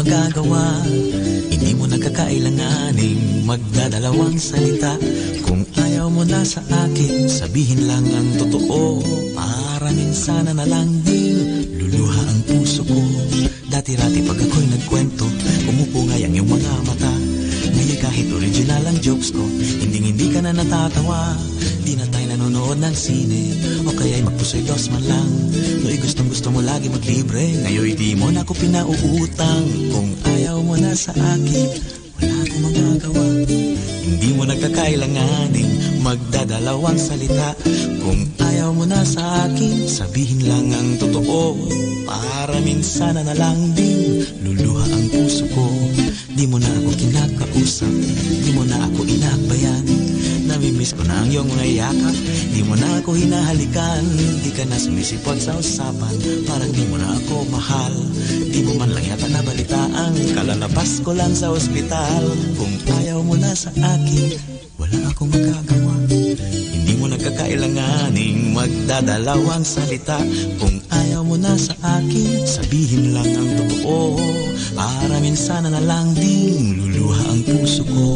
magagawa. Hindi mo nagkakailanganing magdadalawang salita. Kung ayaw mo na sa akin, sabihin lang ang totoo. Para minsan na lang din luluha ang puso ko. Dati-rati pag ako'y nagkwento, umupungay ang iyong mga mata. Ngayon kahit original ang jokes ko, hindi ka na natatawa. Di na tayo nanonood ng sine, o kaya'y magpusoy dos man lang. No'y gustong-gusto mo lagi maglibre, ngayon di mo na ako pinauutang. Kung ayaw mo na sa akin, wala akong magagawa. Hindi mo nagkakailanganing magdadalawang salita. Kung ayaw mo na sa akin, sabihin lang ang totoo. Para minsan na lang din luluha ang puso ko. Di mo na ako kinakausap, di mo na ako inakbayan. Namimiss ko na ang iyong mga yakap, di mo na ako hinahalikan. Di ka na sumisipot sa usapan, parang di mo na ako mahal. Di mo man lang yata nabalitaan, kalalabas ko lang sa ospital. Kung ayaw mo na sa akin, wala akong magagawa. Hindi mo nagkakailanganing magdadalawang salita. Kung ayaw mo na sa akin, sabihin lang ang totoo. Para minsan na lang din luluha ang puso ko.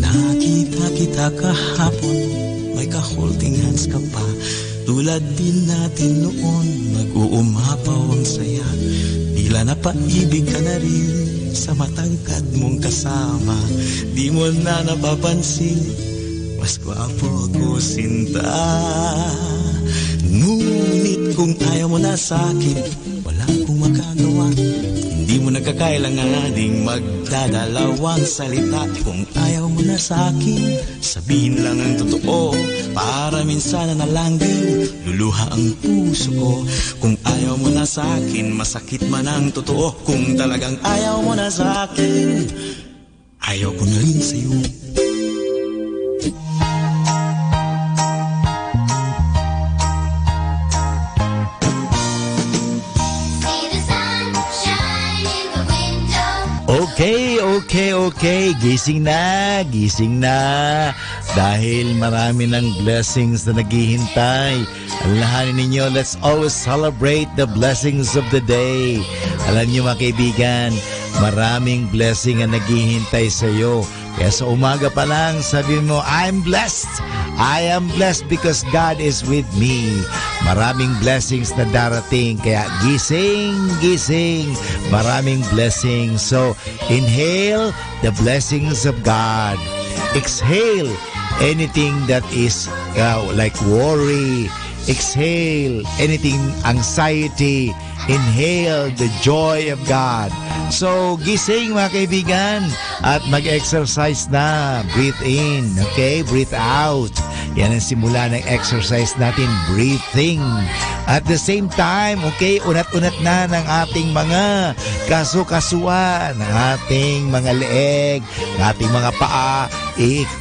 Nakita kita kahapon, may ka-holding hands ka pa. Tulad din natin noon, mag-uumapaw ang saya. Tila napaibig ka na rin sa matangkad mong kasama. Di mo na napapansin, mas gwapo ko sinta. Ngunit kung ayaw mo na sa akin, wala akong magagawa. Hindi mo nagkakailanganing magdadalawang salita. Kung ayaw mo na sa akin, sabihin lang ang totoo. Para minsan na lang din luluha ang puso ko. Kung ayaw mo na sa akin, masakit man ang totoo. Kung talagang ayaw mo na sa akin, ayaw ko na rin sa'yo. Okay. Gising na. Dahil marami ng blessings na naghihintay. Alalahanin ninyo, let's always celebrate the blessings of the day. Alam niyo mga kaibigan, maraming blessing ang naghihintay sa iyo. Kaya sa umaga pa lang, sabi mo, I'm blessed. I am blessed because God is with me. Maraming blessings na darating. Kaya gising. Maraming blessings. So, inhale the blessings of God. Exhale anything that is like worry. Exhale anything anxiety. Inhale the joy of God. So, gising mga kaibigan at mag-exercise na. Breathe in, okay? Breathe out. Yan ang simula ng exercise natin, breathing. At the same time, okay, unat-unat na ng ating mga kasu-kasuan, ng ating mga leeg, ng ating mga paa,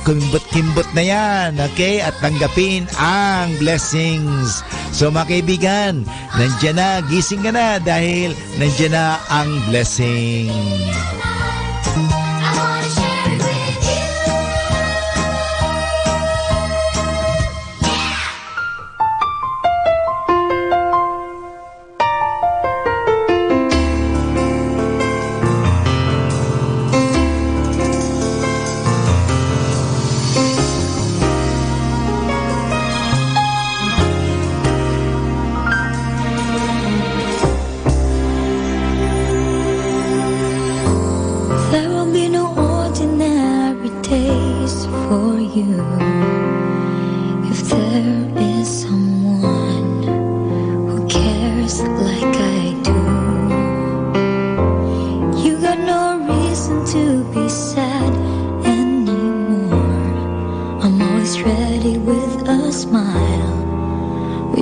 kimbot-kimbot na yan, okay? At tanggapin ang blessings. So mga kaibigan, nandiyan na, gising ka na dahil nandiyan na ang blessing.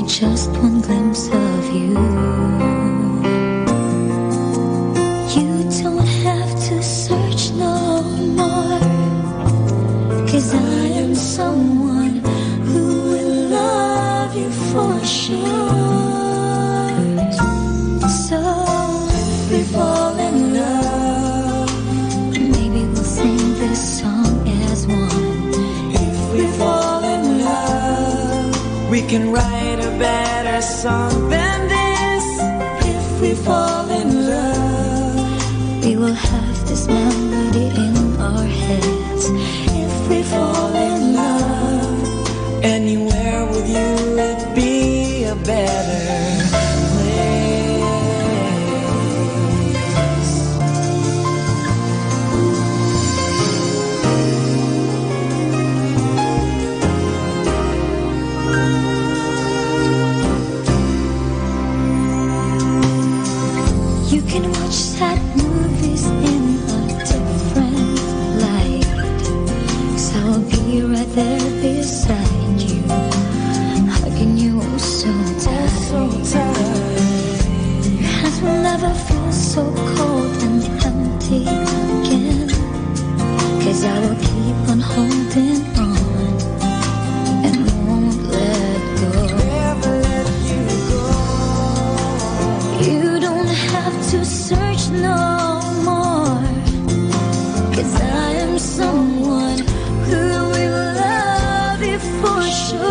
Just one glimpse of you. You don't have to search no more, 'cause I am someone who will love you for sure. So if we fall in love, maybe we'll sing this song as one. If we fall in love, we can write a better song than this. If we fall in love, we will have this melody in our heads if we fall in love. Anywhere with you it'd be a better place. You can watch sad movies in a different light, 'cause I'll be right there beside you, hugging you so tight. Your hands will never feel so cold and empty again, 'cause I will keep on holding on and won't let go. Never let you go. You don't have to search no more, 'cause I am someone who will love you for sure.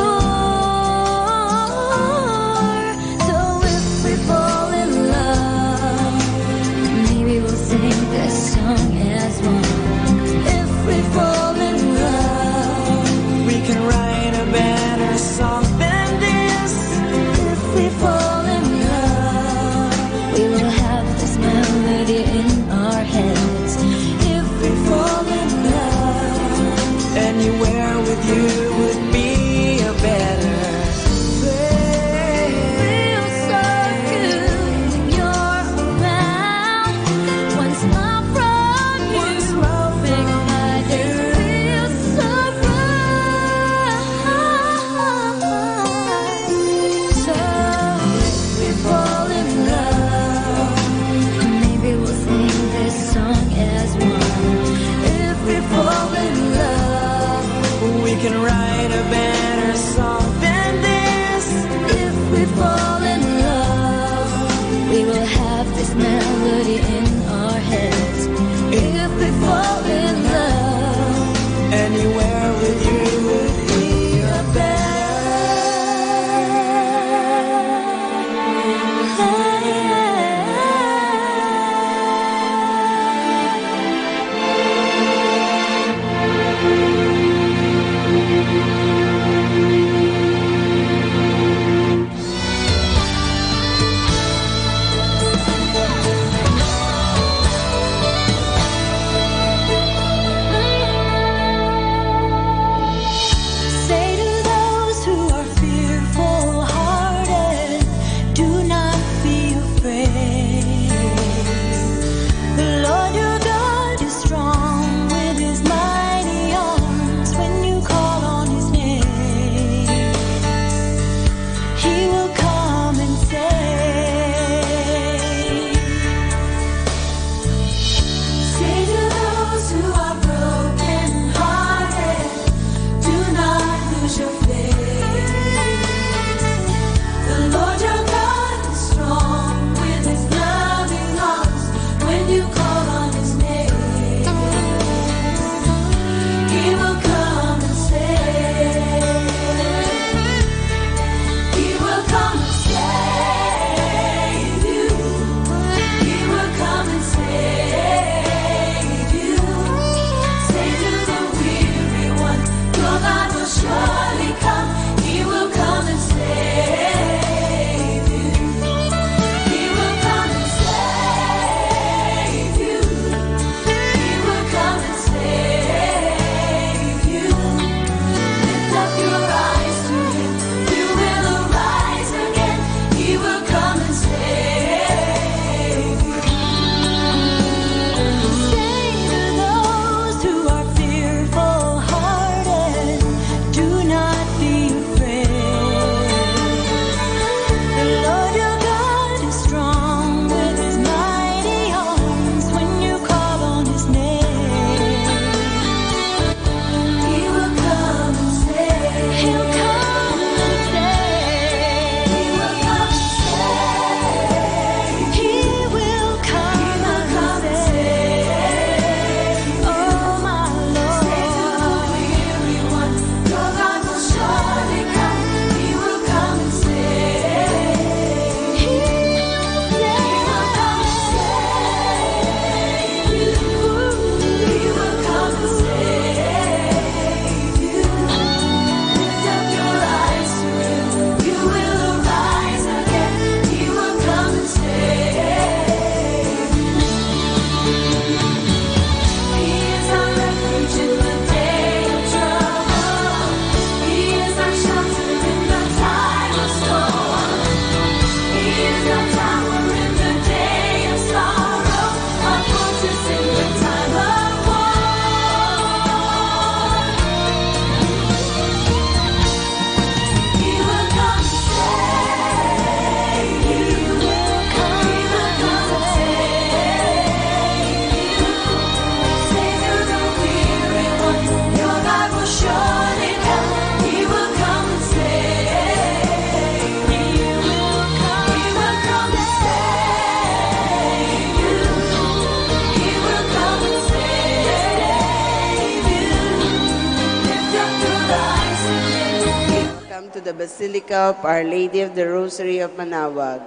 Welcome to the Basilica of Our Lady of the Rosary of Manaoag.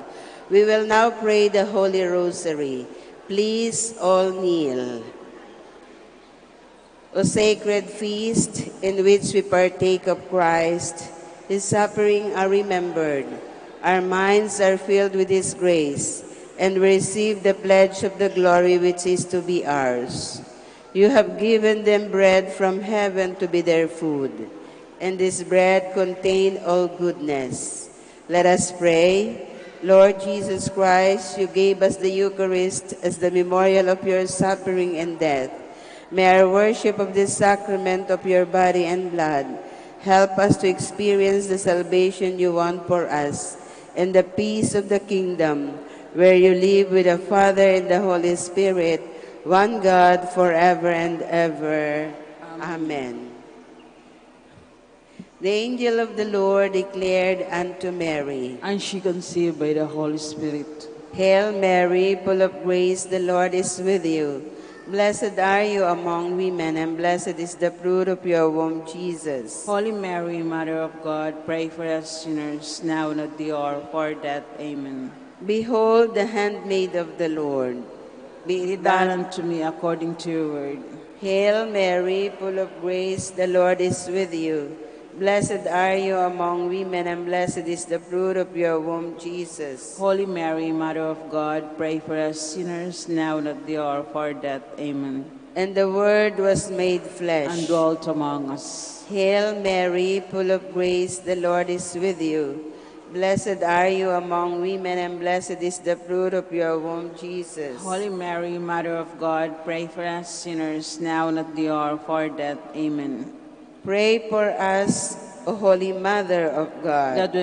We will now pray the Holy Rosary. Please all kneel. O sacred feast in which we partake of Christ, His suffering are remembered. Our minds are filled with His grace, and we receive the pledge of the glory which is to be ours. You have given them bread from heaven to be their food, and this bread contained all goodness. Let us pray. Lord Jesus Christ, you gave us the Eucharist as the memorial of your suffering and death. May our worship of this sacrament of your body and blood help us to experience the salvation you want for us and the peace of the kingdom, where you live with the Father and the Holy Spirit, one God, forever and ever. Amen. The angel of the Lord declared unto Mary, And she conceived by the Holy Spirit. Hail Mary, full of grace, the Lord is with you. Blessed are you among women, and blessed is the fruit of your womb, Jesus. Holy Mary, Mother of God, pray for us sinners, now and at the hour of our death. Amen. Behold the handmaid of the Lord. Be it Done done. unto me according to your word. Hail Mary, full of grace, the Lord is with you. Blessed are you among women, and blessed is the fruit of your womb, Jesus. Holy Mary, Mother of God, pray for us sinners, now and at the hour of our death. Amen. And the Word was made flesh. And dwelt among us. Hail Mary, full of grace, the Lord is with you. Blessed are you among women, and blessed is the fruit of your womb, Jesus. Holy Mary, Mother of God, pray for us sinners, now and at the hour of our death. Amen. Pray for us, O Holy Mother of God. That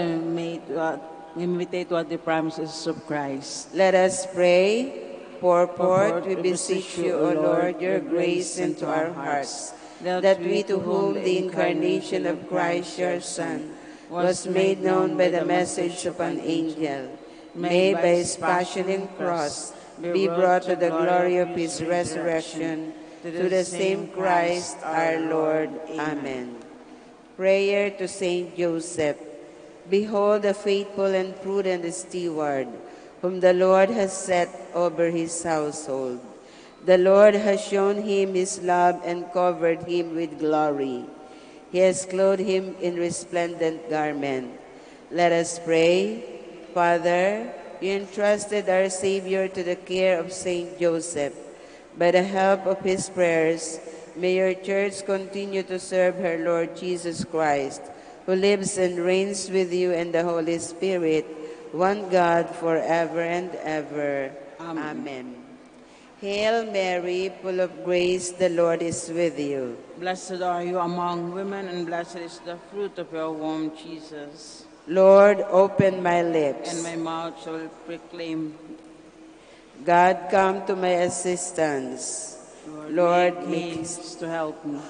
we imitate what the promises of Christ. Let us pray. Pour forth, we beseech you, O Lord, your grace into our hearts, that we to whom the incarnation of Christ, your Son, was made known by the message of an angel, may by his passion and cross be brought to the glory of his resurrection, to the same Christ our Lord. Amen. Prayer to Saint Joseph. Behold the faithful and prudent steward, whom the Lord has set over his household. The Lord has shown him his love and covered him with glory. He has clothed him in resplendent garment. Let us pray. Father, you entrusted our Savior to the care of Saint Joseph. By the help of his prayers, may your church continue to serve her Lord Jesus Christ, who lives and reigns with you and the Holy Spirit, one God, forever and ever. Amen. Amen. Hail Mary, full of grace, the Lord is with you. Blessed are you among women, and blessed is the fruit of your womb, Jesus. Lord, open my lips. And my mouth shall proclaim. God, come to my assistance. Lord, make make haste to help me.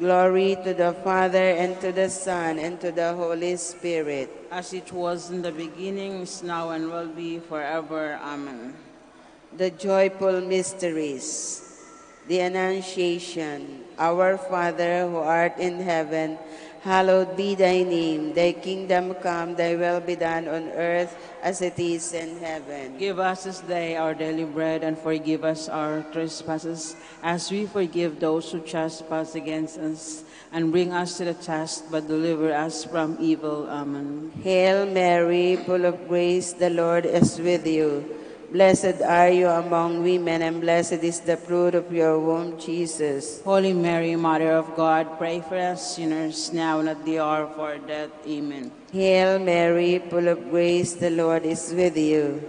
glory to the Father, and to the Son, and to the Holy Spirit. As it was in the beginning, is now, and will be forever. Amen. The joyful mysteries. The Annunciation. Our Father, who art in heaven, hallowed be thy name. Thy kingdom come, thy will be done on earth as it is in heaven. Give us this day our daily bread, and forgive us our trespasses, as we forgive those who trespass against us. And bring us to the test, but deliver us from evil. Amen. Hail Mary, full of grace, the Lord is with you. Blessed are you among women, and blessed is the fruit of your womb, Jesus. Holy Mary, Mother of God, pray for us sinners, now and at the hour of our death. Amen. Hail Mary, full of grace, the Lord is with you.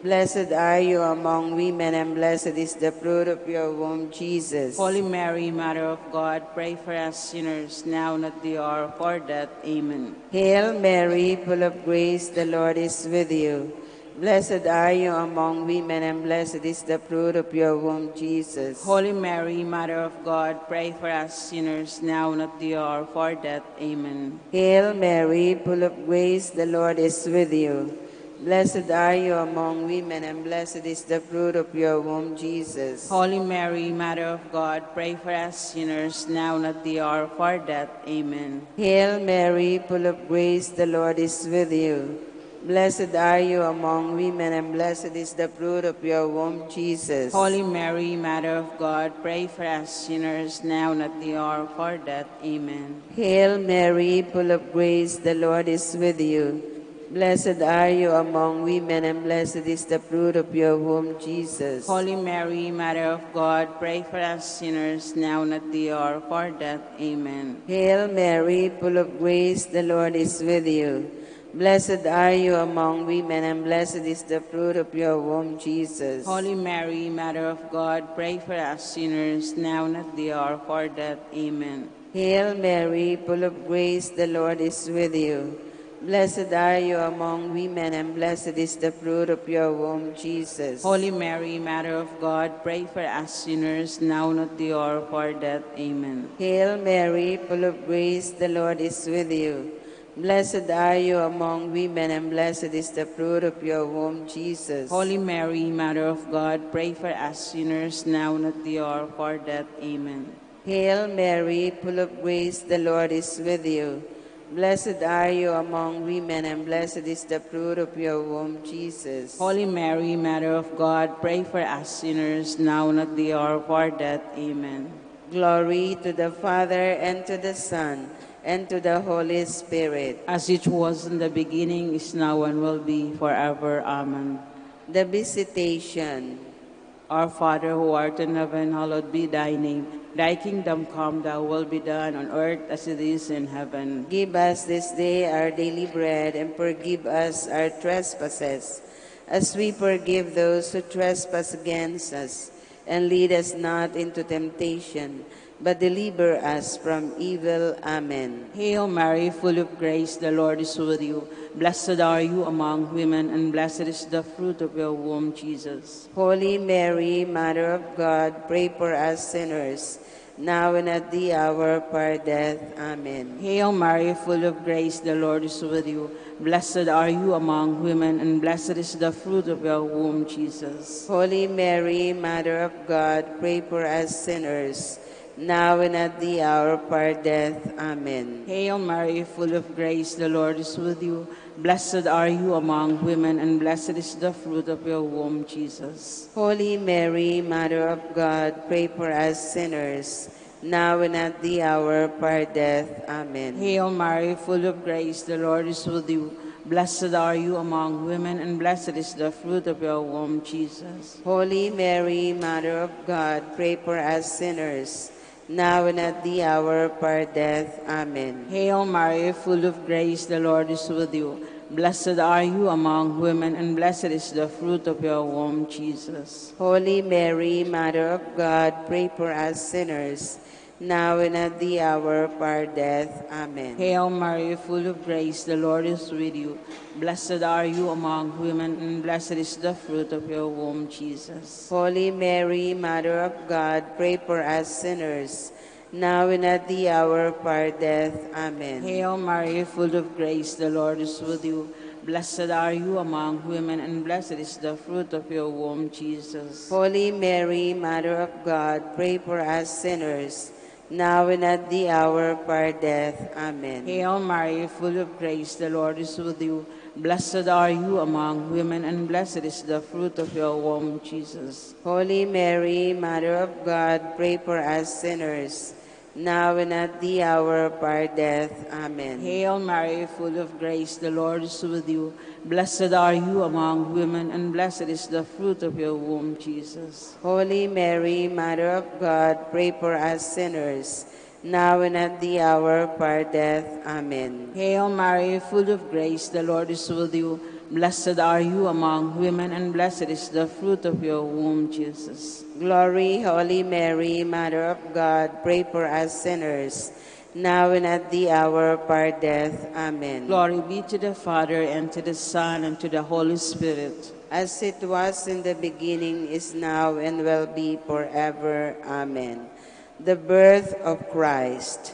Blessed are you among women, and blessed is the fruit of your womb, Jesus. Holy Mary, Mother of God, pray for us sinners, now and at the hour of our death. Amen. Hail Mary, full of grace, the Lord is with you. Blessed are you among women, and blessed is the fruit of your womb, Jesus. Holy Mary, Mother of God, pray for us sinners, now and at the hour of our death. Amen. Hail Mary, full of grace, the Lord is with you. Blessed are you among women, and blessed is the fruit of your womb, Jesus. Holy Mary, Mother of God, pray for us sinners, now and at the hour of our death. Amen. Hail Mary, full of grace, the Lord is with you. Blessed are you among women, and blessed is the fruit of your womb, Jesus. Holy Mary, Mother of God, pray for us sinners, now and at the hour of our death. Amen. Hail Mary, full of grace, the Lord is with you. Blessed are you among women, and blessed is the fruit of your womb, Jesus. Holy Mary, Mother of God, pray for us sinners, now and at the hour of our death. Amen. Hail Mary, full of grace, the Lord is with you. Blessed are you among women, and blessed is the fruit of your womb, Jesus. Holy Mary, Mother of God, pray for us sinners, now and at the hour of our death. Amen. Hail Mary, full of grace, the Lord is with you. Blessed are you among women, and blessed is the fruit of your womb, Jesus. Holy Mary, Mother of God, pray for us sinners, now and at the hour of our death. Amen. Hail Mary, full of grace, the Lord is with you. Blessed are you among women, and blessed is the fruit of your womb, Jesus. Holy Mary, Mother of God, pray for us sinners, now and at the hour of our death. Amen. Hail Mary, full of grace, the Lord is with you. Blessed are you among women, and blessed is the fruit of your womb, Jesus. Holy Mary, Mother of God, pray for us sinners, now and at the hour of our death. Amen. Glory to the Father, and to the Son, and to the Holy Spirit. As it was in the beginning, is now, and will be forever. Amen. The Visitation. Our Father who art in heaven, hallowed be thy name. Thy kingdom come, thy will be done on earth as it is in heaven. Give us this day our daily bread, and forgive us our trespasses, as we forgive those who trespass against us. And lead us not into temptation, but deliver us from evil. Amen. Hail Mary, full of grace, the Lord is with you. Blessed are you among women, and blessed is the fruit of your womb, Jesus. Holy Mary, Mother of God, pray for us sinners, now and at the hour of our death. Amen. Hail Mary, full of grace, the Lord is with you. Blessed are you among women, and blessed is the fruit of your womb, Jesus. Holy Mary, Mother of God, pray for us sinners, now and at the hour of our death. Amen. Hail Mary, full of grace, the Lord is with you. Blessed are you among women, and blessed is the fruit of your womb, Jesus. Holy Mary, Mother of God, pray for us sinners, now and at the hour of our death. Amen. Hail Mary, full of grace, the Lord is with you. Blessed are you among women, and blessed is the fruit of your womb, Jesus. Holy Mary, Mother of God, pray for us sinners, now and at the hour of our death. Amen. Hail Mary, full of grace, the Lord is with you. Blessed are you among women, and blessed is the fruit of your womb, Jesus. Holy Mary, Mother of God, pray for us sinners, now and at the hour of our death. Amen. Hail Mary, full of grace, the Lord is with you. Blessed are you among women, and blessed is the fruit of your womb, Jesus. Holy Mary, Mother of God, pray for us sinners, now and at the hour of our death. Amen. Hail Mary, full of grace, the Lord is with you. Blessed are you among women, and blessed is the fruit of your womb, Jesus. Holy Mary, Mother of God, pray for us sinners, now and at the hour of our death. Amen. Hail Mary, full of grace, the Lord is with you. Blessed are you among women, and blessed is the fruit of your womb, Jesus. Holy Mary, Mother of God, pray for us sinners, now and at the hour of our death. Amen. Hail Mary, full of grace, the Lord is with you. Blessed are you among women, and blessed is the fruit of your womb, Jesus. Holy Mary, Mother of God, pray for us sinners, now and at the hour of our death. Amen. Hail Mary, full of grace, the Lord is with you. Blessed are you among women, and blessed is the fruit of your womb, Jesus. Glory, Holy Mary, Mother of God, pray for us sinners, now and at the hour of our death. Amen. Glory be to the Father, and to the Son, and to the Holy Spirit. As it was in the beginning, is now, and will be forever. Amen. The birth of Christ.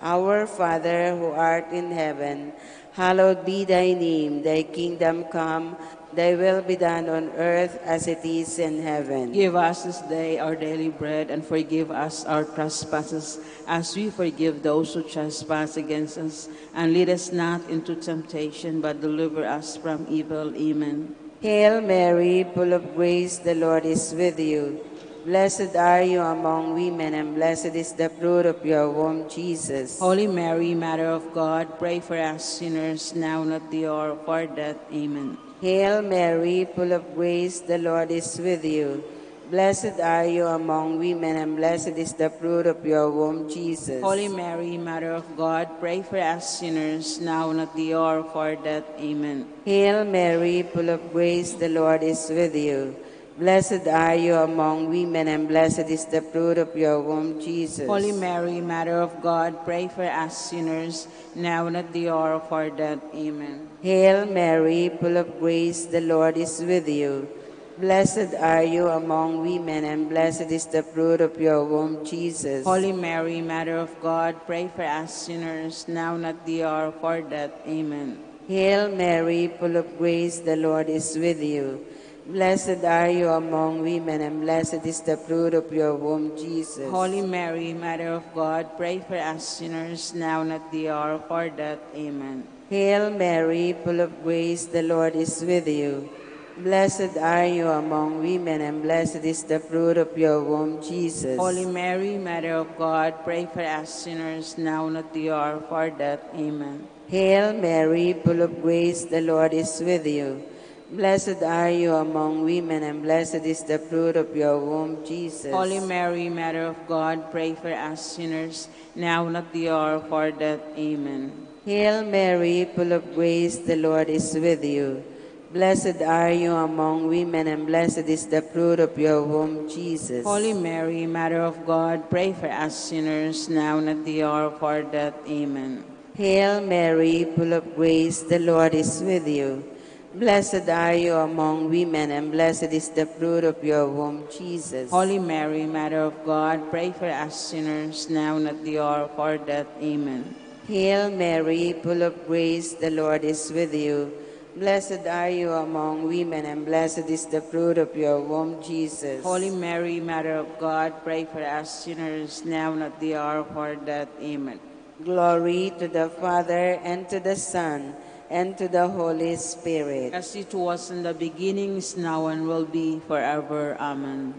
Our Father, who art in heaven, Hallowed be thy name, thy kingdom come, thy will be done on earth as it is in heaven. Give us this day our daily bread, and forgive us our trespasses, as we forgive those who trespass against us. And lead us not into temptation, but deliver us from evil. Amen. Hail Mary, full of grace, the Lord is with you. Blessed are you among women, and blessed is the fruit of your womb, Jesus. Holy Mary, Mother of God, pray for us sinners, now and at the hour of our death. Amen. Hail Mary, full of grace, the Lord is with you. Blessed are you among women, and blessed is the fruit of your womb, Jesus. Holy Mary, Mother of God, pray for us sinners, now and at the hour of our death. Amen. Hail Mary, full of grace, the Lord is with you. Blessed are you among women, and blessed is the fruit of your womb, Jesus. Holy Mary, Mother of God, pray for us sinners, now and at the hour of our death. Amen. Hail Mary, full of grace, the Lord is with you. Blessed are you among women, and blessed is the fruit of your womb, Jesus. Holy Mary, Mother of God, pray for us sinners, now and at the hour of our death. Amen. Hail Mary, full of grace, the Lord is with you. Blessed are you among women, and blessed is the fruit of your womb, Jesus. Holy Mary, Mother of God, pray for us sinners, now and at the hour of our death. Amen. Hail Mary, full of grace, the Lord is with you. Blessed are you among women, and blessed is the fruit of your womb, Jesus. Holy Mary, Mother of God, pray for us sinners, now and at the hour of our death. Amen. Hail Mary, full of grace, the Lord is with you. Blessed are you among women, and blessed is the fruit of your womb, Jesus. Holy Mary, Mother of God, pray for us sinners, now and at the hour of our death. Amen. Hail Mary, full of grace, the Lord is with you. Blessed are you among women, and blessed is the fruit of your womb, Jesus. Holy Mary, Mother of God, pray for us sinners, now and at the hour of our death. Amen. Hail Mary, full of grace, the Lord is with you. Blessed are you among women, and blessed is the fruit of your womb, Jesus. Holy Mary, Mother of God, pray for us sinners, now and at the hour of our death. Amen. Hail Mary, full of grace, the Lord is with you. Blessed are you among women, and blessed is the fruit of your womb, Jesus. Holy Mary, Mother of God, pray for us sinners, now and at the hour of our death. Amen. Glory to the Father, and to the Son, and to the Holy Spirit. As it was in the beginning, is now, and will be forever. Amen.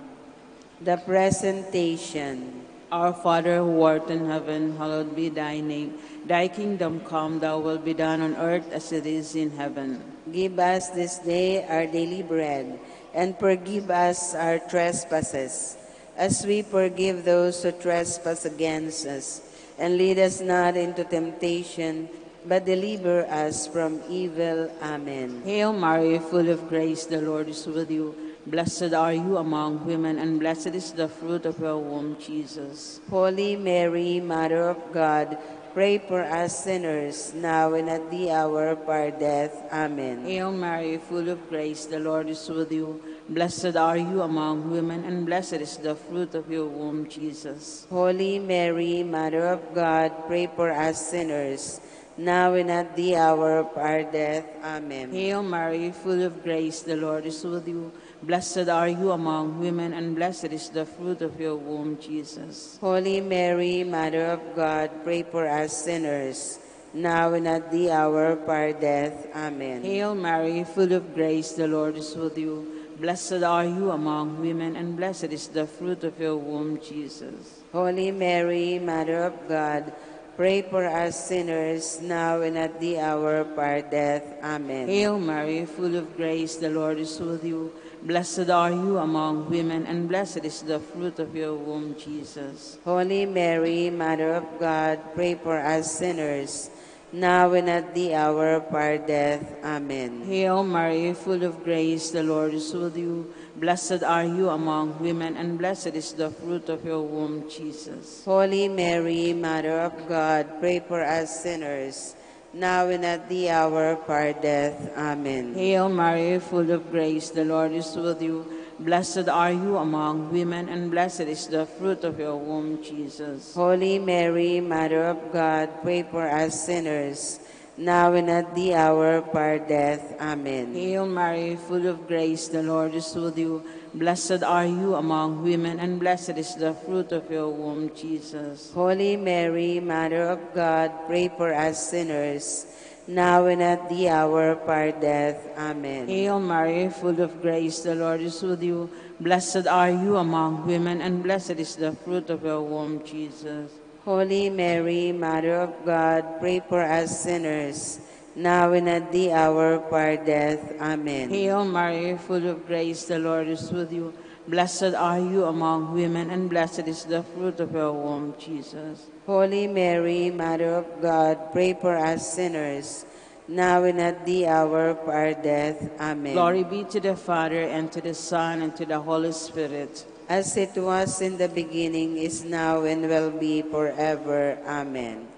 The Presentation. Our Father who art in heaven, hallowed be thy name. Thy kingdom come, thy will be done on earth as it is in heaven. Give us this day our daily bread, and forgive us our trespasses, as we forgive those who trespass against us. And lead us not into temptation, but deliver us from evil. Amen. Hail Mary, full of grace, the Lord is with you. Blessed are you among women, and blessed is the fruit of your womb, Jesus. Holy Mary, Mother of God, pray for us sinners, now and at the hour of our death. Amen. Hail Mary, full of grace, the Lord is with you. Blessed are you among women, and blessed is the fruit of your womb, Jesus. Holy Mary, Mother of God, pray for us sinners, now and at the hour of our death. Amen. Hail Mary, full of grace, the Lord is with you. Blessed are you among women, and blessed is the fruit of your womb, Jesus. Holy Mary, Mother of God, pray for us sinners, now and at the hour of our death. Amen. Hail Mary, full of grace, the Lord is with you. Blessed are you among women, and blessed is the fruit of your womb, Jesus. Holy Mary, Mother of God, pray for us sinners, now and at the hour of our death. Amen. Hail Mary, full of grace, the Lord is with you. Blessed are you among women, and blessed is the fruit of your womb, Jesus. Holy Mary, Mother of God, pray for us sinners, now and at the hour of our death. Amen. Hail Mary, full of grace, the Lord is with you. Blessed are you among women, and blessed is the fruit of your womb, Jesus. Holy Mary, Mother of God, pray for us sinners, now and at the hour of our death. Amen. Hail Mary, full of grace, the Lord is with you. Blessed are you among women, and blessed is the fruit of your womb, Jesus. Holy Mary, Mother of God, pray for us sinners, now and at the hour of our death. Amen. Hail Mary, full of grace, the Lord is with you. Blessed are you among women, and blessed is the fruit of your womb, Jesus. Holy Mary, Mother of God, pray for us sinners, now and at the hour of our death. Amen. Hail Mary, full of grace, the Lord is with you. Blessed are you among women, and blessed is the fruit of your womb, Jesus. Holy Mary, Mother of God, pray for us sinners, now and at the hour of our death. Amen. Hail Mary, full of grace, the Lord is with you. Blessed are you among women, and blessed is the fruit of your womb, Jesus. Holy Mary, Mother of God, pray for us sinners, now and at the hour of our death. Amen. Glory be to the Father, and to the Son, and to the Holy Spirit. As it was in the beginning, is now, and will be forever. Amen.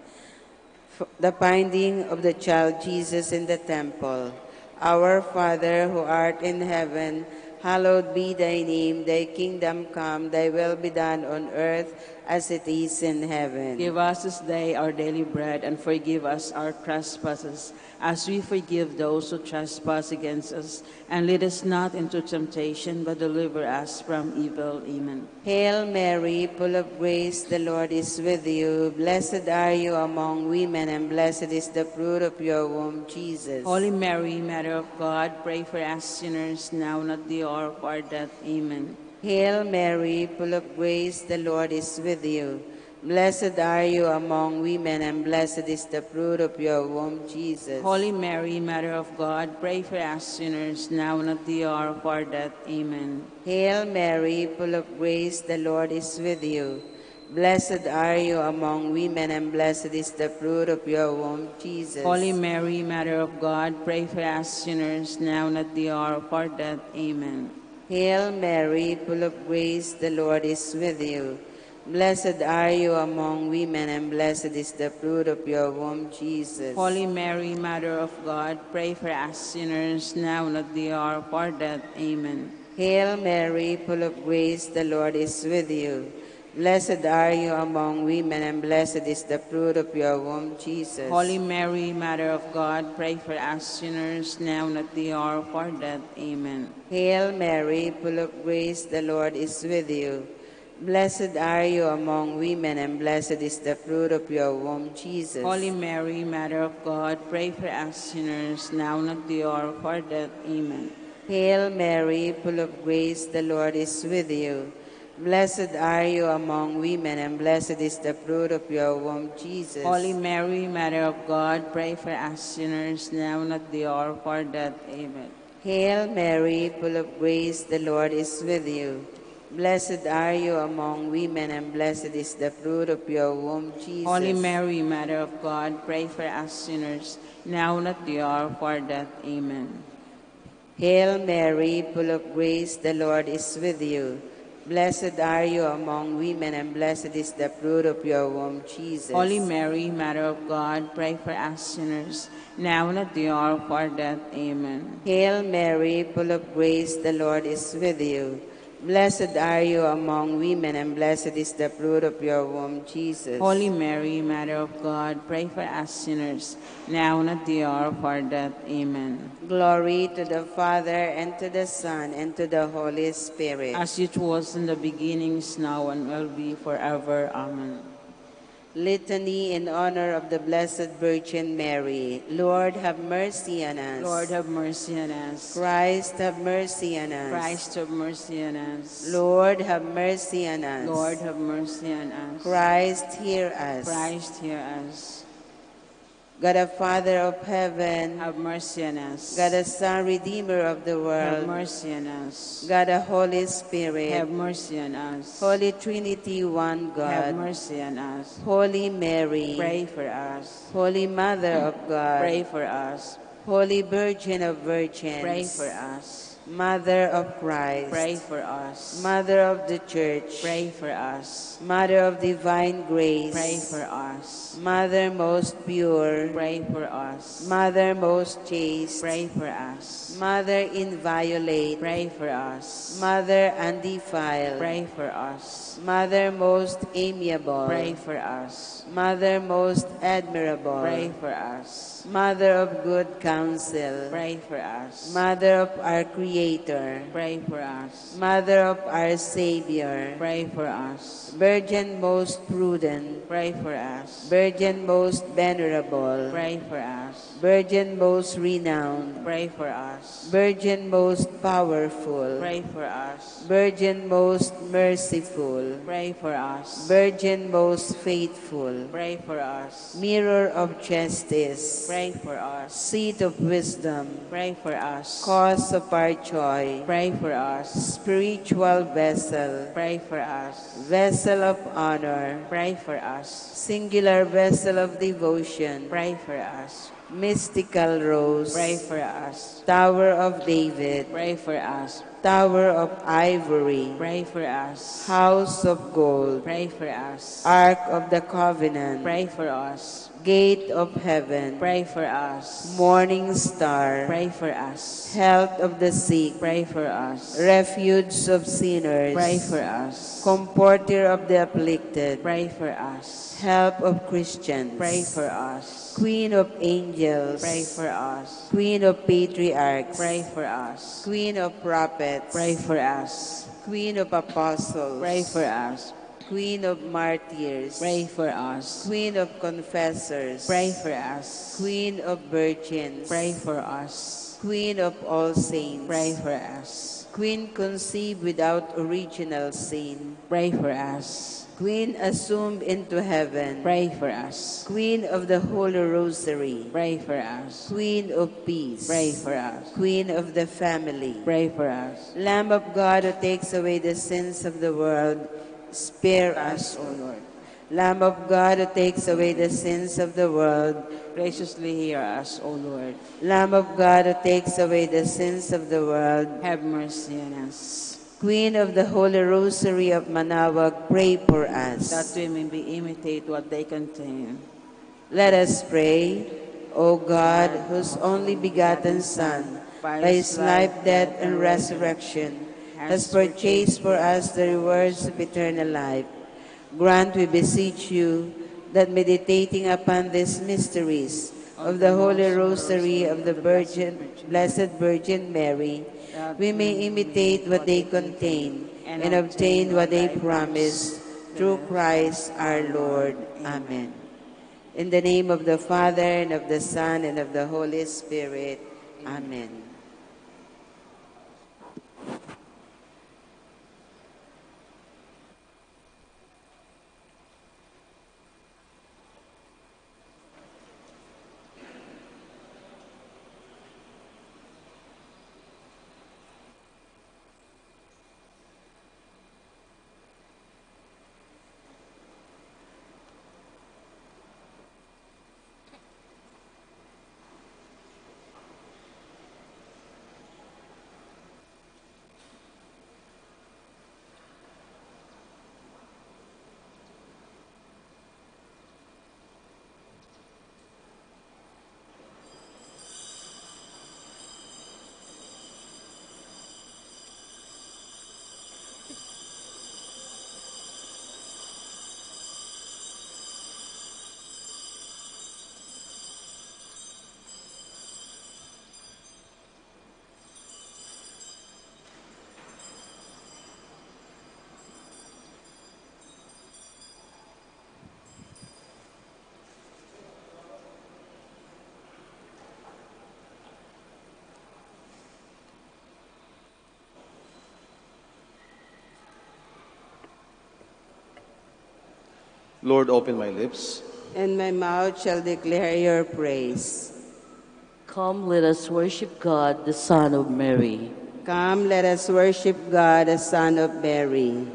The finding of the child Jesus in the temple. Our Father, who art in heaven, hallowed be thy name. Thy kingdom come, thy will be done on earth as it is in heaven. Give us this day our daily bread, and forgive us our trespasses, as we forgive those who trespass against us. And lead us not into temptation, but deliver us from evil. Amen. Hail Mary, full of grace, the Lord is with you. Blessed are you among women, and blessed is the fruit of your womb, Jesus. Holy Mary, Mother of God, pray for us sinners, now and at the hour of our death. Amen. Hail Mary, full of grace, the Lord is with you. Blessed are you among women, and blessed is the fruit of your womb, Jesus. Holy Mary, Mother of God, pray for us sinners, now and at the hour of our death. Amen. Hail Mary, full of grace, the Lord is with you. Blessed are you among women, and blessed is the fruit of your womb, Jesus. Holy Mary, Mother of God, pray for us sinners, now and at the hour of our death. Amen. Hail Mary, full of grace, the Lord is with you. Blessed are you among women, and blessed is the fruit of your womb, Jesus. Holy Mary, Mother of God, pray for us sinners, now and at the hour of our death. Amen. Hail Mary, full of grace, the Lord is with you. Blessed are you among women, and blessed is the fruit of your womb, Jesus. Holy Mary, Mother of God, pray for us sinners, now and at the hour of our death. Amen. Hail Mary, full of grace, the Lord is with you. Blessed are you among women, and blessed is the fruit of your womb, Jesus. Holy Mary, Mother of God, pray for us sinners, now and at the hour of our death. Amen. Hail Mary, full of grace, the Lord is with you. Blessed are you among women, and blessed is the fruit of your womb, Jesus. Holy Mary, Mother of God, pray for us sinners, now and at the hour of our death. Amen. Hail Mary, full of grace, the Lord is with you. Blessed are you among women, and blessed is the fruit of your womb, Jesus. Holy Mary, Mother of God, pray for us sinners, now and at the hour of our death. Amen. Hail Mary, full of grace, the Lord is with you. Blessed are you among women, and blessed is the fruit of your womb, Jesus. Holy Mary, Mother of God, pray for us sinners, now and at the hour of our death. Amen. Hail Mary, full of grace, the Lord is with you. Blessed are you among women, and blessed is the fruit of your womb, Jesus. Holy Mary, Mother of God, pray for us sinners, now and at the hour of our death. Amen. Glory to the Father, and to the Son, and to the Holy Spirit. As it was in the beginning, is now, and will be forever. Amen. Litany in honor of the Blessed Virgin Mary. Lord, have mercy on us. Lord, have mercy on us. Christ, have mercy on us. Christ, have mercy on us. Lord, have mercy on us. Lord, have mercy on us. Christ, hear us. Christ, hear us. God, the Father of heaven, Have mercy on us. God, the Son, Redeemer of the Have world, mercy on us. God, the Holy Spirit, Have mercy on us. Holy Trinity, one Have God, mercy on us. Holy Mary, Pray for us. Holy Mother of God, Pray for us. Holy Virgin of Virgins, Pray for us. Mother of Christ, pray for us. Mother of the Church, Pray for us. Mother of divine grace, Pray for us. Mother most pure, Pray for us. Mother most chaste, Pray for us. Mother inviolate, Pray for us. Mother undefiled, Pray for us. Mother most amiable, Pray for us. Mother most admirable, Pray for us. Mother of good counsel, Pray for us. Mother of our Creator, Pray for us. Mother of our Savior, Pray for us. Virgin most prudent, Pray for us. Virgin most venerable, Pray for us. Virgin most renowned, Pray for us. Virgin most powerful, Pray for us. Virgin most merciful, Pray for us. Virgin most faithful, Pray for us. Mirror of justice, Pray for us. Seat of wisdom, Pray for us. cause of our joy, Pray for us. spiritual vessel, Pray for us. vessel of honor, Pray for us. singular vessel of devotion, Pray for us. mystical rose, Pray for us. Tower of David, Pray for us. Tower of ivory, Pray for us. House of gold, Pray for us. Ark of the covenant, Pray for us. Gate of heaven, Pray for us. Morning star, Pray for us. Health of the sick, Pray for us. Refuge of sinners, Pray for us. Comforter of the afflicted, Pray for us. Help of Christians, Pray for us. Queen of angels, Pray for us. Queen of patriarchs, Pray for us. Queen of prophets, Pray for us. Queen of apostles, Pray for us. Queen of martyrs, Pray for us. Queen of confessors, Pray for us. Queen of virgins, Pray for us. Queen of all saints, Pray for us. Queen conceived without original sin, Pray for us. Queen assumed into heaven, Pray for us. Queen of the Holy Rosary, Pray for us. Queen of peace, Pray for us. Queen of the family, Pray for us. Lamb of God who takes away the sins of the world, spare us, O Lord. Lamb of God who takes away the sins of the world, Graciously hear us, O Lord. Lamb of God who takes away the sins of the world, Have mercy on us, Queen of the Holy Rosary of Manaoag, pray for us. that we may be imitate what they contain. Let us pray. O God, whose only begotten Son, by his life, death, and resurrection, has purchased for us the rewards of eternal life, grant, we beseech you, that meditating upon these mysteries of the Holy Rosary of the Blessed Virgin Mary, we may imitate what they contain and obtain what they promise, through Christ our Lord. Amen. In the name of the Father, and of the Son, and of the Holy Spirit. Amen. Lord, open my lips. And my mouth shall declare your praise. Come, let us worship God, the Son of Mary. Come, let us worship God, the Son of Mary.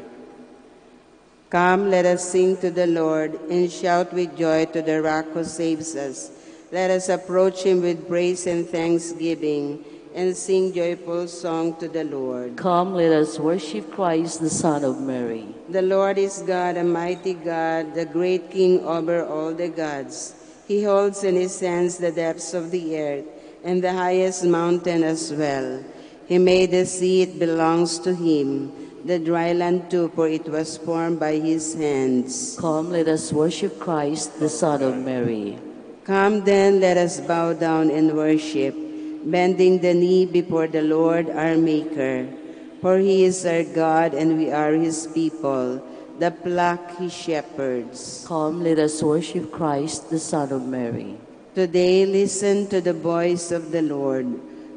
Come, let us sing to the Lord and shout with joy to the Rock who saves us. Let us approach him with praise and thanksgiving and sing joyful song to the Lord. Come, let us worship Christ, the Son of Mary. The Lord is God, a mighty God, the great King over all the gods. He holds in his hands the depths of the earth, and the highest mountain as well. He made the sea, it belongs to him, the dry land too, for it was formed by his hands. Come, let us worship Christ, the Son of Mary. Come then, let us bow down and worship, bending the knee before the Lord our Maker. For he is our God, and we are his people, the flock he shepherds. Come, let us worship Christ, the Son of Mary. Today, listen to the voice of the Lord.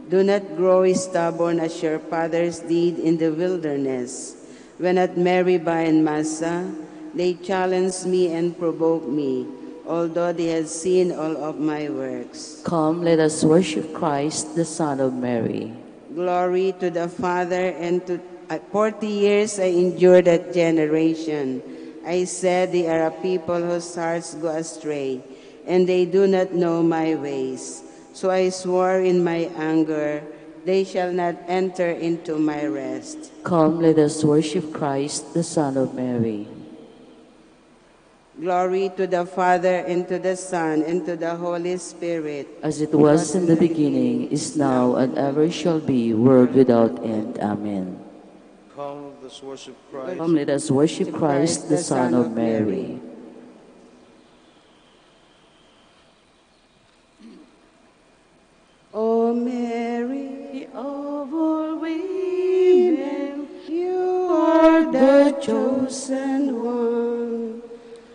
Do not grow stubborn as your fathers did in the wilderness. When at Meribah and Massah, they challenged me and provoked me, although they had seen all of my works. Come, let us worship Christ, the Son of Mary. Glory to the Father, and to 40 years I endured that generation. I said, they are a people whose hearts go astray, and they do not know my ways. So I swore in my anger, they shall not enter into my rest. Come, let us worship Christ, the Son of Mary. Glory to the Father, and to the Son, and to the Holy Spirit. As it was in the beginning, is now, and ever shall be, world without end. Amen. Come, let us worship Christ. Come, let us worship Christ, the Son of Mary. O Mary, of all women, you are the chosen one,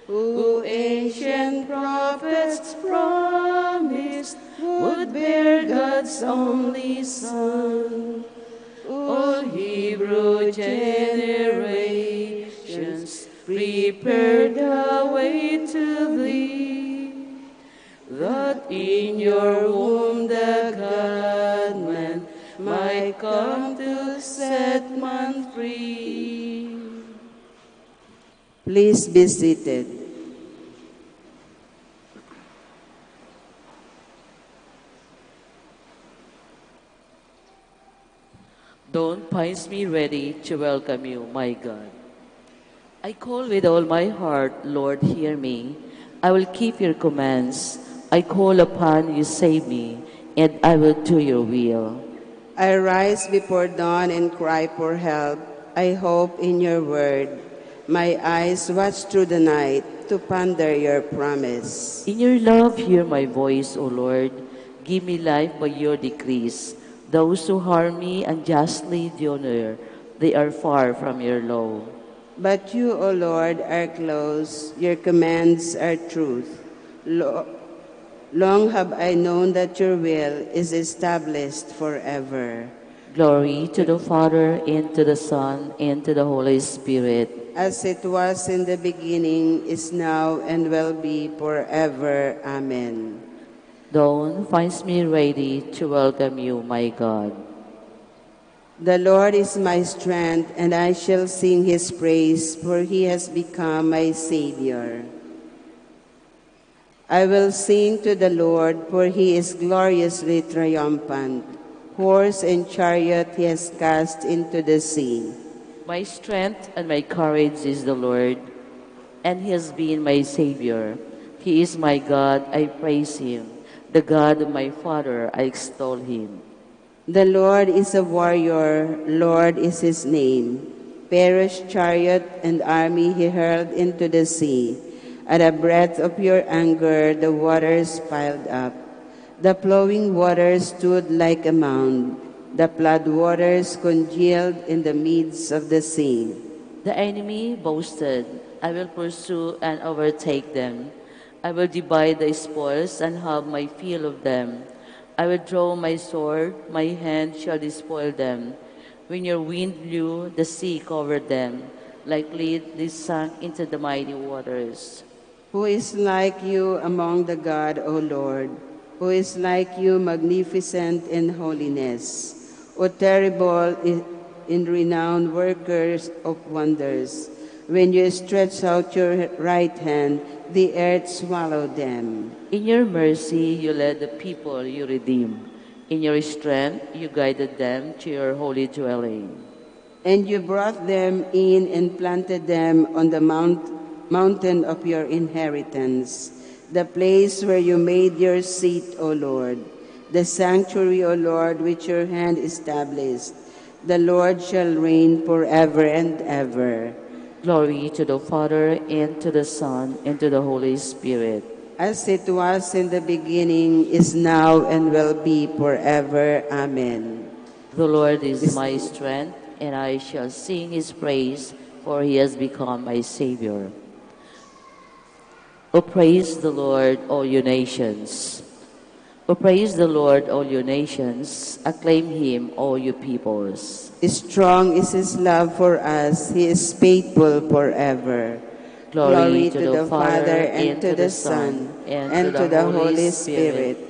who ancient prophets promised would bear God's only Son. All Hebrew generations prepared the way to thee, that in your womb the God-man might come to set man free. Please be seated. Dawn finds me ready to welcome you, my God. I call with all my heart, Lord, hear me. I will keep your commands. I call upon you, save me, and I will do your will. I rise before dawn and cry for help. I hope in your word. My eyes watch through the night to ponder your promise. In your love, hear my voice, O Lord. Give me life by your decrees. Those who harm me unjustly dishonor, they are far from your law. But you, O Lord, are close. Your commands are truth. Long have I known that your will is established forever. Glory to the Father, and to the Son, and to the Holy Spirit. As it was in the beginning, is now, and will be forever. Amen. Dawn finds me ready to welcome you, my God. The Lord is my strength, and I shall sing his praise, for he has become my Savior. I will sing to the Lord, for he is gloriously triumphant. Horse and chariot he has cast into the sea. My strength and my courage is the Lord, and he has been my Savior. He is my God, I praise him. The God of my Father, I extol him. The Lord is a warrior, Lord is his name. Perish chariot and army he hurled into the sea. At a breath of your anger, the waters piled up. The flowing waters stood like a mound. The flood waters congealed in the midst of the sea. The enemy boasted, I will pursue and overtake them. I will divide the spoils and have my fill of them. I will draw my sword, my hand shall despoil them. When your wind blew, the sea covered them. Like lead, they sank into the mighty waters. Who is like you among the God, O Lord? Who is like you, magnificent in holiness? O terrible in renowned workers of wonders. When you stretch out your right hand, the earth swallowed them. In your mercy, you led the people you redeemed. In your strength, you guided them to your holy dwelling. And you brought them in and planted them on the mountain of your inheritance, the place where you made your seat, O Lord, the sanctuary, O Lord, which your hand established. The Lord shall reign forever and ever. Glory to the Father, and to the Son, and to the Holy Spirit. As it was in the beginning, is now, and will be forever. Amen. The Lord is my strength, and I shall sing his praise, for he has become my Savior. O praise the Lord, all you nations. O praise the Lord, all you nations. Acclaim him, all you peoples. Strong is his love for us. He is faithful forever. Glory to the Father, and to the Son, and to the Holy Spirit,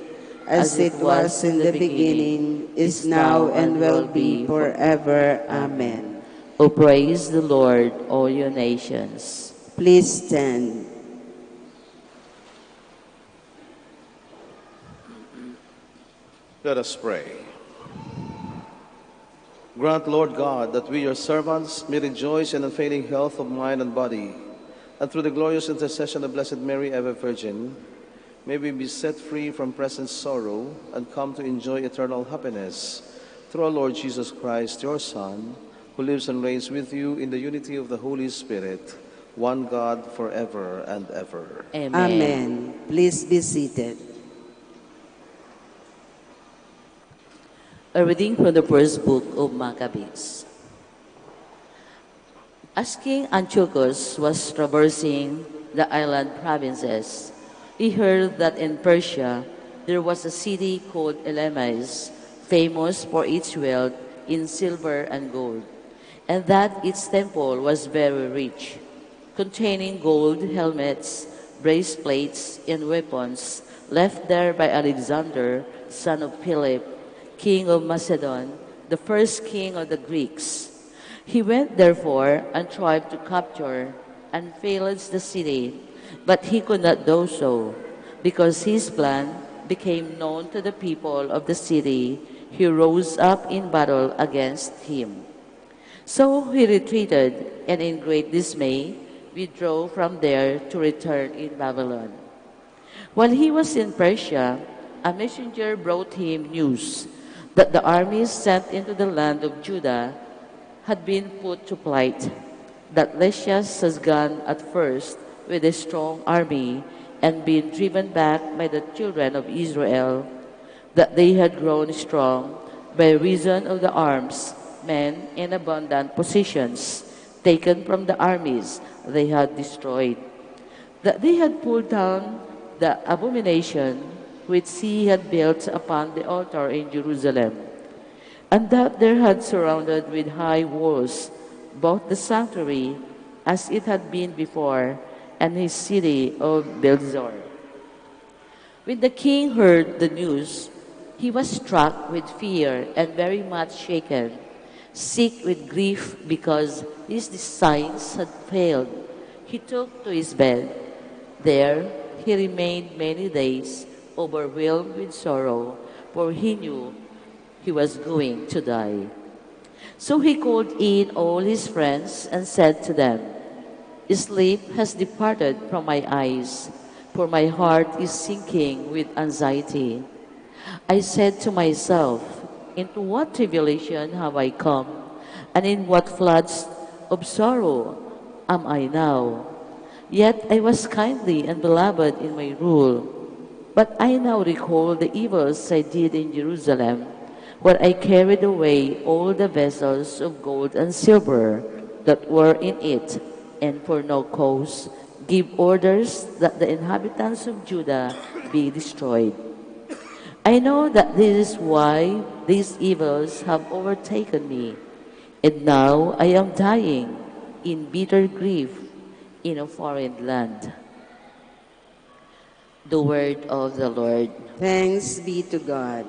as it was in the beginning, is now, and will be forever. Amen. O praise the Lord, all you nations. Please stand. Let us pray. Grant, Lord God, that we, your servants, may rejoice in unfailing health of mind and body, and through the glorious intercession of Blessed Mary, ever Virgin, may we be set free from present sorrow and come to enjoy eternal happiness through our Lord Jesus Christ, your Son, who lives and reigns with you in the unity of the Holy Spirit, one God, forever and ever. Amen. Amen. Please be seated. A reading from the first book of Maccabees. As King Antiochus was traversing the island provinces, he heard that in Persia there was a city called Elymais, famous for its wealth in silver and gold, and that its temple was very rich, containing gold helmets, breastplates, and weapons left there by Alexander, son of Philip, king of Macedon, the first king of the Greeks. He went therefore and tried to capture and pillage the city, but he could not do so, because his plan became known to the people of the city, who rose up in battle against him. So he retreated, and in great dismay withdrew from there to return in Babylon. While he was in Persia, a messenger brought him news that the armies sent into the land of Judah had been put to flight, that Lysias has gone at first with a strong army and been driven back by the children of Israel, that they had grown strong by reason of the arms, men, and abundant possessions taken from the armies they had destroyed, that they had pulled down the abomination which he had built upon the altar in Jerusalem, and that there had surrounded with high walls both the sanctuary as it had been before, and his city of Belzor. When the king heard the news, he was struck with fear and very much shaken, sick with grief because his designs had failed. He took to his bed. There he remained many days, overwhelmed with sorrow, for he knew he was going to die. So he called in all his friends and said to them, "Sleep has departed from my eyes, for my heart is sinking with anxiety. I said to myself, into what tribulation have I come, and in what floods of sorrow am I now? Yet I was kindly and beloved in my rule. But I now recall the evils I did in Jerusalem, where I carried away all the vessels of gold and silver that were in it, and for no cause give orders that the inhabitants of Judah be destroyed. I know that this is why these evils have overtaken me, and now I am dying in bitter grief in a foreign land." The word of the Lord. Thanks be to God.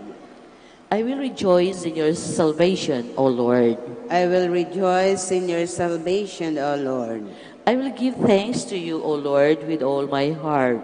I will rejoice in your salvation, O Lord. I will rejoice in your salvation, O Lord. I will give thanks to you, O Lord, with all my heart.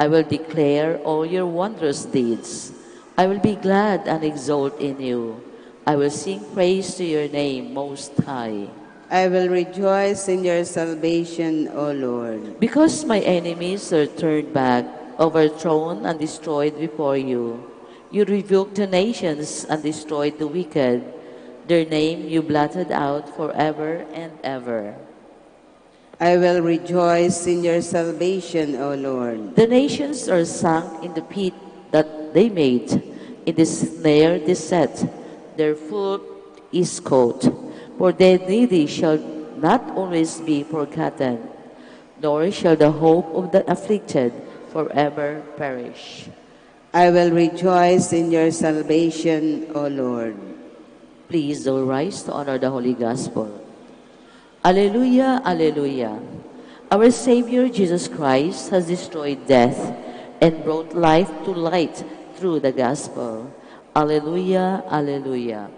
I will declare all your wondrous deeds. I will be glad and exult in you. I will sing praise to your name, Most High. I will rejoice in your salvation, O Lord. Because my enemies are turned back, overthrown and destroyed before you. You rebuked the nations and destroyed the wicked. Their name you blotted out forever and ever. I will rejoice in your salvation, O Lord. The nations are sunk in the pit that they made. In the snare they set, their foot is caught. For the needy shall not always be forgotten, nor shall the hope of the afflicted forever perish. I will rejoice in your salvation, O Lord. Please all rise to honor the Holy Gospel. Alleluia, Alleluia. Our Savior Jesus Christ has destroyed death and brought life to light through the Gospel. Alleluia, Alleluia.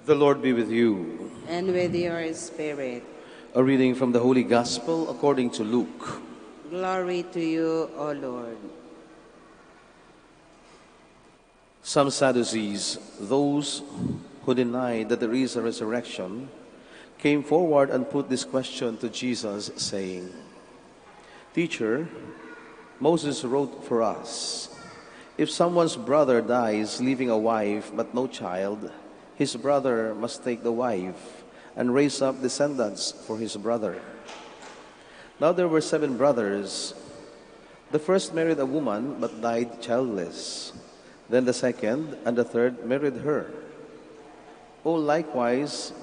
The Lord be with you. And with your spirit. A reading from the Holy Gospel according to Luke. Glory to you, O Lord. Some Sadducees, those who denied that there is a resurrection, came forward and put this question to Jesus, saying, Teacher, Moses wrote for us, if someone's brother dies leaving a wife but no child, his brother must take the wife and raise up descendants for his brother. Now there were 7 brothers. The first married a woman but died childless. Then the second and the third married her. Likewise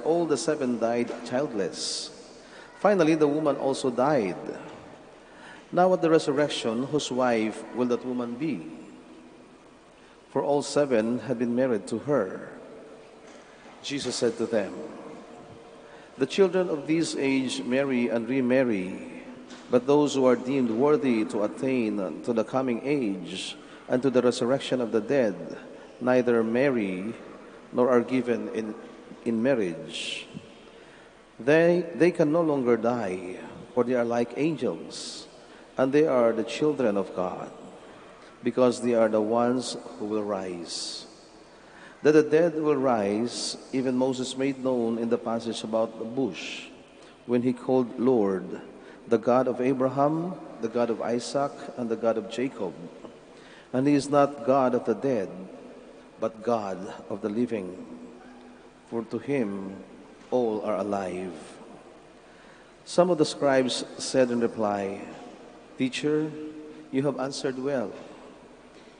all the 7 died childless. Finally the woman also died. Now at the resurrection, whose wife will that woman be? For all 7 had been married to her. Jesus said to them, the children of this age marry and remarry, but those who are deemed worthy to attain to the coming age and to the resurrection of the dead neither marry nor are given in marriage. They can no longer die, for they are like angels, and they are the children of God, because they are the ones who will rise. That the dead will rise, even Moses made known in the passage about the bush, when he called Lord, the God of Abraham, the God of Isaac, and the God of Jacob. And he is not God of the dead, but God of the living. For to him all are alive. Some of the scribes said in reply, Teacher, you have answered well.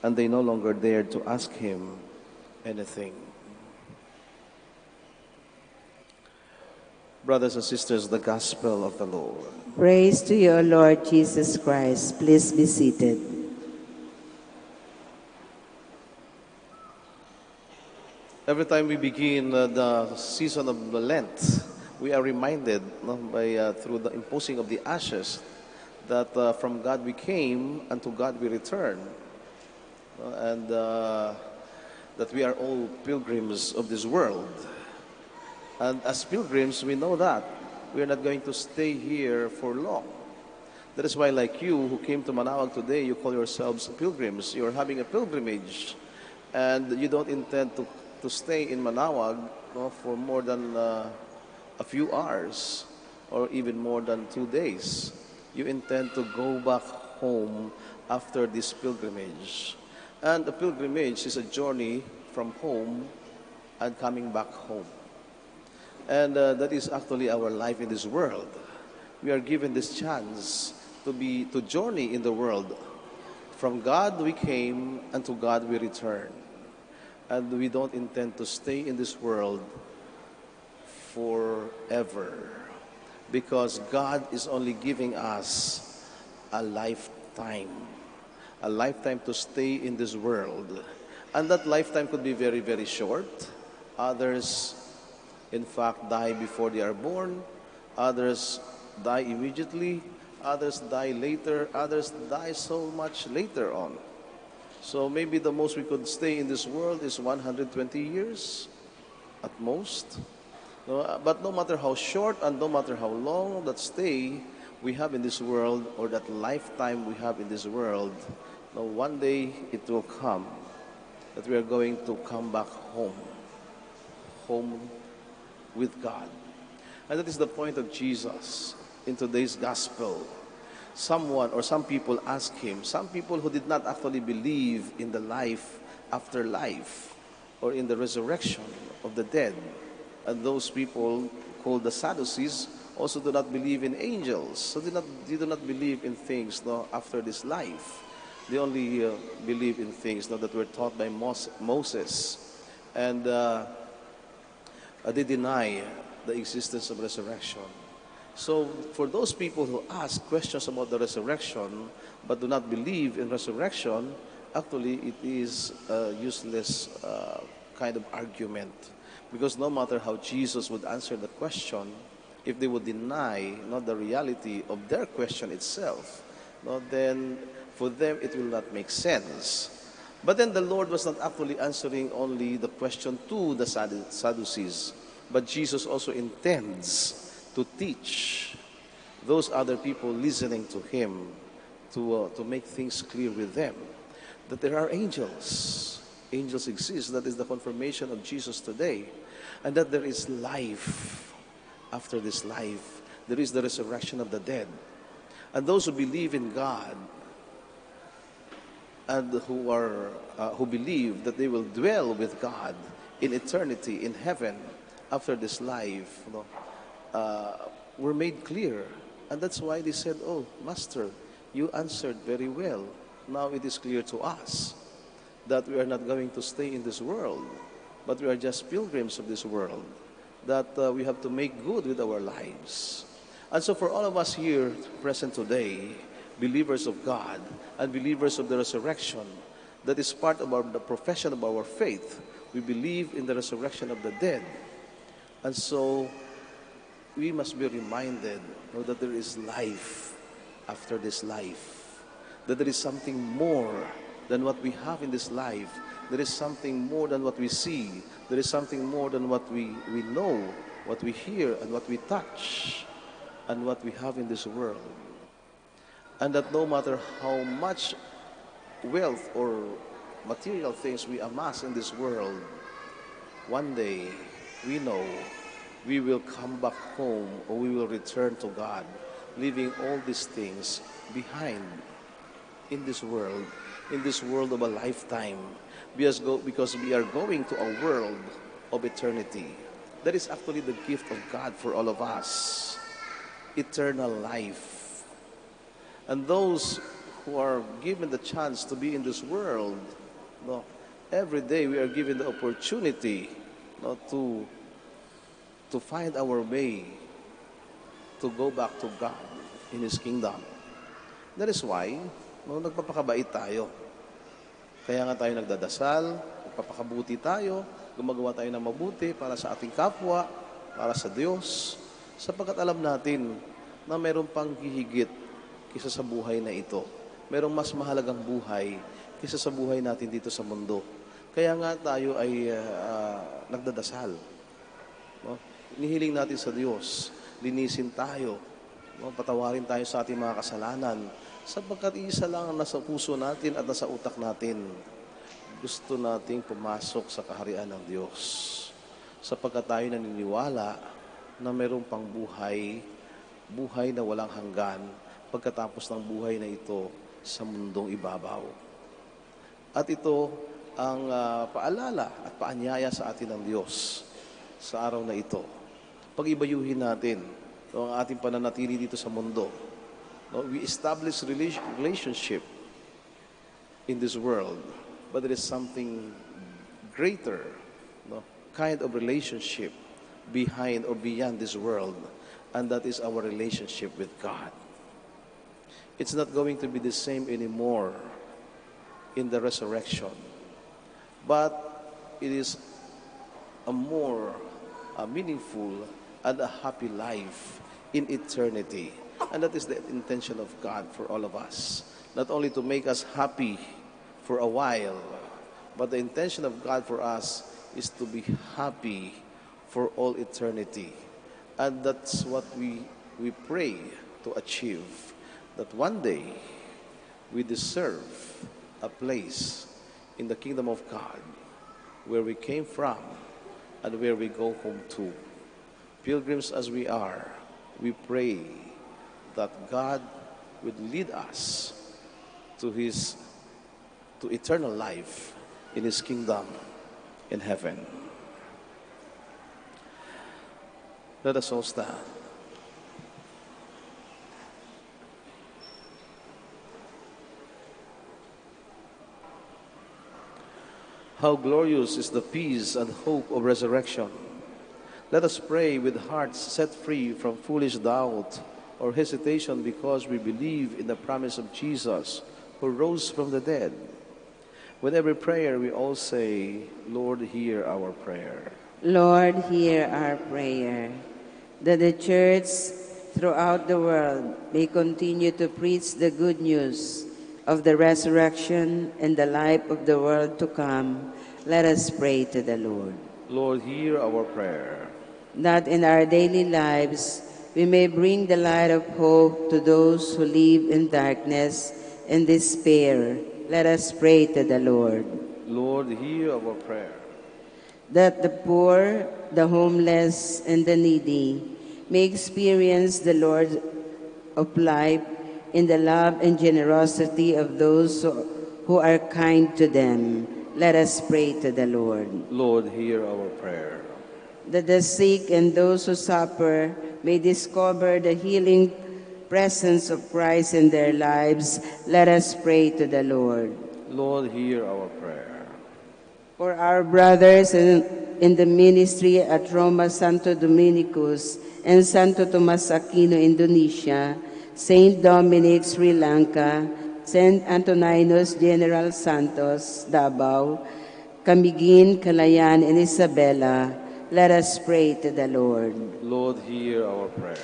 And they no longer dared to ask him anything. Brothers and sisters, the Gospel of the Lord. Praise to you, O Lord Jesus Christ. Please be seated. Every time we begin the season of Lent, we are reminded through the imposing of the ashes that from God we came and to God we return. And that we are all pilgrims of this world. And as pilgrims, we know that we are not going to stay here for long. That is why, like you who came to Manaoag today, you call yourselves pilgrims. You are having a pilgrimage, and you don't intend to stay in Manaoag for more than a few hours or even more than 2 days. You intend to go back home after this pilgrimage. And a pilgrimage is a journey from home and coming back home. And that is actually our life in this world. We are given this chance to journey in the world. From God we came and to God we return. And we don't intend to stay in this world forever. Because God is only giving us a lifetime to stay in this world. And that lifetime could be very, very short. Others, in fact, die before they are born. Others die immediately. Others die later. Others die so much later on. So maybe the most we could stay in this world is 120 years at most. No, but no matter how short and no matter how long that stay we have in this world or that lifetime we have in this world, no, one day it will come that we are going to come back home with God. And that is the point of Jesus in today's gospel. Someone or some people ask him, some people who did not actually believe in the life after life or in the resurrection of the dead. And those people called the Sadducees also do not believe in angels. So they do not believe in things after this life. They only believe in things that were taught by Moses. And they deny the existence of resurrection. So for those people who ask questions about the resurrection but do not believe in resurrection, actually it is a useless kind of argument. Because no matter how Jesus would answer the question, if they would deny not the reality of their question itself, then for them it will not make sense. But then the Lord was not actually answering only the question to the Sadducees, but Jesus also intends to teach those other people listening to him to make things clear with them that there are angels. Angels exist. That is the confirmation of Jesus today. And that there is life after this life. There is the resurrection of the dead. And those who believe in God and who believe that they will dwell with God in eternity in heaven after this life, were made clear. And that's why they said, "Oh, Master, you answered very well. Now it is clear to us that we are not going to stay in this world, but we are just pilgrims of this world, that we have to make good with our lives." And so for all of us here present today, believers of God and believers of the resurrection, that is part of the profession of our faith. We believe in the resurrection of the dead. And so we must be reminded that there is life after this life, that there is something more than what we have in this life. There is something more than what we see. There is something more than what we know, what we hear, and what we touch, and what we have in this world. And that no matter how much wealth or material things we amass in this world, one day we know we will come back home or we will return to God, leaving all these things behind in this world of a lifetime, because we are going to a world of eternity. That is actually the gift of God for all of us, eternal life. And those who are given the chance to be in this world, every day we are given the opportunity to find our way to go back to God in His kingdom. That is why nagpapakabait tayo. Kaya nga tayo nagdadasal, nagpapakabuti tayo, gumagawa tayo ng mabuti para sa ating kapwa, para sa Diyos, sapagkat alam natin na mayroon pang hihigit kaysa sa buhay na ito. Mayroong mas mahalagang buhay kaysa sa buhay natin dito sa mundo. Kaya nga tayo ay nagdadasal. Inihiling natin sa Diyos, linisin tayo, patawarin tayo sa ating mga kasalanan, sapagkat isa lang ang nasa puso natin at nasa utak natin. Gusto nating pumasok sa kaharian ng Diyos, sapagkat tayo naniniwala na mayroong pang buhay na walang hanggan pagkatapos ng buhay na ito sa mundong ibabaw. At ito ang paalala at paanyaya sa atin ng Diyos sa araw na ito. Pag-ibayuhin natin ang ating pananatili dito sa mundo. We establish relationship in this world, but there is something greater, kind of relationship behind or beyond this world, and that is our relationship with God. It's not going to be the same anymore in the resurrection, but it is a more meaningful and a happy life in eternity. And that is the intention of God for all of us. Not only to make us happy for a while, but the intention of God for us is to be happy for all eternity. And that's what we pray to achieve, that one day we deserve a place in the kingdom of God where we came from and where we go home to. Pilgrims as we are, we pray that God would lead us to eternal life in His kingdom in heaven. Let us all stand. How glorious is the peace and hope of resurrection. Let us pray with hearts set free from foolish doubt or hesitation because we believe in the promise of Jesus who rose from the dead. With every prayer we all say, Lord, hear our prayer. Lord, hear our prayer. That the church throughout the world may continue to preach the good news of the resurrection and the life of the world to come, let us pray to the Lord. Lord, hear our prayer. That in our daily lives we may bring the light of hope to those who live in darkness and despair, let us pray to the Lord. Lord, hear our prayer. That the poor, the homeless, and the needy may experience the Lord of life in the love and generosity of those who are kind to them. Let us pray to the Lord. Lord, hear our prayer. That the sick and those who suffer may discover the healing presence of Christ in their lives. Let us pray to the Lord. Lord, hear our prayer. For our brothers in the ministry at Roma Santo Dominicus and Santo Tomas Aquino, Indonesia, Saint Dominic, Sri Lanka, Saint Antoninus General Santos, Davao, Camiguin, Calayan, and Isabela, let us pray to the Lord. Lord, hear our prayer.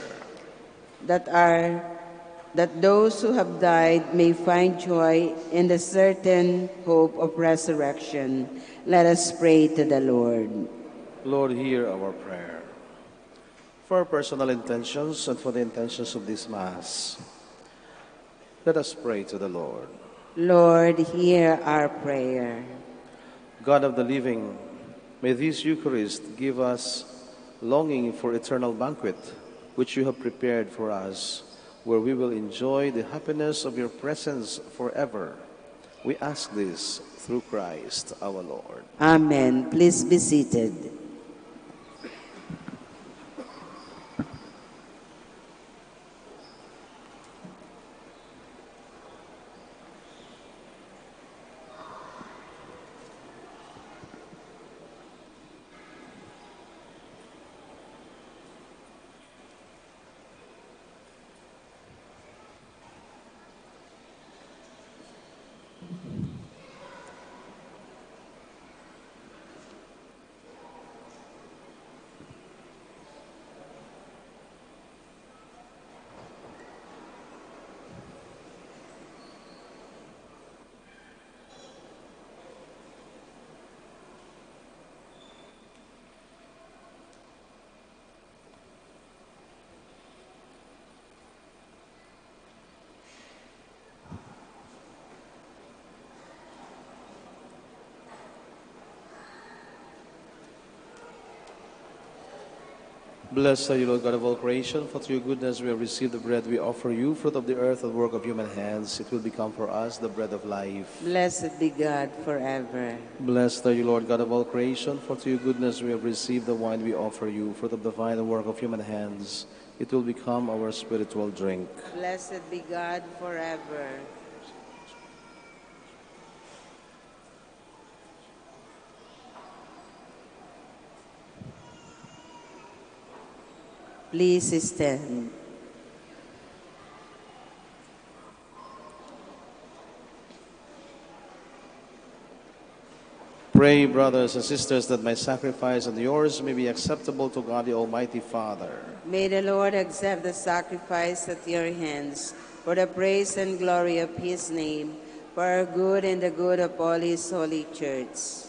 That those who have died may find joy in the certain hope of resurrection. Let us pray to the Lord. Lord, hear our prayer. For our personal intentions and for the intentions of this Mass, let us pray to the Lord. Lord, hear our prayer. God of the living, may this Eucharist give us longing for eternal banquet, which you have prepared for us, where we will enjoy the happiness of your presence forever. We ask this through Christ our Lord. Amen. Please be seated. Blessed are you, Lord God of all creation, for through your goodness we have received the bread we offer you, fruit of the earth and work of human hands. It will become for us the bread of life. Blessed be God forever. Blessed are you, Lord God of all creation, for through your goodness we have received the wine we offer you, fruit of the vine and work of human hands. It will become our spiritual drink. Blessed be God forever. Please stand. Pray, brothers and sisters, that my sacrifice and yours may be acceptable to God the Almighty Father. May the Lord accept the sacrifice at your hands for the praise and glory of his name, for our good and the good of all His holy church.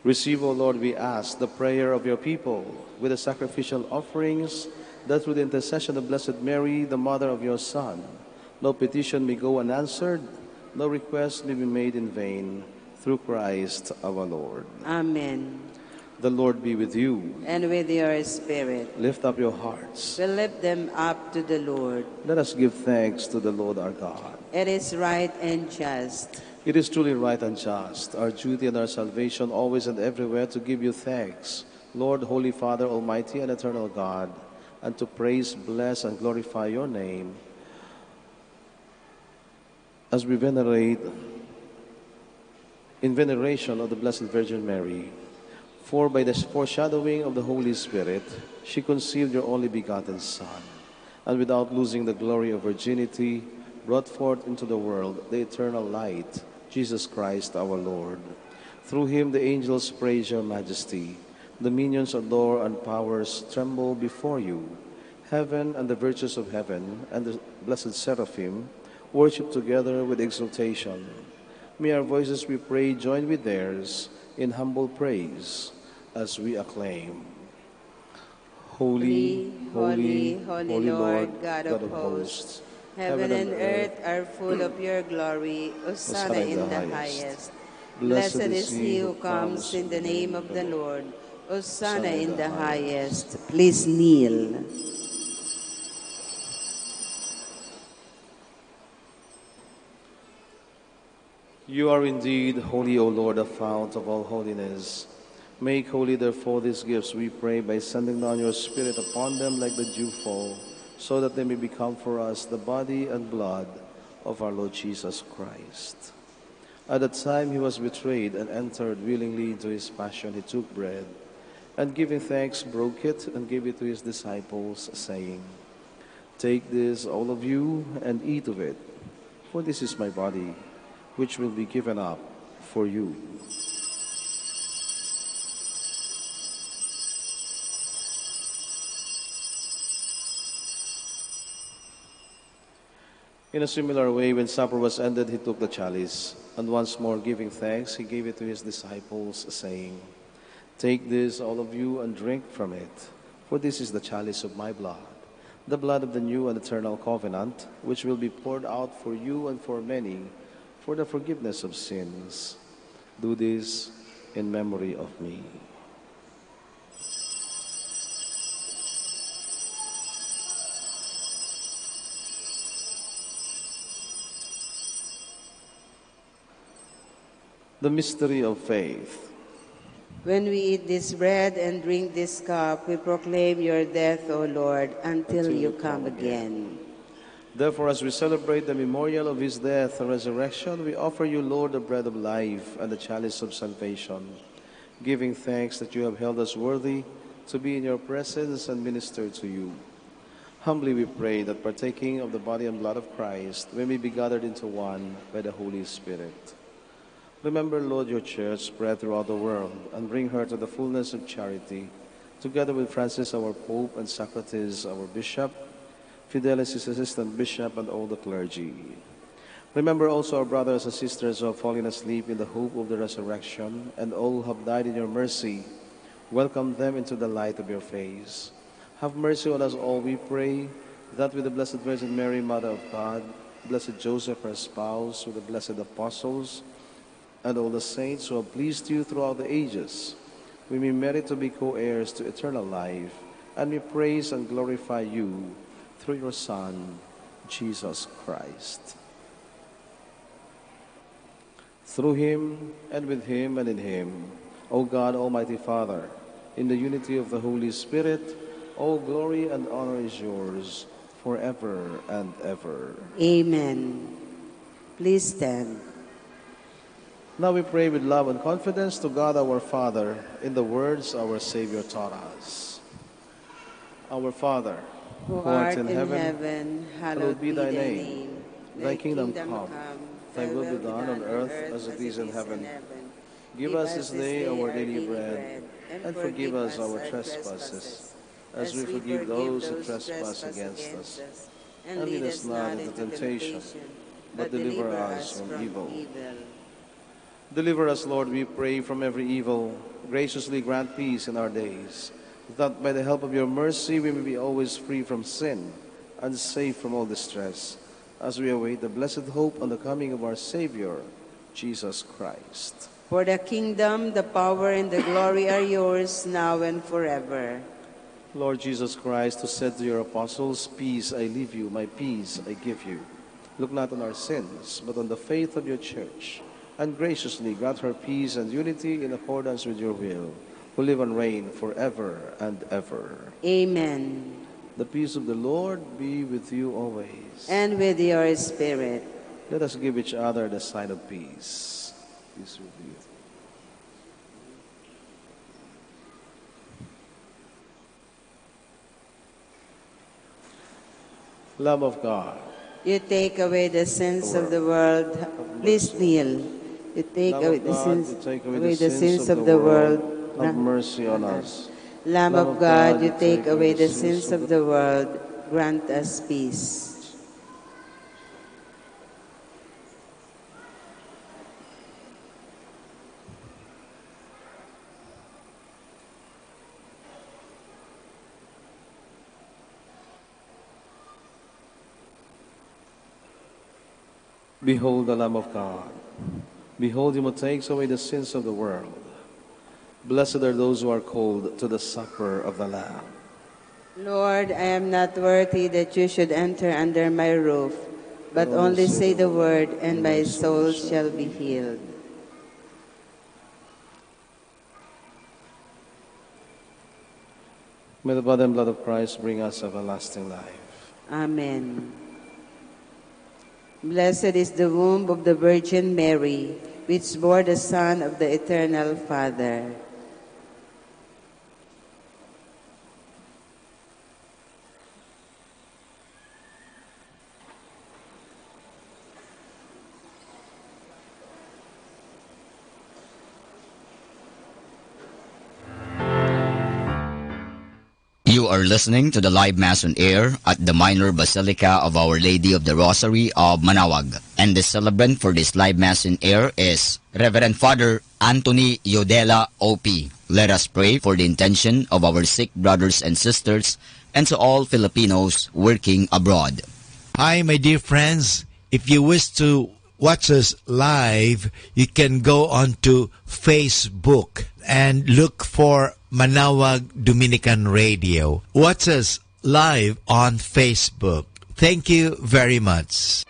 Receive, O Lord, we ask, the prayer of your people with the sacrificial offerings, that through the intercession of Blessed Mary, the mother of your Son, no petition may go unanswered, no request may be made in vain, through Christ our Lord. Amen. The Lord be with you. And with your spirit, Lift up your hearts. we lift them up to the Lord. Let us give thanks to the Lord our God. It is right and just. It is truly right and just, our duty and our salvation, always and everywhere, to give you thanks, Lord, Holy Father, Almighty and eternal God, and to praise, bless, and glorify your name as we venerate, in veneration of the Blessed Virgin Mary. For by the foreshadowing of the Holy Spirit, she conceived your only begotten Son, and without losing the glory of virginity, brought forth into the world the eternal light, Jesus Christ our Lord. Through him the angels praise your majesty, dominions adore and powers tremble before you. Heaven and the virtues of heaven and the blessed seraphim worship together with exultation. May our voices, we pray, join with theirs in humble praise as we acclaim. Holy, holy, holy Lord, God of hosts, heaven and earth are full of your glory. Hosanna in the highest. Blessed is he who comes in the name of the Lord. Hosanna in the highest. Please kneel. You are indeed holy, O Lord, the fount of all holiness. Make holy, therefore, these gifts, we pray, by sending down your Spirit upon them like the dewfall, so that they may become for us the body and blood of our Lord Jesus Christ. At the time he was betrayed and entered willingly into his passion, he took bread, and giving thanks, broke it and gave it to his disciples, saying, "Take this, all of you, and eat of it, for this is my body, which will be given up for you." In a similar way, when supper was ended, he took the chalice, and once more giving thanks, he gave it to his disciples, saying, "Take this, all of you, and drink from it, for this is the chalice of my blood, the blood of the new and eternal covenant, which will be poured out for you and for many, for the forgiveness of sins. Do this in memory of me." The mystery of faith. When we eat this bread and drink this cup, we proclaim your death, O Lord, until you come again. Therefore, as we celebrate the memorial of his death and resurrection, we offer you, Lord, the bread of life and the chalice of salvation, giving thanks that you have held us worthy to be in your presence and minister to you. Humbly we pray that, partaking of the body and blood of Christ, we may be gathered into one by the Holy Spirit. Remember, Lord, your church spread throughout the world, and bring her to the fullness of charity, together with Francis, our Pope, and Socrates, our Bishop, Fidelis, his assistant bishop, and all the clergy. Remember also our brothers and sisters who have fallen asleep in the hope of the resurrection, and all who have died in your mercy. Welcome them into the light of your face. Have mercy on us all, we pray, that with the Blessed Virgin Mary, Mother of God, Blessed Joseph, her spouse, with the blessed apostles, and all the saints who have pleased you throughout the ages, we may merit to be co-heirs to eternal life, and we praise and glorify you through your Son, Jesus Christ. Through him, and with him, and in him, O God, Almighty Father, in the unity of the Holy Spirit, all glory and honor is yours forever and ever. Amen. Please stand. Now we pray with love and confidence to God our Father in the words our Savior taught us. Our Father, Who art in heaven, hallowed be thy name. Thy kingdom come, thy will be done on earth as it is in heaven. Give us this day our daily bread, and forgive us our trespasses, as we forgive those who trespass against us. And lead us not into temptation, but deliver us from evil. Deliver us, Lord, we pray, from every evil. Graciously grant peace in our days, that by the help of your mercy we may be always free from sin and safe from all distress, as we await the blessed hope and the coming of our Savior, Jesus Christ. For the kingdom, the power, and the glory are yours, now and forever. Lord Jesus Christ, who said to your apostles, "Peace I leave you, my peace I give you," look not on our sins, but on the faith of your church, and graciously grant her peace and unity in accordance with your will, who live and reign forever and ever. Amen. The peace of the Lord be with you always. And with your spirit. Let us give each other the sign of peace. Peace with you. Lamb of God, You take away the sins of the world. Please kneel. You take Lamb away of the God, sins, you take away away the sins of the world. Have mercy on us. Lamb of God, you take away the sins of the world. Grant us peace. Behold the Lamb of God. Behold him who takes away the sins of the world. Blessed are those who are called to the supper of the Lamb. Lord, I am not worthy that you should enter under my roof, but only say the word, and my soul shall be healed. May the body and blood of Christ bring us everlasting life. Amen. Blessed is the womb of the Virgin Mary, which bore the Son of the Eternal Father. You are listening to the live Mass on air at the Minor Basilica of Our Lady of the Rosary of Manawag. And the celebrant for this live Mass in air is Reverend Father Anthony Yodela O.P. Let us pray for the intention of our sick brothers and sisters and to all Filipinos working abroad. Hi, my dear friends. If you wish to watch us live, you can go on to Facebook and look for Manawag Dominican Radio. Watch us live on Facebook. Thank you very much.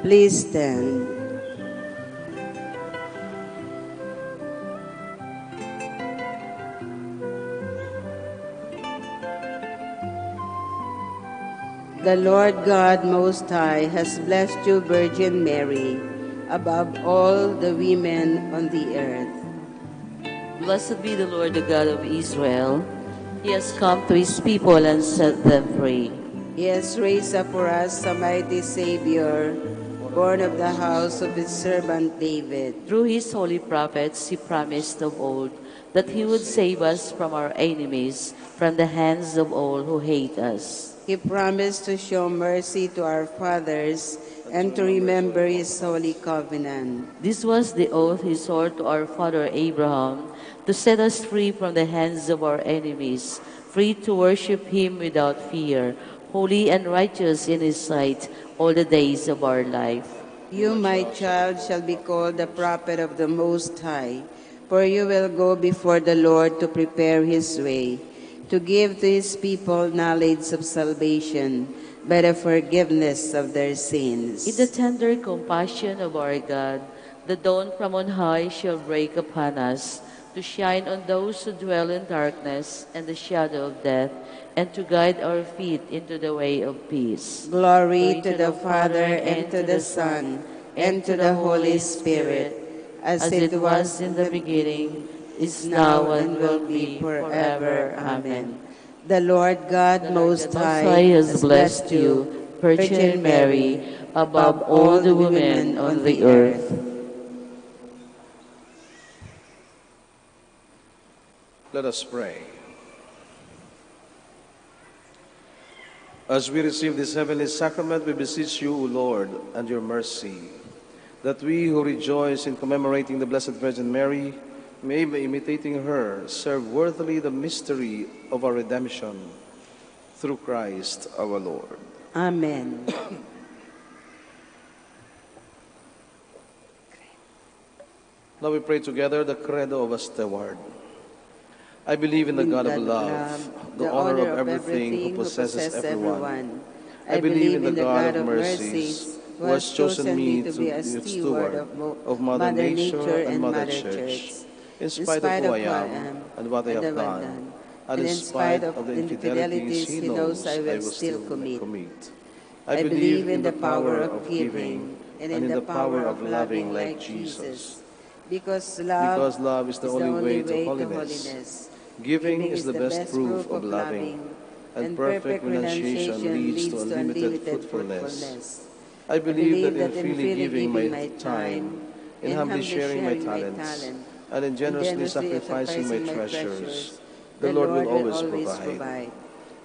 Please stand. The Lord God Most High has blessed you, Virgin Mary, above all the women on the earth. Blessed be the Lord, the God of Israel. He has come to his people and set them free. He has raised up for us a mighty Savior, born of the house of his servant David. Through his holy prophets, he promised of old that he would save us from our enemies, from the hands of all who hate us. He promised to show mercy to our fathers and to remember his holy covenant. This was the oath he swore to our father Abraham, to set us free from the hands of our enemies, free to worship him without fear, holy and righteous in his sight all the days of our life. You, my child, shall be called the prophet of the Most High, for you will go before the Lord to prepare his way, to give to his people knowledge of salvation by the forgiveness of their sins. In the tender compassion of our God, the dawn from on high shall break upon us, to shine on those who dwell in darkness and the shadow of death, and to guide our feet into the way of peace. Glory to the Father, and to the Son, and to the Holy Spirit, as it was in the beginning, is now, and will be forever. Amen. The Lord God Most High has blessed you, Virgin Mary, above all the women on the earth. Let us pray. As we receive this heavenly sacrament, we beseech you, O Lord, and your mercy, that we who rejoice in commemorating the Blessed Virgin Mary may, by imitating her, serve worthily the mystery of our redemption through Christ our Lord. Amen. Now we pray together the Credo of a Steward. I believe in the God of love, the honor of everything, who possesses everyone. I believe in the God of mercies, who has chosen me to be a steward of Mother Nature and Mother Church, in spite of who I am and what I have done, and in spite of the infidelities he knows I will still commit. I believe in the power of giving and in the power of loving like Jesus, because love is the only way to holiness. Giving is the best proof of loving, and perfect renunciation leads to unlimited fruitfulness. I believe that in freely giving my time, in humbly sharing my talents, and in generously sacrificing my treasures, the Lord will always provide.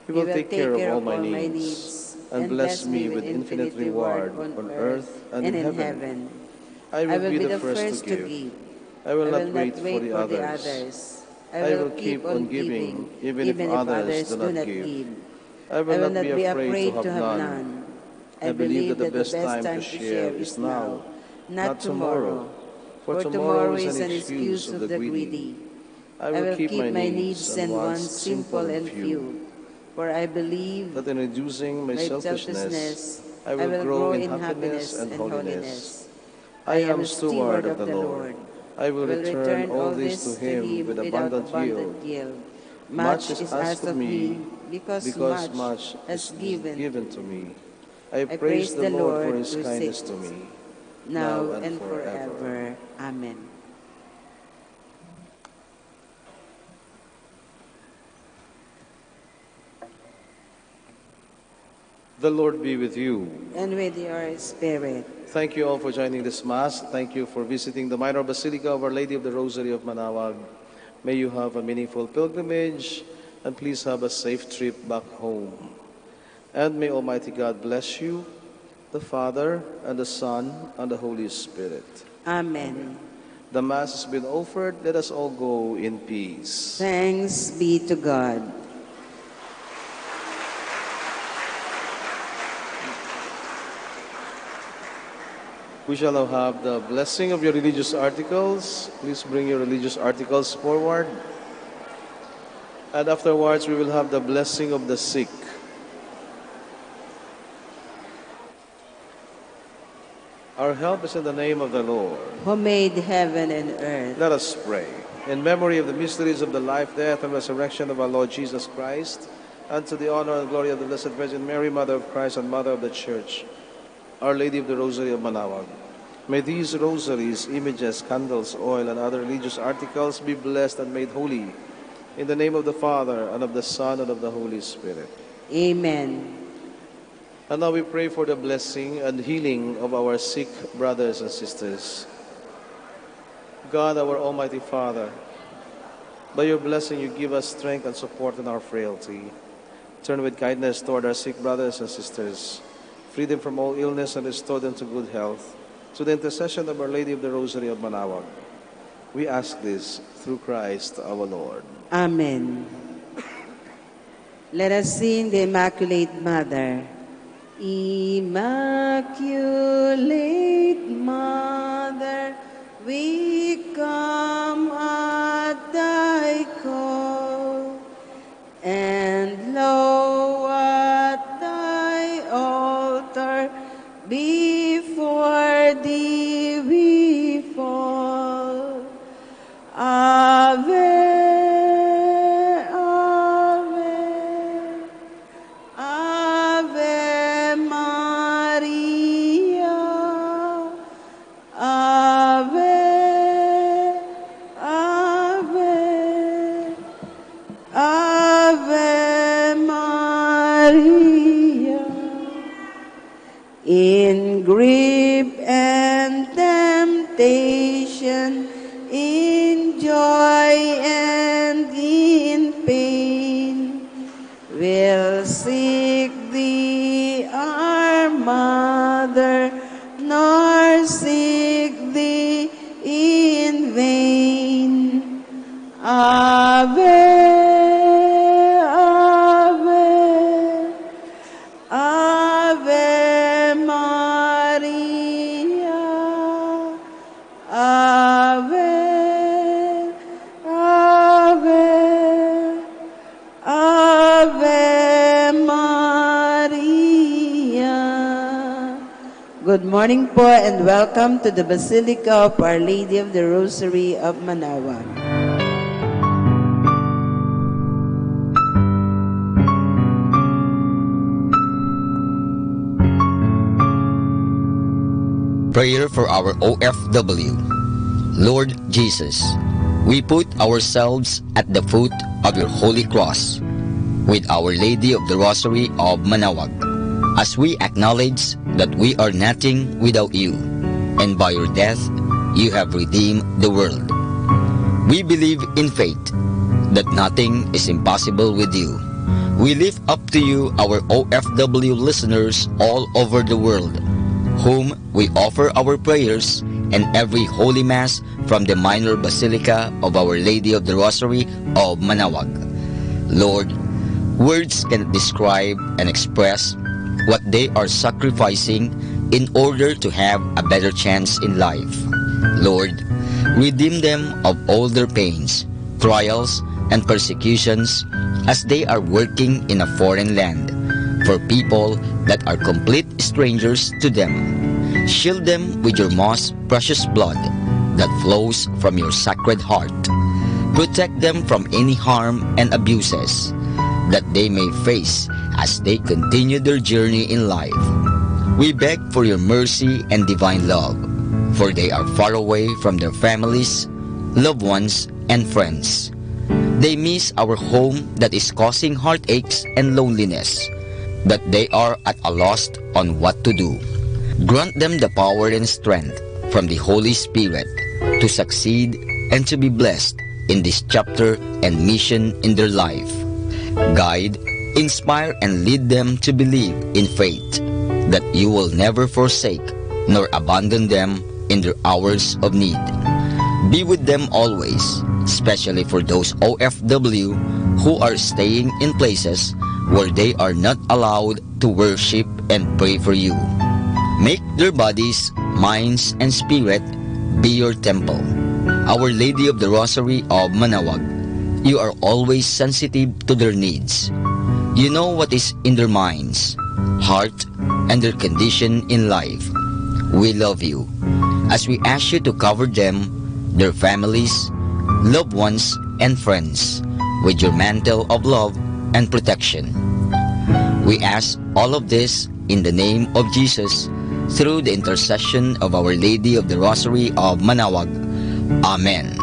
He will take care of all my needs, and bless me with infinite reward on earth and in heaven. I will be the first to give. I will not wait for the others. I will keep on giving, even if others do not give. I will not be afraid to have none. I believe that the best time to share is now, not tomorrow, for tomorrow is an excuse of the greedy. I will keep my needs and wants simple and few, for I believe that in reducing my selfishness, I will grow in happiness and holiness. I am steward of the Lord. I will return all this to him with abundant yield. Much is asked of me, because much is given to me. I praise the Lord for his kindness to me, now and forever. Amen. The Lord be with you. And with your spirit. Thank you all for joining this Mass. Thank you for visiting the Minor Basilica of Our Lady of the Rosary of Manaoag. May you have a meaningful pilgrimage, and please have a safe trip back home. And may Almighty God bless you, the Father, and the Son, and the Holy Spirit. Amen. The Mass has been offered. Let us all go in peace. Thanks be to God. We shall now have the blessing of your religious articles. Please bring your religious articles forward. And afterwards, we will have the blessing of the sick. Our help is in the name of the Lord. who made heaven and earth. Let us pray. In memory of the mysteries of the life, death, and resurrection of our Lord Jesus Christ, and to the honor and glory of the Blessed Virgin Mary, Mother of Christ and Mother of the Church, Our Lady of the Rosary of Manawag, may these rosaries, images, candles, oil, and other religious articles be blessed and made holy. In the name of the Father, and of the Son, and of the Holy Spirit. Amen. And now we pray for the blessing and healing of our sick brothers and sisters. God, our Almighty Father, by your blessing you give us strength and support in our frailty. Turn with kindness toward our sick brothers and sisters. Free them from all illness and restore them to good health. To the intercession of Our Lady of the Rosary of Manawag, we ask this through Christ our Lord. Amen. Let us sing the Immaculate Mother. Immaculate Mother, we come at thy call, and lo, at thy altar, before thee we fall. Ave, Ave, Ave Maria, Ave, Ave, Ave Maria. In grief and temptation, in joy and in pain, we'll seek thee, our Mother, nor seek thee in vain. Ave, Ave, Ave Maria, Ave, Ave, Ave Maria. Good morning po and welcome to the Basilica of Our Lady of the Rosary of Manawag. Prayer for our OFW. Lord Jesus, we put ourselves at the foot of your holy cross with Our Lady of the Rosary of Manawag, as we acknowledge that we are nothing without you, and by your death you have redeemed the world. We believe in faith that nothing is impossible with you. We lift up to you our OFW listeners all over the world, whom we offer our prayers and every Holy Mass from the Minor Basilica of Our Lady of the Rosary of Manawag. Lord, words cannot describe and express what they are sacrificing in order to have a better chance in life. Lord, redeem them of all their pains, trials, and persecutions as they are working in a foreign land for people that are complete strangers to them. Shield them with your most precious blood that flows from your sacred heart. Protect them from any harm and abuses that they may face as they continue their journey in life. We beg for your mercy and divine love, for they are far away from their families, loved ones, and friends. They miss our home that is causing heartaches and loneliness, that they are at a loss on what to do. Grant them the power and strength from the Holy Spirit to succeed and to be blessed in this chapter and mission in their life. Guide, inspire, and lead them to believe in faith that you will never forsake nor abandon them in their hours of need. Be with them always, especially for those OFW who are staying in places where they are not allowed to worship and pray for you. Make their bodies, minds, and spirit be your temple. Our Lady of the Rosary of Manawag, you are always sensitive to their needs. You know what is in their minds, heart, and their condition in life. we love you. As we ask you to cover them, their families, loved ones, and friends with your mantle of love and protection. We ask all of this in the name of Jesus through the intercession of Our Lady of the Rosary of Manaoag. Amen.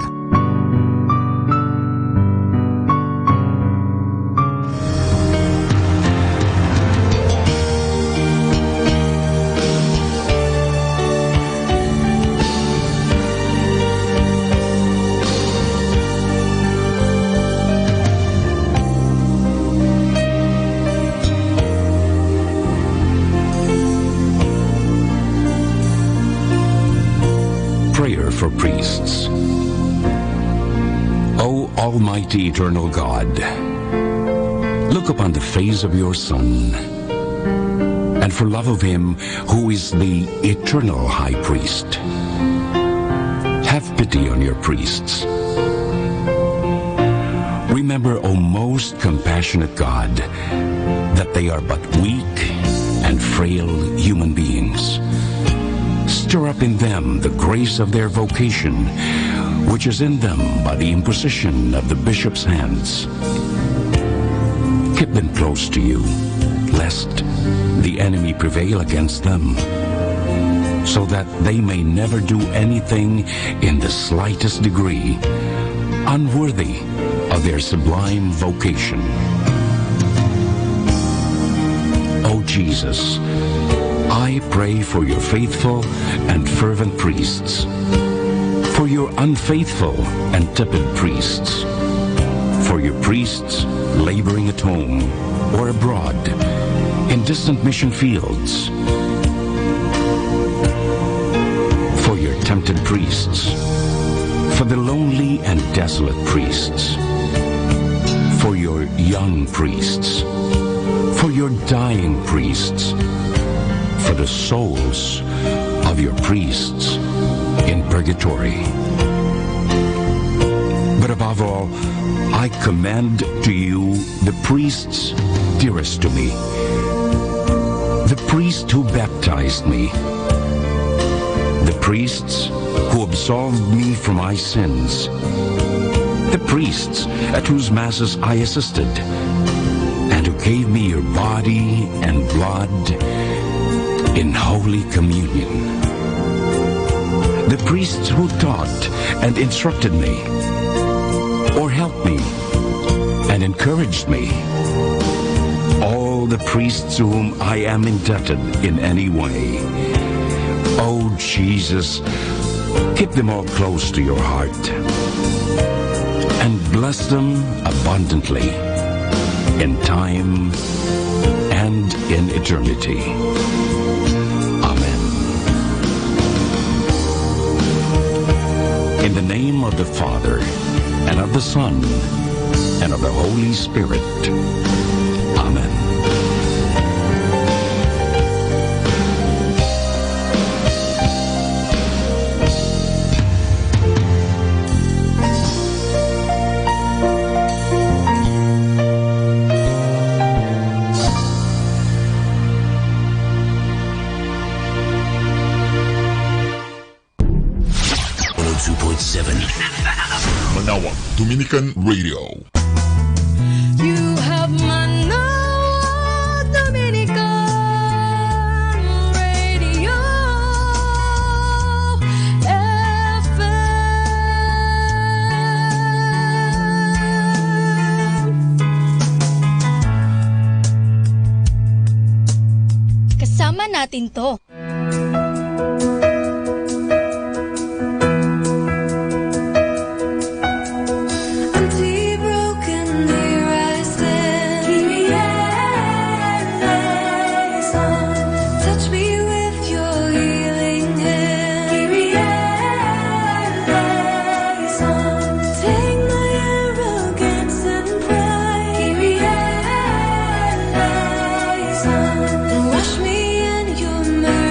Prayer for priests. O Almighty Eternal God, look upon the face of your Son, and for love of him who is the eternal High Priest, have pity on your priests. Remember, O most compassionate God, that they are but weak and frail human beings. Stir up in them the grace of their vocation, which is in them by the imposition of the bishop's hands. Keep them close to you, lest the enemy prevail against them, so that they may never do anything in the slightest degree unworthy of their sublime vocation. O Jesus, I pray for your faithful and fervent priests, for your unfaithful and tepid priests, for your priests laboring at home or abroad in distant mission fields, for your tempted priests, for the lonely and desolate priests, for your young priests, for your dying priests, for the souls of your priests in purgatory. But above all, I commend to you the priests dearest to me, the priest who baptized me, the priests who absolved me from my sins, the priests at whose masses I assisted, and who gave me your body and blood in Holy Communion. The priests who taught and instructed me, or helped me and encouraged me. All the priests to whom I am indebted in any way. Oh Jesus, keep them all close to your heart and bless them abundantly in time and in eternity. In the name of the Father, and of the Son, and of the Holy Spirit. Amen. Manaoag, Dominican Radio. You have Manaoag, Dominican Radio FM. Kasama natin to. Wash me in your mercy.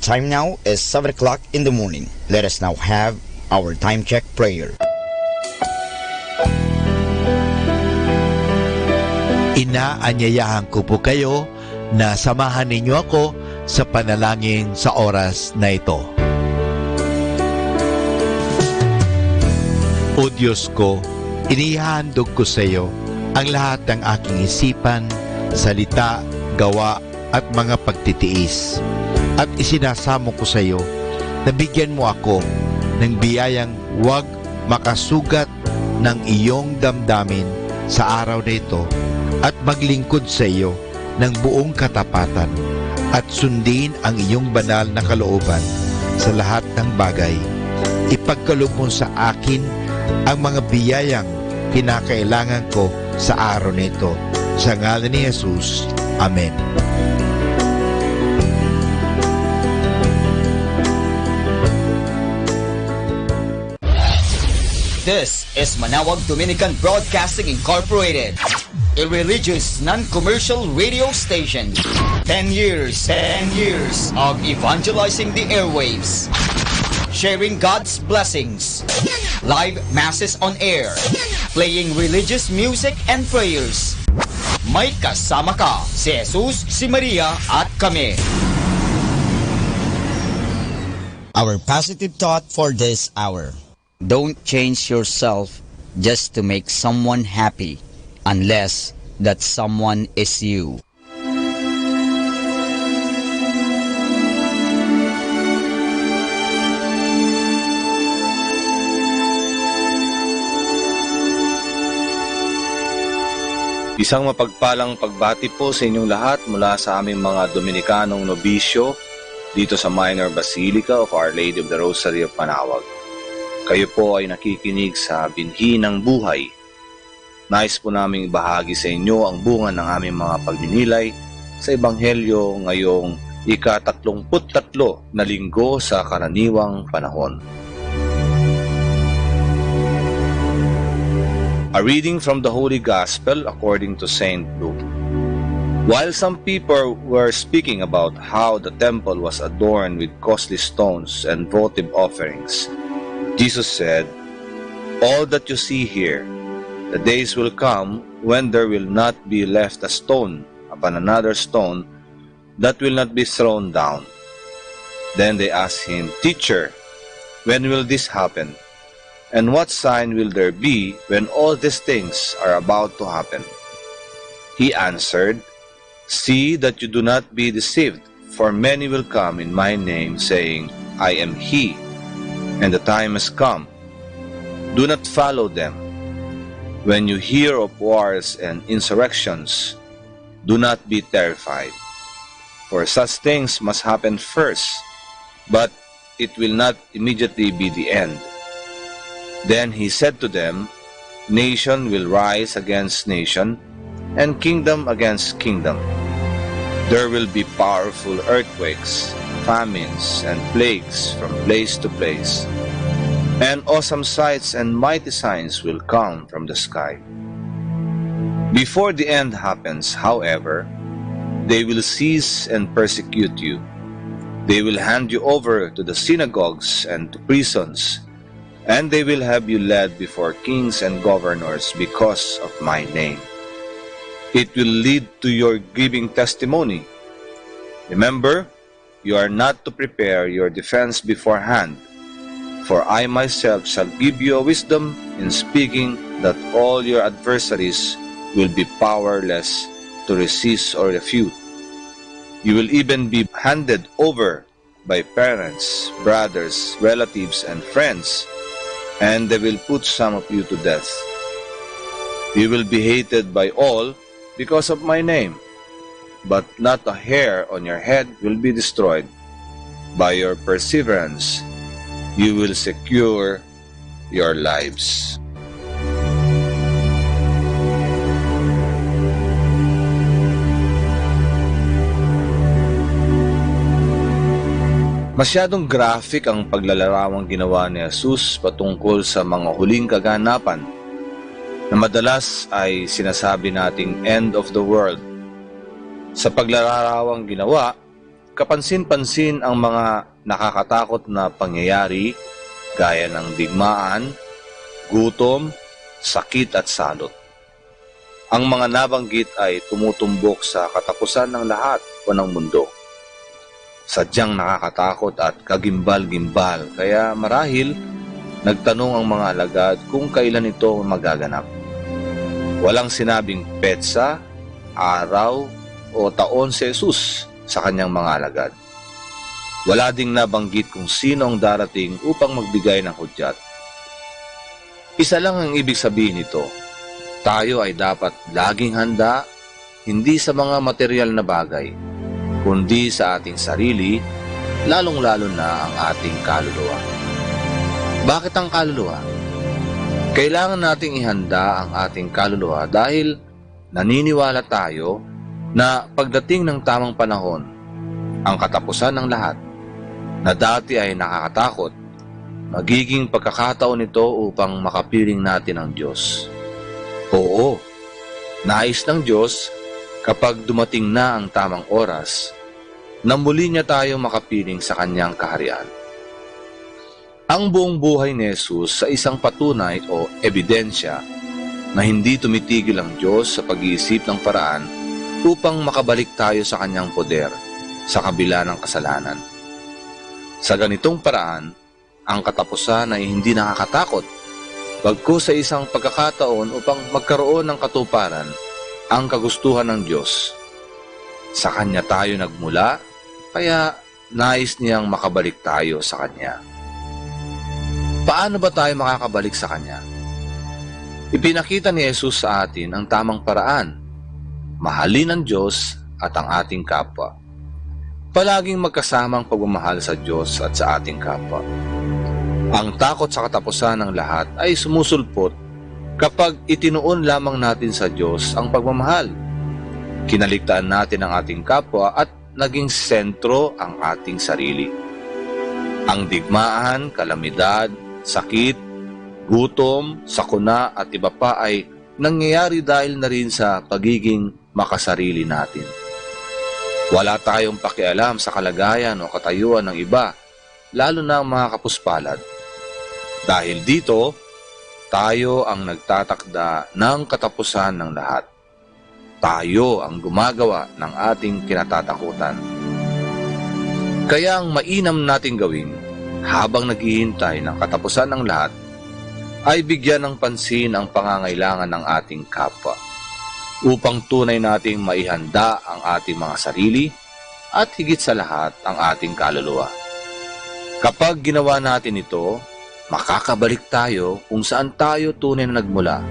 time now is 7 o'clock in the morning. Let us now have our time check prayer. Inaanyayahan ko po kayo na samahan ninyo ako sa panalangin sa oras na ito. O Diyos ko, inihandog ko sa iyo ang lahat ng aking isipan, salita, gawa at mga pagtitiis. At isinasamo ko sa iyo na bigyan mo ako ng biyayang huwag makasugat ng iyong damdamin sa araw na ito at maglingkod sa iyo ng buong katapatan at sundin ang iyong banal na kalooban sa lahat ng bagay. Ipagkaloob mo sa akin ang mga biyayang kinakailangan ko sa araw na ito. Sa ngalan ni Jesus. Amen. This is Manawag Dominican Broadcasting Incorporated, a religious non-commercial radio station. 10 years of evangelizing the airwaves, sharing God's blessings, live masses on air, playing religious music and prayers. May kasama ka, si Jesus, si Maria at kami. Our positive thought for this hour. Don't change yourself just to make someone happy unless that someone is you. Isang mapagpalang pagbati po sa inyong lahat mula sa aming mga Dominikanong nobisyo dito sa Minor Basilica of Our Lady of the Rosary of Manawag. Kayo po ay nakikinig sa Binhi ng Buhay. Nais po naming bahagi sa inyo ang bunga ng aming mga pagninilay sa Ebanghelyo ngayong ika-33 na linggo sa karaniwang panahon. A reading from the Holy Gospel according to Saint Luke. While some people were speaking about how the temple was adorned with costly stones and votive offerings, Jesus said, "All that you see here, the days will come when there will not be left a stone upon another stone that will not be thrown down." Then they asked him, "Teacher, when will this happen? And what sign will there be when all these things are about to happen?" He answered, "See that you do not be deceived, for many will come in my name, saying, 'I am he,' and the time has come. Do not follow them. When you hear of wars and insurrections, do not be terrified. For such things must happen first, but it will not immediately be the end." Then he said to them, "Nation will rise against nation, and kingdom against kingdom. There will be powerful earthquakes, famines, and plagues from place to place. And awesome sights and mighty signs will come from the sky. Before the end happens, however, they will seize and persecute you. They will hand you over to the synagogues and to prisons, and they will have you led before kings and governors because of my name. It will lead to your giving testimony. Remember, you are not to prepare your defense beforehand, for I myself shall give you a wisdom in speaking that all your adversaries will be powerless to resist or refute. You will even be handed over by parents, brothers, relatives, and friends, and they will put some of you to death. You will be hated by all because of my name, but not a hair on your head will be destroyed. By your perseverance, you will secure your lives." Masyadong graphic ang paglalarawang ginawa ni Jesus patungkol sa mga huling kaganapan na madalas ay sinasabi nating end of the world. Sa paglalarawang ginawa, kapansin-pansin ang mga nakakatakot na pangyayari gaya ng digmaan, gutom, sakit at salot. Ang mga nabanggit ay tumutumbok sa katapusan ng lahat o ng mundo. Sadyang nakakatakot at kagimbal-gimbal, kaya marahil nagtanong ang mga alagad kung kailan ito magaganap. Walang sinabing petsa, araw o taon si Jesus sa kanyang mga alagad. Wala ding nabanggit kung sino ang darating upang magbigay ng hudyat. Isa lang ang ibig sabihin nito. Tayo ay dapat laging handa, hindi sa mga material na bagay, kundi sa ating sarili, lalong-lalo na ang ating kaluluwa. Bakit ang kaluluwa? Kailangan nating ihanda ang ating kaluluwa dahil naniniwala tayo na pagdating ng tamang panahon, ang katapusan ng lahat, na dati ay nakakatakot, magiging pagkakataon nito upang makapiling natin ang Diyos. Oo, nais ng Diyos kapag dumating na ang tamang oras, na muli niya tayo makapiling sa kanyang kaharian. Ang buong buhay ni Jesus sa isang patunay o ebidensya na hindi tumitigil ang Diyos sa pag-iisip ng paraan upang makabalik tayo sa kanyang poder sa kabila ng kasalanan. Sa ganitong paraan, ang katapusan ay hindi nakakatakot, bagkus sa isang pagkakataon upang magkaroon ng katuparan ang kagustuhan ng Diyos. Sa Kanya tayo nagmula, kaya nais niyang makabalik tayo sa Kanya. Paano ba tayo makakabalik sa Kanya? Ipinakita ni Jesus sa atin ang tamang paraan, mahalin ang Diyos at ang ating kapwa. Palaging magkasamang pagmamahal sa Diyos at sa ating kapwa. Ang takot sa katapusan ng lahat ay sumusulpot kapag itinuon lamang natin sa Diyos ang pagmamahal. Kinaligtaan natin ang ating kapwa at naging sentro ang ating sarili. Ang digmaan, kalamidad, sakit, gutom, sakuna at iba pa ay nangyayari dahil na rin sa pagiging makasarili natin. Wala tayong pakialam sa kalagayan o katayuan ng iba, lalo na ang mga kapuspalad. Dahil dito, tayo ang nagtatakda ng katapusan ng lahat. Tayo ang gumagawa ng ating kinatatakutan. Kaya ang mainam nating gawin habang naghihintay ng katapusan ng lahat ay bigyan ng pansin ang pangangailangan ng ating kapwa upang tunay nating maihanda ang ating mga sarili at higit sa lahat ang ating kaluluwa. Kapag ginawa natin ito, makakabalik tayo kung saan tayo tunay na nagmula,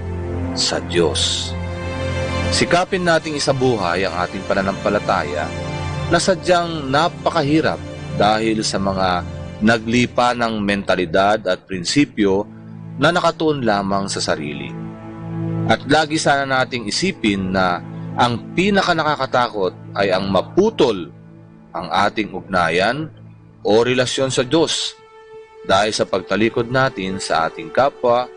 sa Diyos. Sikapin nating isabuhay ang ating pananampalataya na sadyang napakahirap dahil sa mga naglipa ng mentalidad at prinsipyo na nakatuon lamang sa sarili. At lagi sana nating isipin na ang pinaka nakakatakot ay ang maputol ang ating ugnayan o relasyon sa Diyos dahil sa pagtalikod natin sa ating kapwa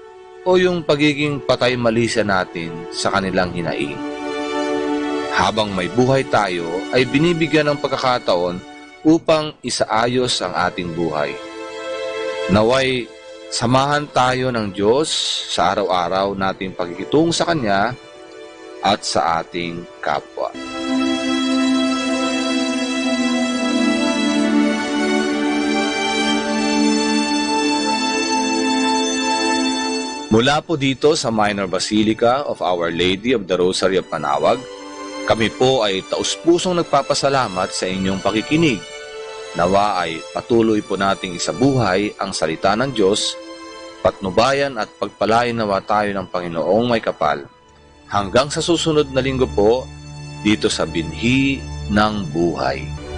o yung pagiging patay-malisya natin sa kanilang hinaing. Habang may buhay tayo ay binibigyan ng pagkakataon upang isaayos ang ating buhay. Naway samahan tayo ng Diyos sa araw-araw nating pagkikitungo sa Kanya at sa ating kapwa. Mula po dito sa Minor Basilica of Our Lady of the Rosary of Manawag, kami po ay taus-pusong nagpapasalamat sa inyong pakikinig. Nawa ay patuloy po nating isabuhay ang salita ng Diyos, patnubayan at pagpalain nawa tayo ng Panginoong may kapal. Hanggang sa susunod na linggo po, dito sa Binhi ng Buhay.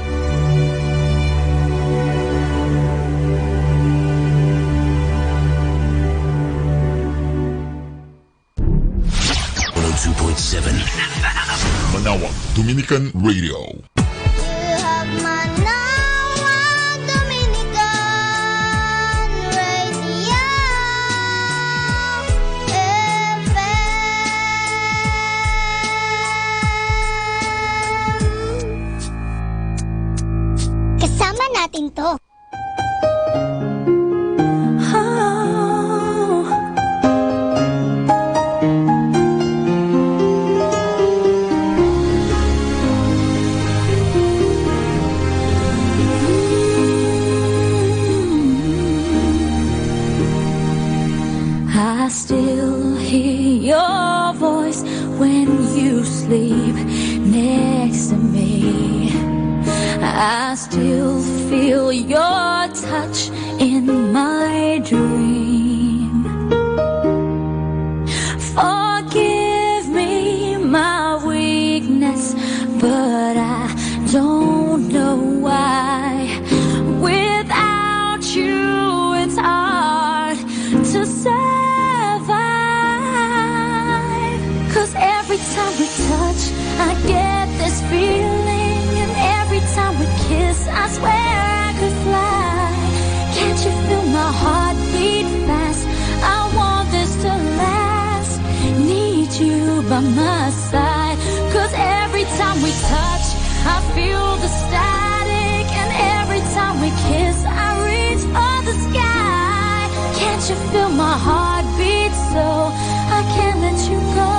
Manawag Dominican Radio. natin to. I still hear your voice when you sleep next to me. I still feel your touch in my dream. Forgive me my weakness, but I don't know why. Without you, it's hard to survive. 'Cause every time we touch, I get this feeling, and every time we kiss, I swear I could fly. Can't you feel my heart beat fast? I want this to last. Need you by my side. 'Cause every time we touch, I feel the static, and every time we kiss, I reach for the sky. Can't you feel my heart beat so I can't let you go?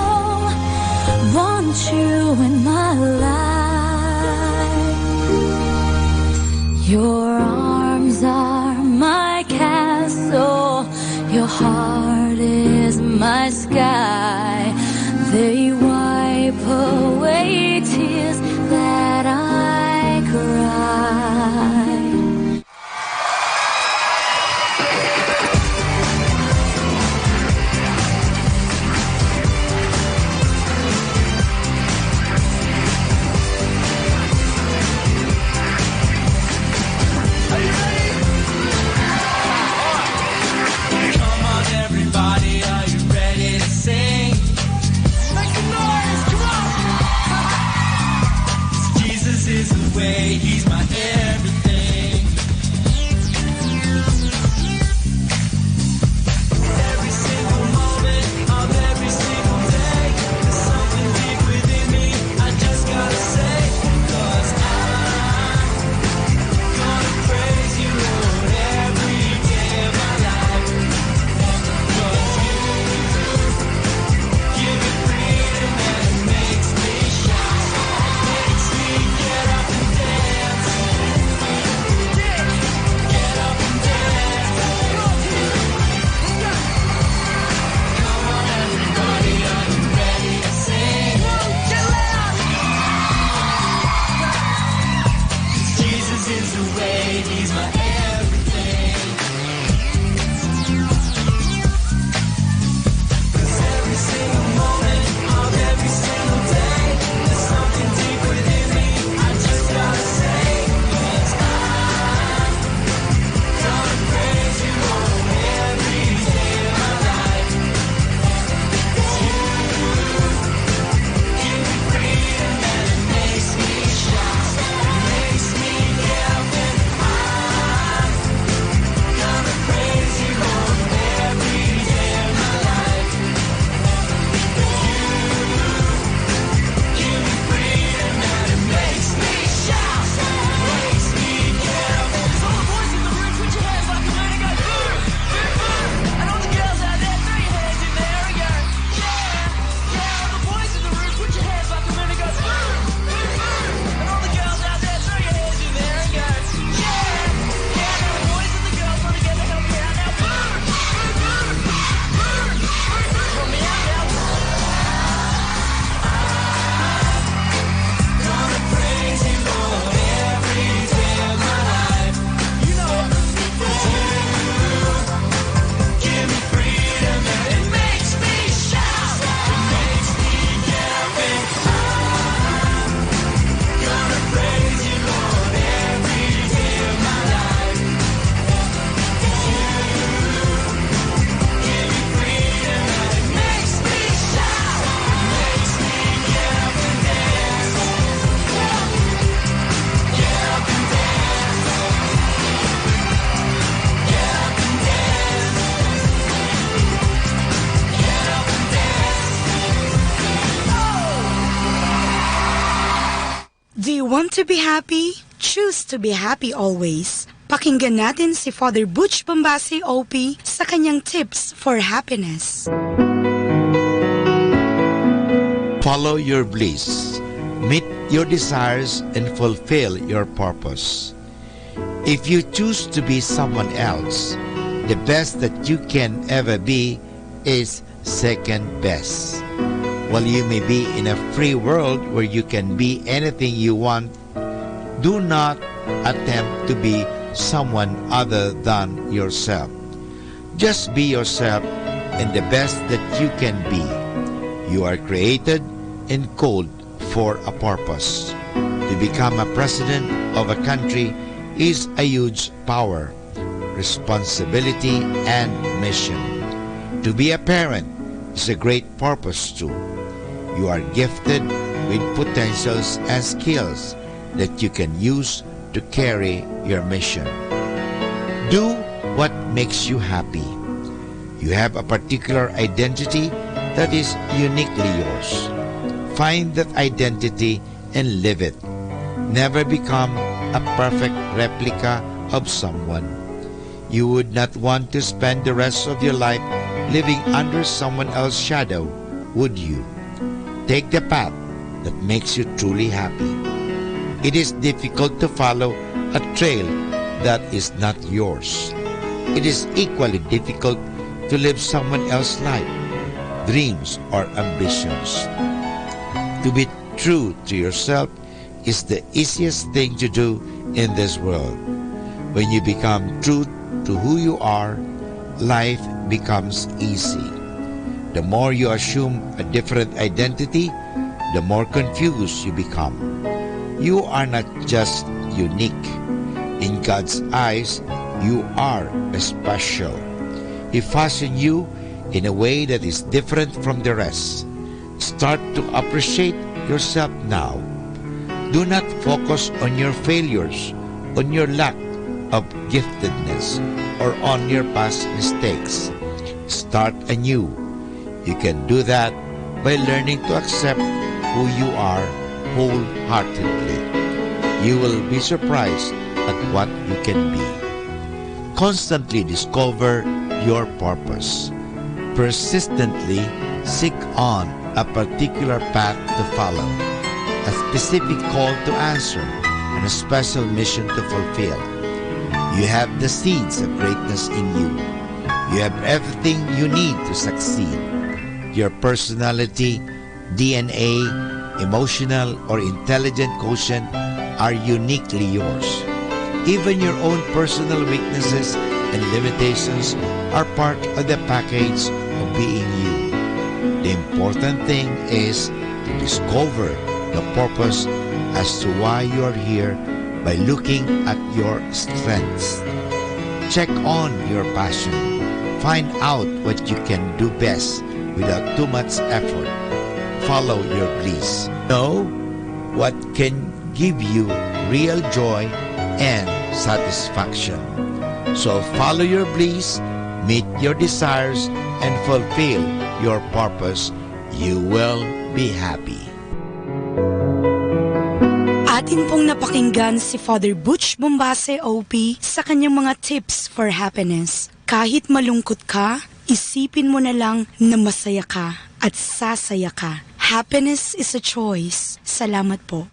Want you in my life. Your arms are my castle, your heart is my sky. They wipe away tears that I cry. He's my everything. Every single moment of every single day, there's something deep within me I just gotta say. 'Cause I'm gonna praise you, Lord, every day of my life. 'Cause you give me freedom and it makes me shout. Makes me get up and dance. Get up and dance. Come on everybody, are you ready to sing? Get loud! Jesus is the way, he's my everything. 'Cause every single moment of every single day, there's something deep within me I just gotta say. 'Cause I'm gonna praise you, Lord, every day of my life. 'Cause you give me freedom and it makes me shout. It makes me get up and I'm gonna praise you, Lord, every day of my life. 'Cause you give me freedom and it makes me shout. It makes me get up. So the boys in the room, put your hands like a man and go boom, boom, boom. And all the girls out there, throw your hands in there and go yeah, yeah. All the boys in the room, put your hands like a man and go boom, boom, boom. And all the girls out there, throw your hands in there and go yeah, yeah. Now the boys and the girls want to get to help me out now. Boom, boom, boom, boom, boom, boom. Help me out now. Gonna praise you, Lord, every day of my life. You know it. 'Cause you give me freedom and it makes me shout. It makes me get up and I'm gonna praise you, Lord, every day of my life. 'Cause you give me freedom and it makes me shout. It makes me get up and dance. Get up and dance. Get up and dance. Get up and dance. Do you want to be happy? Choose to be happy always. Pakinggan natin si Father Butch Bombasi OP sa kanyang tips for happiness. Follow your bliss. Meet your desires and fulfill your purpose. If you choose to be someone else, the best that you can ever be is second best. While you may be in a free world where you can be anything you want, do not attempt to be someone other than yourself. Just be yourself and the best that you can be. You are created and called for a purpose. To become a president of a country is a huge power, responsibility, and mission. To be a parent is a great purpose too. You are gifted with potentials and skills that you can use to carry your mission. Do what makes you happy. You have a particular identity that is uniquely yours. Find that identity and live it. Never become a perfect replica of someone. You would not want to spend the rest of your life living under someone else's shadow, would you? Take the path that makes you truly happy. It is difficult to follow a trail that is not yours. It is equally difficult to live someone else's life, dreams, or ambitions. To be true to yourself is the easiest thing to do in this world. When you become true to who you are, life becomes easy. The more you assume a different identity, the more confused you become. You are not just unique. In God's eyes, you are special. He fashioned you in a way that is different from the rest. Start to appreciate yourself now. Do not focus on your failures, on your lack of giftedness, or on your past mistakes. Start anew. You can do that by learning to accept who you are wholeheartedly. You will be surprised at what you can be. Constantly discover your purpose. Persistently seek on a particular path to follow, a specific call to answer, and a special mission to fulfill. You have the seeds of greatness in you. You have everything you need to succeed. Your personality, DNA, emotional or intelligent quotient are uniquely yours. Even your own personal weaknesses and limitations are part of the package of being you. The important thing is to discover the purpose as to why you are here by looking at your strengths. Check on your passion. Find out what you can do best without too much effort. Follow your bliss. Know what can give you real joy and satisfaction. So follow your bliss, meet your desires, and fulfill your purpose. You will be happy. Atin pong napakinggan si Father Butch Bombase OP sa kanyang mga tips for happiness. Kahit malungkot ka, isipin mo na lang na masaya ka at sasaya ka. Happiness is a choice. Salamat po.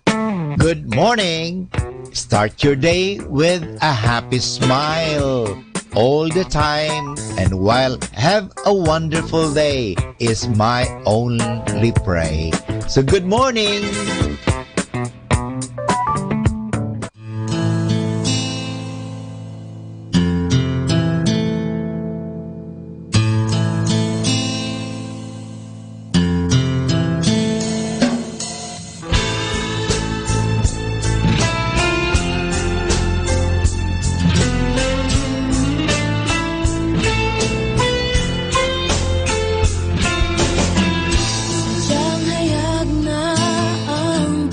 Good morning! Start your day with a happy smile all the time, and while have a wonderful day is my only pray. So good morning! Sadyang hayag na ang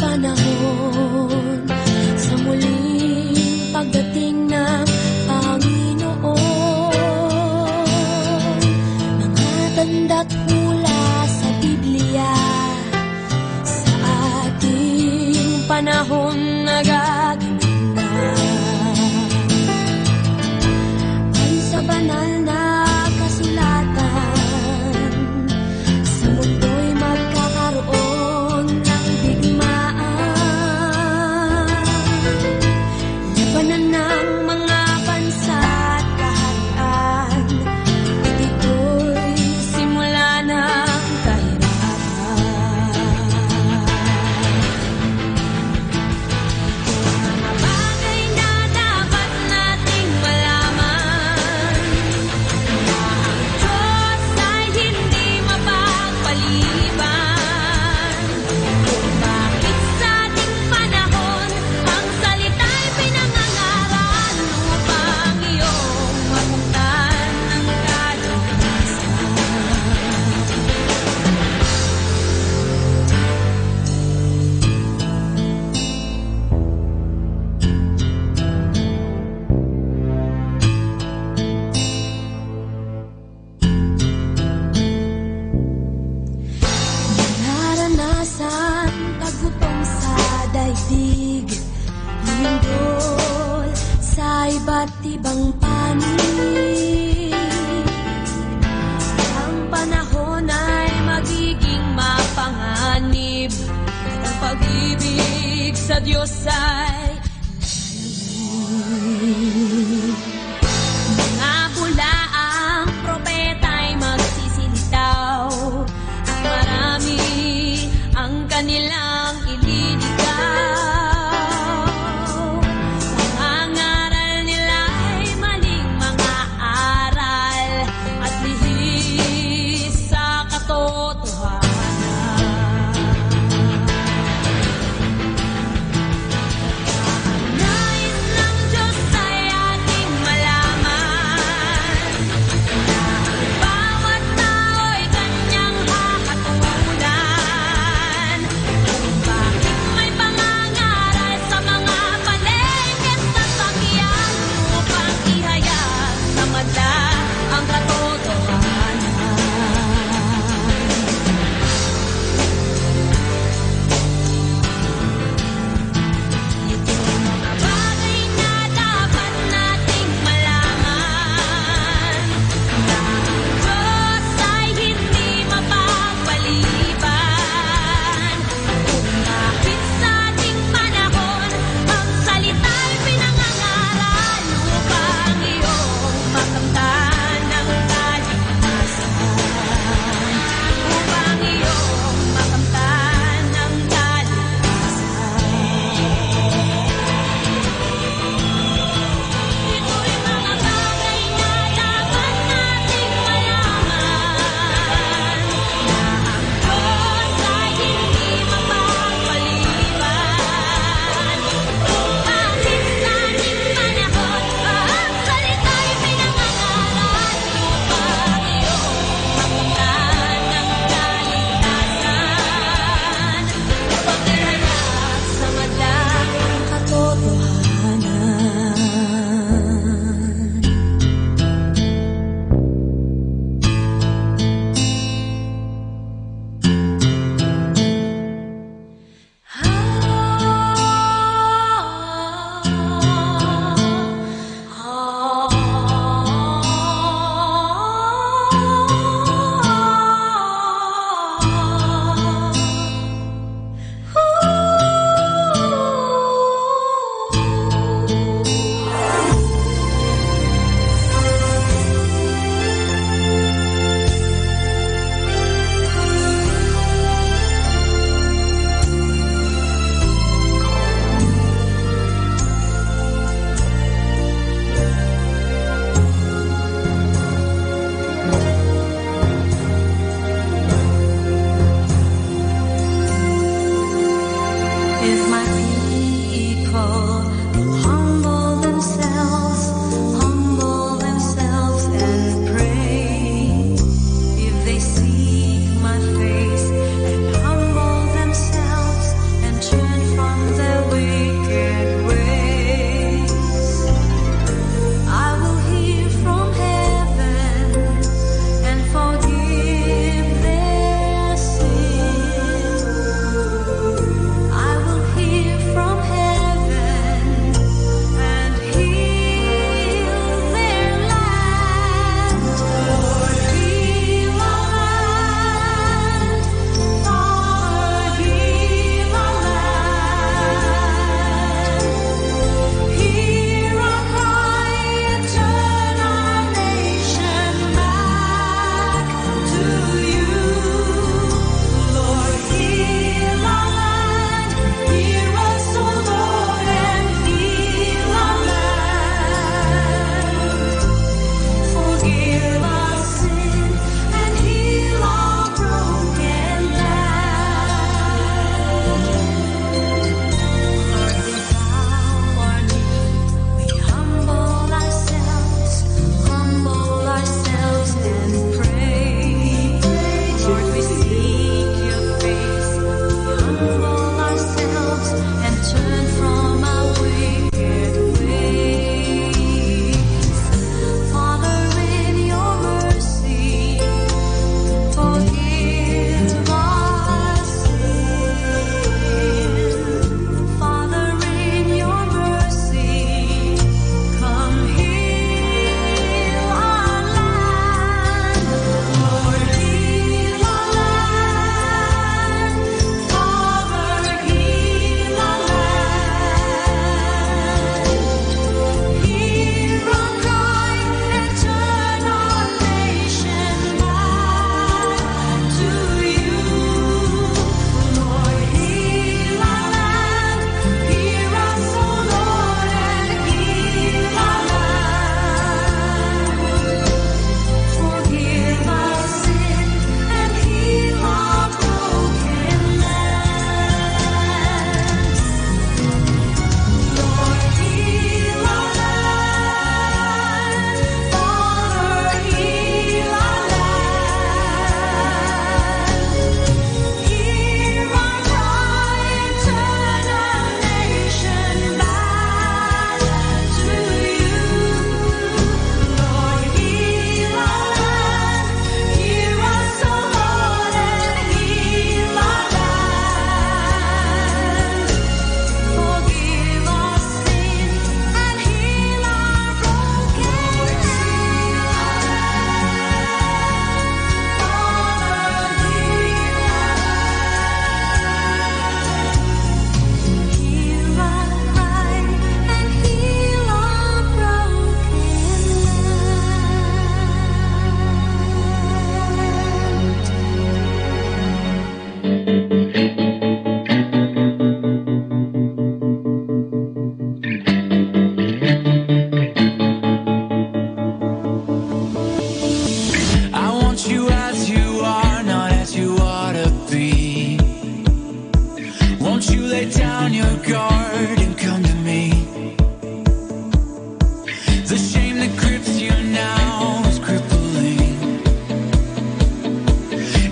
iba't ibang panig. Ang panahon ay magiging mapanganib, at ang pag-ibig sa Diyos ay mga bulaang propeta'y magsisilitaw, at marami ang kanilang ililigaw. Ang aral nila'y maling mga aral at lihis sa katotohanan.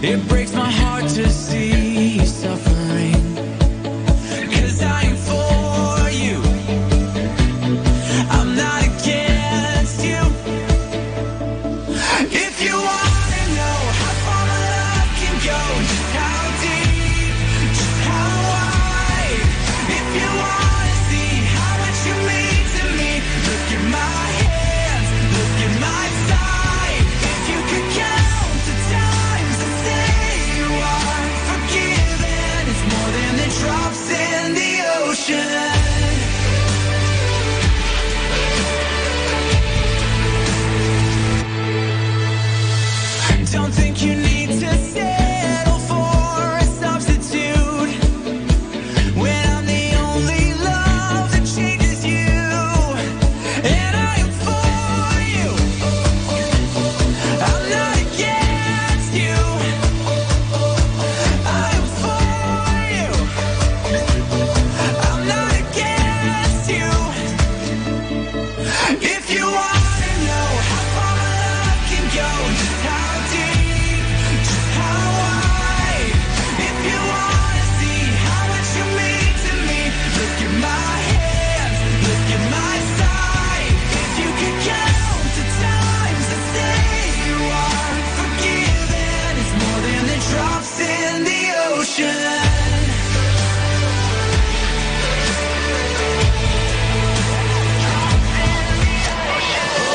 It breaks my heart to see you suffering, 'cause I am for you. I'm not against you. If you wanna know how far my love can go, just how deep, just how wide. If you wanna see how much you mean to me, look at my hands, look at my side. If you could count the times I say you are forgiven, it's more than the drops in the ocean. Don't think you need to settle for a substitute when I'm the only love that changes you. And I am for you. I'm not against you. I am for you. I'm not against you. If you wanna know how far my love can go, just how deep, just how wide. If you wanna see how much you mean to me, look at my hands, look at my side. If you could count the times I say you are forgiven, it's more than the drops in the ocean.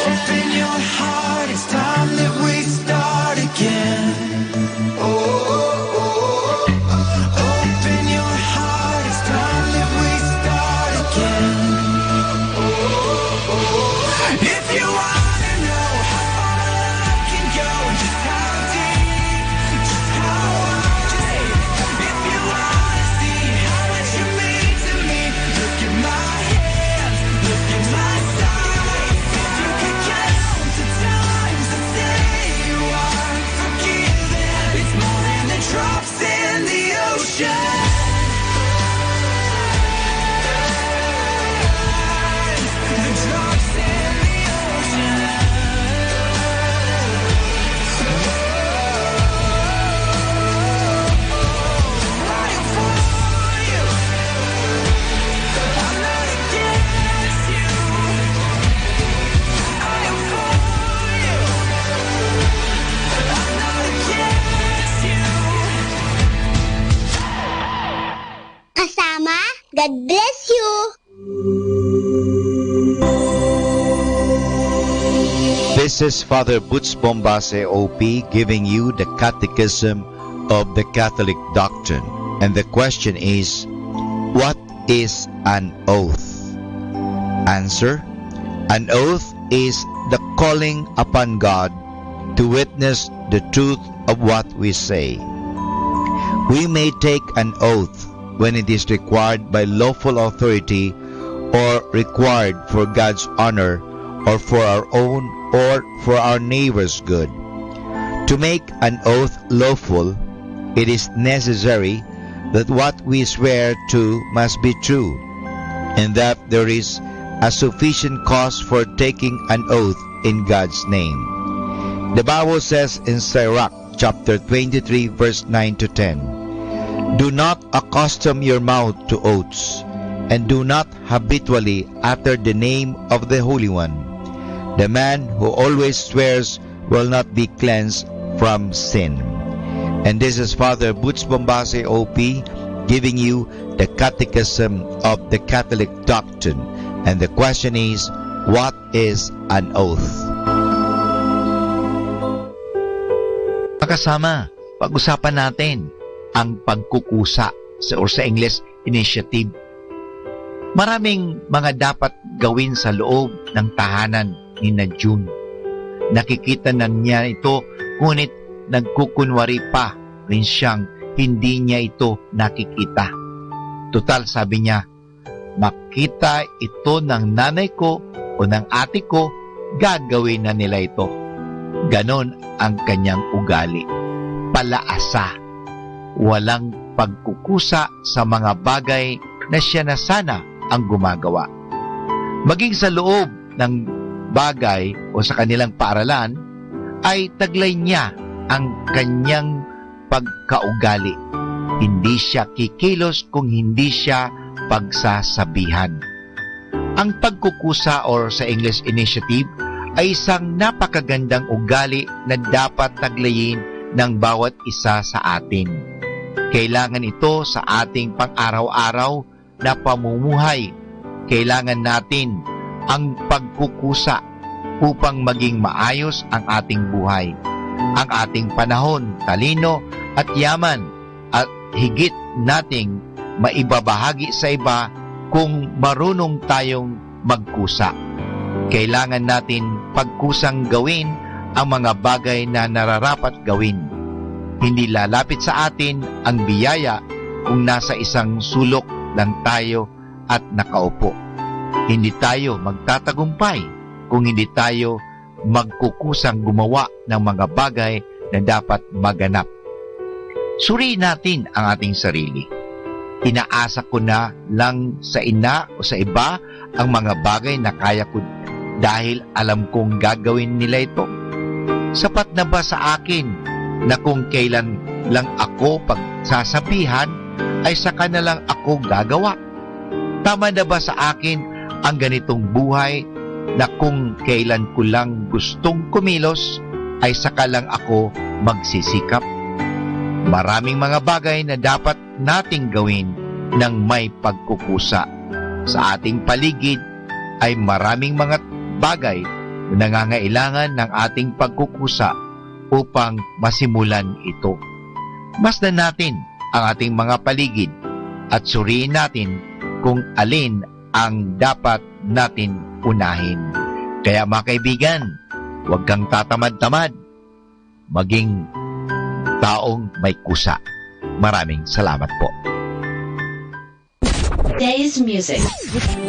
Open your heart, it's time that we start again. Open your heart, it's time that we start again. If you wanna know how far my love can go, just how deep, just how wide. If you wanna see how much you mean to me, look at my hands, look at my side. If you could count the times I say you are forgiven, it's more than the drops in the ocean. The drops in the ocean. I am for you. I'm not against you. I am for you. I'm not against you. Kasama, God bless you! This is Father Butch Bombase, OP, giving you the Catechism of the Catholic Doctrine. And the question is, what is an oath? Answer: an oath is the calling upon God to witness the truth of what we say. We may take an oath when it is required by lawful authority or required for God's honor or for our own or for our neighbor's good. To make an oath lawful, it is necessary that what we swear to must be true, and that there is a sufficient cause for taking an oath in God's name. The Bible says in Sirach chapter 23 verse 9 to 10, "Do not accustom your mouth to oaths, and do not habitually utter the name of the Holy One. The man who always swears will not be cleansed from sin." And this is Father Butch Bombase, OP, giving you the Catechism of the Catholic Doctrine. And the question is, what is an oath? Makasama, pag-usapan natin ang pagkukusa or sa English, initiative. Maraming mga dapat gawin sa loob ng tahanan ni na June. Nakikita na niya ito, ngunit nagkukunwari pa rin siyang hindi niya ito nakikita. Total, sabi niya, makita ito ng nanay ko o ng ate ko, gagawin na nila ito. Ganon ang kanyang ugali. Palaasa. Walang pagkukusa sa mga bagay na siya na sana ang gumagawa. Maging sa loob ng bagay o sa kanilang paaralan, ay taglay niya ang kanyang pagkaugali. Hindi siya kikilos kung hindi siya pagsasabihan. Ang pagkukusa or sa English initiative ay isang napakagandang ugali na dapat taglayin ng bawat isa sa atin. Kailangan ito sa ating pang-araw-araw na pamumuhay. Kailangan natin ang pagkukusa upang maging maayos ang ating buhay. Ang ating panahon, talino at yaman at higit nating maibabahagi sa iba kung marunong tayong magkusa. Kailangan natin pagkusang gawin ang mga bagay na nararapat gawin. Hindi lalapit sa atin ang biyaya kung nasa isang sulok lang tayo at nakaupo. Hindi tayo magtatagumpay kung hindi tayo magkukusang gumawa ng mga bagay na dapat maganap. Suriin natin ang ating sarili. Inaasa ko na lang sa ina o sa iba ang mga bagay na kaya ko dahil alam kong gagawin nila ito. Sapat na ba sa akin na kung kailan lang ako pagsasabihan ay saka na lang ako gagawa? Tama na ba sa akin ang ganitong buhay na kung kailan ko lang gustong kumilos ay saka lang ako magsisikap? Maraming mga bagay na dapat nating gawin ng may pagkukusa. Sa ating paligid ay maraming mga bagay na nangangailangan ng ating pagkukusa upang masimulan ito. Masdan natin ang ating mga paligid at suriin natin kung alin ang dapat natin unahin. Kaya mga kaibigan, huwag kang tatamad-tamad. Maging taong may kusa. Maraming salamat po. Today's music.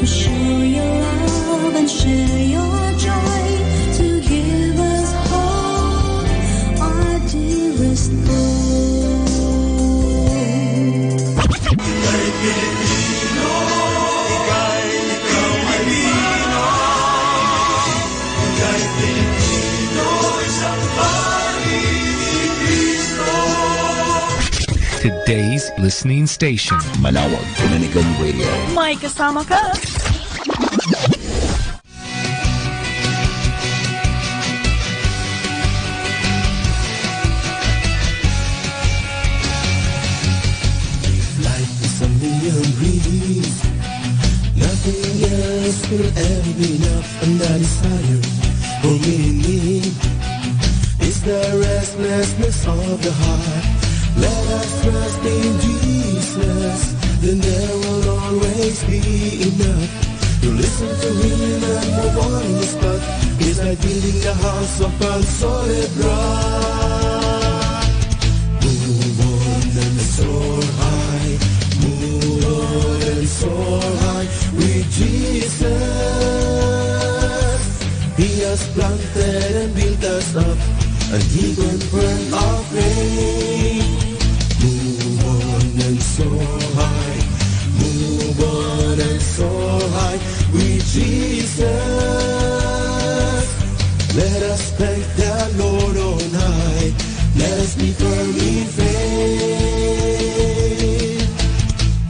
Share your love and share your joy to give us hope, our dearest goal. Today's listening station. Manawag Dominican Radio. May kasama ka. Life is a million dreams. Nothing else will ever be enough. And the desire for meaning is the restlessness of the heart. Let us trust in Jesus, then there will always be enough. To listen to Him and move on in His path is like building the house upon solid rock. Move on and soar high, move on and soar high with Jesus. He has planted and built us up, and He confirmed our faith. Move on and soar high, move on and soar high with Jesus. Let us thank the Lord on high. Let us be firm in faith.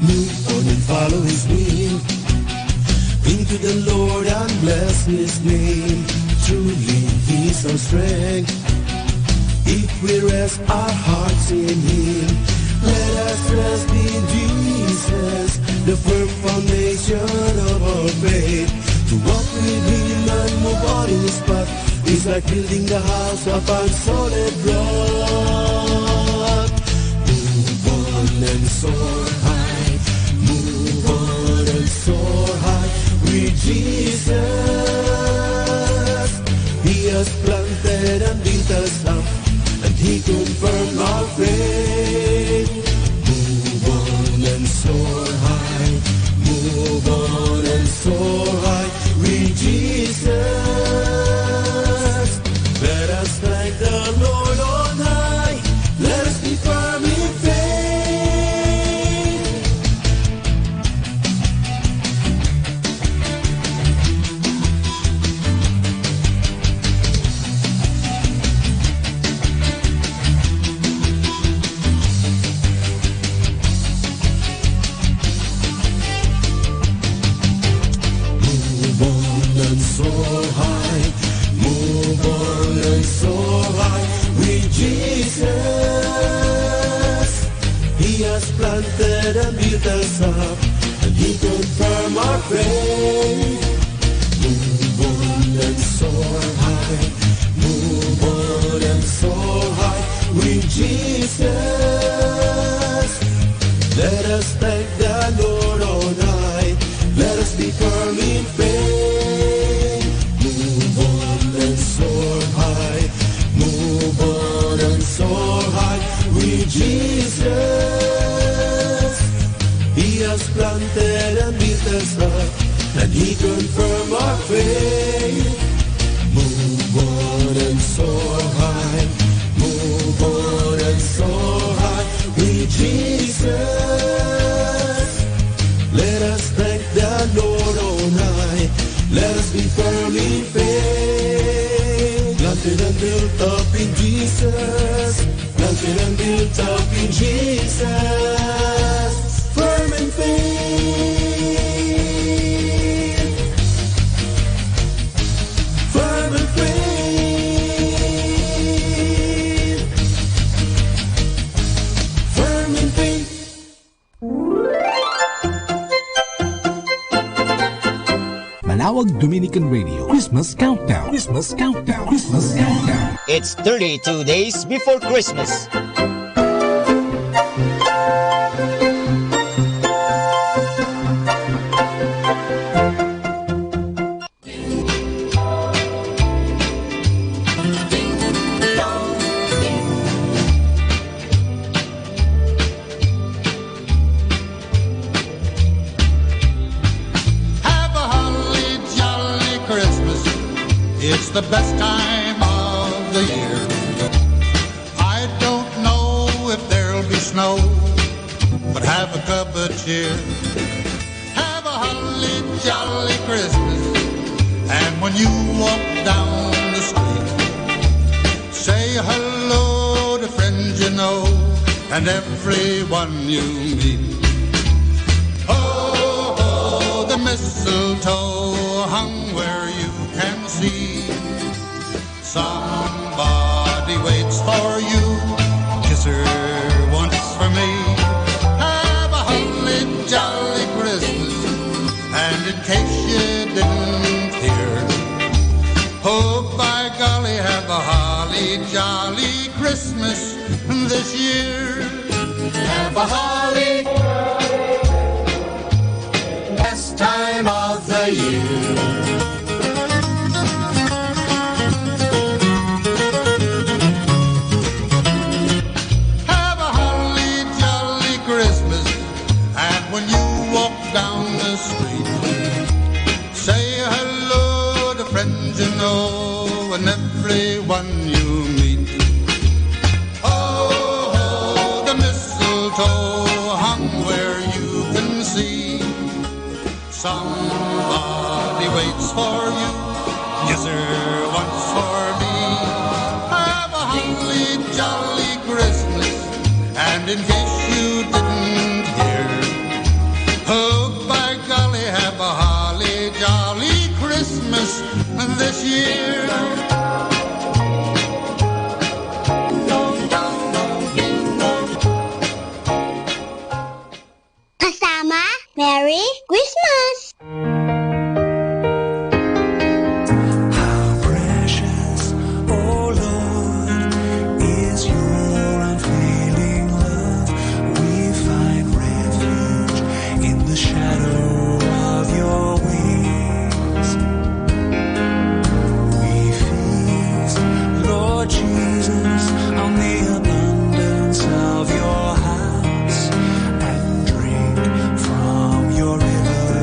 Move on and follow His will. Into the Lord and bless His name. Truly He's our strength. If we rest our hearts in Him, let us rest in Jesus, the firm foundation of our faith. To walk with Him and move on in His path is like building the house upon solid rock. Move on and soar high, move on and soar high with Jesus. He has planted and built us up, and He confirmed our faith. Move on and soar high, move on and soar high with Jesus. Let us thank the Lord. planted and built us up, and He confirmed our faith. Move on and soar high, move on and soar high with Jesus. Let us thank the Lord all night. Let us be firm in faith. Move on and soar high, move on and soar high with Jesus. He has planted and built us up, and He confirmed our faith. Move on and soar high, move on and soar high with Jesus. Let us thank the Lord all night. Let us be firm in faith. Planted and built up in Jesus. Planted and built up in Jesus. Firm in faith. Firm in faith. Firm in faith. Manawag Dominican Radio Christmas Countdown. Christmas Countdown. Christmas Countdown. It's 32 days before Christmas. It's the best time of the year. I don't know if there'll be snow, but have a cup of cheer. Have a holly jolly Christmas, and when you walk down the street, say hello to friends you know and everyone you meet. Oh, oh, the mistletoe hung where you can see. Somebody waits for you. Kiss her once for me. Have a holly jolly Christmas. And in case you didn't hear, oh by golly, have a holly jolly Christmas this year. Have a holly best time of the year. Down the street, say hello to friends you know and everyone you meet. Oh, oh, the mistletoe hung where you can see. Somebody waits for you. Yes, sir, once for me. Have a holly jolly Christmas, and in case you didn't hear, oh, by golly, have a holly jolly Christmas this year. Kasama, Merry Christmas! Of your house and drink from your river.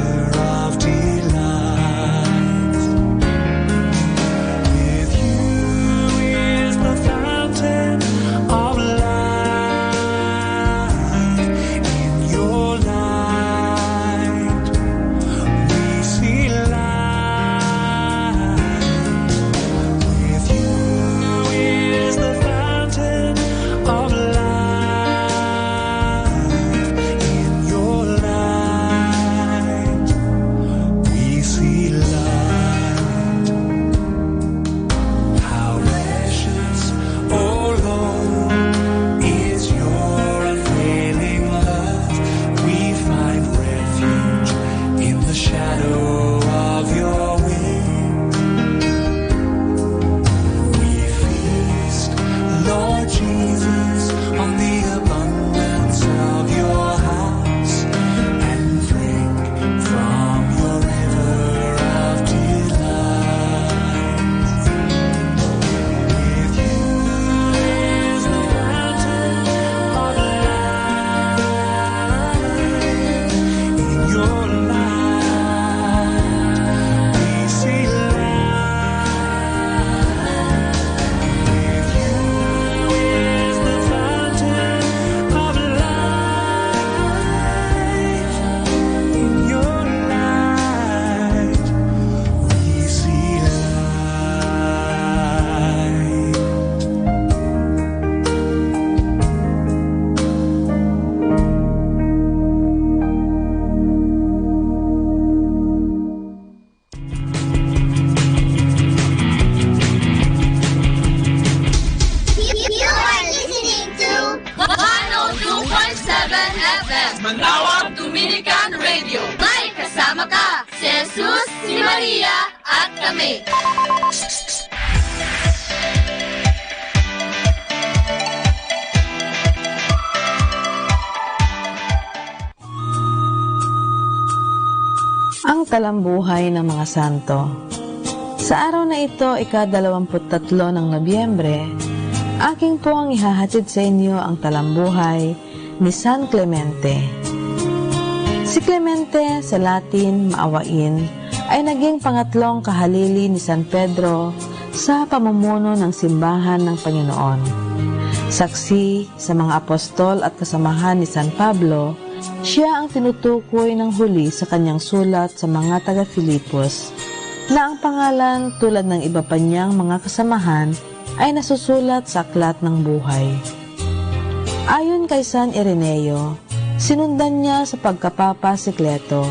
FM, Manawag Dominican Radio. May kasama ka, si Jesus, si Maria, at kami. Ang talambuhay ng mga santo. Sa araw na ito, ika-23 ng Nobyembre, aking po ang ihahatid sa inyo ang talambuhay ni San Clemente. Si Clemente, sa Latin, maawain, ay naging pangatlong kahalili ni San Pedro sa pamumuno ng simbahan ng Panginoon. Saksi sa mga apostol at kasamahan ni San Pablo, siya ang tinutukoy ng huli sa kanyang sulat sa mga taga-Filipos, na ang pangalan tulad ng iba pa niyang mga kasamahan ay nasusulat sa aklat ng buhay. Ayon kay San Ireneo, sinundan niya sa pagkapapa si Cleto,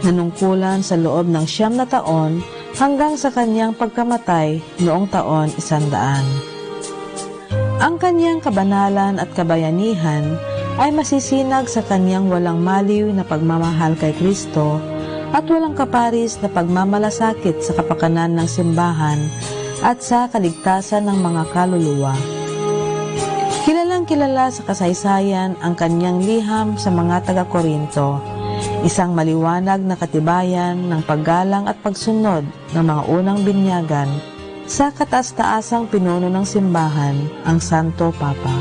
nanungkulan sa loob ng 9 na taon hanggang sa kanyang pagkamatay noong taon 100. Ang kanyang kabanalan at kabayanihan ay masisinag sa kanyang walang maliw na pagmamahal kay Kristo at walang kaparis na pagmamalasakit sa kapakanan ng simbahan at sa kaligtasan ng mga kaluluwa. Kilalang kilala sa kasaysayan ang kanyang liham sa mga taga-Korinto, isang maliwanag na katibayan ng paggalang at pagsunod ng mga unang binyagan sa kataas-taasang pinuno ng simbahan, ang Santo Papa.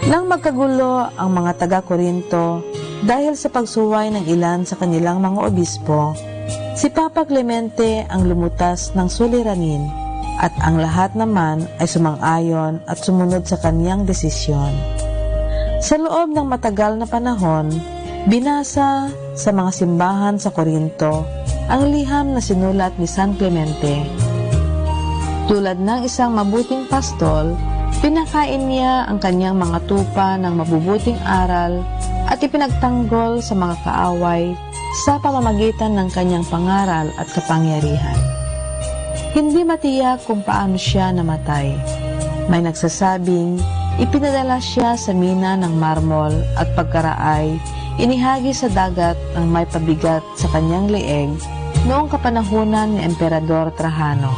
Nang magkagulo ang mga taga-Korinto dahil sa pagsuway ng ilan sa kanilang mga obispo, si Papa Clemente ang lumutas ng suliranin at ang lahat naman ay sumang-ayon at sumunod sa kaniyang desisyon. Sa loob ng matagal na panahon, binasa sa mga simbahan sa Korinto ang liham na sinulat ni San Clemente. Tulad ng isang mabuting pastol, pinakain niya ang kanyang mga tupa ng mabubuting aral at ipinagtanggol sa mga kaaway sa pamamagitan ng kanyang pangaral at kapangyarihan. Hindi matiyak kung paano siya namatay. May nagsasabing ipinadala siya sa mina ng marmol at pagkaraay, inihagi sa dagat ng may pabigat sa kanyang leeg noong kapanahunan ni Emperador Trajano.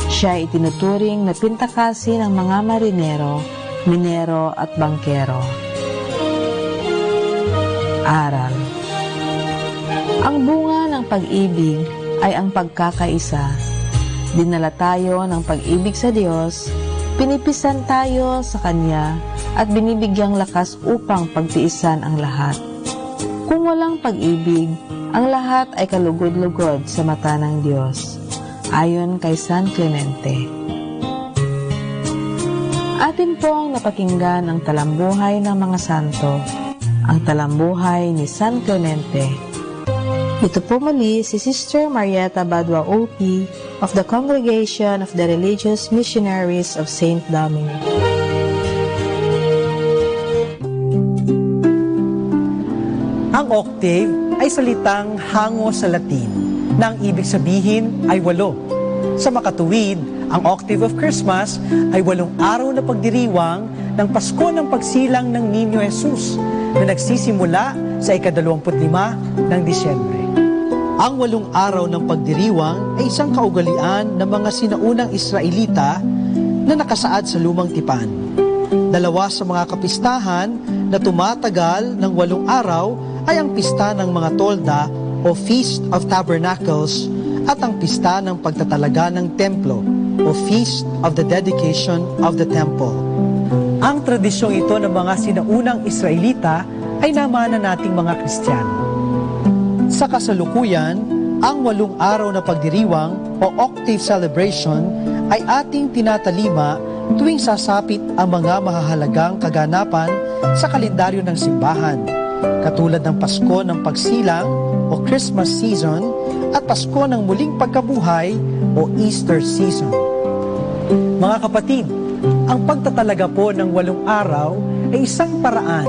Siya ay itinuturing na pintakasi ng mga marinero, minero at bangkero. Aral. Ang bunga ng pag-ibig ay ang pagkakaisa. Dinala tayo ng pag-ibig sa Diyos, pinipisan tayo sa Kanya at binibigyang lakas upang pagtiisan ang lahat. Kung walang pag-ibig, ang lahat ay kalugod-lugod sa mata ng Diyos. Ayon kay San Clemente. Atin pong napakinggan ang talambuhay ng mga santo, ang talambuhay ni San Clemente. Ito po muli si Sister Marieta Badua OP of the Congregation of the Religious Missionaries of St. Dominic. Ang octave ay salitang hango sa Latin na ang ibig sabihin ay 8. Sa makatuwid, ang octave of Christmas ay 8 araw na pagdiriwang ng Pasko ng pagsilang ng Niño Jesus na nagsisimula sa ika-25 ng Disyembre. Ang 8 araw ng pagdiriwang ay isang kaugalian ng mga sinaunang Israelita na nakasaad sa Lumang Tipan. 2 sa mga kapistahan na tumatagal ng 8 araw ay ang pista ng mga tolda o Feast of Tabernacles at ang pista ng pagtatalaga ng templo o Feast of the Dedication of the Temple. Ang tradisyong ito ng mga sinaunang Israelita ay namana nating mga Kristiyano. Sa kasalukuyan, ang 8 araw na pagdiriwang o octave celebration ay ating tinatalima tuwing sasapit ang mga mahahalagang kaganapan sa kalendaryo ng simbahan, katulad ng Pasko ng Pagsilang o Christmas season at Pasko ng Muling Pagkabuhay o Easter season. Mga kapatid, ang pagtatalaga po ng 8 araw ay isang paraan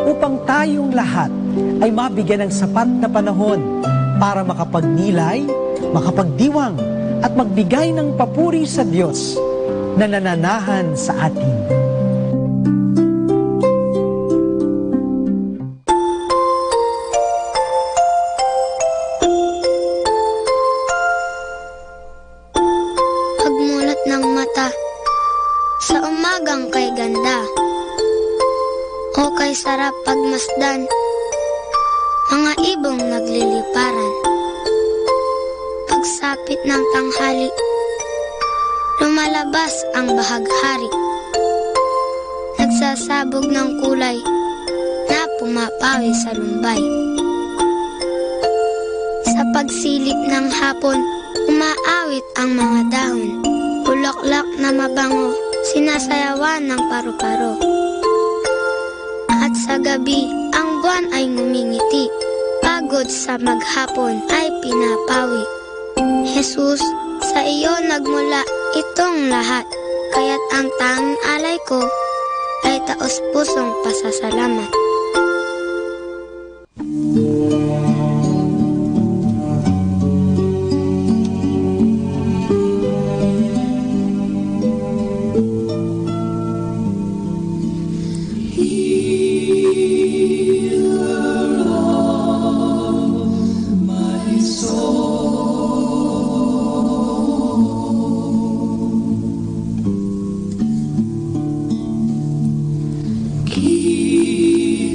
upang tayong lahat ay mabigyan ng sapat na panahon para makapagnilay, makapagdiwang at magbigay ng papuri sa Diyos na nananahan sa atin. O kay sarap pagmasdan, mga ibong nagliliparan. Pagsapit ng tanghali, lumalabas ang bahaghari. Nagsasabog ng kulay na pumapawi sa lumbay. Sa pagsilip ng hapon, umaawit ang mga dahon. Bulaklak na mabango, sinasayawan ng paru-paro. At sa gabi, ang buwan ay ngumingiti. Pagod sa maghapon ay pinapawi. Jesus, sa iyo nagmula itong lahat. Kaya't ang tanging alay ko ay taos-pusong pasasalamat. Keep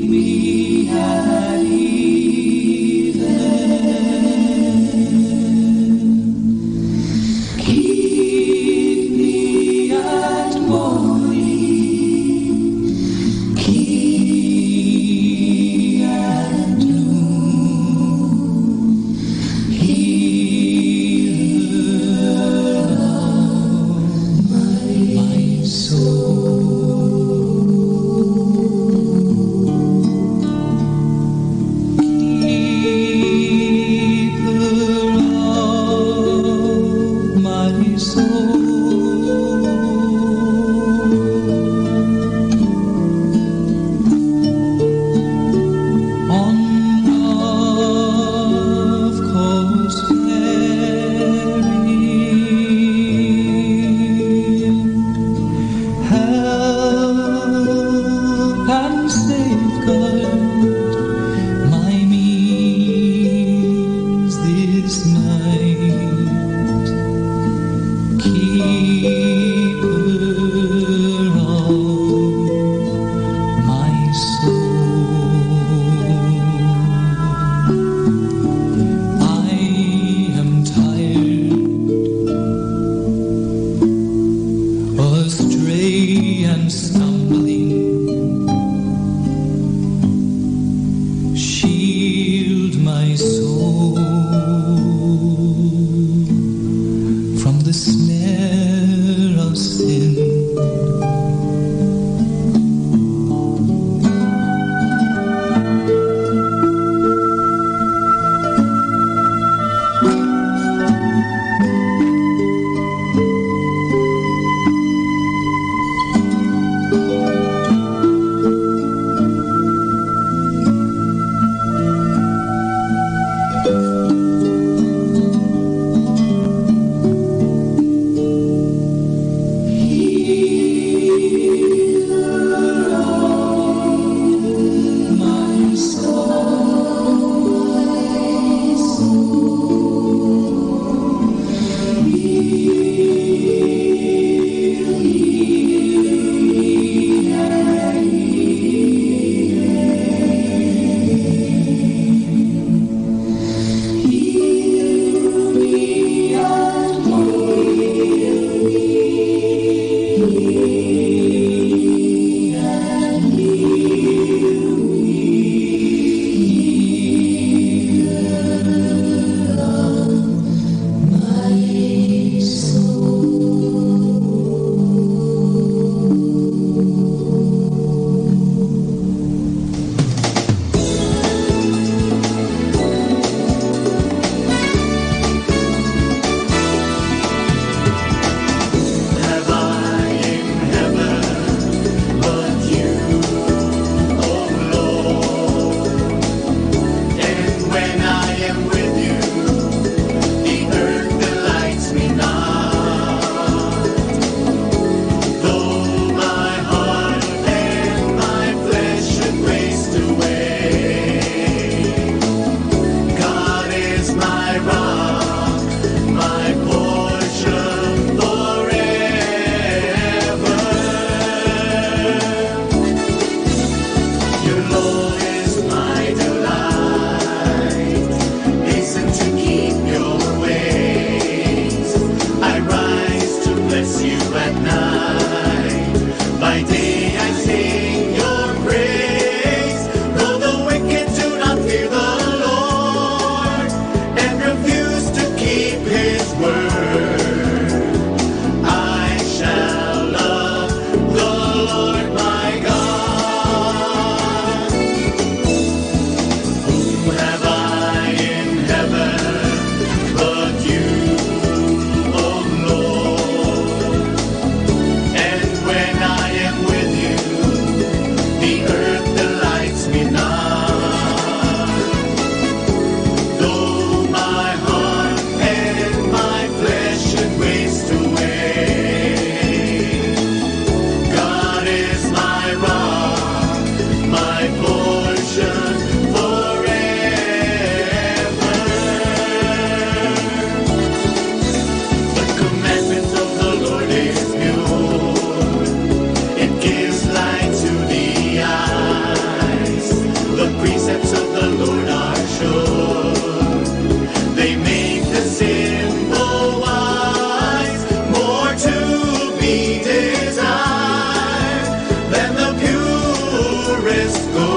us go.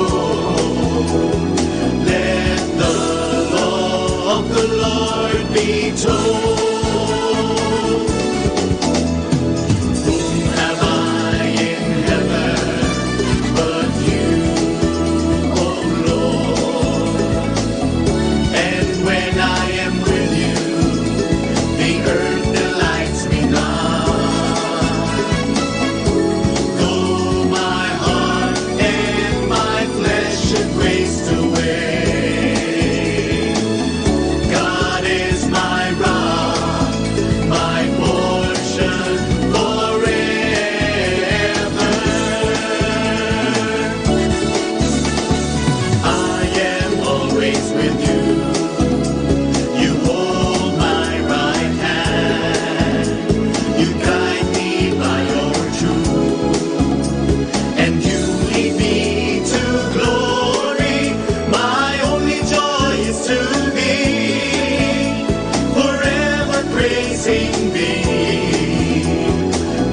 Let the law of the Lord be told. Whom have I in heaven but you, O Lord? And when I am with you, the earth delights me not. Though my heart and my flesh should waste away, God is my rock, my portion forever. I am always with you. You hold my right hand. You guide me by your truth, and you lead me to glory. My only joy is to be forever praising thee.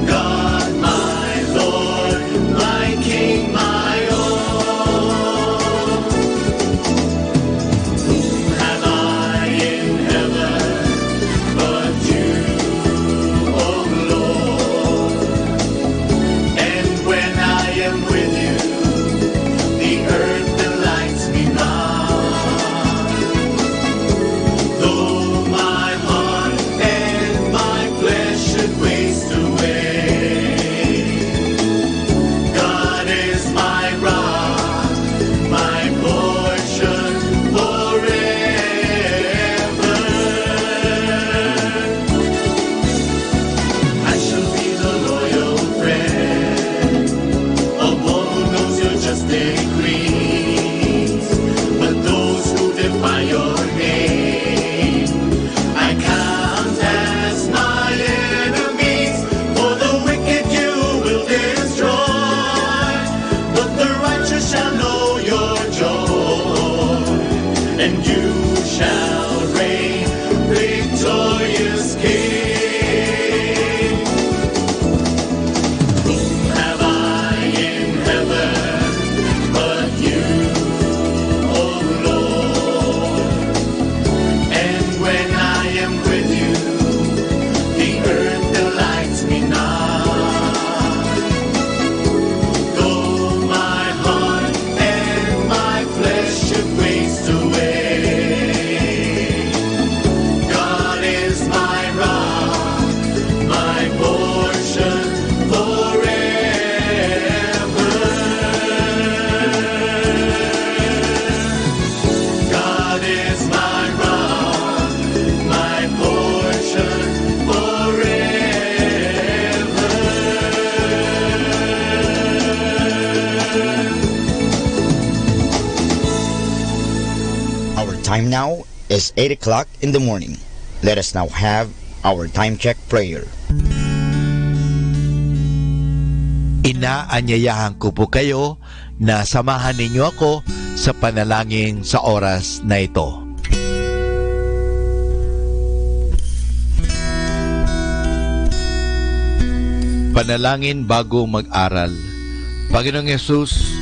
God, my Lord, my King, my all. Whom have I in heaven but you, O Lord? And when I am with you, the earth delights me not. Though my heart and my flesh should waste away, God is my rock, my portion forever. I shall be the loyal friend of all who knows your just decrees. But those who defy your name, I count as my enemies. For the wicked you will destroy, but the righteous shall know your joy, and you shall reign victorious King. Whom have I in heaven but you, O Lord? And when I am with you, the earth delights me not. Though my heart and my flesh should waste away, God is my rock, my portion forever. God is my rock, my portion forever. Our time now is 8 o'clock in the morning. Let us now have our time check prayer. Inaanyayahan ko po kayo na samahan ninyo ako sa panalangin sa oras na ito. Panalangin bago mag-aral. Panginoong Yesus,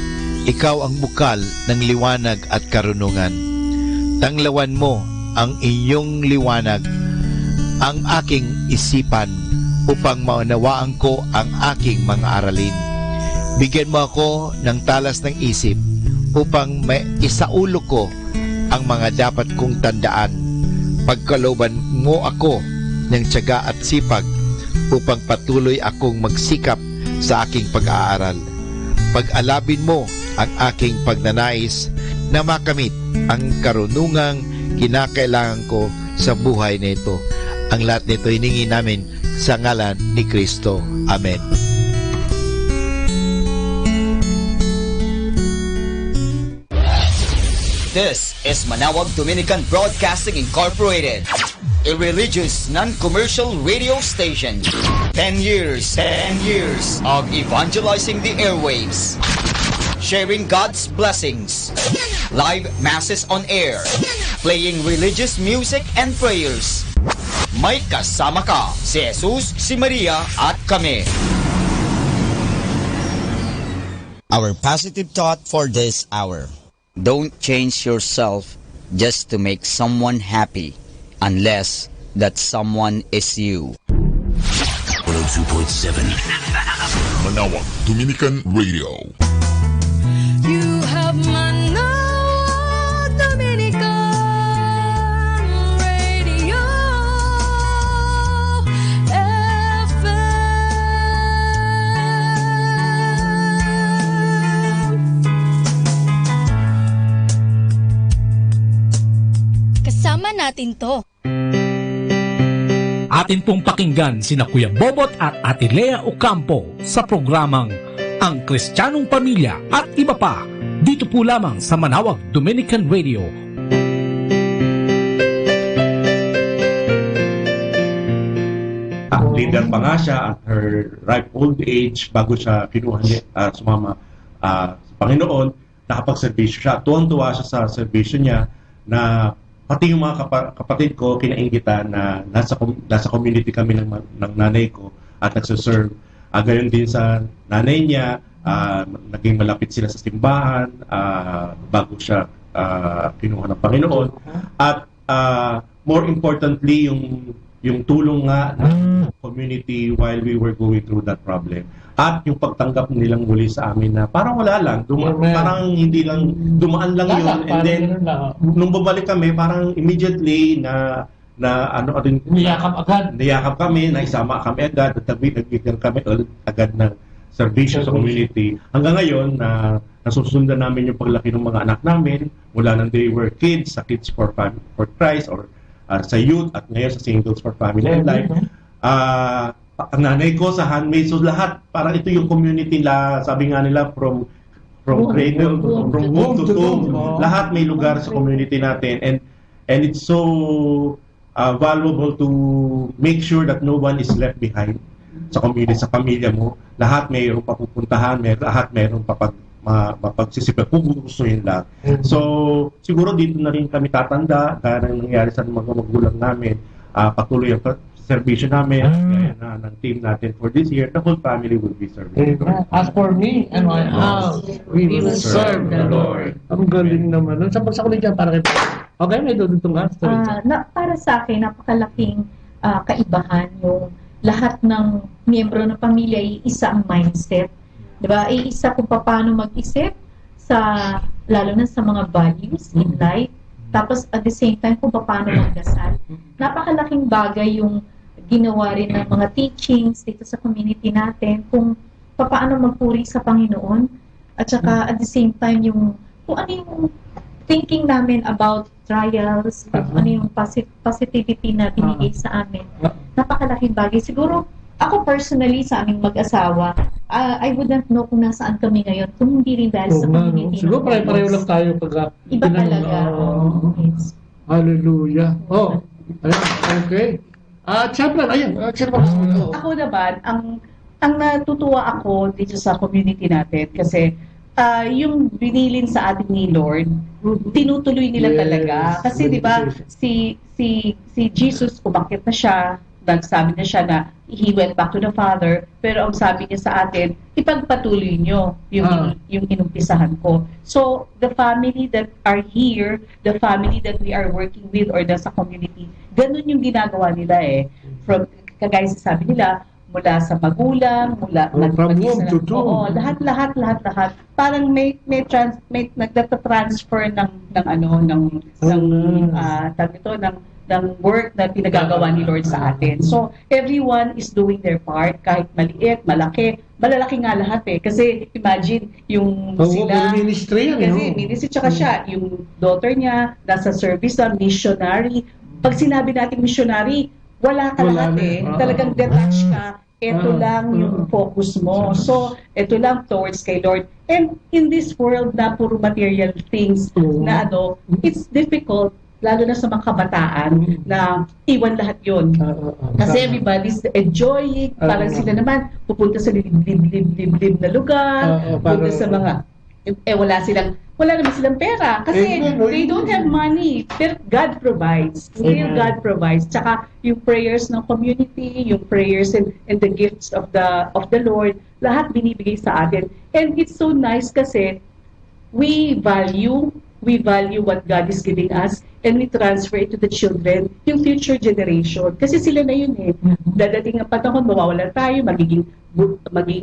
Ikaw ang bukal ng liwanag at karunungan. Tanglawan mo ang iyong liwanag, ang aking isipan, upang maunawaan ko ang aking mga aralin. Bigyan mo ako ng talas ng isip upang isaulo ko ang mga dapat kong tandaan. Pagkalooban mo ako ng tiyaga at sipag upang patuloy akong magsikap sa aking pag-aaral. Pag-alabin mo ang aking pagnanais na makamit ang karunungang kinakailangan ko sa buhay na ito. Ang lahat nito hiningi namin sa ngalan ni Kristo. Amen. This is Manawag Dominican Broadcasting Incorporated, a religious, non-commercial radio station. 10 years of evangelizing the airwaves, sharing God's blessings, live masses on air, playing religious music and prayers. May kasama ka, si Jesus, si Maria at kami. Our positive thought for this hour. Don't change yourself just to make someone happy unless that someone is you. 102.7 Manawag Dominican Radio. You have Manawag Dominican Radio FM. Kasama natin to. Atin pong pakinggan sina Kuya Bobot at Ate Lea Ocampo sa programang Ang Kristiyanong Pamilya at iba pa dito po lamang sa Manawag Dominican Radio. Leader pa nga siya at her ripe old age bago siya kinuha sumama sa Panginoon, nakapagserbisyo siya. Tuwang-tuwa siya sa serbisyo niya na pati yung mga kapatid ko kinainggitan na nasa community kami ng nanay ko at nagsuserve. Gayon din sa nanay niya, naging malapit sila sa simbahan bago siya kinuha ng Panginoon. At more importantly, yung tulong nga ng community while we were going through that problem. At yung pagtanggap nilang muli sa amin na parang wala lang, parang hindi lang, dumaan lang yun. And then, nung babalik kami, parang immediately niyakap kami, naisama kami agad, at nagbigyan kami agad ng servisyo sa community. Hanggang ngayon, nasusundan namin yung paglaki ng mga anak namin, mula nang they were kids, sa Kids for Christ, or sa youth, at ngayon sa Singles for Family and Life. Ang nanay ko sa handmaid, so lahat, parang ito yung community la, sabi nga nila, from cradle, from womb to tomb, lahat may lugar sa community natin, and it's so valuable to make sure that no one is left behind sa community, sa pamilya mo. Lahat mayroong papupuntahan, lahat mayroong mapagsisipag kung gustuhin lang. So, siguro dito na rin kami tatanda, kaya nangyari sa mga magulang namin, patuloy ang servisyo namin, ng team natin for this year, the whole family will be serving. As for me and my house, we will serve the Lord. Ang galing naman. Sa pagsakulit dyan, para kayo. Okay, may dudutong ka? Para sa akin, napakalaking kaibahan yung lahat ng miyembro ng pamilya ay isa ang mindset. Diba? Isa kung paano mag-isip, lalo na sa mga values in life. Tapos at the same time, kung paano magdasal. Napakalaking bagay yung ginawa rin ng mga teachings dito sa community natin kung paano magpuri sa Panginoon at saka at the same time yung kung ano yung thinking namin about trials, kung ano yung positivity na binigay sa amin. Napakalaking bagay. Siguro, ako personally sa aming mag-asawa, I wouldn't know kung nasaan kami ngayon kung hindi rin dahil sa community. Siguro pareho lang tayo pag iba talaga. Yes. Hallelujah. Okay. Siyempre, Ako naman, ang natutuwa ako dito sa community natin kasi yung binilin sa atin ni Lord, tinutuloy nila talaga. Kasi di ba si Jesus umakyat na siya, nagsabi na siya na he went back to the Father, pero ang sabi niya sa atin, ipagpatuloy niyo yung inumpisahan ko. So, the family that are here, the family that we are working with or nasa community, ganun yung ginagawa nila From, kagaya sa sabi nila, mula sa magulang, lahat. Parang may nagta-transfer ng work na pinagagawa ni Lord sa atin. So, everyone is doing their part, kahit maliit, malaki. Malalaki nga lahat Kasi, imagine, yung sila... ministry yan. Kasi, ministry, tsaka siya, yung daughter niya, nasa service na, missionary. Pag sinabi natin missionary, wala ka lahat Talagang detach ka. Ito lang yung focus mo. So, ito lang towards kay Lord. And in this world na puro material things na it's difficult lalo na sa mga kabataan na iwan lahat yun. Kasi everybody's enjoying, parang sila naman pupunta sa liblib na lugar, pupunta sa mga wala naman silang pera kasi they don't have money, but God provides. Still God provides. Tsaka yung prayers ng community, yung prayers and the gifts of the Lord, lahat binibigay sa atin. And it's so nice kasi we value what God is giving us, and we transfer it to the children, yung future generation. Kasi sila na yun eh. Dadating ang panahon, mawawala tayo, magiging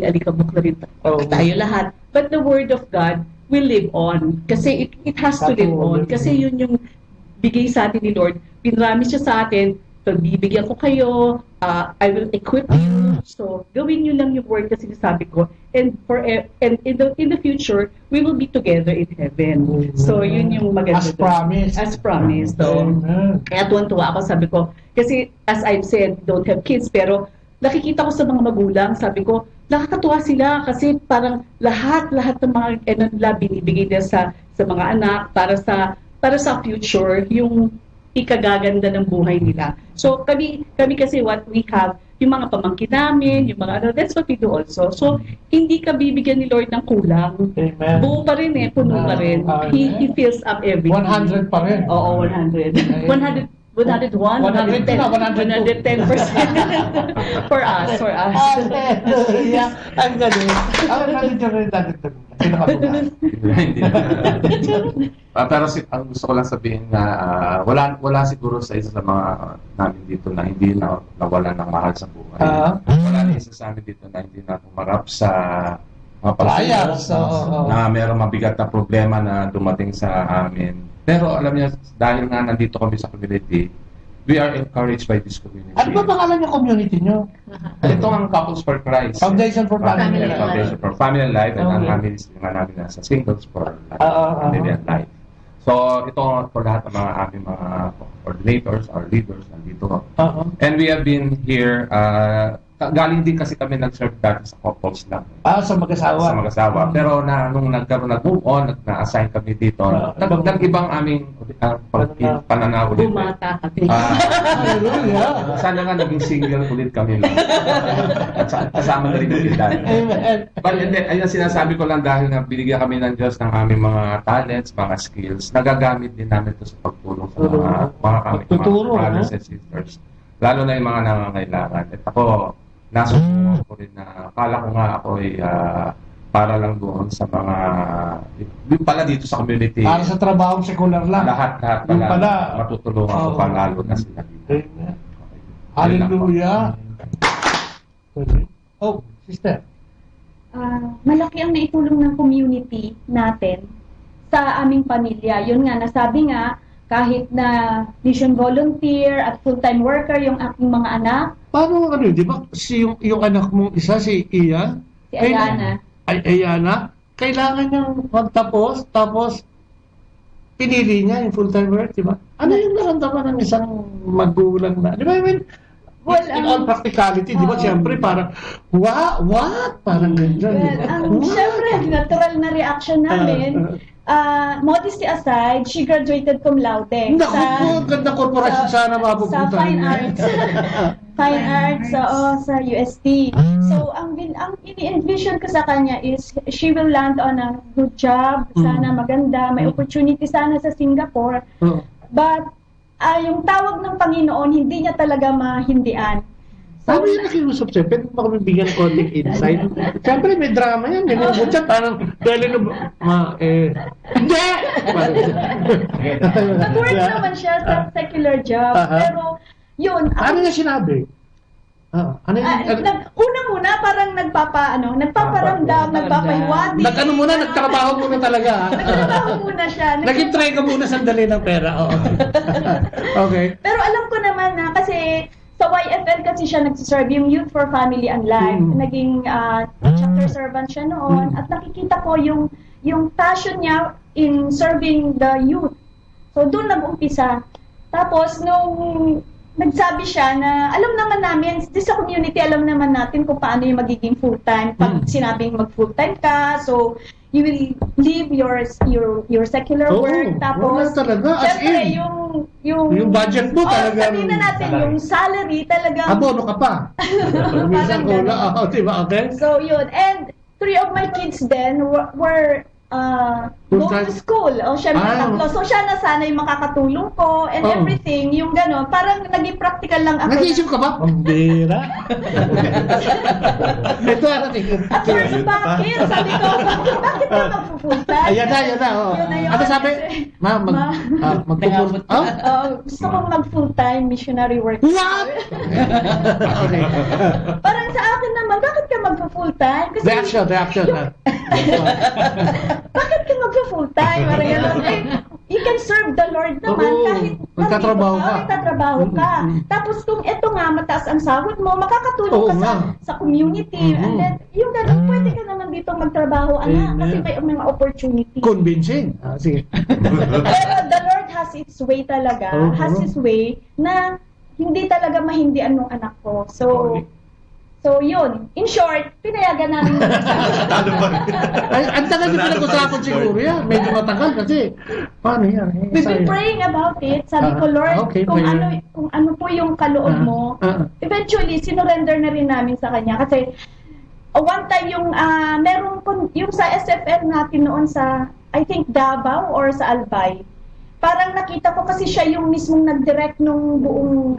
alikabok na rin tayo lahat. But the Word of God will live on. Kasi it has to live on. Kasi yun yung bigay sa atin ni Lord. Pinrami siya sa atin, pagbibigyan ko kayo, I will equip you. So, gawin nyo lang yung word na sinasabi ko. And in the future, we will be together in heaven. So, yun yung maganda. As promised. As promised. So, kaya tuwan-tuwa ako, sabi ko, kasi as I've said, don't have kids, pero nakikita ko sa mga magulang, sabi ko, nakakatuwa sila kasi parang lahat ng mga nila binibigay nila sa mga anak para sa future, yung ikagaganda ng buhay nila. So kami kasi what we have, yung mga pamangkin namin, yung mga that's what we do also. So hindi ka bibigyan ni Lord ng kulang. Amen. Buo pa rin puno pa rin. He fills up everything. 100 pa rin. Oo, 100. 101, 110% for us. Hallelujah. Ang galing. Ang galing rin dagdag. Sino ka ba? Hindi. Pero ang gusto ko lang sabihin na wala siguro sa isa sa mga namin dito na hindi nawala ng mahal sa buhay. Wala na isa sa amin dito na hindi na tumarap sa mga pagsubok na mayroong mabigat na problema na dumating sa amin. Pero alam niyo, dahil nga nandito kami sa community, we are encouraged by this community. Ano ba pangalan ng community nyo? Ito ang Couples for Christ. Foundation for Family Life. Foundation for Family Life. And ang ministry nga namin nasa Singles for Family and Life. So, ito po lahat ng mga aming mga coordinators, our leaders, nandito. And we have been here, galing din kasi kami nag-serve dati sa couples lang. Sa mag-asawa. Sa mag-asawa. Pero nung nag-move on, na-assign kami dito, nag-ibang aming pananaw ulit. Bumata kami. Sana nga naging single ulit kami lang. At kasama na rin yung edad. But ayun sinasabi ko lang dahil nga binigyan kami ng Diyos ng aming mga talents, mga skills, nagagamit din namin ito sa pagtulong sa mga brothers and sisters. Lalo na yung mga nangangailangan. At ako, nasusunod ko rin na akala ko nga ako ay para lang doon sa mga yung pala dito sa community. Para sa trabahong sekular lang. Lahat pala matutulungan ko pa lalo na sila dito. Hallelujah. Oh, sister. Malaki ang naitulong ng community natin sa aming pamilya. Yun nga, nasabi nga, kahit na mission volunteer at full-time worker yung aking mga anak. Paano di ba? Yung anak mong isa, si Ian? Si Ayana. Ayana, kailangan niyang magtapos, tapos pinili niya yung full-time work, di ba? Ano yung naramdaman ng isang magulang na? Di ba, I mean, in all practicality, di ba, siyempre, parang, what? Parang ganyan, Siyempre, natural na reaction namin. Modesty aside, she graduated cum laude. Ganda corporation sana mapupunta. Sa Fine Arts. Fine Arts, sa UST. So, ang ini-envision ko sa kanya is she will land on a good job, sana maganda, may opportunity sana sa Singapore. But, yung tawag ng Panginoon, hindi niya talaga mahindian. Paano yung nakiusap siya? Pwede mo kami bigyan ng konting insight? Siyempre, may drama yan. May mga siya, parang, dahil hindi! Nag-work naman siya sa secular job, pero, yun. Ano niya sinabi? Una parang nagpaparamdam, nagpapahiwati. Nagtrabaho muna talaga. Nagtrabaho muna siya. Nag-try ka muna sandali ng pera. Okay. Pero alam ko naman na, kasi, sa YFL kasi siya nagsiserve, yung Youth for Family and Life. Naging chapter servant siya noon. At nakikita ko yung passion niya in serving the youth. So, doon nag-umpisa. Tapos, nung nagsabi siya na, alam naman namin, sa community, alam naman natin kung paano yung magiging full-time. Pag sinabing mag-full-time ka, so, you will leave your secular work. Tapos, syempre, yung budget mo talaga. Sabihin na natin, yung salary talaga. Abono ka pa. Minsan ko na. Diba? Okay? So, yun. And 3 of my kids then were go Full-time? to school. O siya may Ah. tatlo. So siya na sana yung makakatulong ko and Oo. everything. Yung gano'n. Parang naging practical lang ako. Nag-iisip ka ba? Pambira. Ito ano At first, bakit? Sabi ko, bakit ka mag-full time? Ayan na, ayan na. Oh. Yun na yun. Ano sabi? Ma- Magpupul. Oh? Gusto kong mag-full-time missionary work. What? Okay. Parang sa akin naman, bakit ka mag-full-time? Kasi Reaction. bakit ka mag-full-time? Parang gano'n. Eh, you can serve the Lord naman Oo, kahit magtatrabaho ka. Magtatrabaho ka. Tapos kung eto nga, mataas ang sahod mo, makakatulong Oo ka nga. sa community. And then, yung gano'n, pwede ka naman dito magtrabaho, anak. Amen. Kasi may mga opportunity. Convincing. Sige. Pero the Lord has His way talaga. Oo. Has His way na hindi talaga mahindian ng anak ko. So yun. In short, pinayagan namin yung Ay, ang tagal din pinag-usapan siguro yan. Medyo matagal kasi. Paano yan? We've been praying about it. Sabi ko, Lord, Okay, kung prayer. ano po yung kaloob mo. Eventually, sinurrender na rin namin sa kanya. Kasi one time yung yung sa SFL natin noon sa, I think, Davao or sa Albay. Parang nakita ko kasi siya yung mismong nag-direct nung buong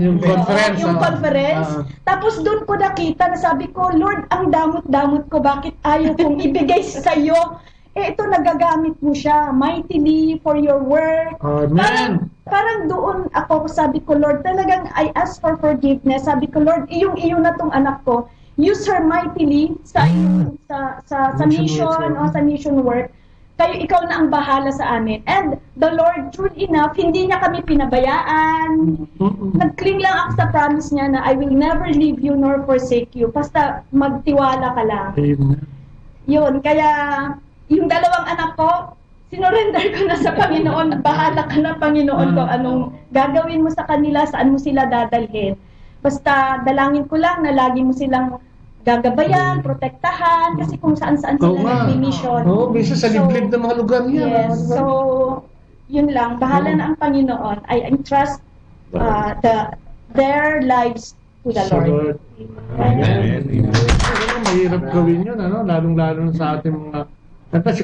yung conference. yung conference. Tapos doon ko nakita na sabi ko, Lord, ang damot-damot ko, bakit ayaw kong ibigay sa iyo? Eh ito nagagamit mo siya mightily for your work. Amen. Parang doon ako sabi ko, Lord, talagang I ask for forgiveness. Sabi ko, Lord, iyo na tong anak ko. Use her mightily sa mission o sa mission work. Ikaw na ang bahala sa amin. And the Lord, true enough, hindi niya kami pinabayaan. Nag-cling lang ako sa promise niya na I will never leave you nor forsake you. Basta magtiwala ka lang. Yun, kaya yung dalawang anak ko, sinurrender ko na sa Panginoon. Bahala ka na, Panginoon, kung anong gagawin mo sa kanila, saan mo sila dadalhin. Basta dalangin ko lang na lagi mo silang gagabayan, protektahan, kasi kung saan-saan sila nag-mission. Oo, minsan sa liblib ng mga lugar niya. Yes, so, yun lang. Bahala na ang Panginoon. I entrust their lives to the Lord. Amen. Mahirap gawin yun, ano? Lalong-lalo sa ating mga...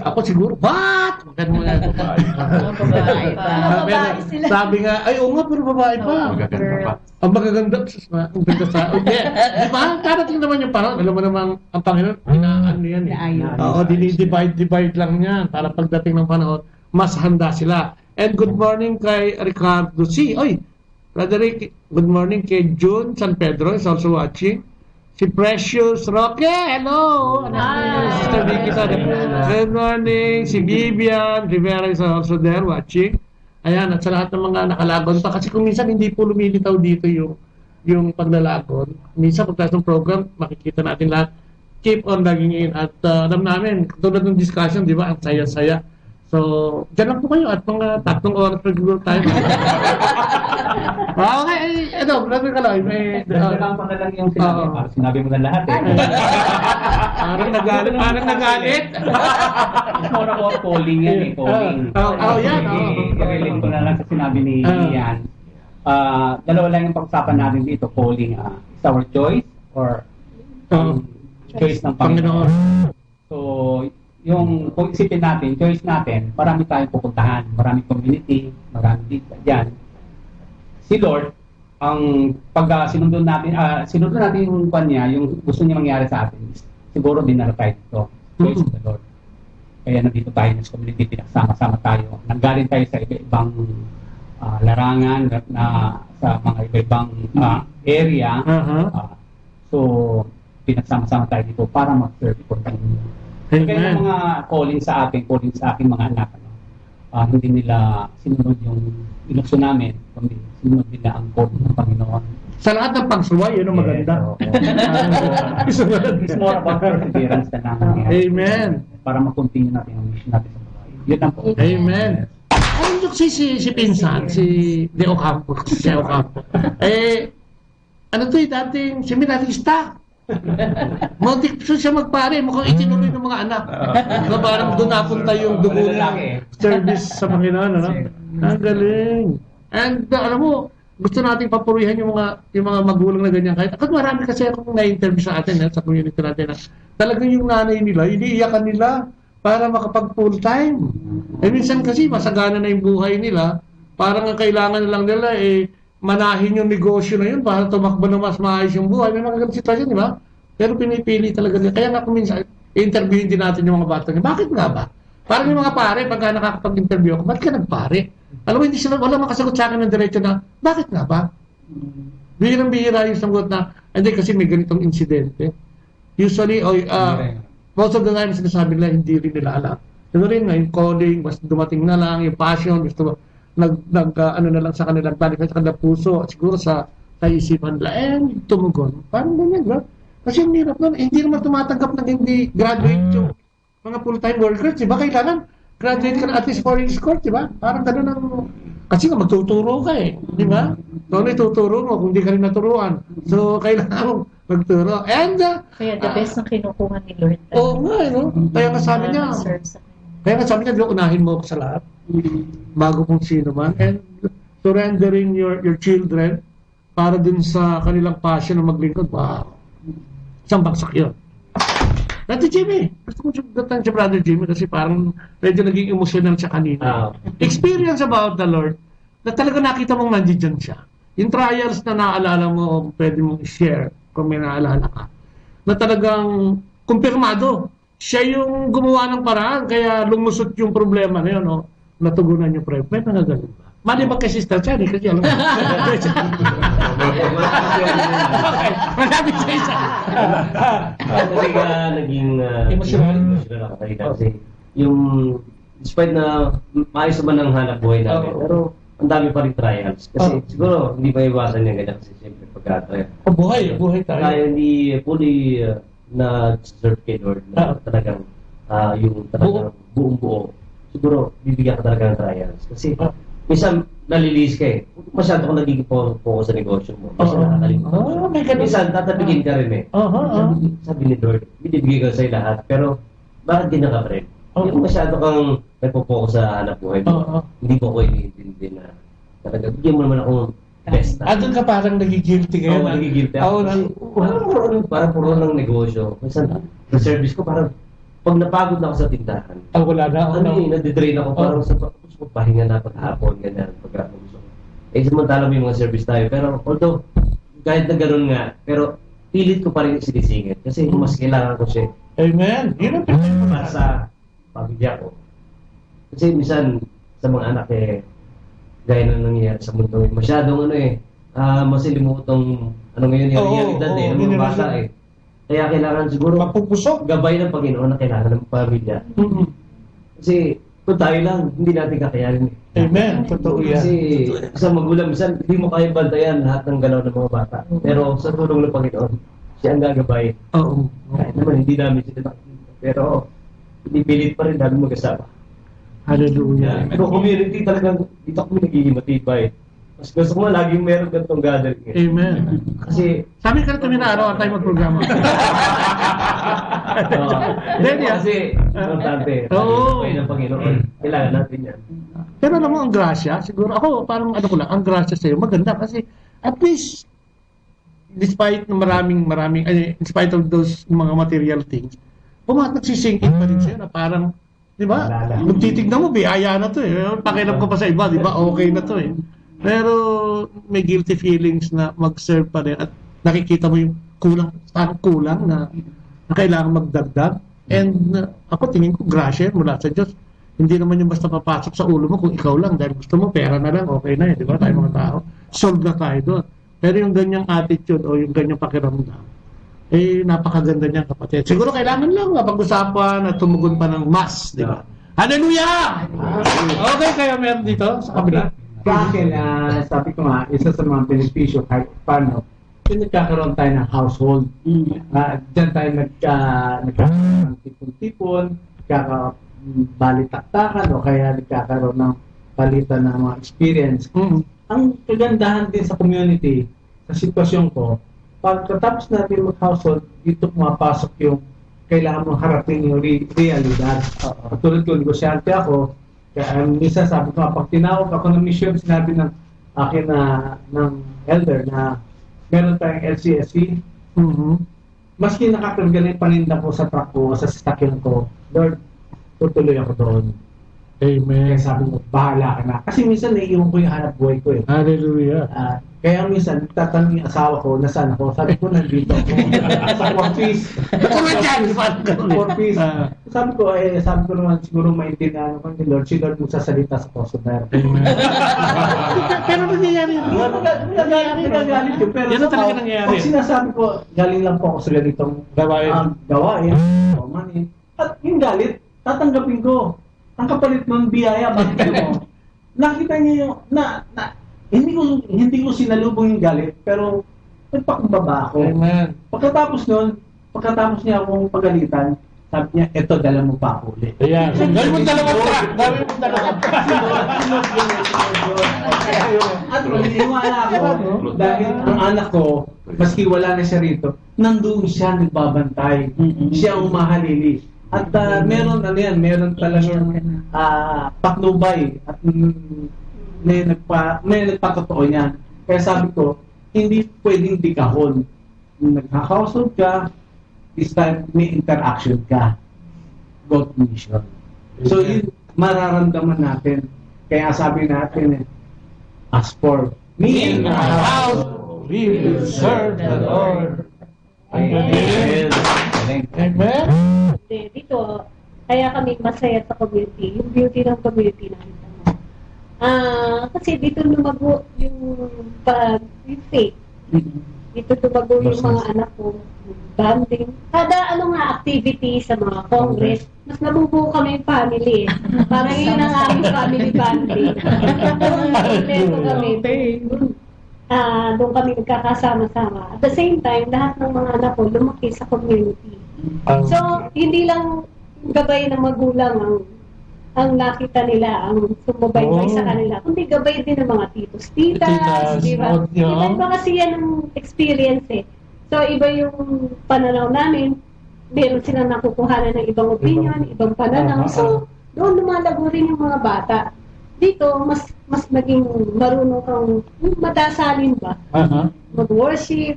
Ako siguro, what? Ganun mo yan. Babae pa. Sabi nga, ay, oo nga, pero babae pa. Ang magaganda, ang ganda sa... Di ba? Karating naman yung parang, alam mo namang, ang Panginoon, ano yan. Oo, divide lang yan. Para pagdating ng panahon, mas handa sila. And good morning kay Ricardo C. Oy, Frederick, good morning kay June San Pedro is also watching. Si Precious Roque, hello! Sister Vicky, good morning. Si Vivian Rivera is also there watching. Ayan, at sa lahat ng mga nakalagon pa. Kasi kung minsan hindi po lumilitaw dito yung paglalagon. Minsan pagkatapos ng program, makikita natin lahat. Keep on logging in. At alam namin, tulad ng discussion, di ba, ang saya-saya. So, dyan lang po kayo at mga 3 oras siguro tayo. Okay, ito, brother ka lang. Lang pa na lang yung sinabi. Sinabi mo na lahat eh. Parang nagalit. It's more about calling yan eh. Calling. Yan. I-relate ko na lang sa sinabi ni Ian. Dalawa lang yung pag-usapan natin dito. Calling is our choice or choice ng Panginoon. So, yung kung isipin natin, choice natin, marami tayong pupuntahan, marami community, marami dito, dyan. Si Lord, ang pag sinunod natin yung kanya, yung gusto niya mangyari sa atin, siguro din na tayo dito. Choice of the Lord. Kaya nandito tayo sa community, pinagsama-sama tayo. Nanggaling tayo sa iba-ibang larangan na sa mga iba-ibang area. So, pinagsama-sama tayo dito para mag-serve for Panginoon. Kaya yung mga calling sa aking mga anak, hindi nila sinunod yung inukso namin, kundi sinunod nila ang call ng Panginoon. Sa lahat ng pagsuway, yun ang maganda. It's more about perseverance na namin. Amen. Para ma-continue natin ang mission natin sa buhay. Yun ang po. Amen. Ayun yung si Pinsan, si Deo Campo. Ano to dating seminarista. Muntik siya magpare, mukhang itinuloy ng mga anak. Parang doon napunta yung dugo ng service sa Panginoon. Ano? Ang galing. And alam mo, gusto nating papurihan yung mga magulang na ganyan. Kahit marami kasi akong na-interview sa atin sa community natin na talagang yung nanay nila, iniiyakan nila para makapag full time. Minsan kasi masagana na yung buhay nila, parang ang kailangan lang nila manahin yung negosyo na yun para tumakbo na mas maayos yung buhay. May mga ganun sitwasyon, di ba? Pero pinipili talaga nila. Kaya nga kung minsan, interviewin din natin yung mga bata niya. Bakit nga ba? Parang yung mga pare, pagka nakakapag-interview ako, ba't ka nagpare? Alam mo, hindi sila, wala makasagot sa akin ng diretso na, bakit nga ba? Bihirang-bihira yung sagot na, hindi kasi may ganitong insidente. Usually, most of the time, sinasabi nila, hindi rin nila alam. Ano rin nga, yung coding, mas dumating na lang, yung passion, gusto ano na lang sa kanila, balik sa kanila puso, siguro sa isipan nila, tumugon. Parang ganyan, bro. Kasi ang hirap nun, hindi naman tumatanggap ng hindi graduate yung mga full-time workers, di ba? Kailangan graduate ka na at least 4 years course, di ba? Parang gano'n ang... Kasi nga magtuturo ka di ba? So, ituturo mo kung di ka rin naturuan. So, kailangan mo magturo. And... Kaya the best na kinukuha ni Lord. Oo nga, no? Kaya nga sabi niya, unahin mo ako sa lahat. Bago kung sino man. And surrendering your children para dun sa kanilang passion na maglingkod. Wow! Isang bagsak yun. Brother Jimmy, gusto ko sugatan si Brother Jimmy kasi parang medyo naging emotional siya kanina. Experience about the Lord na talaga nakita mong nandiyan siya. Yung trials na naaalala mo, pwede mong i-share kung may naaalala ka. Na talagang kumpirmado. Siya yung gumawa ng paraan kaya lumusot yung problema na yun. No? Natugunan yung problema. May mga ganun ba? Mali ba kay Sister Chani? Kasi alam mo. Marami sa isa. Talaga naging emotional ako kasi yung despite na maayos naman ang hanap buhay namin, pero ang dami pa rin trials. Kasi siguro hindi pa iwasan yung ganyan kasi siyempre pagka-trial. Buhay tayo. Kaya hindi fully na-serve kay Lord na talagang yung talagang buong buo. Siguro bibigyan ka talaga ng trials. Kasi minsan nalilis ka masyado kang nagiging focus sa negosyo mo. Minsan nakakalimutan. Minsan tatapigin ka rin sabi ni Lord, binibigay ko sa'yo lahat. Pero bakit di naka-friend? Yung masyado kang nagpo-focus sa hanap buhay mo. Hindi ko iniintindi na talaga. Bigyan mo naman akong best. Doon ka parang nagigilty ngayon. Oo, nagigilty ako. Parang puro ng negosyo. Minsan, sa service ko parang pag napagod na ako sa tindahan. Wala na. Nadidrain ako parang sa pahinga na paghapon, ganyan, pagkakuso. Samantala mo yung mga service tayo. Pero although, kahit na gano'n nga, pero pilit ko pa rin sinisingit. Kasi mas kailangan ko siya. Amen. Yun ang pinag sa pamilya ko. Kasi minsan, sa mga anak gaya na nangyayari sa mundo, masyadong masilimutong, ngayon yung realidad ng mga bata Kaya kailangan siguro mapupusok, gabay ng Panginoon na kailangan ng pamilya. Kasi kung tayo lang, hindi natin kakayanin. Amen. Totoo yan. Kasi sa magulang, minsan hindi mo kaya bantayan lahat ng galaw ng mga bata. Pero sa tulong ng Panginoon, siya ang gagabay. Oo. Kahit naman hindi namin sila nakikita. Pero pinipilit pa rin namin mag-asama. Hallelujah. Pero community talagang dito kami nagiging matibay. Mas gusto ko nga laging meron ganitong gathering. Amen. Kasi sabi ka na kami na araw-araw tayo mag-programa. Kasi importante. Oo. Ng Panginoon. Kailangan natin yan. Pero alam mo, ang grasya, siguro ako parang ang grasya sa'yo, maganda kasi at least despite ng maraming in spite of those mga material things, nagsisink in pa rin sa'yo na parang, di ba? Kung titignan mo, biyaya na to Pakialam ko pa sa iba, di ba? Okay na to Pero may guilty feelings na mag-serve pa rin at nakikita mo yung kulang na kailangan magdagdag. And ako tingin ko, grasya mula sa Diyos. Hindi naman yung basta papasok sa ulo mo kung ikaw lang. Dahil gusto mo, pera na lang, okay na di ba? Tayo mga tao. Solve na tayo doon. Pero yung ganyang attitude o yung ganyang pakiramdam, napakaganda niyan, kapatid. Siguro kailangan lang mapag-usapan at tumugon pa ng mas, di ba? Hallelujah! Okay, kaya meron dito sa kabila. Sa akin, sabi ko nga, isa sa mga benepisyo kahit paano, nagkakaroon tayo ng household. Diyan tayo nagkakaroon ng tipon-tipon, nagkakabalitaktakan, o kaya nagkakaroon ng palitan ng mga experience. Ang kagandahan din sa community, sa sitwasyon ko, pagkatapos natin mag-household, dito pumapasok yung kailangan mong harapin yung realidad. Tulad ko, negosyante ako, kaya minsan sabi ko, pag tinawag ako ng mission, sinabi ng akin ng elder na meron tayong LCSC. Maski nakakagaling paninda ko sa truck ko, sa sasakyan ko, Lord, tutuloy ako doon. Amen. Kaya sabi ko, bahala ka na. Kasi minsan naiiwan ko yung hanap buhay ko eh. Hallelujah. Kaya minsan, tatanong yung asawa ko, nasaan ako? Sabi ko, nandito ako. Sa Porpis. Porpis. Sabi ko naman, siguro maintindihan ako ni Lord. Si Lord magsasalita sa customer. Pero nangyayari yun. Nagagalit yun. Pero yan talaga nangyayari. Pag sinasabi ko, galing lang po ako sa ganitong gawain. At yung galit, tatanggapin ko. Ang kapalit ng biyaya, bakit mo? Nakita niya yung, hindi ko sinalubong yung galit, pero nagpakumbaba ako. Amen. Pagkatapos niya akong pagalitan, sabi niya, eto, dala mo pa ako ulit. Ayan. Gawin mo dalawang track. At maniwala ako, dahil ang anak ko, maski wala na siya rito, nandun siya nagbabantay. Siya ang mahalili. At meron talagang patnubay at may nagpatotoo niyan. Kaya sabi ko, hindi pwedeng dikahon. Nagkakausap ka, this time may interaction ka. God mission. So yun, mararamdaman natin. Kaya sabi natin, as for me and my house, we will serve the Lord. Amen. Amen. Dito, kaya kami masaya sa community, yung beauty ng community namin. Kasi dito lumago yung faith. Dito lumago yung mga anak ko, bonding. Kada activity sa mga congress, mas nabubuo kami yung family. Parang yun ang aming family bonding. Kompleto kami. Doon kami nagkakasama-sama. At the same time, lahat ng mga anak ko lumaki sa community. So, hindi lang gabay ng magulang ang nakita nila, ang sumubaybay sa kanila, kundi gabay din ng mga titos-titas, di ba? Iba kasi yan ang experience eh. So, iba yung pananaw namin, meron silang nakukuhanan ng ibang opinion, ibang pananaw. So, doon lumalago rin yung mga bata. Dito, mas naging marunong kang madasalin ba? Mag-worship.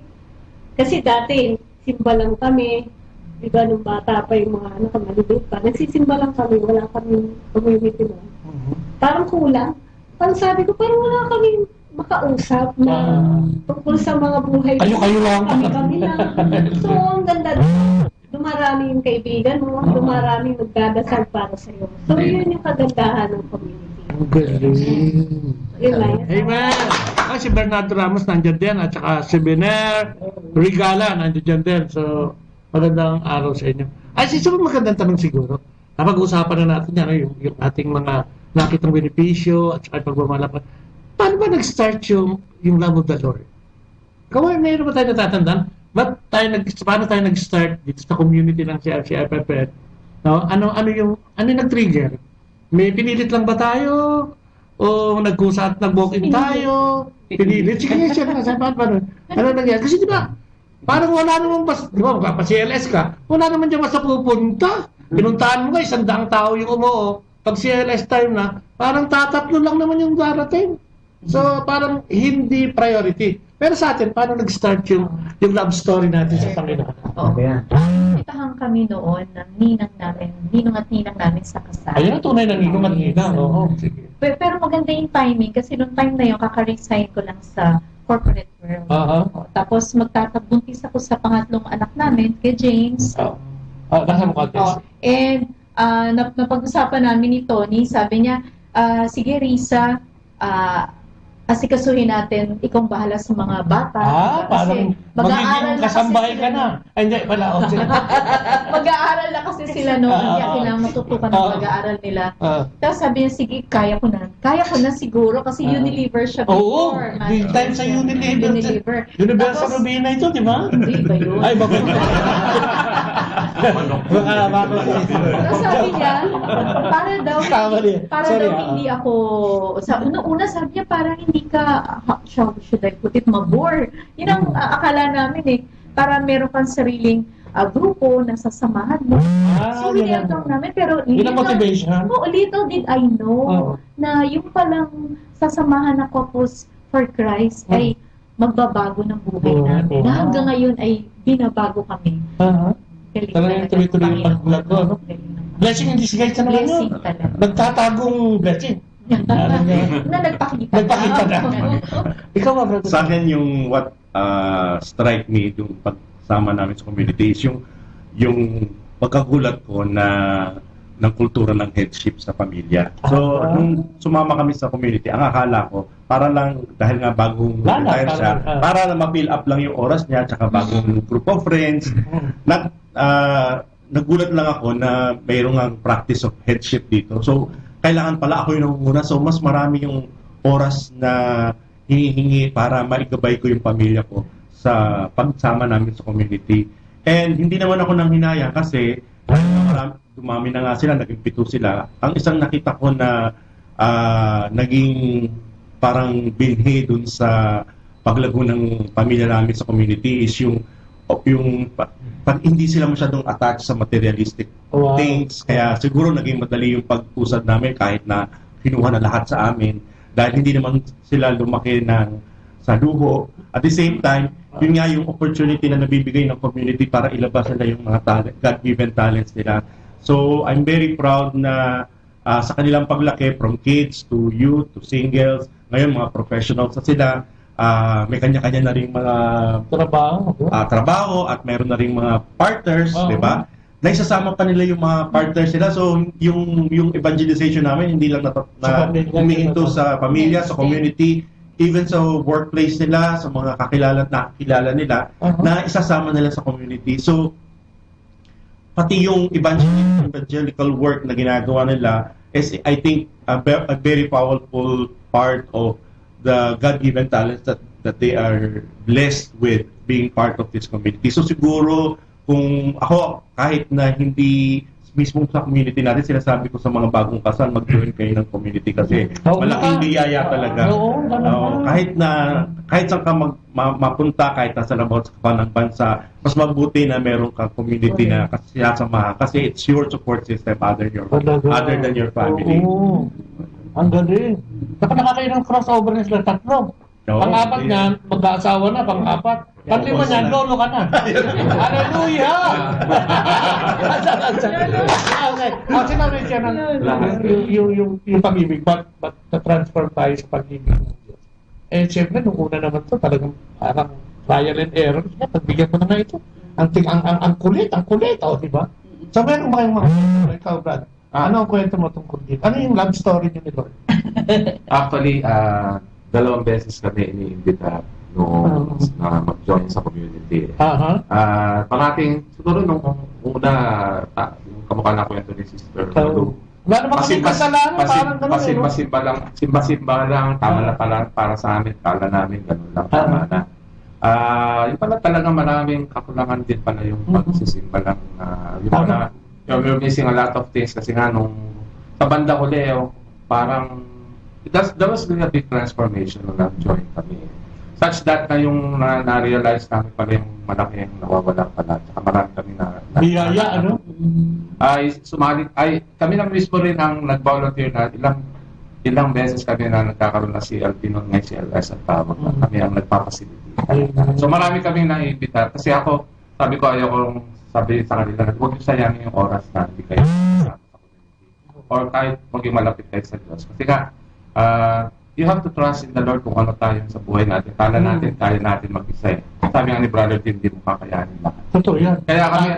Kasi dati, simba lang kami. Diba, nung bata pa yung mga maliliit pa, nagsisimba lang kami, wala kami community mo. Parang kulang. Parang sabi ko, parang wala kami makausap na tungkol sa mga buhay. Kayo lang. Kami lang. So, ang ganda doon. Dumarami yung kaibigan mo, dumarami yung nagdadasal para sa'yo. So, yun yung kagandahan ng community. Ang galing. Amen. Si Bernardo Ramos nandiyan din, at saka si Biner Regala nandiyan din. So, magandang araw sa inyo. Siguro magandang tanong siguro. Napag-usapan na natin yan, yung ating mga nakitang benepisyo at saka pagmamalapan. Paano ba nag-start yung love of the Lord? Mayroon ba tayo natatandaan? Paano tayo nag-start dito sa community ng CFFF? No? Ano yung nag-trigger? May pinilit lang ba tayo? O nag-walk-in tayo? Pinilit? Sige, paano? Ano nangyari? Kasi di ba, parang wala naman di ba, magpapa-CLS ka, wala naman dyan basta pupunta. Pinuntahan mo ka, 100 tao yung umuo. Pag CLS time na, parang tatatlo lang naman yung darating. So, parang hindi priority. Pero sa atin, paano nag-start yung love story natin sa Panginoon? Itahan kami noon ng ninong at ninang namin sa kasal. Ayun ang tunay na ninong at ninang. Sige. Pero maganda yung timing kasi noong time na yun, kaka-resign ko lang sa corporate world. Tapos magtatabuntis ako sa pangatlong anak namin, kay James. Nasa mukha, James. And napag-usapan namin ni Tony, sabi niya, sige Risa, asikasuhin natin, ikaw bahala sa mga bata. Parang magiging kasambahay ka na. Hindi, wala. Mag-aaral na kasi sila noon, kaya kailangan matutukan ng mag-aaral nila. Tapos sabi niya, sige, kaya ko na siguro, kasi Unilever siya before. Big time sa Unilever. Universal Rubina ito, di ba? Hindi ba yun? Ay, baka. Tapos sabi niya, para daw hindi ako, una sabi niya, parang hindi ka, should I put it, mabore. Yun ang akala namin eh. Para meron kang sariling grupo na sasamahan mo. So, welcome namin. Pero little did I know na yung palang sasamahan na couples for Christ ay magbabago ng buhay namin. Na hanggang ngayon ay binabago kami. Talagang tuloy-tuloy yung pag-vlog ko. Blessing in disguise na naman yun. Blessing talaga. Nagtatagong blessing. Na nagpakita. Nagpakita na. Ikaw ba, brother? Sa akin yung what strike me yung pagsama namin sa community is yung pagkagulat ko na ng kultura ng headship sa pamilya. So, nung sumama kami sa community, ang akala ko, para lang, dahil nga bagong retire siya, para lang ma-fill up lang yung oras niya, tsaka bagong group of friends. Nagulat lang ako na mayroong ang practice of headship dito. So, kailangan pala ako yung nangunguna. So, mas marami yung oras na hinihingi para maigabay ko yung pamilya ko sa pagsama namin sa community. And hindi naman ako nang hinaya kasi dumami na nga sila, naging 7 sila. Ang isang nakita ko na naging parang binhi dun sa paglago ng pamilya namin sa community is yung pag hindi sila masyadong attached sa materialistic things. Kaya siguro naging madali yung pag-usad namin kahit na kinuha na lahat sa amin dahil hindi naman sila lumaki sa luho. At the same time, yun nga yung opportunity na nabibigay ng community para ilabas nila yung mga God-given talents nila. So, I'm very proud na sa kanilang paglaki, from kids to youth to singles, ngayon mga professionals na sila, may kanya-kanya na rin mga trabaho at meron na rin mga partners, di ba? Naisasama pa nila yung mga partners nila. So, yung evangelization namin, hindi lang humihinto sa pamilya, sa community, even sa workplace nila, sa mga kakilala nila, na isasama nila sa community. So, pati yung evangelical work na ginagawa nila is, I think, a very powerful part of the God-given talents that they are blessed with being part of this community. So siguro, kung ako, kahit na hindi mismo sa community natin, sinasabi ko sa mga bagong kasal, mag-join kayo ng community kasi malaking biyaya talaga. Kahit saan ka mapunta, kahit nasa labas ka ng bansa, mas mabuti na meron kang community na sinasamahan kasi it's your support system other than your family. Ang galing. Saka nakakain ng crossover na sila tatlo. Pang-apat niyan, mag-aasawa na, pang-apat. Pang-lima niyan, lolo ka na. Hallelujah! Okay. Ang sinabi siya ng yung pag-ibig, but na-transfer tayo sa pag-ibig ng Diyos. Eh, siyempre, nung una naman to, talagang parang trial and error. Pagbigyan ko na nga ito. Ang kulit, di ba? So, meron ba kayong mga ikaw, Brad? Ano ang kwento mo tungkol dito? Ano yung love story niyo ni Lord? Actually, 2 beses kami iniimbita noong mag-join sa community. Parating, siguro nung una, yung kamukha na kwento ni Sister Lulu. Wala naman kami kasalanan, parang gano'n. Simba lang, tama na pala para sa amin, kala namin, gano'n lang, tama na. Yung pala talaga maraming kakulangan din pala yung pagsisimba lang. Yung pala, you're missing a lot of things kasi nga nung sa banda ko, Leo, parang that was really a big transformation nung nag-join kami. Such that na yung na-realize namin pala yung malaki yung nawawala pala. Saka marami kami na biyaya, ano? Kami lang mismo rin ang nag-volunteer na ilang beses kami na nagkakaroon na CLP noon, ngayon CLS at tawag na kami ang nagpapasiliti. So marami kami na-imbita kasi ako, sabi ko sabi sa kanila, huwag niyo sayangin yung oras na hindi kayo kasama sa community. Or kahit maging malapit kayo sa Diyos. Kasi nga, you have to trust in the Lord kung ano tayo sa buhay natin. Kala natin, kaya natin mag-isa. Sabi nga ni Brother Tim, hindi mo kakayanin lahat. Totoo yan. Kaya kami,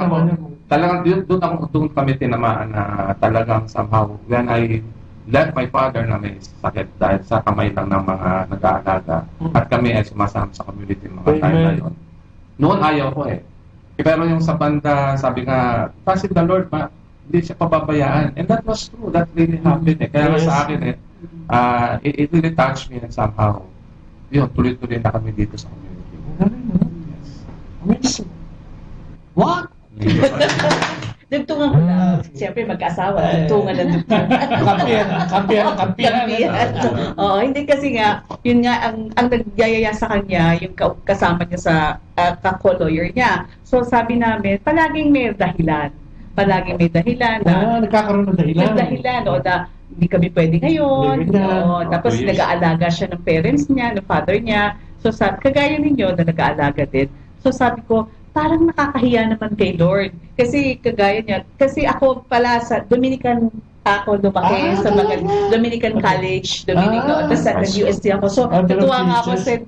talagang doon kami tinamaan na talagang somehow, when I left my father na may sakit dahil sa kamay lang ng mga nag-aalaga at kami ay sumasama sa community mga time na yun. Noon ayaw ko Pero yung sa banda, sabi nga, trust in the Lord, hindi siya pababayaan. And that was true. That really happened. Kaya sa akin, it really touched me and somehow, yun, tuloy-tuloy na kami dito sa community. Yes. Amazing. What? Dugtungan ko na. Siyempre, mag-asawa. Dugtungan na dugtungan. Kampiyan. Oo, hindi kasi nga, yun nga, ang nagyayaya sa kanya, yung kasama niya sa ka-co-lawyer niya. So, sabi namin, palaging may dahilan. Nagkakaroon ng dahilan. May dahilan, hindi kami pwede ngayon. Tapos, nag-aalaga siya ng parents niya, ng father niya. So, kagaya ninyo na nag-aalaga din. So, sabi ko, parang nakakahiya naman kay Lord. Kasi kagaya niya, kasi ako pala sa Dominican ako lumaki sa mga Dominican College, Dominican, tapos sa UST ako. So, natuwa nga ako sa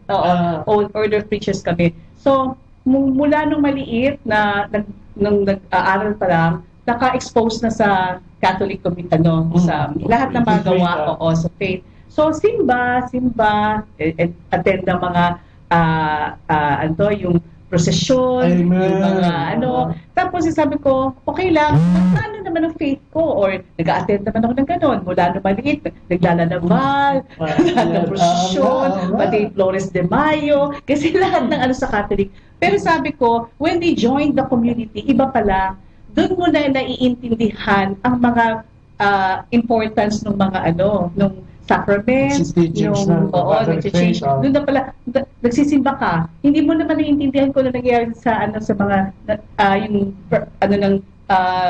order of preachers kami. So, mula nung maliit na nung nag-aaral pa lang, naka-expose na sa Catholic community, sa lahat ng mga gawa sa faith. So, simba, attend ng mga yung prosesyon, yung mga Tapos sabi ko, okay lang, paano naman ang faith ko? Or nag-a-attend naman ako ng ganon. Mula nung maliit, naglalalaban, ng prosesyon, pati Flores de Mayo, kasi lahat ng sa Catholic. Pero sabi ko, when they joined the community, iba pala, doon mo na naiintindihan ang mga importance ng mga nung sacraments, yung nag-change. Doon na pala, nagsisimba ka. Hindi mo naman naiintindihan kung ano nangyayari sa sa mga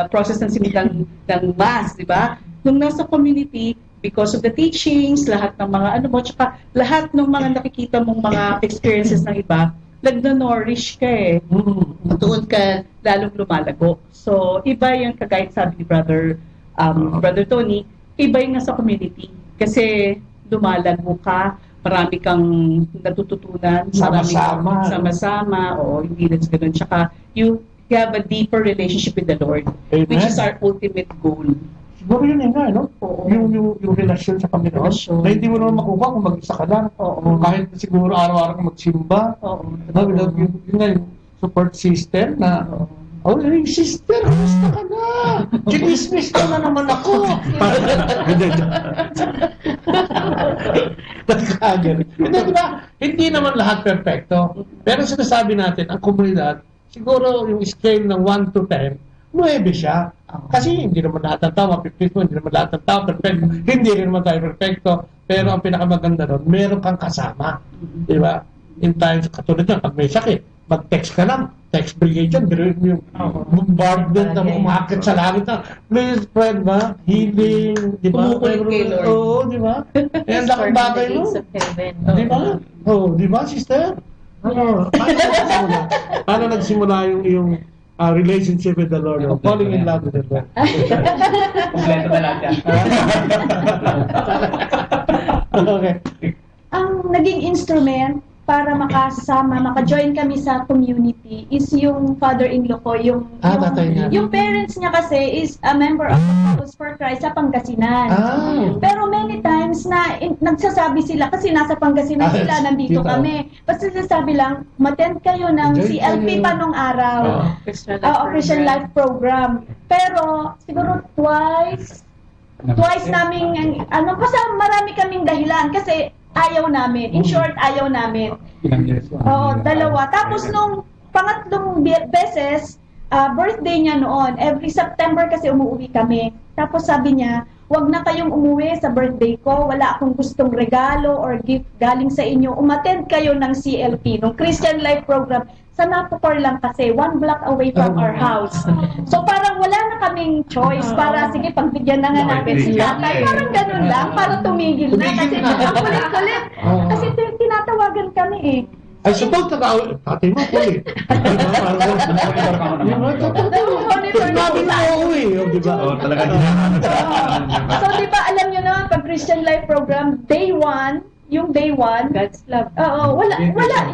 process ng simbang ng mass, di ba? Nung nasa community, because of the teachings, lahat ng mga tsaka lahat ng mga nakikita mong mga experiences ng iba, nagno-nourish ka doon ka lalong lumalago. So, iba yung kagaya sabi ni Brother Tony, iba yung nasa community. Kasi lumalago ka, marami kang natututunan, sama-sama, hindi na ganun. Tsaka, you have a deeper relationship with the Lord, which is our ultimate goal. Siguro yun nga, yung relasyon sa Panginoon, na hindi mo naman makuha kung mag-isa ka lang. Kahit siguro araw-araw kang magsimba. Yun nga yung support system na, sister, kamusta ka na? Chinismis ka na naman ako. Hindi naman lahat perfecto. Pero sinasabi natin, ang komunidad, siguro yung scale ng 1 to 10, 9 siya. Kasi hindi naman lahat ng tao mapipito, hindi naman lahat ng tao perfecto. Hindi rin naman tayo perfecto. Pero ang pinakamaganda doon, meron kang kasama. Di ba? In times, katulad na, pag may sakit, mag-text ka lang. Text brigade yan. Pero yung bombardment na umakit sa langit na, please, friend ba? Healing. Di ba? Kumukulit kay Lord. Oo, di ba? Yan lang ang bagay mo. Di ba? Di ba, sister? Paano nagsimula yung relationship with the Lord? Falling in love with the Lord. Kompleto na lang yan. Okay. Ang naging instrument para maka-join kami sa community is yung father-in-law ko, yung parents niya kasi is a member of the Couples for Christ sa Pangasinan. Pero many times na nagsasabi sila, kasi nasa Pangasinan sila, nandito kami. Basta sasabi lang, umattend kayo ng CLP pa nung araw. Christian Life Program. Pero siguro twice namin, kasi marami kaming dahilan, kasi ayaw namin. In short, ayaw namin. Dalawa. Tapos nung pangatlong beses, birthday niya noon. Every September kasi umuwi kami. Tapos sabi niya, wag na kayong umuwi sa birthday ko. Wala akong gustong regalo or gift galing sa inyo. Umattend kayo ng CLP, ng Christian Life Program. Sa Napocor lang kasi, 1 block away from our house. So parang wala na kaming choice para, sige, pagbigyan na nga natin si tatay. Parang ganun lang, para tumigil na. Kasi ang kulit-kulit. Kasi tinatawagan kami I suppose tatay mo kulit. So diba, alam nyo na, pag Christian Life Program, day 1, yung day 1, God's love. Wala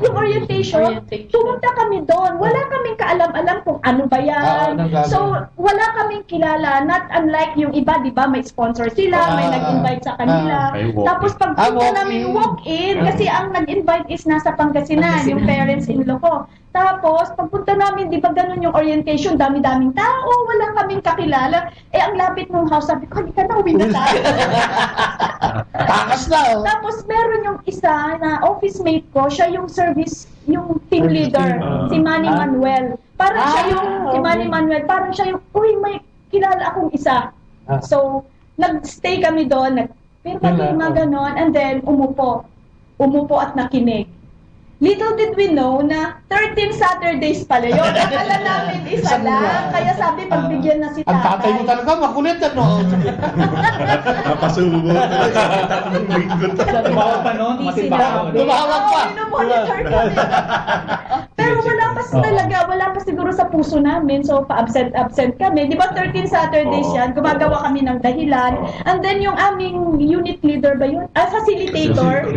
yung orientation. Pumunta kami doon. Wala kaming kaalam-alam kung ano ba yan. So, wala kaming kilala. Not unlike yung iba, di ba? May sponsor sila, may nag-invite sa kanila. Tapos pagpunta namin walk-in, kasi ang nag-invite is nasa Pangasinan, yung parents-in-law ko. Tapos, pagpunta namin, di ba ganun yung orientation, dami-daming tao, wala kaming kakilala. Ang lapit ng house, sabi ko, hindi ka na, uwi na tayo. Takas na. Tapos, meron yung isa na office mate ko, siya yung service, yung team leader, si Manny Manuel. Parang siya yung, si Manny Manuel, parang siya yung, uy, may kilala akong isa. So, nag-stay kami doon, pero ganon, and then, umupo at nakinig. Little did we know na 13 Saturdays pala yun. Akala namin isa lang. Kaya sabi, pagbigyan na si tatay. Ang tatay mo talaga, makulit Napasubo. Tumawag pa noon, Tumawag pa. Monitor kami. Pero wala pa talaga, wala pa siguro sa puso namin. So, pa-absent kami. Di ba 13 Saturdays yan? Gumagawa kami ng dahilan. And then yung aming unit leader ba yun? Facilitator,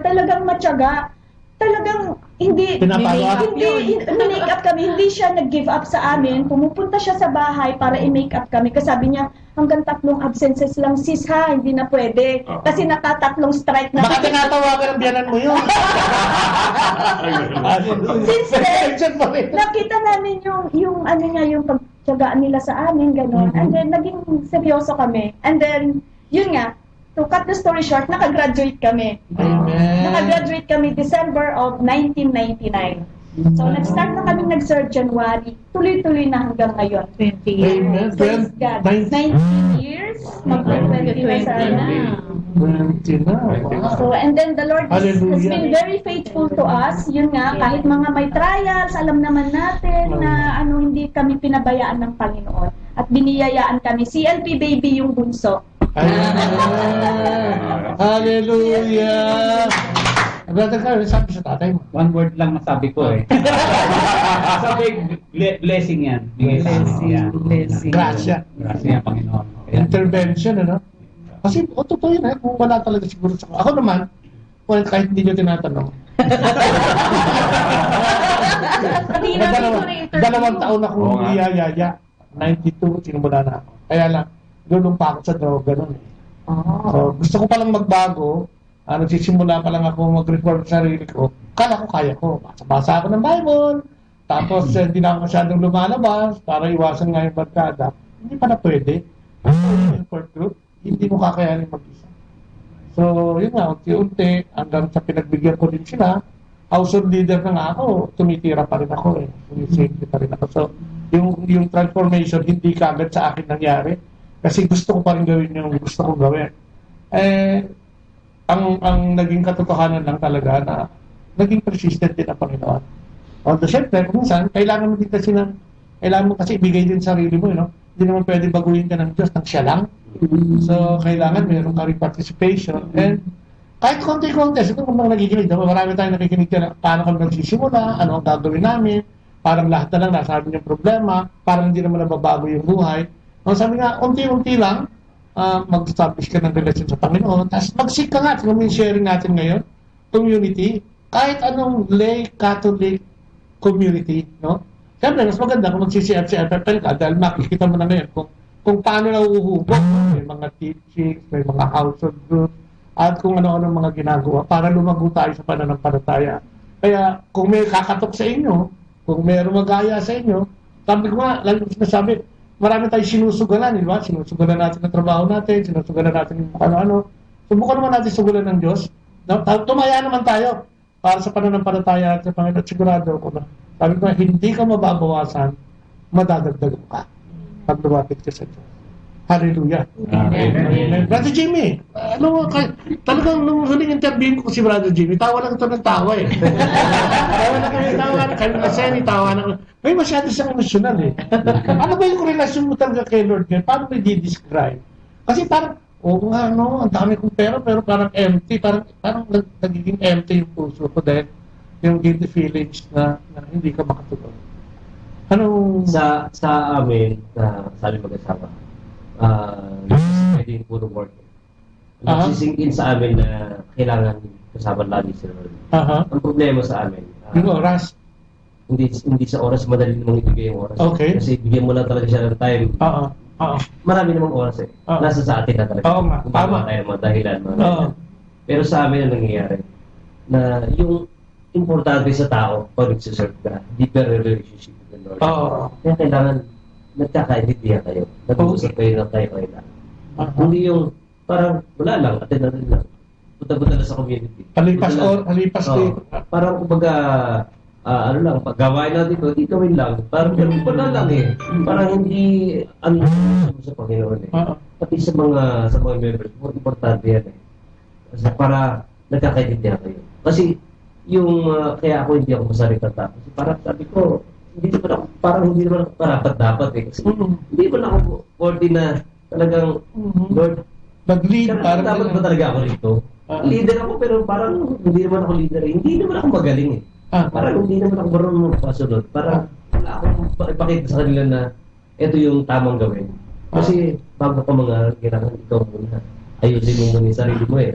talagang matyaga. Talagang hindi make up kami, hindi siya nag-give up sa amin. Pumupunta siya sa bahay para i-make up kami. Kasi sabi niya, hanggang 3 absences lang sis ha, hindi na pwede. Kasi nakatatlong strike na. Baka tinatawagan ang biyanan mo yun. Since then, nakita namin yung ano niya, yung pagtyagaan nila sa amin, gano'n. And then, naging seryoso kami. And then, yun nga, to cut the story short, nakagraduate kami. Amen. Nakagraduate kami December of 1999. So, nag-start na kami nag-serve January. Tuloy-tuloy na hanggang ngayon. 20 years. Amen. Praise God. 19 years. Mag-20 na sana. 20 na. So, and then the Lord has Hallelujah. been very faithful to us. Yun nga, kahit mga may trials, alam naman natin na hindi kami pinabayaan ng Panginoon. At biniyayaan kami. CLP baby yung bunso. Hallelujah! Brother Carl, sabi sa tatay mo. One word lang masabi ko eh. Sabi, blessing yan. Blessing. Gracia. Gracia, Panginoon. Intervention, ano? Kasi, totoo yun, kung wala talaga siguro sa... Ako naman, kahit hindi nyo tinatanong. Dalawang taon akong niyayaya. 92, sinumula na ako. Kaya lang, gulong pa ako sa droga nun eh. So, gusto ko palang magbago. Nagsisimula pa lang ako mag-reform sa sarili ko. Kala ko kaya ko. Basa ako ng Bible. Tapos, hindi na ako masyadong lumalabas para iwasan nga yung barkada. Hindi pa na pwede. For truth, hindi mo kakayanin mag-isa. So, yun nga, unti-unti, hanggang sa pinagbigyan ko din sila, household leader na nga ako, tumitira pa rin ako eh. Tumisafety pa rin ako. So, yung transformation, hindi kagad sa akin nangyari. Kasi gusto ko pa rin gawin yung gusto ko gawin. Ang naging katotohanan lang talaga na naging persistent din ang Panginoon. Although, syempre, minsan, kailangan mo din kasi kailangan mo kasi ibigay din sarili mo, no? Hindi naman pwede baguhin ka ng Diyos ng siya lang. So, kailangan mayroon ka rin participation. And kahit konti-konti, siguro kung mga nakikinig, marami tayong nakikinig na paano kami nagsisimula, ano ang gagawin namin, parang lahat na lang nasa amin yung problema, parang hindi naman nababago yung buhay. Sabi nga, unti-unti lang, mag-establish ka ng relasyon sa Panginoon, tapos mag-seek ka nga, kung may sharing natin ngayon, community, kahit anong lay Catholic community, no? Siyempre, mas maganda kung mag-CCF-CFFL ka dahil makikita mo na ngayon kung paano nauuhubog. May mga teachings, may mga household groups, at kung ano-ano mga ginagawa para lumago tayo sa pananampalataya. Kaya kung may kakatok sa inyo, kung mayroong magaya sa inyo, sabi ko nga, lalo sinasabi, marami tayong sinusugalan, di ba? Sinusugalan natin ang trabaho natin, sinusugalan natin yung ano-ano. Subukan naman natin sugulan ng Diyos. Tumaya naman tayo para sa pananampalataya at sa Panginoon. Sigurado ko na. Sabi ko, hindi ka mababawasan, madadagdagan ka pag lumapit ka sa Diyos. Hallelujah. Amen. Brother Jimmy, talagang nung huling interview ko si Brother Jimmy, tawa lang ito ng tawa eh. tawa na kami na Senny, tawa na. May masyado siyang emosyonal eh. Ano ba yung relasyon mo talaga kay Lord ngayon? Paano mo i-describe? Kasi parang, oo nga no, ang dami kong pera pero parang empty, parang nagiging empty yung puso ko dahil yung guilty feelings na hindi ka makatulog. Anong... Sa amin, sabi mag-asawa, pwede yung puro work. Nagsising in sa amin na kailangan kasama lagi si Lord. Ang problema sa amin, yung oras. Hindi sa oras madali namang ibigay yung oras. Okay. Kasi bigyan mo lang talaga siya ng time. Marami namang oras eh. Nasa sa atin na talaga. Kung tama tayo mga dahilan. Pero sa amin ang nangyayari, na yung importante sa tao pag nagsiserve ka, deeper relationship with the Lord. Kaya kailangan nagkakaintindihan kayo. Nag-uusap kayo ng kayo-kayo. Hindi yung parang wala lang, atin lang. Punta-punta na sa community. Halipas din. Parang kumbaga, paggawain natin dito rin lang. Parang wala lang eh. Parang hindi sa Panginoon eh. Pati sa mga members, importante yan eh. Kasi para nagkakaintindihan kayo. Kasi yung kaya ako hindi ako masarikata. Kasi parang sabi ko, hindi naman ako parapat dapat eh. Kasi hindi naman ako worthy na talagang Lord, mag-lead. Dapat ba talaga ako rito? Leader ako pero parang hindi naman ako leader eh. Hindi naman ako magaling eh. Parang hindi naman ako marunong magpasunod. Parang wala akong ipakita sa kanila na ito yung tamang gawin. Kasi bago ka mga kailangan ikaw muna. Ayusin mo muna yung sarili mo eh.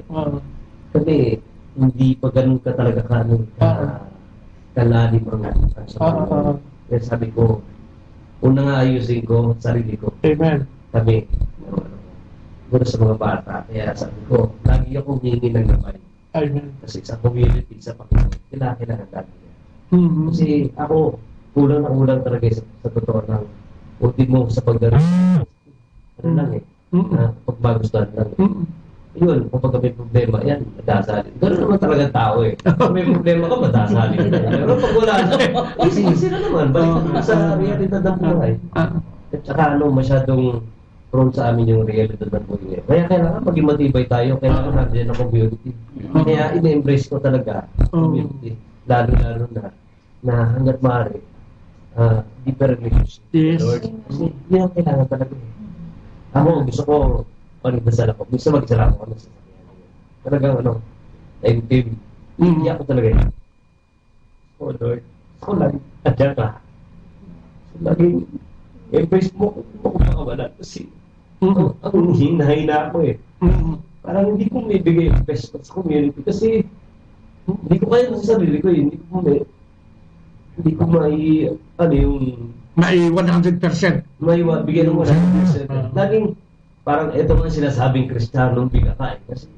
Kasi hindi pa ganun ka talaga kalalim ang kaya sabi ko, una nga ayusin ko sarili ko. Amen. Kami, muna sa mga bata. Kaya sabi ko, lagi akong hihingi ng gabay. Amen. Kasi sa community, sa Panginoon, kailangan natin yan. Kasi ako, kulang na kulang talaga sa totoo ng ultimo sa pagdating. Ano lang eh, pagmagustuhan lang. Yun, kapag may problema, yan, madasalin. Gano'n naman talaga tao eh. Kung may problema ka, madasalin. Pero pag wala na, easy na naman. Balik na sa realidad ng buhay. At saka masyadong prone sa amin yung realidad ng buhay. Kaya kailangan maging matibay tayo, kailangan natin ang community. Kaya in-embrace ko talaga community. Lalo-lalo na hanggat maaari, deeper relationship. Yes. Lord. Kasi yun ang kailangan talaga. Ako, gusto ko panigdasal ako. Gusto mag-isala ako sa talagang time. Hindi ako talaga yun. Oh Lord, ako lagi, adyan ka. So, laging, embrace mo kung makawala. Kasi, ang hina ako eh. Parang hindi ko may bigay yung best sa community. Kasi, hindi ko kaya sa sarili ko eh. Hindi ko may 100%. Bigyan ng 100%. Laging, parang ito mga sinasabing Kristiyano biga ka eh. Kasi,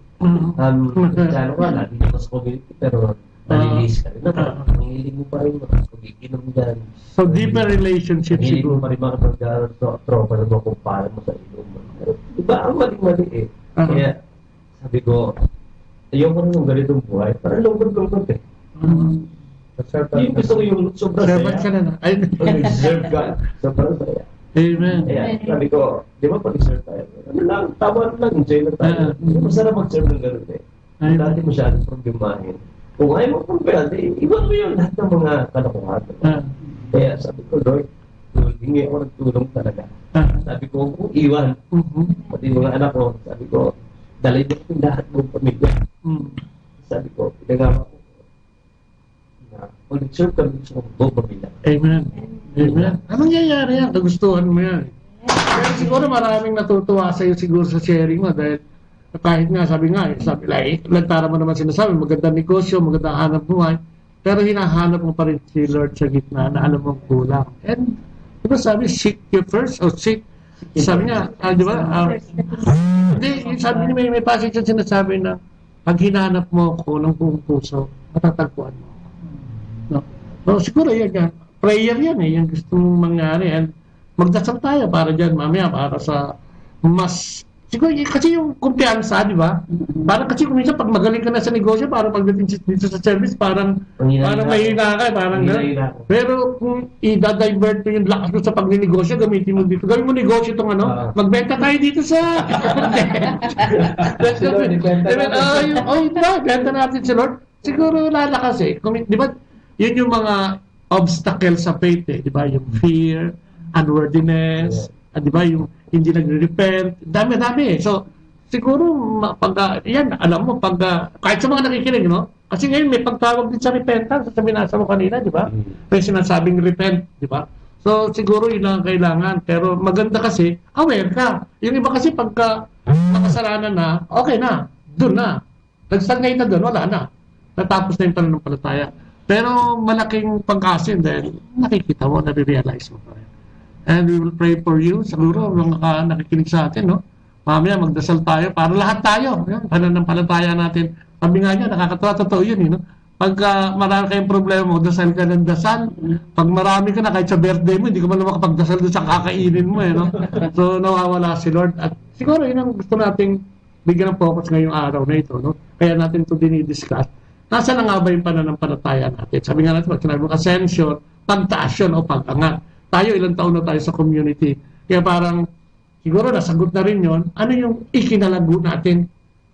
Kristiyano ka, lagi ka sa community, pero nalilis ka rin naman. Nangilig mo pa rin makapag-inom dyan. So, deeper relationship Nangilig siguro. mo pa rin makapag-tropa na makumpara mo sa inuman. Diba, ang mali-mali eh. Kaya, sabi ko, ayoko na ng ganitong buhay. Parang lungkot-lungkot eh. Yung gusto ko yung sobrang saya. Deserve ka. Sobrang saya. Amen. Kaya sabi ko, di ba pag-serve tayo? Ano lang, tama lang, enjoy lang tayo. Masarap mag-serve ng gano'n eh. Dati masyadong problemahin. Kung ayaw mo problemahin, iwan mo yun lahat ng mga kalokohan. Kaya sabi ko, Lord, hingi ako ng tulong talaga. Sabi ko, kung iwan, pati mga anak ko, sabi ko, dalay mo yung lahat mong pamilya. Sabi ko, pinagawa ko. Pag-serve kami sa buong pamilya. Amen. Amen. Anong nangyayari yan? Nagustuhan mo yan. Pero siguro maraming natutuwa sa'yo siguro sa sharing mo dahil kahit nga sabi lantara mo naman sinasabi, magandang negosyo, magandang hanap buhay, pero hinahanap mo pa rin si Lord sa gitna na alam mong kulang. And diba sabi, seek you first or seek, sabi nga, di ba? Hindi, sabi niya may passage yung sinasabi na pag hinanap mo ko ng buong puso, matatagpuan mo. No? So siguro yan. Prayer yan eh, yung gusto mong mangyari. And magdasal tayo para dyan mamaya, para sa mas, siguro kasi yung kumpiyansa, di ba? Parang kasi kung minsan pag magaling ka na sa negosyo, parang pagdating dito sa service, parang mahina ka, parang gano'n. Pero kung i-divert mo yung lakas mo sa pagninegosyo, gamitin mo dito. Gawin mo negosyo itong magbenta tayo dito sa... benta natin si Lord. Siguro lalakas eh. Di ba, yun yung mga obstacle sa faith eh, di ba? Yung fear, unworthiness, di ba? Yung hindi nagre-repent, dami-dami eh. So, siguro, alam mo, kahit sa mga nakikinig, no? Kasi ngayon may pagtawag din sa repentance, sa binasa mo kanina, di ba? May sinasabing repent, di ba? So, siguro yun lang kailangan. Pero maganda kasi, aware ka. Yung iba kasi pagka nakasalanan na, okay na, dun na. Nag-stagnate na dun, wala na. Natapos na yung pananampalataya. Pero malaking pagkasin dahil nakikita mo, nare-realize mo pa rin. And we will pray for you. Siguro, mga nakikinig sa atin, no? Mamaya magdasal tayo para lahat tayo. Pananampalataya natin. Sabi nga niya, nakakatawa, totoo yun, no? Pagka marami kayong problema mo, dasal ka ng dasal. Pag marami ka na, kahit sa birthday mo, hindi ka man makapagdasal doon sa kakainin mo, no? So, nawawala si Lord. At siguro, yun ang gusto nating bigyan ng focus ngayong araw na ito, no? Kaya natin ito dinidiscuss. Nasaan na nga ba yung pananampalataya natin? Sabi nga natin, pag sinabi mo ascension, pagtaas yun o pag-angat. Tayo, ilang taon na tayo sa community. Kaya parang, siguro nasagot na rin yun, ano yung ikinalago natin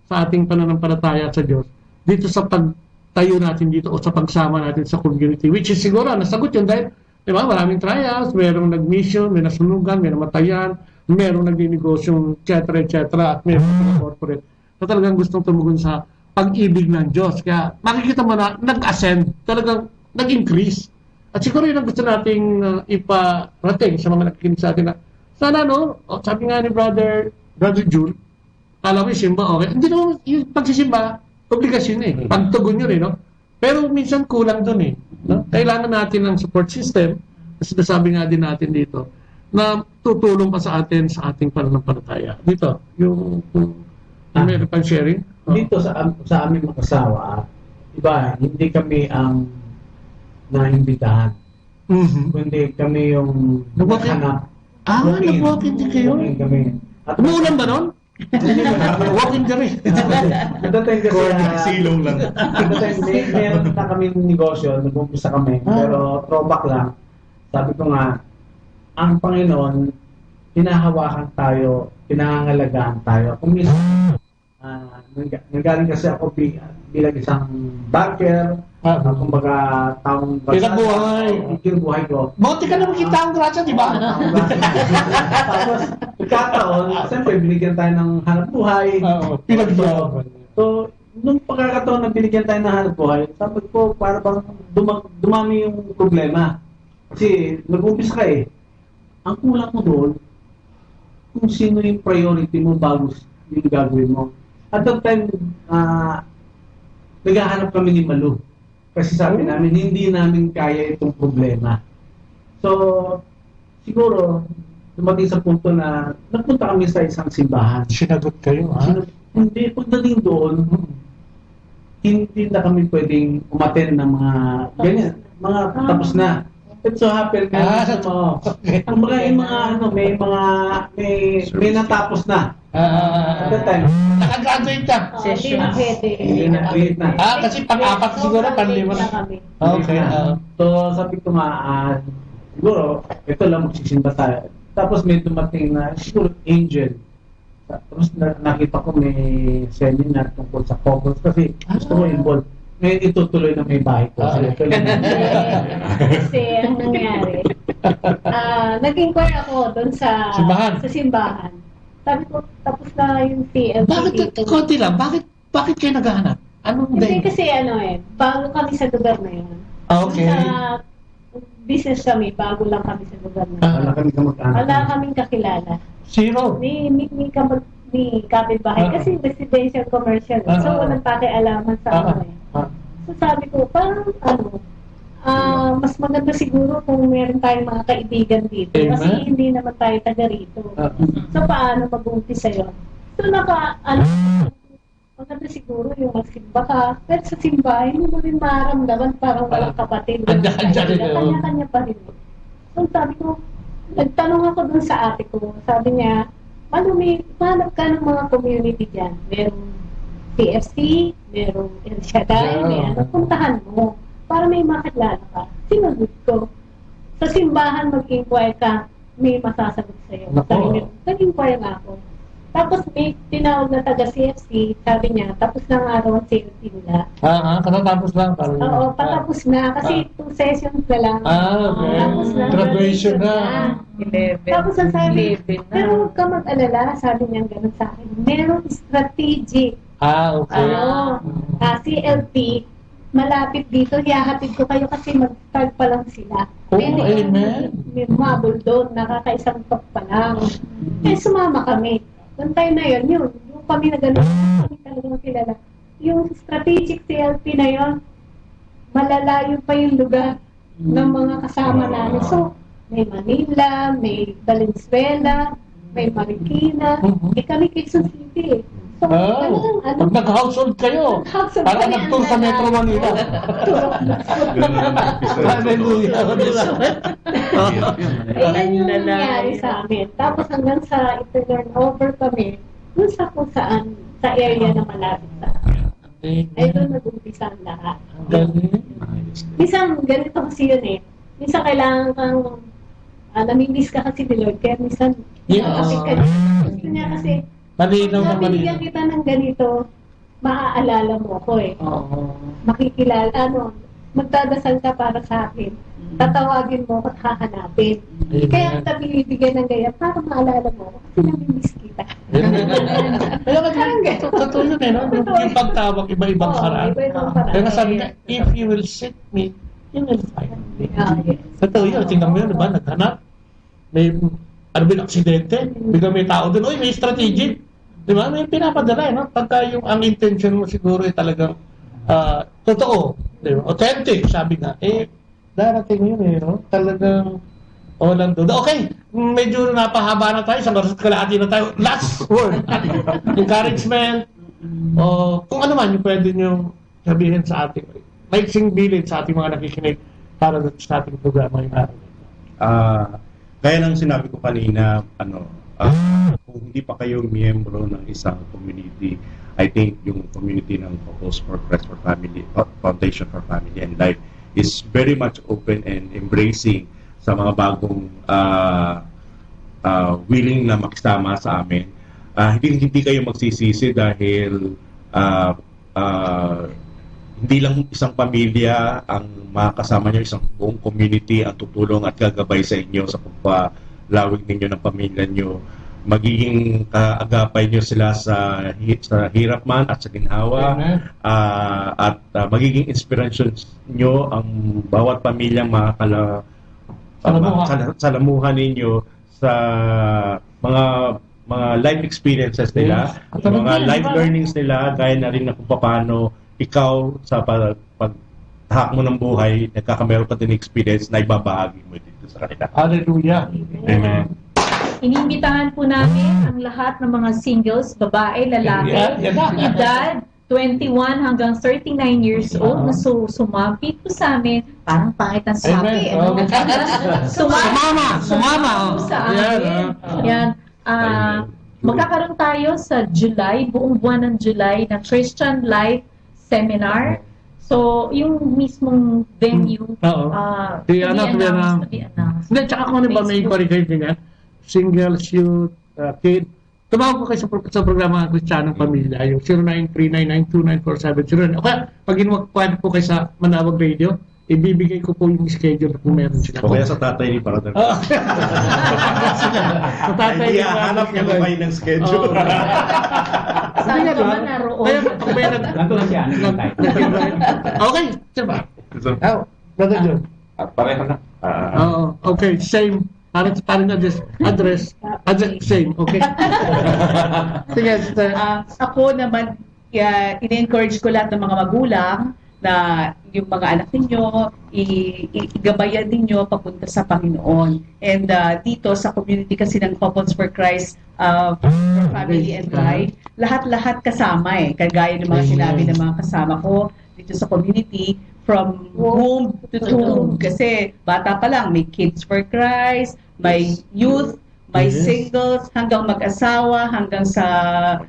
sa ating pananampalataya sa Diyos dito sa pagtayo natin dito o sa pagsama natin sa community. Which is siguro, nasagot yun dahil, di ba, maraming trials, mayroong nag-mission, may nasunugan, may namatayan, mayroong nagdinegosyo, etc. At mayroong corporate na talagang gustong tumugon sa pag-ibig ng Diyos. Kaya makikita mo na nag-ascend, talagang nag-increase. At siguro yun ang gusto nating iparating sa mga nakikinig sa atin na sana sabi nga ni Brother Jule, alam mo yung simba, okay. Hindi naman yung pagsisimba, obligasyon eh. Pagtugon yun eh, no? Pero minsan kulang dun eh. No? Kailangan natin ng support system, kasi nasabi nga din natin dito, na tutulong pa sa atin sa ating pananampalataya. Dito, yung meron pang sharing. Dito sa aming mag-asawa, iba, hindi kami ang naimbitahan. Kundi kami yung naghanap. Nag-walk-in din kayo? Kami. Umuulan ba nun? Walk-in ka rin. Silong lang. Meron na kami negosyo, nag-umpisa kami, pero throwback lang. Sabi ko nga, ang Panginoon, hinahawakan tayo, pinangangalagaan tayo. Kung minsan, nanggaling kasi ako bilang isang banker, kumbaga taong buhay ko. Buti ka naman kita ang grasya, di ba? Tapos, pagkataon, siyempre, binigyan tayo ng hanap buhay. Pinagbuhay. So, nung pagkakataon na binigyan tayo ng hanap buhay, sabi ko, para bang dumami yung problema. Kasi, nag-umpisa ka eh. Ang kulang mo doon, kung sino yung priority mo bago yung gagawin mo. At that time, naghahanap kami ni Malu. Kasi sabi namin, hindi namin kaya itong problema. So, siguro, dumating sa punto na nagpunta kami sa isang simbahan. Sinagot kayo, ha? Hindi, pagdating doon, hindi na kami pwedeng umaten ng mga ganyan, mga tapos na. It so happened ang mga may natapos na. At that time, nakagraduate ka. Hindi na pwede na. Kasi pang-apat siguro, pang-lima na. Okay. So, sabi ko nga, siguro, ito lang magsisimba tayo. Tapos may dumating na, siguro, angel. Tapos nakita ko may seminar tungkol sa focus kasi gusto ko involved. Ngayon itutuloy na may bahay ko. Kasi ang nangyari, nag-inquire ako doon sa simbahan. Sabi ko, tapos na yung PLP. Bakit, konti lang, bakit kayo naghahanap? Anong hindi kasi bago kami sa lugar na yun. Okay. Sa business kami, bago lang kami sa lugar na yun. Wala kaming kakilala. Zero? Ni kapitbahay. Kasi residential commercial. So, walang pakialaman sa So, sabi ko, parang mas maganda siguro kung meron tayong mga kaibigan dito. Kasi hindi naman tayo taga rito. So, paano mag-umpisa yun? So, maganda siguro yung magsimba ka. Pero sa simbahan, hindi mo rin maramdaman parang walang kapatid. Kanya-kanya pa rin. So, sabi ko, nagtanong ako dun sa ate ko. Sabi niya, hanap ka ng mga community dyan. Merong PFC, merong El Shaddai, puntahan mo para may makilala ka. Sinagot ko. Sa simbahan mag-inquire ka, may masasagot sa'yo. Nag-inquire nga ako. Tapos may tinawag na taga-CFC, sabi niya, tapos na ang araw ang CFC nila. Katatapos lang. Oo, patapos na. Kasi 2 sessions na lang. Okay. Tapos na. Graduation na. 11. Tapos ang sabi, pero huwag ka mag-alala, sabi niya gano'n sa akin. Meron strategic. Okay. CLP, malapit dito, hihahatid ko kayo kasi mag-start pa lang sila. Amen. May mabul doon, nakakaisang top pa lang. Sumama kami. Noong time na yun, yung kami na gano'n, kami talagang kilala. Yung strategic CLP na yun, malalayo pa yung lugar ng mga kasama namin. So, may Manila, may Valenzuela, may Marikina, kami Quezon City. So, pag nag-household kayo, para nag-tour sa Metro Manila. Hallelujah. Ayan yung nangyari sa amin. Tapos hanggang sa ito-turn over kami, dun sa kung saan, sa area na malapit sa amin. Ay doon nag-umpisa ang lahat. Minsan, ganito kasi yun eh. Minsan kailangan kang, namimiss ka kasi ni Lord, kaya minsan, nakapit ka niya kasi, nabigyan kita ng ganito, maaalala mo ako eh. Makikilala, magdadasal ka para sa akin. Tatawagin mo at hahanapin. Kaya kita binibigyan ng ganyan para maalala mo kasi namimiss kita. Totoo yun eh, no? Yung pagtawag, iba-ibang paraan. Kaya sabi niya, if you will seek me yun will find. Totoo yun, tingnan mo yun, diba? Naghanap. May, ano ba, aksidente? Bigla may tao doon, may strategic. Diba? May pinapadala, no? Pagka yung ang intention mo siguro ay talagang totoo. Diba? Authentic, sabi nga. Darating yun no? Talagang walang duda. Okay, medyo napahaba na tayo. Isang oras at kalahati na tayo. Last word. Encouragement. Kung ano man yung pwede nyo sabihin sa ating maiksing bilin sa ating mga nakikinig para sa ating programa yung araw. Kaya nang sinabi ko kanina, kung hindi pa kayo miyembro ng isang community, I think yung community ng Focus for Christ for Family, Foundation for Family and Life is very much open and embracing sa mga bagong willing na makisama sa amin. Hindi kayo magsisisi dahil hindi lang isang pamilya ang makakasama nyo, isang buong community ang tutulong at gagabay sa inyo sa pagpalawig ninyo ng pamilya nyo. Magiging kaagapay nyo sila sa hirap man at sa ginhawa, at magiging inspiration nyo ang bawat pamilyang salamuhan ninyo sa mga life experiences nila, mga life learnings nila, gaya na rin na kung paano ikaw sa paghahak mo ng buhay, nagkakameron ka din experience na ibabahagi mo dito sa kanila. Hallelujah! Amen. Inimbitahan po namin ang lahat ng mga singles, babae, lalaki, edad 21 hanggang 39 years old na sumapit po sa amin. Parang pangit ang sabi. Sumama sa amin. Yan. Magkakaroon tayo sa July, buong buwan ng July, ng Christian Life Seminar. So, yung mismong venue, to be announced. Hindi, tsaka kung ano ba may encourage niya, singles, youth, kid, tumawag ko kayo sa programa ng Kristyanong Pamilya, yung 0939929470. Okay, pag inuwagpuan po kayo sa Manawag Radio, ibibigay ko po yung schedule kung meron sila. O kaya sa tatay ni Brother. Sa tatay ni hanap niya ba kayo ng schedule? Saan ka man naroon? Nandun na siya, nagkintay. Okay, diba? Brother John. Pareho na. Okay, same. Parang address, same, okay? Sige, ako naman, ina-encourage ko lahat ng mga magulang na yung mga anak ninyo, igabayan ninyo papunta sa Panginoon. And dito sa community kasi ng Couples for Christ, for Family and Life, lahat-lahat kasama kagaya ng mga sinabi ng mga kasama ko dito sa community, from womb to tomb. Kasi bata pa lang, may Kids for Christ, may youth, may singles, hanggang mag-asawa, hanggang sa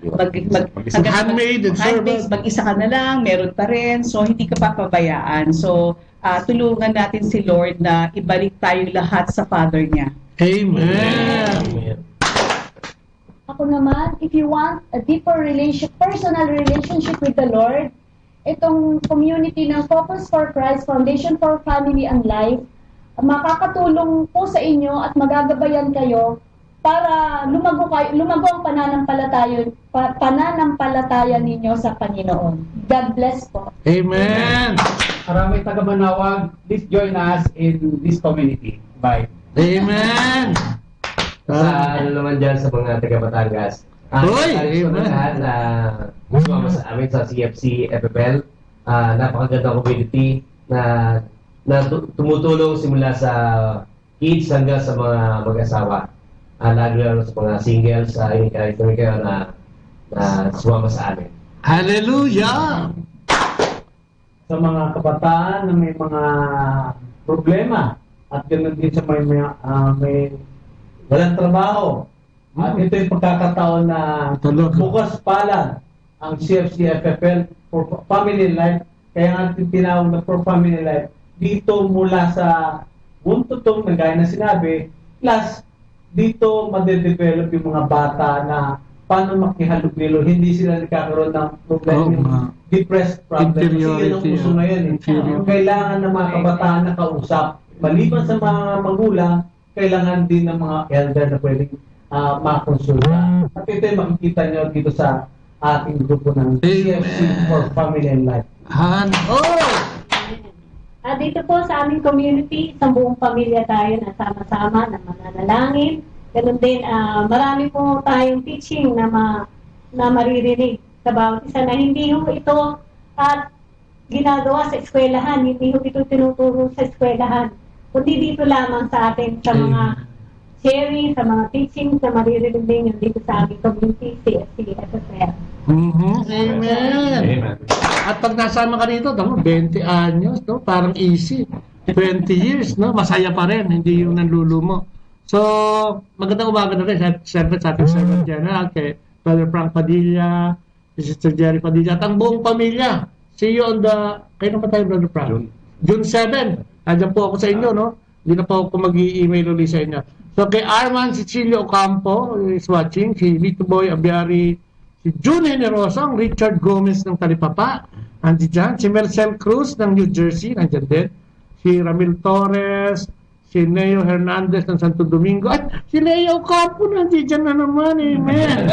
handmaid and servant. Mag-isa ka na lang, meron pa rin. So, hindi ka papabayaan. So, tulungan natin si Lord na ibalik tayo lahat sa Father niya. Amen! Ako naman, if you want a deeper personal relationship with the Lord, itong community ng Focus for Christ, Foundation for Family and Life, makakatulong po sa inyo at magagabayan kayo para lumago ang pananampalataya ninyo sa Panginoon. God bless po. Amen! Maraming taga-Manawag, please join us in this community. Bye. Amen! Sa ano naman dyan sa mga taga-Batangas. Sumama sa amin sa CFC FFL. Napakagandang community na tumutulong simula sa kids hanggang sa mga mag-asawa. Lalo sa mga singles, in-encourage namin kayo na sumama sa amin. Hallelujah! Sa mga kabataan na may mga problema at ganoon din sa may walang trabaho. At ito yung pagkakataon na bukas palad ang CFC FFL for Family Life. Kaya nga tinawag na for Family Life. Dito mula sa buntutong na gaya na sinabi, plus dito madedevelop yung mga bata na paano makihalubilo. Hindi sila nagkakaroon ng problema yung depressed problem. Kasi yun ang uso ngayon. Kailangan ng mga kabataan na kausap. Maliban sa mga magulang, kailangan din ng mga elder na pwedeng makonsulta. At ito yung makikita nyo dito sa ating grupo ng CFC for Family and Life. Dito po sa aming community, isang buong pamilya tayo na sama-sama na mananalangin. Ganun din, marami po tayong teaching na maririnig sa bawat isa na hindi ho ito at ginagawa sa eskwelahan, hindi ho ito tinuturo sa eskwelahan, kundi dito lamang sa atin sa mga sharing, sa mga teaching, sa maririnig din yung dito sa aming community, CSC, SSL. Amen. At pag nasama ka dito, 20 anyos, no? Parang easy. 20 years, no? Masaya pa rin, hindi yung nanlulumo. So, magandang umaga na rin, siyempre sa ating Servant General, kay Brother Frank Padilla, si Sister Jerry Padilla, at ang buong pamilya. See you on the, kayo naman tayo, Brother Frank? June 7. Andiyan po ako sa inyo, no? Hindi na po ako mag-i-email ulit sa inyo. So, kay Arman Cecilio Ocampo is watching, si Lito Boy Abiari, si June Generoso, Richard Gomez ng Talipapa, nandiyan dyan. Si Mercel Cruz ng New Jersey, nandiyan din. Si Ramil Torres, si Neo Hernandez ng Santo Domingo, at si Leo Ocampo, nandiyan na naman, amen.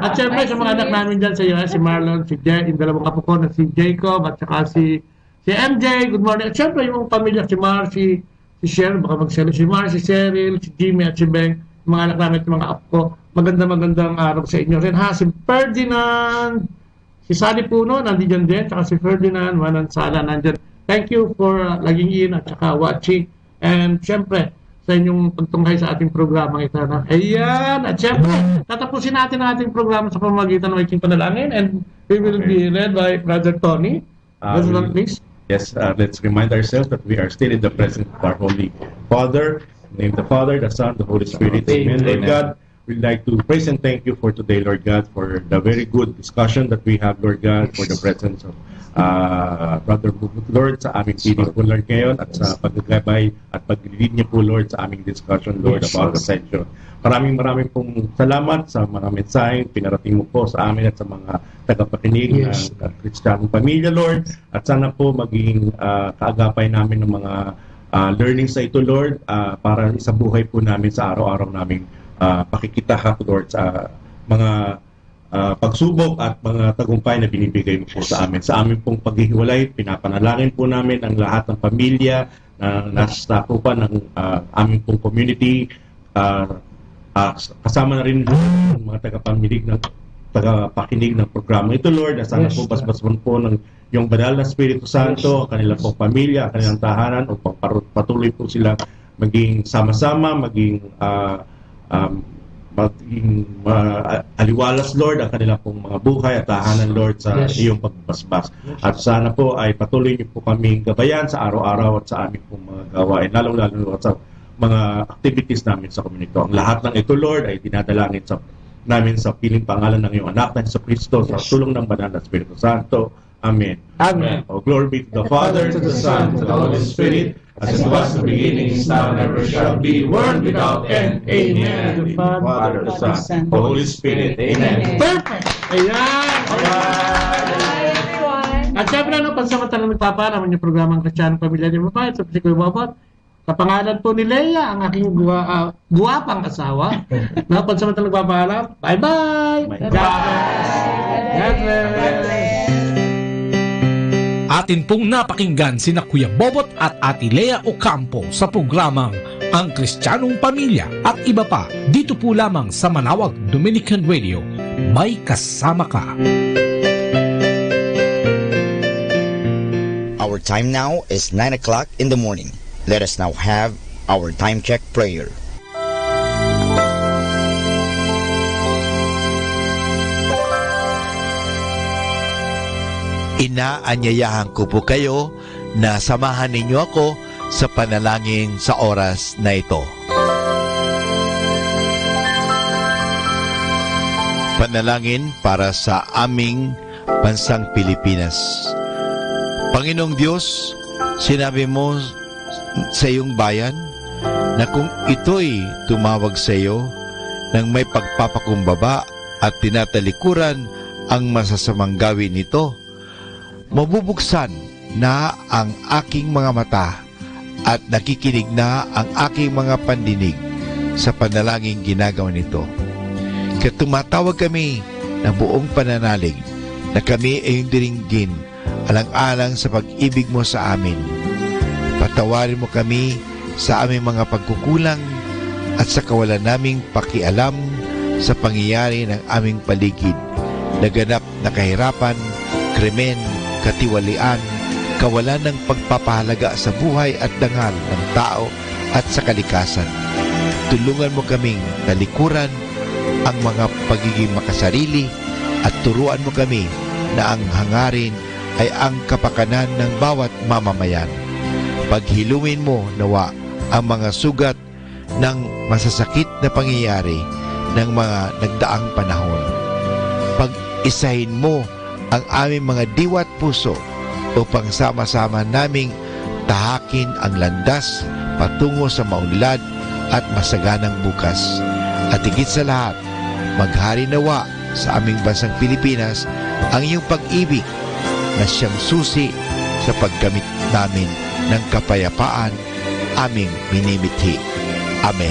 At syempre sa mga anak namin dyan sa US, si Marlon, si Jay, yung dalawang kapo na si Jacob, at saka si MJ, good morning. At syempre yung pamilya, si Marcy, si Cheryl, baka mag-sell, si Marcy, si Cheryl, si Jimmy, at si Beng, mga anak namin at mga apo ko. Magandang araw sa inyo rin ha. Si Ferdinand, si Sally Puno, nandiyan din, saka si Ferdinand Manansala, nandiyan. Thank you for laging in at saka watching. And syempre, sa inyong pagtunghay sa ating programa ito. Na. Ayan! At syempre, tatapusin natin ang ating programa sa pamamagitan ng Waking Panalangin, and we will be led by Brother Tony. Please. Yes, let's remind ourselves that we are still in the presence of our Holy Father. In the name of the Father, the Son, the Holy Spirit. Amen. Lord God, we'd like to praise and thank you for today, Lord God, for the very good discussion that we have, Lord God, for the presence of Brother Bubut, Lord, sa aming feeding po, Lord, ngayon, at sa paggagabay at pag-lead niyo po, Lord, sa aming discussion, Lord, about Ascension. Maraming pong salamat sa mga mensaheng pinarating mo po sa amin at sa mga tagapakinig ng Kristiyanong Pamilya, Lord, at sana po maging kaagapay namin ng mga learnings sa ito, Lord, para sa buhay po namin sa araw-araw naming pakikitahak, Lord, sa mga pagsubok at mga tagumpay na binibigay mo po sa amin. Sa amin pong paghihiwalay, pinapanalangin po namin ang lahat ng pamilya na nasa sakupan ng aming pong community. Kasama na rin ang mga tagapakinig ng programa ito, Lord, na sana po basbasan po ng yung banal na Espiritu Santo, ang kanilang pong pamilya, ang kanilang tahanan, upang patuloy po sila maging sama-sama, maging aliwalas, Lord, ang kanilang pong mga buhay at tahanan, Lord, sa iyong pagbasbas. At sana po ay patuloy niyo po kaming gabayan sa araw-araw at sa aming pong mga gawain, lalong-lalo sa mga activities namin sa community. Ang lahat ng ito, Lord, ay dinadalangin namin sa piling pangalan ng iyong anak na Jesu Cristo, sa tulong ng banal na Espiritu Santo. Amen. Amen. Oh, glory be to the Father, to the Son, to the Holy Spirit, as it was in the beginning, is now, and ever shall be, world without end. Amen. The Father, the Son, the Holy Spirit. Amen. Perfect! Ayan! At syempre, pansamantalang nagpapanaman yung programang Kristiyanong Pamilya ni Mapay, sa Psikoy Bobot. Sa pangalan po ni Leia, ang aking guwapang asawa. Pansamantalang nagpapaalam. Bye-bye! God bless! Atin pong napakinggan sina Kuya Bobot at Ate Lea Ocampo sa programang Ang Kristiyanong Pamilya at iba pa dito po lamang sa Manawag Dominican Radio. May kasama ka. Our time now is 9 o'clock in the morning. Let us now have our time check prayer. Inaanyayahan ko po kayo na samahan ninyo ako sa panalangin sa oras na ito. Panalangin para sa aming bansang Pilipinas. Panginoong Diyos, sinabi mo sa iyong bayan na kung ito'y tumawag sa iyo ng may pagpapakumbaba at tinatalikuran ang masasamang gawin nito, mabubuksan na ang aking mga mata at nakikinig na ang aking mga pandinig sa panalangin ginagawa nito. Kaya tumatawag kami ng buong pananalig na kami ay diringgin alang-alang sa pag-ibig mo sa amin Patawarin mo kami sa aming mga pagkukulang at sa kawalan naming pakialam sa pangyayari ng aming paligid. Naganap na kahirapan, krimen, katiwalian, kawalan ng pagpapahalaga sa buhay at dangal ng tao at sa kalikasan. Tulungan mo kaming talikuran ang mga pagiging makasarili at turuan mo kami na ang hangarin ay ang kapakanan ng bawat mamamayan. Paghilumin mo nawa ang mga sugat ng masasakit na pangyayari ng mga nagdaang panahon. Pag-isahin mo ang aming mga diwa at puso upang sama-sama naming tahakin ang landas patungo sa maunlad at masaganang bukas. At higit sa lahat, maghari nawa sa aming bansang Pilipinas ang iyong pag-ibig na siyang susi sa paggamit namin ng kapayapaan aming minimithi. Amen.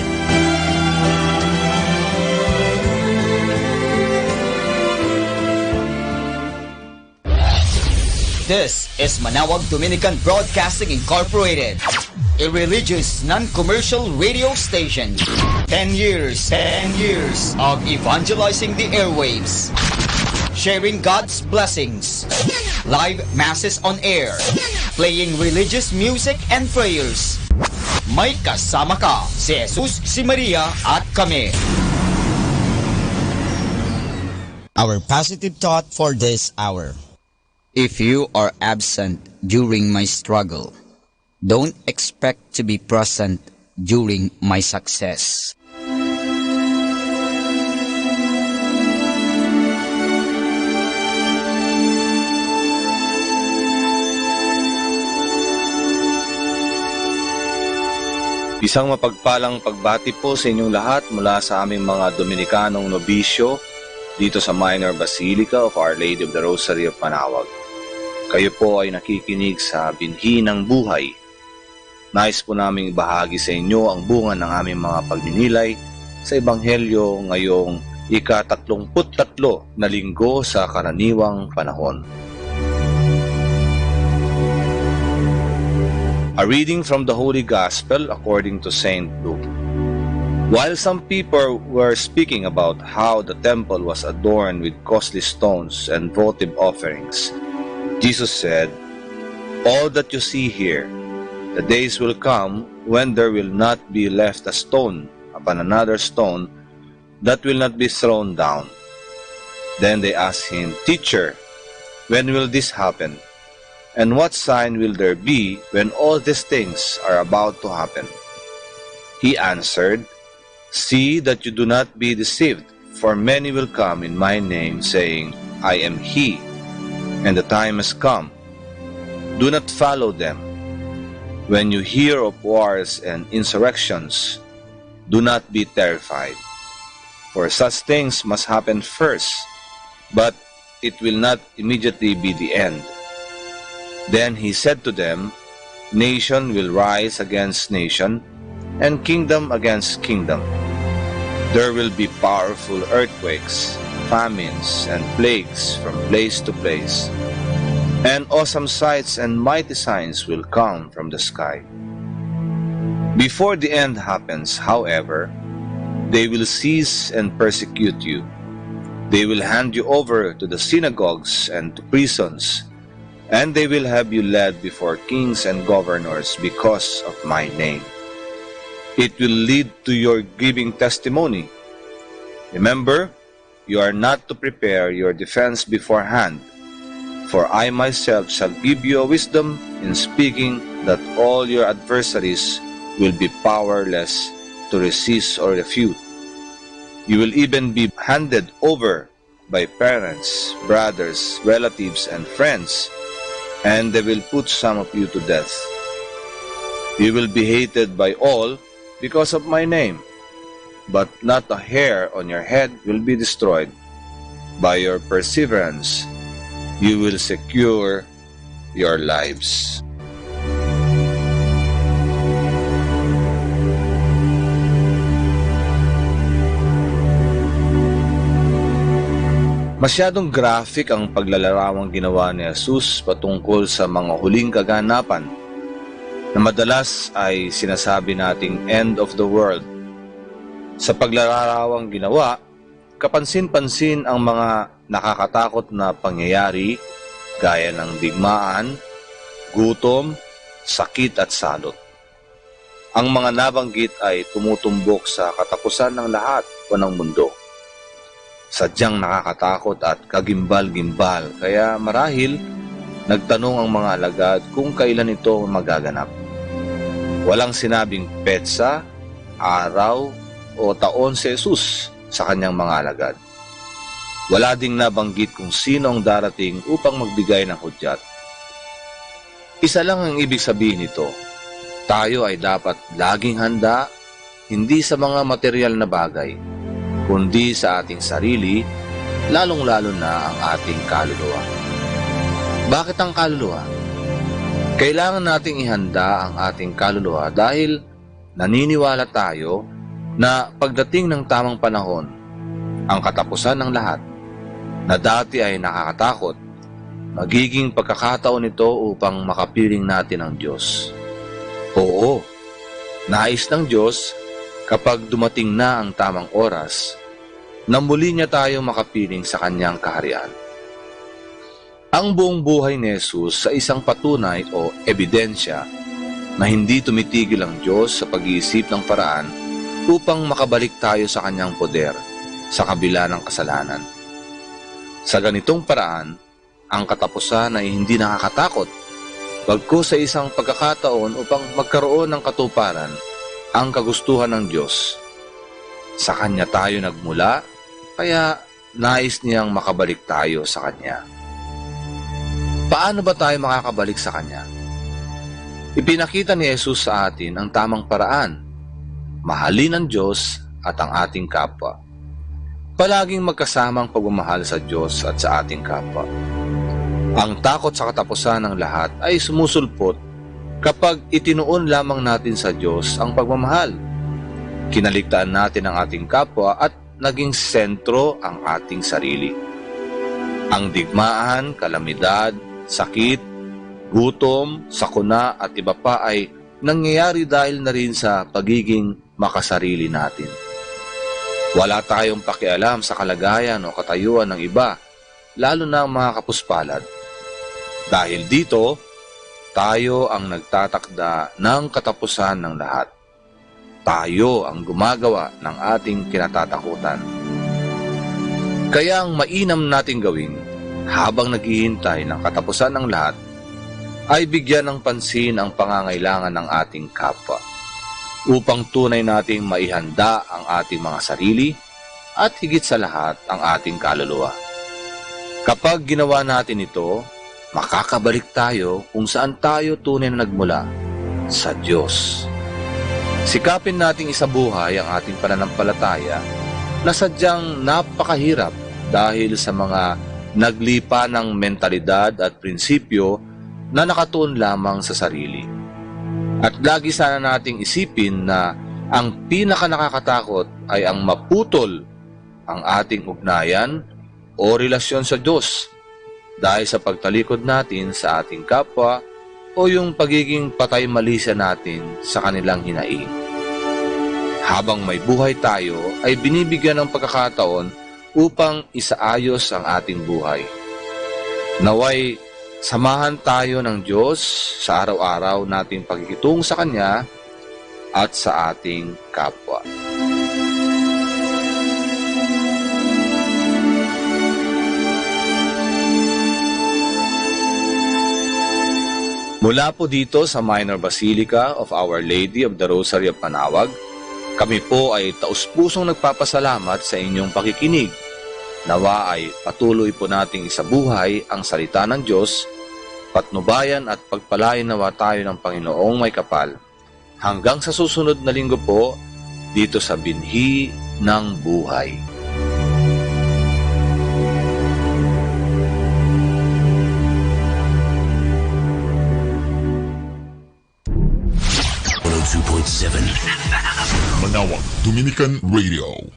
This is Manawag Dominican Broadcasting Incorporated, a religious, non-commercial radio station. 10 years of evangelizing the airwaves, sharing God's blessings, live masses on air, playing religious music and prayers. May kasama ka, si Jesus, si Maria, at kami. Our positive thought for this hour. If you are absent during my struggle, don't expect to be present during my success. Isang mapagpalang pagbati po sa inyong lahat mula sa aming mga Dominikanong nobisyo dito sa Minor Basilica of Our Lady of the Rosary of Manawag. Kayo po ay nakikinig sa binhi ng buhay. Nais po naming ibahagi sa inyo ang bunga ng aming mga pagninilay sa Ebanghelyo ngayong ika-33 na linggo sa karaniwang panahon. A reading from the Holy Gospel according to Saint Luke. While some people were speaking about how the temple was adorned with costly stones and votive offerings, Jesus said, "All that you see here, the days will come when there will not be left a stone upon another stone that will not be thrown down." Then they asked him, "Teacher, when will this happen? And what sign will there be when all these things are about to happen?" He answered, "See that you do not be deceived, for many will come in my name, saying, 'I am he,' and the time has come. Do not follow them. When you hear of wars and insurrections, do not be terrified. For such things must happen first, but it will not immediately be the end." Then he said to them, "Nation will rise against nation, and kingdom against kingdom. There will be powerful earthquakes, famines, and plagues from place to place. And awesome sights and mighty signs will come from the sky. Before the end happens, however, they will seize and persecute you. They will hand you over to the synagogues and to prisons, and they will have you led before kings and governors because of my name. It will lead to your giving testimony. Remember, you are not to prepare your defense beforehand, for I myself shall give you a wisdom in speaking that all your adversaries will be powerless to resist or refute. You will even be handed over by parents, brothers, relatives, and friends, and they will put some of you to death. You will be hated by all because of my name, but not a hair on your head will be destroyed. By your perseverance, you will secure your lives." Masyadong graphic ang paglalarawang ginawa ni Jesus patungkol sa mga huling kaganapan. na madalas ay sinasabi nating end of the world. Sa paglalarawang ginawa, kapansin-pansin ang mga nakakatakot na pangyayari gaya ng digmaan, gutom, sakit at salot. Ang mga nabanggit ay tumutumbok sa katapusan ng lahat o ng mundo. Sadyang nakakatakot at kagimbal-gimbal, kaya marahil nagtanong ang mga alagad kung kailan ito magaganap. Walang sinabing petsa, araw o taon si Jesus sa kanyang mga alagad. Wala ding nabanggit kung sino ang darating upang magbigay ng hudyat. Isa lang ang ibig sabihin nito. Tayo ay dapat laging handa, hindi sa mga material na bagay, kundi sa ating sarili, lalong-lalo na ang ating kaluluwa. Bakit ang kaluluwa? Kailangan nating ihanda ang ating kaluluwa dahil naniniwala tayo na pagdating ng tamang panahon, ang katapusan ng lahat, na dati ay nakakatakot, magiging pagkakataon ito upang makapiling natin ang Diyos. Oo, nais ng Diyos kapag dumating na ang tamang oras, na muli niya tayo makapiling sa kanyang kaharian. Ang buong buhay ni Jesus sa isang patunay o ebidensya na hindi tumitigil ang Diyos sa pag-iisip ng paraan upang makabalik tayo sa kanyang poder sa kabila ng kasalanan. Sa ganitong paraan, ang katapusan ay hindi nakakatakot, bagkus sa isang pagkakataon upang magkaroon ng katuparan ang kagustuhan ng Diyos. Sa Kanya tayo nagmula, kaya nais niyang makabalik tayo sa Kanya. Paano ba tayo makakabalik sa Kanya? Ipinakita ni Jesus sa atin ang tamang paraan. Mahalin ang Diyos at ang ating kapwa. Palaging magkasamang pagmamahal sa Diyos at sa ating kapwa. Ang takot sa katapusan ng lahat ay sumusulpot kapag itinuon lamang natin sa Diyos ang pagmamahal. Kinaligtaan natin ang ating kapwa at naging sentro ang ating sarili. Ang digmaan, kalamidad, sakit, gutom, sakuna at iba pa ay nangyayari dahil na rin sa pagiging makasarili natin. Wala tayong pakialam sa kalagayan o katayuan ng iba, lalo na ang mga kapuspalad. Dahil dito, tayo ang nagtatakda ng katapusan ng lahat. Tayo ang gumagawa ng ating kinatatakutan. Kaya ang mainam nating gawin habang naghihintay ng katapusan ng lahat ay bigyan ng pansin ang pangangailangan ng ating kapwa upang tunay nating maihanda ang ating mga sarili at higit sa lahat ang ating kaluluwa. Kapag ginawa natin ito, makakabalik tayo kung saan tayo tunay na nagmula, sa Diyos. Sikapin nating isabuhay ang ating pananampalataya na sadyang napakahirap dahil sa mga naglipa ng mentalidad at prinsipyo na nakatuon lamang sa sarili. At lagi sana nating isipin na ang pinaka nakakatakot ay ang maputol ang ating ugnayan o relasyon sa Diyos dahil sa pagtalikod natin sa ating kapwa o yung pagiging patay-malisa natin sa kanilang hinaing. Habang may buhay tayo ay binibigyan ng pagkakataon upang isaayos ang ating buhay. Naway samahan tayo ng Diyos sa araw-araw nating pagkikitung sa Kanya at sa ating kapwa. Mula po dito sa Minor Basilica of Our Lady of the Rosary of Manawag, kami po ay taus-pusong nagpapasalamat sa inyong pakikinig. Nawa ay patuloy po nating isabuhay ang salita ng Diyos, patnubayan at pagpalain nawa tayo ng Panginoong may kapal. Hanggang sa susunod na linggo po, dito sa Binhi ng Buhay. Manawag Dominican Radio.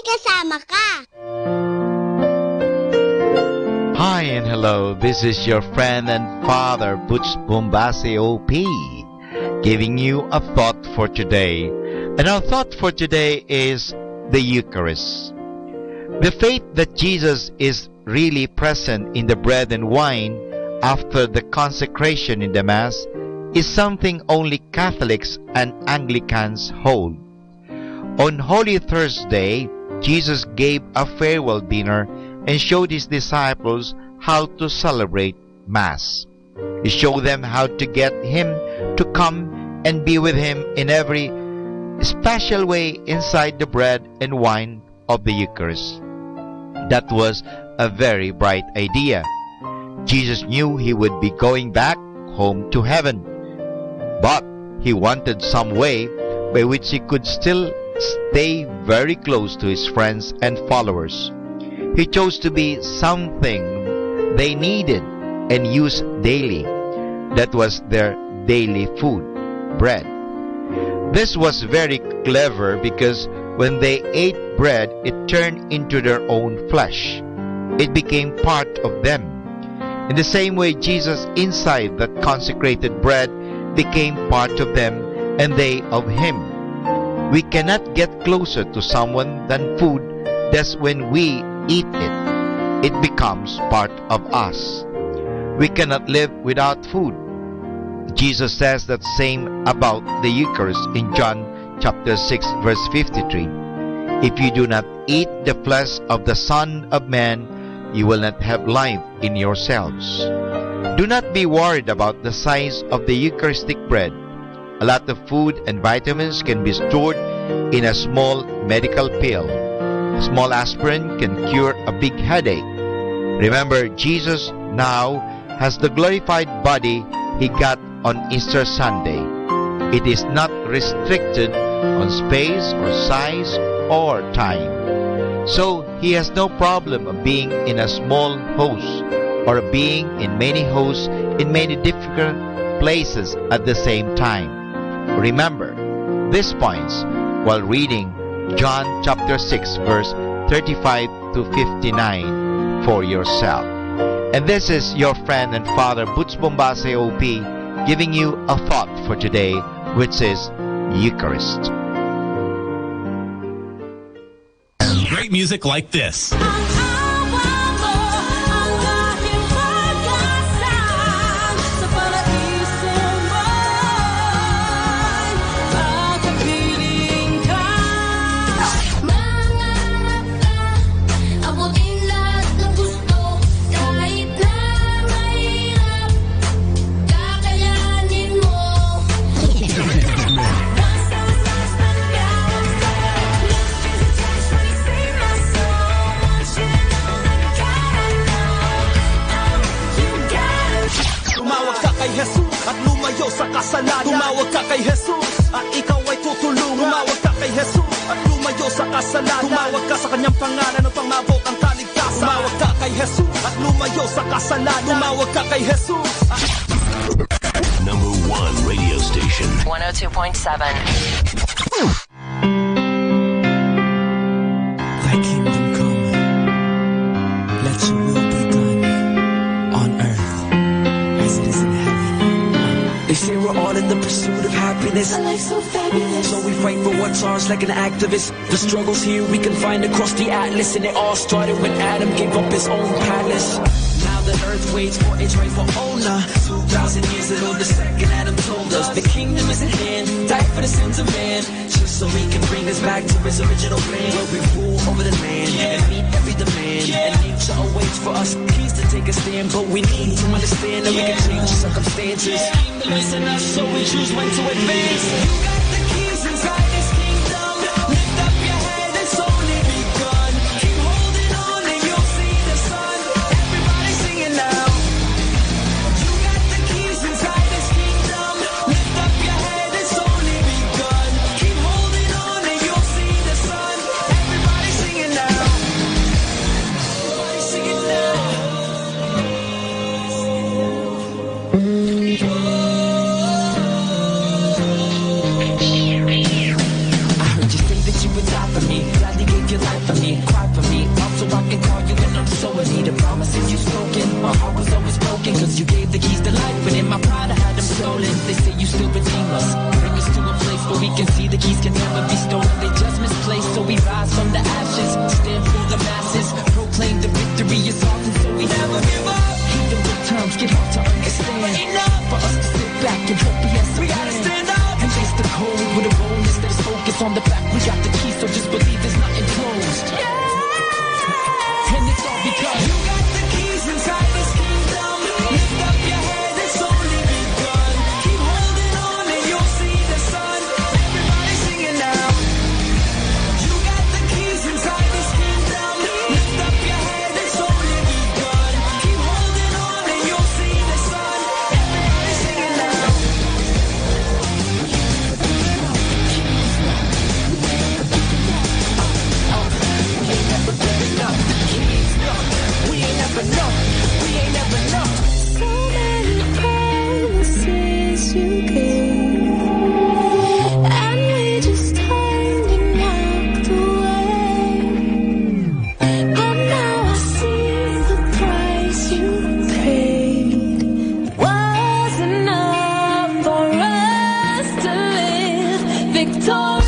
kasama ka. Hi and hello, this is your friend and father, Butch Bombase OP, giving you a thought for today. And our thought for today is the Eucharist. The faith that Jesus is really present in the bread and wine after the consecration in the Mass is something only Catholics and Anglicans hold. On Holy Thursday, Jesus gave a farewell dinner and showed his disciples how to celebrate Mass. He showed them how to get him to come and be with him in every special way inside the bread and wine of the Eucharist. That was a very bright idea. Jesus knew he would be going back home to heaven, but he wanted some way by which he could still stay very close to his friends and followers. He chose to be something they needed and used daily. That was their daily food, bread. This was very clever because when they ate bread, it turned into their own flesh. It became part of them. In the same way, Jesus inside that consecrated bread became part of them and they of him. We cannot get closer to someone than food. That's when we eat it. It becomes part of us. We cannot live without food. Jesus says that same about the Eucharist in John chapter 6 verse 53. If you do not eat the flesh of the Son of Man, you will not have life in yourselves. Do not be worried about the size of the Eucharistic bread. A lot of food and vitamins can be stored in a small medical pill. A small aspirin can cure a big headache. Remember, Jesus now has the glorified body he got on Easter Sunday. It is not restricted on space or size or time. So he has no problem of being in a small house or being in many hosts in many different places at the same time. Remember these points while reading John chapter 6 verse 35 to 59 for yourself. And this is your friend and father Butch Bombase OP giving you a thought for today, which is Eucharist. Great music like this. At lumayo sa kasalanan. Tumawag ka kay Jesus at ikaw ay tutulungan. Tumawag ka kay Jesus at lumayo sa kasalanan. Tumawag ka sa kanyang pangalan upang maabot ang kaligtasan. Tumawag ka kay Jesus at lumayo sa kasalanan. Tumawag ka kay Jesus. Number 1 radio station. 102.7. Thy kingdom come, let your will be done on earth as it is in heaven. They say we're all in the pursuit of happiness. A life so fabulous. So we fight for what's ours like an activist. The struggles here we can find across the atlas, and it all started when Adam gave up his own palace. Now the earth waits for its rightful owner. 2,000 years ago, the second Adam told us the kingdom is at hand, died for the sins of man, just so he can bring us back to his original plan, where we rule over the land and meet every demand. And nature awaits for us keys to take a stand, but we need to understand that we can change circumstances. Listen us, so we choose when to advance. You got the keys inside this kingdom. Lift up your head, it's only begun. Keep holding on and you'll see the sun. Everybody singing now. You got the keys inside this kingdom. Lift up your head, it's only begun. Keep holding on and you'll see the sun. Everybody singing now. Everybody singing now. Numbers on the back, we got the key, so just believe there's nothing closed. And it's all because you got the keys inside this kingdom. Lift up your head, it's only begun. Keep holding on and you'll see the sun. Everybody singing now. You got the keys inside this kingdom. Lift up your head, it's only begun. Keep holding on and you'll see the sun. Everybody singing now. We ain't never know. We ain't never know. So many promises you gave, and we just turned and walked away. But now I see the price you paid was enough for us to live victorious.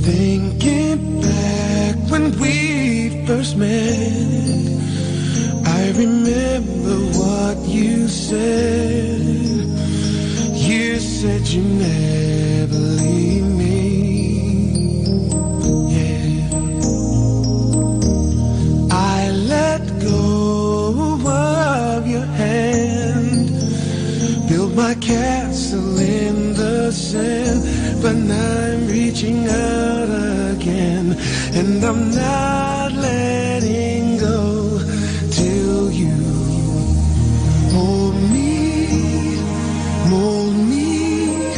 Thinking back when we first met, I remember what you said. You said you never leave me. Yeah. I let go of your hand, built my castle in the sand, but now I'm reaching out again, and I'm not letting go till you hold me, mold me.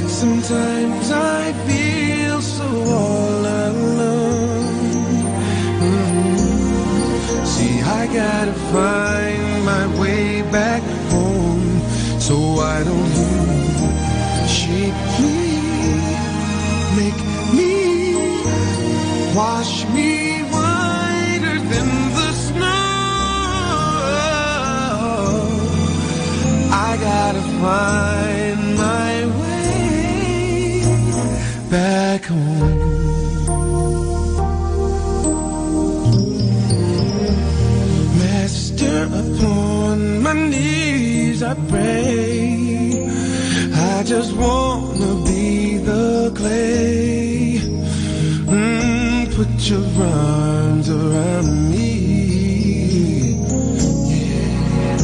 Sometimes I feel so all alone. See, I gotta find my way back home, so why don't you shape me, make me, wash me whiter than the snow. I gotta find my way back home. Master, upon my knees I pray, I just wanna be the clay. Put your arms around me. Yeah.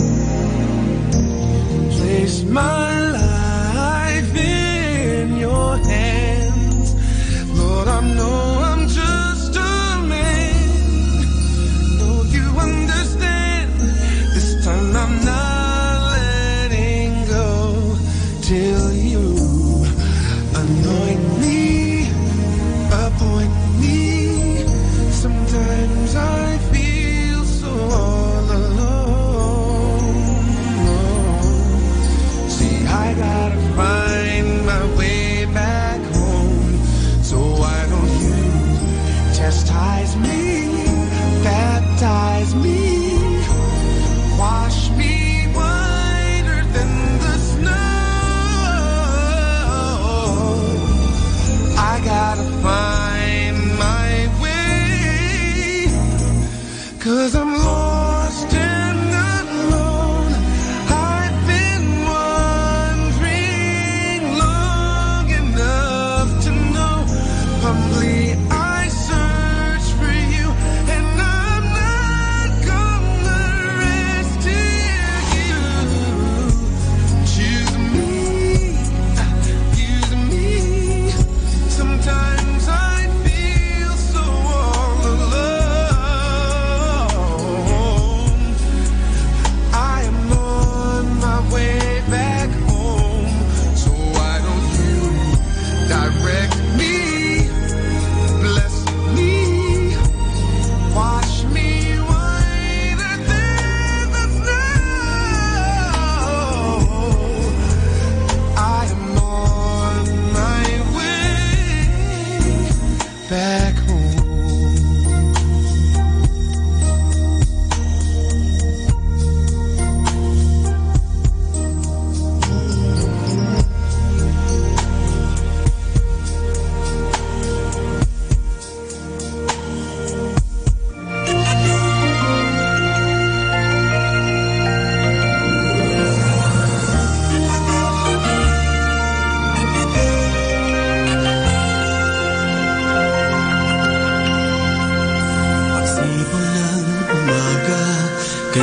Place my life in your hands. Lord, I know I'm just a man. Don't you understand? This time I'm not letting go till you anoint me, appoint me. Sometimes I feel so all alone. See, I gotta find my way back home, so why don't you chastise me, baptize me, wash me whiter than the snow.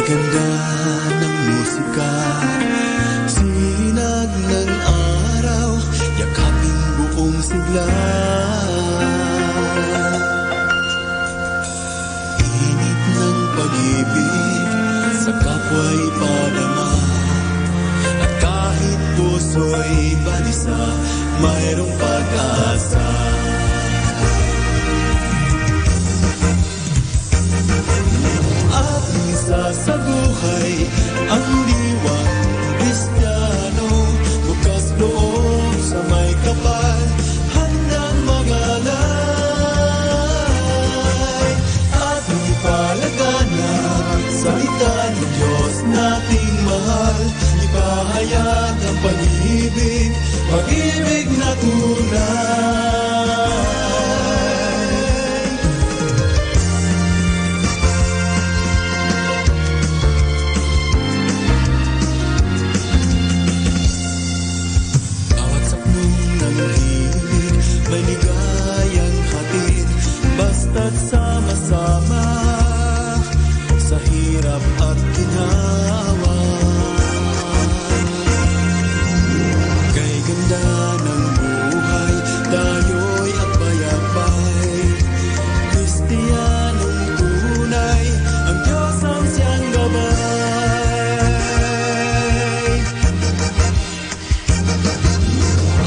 ganda ng musika, sinag ng araw, yakaping buong sigla. Init ng pag-ibig sa kapwa'y padama, at kahit puso'y balisa, mayroong pag-asa. At isa sa buhay ang diwang Kristiyano, bukas loob sa may kapal, handang magalay. At ipalaganap salita ng Diyos nating mahal, ipahayag ang pag-ibig, pag-ibig na tunay. Bawat sapnong ng ibig may ligayang hatid, basta't sama-sama sa hirap at ginawa. Kay ganda ng buhay, tayo'y agbayabay. Kristiyanong tunay, ang Diyos ang siyang gabay.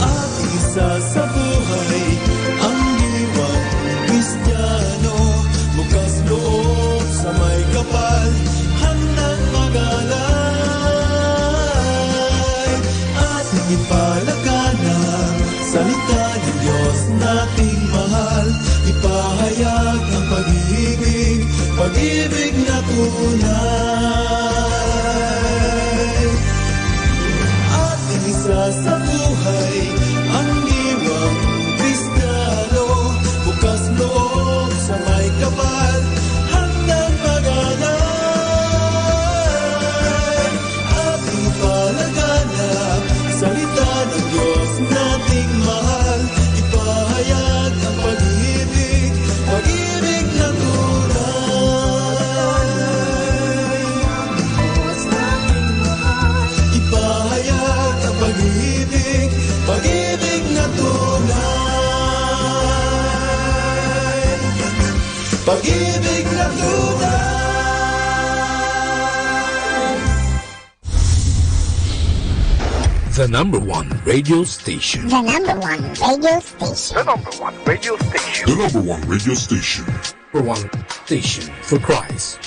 At isa sa buhay, ang diwang Kristiyano, bukas loob sa may kapal, handang magalay. At ipalaganap salita ng Diyos nating mahal, ipahayag ang pag-ibig, pag-ibig na tunay. At isa sa buhay, ang diwang Kristiyano, bukas loob sa may kapal, handang magalay. At ipalaganap salita ng Diyos nating mahal, ipahayag ang pag-ibig, pag-ibig na tunay. Ipahayag ang pag-ibig, pag-ibig na tunay. Pag-ibig na tunay. The number one radio station. The number one radio station. The number one radio station. The number one radio station. Number one station for Christ.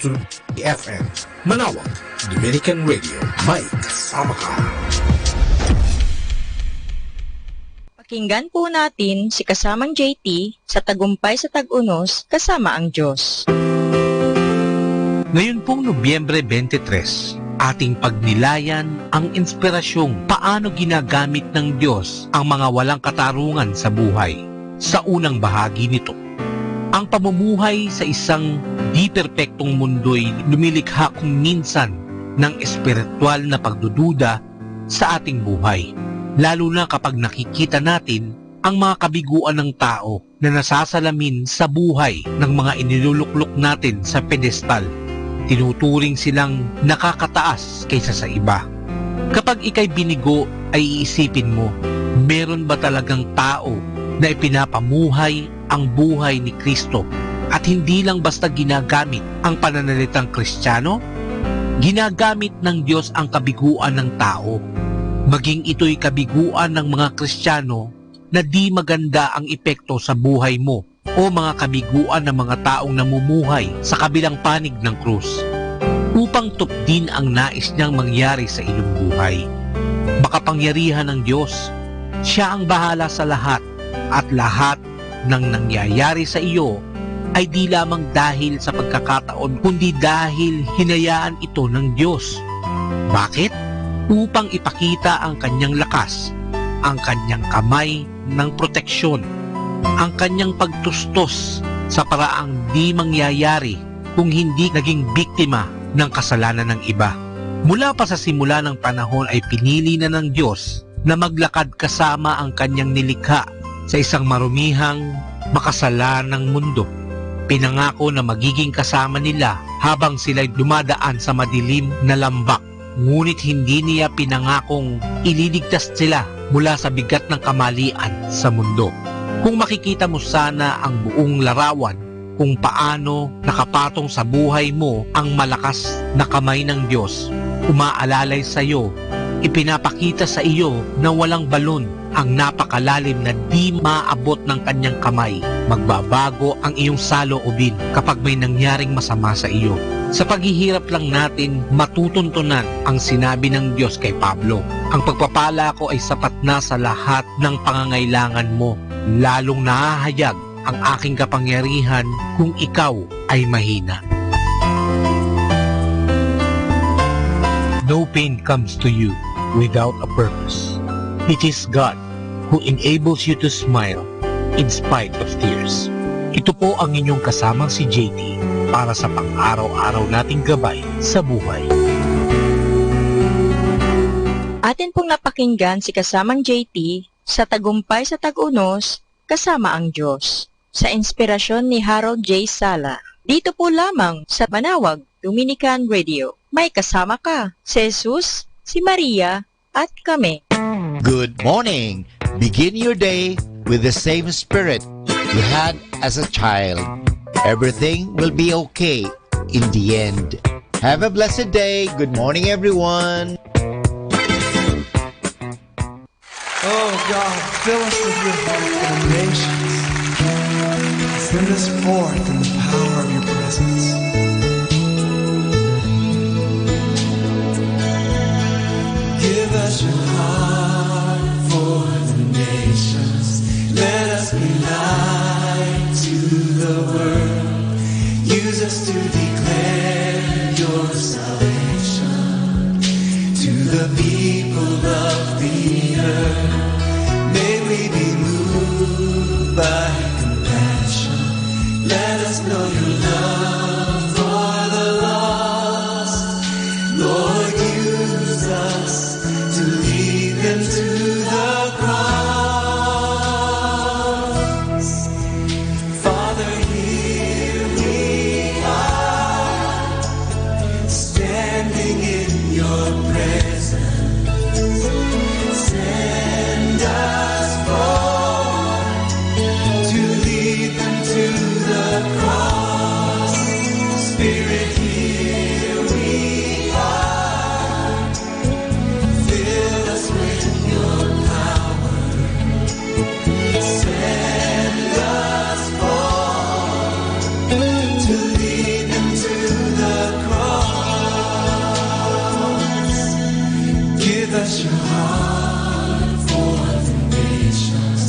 To FM. Manawag. Dominican Radio. May kasama ka. Pakinggan po natin si kasamang JT sa Tagumpay sa Tag-Unos kasama ang Diyos. Ngayon pong Nobyembre 23, ating pagnilayan ang inspirasyong paano ginagamit ng Diyos ang mga walang katarungan sa buhay. Sa unang bahagi nito, ang pamumuhay sa isang di perpektong mundo'y lumilikha kung minsan ng espiritual na pagdududa sa ating buhay. Lalo na kapag nakikita natin ang mga kabiguan ng tao na nasasalamin sa buhay ng mga iniluluklok natin sa pedestal. Tinuturing silang nakakataas kaysa sa iba. Kapag ika'y binigo, ay iisipin mo, meron ba talagang tao na ipinapamuhay ang buhay ni Kristo at hindi lang basta ginagamit ang pananalitang Kristiyano? Ginagamit ng Diyos ang kabiguan ng tao. Maging ito'y kabiguan ng mga Kristiyano na di maganda ang epekto sa buhay mo o mga kabiguan ng mga taong namumuhay sa kabilang panig ng krus, upang tupdin ang nais niyang mangyari sa iyong buhay. Makapangyarihan ng Diyos, Siya ang bahala sa lahat, at lahat ng nangyayari sa iyo ay di lamang dahil sa pagkakataon, kundi dahil hinayaan ito ng Diyos. Bakit? Upang ipakita ang kanyang lakas, ang kanyang kamay ng proteksyon, ang kanyang pagtustos sa paraang di mangyayari kung hindi naging biktima ng kasalanan ng iba. Mula pa sa simula ng panahon ay pinili na ng Diyos na maglakad kasama ang kanyang nilikha sa isang marumihang makasalanang mundo. Pinangako na magiging kasama nila habang sila'y dumadaan sa madilim na lambak. Ngunit hindi niya pinangakong ililigtas sila mula sa bigat ng kamalian sa mundo. Kung makikita mo sana ang buong larawan kung paano nakapatong sa buhay mo ang malakas na kamay ng Diyos, umaalalay sa iyo, ipinapakita sa iyo na walang balon ang napakalalim na di maabot ng kanyang kamay. Magbabago ang iyong saloobin kapag may nangyaring masama sa iyo. Sa paghihirap lang natin matutuntunan ang sinabi ng Diyos kay Pablo. Ang pagpapala ko ay sapat na sa lahat ng pangangailangan mo. Lalong nahahayag ang aking kapangyarihan kung ikaw ay mahina. No pain comes to you without a purpose. It is God who enables you to smile in spite of tears. Ito po ang inyong kasamang si JT para sa pang-araw-araw nating gabay sa buhay. Atin pong napakinggan si kasamang JT sa Tagumpay sa Tag-Unos, Kasama ang Diyos, sa inspirasyon ni Harold J. Sala. Dito po lamang sa Manawag Dominican Radio. May kasama ka, si Jesus, si Maria, at kami. Good morning! Begin your day with the same spirit you had as a child. Everything will be okay in the end. Have a blessed day. Good morning, everyone. Oh God, fill us with your hope for the nations. Send us forth in the power of your presence. Give us your heart for the nations. Let us be light to the world. Use us to declare your salvation to the people of the earth. May we be moved by compassion. Let us know your love for the lost. Lord, use us to lead them to the cross. Father, here we are, standing in your presence. Send us forth to lead them to the cross. Spirit, here we are. Fill us with your power. Send us forth to lead them to the cross. Give us your heart for the nations.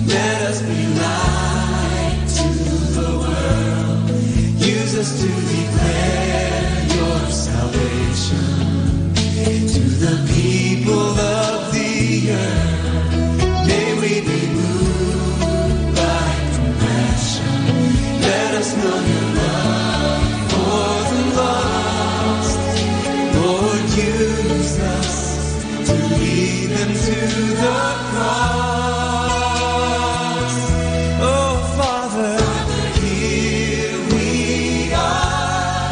Let us be light to the world. Use us to declare your salvation to the people of the earth. May we be moved by compassion. Let us know your love for the lost. Lord, use us to lead them to the cross. Oh, Father, here we are,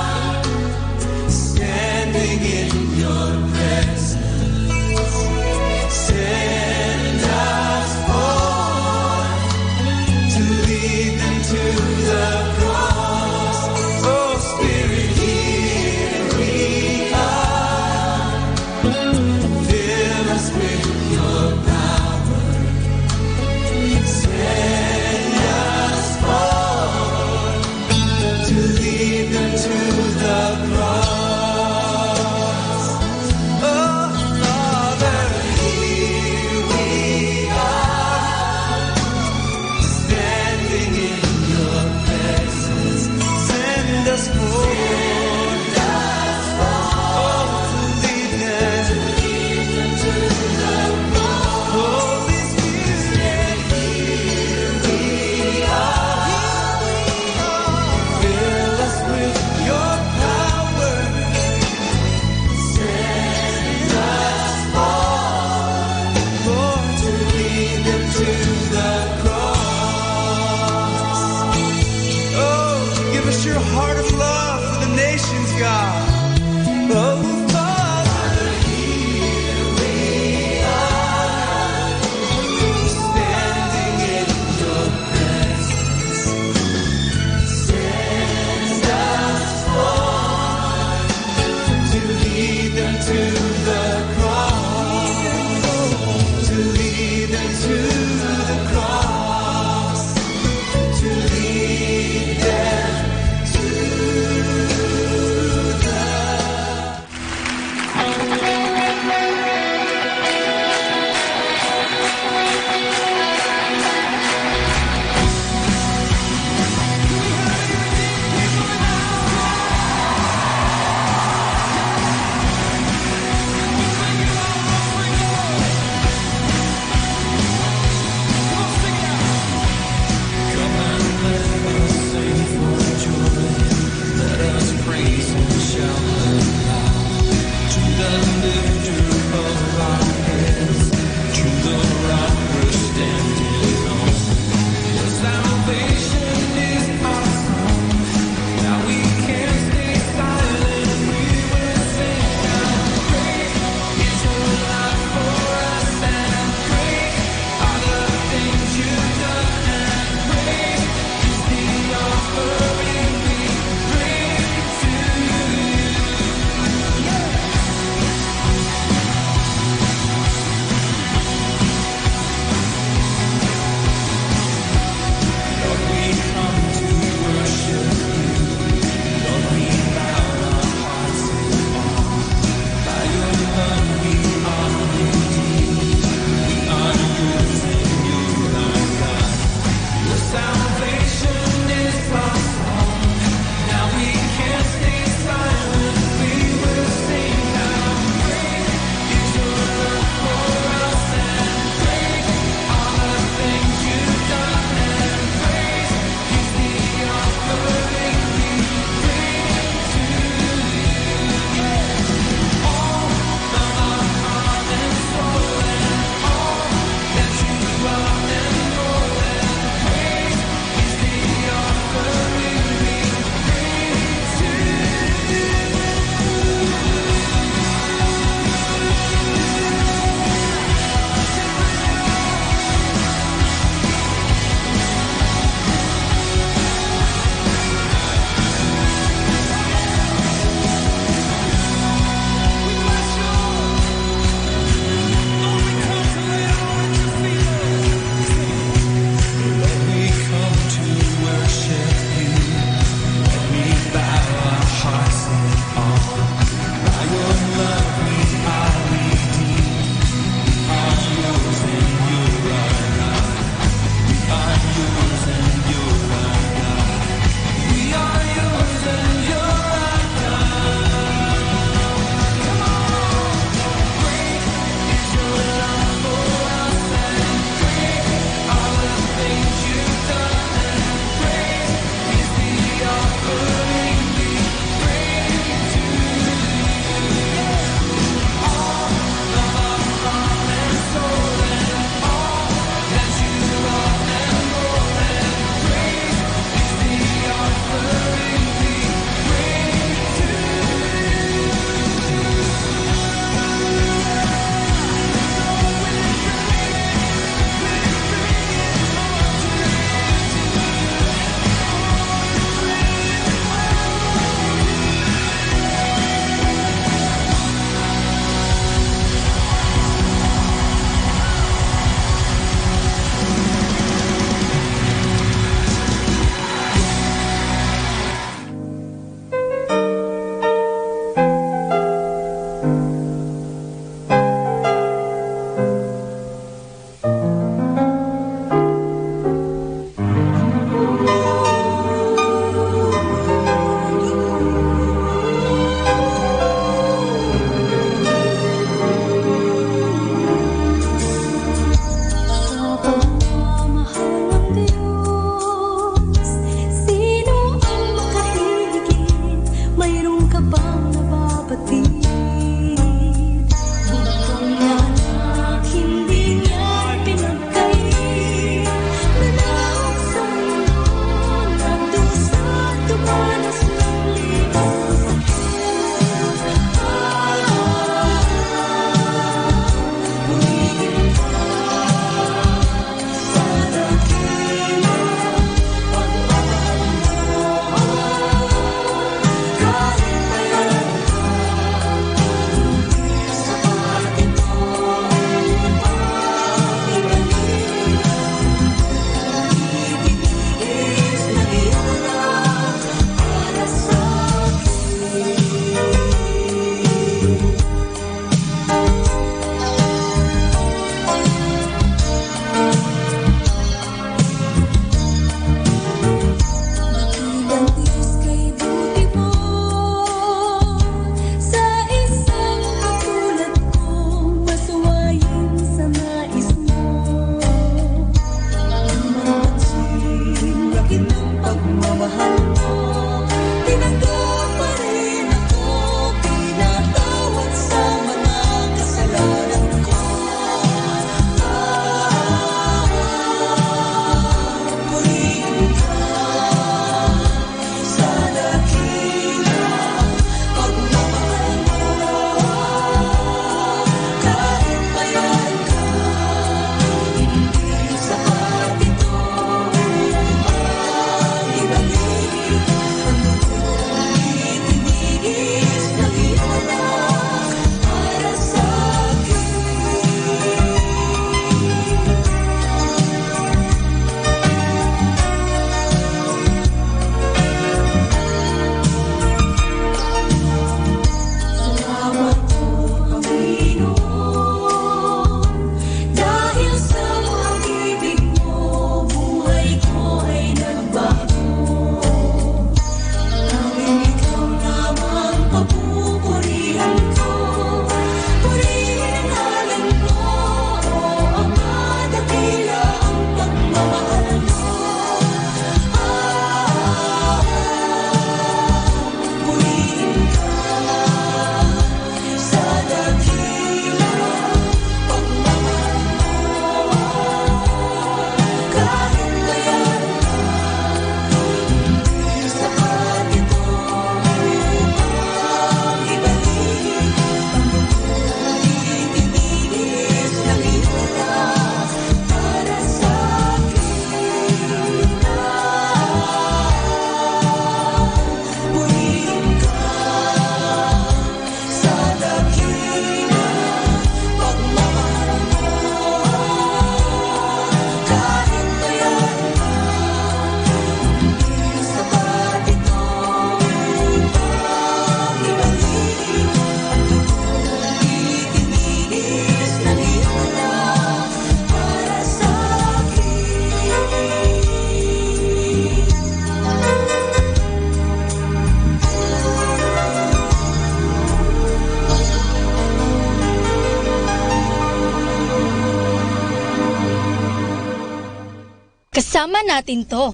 Kasama natin to.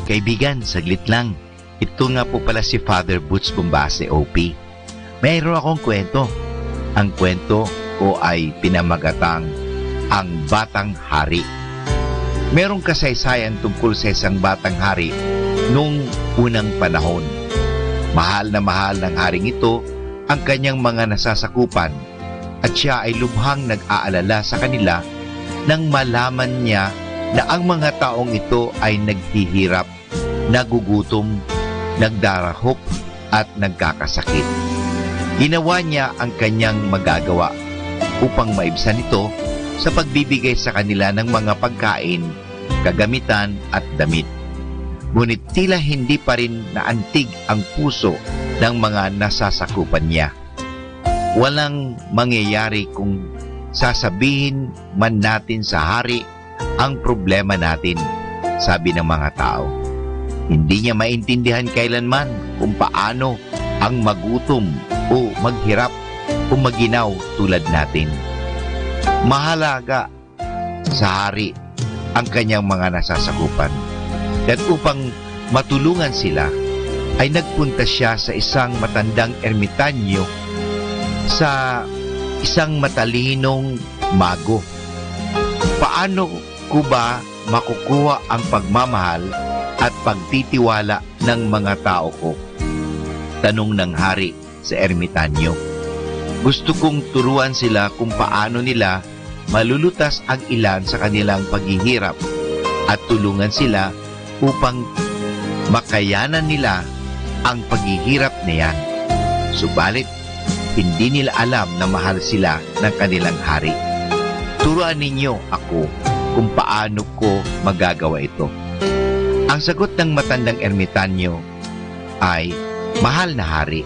Kaibigan, saglit lang. Ito nga po pala si Father Butch Bombase, OP. Mayroon akong kwento. Ang kwento ko ay pinamagatang Ang Batang Hari. Merong kasaysayan tungkol sa isang batang hari nung unang panahon. Mahal na mahal ng haring ito ang kanyang mga nasasakupan at siya ay lubhang nag-aalala sa kanila nang malaman niya na ang mga taong ito ay naghihirap, nagugutom, nagdarahop at nagkakasakit. Ginawa niya ang kanyang magagawa upang maibsan ito sa pagbibigay sa kanila ng mga pagkain, kagamitan at damit. Ngunit tila hindi pa rin naantig ang puso ng mga nasasakupan niya. Walang mangyayari kung sasabihin man natin sa hari ang problema natin, sabi ng mga tao. Hindi niya maintindihan kailanman kung paano ang magutom o maghirap o maginaw tulad natin. Mahalaga sa hari ang kanyang mga nasasakupan. At upang matulungan sila, ay nagpunta siya sa isang matandang ermitanyo sa isang matalinong mago. Paano ko ba makukuha ang pagmamahal at pagtitiwala ng mga tao ko? Tanong ng hari sa ermitanyo. Gusto kong turuan sila kung paano nila malulutas ang ilan sa kanilang paghihirap at tulungan sila upang makayanan nila ang paghihirap na yan. Subalit, hindi nila alam na mahal sila ng kanilang hari. Turuan ninyo ako kung paano ko magagawa ito. Ang sagot ng matandang ermitanyo ay, mahal na hari,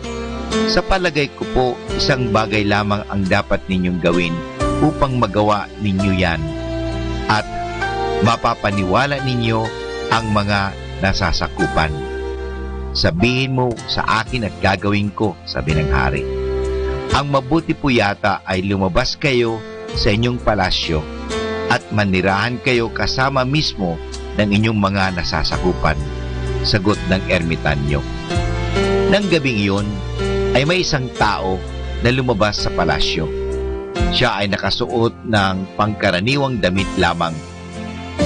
sa palagay ko po, isang bagay lamang ang dapat ninyong gawin upang magawa ninyo yan at mapapaniwala ninyo ang mga nasasakupan. Sabihin mo sa akin at gagawin ko, sabi ng hari. Ang mabuti po yata ay lumabas kayo sa inyong palasyo at manirahan kayo kasama mismo ng inyong mga nasasakupan, sagot ng ermitanyo. Nang gabing iyon, ay may isang tao na lumabas sa palasyo. Siya ay nakasuot ng pangkaraniwang damit lamang.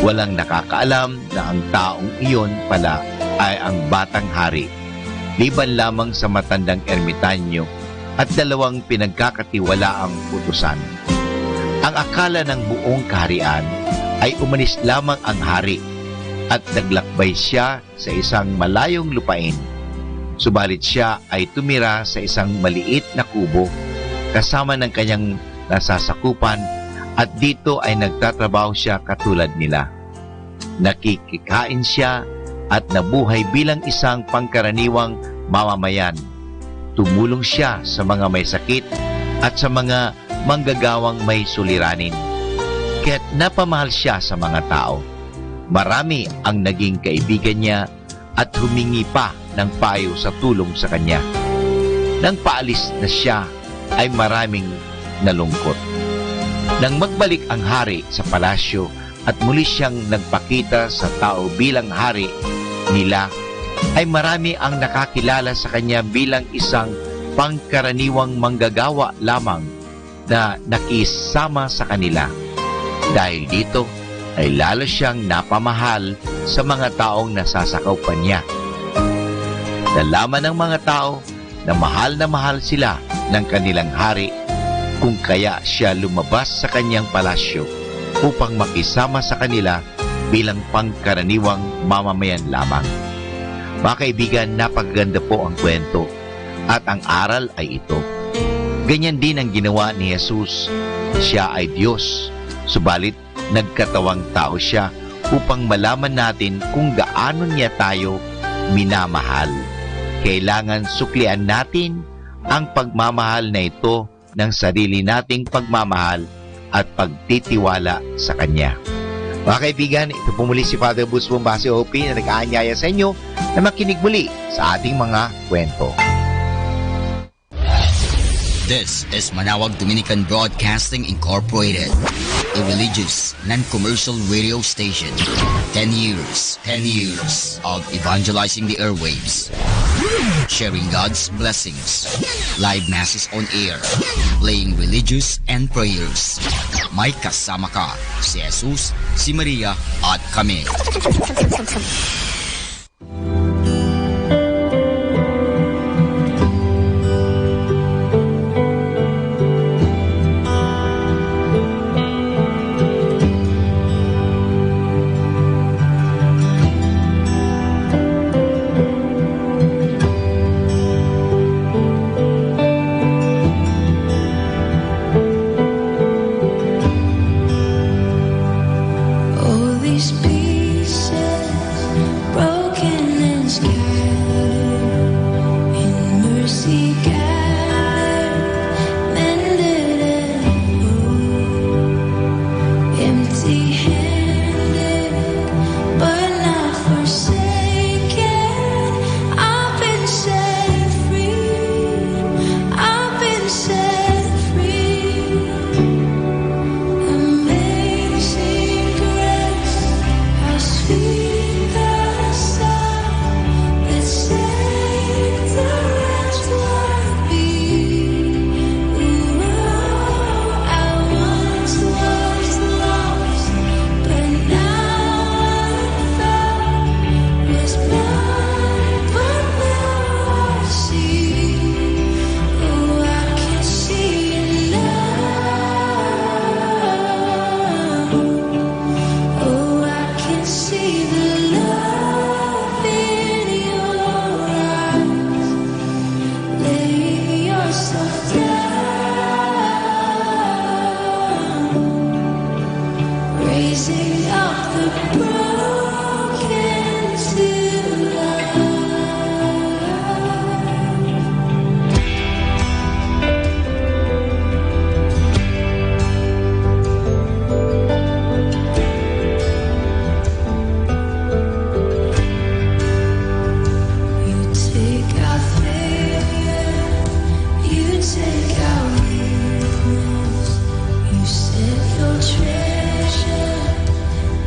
Walang nakakaalam na ang taong iyon pala ay ang batang hari, liban lamang sa matandang ermitanyo at dalawang pinagkakatiwalaang utusan. Ang akala ng buong kaharian ay umalis lamang ang hari at naglakbay siya sa isang malayong lupain. Subalit siya ay tumira sa isang maliit na kubo kasama ng kanyang nasasakupan at dito ay nagtatrabaho siya katulad nila. Nakikikain siya at nabuhay bilang isang pangkaraniwang mamamayan. Tumulong siya sa mga may sakit at sa mga manggagawang may suliranin. Kaya't napamahal siya sa mga tao. Marami ang naging kaibigan niya at humingi pa ng payo sa tulong sa kanya. Nang paalis na siya ay maraming nalungkot. Nang magbalik ang hari sa palasyo at muli siyang nagpakita sa tao bilang hari nila, ay marami ang nakakilala sa kanya bilang isang pangkaraniwang manggagawa lamang na nakisama sa kanila. Dahil dito ay lalo siyang napamahal sa mga taong nasasakaupan niya. Nalaman ng mga tao na mahal sila ng kanilang hari, kung kaya siya lumabas sa kanyang palasyo upang makisama sa kanila bilang pangkaraniwang mamamayan lamang. Mga kaibigan, napakaganda po ang kwento at ang aral ay ito. Ganyan din ang ginawa ni Jesus. Siya ay Diyos, subalit nagkatawang tao siya upang malaman natin kung gaano niya tayo minamahal. Kailangan suklian natin ang pagmamahal na ito ng sarili nating pagmamahal at pagtitiwala sa Kanya. Mga kaibigan, ito po muli si Father Butch Bombase, OP, na nag-aanyaya sa inyo na makinig muli sa ating mga kwento. This is Manawag Dominican Broadcasting Incorporated. a religious, non-commercial radio station. 10 years of evangelizing the airwaves, sharing God's blessings, live masses on air, playing religious and prayers. May kasama ka, si Jesus, si Maria, at kami. All these pieces broken and scattered, in mercy gathered, mended and whole, empty-handed but not forsaken. I've been set free. I've been set free. Amazing grace, how sweet the sound that saved a wretch like me. I once was lost, but now I'm found. Was blind, but now I see. Oh, I can see love. Oh, I can see the love in your eyes. Lay yourself down, raising up the broken to life. You take out failure, you take out weakness, you set your treasure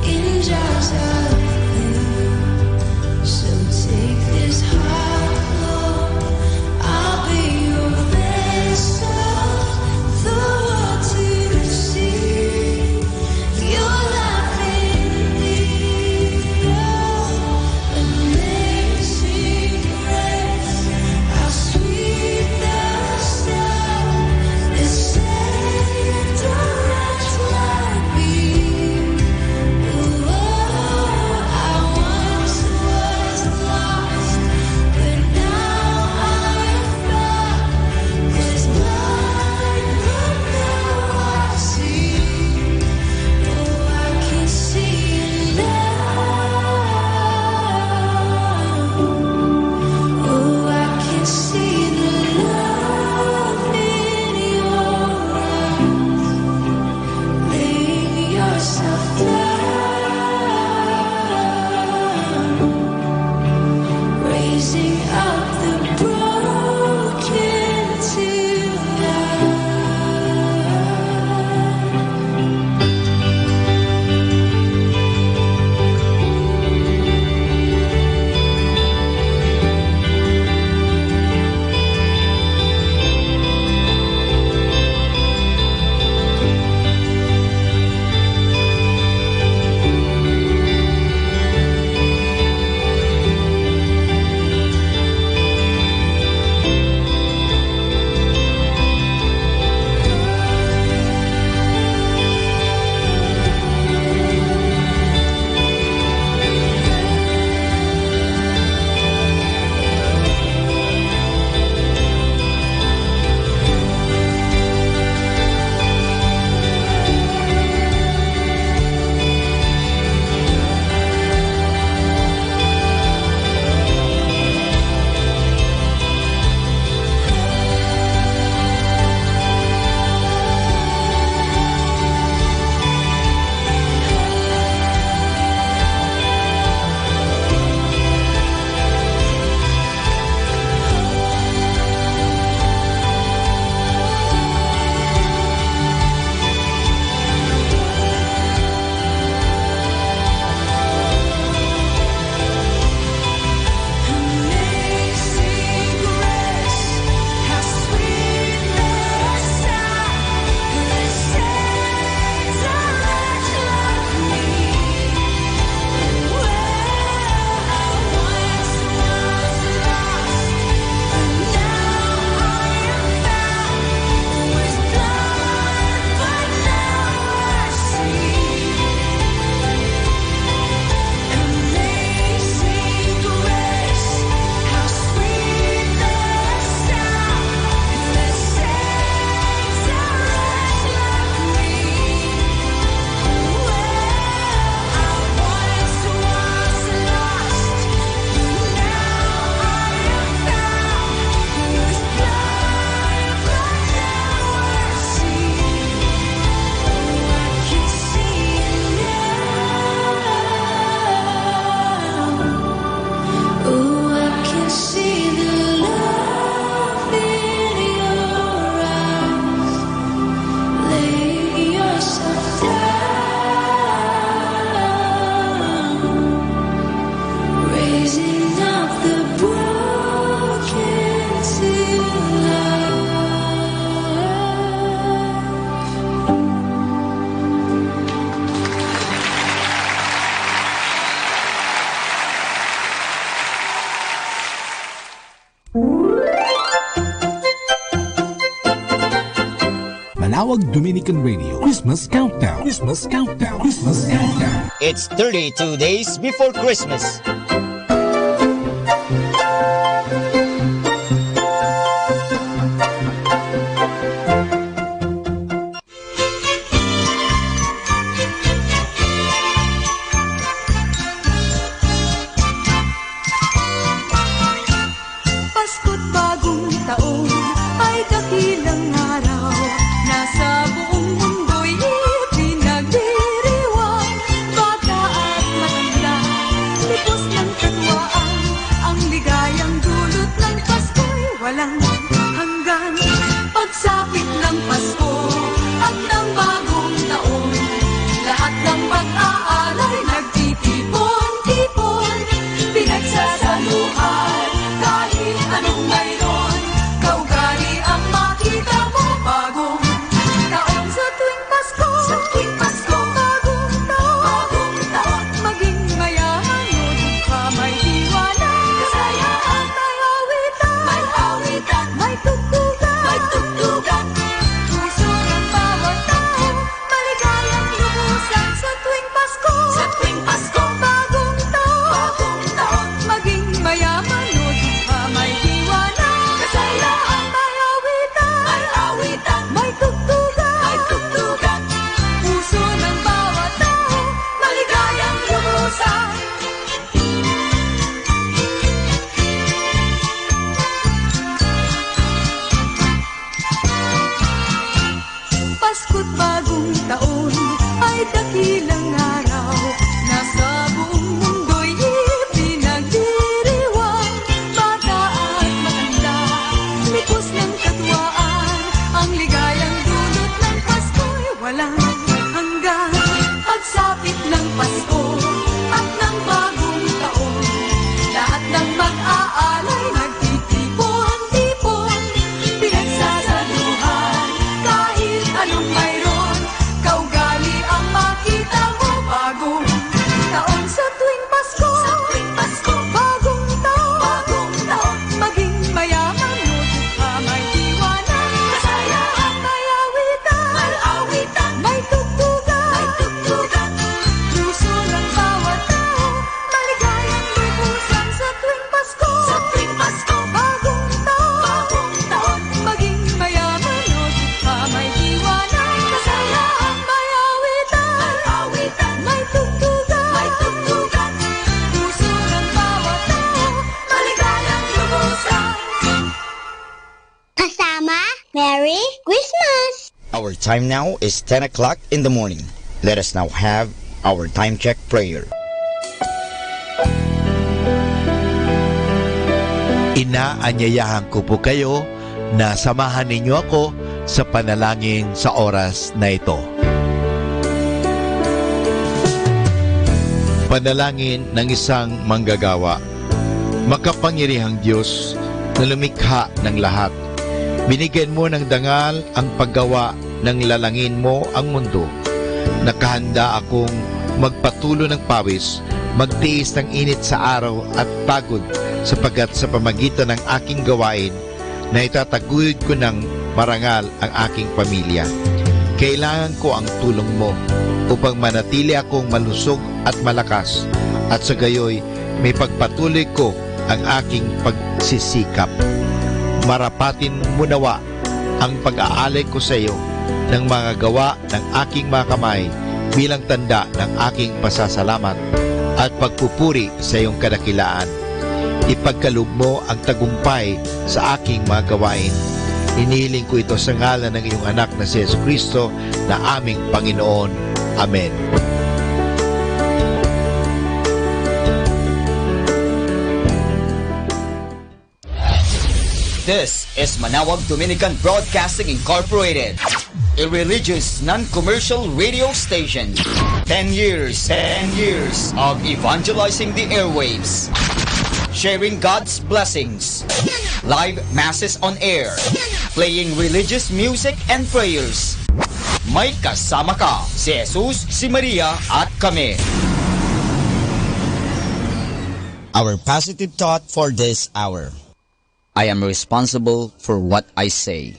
in jars Manawag Dominican Radio Christmas Countdown. Christmas Countdown. Christmas Countdown. It's 32 days before Christmas. Pasko't bagong taon ay dakilang araw na sa buong mundo'y pinagdiriwang. Bata at matanda, lipos ng katwaan, ang ligayang dulot ng Pasko'y walang hanggan. Pagsapit ng Pasko at ng bagong taon, lahat ng pag-aalay nagtitipon-tipon, pinagsasaluhan kahit anong mayroon. Kaugali ang makita mo bagong taon sa tuwing Pasko. Sa tuwing Pasko, bagong taon, maging mayaman o dukha, may diwana, kasayaan, may awitan, may tugtugan, puso ng bawat tao, maligayang lubusan sa tuwing Pasko. Sa tuwing Pasko, bagong taon, maging mayaman o dukha, may diwana, kasayaan, may awitan, may tugtugan, puso ng bawat tao, maligayang lubusan. Pasko't bagong taon ay dakilang araw na sa buong mundo'y pinagdiriwang. Bata at matanda, lipos ng katwaan, ang ligayang dulot ng Pasko'y walang hanggan. Pagsapit ng Pasko at ng bagong taon, lahat ng mag-aalay nagtitipon-tipon, pinagsasaluhan kahit anong mayroon. Kaugali ang makita mo bagong taon sa tuwing Pasko. Sa tuwing Pasko, bagong taon, maging mayaman o dukha, may diwana, kasayaan, may awitan, may tugtugan, puso ng bawat tao, maligayang lubusan sa tuwing Pasko. Sa tuwing Pasko, bagong taon, maging mayaman o dukha, may diwana, kasayaan, may awitan, may tugtugan, puso ng bawat tao, maligayang lubusan. Kasama, Merry Christmas! Our time now is 10 o'clock in the morning. Let us now have our time check prayer. Inaanyayahan ko po kayo na samahan ninyo ako sa panalangin sa oras na ito. Panalangin ng isang manggagawa. Makapangyarihang Diyos na lumikha ng lahat, binigyan mo ng dangal ang paggawa ng lalangin mo ang mundo. Nakahanda akong magpatulo ng pawis, magtiis ng init sa araw at pagod, sapagkat sa pamagitan ng aking gawain na itataguyod ko ng marangal ang aking pamilya. Kailangan ko ang tulong mo upang manatili akong malusog at malakas, at sa gayoy may pagpatuloy ko ang aking pagsisikap. Marapatin mo nawa ang pag-aalay ko sa iyo ng mga gawa ng aking mga kamay bilang tanda ng aking pasasalamat at pagpupuri sa iyong kadakilaan. Ipagkaloob mo ang tagumpay sa aking mga gawain. Inihiling ko ito sa ngalan ng iyong anak na si Jesucristo na aming Panginoon. Amen. This is Manawag Dominican Broadcasting Incorporated, a religious non-commercial radio station. 10 years of evangelizing the airwaves, sharing God's blessings, live masses on air, playing religious music and prayers. May kasama ka, si Jesus, si Maria at kami. Our positive thought for this hour. I am responsible for what I say.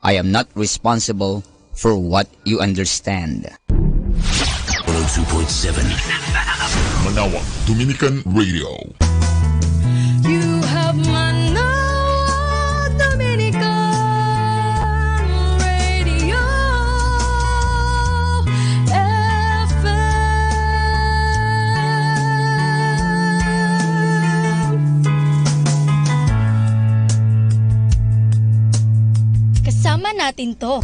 I am not responsible for what you understand. 102.7 Manawag Dominican Radio. You have Manawag Dominican Radio FM. Kasama natin to.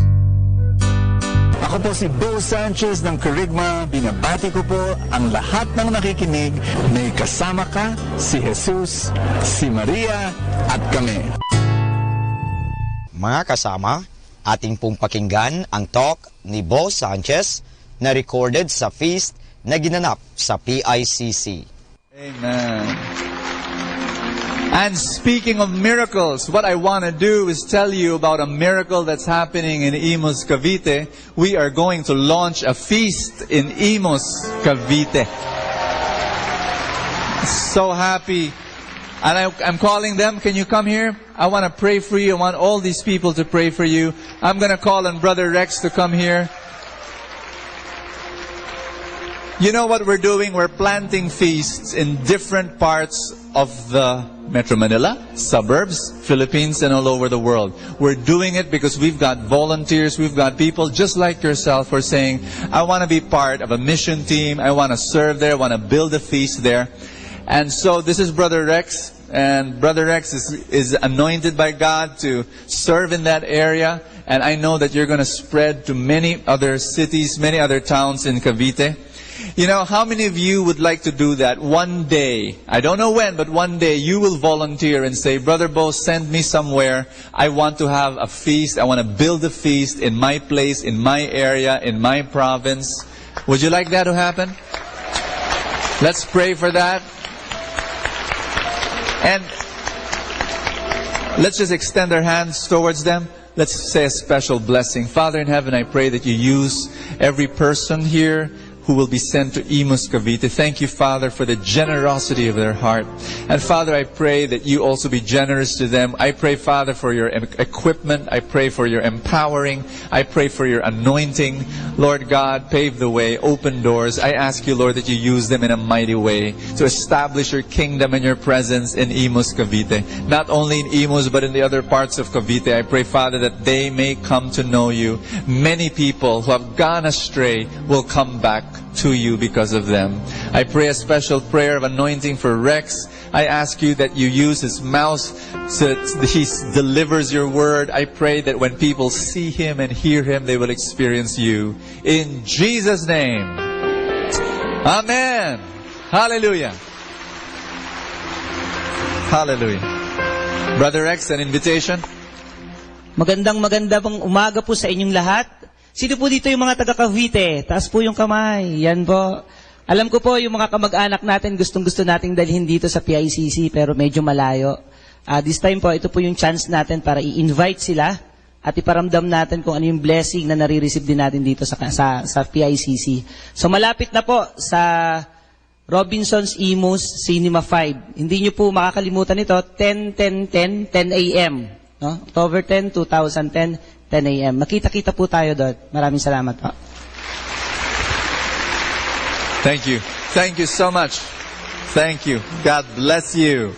Ako po si Bo Sanchez ng Kerygma. Binabati ko po ang lahat ng nakikinig. May kasama ka, si Jesus, si Maria, at kami. Mga kasama, ating pong pakinggan ang talk ni Bo Sanchez na recorded sa feast na ginanap sa PICC. Amen. And speaking of miracles, what I want to do is tell you about a miracle that's happening in Imus, Cavite. We are going to launch a feast in Imus, Cavite. So happy. And I'm calling them. Can you come here? I want to pray for you. I want all these people to pray for you. I'm going to call on Brother Rex to come here. You know what we're doing? We're planting feasts in different parts of the Metro Manila, suburbs, Philippines, and all over the world. We're doing it because we've got volunteers, we've got people just like yourself who are saying, I want to be part of a mission team, I want to serve there, I want to build a feast there. And so this is Brother Rex, and Brother Rex is anointed by God to serve in that area. And I know that you're going to spread to many other cities, many other towns in Cavite. You know, how many of you would like to do that one day? I don't know when, but one day you will volunteer and say, Brother Bo, send me somewhere. I want to have a feast. I want to build a feast in my place, in my area, in my province. Would you like that to happen? Let's pray for that. And let's just extend our hands towards them. Let's say a special blessing. Father in heaven, I pray that you use every person here who will be sent to Imus, Cavite. Thank you, Father, for the generosity of their heart. And Father, I pray that you also be generous to them. I pray, Father, for your equipment. I pray for your empowering. I pray for your anointing. Lord God, pave the way, open doors. I ask you, Lord, that you use them in a mighty way to establish your kingdom and your presence in Imus, Cavite. Not only in Imus, but in the other parts of Cavite. I pray, Father, that they may come to know you. Many people who have gone astray will come back to you because of them. I pray a special prayer of anointing for Rex. I ask you that you use his mouth so that he delivers your word. I pray that when people see him and hear him, they will experience you. In Jesus' name. Amen. Hallelujah. Hallelujah. Brother Rex, an invitation. Magandang pong umaga po sa inyong lahat. Sino po dito yung mga taga Cavite? Taas po yung kamay. Yan po. Alam ko po yung mga kamag-anak natin gustong-gusto nating dalhin dito sa PICC pero medyo malayo. This time po, ito po yung chance natin para i-invite sila at iparamdam natin kung ano yung blessing na nare-receive din natin dito sa PICC. So malapit na po sa Robinson's Imus Cinema 5. Hindi nyo po makakalimutan ito, 10 a.m. No? October 10, 2010, 10 a.m. Makita-kita po tayo doon. Maraming salamat po. Thank you. Thank you so much. Thank you. God bless you.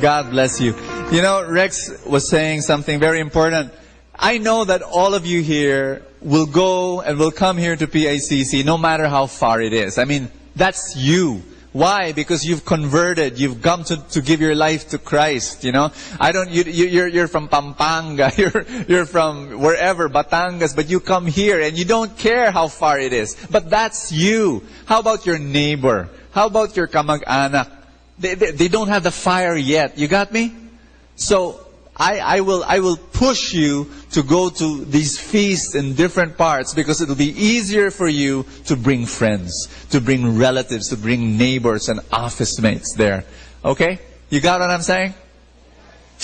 God bless you. You know, Rex was saying something very important. I know that all of you here will go and will come here to PICC no matter how far it is. I mean, that's you. Why? Because you've converted. You've come to give your life to Christ. You know, you're from Pampanga. You're from wherever, Batangas, but you come here and you don't care how far it is. But that's you. How about your neighbor? How about your kamag-anak? They don't have the fire yet. You got me? So I will push you to go to these feasts in different parts because it'll be easier for you to bring friends, to bring relatives, to bring neighbors and office mates there. Okay? You got what I'm saying?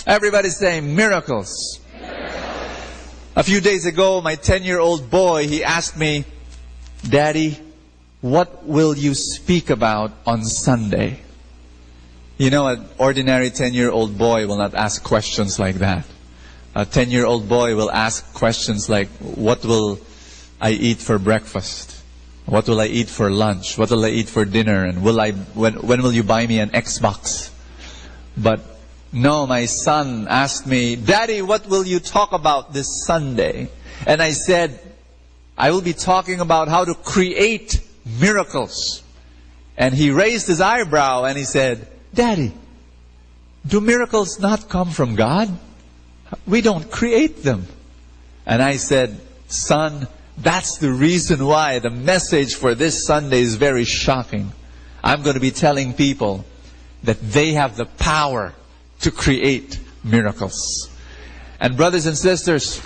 Everybody's saying miracles. A few days ago, my 10-year-old boy, he asked me, Daddy, what will you speak about on Sunday? You know, an ordinary 10-year-old boy will not ask questions like that. A 10-year-old boy will ask questions like, what will I eat for breakfast? What will I eat for lunch? What will I eat for dinner? And when will you buy me an Xbox? But no, my son asked me, Daddy, what will you talk about this Sunday? And I said, I will be talking about how to create miracles. And he raised his eyebrow and he said, Daddy, do miracles not come from God? We don't create them. And I said, son, that's the reason why the message for this Sunday is very shocking. I'm going to be telling people that they have the power to create miracles. And brothers and sisters,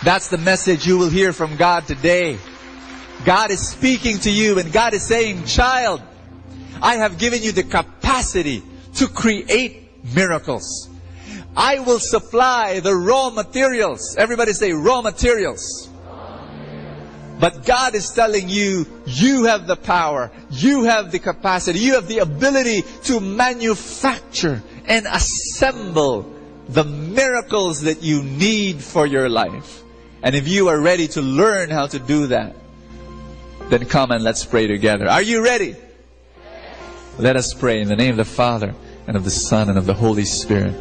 that's the message you will hear from God today. God is speaking to you and God is saying, child, I have given you the capacity to create miracles. I will supply the raw materials. Everybody say raw materials. But God is telling you, you have the power, you have the capacity, you have the ability to manufacture and assemble the miracles that you need for your life. And if you are ready to learn how to do that, then come and let's pray together. Are you ready? Let us pray in the name of the Father and of the Son and of the Holy Spirit.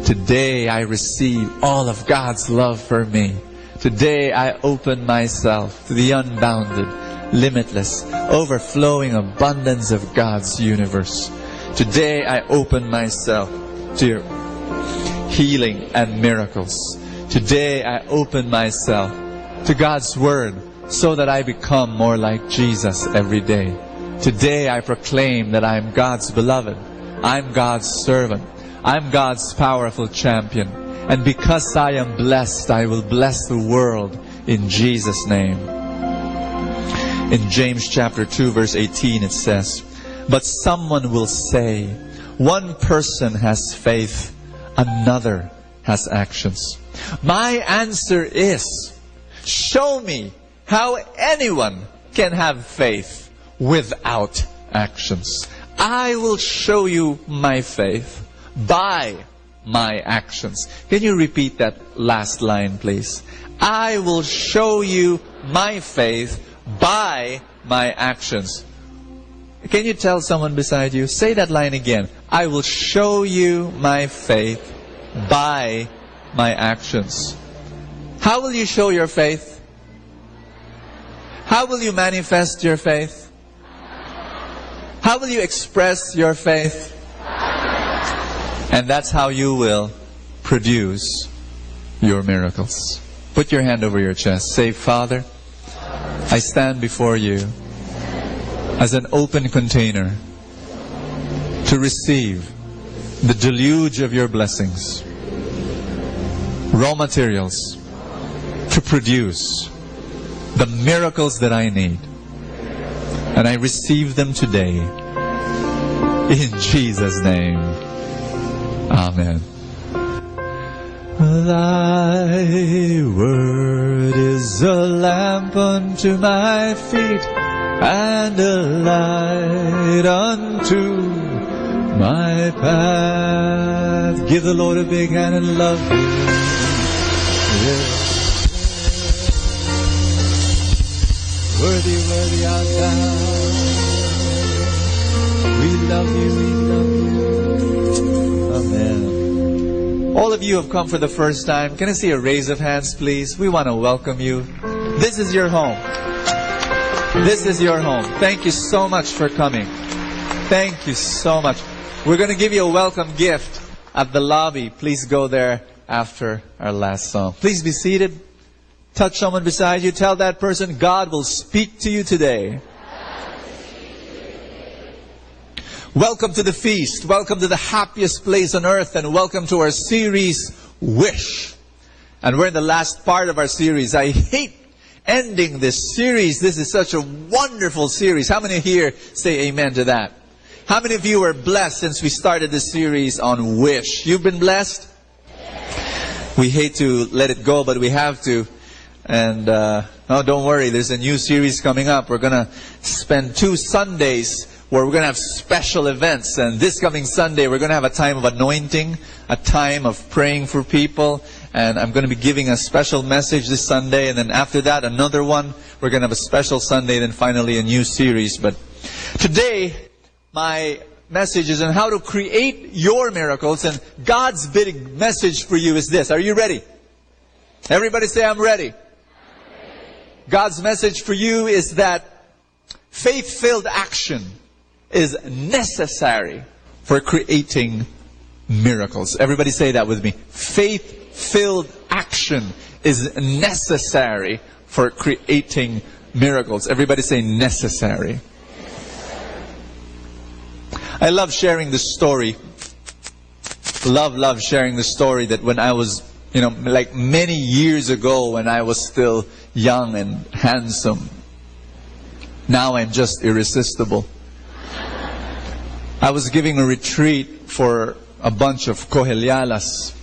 Today I receive all of God's love for me. Today I open myself to the unbounded, limitless, overflowing abundance of God's universe. Today I open myself to healing and miracles. Today I open myself to God's Word so that I become more like Jesus every day. Today I proclaim that I am God's beloved. I'm God's servant. I'm God's powerful champion. And because I am blessed, I will bless the world in Jesus' name. In James chapter 2 verse 18 it says, but someone will say, one person has faith, another has actions. My answer is, show me how anyone can have faith without actions. I will show you my faith by my actions. Can you repeat that last line, please? I will show you my faith by my actions. Can you tell someone beside you? Say that line again. I will show you my faith by my actions. How will you show your faith? How will you manifest your faith? How will you express your faith? And that's how you will produce your miracles. Put your hand over your chest. Say, Father, I stand before you as an open container to receive the deluge of your blessings, raw materials to produce the miracles that I need. And I receive them today in Jesus' name. Amen. Thy word is a lamp unto my feet and a light unto my path. Give the Lord a big hand and love Him. Yeah. Worthy, worthy art thou. We love you, we love you. Amen. All of you have come for the first time. Can I see a raise of hands, please? We want to welcome you. This is your home. This is your home. Thank you so much for coming. Thank you so much. We're going to give you a welcome gift at the lobby. Please go there after our last song. Please be seated. Touch someone beside you. Tell that person, God will speak to you today. Welcome to the feast. Welcome to the happiest place on earth. And welcome to our series, Wish. And we're in the last part of our series. I hate ending this series. This is such a wonderful series. How many here say amen to that? How many of you were blessed since we started this series on Wish? You've been blessed? We hate to let it go, but we have to. And no, don't worry, there's a new series coming up. We're going to spend 2 Sundays where we're going to have special events. And this coming Sunday, we're going to have a time of anointing, a time of praying for people, And I'm going to be giving a special message this Sunday, and then after that, another one. We're going to have a special Sunday, then finally a new series. But today, my message is on how to create your miracles, and God's big message for you is this. Are you ready? Everybody say, I'm ready. God's message for you is that faith-filled action is necessary for creating miracles. Everybody say that with me. Faith-filled action is necessary for creating miracles. Everybody say necessary. I love sharing the story. Love sharing the story that when I was, like many years ago when I was still young and handsome. Now I'm just irresistible. I was giving a retreat for a bunch of Cohelyalas,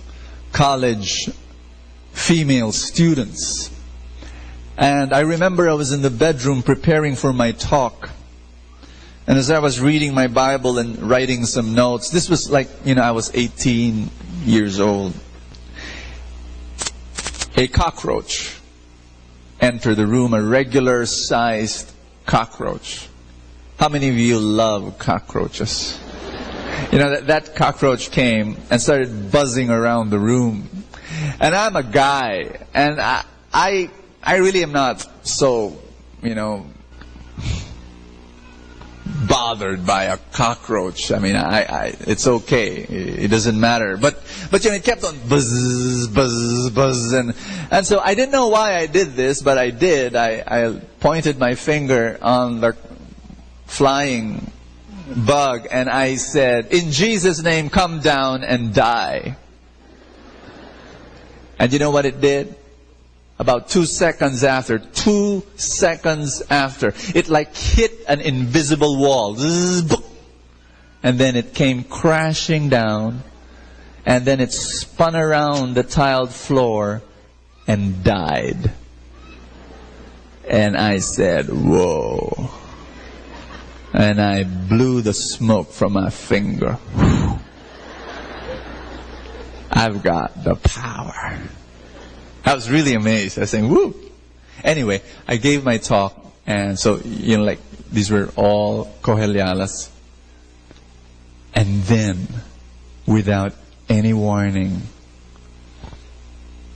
college female students. And I remember I was in the bedroom preparing for my talk. And as I was reading my Bible and writing some notes, this was like, I was 18 years old. A cockroach entered the room, a regular-sized cockroach. How many of you love cockroaches? That cockroach came and started buzzing around the room. And I'm a guy, and I really am not so, bothered by a cockroach. I mean, it's okay. It doesn't matter. But it kept on buzz, buzz, buzz. And so I didn't know why I did this, but I did. I pointed my finger on the flying bug and I said, in Jesus' name, come down and die. And you know what it did? About 2 seconds after, it like hit an invisible wall. And then it came crashing down. And then it spun around the tiled floor and died. And I said, whoa. And I blew the smoke from my finger. I've got the power. I was really amazed. I was saying, woo! Anyway, I gave my talk, and so, these were all Cohelyalas. And then, without any warning,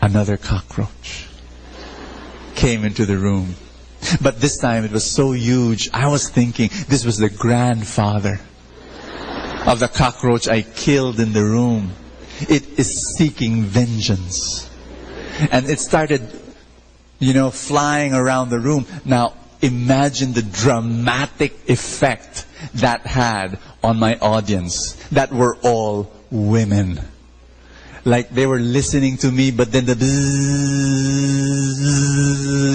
another cockroach came into the room. But this time it was so huge, I was thinking this was the grandfather of the cockroach I killed in the room. It is seeking vengeance. And it started, flying around the room. Now, imagine the dramatic effect that had on my audience. That were all women. Like they were listening to me, but then the bzzz,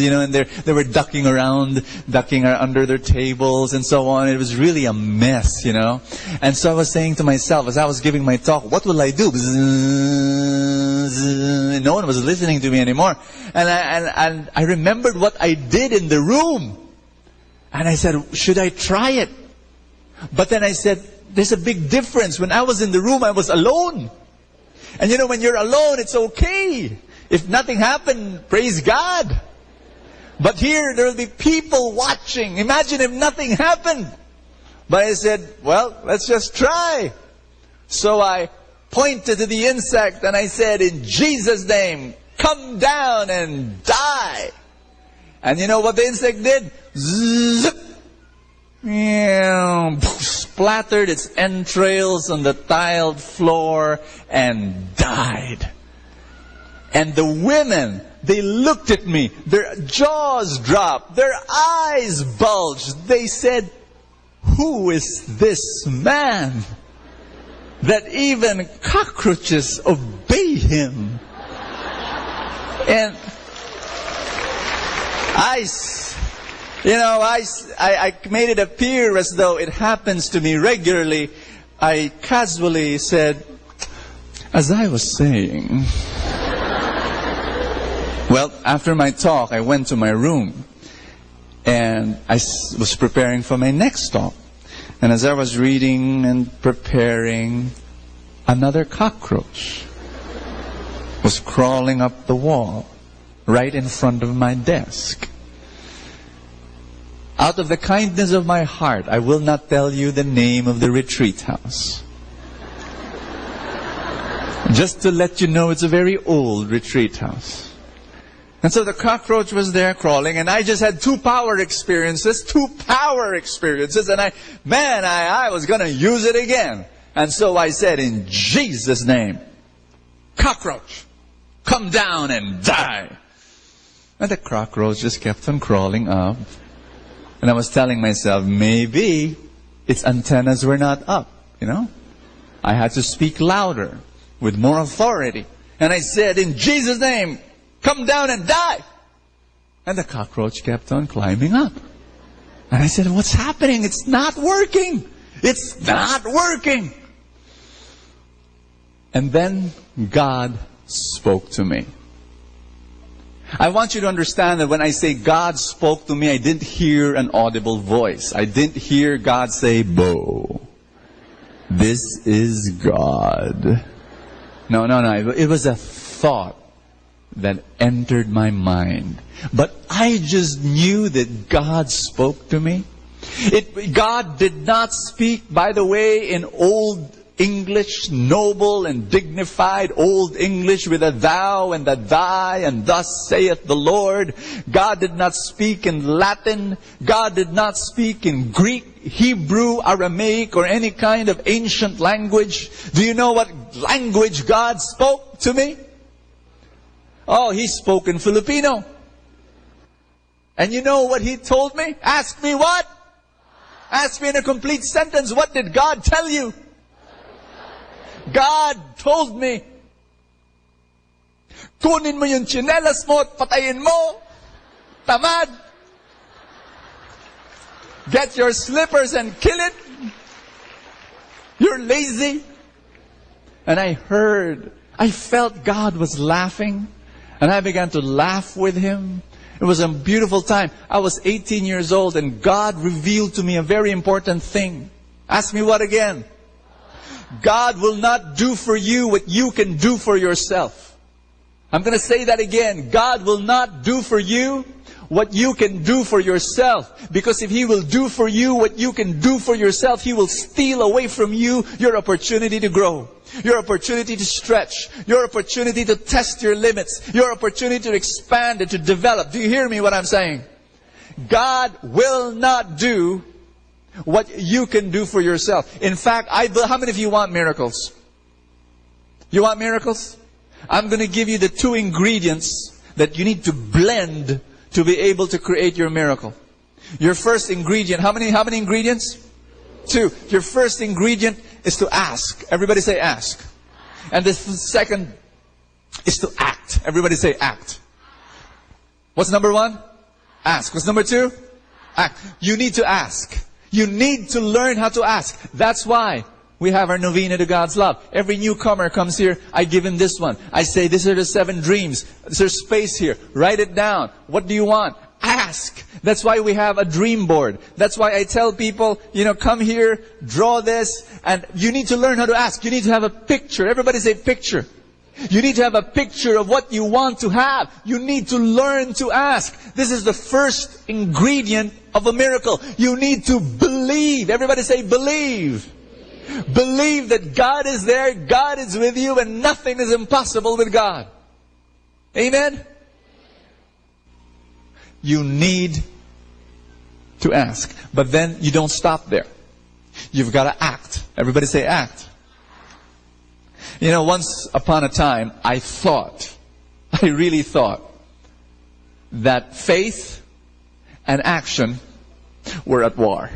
and they were ducking around under their tables and so on. It was really a mess, And so I was saying to myself, as I was giving my talk, what will I do? Bzzz, no one was listening to me anymore. And I remembered what I did in the room. And I said, should I try it? But then I said, there's a big difference. When I was in the room, I was alone. And when you're alone, it's okay. If nothing happened, praise God. But here, there will be people watching. Imagine if nothing happened. But I said, well, let's just try. So I pointed to the insect and I said, in Jesus' name, come down and die. And you know what the insect did? Zip. Splattered its entrails on the tiled floor and died. And the women, they looked at me, their jaws dropped, their eyes bulged. They said, who is this man that even cockroaches obey him? And I made it appear as though it happens to me regularly. I casually said, as I was saying. Well, after my talk, I went to my room. And I was preparing for my next talk. And as I was reading and preparing, another cockroach was crawling up the wall right in front of my desk. Out of the kindness of my heart, I will not tell you the name of the retreat house. Just to let you know, it's a very old retreat house. And so the cockroach was there crawling, and I just had two power experiences, and I was going to use it again. And so I said, in Jesus' name, cockroach, come down and die. And the cockroach just kept on crawling up. And I was telling myself, maybe its antennas were not up, you know. I had to speak louder, with more authority. And I said, in Jesus' name, come down and die. And the cockroach kept on climbing up. And I said, what's happening? It's not working. It's not working. And then God spoke to me. I want you to understand that when I say God spoke to me, I didn't hear an audible voice. I didn't hear God say, Bo, this is God. No. It was a thought that entered my mind. But I just knew that God spoke to me. God did not speak, by the way, in old English, noble and dignified old English with a thou and a thy and thus saith the Lord. God did not speak in Latin. God did not speak in Greek, Hebrew, Aramaic, or any kind of ancient language. Do you know what language God spoke to me? Oh, He spoke in Filipino. And you know what He told me? Ask me what? Ask me in a complete sentence, what did God tell you? God told me, kunin mo yung tsinelas mo at patayin mo. Tamad. Get your slippers and kill it. You're lazy. And I felt God was laughing. And I began to laugh with Him. It was a beautiful time. I was 18 years old and God revealed to me a very important thing. Ask me what again? God will not do for you what you can do for yourself. I'm going to say that again. God will not do for you what you can do for yourself. Because if He will do for you what you can do for yourself, He will steal away from you your opportunity to grow, your opportunity to stretch, your opportunity to test your limits, your opportunity to expand and to develop. Do you hear me what I'm saying? God will not do what you can do for yourself. In fact, how many of you want miracles? You want miracles? I'm going to give you the two ingredients that you need to blend to be able to create your miracle. Your first ingredient, how many ingredients? 2. Your first ingredient is to ask. Everybody say ask. And the second is to act. Everybody say act. What's number 1? Ask. What's number 2? Act. You need to ask. You need to learn how to ask. That's why we have our novena to God's love. Every newcomer comes here, I give him this one. I say, these are the 7 dreams. There's space here. Write it down. What do you want? Ask. That's why we have a dream board. That's why I tell people, come here, draw this, and you need to learn how to ask. You need to have a picture. Everybody say picture. You need to have a picture of what you want to have. You need to learn to ask. This is the first ingredient of a miracle. You need to believe. Everybody say believe. Believe that God is there, God is with you, and nothing is impossible with God. Amen? You need to ask. But then you don't stop there. You've got to act. Everybody say act. Once upon a time, I really thought that faith and action were at war.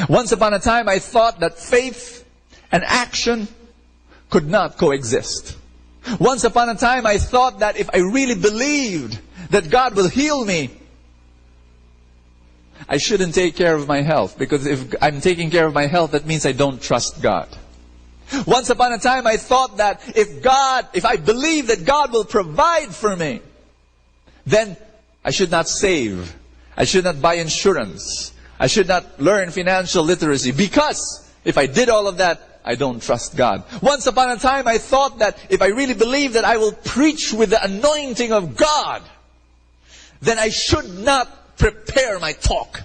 Once upon a time, I thought that faith and action could not coexist. Once upon a time, I thought that if I really believed that God will heal me, I shouldn't take care of my health. Because if I'm taking care of my health, that means I don't trust God. Once upon a time, I thought that if I believe that God will provide for me, then I should not save. I should not buy insurance. I should not learn financial literacy. Because if I did all of that, I don't trust God. Once upon a time, I thought that if I really believe that I will preach with the anointing of God, then I should not prepare my talk.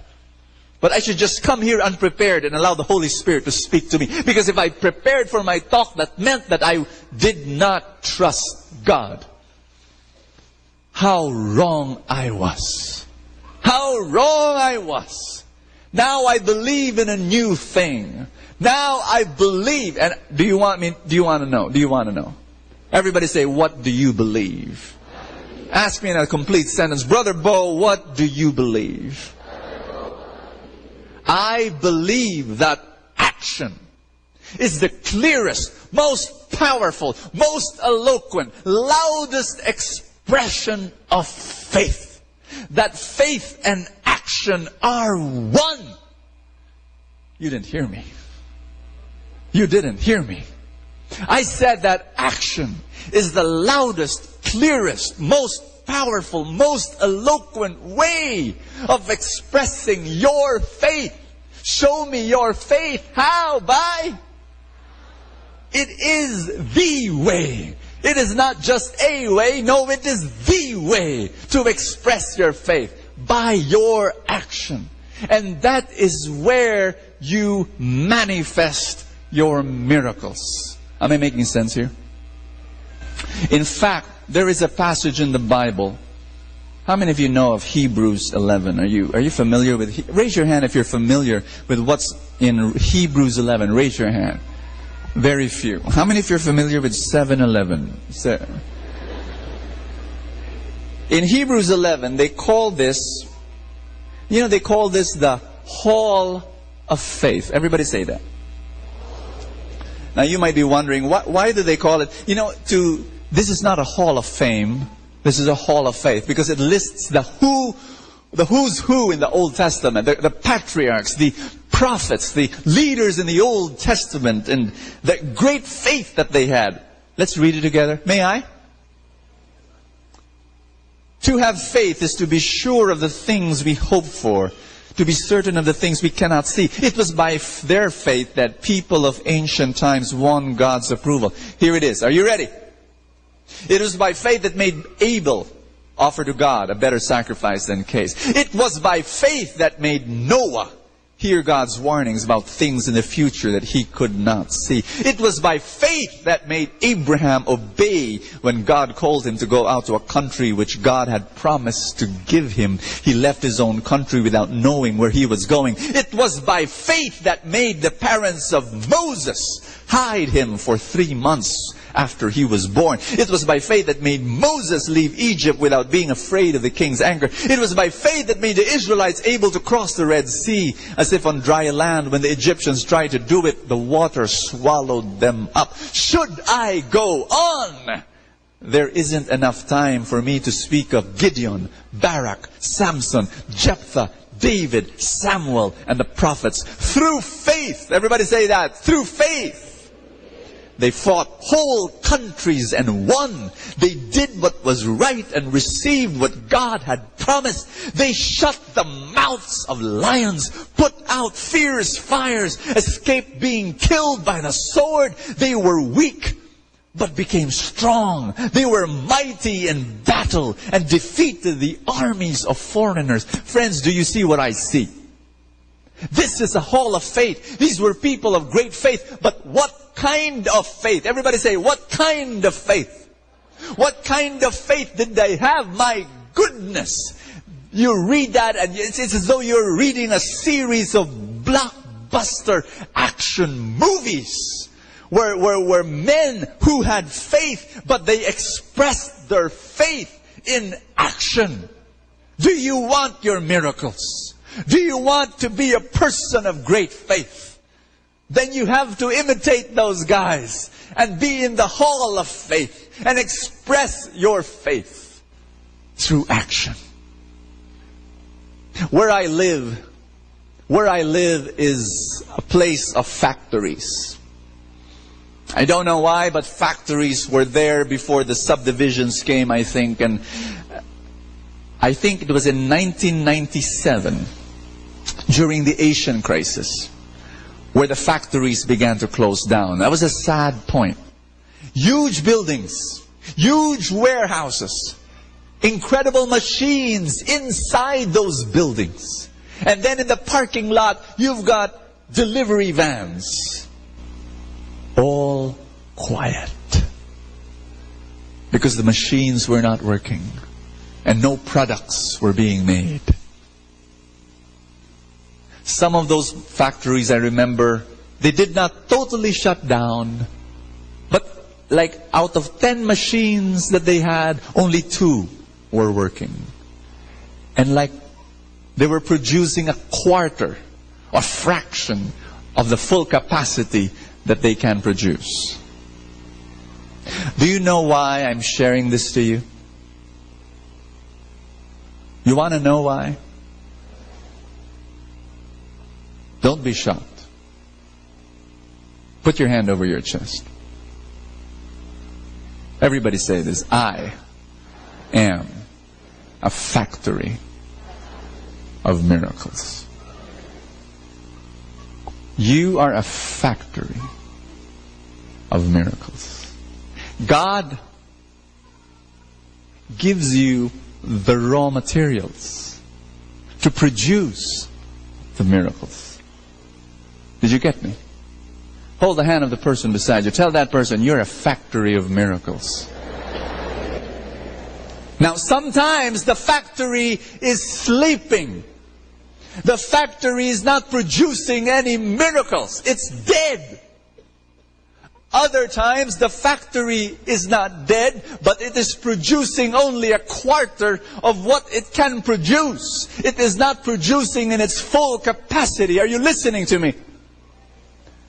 But I should just come here unprepared and allow the Holy Spirit to speak to me. Because if I prepared for my talk, that meant that I did not trust God. How wrong I was. How wrong I was. Now I believe in a new thing. Now I believe. And do you want to know? Do you want to know? Everybody say, what do you believe? Ask me in a complete sentence. Brother Bo, what do you believe? I believe that action is the clearest, most powerful, most eloquent, loudest expression of faith. That faith and action are one. You didn't hear me. You didn't hear me. I said that action is the loudest, clearest, most powerful, most eloquent way of expressing your faith. Show me your faith. How? By? It is the way. It is not just a way. No, it is the way to express your faith. By your action. And that is where you manifest your miracles. Am I making sense here? In fact, there is a passage in the Bible. How many of you know of Hebrews 11? Are you familiar with? Raise your hand if you're familiar with what's in Hebrews 11. Raise your hand. Very few. How many of you are familiar with 7-Eleven? In Hebrews 11, they call this, they call this the Hall of Faith. Everybody say that. Now you might be wondering, why do they call it? This is not a Hall of Fame. This is a Hall of Faith because it lists the who's who in the Old Testament, the patriarchs, the prophets, the leaders in the Old Testament, and the great faith that they had. Let's read it together. May I? To have faith is to be sure of the things we hope for, to be certain of the things we cannot see. It was by their faith that people of ancient times won God's approval. Here it is. Are you ready? It was by faith that made Abel offer to God a better sacrifice than Cain. It was by faith that made Noah hear God's warnings about things in the future that he could not see. It was by faith that made Abraham obey when God called him to go out to a country which God had promised to give him. He left his own country without knowing where he was going. It was by faith that made the parents of Moses hide him for 3 months after he was born. It was by faith that made Moses leave Egypt without being afraid of the king's anger. It was by faith that made the Israelites able to cross the Red Sea as if on dry land. When the Egyptians tried to do it, the water swallowed them up. Should I go on? There isn't enough time for me to speak of Gideon, Barak, Samson, Jephthah, David, Samuel, and the prophets. Through faith, everybody say that, through faith, they fought whole countries and won. They did what was right and received what God had promised. They shut the mouths of lions, put out fierce fires, escaped being killed by the sword. They were weak, but became strong. They were mighty in battle and defeated the armies of foreigners. Friends, do you see what I see? This is a hall of faith. These were people of great faith. But what kind of faith? Everybody say, what kind of faith? What kind of faith did they have? My goodness. You read that and it's as though you're reading a series of blockbuster action movies. Where men who had faith, but they expressed their faith in action. Do you want your miracles? Do you want to be a person of great faith? Then you have to imitate those guys and be in the hall of faith and express your faith through action. Where I live is a place of factories. I don't know why, but factories were there before the subdivisions came, I think. And I think it was in 1997, during the Asian crisis, where the factories began to close down. That was a sad point. Huge buildings, huge warehouses, incredible machines inside those buildings. And then in the parking lot, you've got delivery vans. All quiet. Because the machines were not working and no products were being made. Some of those factories, I remember, they did not totally shut down, but like out of 10 machines that they had, only 2 were working. And like they were producing a quarter or fraction of the full capacity that they can produce. Do you know why I'm sharing this to you? You want to know why? Don't be shocked. Put your hand over your chest. Everybody say this. I am a factory of miracles. You are a factory of miracles. God gives you the raw materials to produce the miracles. Did you get me? Hold the hand of the person beside you. Tell that person, you're a factory of miracles. Now, sometimes the factory is sleeping. The factory is not producing any miracles. It's dead. Other times, the factory is not dead, but it is producing only a quarter of what it can produce. It is not producing in its full capacity. Are you listening to me?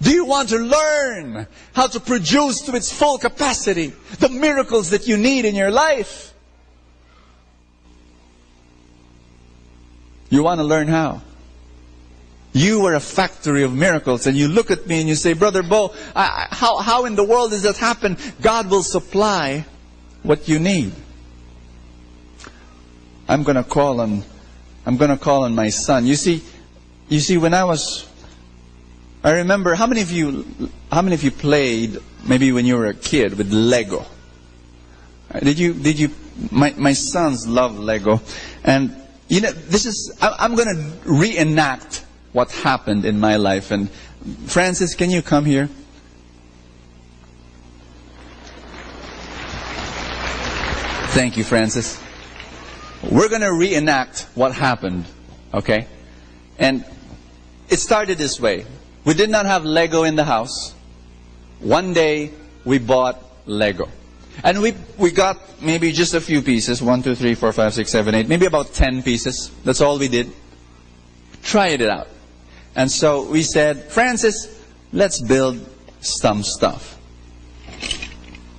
Do you want to learn how to produce to its full capacity the miracles that you need in your life? You want to learn how? You are a factory of miracles, and you look at me and you say, Brother Bo, how in the world does that happen? God will supply what you need. I'm going to call on my son. You see, when I remember, how many of you played maybe when you were a kid with Lego? Did you? My sons love Lego, and you know, I'm going to reenact what happened in my life. And Francis, can you come here? Thank you, Francis. We're going to reenact what happened, okay? And it started this way. We did not have Lego in the house. One day, we bought Lego. And we got maybe just a few pieces. 1, 2, 3, 4, 5, 6, 7, 8. Maybe about 10 pieces. That's all we did. Tried it out. And so we said, Francis, let's build some stuff.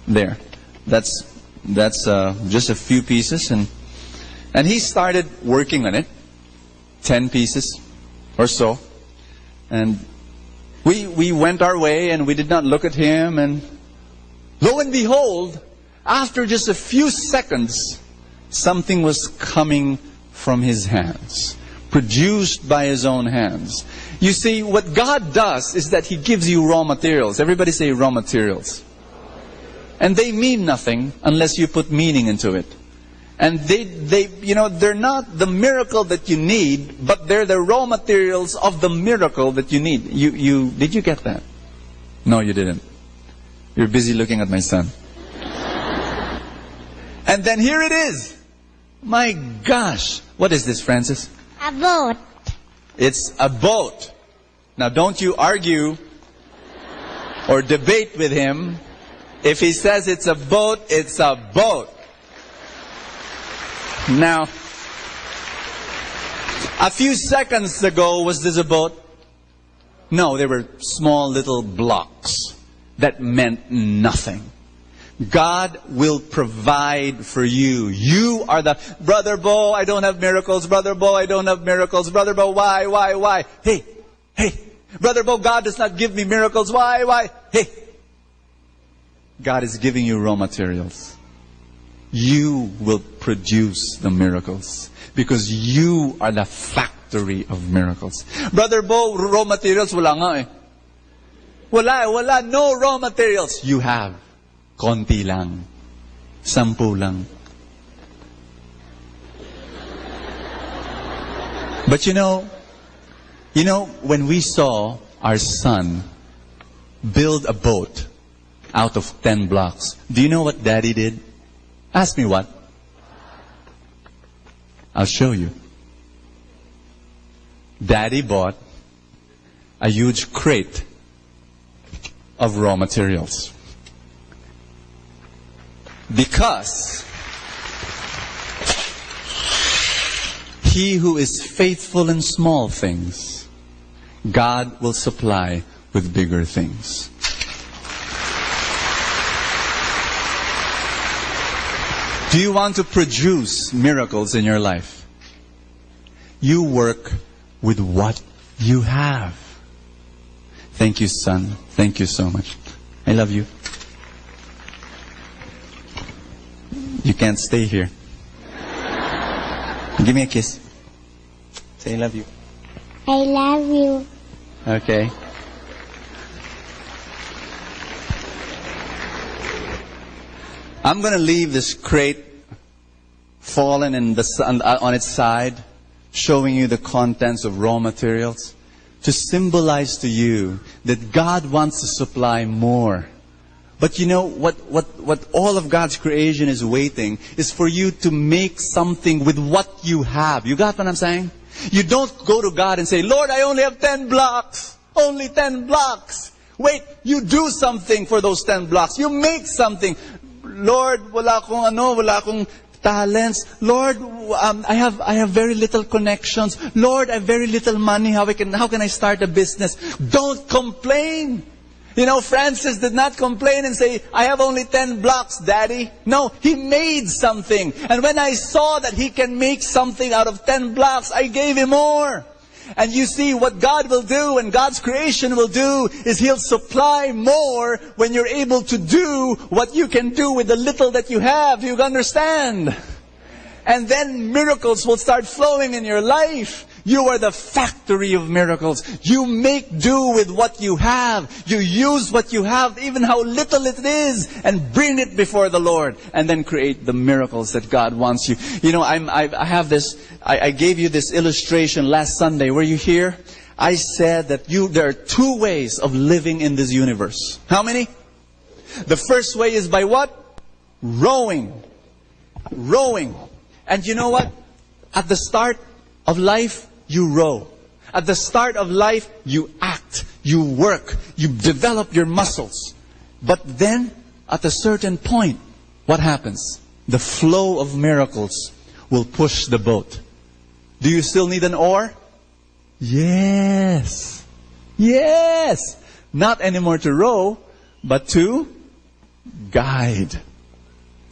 There. That's just a few pieces. And he started working on it. 10 pieces or so. And we went our way and we did not look at him. And lo and behold, after just a few seconds, something was coming from his hands. Produced by his own hands. You see, what God does is that He gives you raw materials. Everybody say raw materials. And they mean nothing unless you put meaning into it. And they're not the miracle that you need, but they're the raw materials of the miracle that you need. Did you get that? No, you didn't. You're busy looking at my son. And then here it is. My gosh. What is this, Francis? A boat. It's a boat. Now don't you argue or debate with him. If he says it's a boat, it's a boat. Now, a few seconds ago, was this a boat? No, they were small little blocks that meant nothing. God will provide for you. You are the, Brother Bo, I don't have miracles. Brother Bo, I don't have miracles. Brother Bo, why? Hey, Brother Bo, God does not give me miracles. Why? Hey, God is giving you raw materials. You will produce the miracles because you are the factory of miracles. Brother Bo, raw materials, wala nga eh. Wala, no raw materials. You have. Konti lang. 10 lang. But you know, when we saw our son build a boat out of 10 blocks, do you know what Daddy did? Ask me what? I'll show you. Daddy bought a huge crate of raw materials. Because he who is faithful in small things, God will supply with bigger things. Do you want to produce miracles in your life? You work with what you have. Thank you, son. Thank you so much. I love you. You can't stay here. Give me a kiss. Say I love you. I love you. Okay. I'm going to leave this crate fallen in the sun, on its side, showing you the contents of raw materials, to symbolize to you that God wants to supply more. But you know, what all of God's creation is waiting is for you to make something with what you have. You got what I'm saying? You don't go to God and say, Lord, I only have 10 blocks. Only 10 blocks. Wait, you do something for those 10 blocks. You make something. Lord, wala akong talents. Lord, I have very little connections. Lord, I have very little money. How can I start a business? Don't complain. You know, Francis did not complain and say, I have only 10 blocks, Daddy. No, he made something. And when I saw that he can make something out of 10 blocks, I gave him more. And you see, what God will do and God's creation will do is He'll supply more when you're able to do what you can do with the little that you have. You understand? And then miracles will start flowing in your life. You are the factory of miracles. You make do with what you have. You use what you have, even how little it is, and bring it before the Lord. And then create the miracles that God wants you. You know, I have this, I gave you this illustration last Sunday. Were you here? I said that there are 2 ways of living in this universe. How many? The first way is by what? Rowing. Rowing. And you know what? At the start of life, you row. At the start of life, you act, you work, you develop your muscles. But then, at a certain point, what happens? The flow of miracles will push the boat. Do you still need an oar? Yes. Yes. Not anymore to row, but to guide.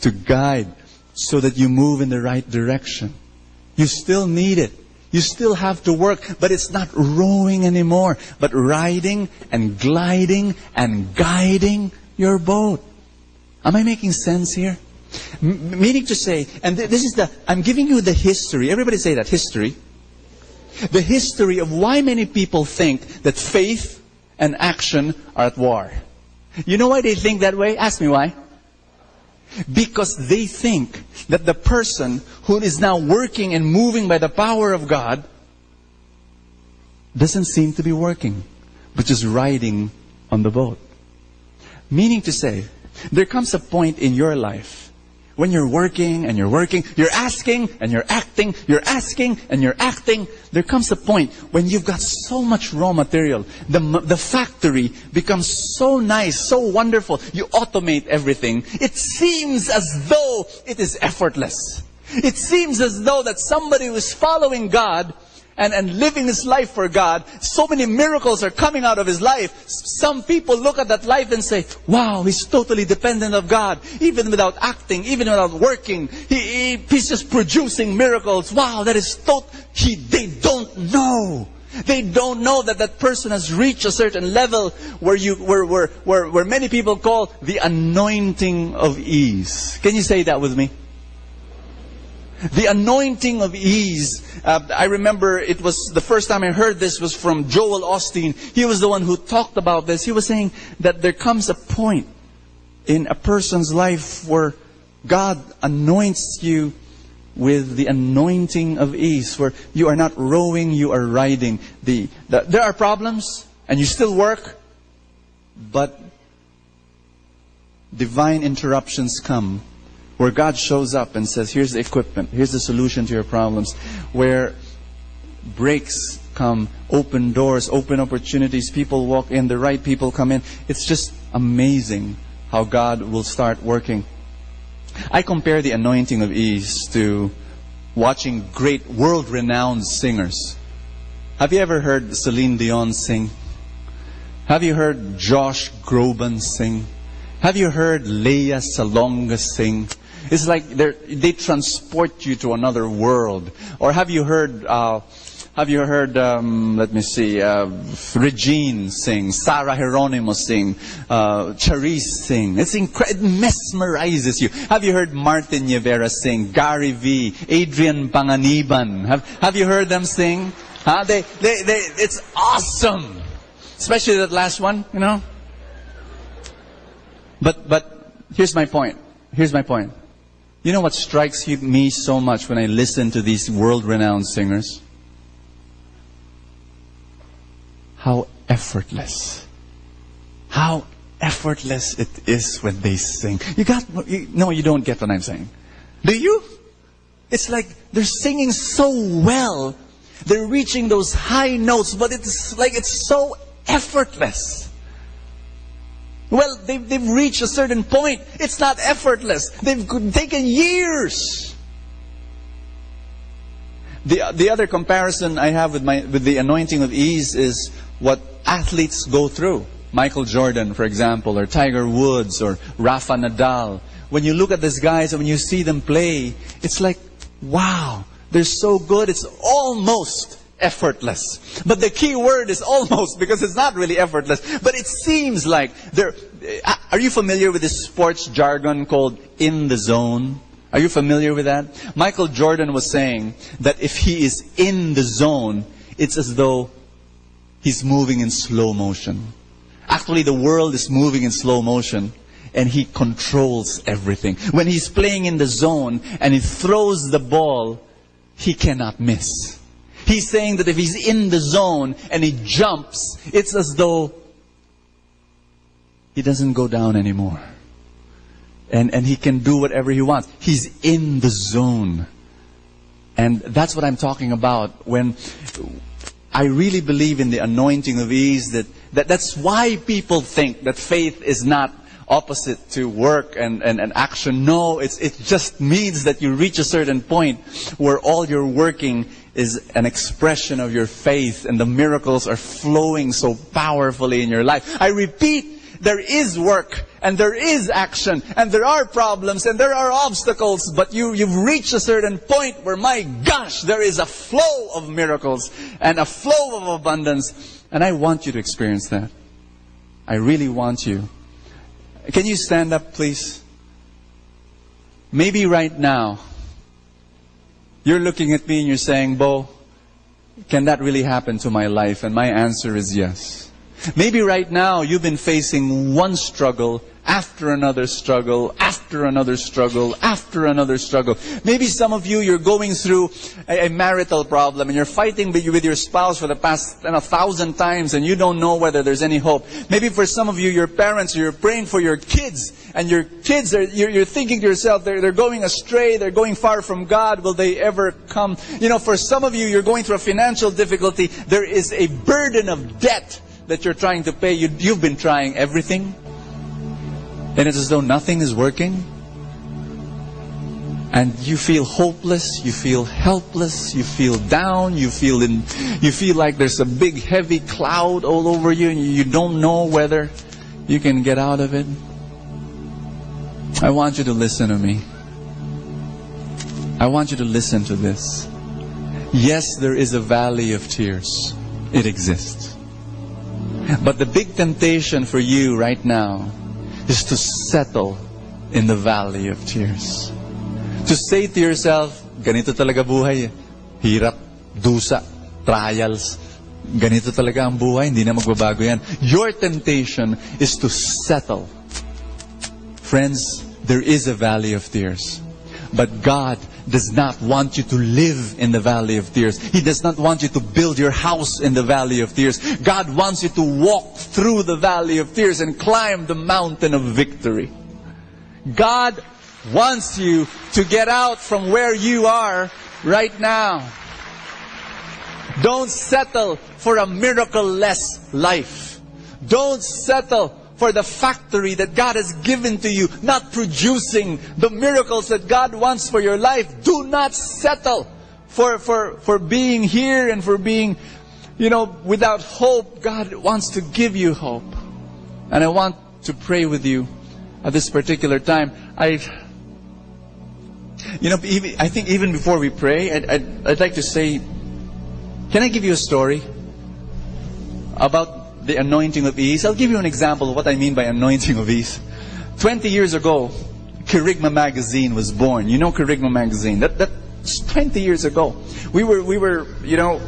To guide so that you move in the right direction. You still need it. You still have to work, but it's not rowing anymore, but riding and gliding and guiding your boat. Am I making sense here? Meaning to say, and this is I'm giving you the history. Everybody say that, history. The history of why many people think that faith and action are at war. You know why they think that way? Ask me why. Because they think that the person who is now working and moving by the power of God doesn't seem to be working, but just riding on the boat. Meaning to say, there comes a point in your life when you're working and you're asking and you're acting, you're asking and you're acting. There comes a point when you've got so much raw material. The factory becomes so nice, so wonderful. You automate everything. It seems as though it is effortless. It seems as though that somebody who is following God and living his life for God, so many miracles are coming out of his life. Some people look at that life and say, wow, he's totally dependent of God. Even without acting, even without working, he's just producing miracles. Wow, that is they don't know. They don't know that that person has reached a certain level where many people call the anointing of ease. Can you say that with me? The anointing of ease. I remember it was the first time I heard this was from Joel Osteen. He was the one who talked about this. He was saying that there comes a point in a person's life where God anoints you with the anointing of ease, where you are not rowing, you are riding. There are problems, and you still work, but divine interruptions come, where God shows up and says, here's the equipment, here's the solution to your problems, where breaks come, open doors, open opportunities, people walk in, the right people come in. It's just amazing how God will start working. I compare the anointing of ease to watching great world-renowned singers. Have you ever heard Celine Dion sing? Have you heard Josh Groban sing? Have you heard Lea Salonga sing? It's like they transport you to another world. Or have you heard, let me see, Regine sing, Sarah Geronimo sing, Charisse sing. It mesmerizes you. Have you heard Martin Rivera sing, Gary V, Adrian Panganiban? Have you heard them sing? Huh? It's awesome. Especially that last one, you know. But here's my point. Here's my point. You know what strikes me so much when I listen to these world-renowned singers? How effortless. How effortless it is when they sing. No, you don't get what I'm saying. Do you? It's like they're singing so well. They're reaching those high notes, but it's like it's so effortless. Well, they've reached a certain point. It's not effortless. They've taken years. The other comparison I have with the anointing of ease is what athletes go through. Michael Jordan, for example, or Tiger Woods, or Rafa Nadal. When you look at these guys and when you see them play, it's like, wow, they're so good. It's almost effortless. But the key word is almost, because it's not really effortless. But it seems like they're... Are you familiar with this sports jargon called in the zone? Are you familiar with that? Michael Jordan was saying that if he is in the zone, it's as though he's moving in slow motion. Actually, the world is moving in slow motion, and he controls everything. When he's playing in the zone and he throws the ball, he cannot miss. He's saying that if he's in the zone and he jumps, it's as though he doesn't go down anymore. And he can do whatever he wants. He's in the zone. And that's what I'm talking about when I really believe in the anointing of ease. That's why people think that faith is not opposite to work and action. No, it just means that you reach a certain point where all your working is an expression of your faith, and the miracles are flowing so powerfully in your life. I repeat, there is work, and there is action, and there are problems, and there are obstacles, but you've reached a certain point where, my gosh, there is a flow of miracles, and a flow of abundance, and I want you to experience that. I really want you. Can you stand up, please? Maybe right now, you're looking at me and you're saying, Bo, can that really happen to my life? And my answer is yes. Maybe right now you've been facing one struggle after another struggle, after another struggle, after another struggle. Maybe some of you, you're going through a marital problem and you're fighting with your spouse for the past 1,000 times and you don't know whether there's any hope. Maybe for some of you, your parents, you're praying for your kids and your kids, you're thinking to yourself, they're going astray, they're going far from God, will they ever come? You know, for some of you, you're going through a financial difficulty, there is a burden of debt that you're trying to pay. You've been trying everything. And it's as though nothing is working. And you feel hopeless, you feel helpless, you feel down, you feel like there's a big heavy cloud all over you and you don't know whether you can get out of it. I want you to listen to me. I want you to listen to this. Yes, there is a valley of tears. It exists. But the big temptation for you right now is to settle in the valley of tears. To say to yourself, ganito talaga buhay. Hirap, dusa, trials. Ganito talaga ang buhay, hindi na magbabago yan. Your temptation is to settle. Friends, there is a valley of tears. But God does not want you to live in the valley of tears. He does not want you to build your house in the valley of tears. God wants you to walk through the valley of tears and climb the mountain of victory. God wants you to get out from where you are right now. Don't settle for a miracle-less life. Don't settle for the factory that God has given to you, not producing the miracles that God wants for your life. Do not settle for being here and for being, without hope. God wants to give you hope. And I want to pray with you at this particular time. I think even before we pray, I'd like to say, can I give you a story about the anointing of ease? I'll give you an example of what I mean by anointing of ease. 20 years ago, Kerygma magazine was born. You know Kerygma magazine. That's 20 years ago. We were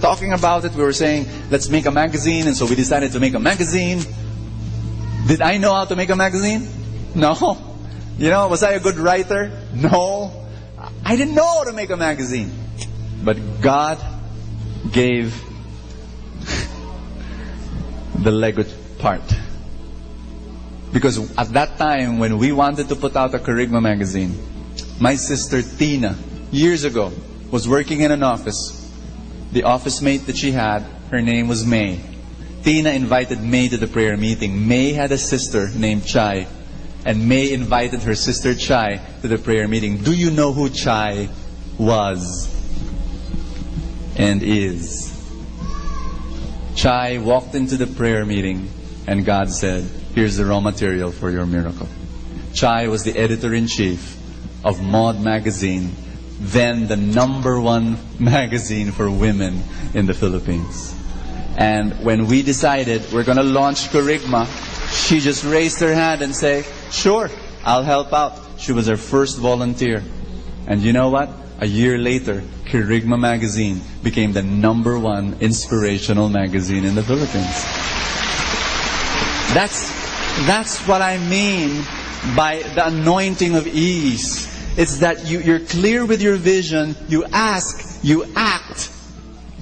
talking about it. We were saying, let's make a magazine, and so we decided to make a magazine. Did I know how to make a magazine? No. Was I a good writer? No. I didn't know how to make a magazine. But God gave the Lego part. Because at that time, when we wanted to put out a Kerygma magazine, my sister Tina, years ago, was working in an office. The office mate that she had, her name was May. Tina invited May to the prayer meeting. May had a sister named Chai, and May invited her sister Chai to the prayer meeting. Do you know who Chai was and is? Chai walked into the prayer meeting, and God said, here's the raw material for your miracle. Chai was the editor-in-chief of Maud magazine, then the #1 magazine for women in the Philippines. And when we decided we're going to launch Kerygma, she just raised her hand and said, sure, I'll help out. She was our first volunteer. And you know what? A year later, Kerygma magazine became the #1 inspirational magazine in the Philippines. That's what I mean by the anointing of ease. It's that you're clear with your vision, you ask, you act.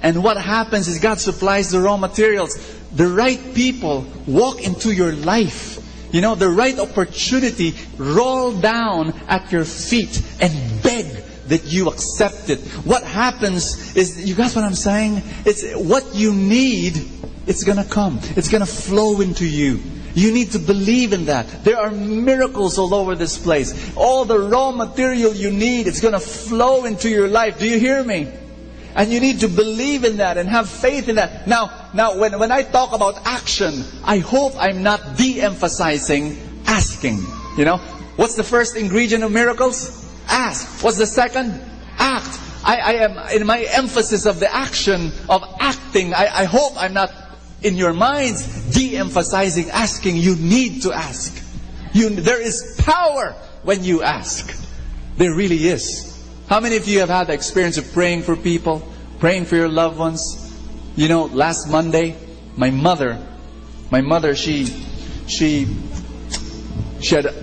And what happens is God supplies the raw materials. The right people walk into your life. The right opportunity roll down at your feet and beg that you accept it. What happens is, you guys what I'm saying? It's what you need, it's gonna come. It's gonna flow into you. You need to believe in that. There are miracles all over this place. All the raw material you need, it's gonna flow into your life. Do you hear me? And you need to believe in that and have faith in that. Now when I talk about action, I hope I'm not de-emphasizing asking. What's the first ingredient of miracles? Ask. What's the second? Act. I am in my emphasis of the action of acting. I hope I'm not in your minds de-emphasizing asking. You need to ask. There is power when you ask. There really is. How many of you have had the experience of praying for people, praying for your loved ones? Last Monday, my mother, she had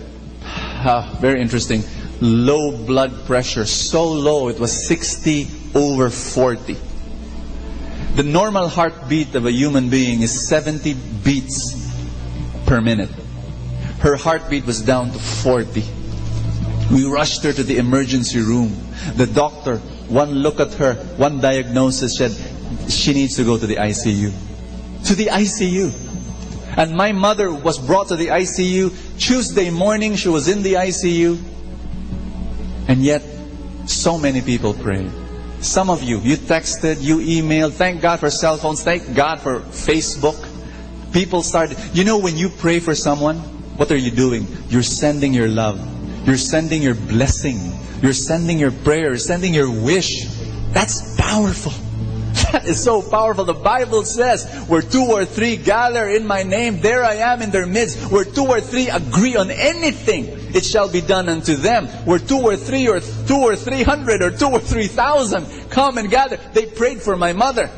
very interesting, low blood pressure, so low it was 60/40. The normal heartbeat of a human being is 70 beats per minute. Her heartbeat was down to 40. We rushed her to the emergency room. The doctor, one look at her, one diagnosis said, she needs to go to the ICU. To the ICU. And my mother was brought to the ICU. Tuesday morning, she was in the ICU. And yet, so many people prayed. Some of you texted, you emailed. Thank God for cell phones. Thank God for Facebook. People started. When you pray for someone, what are you doing? You're sending your love. You're sending your blessing. You're sending your prayer. You're sending your wish. That's powerful. That is so powerful. The Bible says, where 2 or 3 gather in my name, there I am in their midst. Where 2 or 3 agree on anything, it shall be done unto them. Where 2 or 3 or 2 or 300 or 2 or 3,000 come and gather. They prayed for my mother.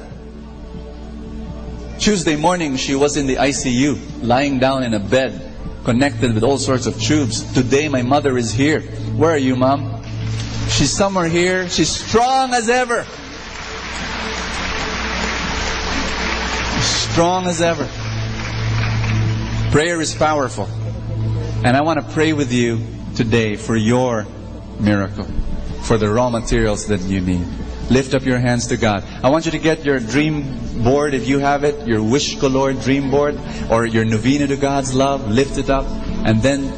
Tuesday morning, she was in the ICU, lying down in a bed, connected with all sorts of tubes. Today, my mother is here. Where are you, Mom? She's somewhere here. She's strong as ever. Strong as ever. Prayer is powerful. And I want to pray with you today for your miracle, for the raw materials that you need. Lift up your hands to God. I want you to get your dream board, if you have it, your Wish Galore dream board, or your novena to God's love. Lift it up. And then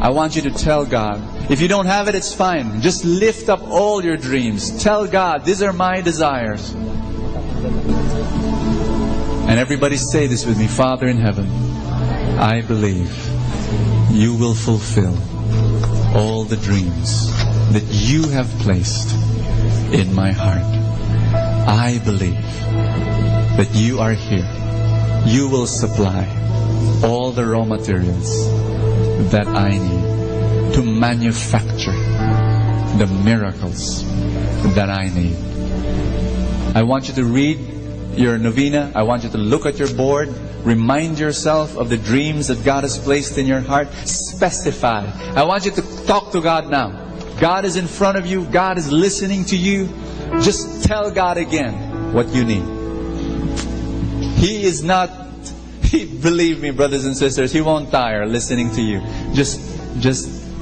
I want you to tell God. If you don't have it, it's fine. Just lift up all your dreams. Tell God, these are my desires. And everybody say this with me. Father in heaven, I believe you will fulfill all the dreams that you have placed in my heart. I believe that you are here. You will supply all the raw materials that I need to manufacture the miracles that I need. I want you to read your novena. I want you to look at your board. Remind yourself of the dreams that God has placed in your heart. Specify. I want you to talk to God now. God is in front of you. God is listening to you. Just tell God again what you need. He is not, believe me, brothers and sisters, He won't tire listening to you. Just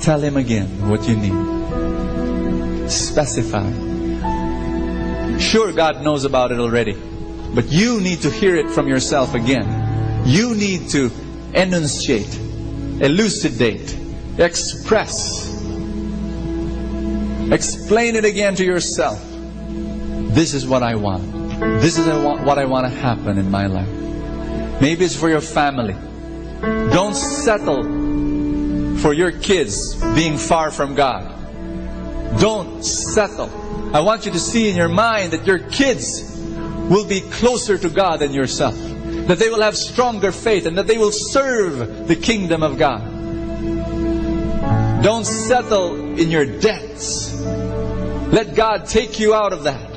tell Him again what you need. Specify. Sure, God knows about it already. But you need to hear it from yourself again. You need to enunciate, elucidate, express. Explain it again to yourself. This is what I want. This is what I want to happen in my life. Maybe it's for your family. Don't settle for your kids being far from God. Don't settle. I want you to see in your mind that your kids will be closer to God than yourself. That they will have stronger faith and that they will serve the kingdom of God. Don't settle in your debts. Let God take you out of that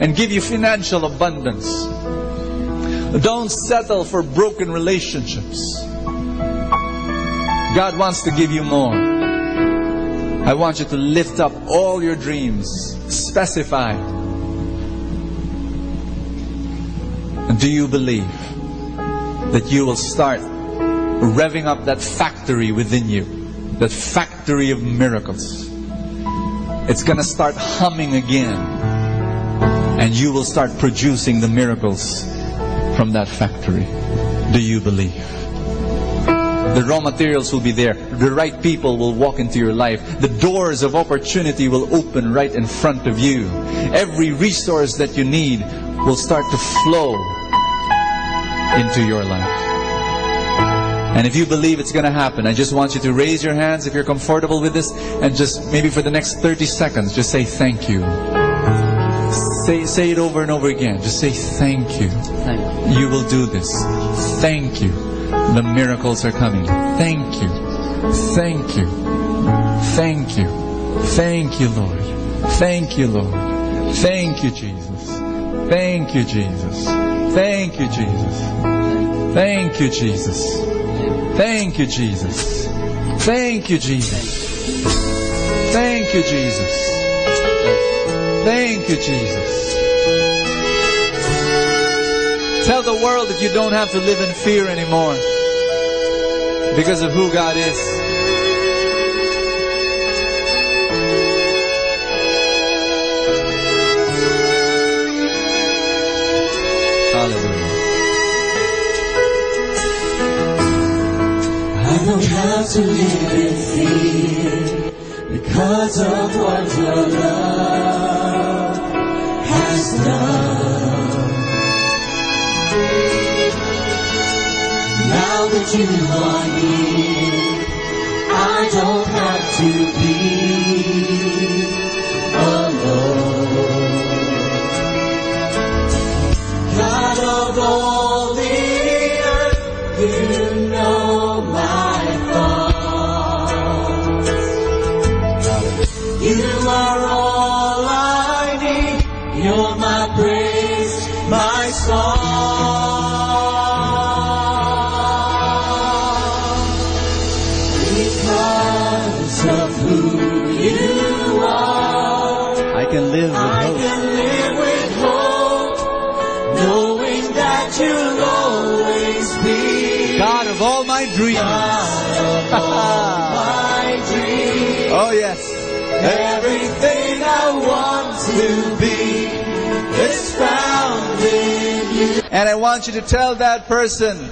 and give you financial abundance. Don't settle for broken relationships. God wants to give you more. I want you to lift up all your dreams. Specify. And do you believe that you will start revving up that factory within you? That factory of miracles. It's going to start humming again. And you will start producing the miracles from that factory. Do you believe? The raw materials will be there. The right people will walk into your life. The doors of opportunity will open right in front of you. Every resource that you need will start to flow into your life. And if you believe it's going to happen, I just want you to raise your hands if you're comfortable with this, and just maybe for the next 30 seconds, just say thank you. Say it over and over again. Just say thank you. You will do this. Thank you. The miracles are coming. Thank you. Thank you. Thank you. Thank you, Lord. Thank you, Lord. Thank you, Jesus. Thank you, Jesus. Thank you, Jesus. Thank you, Jesus. Thank you, Jesus. Thank you, Jesus. Thank you, Jesus. Thank you, Jesus. Tell the world that you don't have to live in fear anymore because of who God is. Hallelujah. I don't have to live in fear because of what your love has done. Now that you are here, I don't have to be alone. God of all the earth, you know my thoughts. can live with I hope. can live with hope, knowing that you'll always be God of all my dreams. God of all my dreams. Oh yes. Everything I want to be is found in you. And I want you to tell that person,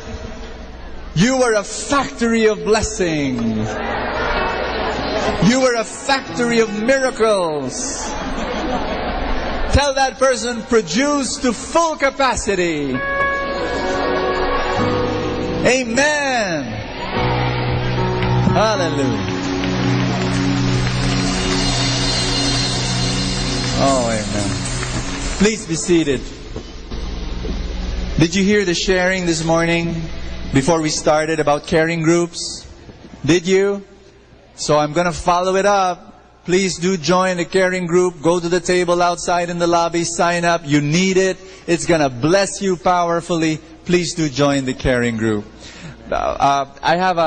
you are a factory of blessing. You are a factory of miracles. Tell that person, produce to full capacity. Amen. Hallelujah. Oh, amen. Please be seated. Did you hear the sharing this morning before we started about caring groups? Did you? So I'm going to follow it up. Please do join the caring group. Go to the table outside in the lobby. Sign up. You need it. It's going to bless you powerfully. Please do join the caring group. I have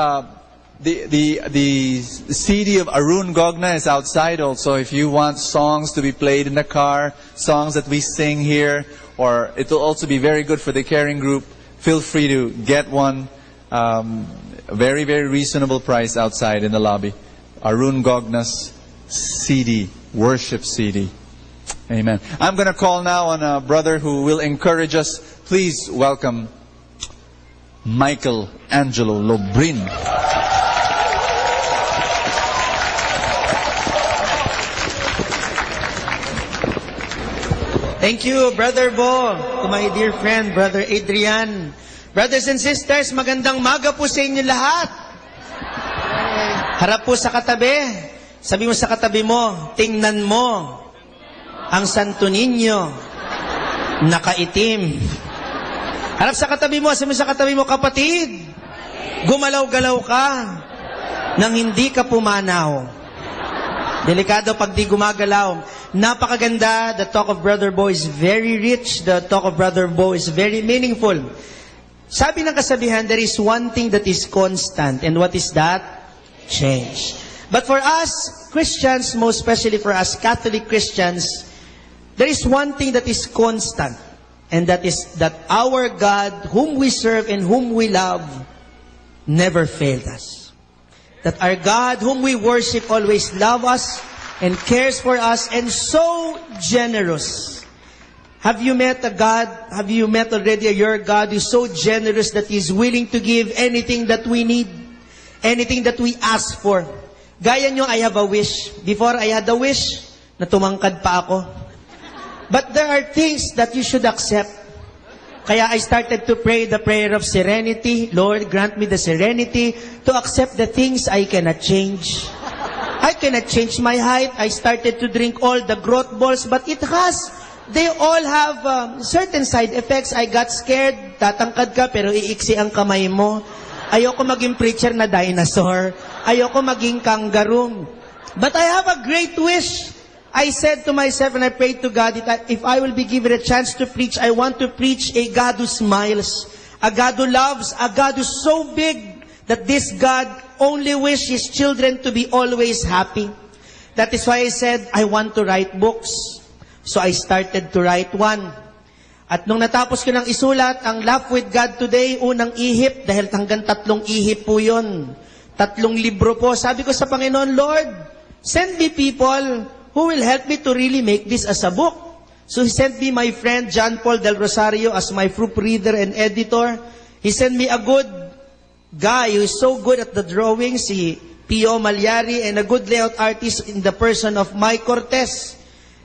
the CD of Arun Gogna is outside also. If you want songs to be played in the car, songs that we sing here, or it will also be very good for the caring group, feel free to get one. Very, very reasonable price outside in the lobby. Arun Gogna's CD, worship CD. Amen. I'm going to call now on a brother who will encourage us. Please welcome Michael Angelo Lobrin. Thank you, Brother Bo, to my dear friend, Brother Adrian. Brothers and sisters, magandang maga po sa inyo lahat. Harap po sa katabi. Sabi mo sa katabi mo, tingnan mo ang Santo Niño, nakaitim. Harap sa katabi mo, sabi mo sa katabi mo, kapatid, gumalaw-galaw ka nang hindi ka pumanaw. Delikado pag di gumagalaw. Napakaganda. The talk of Brother Bo is very rich. The talk of Brother Bo is very meaningful. Sabi ng kasabihan, there is one thing that is constant. And what is that? Change. But for us, Christians, most especially for us Catholic Christians, there is one thing that is constant. And that is that our God, whom we serve and whom we love, never failed us. That our God, whom we worship, always loves us and cares for us and so generous. Have you met a God? Have you met already your God who is so generous that He is willing to give anything that we need, anything that we ask for? Gaya nyo, I have a wish. Before I had a wish, na tumangkad pa ako. But there are things that you should accept. Kaya I started to pray the prayer of serenity. Lord, grant me the serenity to accept the things I cannot change. I cannot change my height. I started to drink all the growth balls, but they all have certain side effects. I got scared. Tatangkad ka, pero iiksi ang kamay mo. Ayoko maging preacher na dinosaur. Ayoko maging kangaroo. But I have a great wish. I said to myself and I prayed to God that if I will be given a chance to preach, I want to preach a God who smiles, a God who loves, a God who's so big that this God only wishes His children to be always happy. That is why I said, I want to write books. So I started to write one. At nung natapos ko ng isulat, ang Laugh with God Today, unang ihip, dahil hanggang 3 ihip po yun. 3 libro po. Sabi ko sa Panginoon, Lord, send me people who will help me to really make this as a book. So He sent me my friend John Paul Del Rosario as my proofreader and editor. He sent me a good guy who is so good at the drawing, si Pio Malyari, and a good layout artist in the person of Mike Cortez.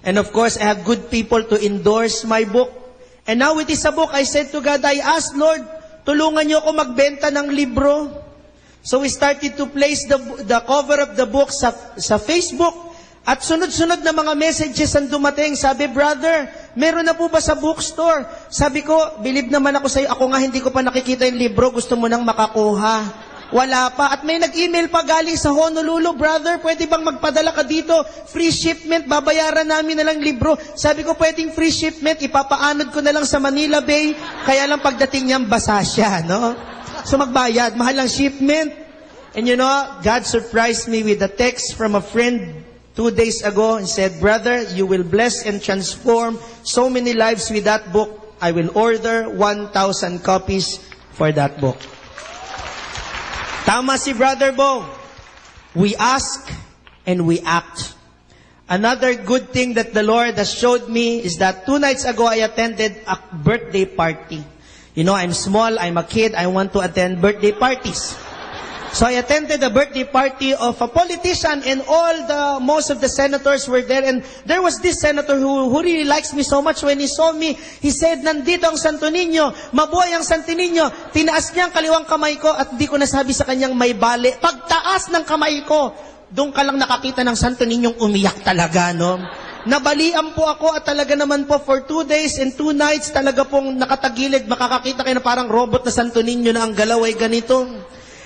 And of course, I have good people to endorse my book. And now it is a book. I said to God, I asked, Lord, tulungan niyo ako magbenta ng libro. So we started to place the cover of the book sa Facebook. At sunod-sunod na mga messages ang dumating. Sabi, brother, meron na po ba sa bookstore? Sabi ko, believe naman ako sa'yo. Ako nga hindi ko pa nakikita yung libro. Gusto mo nang makakuha. Wala pa. At may nag-email pa galing sa Honolulu, brother, pwede bang magpadala ka dito? Free shipment, babayaran namin na lang libro. Sabi ko, pwedeng free shipment, ipapaanod ko na lang sa Manila Bay. Kaya lang pagdating niya, basa siya, no? So magbayad, mahal ang shipment. And you know, God surprised me with a text from a friend 2 days ago and said, "Brother, you will bless and transform so many lives with that book. I will order 1,000 copies for that book." Tama si Brother Bo. We ask and we act. Another good thing that the Lord has showed me is that 2 nights ago I attended a birthday party. You know, I'm small, I'm a kid, I want to attend birthday parties. So I attended the birthday party of a politician and most of the senators were there. And there was this senator who really likes me so much. When he saw me, he said, "Nandito ang Santo Niño, mabuhay ang Santo Niño." Tinaas niya ang kaliwang kamay ko at di ko nasabi sa kanyang may bali. Pagtaas ng kamay ko, doon ka lang nakakita ng Santo Niñong umiyak talaga, no? Nabalian po ako at talaga naman po for 2 days and 2 nights talaga pong nakatagilid. Makakakita kayo na parang robot na Santo Niño na ang galaw ay ganito.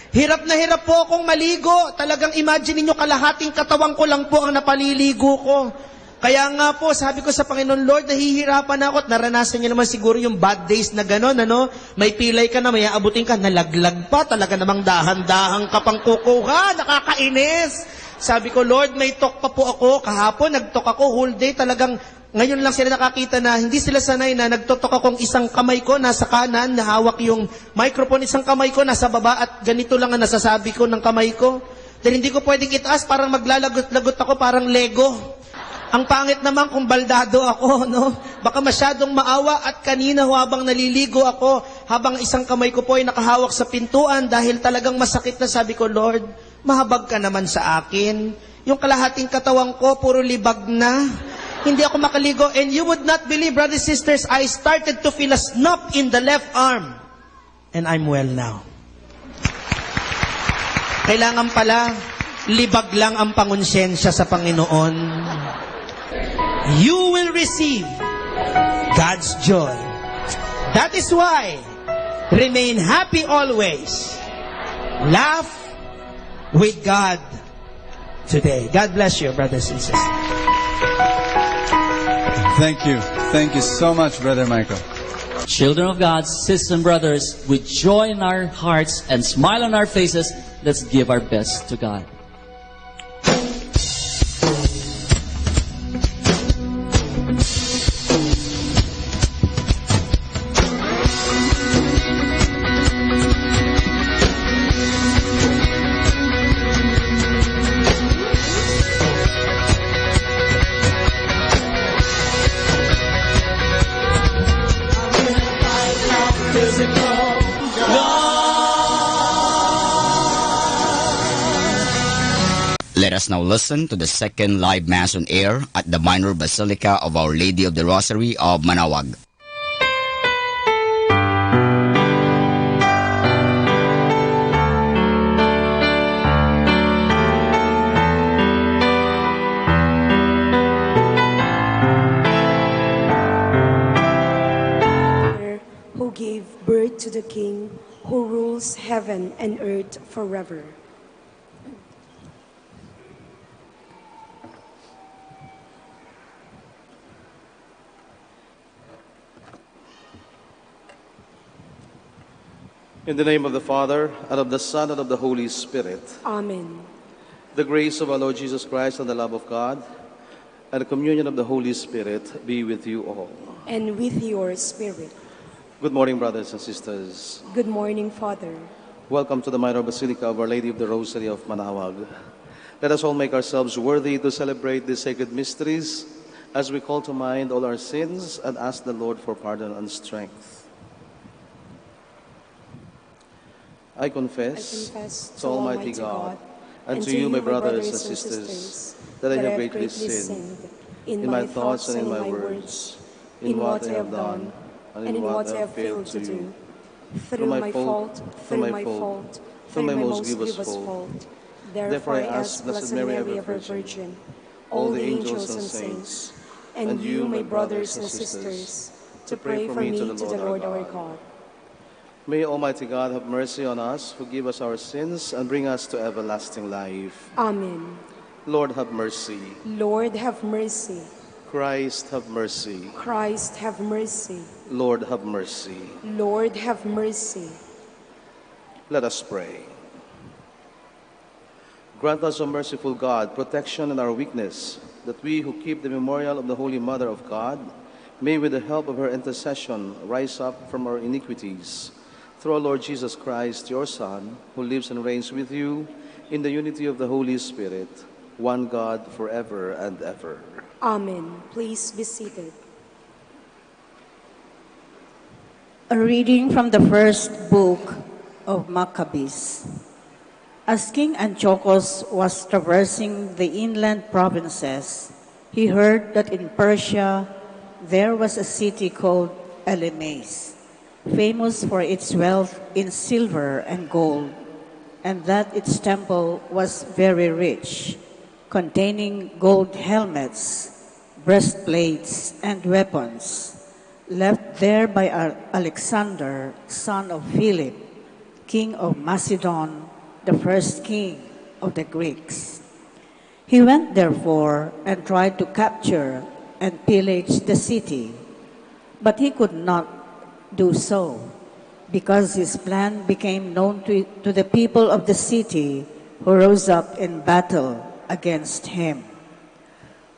Hirap na hirap po akong maligo. Talagang imagine niyo kalahating katawan ko lang po ang napaliligo ko. Kaya nga po, sabi ko sa Panginoon, Lord, nahihirapan ako at naranasan niyo naman siguro yung bad days na gano'n, ano? May pilay ka na, may aabutin ka, nalaglag pa, talaga namang dahan-dahan ka pang kukuha, nakakainis. Sabi ko, Lord, may talk pa po ako. Kahapon, nagtalk ako whole day, talagang ngayon lang sila nakakita na hindi sila sanay na nagtotok akong isang kamay ko nasa kanan, nahawak yung microphone, isang kamay ko nasa baba at ganito lang ang nasasabi ko ng kamay ko. Dahil hindi ko pwedeng itaas, parang maglalagot-lagot ako, parang Lego. Ang pangit naman kung baldado ako, no? Baka masyadong maawa at kanina habang naliligo ako, habang isang kamay ko po ay nakahawak sa pintuan dahil talagang masakit na sabi ko, Lord, mahabag ka naman sa akin. Yung kalahating katawan ko, puro libag na. Hindi ako makaligo. And you would not believe, brothers and sisters, I started to feel a snap in the left arm. And I'm well now. Kailangan pala, libag lang ang pangonsensya sa Panginoon. You will receive God's joy. That is why, remain happy always. Laugh with God today. God bless you, brothers and sisters. Thank you. Thank you so much, Brother Michael. Children of God, sisters and brothers, with joy in our hearts and smile on our faces, let's give our best to God. Let us now listen to the second live Mass on air at the Minor Basilica of Our Lady of the Rosary of Manawag. Who gave birth to the King who rules heaven and earth forever. In the name of the Father, and of the Son, and of the Holy Spirit. Amen. The grace of our Lord Jesus Christ and the love of God and the communion of the Holy Spirit be with you all. And with your spirit. Good morning, brothers and sisters. Good morning, Father. Welcome to the Minor Basilica of Our Lady of the Rosary of Manawag. Let us all make ourselves worthy to celebrate these sacred mysteries as we call to mind all our sins and ask the Lord for pardon and strength. I confess to Almighty God and to you, my brothers and sisters, that I have greatly sinned in my thoughts and in my words, in what I have done and in what I have failed to do, through my fault, through my most grievous fault. Therefore I ask Blessed Mary, ever Virgin, all the angels and saints, and you, my brothers and sisters, to pray for me to the Lord our God. May Almighty God have mercy on us, forgive us our sins, and bring us to everlasting life. Amen. Lord, have mercy. Lord, have mercy. Christ, have mercy. Christ, have mercy. Lord, have mercy. Lord, have mercy. Let us pray. Grant us, O merciful God, protection in our weakness, that we who keep the memorial of the Holy Mother of God may, with the help of her intercession, rise up from our iniquities. Through our Lord Jesus Christ, your Son, who lives and reigns with you in the unity of the Holy Spirit, one God, forever and ever. Amen. Please be seated. A reading from the first book of Maccabees. As King Antiochus was traversing the inland provinces, he heard that in Persia there was a city called Elymais, famous for its wealth in silver and gold, and that its temple was very rich, containing gold helmets, breastplates, and weapons, left there by Alexander, son of Philip, king of Macedon, the first king of the Greeks. He went therefore and tried to capture and pillage the city, but he could not do so, because his plan became known to the people of the city, who rose up in battle against him.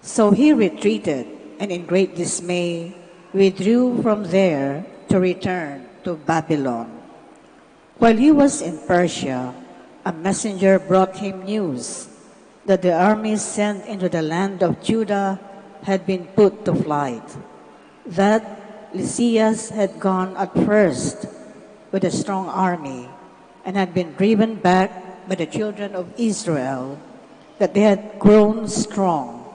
So he retreated, and in great dismay withdrew from there to return to Babylon. While he was in Persia, a messenger brought him news that the armies sent into the land of Judah had been put to flight, that Lysias had gone at first with a strong army and had been driven back by the children of Israel, that they had grown strong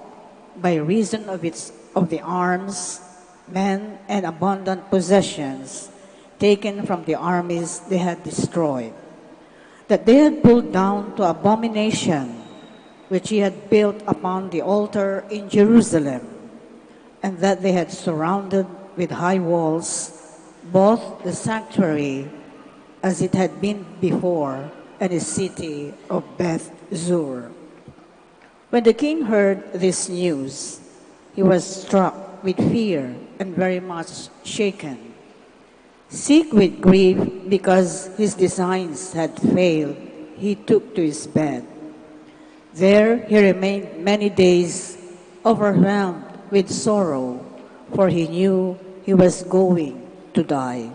by reason of the arms, men, and abundant possessions taken from the armies they had destroyed, that they had pulled down to abomination which he had built upon the altar in Jerusalem, and that they had surrounded with high walls both the sanctuary as it had been before, and the city of Beth Zur. When the king heard this news, he was struck with fear and very much shaken. Sick with grief because his designs had failed, he took to his bed. There he remained many days, overwhelmed with sorrow, for he knew he was going to die.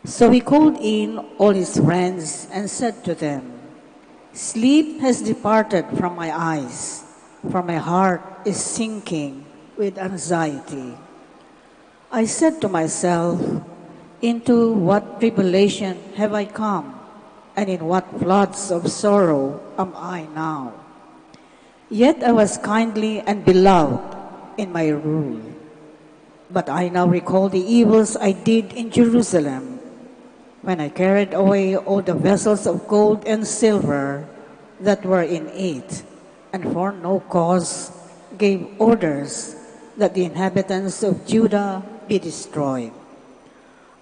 So he called in all his friends and said to them, "Sleep has departed from my eyes, for my heart is sinking with anxiety. I said to myself, into what tribulation have I come, and in what floods of sorrow am I now? Yet I was kindly and beloved in my rule. But I now recall the evils I did in Jerusalem, when I carried away all the vessels of gold and silver that were in it, and for no cause gave orders that the inhabitants of Judah be destroyed.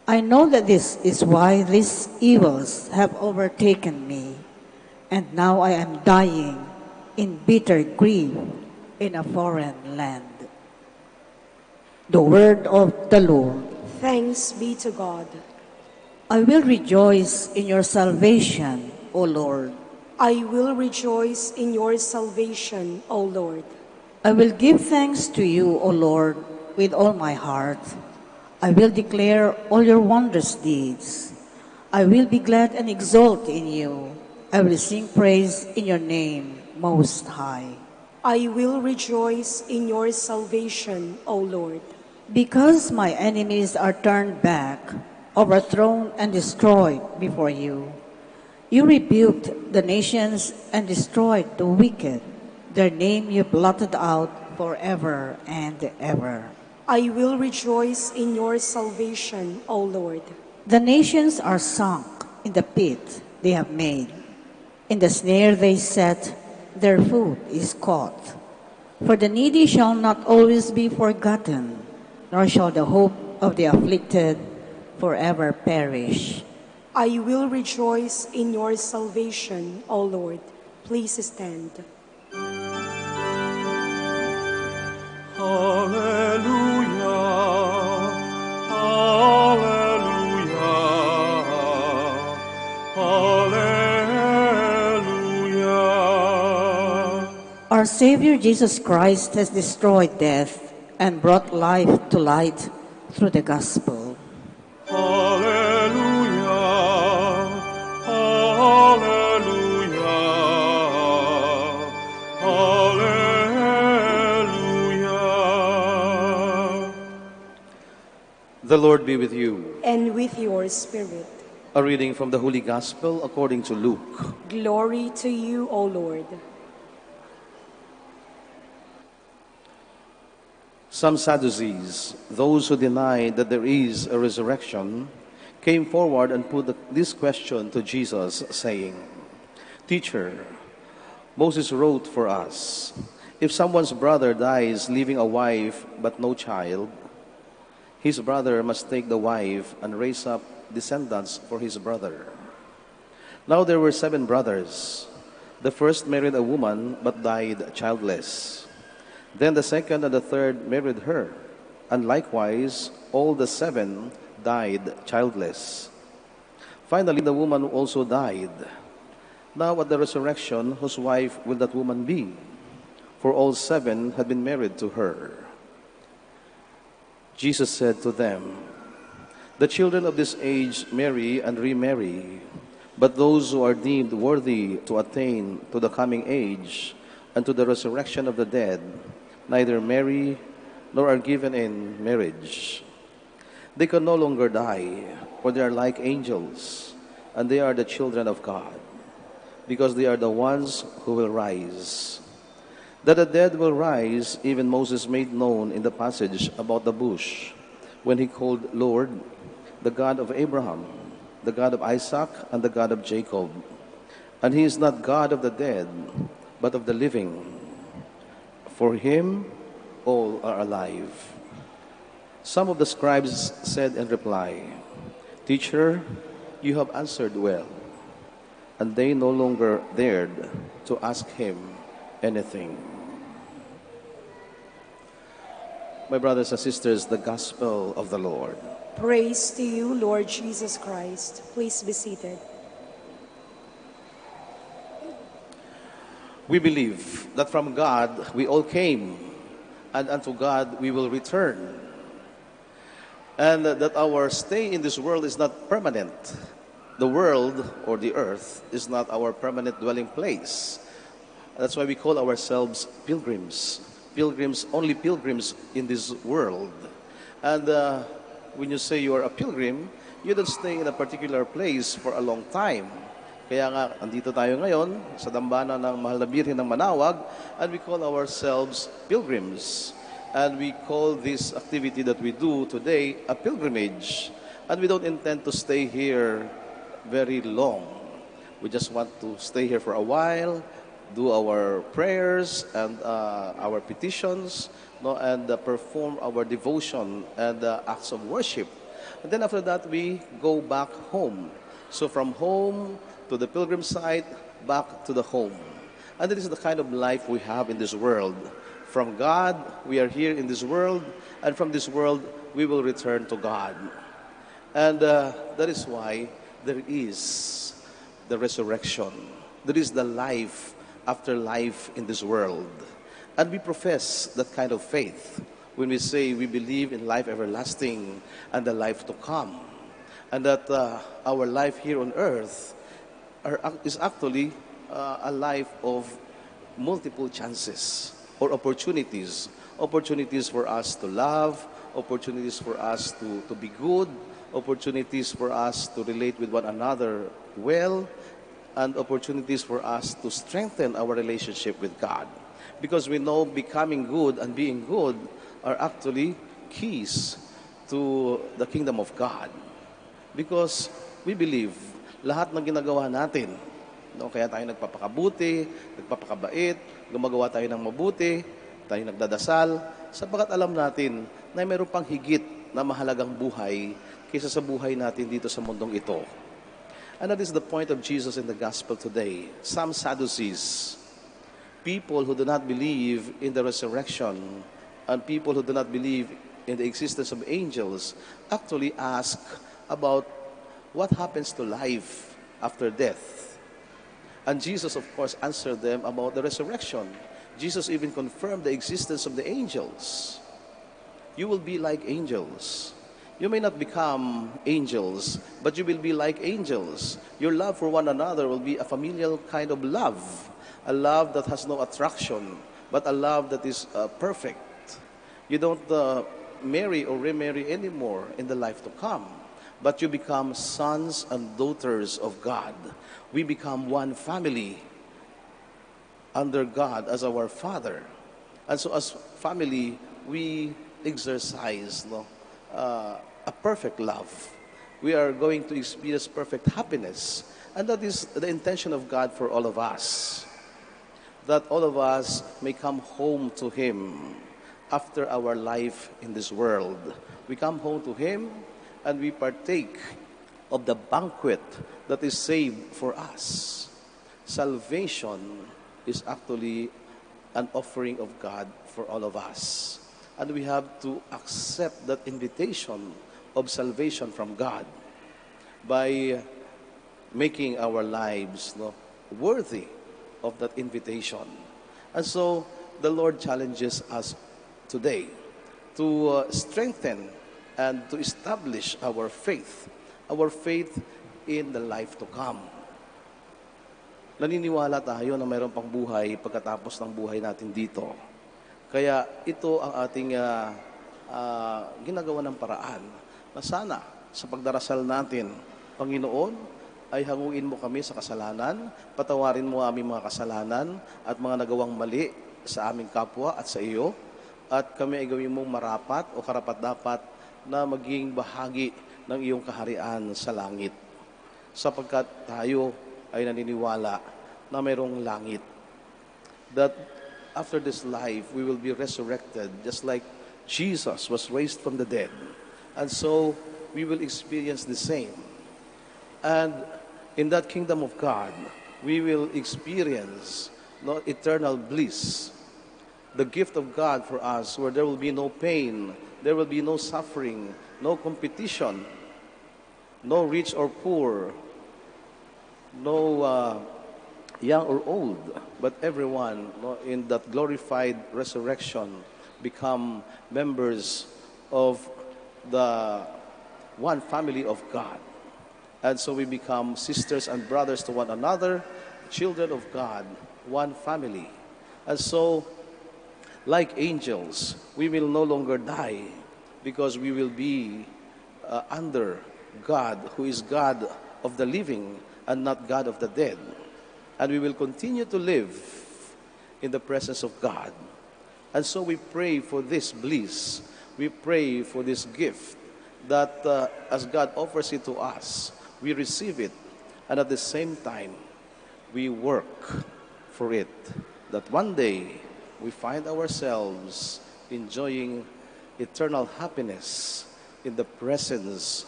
I know that this is why these evils have overtaken me, and now I am dying in bitter grief in a foreign land." The word of the Lord. Thanks be to God. I will rejoice in your salvation, O Lord. I will rejoice in your salvation, O Lord. I will give thanks to you, O Lord, with all my heart. I will declare all your wondrous deeds. I will be glad and exult in you. I will sing praise in your name, Most High. I will rejoice in your salvation, O Lord. Because my enemies are turned back, overthrown and destroyed before you. You rebuked the nations and destroyed the wicked. Their name you blotted out forever and ever. I will rejoice in your salvation, O Lord. The nations are sunk in the pit they have made. In the snare they set, their foot is caught. For the needy shall not always be forgotten, nor shall the hope of the afflicted forever perish. I will rejoice in your salvation, O Lord. Please stand. Hallelujah, hallelujah, hallelujah. Our Savior Jesus Christ has destroyed death and brought life to light through the gospel. Hallelujah, hallelujah, hallelujah. The Lord be with you. And with your spirit. A reading from the Holy Gospel according to Luke. Glory to you, O Lord. Some Sadducees, those who deny that there is a resurrection, came forward and put this question to Jesus, saying, "Teacher, Moses wrote for us, if someone's brother dies leaving a wife but no child, his brother must take the wife and raise up descendants for his brother. Now there were 7 brothers. The first married a woman but died childless. Then the second and the third married her, and likewise all the 7 died childless. Finally, the woman also died. Now at the resurrection, whose wife will that woman be? For all 7 had been married to her." Jesus said to them, "The children of this age marry and remarry, but those who are deemed worthy to attain to the coming age and to the resurrection of the dead neither marry nor are given in marriage. They can no longer die, for they are like angels, and they are the children of God, because they are the ones who will rise. That the dead will rise, even Moses made known in the passage about the bush, when he called Lord, the God of Abraham, the God of Isaac, and the God of Jacob. And he is not God of the dead, but of the living. For him, all are alive." Some of the scribes said in reply, "Teacher, you have answered well." And they no longer dared to ask him anything. My brothers and sisters, the gospel of the Lord. Praise to you, Lord Jesus Christ. Please be seated. We believe that from God we all came, and unto God we will return. And that our stay in this world is not permanent. The world, or the earth, is not our permanent dwelling place. That's why we call ourselves pilgrims. Pilgrims, only pilgrims in this world. And when you say you are a pilgrim, you don't stay in a particular place for a long time. Kaya nga, andito tayo ngayon sa dambana ng Mahal na Birhen ng Manawag, and we call ourselves pilgrims. And we call this activity that we do today a pilgrimage. And we don't intend to stay here very long. We just want to stay here for a while, do our prayers and our petitions, no, and perform our devotion and acts of worship. And then after that, we go back home. So from home to the pilgrim site, back to the home. And this is the kind of life we have in this world. From God, we are here in this world, and from this world, we will return to God. And that is why there is the resurrection. There is the life after life in this world. And we profess that kind of faith when we say we believe in life everlasting and the life to come. And that our life here on earth is actually a life of multiple chances or opportunities. Opportunities for us to love, opportunities for us to be good, opportunities for us to relate with one another well, and opportunities for us to strengthen our relationship with God. Because we know becoming good and being good are actually keys to the kingdom of God. Because we believe lahat ng ginagawa natin, no, kaya tayo nagpapakabuti, nagpapakabait, gumagawa tayo ng mabuti, tayo nagdadasal, sapagkat alam natin na mayroon pang higit na mahalagang buhay kaysa sa buhay natin dito sa mundong ito. And that is the point of Jesus in the gospel today. Some Sadducees, people who do not believe in the resurrection, and people who do not believe in the existence of angels, actually ask about what happens to life after death. And Jesus, of course, answered them about the resurrection. Jesus even confirmed the existence of the angels. You will be like angels. You may not become angels, but you will be like angels. Your love for one another will be a familial kind of love, a love that has no attraction, but a love that is perfect. You don't marry or remarry anymore in the life to come, but you become sons and daughters of God. We become one family under God as our Father. And so as family, we exercise a perfect love. We are going to experience perfect happiness. And that is the intention of God for all of us. That all of us may come home to Him after our life in this world. We come home to Him and we partake of the banquet that is saved for us. Salvation is actually an offering of God for all of us. And we have to accept that invitation of salvation from God by making our lives worthy of that invitation. And so the Lord challenges us today to strengthen and to establish our faith in the life to come. Naniniwala tayo na mayroon pang buhay pagkatapos ng buhay natin dito. Kaya ito ang ating ginagawa ng paraan na sana sa pagdarasal natin, Panginoon, ay hanguin mo kami sa kasalanan, patawarin mo aming mga kasalanan at mga nagawang mali sa aming kapwa at sa iyo, at kami ay gawin mong marapat o karapat-dapat na maging bahagi ng iyong kaharian sa langit. Sapagkat tayo ay naniniwala na mayroong langit. That after this life, we will be resurrected just like Jesus was raised from the dead. And so, we will experience the same. And in that kingdom of God, we will experience eternal bliss. The gift of God for us, where there will be no pain, there will be no suffering, no competition, no rich or poor, no young or old, but everyone in that glorified resurrection become members of the one family of God. And so we become sisters and brothers to one another, children of God, one family. And so, like angels, we will no longer die because we will be under God, who is God of the living and not God of the dead. And we will continue to live in the presence of God. And so we pray for this bliss. We pray for this gift that as God offers it to us, we receive it. And at the same time, we work for it. That one day, we find ourselves enjoying eternal happiness in the presence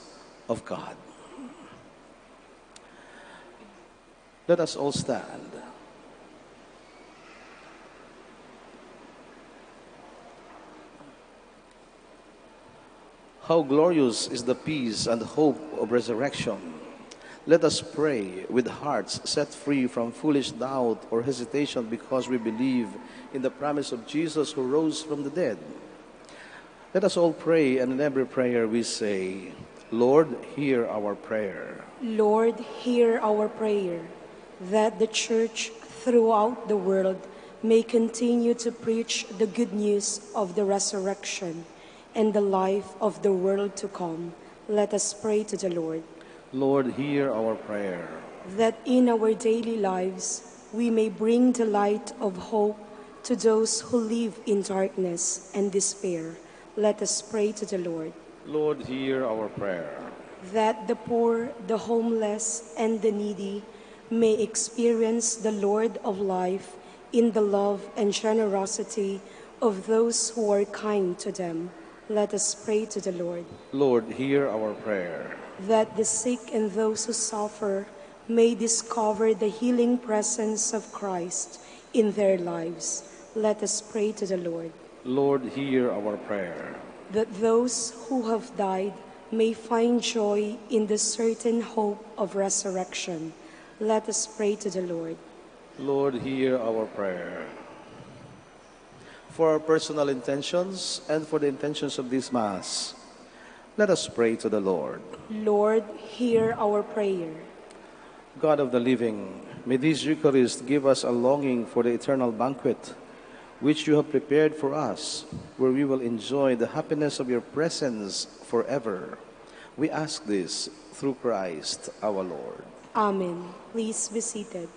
of God. Let us all stand. How glorious is the peace and hope of resurrection. Let us pray with hearts set free from foolish doubt or hesitation because we believe in the promise of Jesus who rose from the dead. Let us all pray, and in every prayer we say, Lord, hear our prayer. Lord, hear our prayer, that the Church throughout the world may continue to preach the good news of the resurrection and the life of the world to come. Let us pray to the Lord. Lord, hear our prayer. That in our daily lives we may bring the light of hope to those who live in darkness and despair. Let us pray to the Lord. Lord, hear our prayer. That the poor, the homeless, and the needy may experience the Lord of life in the love and generosity of those who are kind to them. Let us pray to the Lord. Lord, hear our prayer. That the sick and those who suffer may discover the healing presence of Christ in their lives. Let us pray to the Lord. Lord, hear our prayer. That those who have died may find joy in the certain hope of resurrection. Let us pray to the Lord. Lord, hear our prayer. for our personal intentions and for the intentions of this Mass. Let us pray to the Lord. Lord, hear our prayer. God of the living, may this Eucharist give us a longing for the eternal banquet which you have prepared for us, where we will enjoy the happiness of your presence forever. We ask this through Christ our Lord. Amen. Please be seated.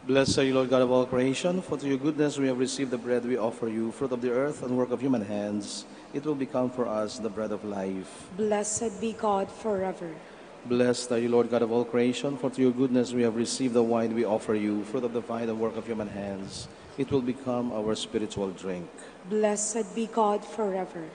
Blessed are you, Lord God of all creation, for through your goodness we have received the bread we offer you, fruit of the earth and work of human hands. It will become for us the bread of life. Blessed be God forever. Blessed are you, Lord God of all creation, for through your goodness we have received the wine we offer you, fruit of the vine and work of human hands. It will become our spiritual drink. Blessed be God forever.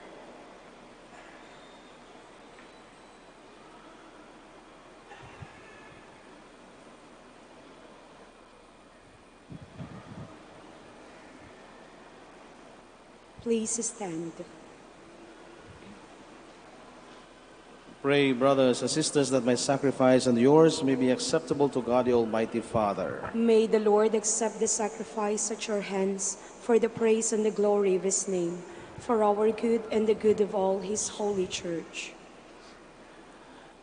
Please stand. Pray, brothers and sisters, that my sacrifice and yours may be acceptable to God the Almighty Father. May the Lord accept the sacrifice at your hands for the praise and the glory of his name, for our good and the good of all his holy church.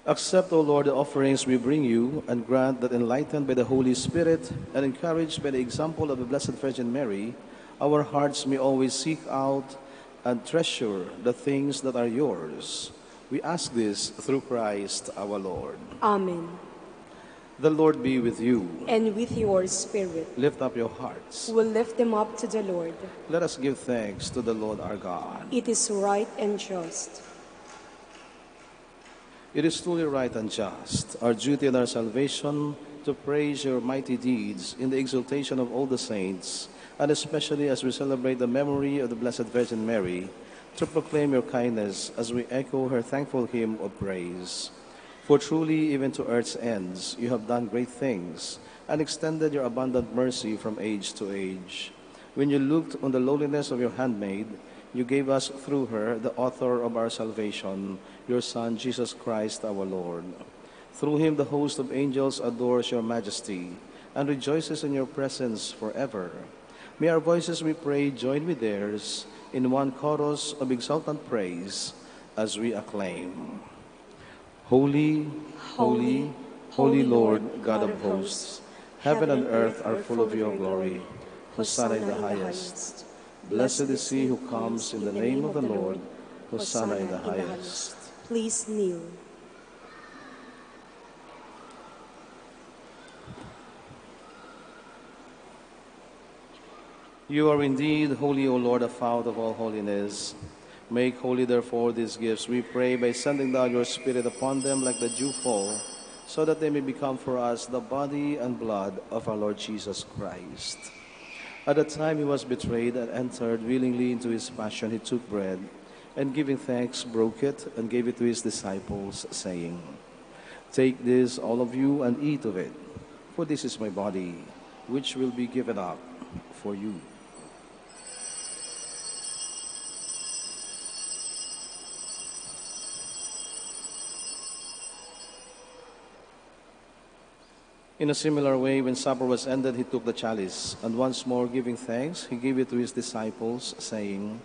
Accept, O Lord, the offerings we bring you, and grant that, enlightened by the Holy Spirit and encouraged by the example of the Blessed Virgin Mary, our hearts may always seek out and treasure the things that are yours. We ask this through Christ our Lord. Amen. The Lord be with you. And with your spirit. Lift up your hearts. We'll lift them up to the Lord. Let us give thanks to the Lord our God. It is right and just. It is truly right and just, our duty and our salvation, to praise your mighty deeds in the exaltation of all the saints, and especially as we celebrate the memory of the Blessed Virgin Mary, to proclaim your kindness as we echo her thankful hymn of praise. For truly, even to earth's ends, you have done great things, and extended your abundant mercy from age to age. When you looked on the lowliness of your handmaid, you gave us through her the author of our salvation, your Son, Jesus Christ our Lord. Through him the host of angels adores your majesty, and rejoices in your presence forever. May our voices, we pray, join with theirs in one chorus of exultant praise as we acclaim. Holy, holy, holy Lord, God of hosts, heaven and earth are full of your glory. Hosanna in the highest. Blessed is he who comes in the name of the Lord. Hosanna in the highest. Please kneel. You are indeed holy, O Lord, the fount of all holiness. Make holy, therefore, these gifts, we pray, by sending down your Spirit upon them like the dewfall, so that they may become for us the body and blood of our Lord Jesus Christ. At the time he was betrayed and entered willingly into his passion, he took bread, and giving thanks, broke it, and gave it to his disciples, saying, Take this, all of you, and eat of it, for this is my body, which will be given up for you. In a similar way, when supper was ended, he took the chalice, and once more giving thanks, he gave it to his disciples, saying,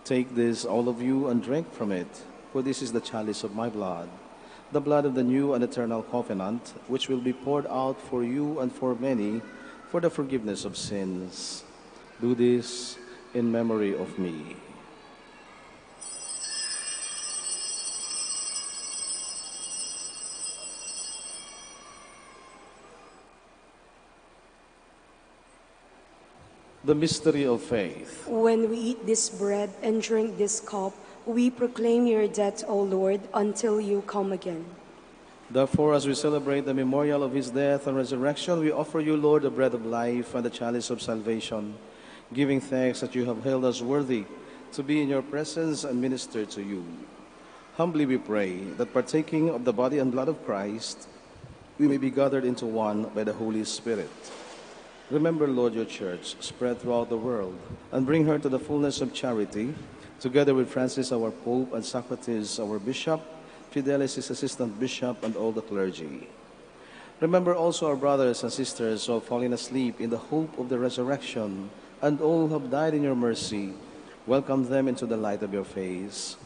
Take this, all of you, and drink from it, for this is the chalice of my blood, the blood of the new and eternal covenant, which will be poured out for you and for many for the forgiveness of sins. Do this in memory of me. The mystery of faith. When we eat this bread and drink this cup, we proclaim your death, O Lord, until you come again. Therefore, as we celebrate the memorial of his death and resurrection, we offer you, Lord, the bread of life and the chalice of salvation, giving thanks that you have held us worthy to be in your presence and minister to you. Humbly we pray that partaking of the body and blood of Christ, we may be gathered into one by the Holy Spirit. Remember, Lord, your church spread throughout the world, and bring her to the fullness of charity, together with Francis, our Pope, and Socrates, our Bishop, Fidelis, his assistant bishop, and all the clergy. Remember also our brothers and sisters who have fallen asleep in the hope of the resurrection, and all who have died in your mercy. Welcome them into the light of your face.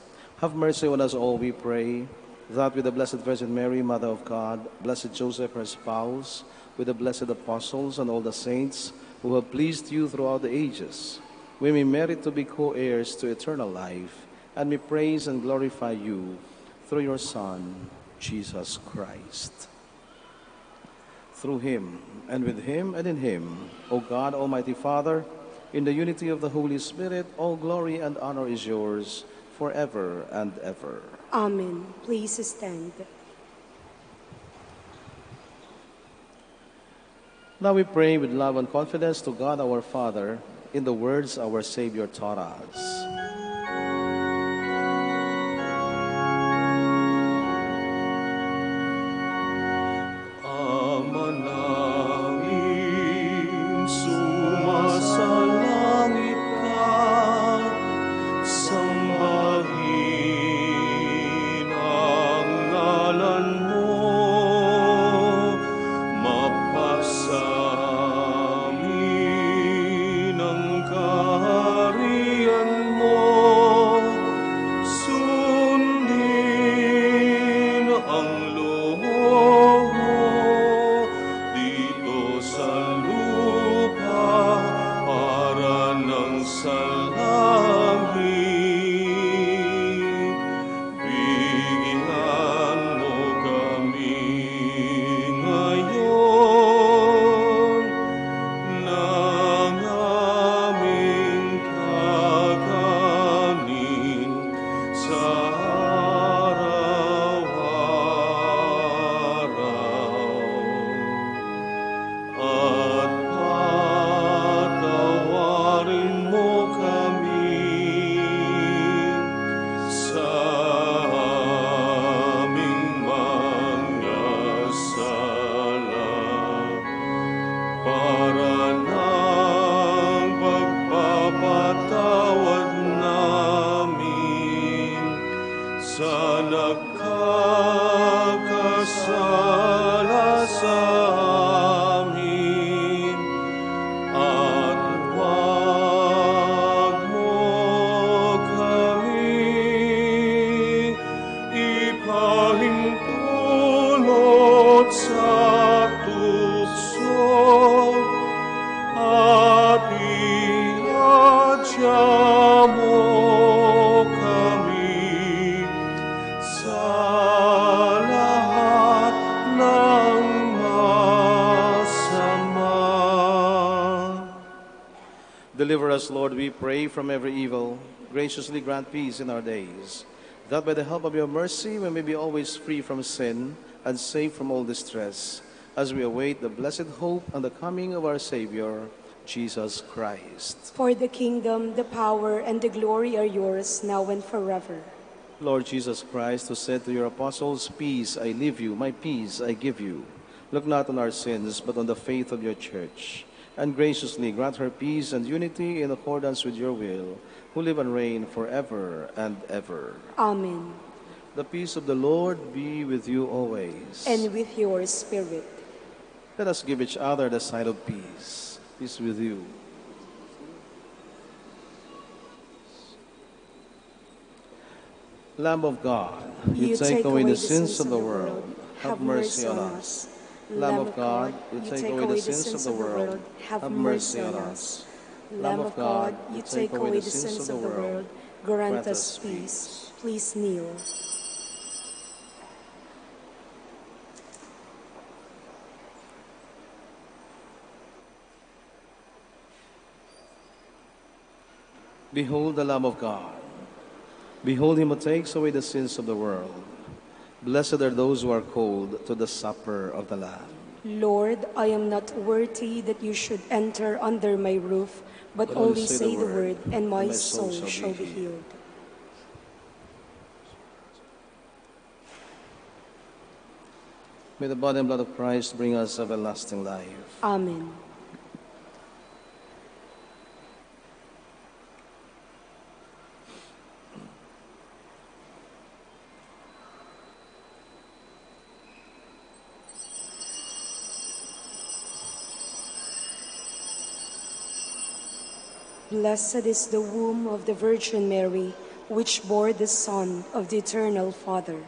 Have mercy on us all, we pray, that with the Blessed Virgin Mary, Mother of God, Blessed Joseph, her spouse, with the blessed apostles and all the saints who have pleased you throughout the ages, we may merit to be co-heirs to eternal life, and may praise and glorify you through your Son, Jesus Christ. Through him, and with him, and in him, O God, Almighty Father, in the unity of the Holy Spirit, all glory and honor is yours forever and ever. Amen. Please stand. Now we pray with love and confidence to God our Father in the words our Savior taught us. Ama namin, sumasalangit ka, sambahin ang ngalan mo, mapasamin ang kaharian mo, sundin ang loob mo dito sa lupa para ng sa langit. Bigyan mo kami ngayon ng aming kakanin sa araw-araw. At patawarin mo kami sa aming mga sala, para ng pagpapatawad namin sa nagkakasala sa amin. At huwag mo kami ipahintulot sa tukso, at iadya mo kami sa lahat ng masama. Deliver us, Lord, we pray, from every evil. Graciously grant peace in our days, that by the help of your mercy we may be always free from sin and safe from all distress, as we await the blessed hope and the coming of our Savior, Jesus Christ. For the kingdom, the power, and the glory are yours, now and forever. Lord Jesus Christ, who said to your apostles, "Peace I leave you, my peace I give you," look not on our sins, but on the faith of your church, and graciously grant her peace and unity in accordance with your will, who live and reign forever and ever. Amen. The peace of the Lord be with you always. And with your spirit. Let us give each other the sign of peace. Peace with you. Lamb of God, you take away the sins of the world. Have mercy on us. Lamb of God, you take away the sins of the world. Have mercy on us. Lamb of God, you take away the sins of the world. Grant us peace. Please kneel. Behold the Lamb of God. Behold him who takes away the sins of the world. Blessed are those who are called to the supper of the Lamb. Lord, I am not worthy that you should enter under my roof, but only say the word, and my soul shall be healed. May the body and blood of Christ bring us everlasting life. Amen. Blessed is the womb of the Virgin Mary, which bore the Son of the Eternal Father.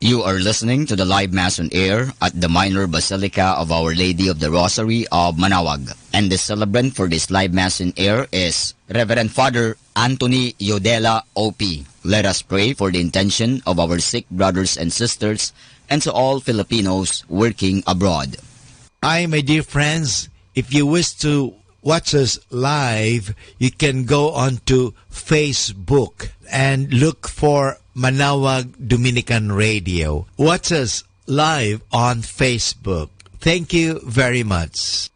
You are listening to the live Mass on air at the Minor Basilica of Our Lady of the Rosary of Manawag. And the celebrant for this live Mass on air is Reverend Father Anthony Yodela O.P. Let us pray for the intention of our sick brothers and sisters and to all Filipinos working abroad. My dear friends, if you wish to watch us live, you can go on to Facebook and look for Manawag Dominican Radio. Watch us live on Facebook. Thank you very much.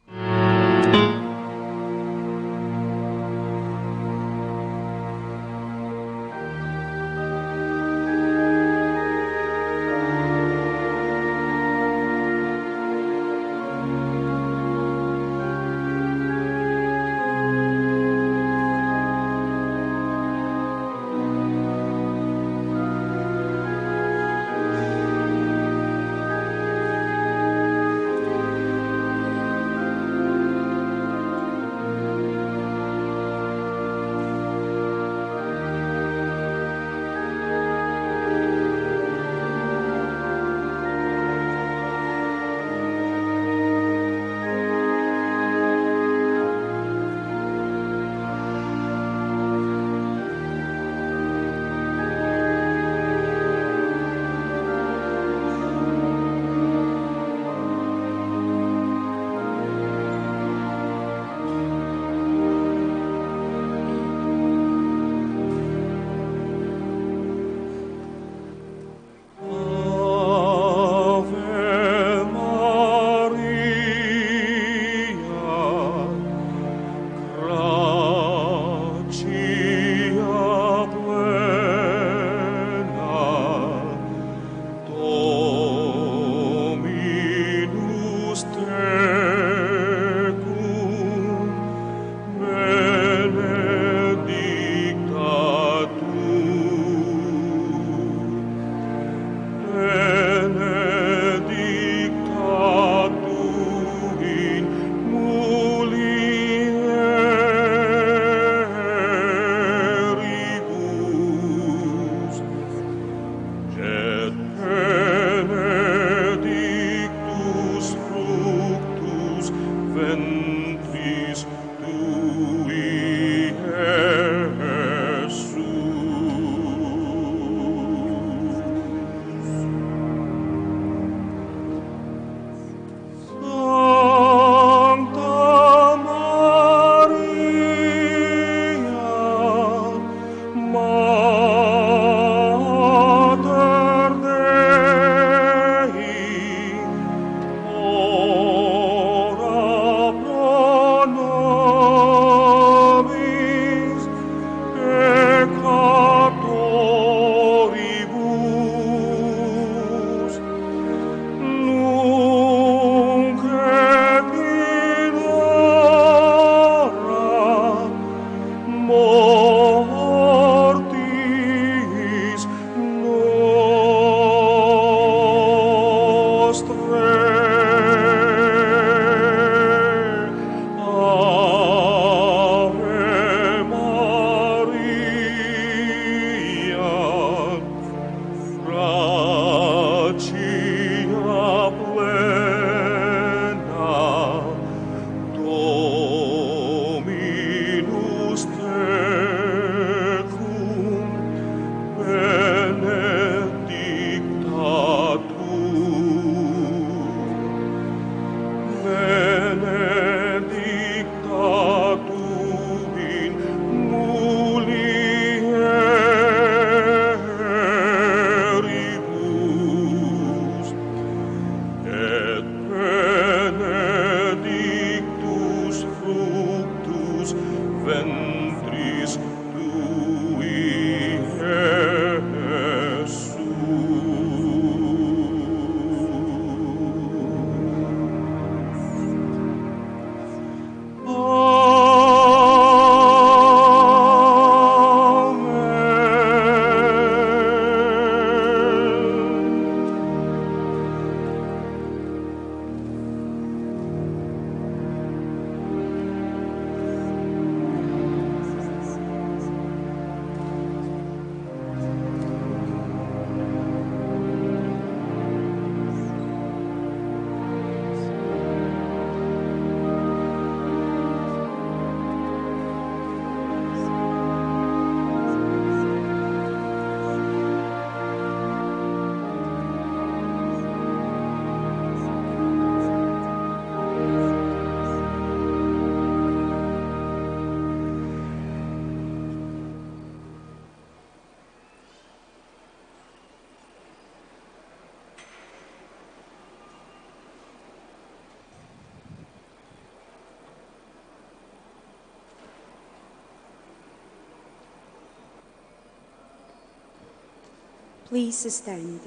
Please stand.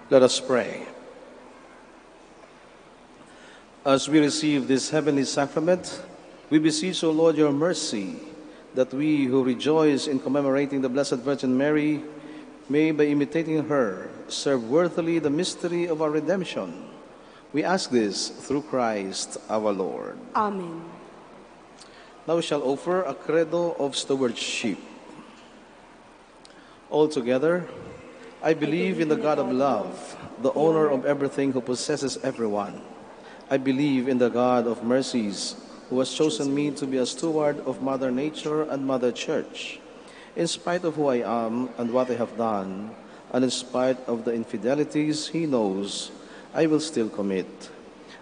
Let us pray. As we receive this heavenly sacrament, we beseech, O Lord, your mercy, that we who rejoice in commemorating the Blessed Virgin Mary may, by imitating her, serve worthily the mystery of our redemption. We ask this through Christ our Lord. Amen. Now we shall offer a credo of stewardship. Altogether, I believe in the God of love, the owner of everything, who possesses everyone. I believe in the God of mercies, who has chosen me to be a steward of Mother Nature and Mother Church. In spite of who I am and what I have done, and in spite of the infidelities he knows, I will still commit.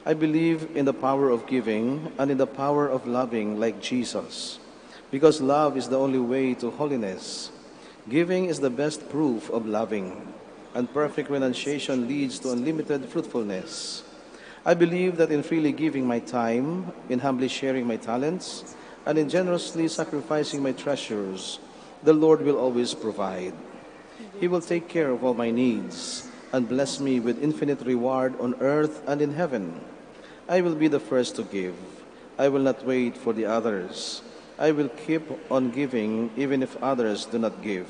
I believe in the power of giving and in the power of loving like Jesus, because love is the only way to holiness. Giving is the best proof of loving, and perfect renunciation leads to unlimited fruitfulness. I believe that in freely giving my time, in humbly sharing my talents, and in generously sacrificing my treasures, the Lord will always provide. He will take care of all my needs and bless me with infinite reward on earth and in heaven. I will be the first to give. I will not wait for the others. I will keep on giving even if others do not give.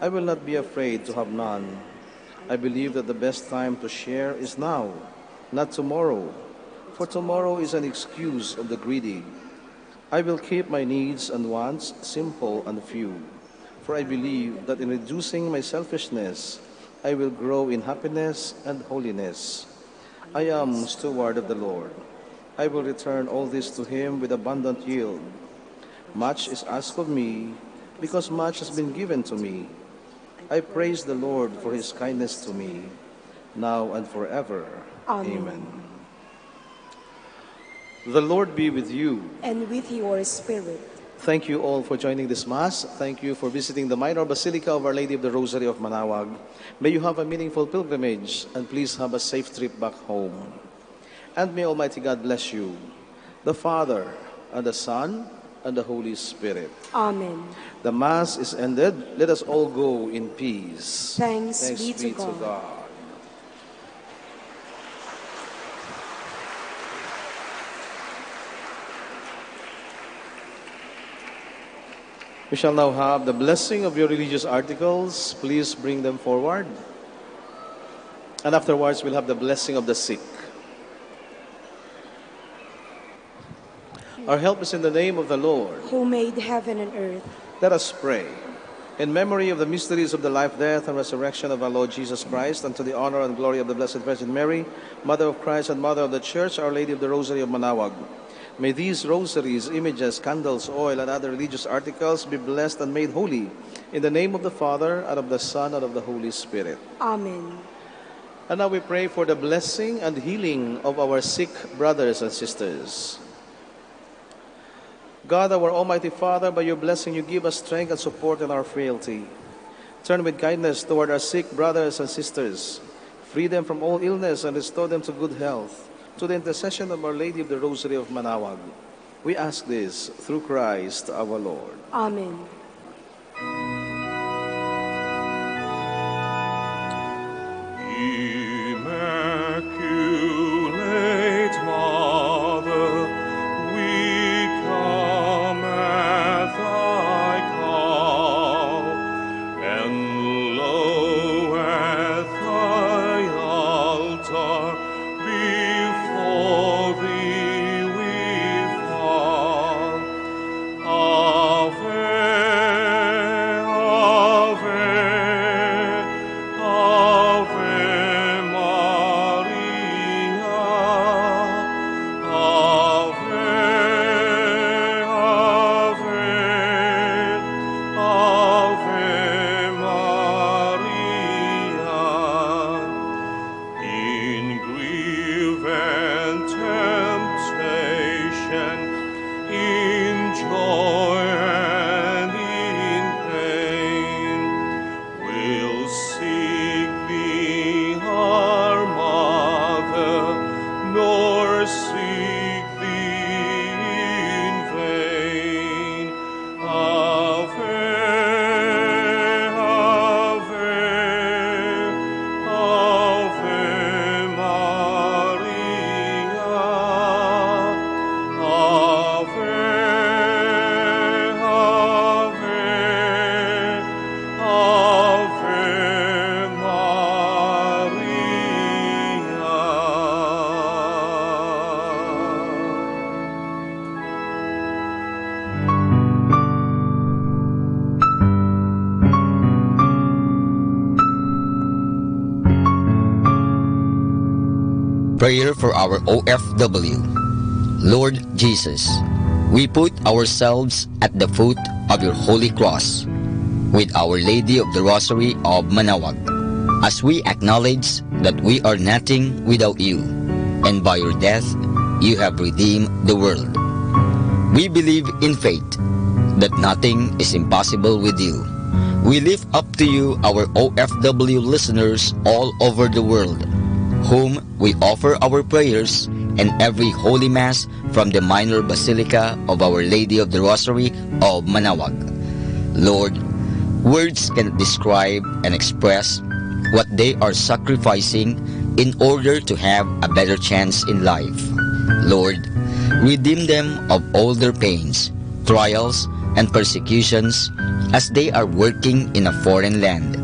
I will not be afraid to have none. I believe that the best time to share is now, not tomorrow, for tomorrow is an excuse of the greedy. I will keep my needs and wants simple and few, for I believe that in reducing my selfishness, I will grow in happiness and holiness. I am steward of the Lord. I will return all this to him with abundant yield. Much is asked of me, because much has been given to me. I praise the Lord for his kindness to me, now and forever. Amen. The Lord be with you. And with your spirit. Thank you all for joining this Mass. Thank you for visiting the Minor Basilica of Our Lady of the Rosary of Manaoag. May you have a meaningful pilgrimage, and please have a safe trip back home. And may Almighty God bless you, the Father, and the Son, and the Holy Spirit. Amen. The Mass is ended. Let us all go in peace. Thanks be to God. We shall now have the blessing of your religious articles. Please bring them forward. And afterwards, we'll have the blessing of the sick. Our help is in the name of the Lord, who made heaven and earth. Let us pray. In memory of the mysteries of the life, death, and resurrection of our Lord Jesus Christ, and to the honor and glory of the Blessed Virgin Mary, Mother of Christ and Mother of the Church, Our Lady of the Rosary of Manaoag, may these rosaries, images, candles, oil, and other religious articles be blessed and made holy. In the name of the Father, and of the Son, and of the Holy Spirit. Amen. And now we pray for the blessing and healing of our sick brothers and sisters. God, our Almighty Father, by your blessing you give us strength and support in our frailty. Turn with kindness toward our sick brothers and sisters. Free them from all illness and restore them to good health. To the intercession of Our Lady of the Rosary of Manaoag, we ask this through Christ our Lord. Amen. Immaculate Mother, we come at thy call, and lo, at thy altar before thee we fall. Ave, Ave, Ave Maria. Ave, Ave, Ave Maria. In grief and temptation, in joy and in pain, we'll seek thee, our Mother, nor seek Prayer for our OFW. Lord Jesus, we put ourselves at the foot of your holy cross with Our Lady of the Rosary of Manaoag, as we acknowledge that we are nothing without you, and by your death you have redeemed the world. We believe in faith that nothing is impossible with you. We lift up to you our OFW listeners all over the world, whom we offer our prayers and every Holy Mass from the Minor Basilica of Our Lady of the Rosary of Manaoag. Lord, words cannot describe and express what they are sacrificing in order to have a better chance in life. Lord, redeem them of all their pains, trials, and persecutions as they are working in a foreign land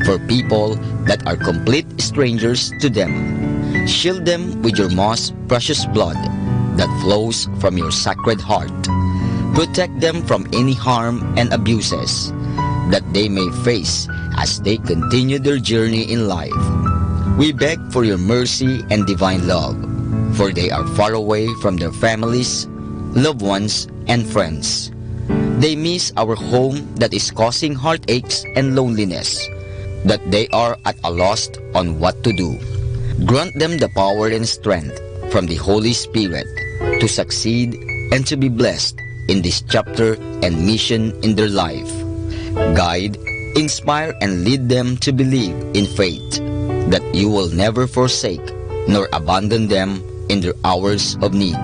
for people that are complete strangers to them. Shield them with your most precious blood that flows from your sacred heart. Protect them from any harm and abuses that they may face as they continue their journey in life. We beg for your mercy and divine love, for they are far away from their families, loved ones, and friends. They miss our home that is causing heartaches and loneliness, that they are at a loss on what to do. Grant them the power and strength from the Holy Spirit to succeed and to be blessed in this chapter and mission in their life. Guide, inspire, and lead them to believe in faith that you will never forsake nor abandon them in their hours of need.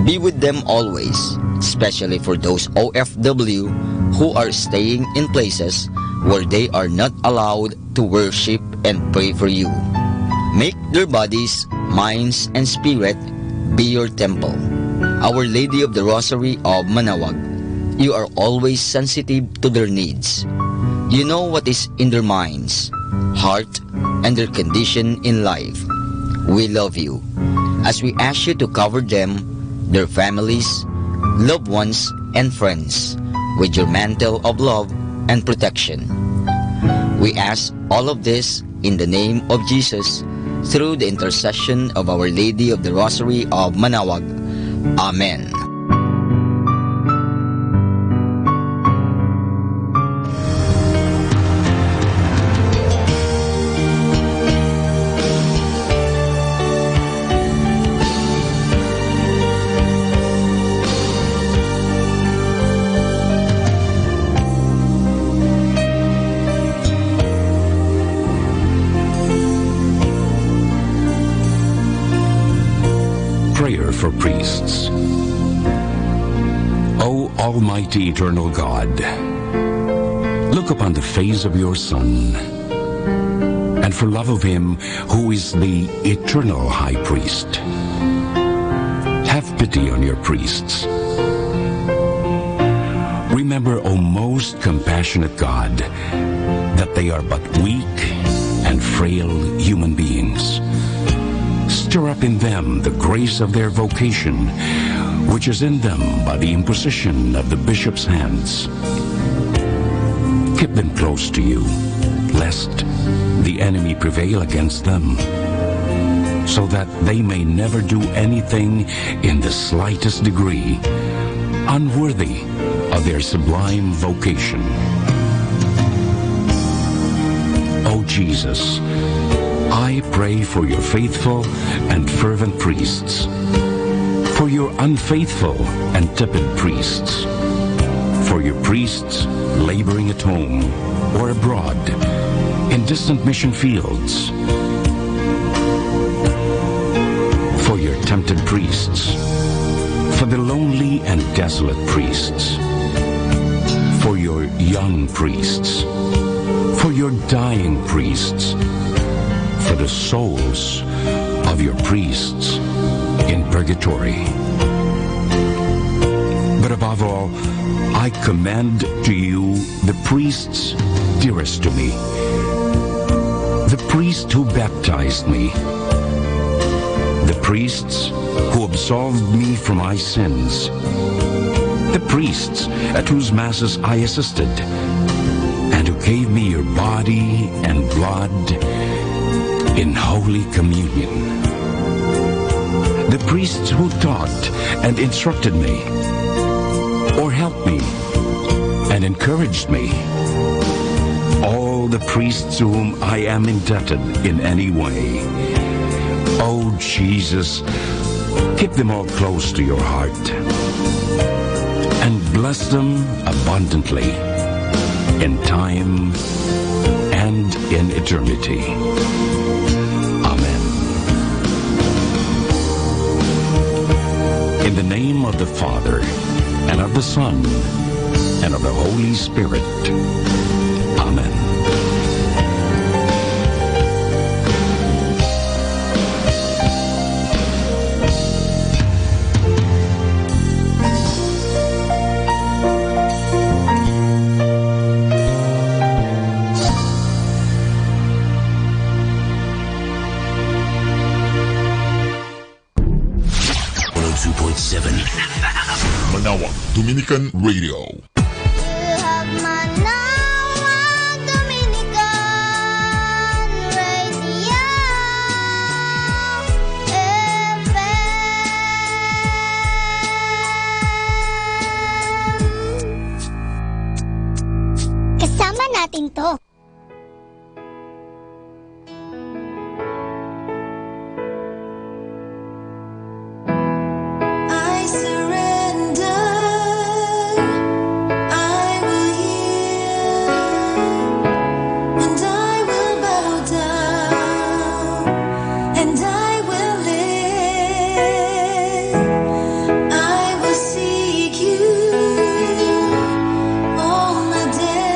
Be with them always, especially for those OFW who are staying in places where they are not allowed to worship and pray for you. Make their bodies, minds, and spirit be your temple. Our Lady of the Rosary of Manaoag, you are always sensitive to their needs. You know what is in their minds, heart, and their condition in life. We love you, as we ask you to cover them, their families, loved ones, and friends with your mantle of love and protection. We ask all of this in the name of Jesus, through the intercession of Our Lady of the Rosary of Manaoag. Amen. Prayer for priests. O Almighty Eternal God, look upon the face of your Son, and for love of him who is the eternal High Priest, have pity on your priests. Remember, O most compassionate God, that they are but weak and frail human beings. Stir up in them the grace of their vocation, which is in them by the imposition of the bishop's hands. Keep them close to you, lest the enemy prevail against them, so that they may never do anything in the slightest degree unworthy of their sublime vocation. O Jesus, I pray for your faithful and fervent priests, for your unfaithful and tepid priests, for your priests laboring at home or abroad in distant mission fields, for your tempted priests, for the lonely and desolate priests, for your young priests, for your dying priests, for the souls of your priests in purgatory. But above all, I commend to you the priests dearest to me, the priest who baptized me, the priests who absolved me from my sins, the priests at whose masses I assisted, and who gave me your body and blood in Holy Communion. the priests who taught and instructed me, or helped me and encouraged me, all the priests to whom I am indebted in any way. Oh, Jesus, keep them all close to your heart and bless them abundantly in time and in eternity. Amen. In the name of the Father, and of the Son, and of the Holy Spirit. Amen. Manawag Dominican Radio. Kasama natin to. I surrender, I will yield, and I will bow down, and I will live. I will seek you all the day.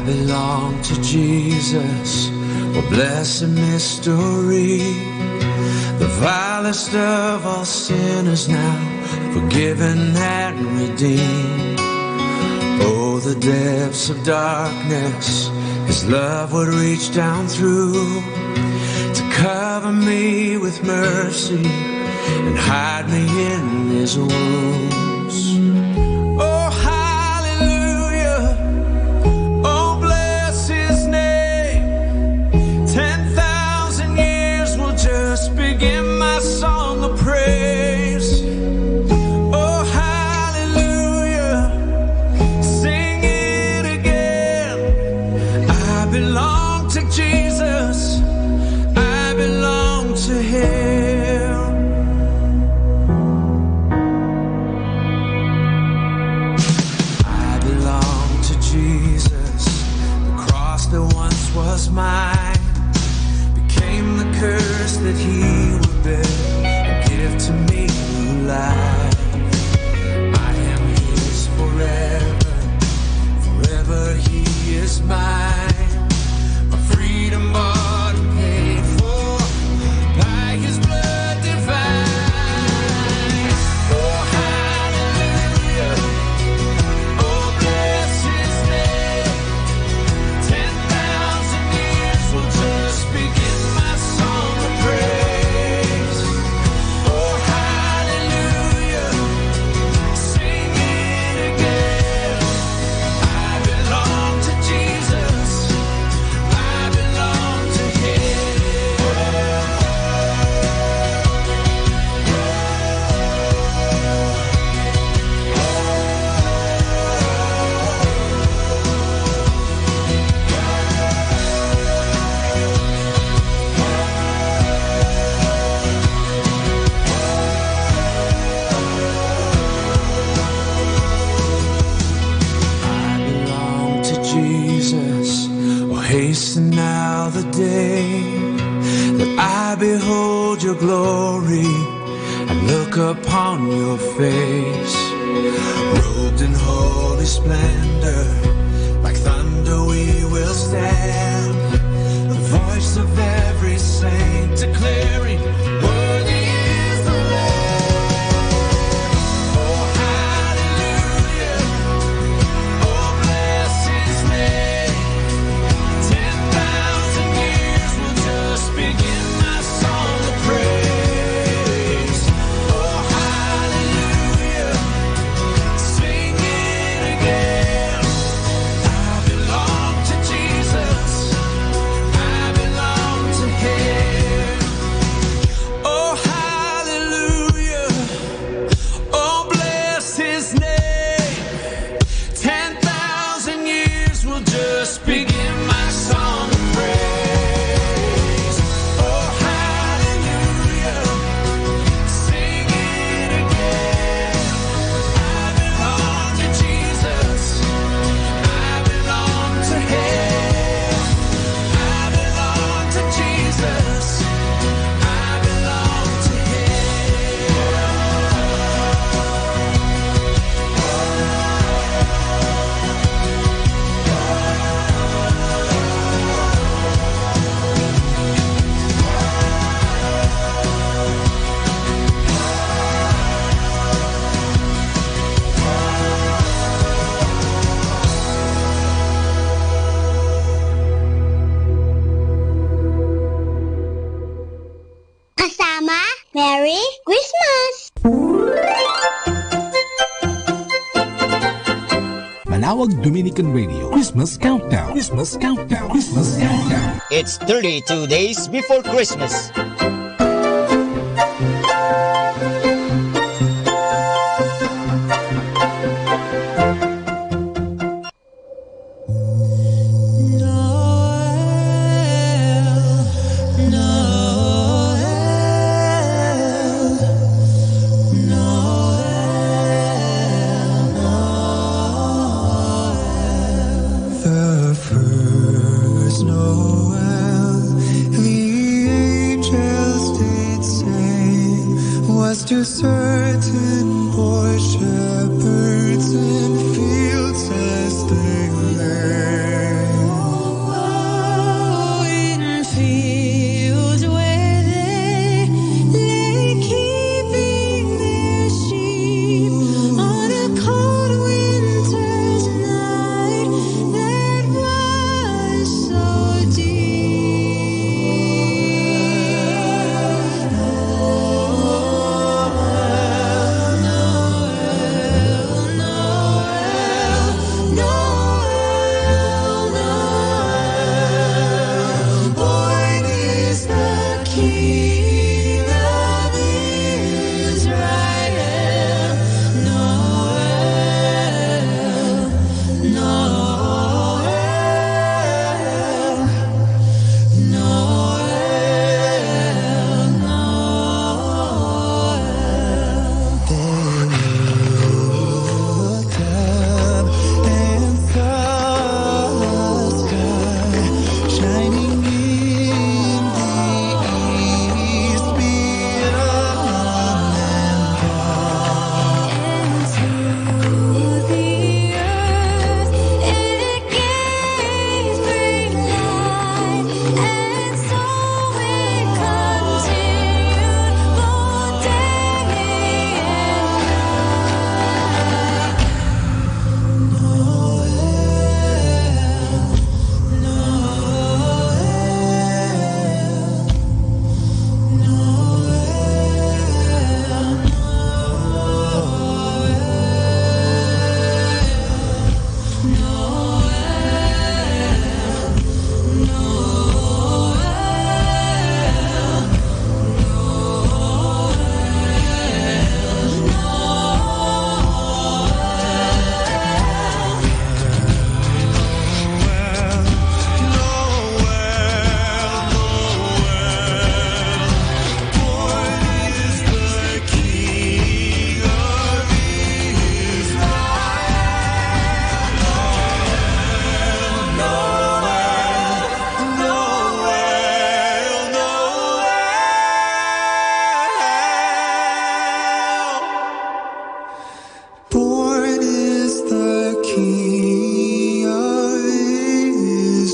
belong to Jesus. What blessed mystery. The vilest of all sinners now forgiven and redeemed. Oh, the depths of darkness His love would reach down through to cover me with mercy and hide me in His wounds. Oh, hallelujah. Oh, bless His name. 10,000 years will just begin my song of praise. Oh, hallelujah. Sing it again. I belong to Jesus. I belong to Him. I belong to Jesus. The cross that once was mine became the curse that He would bear and give to me new life. I am His forever, forever He is mine. My freedom bought and paid for by His blood divine. Oh, hallelujah. Oh, bless His name. 10,000 years will just begin my song of praise. Oh, hallelujah. Sing it again. I belong to Jesus. I belong to Him. I belong to Jesus. Oh, hasten now the day that I behold Your glory and look upon Your face. Robed in holy splendor, like thunder we will stand. The voice of every saint declaring, worthy is the Lamb. Oh, hallelujah. Oh, bless His name. 10,000 years will just begin my song of praise. Oh, hallelujah. Sing it again. I belong to Jesus. I belong to Him. Oh, hallelujah. Oh, bless His name. 10,000 years will just begin my song of praise. Oh, hallelujah. Sing it again. I belong to Jesus. I belong to Him. I belong to Jesus. I belong to Kasama, Merry Christmas! Manawag Dominican Radio Christmas Countdown. Christmas Countdown. Christmas Countdown. It's 32 days before Christmas. The first Noel, the angels did say, was to certain poor shepherds in fields as they lay.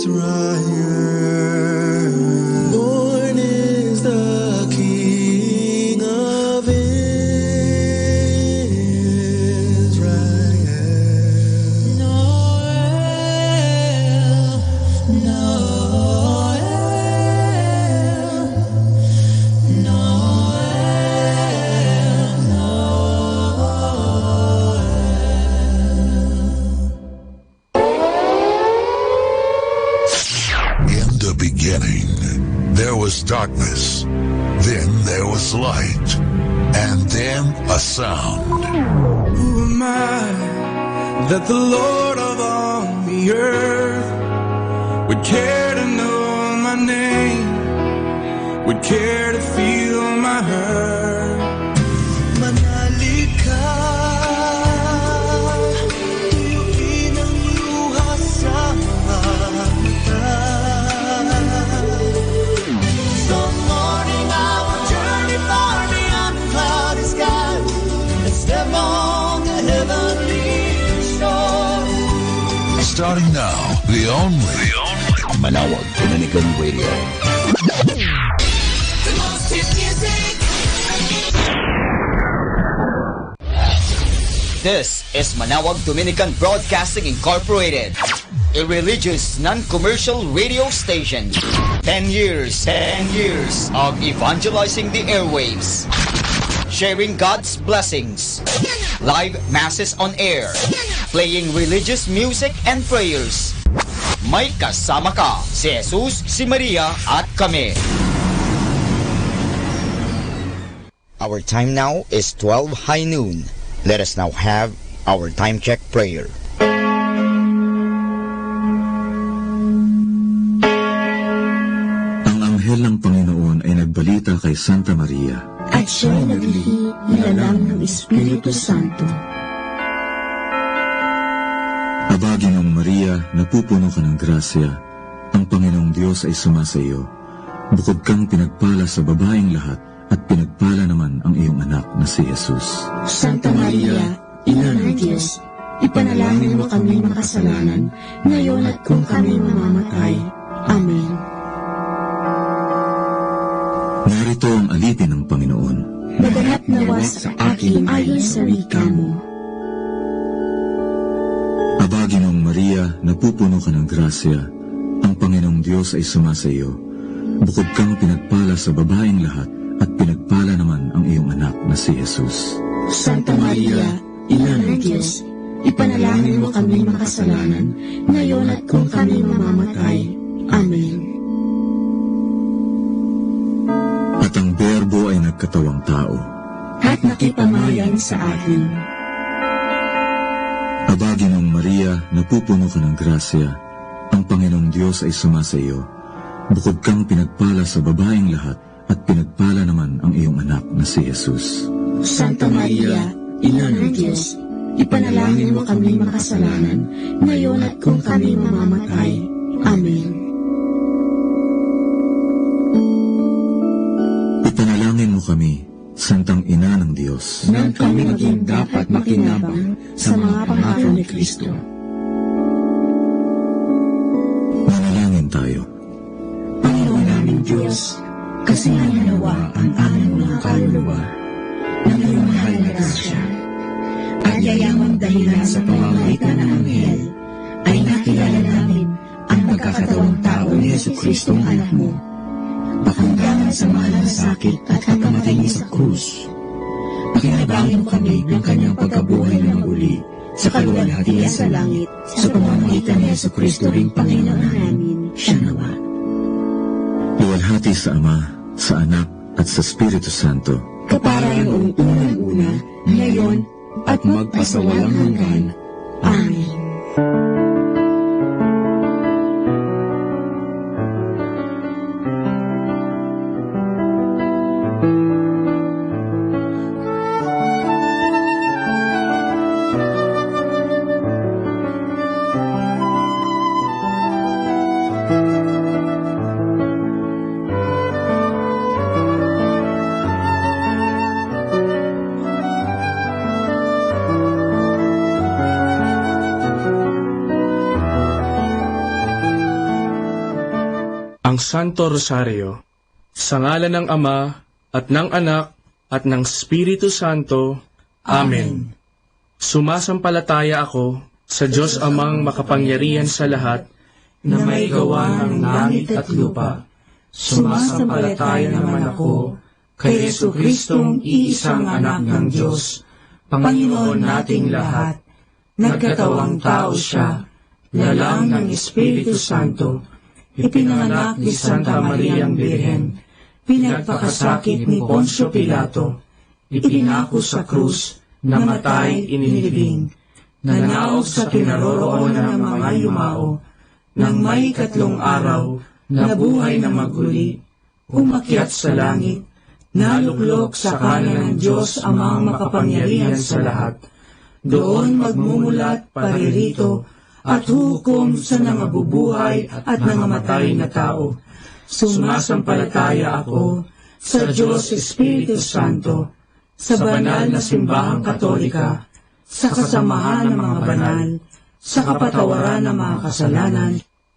Israel. Born is the King of Israel. Noel, Noel, Noel, In the beginning, there was darkness, then there was light, and then a sound. Who am I that the Lord of all the earth would care to know my name, would care to feel my hurt? Manali ka, tuyuin ang luha sa mga mata. Some morning I will journey far beyond the cloudy sky and step on the heavenly shore. Starting now, the only Manawag Dominican Radio. The most hit music. This is Manawag Dominican Broadcasting Incorporated, a religious non-commercial radio station. 10 years of evangelizing the airwaves, sharing God's blessings, live masses on air, playing religious music and prayers. May kasama ka, si Jesus, si Maria, at kami. Our time now is 12 high noon. Let us now have our time check prayer. Ang anghel ng Panginoon ay nagbalita kay Santa Maria. At siya'y naglihi nilalang ng Espiritu Santo. Aba, Ginoong Maria, napupuno ka ng grasya. Ang Panginoong Diyos ay sumasa iyo. Bukod kang pinagpala sa babaeng lahat, at pinagpala naman ang iyong anak na si Jesus. Santa Maria, Ina ng Diyos, ipanalangin mo kami makasalanan, ngayon at kung kami mamamatay. Amen. Narito ang alipin ng Panginoon. Maganap nawa sa akin ayon sa wika mo. Aba, Ginoong Maria, napupuno ka ng grasya. Ang Panginoong Diyos ay sumasa iyo. Bukod kang pinagpala sa babaeng lahat, at pinagpala naman ang iyong anak na si Jesus. Santa Maria, Ina ng Diyos, ipanalangin mo kami makasalanan, ngayon at kung kami mamamatay. Amen. At ang Berbo ay nagkatawang tao. At nakipamayan sa atin. Aba, Ginoong Maria, napupuno ka ng grasya. Ang Panginoong Diyos ay sumasa iyo. Bukod kang pinagpala sa babaeng lahat, at pinagpala naman ang iyong anak na si Jesus. Santa Maria, Ina ng Diyos, ipanalangin mo kami makasalanan, ngayon at kung kami mamamatay. Amen. Ipanalangin mo kami, Santang Ina ng Diyos, nang kami maging dapat makinabang sa mga pangako ni Kristo. Manalangin tayo. Panginoon naming Diyos, kasi nawa ang aming mga kaluluwa ng iyong mahal na grasya at yayamang dahilan sa pamamagitan ng anghel ay nakilala namin ang pagkakatawang tao ni Jesucristo ang anak mo, pakundangan sa mahal na sakit at pagkamatay niya sa krus. Pakinabangin mo kami ng kanyang pagkabuhay na muli sa kaluwalhatian sa langit sa pamamagitan ni Jesucristo ring Panginoon namin. Siya nawa. Luwalhati sa Ama, sa Anak, at sa Espiritu Santo. Kapara noong unang-una, ngayon, at magpasawalang hanggan. Amen. Santo Rosario. Sa ngalan ng Ama, at ng Anak, at ng Espiritu Santo. Amen. Sumasampalataya ako sa Diyos Amang makapangyarihan sa lahat, na may gawa ng langit at lupa. Sumasampalataya naman ako kay Jesucristong iisang anak ng Diyos, Panginoon nating lahat. Nagkatawang tao siya, lalang ng Espiritu Santo, ipinanganak ni Santa Mariang Birhen, pinagpakasakit ni Poncio Pilato, ipinako sa krus, namatay, inilibing, nanaog sa kinaroroonan ng mga yumao, nang may 3 araw, nabuhay na maguli, umakyat sa langit, naluklok sa kanan ng Diyos Amang makapangyarihan sa lahat. Doon magmumulat paririto at hukom sa nangabubuhay at nangamatay na tao. Sumasampalataya ako sa Diyos Espiritu Santo, sa banal na simbahang katolika, sa kasamahan ng mga banal, sa kapatawaran ng mga kasalanan,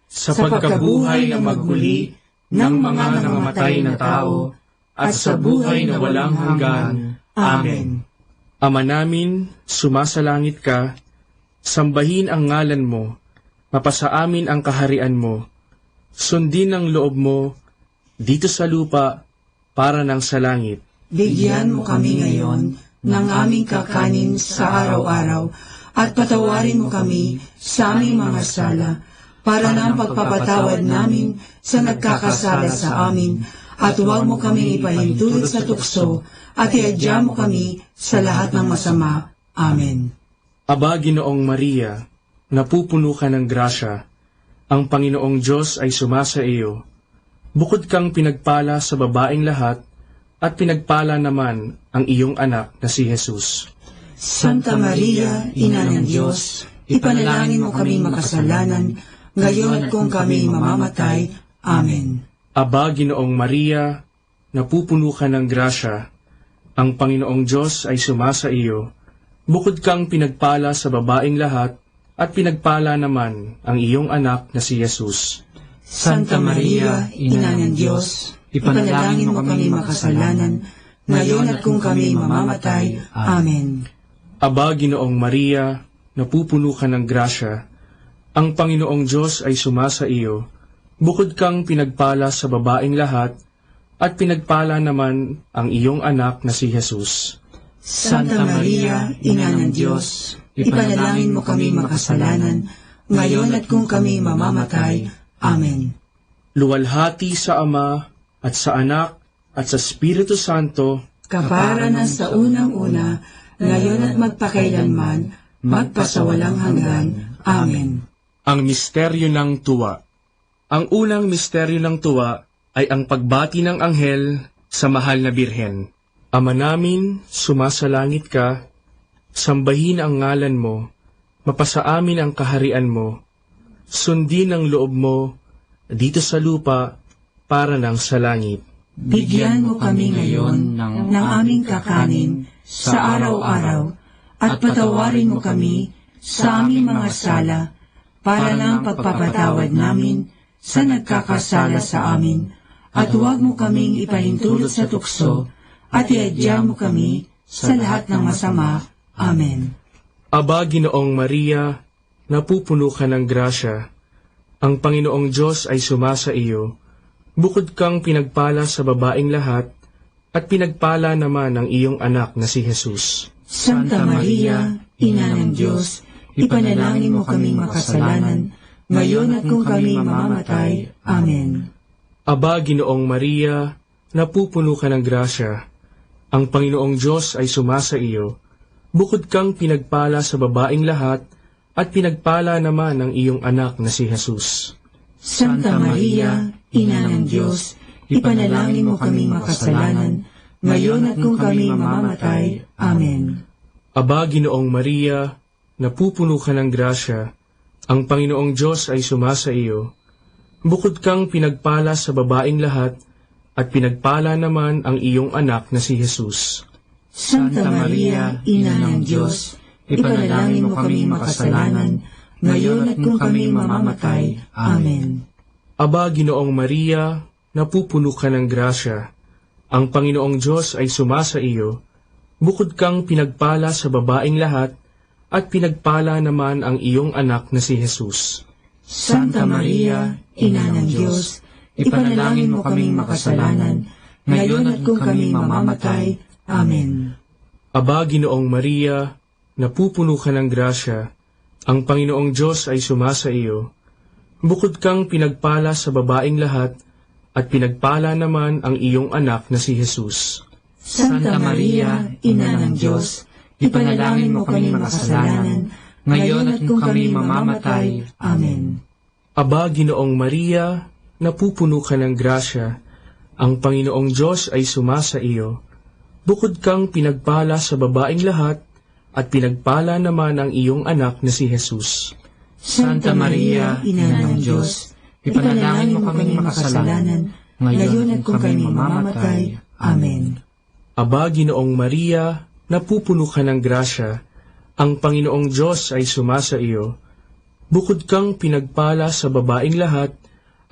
sa pagkabuhay na magmuli ng mga nangamatay na tao, at sa buhay na walang hanggan. Amen. Ama namin, sumasalangit ka, sambahin ang ngalan mo, mapasa amin ang kaharian mo, sundin ang loob mo, dito sa lupa, para ng sa langit. Bigyan mo kami ngayon ng aming kakanin sa araw-araw, at patawarin mo kami sa aming mga sala, para ng pagpapatawad namin sa nagkakasala sa amin, at huwag mo kami ipahintulot sa tukso, at iadya mo kami sa lahat ng masama. Amen. Aba, Ginoong Maria, napupuno ka ng grasya, ang Panginoong Diyos ay sumasa iyo. Bukod kang pinagpala sa babaeng lahat, at pinagpala naman ang iyong anak na si Jesus. Santa Maria, Ina ng Diyos, ipanalangin mo kami makasalanan, ngayon at kung kami mamamatay. Amen. Aba, Ginoong Maria, napupuno ka ng grasya, ang Panginoong Diyos ay sumasa iyo. Bukod kang pinagpala sa babaeng lahat, at pinagpala naman ang iyong anak na si Jesus. Santa Maria, Ina ng Diyos, ipanalangin mo kami makasalanan, ngayon at kung kami mamamatay. Amen. Aba, Ginoong Maria, napupuno ka ng grasya, ang Panginoong Diyos ay sumasa iyo. Bukod kang pinagpala sa babaeng lahat, at pinagpala naman ang iyong anak na si Jesus. Santa Maria, Ina ng Diyos, ipanalangin mo kami makasalanan, ngayon at kung kami mamamatay. Amen. Luwalhati sa Ama, at sa Anak, at sa Espiritu Santo, kapara na sa unang-una, ngayon at magpakailanman, magpasawalang hanggan. Amen. Ang misteryo ng tuwa. Ang unang misteryo ng tuwa ay ang pagbati ng anghel sa mahal na Birhen. Ama namin, sumasalangit ka, sambahin ang ngalan mo, mapasa amin ang kaharian mo, sundin ang loob mo, dito sa lupa, para ng sa langit. Bigyan mo kami ngayon ng aming kakanin sa araw-araw, at patawarin mo kami sa aming mga sala, para ng pagpapatawad namin sa nagkakasala sa amin, at huwag mo kaming ipahintulot sa tukso, at iadya mo kami sa lahat ng masama. Amen. Aba, Ginoong Maria, napupuno ka ng grasya, ang Panginoong Diyos ay sumasa iyo. Bukod kang pinagpala sa babaeng lahat, at pinagpala naman ang iyong anak na si Jesus. Santa Maria, Ina ng Diyos, ipanalangin mo kaming makasalanan, ngayon at kung kami mamamatay. Amen. Aba, Ginoong Maria, napupuno ka ng grasya, ang Panginoong Diyos ay sumasa iyo. Bukod kang pinagpala sa babaeng lahat, at pinagpala naman ang iyong anak na si Jesus. Santa Maria, Ina ng Diyos, ipanalangin mo kaming makasalanan, ngayon at kung kami mamamatay. Amen. Aba, Ginoong Maria, napupuno ka ng grasya, ang Panginoong Diyos ay sumasa iyo. Bukod kang pinagpala sa babaeng lahat, at pinagpala naman ang iyong anak na si Jesus. Santa Maria, Ina ng Diyos, ipanalangin mo kaming makasalanan, ngayon at kung kami mamamatay. Amen. Aba, Ginoong Maria, napupuno ka ng grasya. Ang Panginoong Diyos ay sumasa iyo. Bukod kang pinagpala sa babaeng lahat, at pinagpala naman ang iyong anak na si Jesus. Santa Maria, Ina ng Diyos, ipanalangin mo kaming makasalanan, ngayon at kung kami mamamatay. Amen. Aba, Ginoong Maria, napupuno ka ng grasya. Ang Panginoong Diyos ay sumasa iyo. Bukod kang pinagpala sa babaeng lahat, at pinagpala naman ang iyong anak na si Jesus. Santa Maria, Ina ng Diyos, ipanalangin mo kami makasalanan, ngayon at kung kami mamamatay. Amen. Aba, Ginoong Maria, napupuno ka ng grasya. Ang Panginoong Diyos ay sumasa iyo. Bukod kang pinagpala sa babaeng lahat, at pinagpala naman ang iyong anak na si Jesus. Santa Maria, Ina ng Diyos, ipanalangin mo kami makasalanan, ngayon at kung kami mamamatay. Amen. Aba, Ginoong Maria, napupuno ka ng grasya. Ang Panginoong Diyos ay sumasa iyo. Bukod kang pinagpala sa babaeng lahat,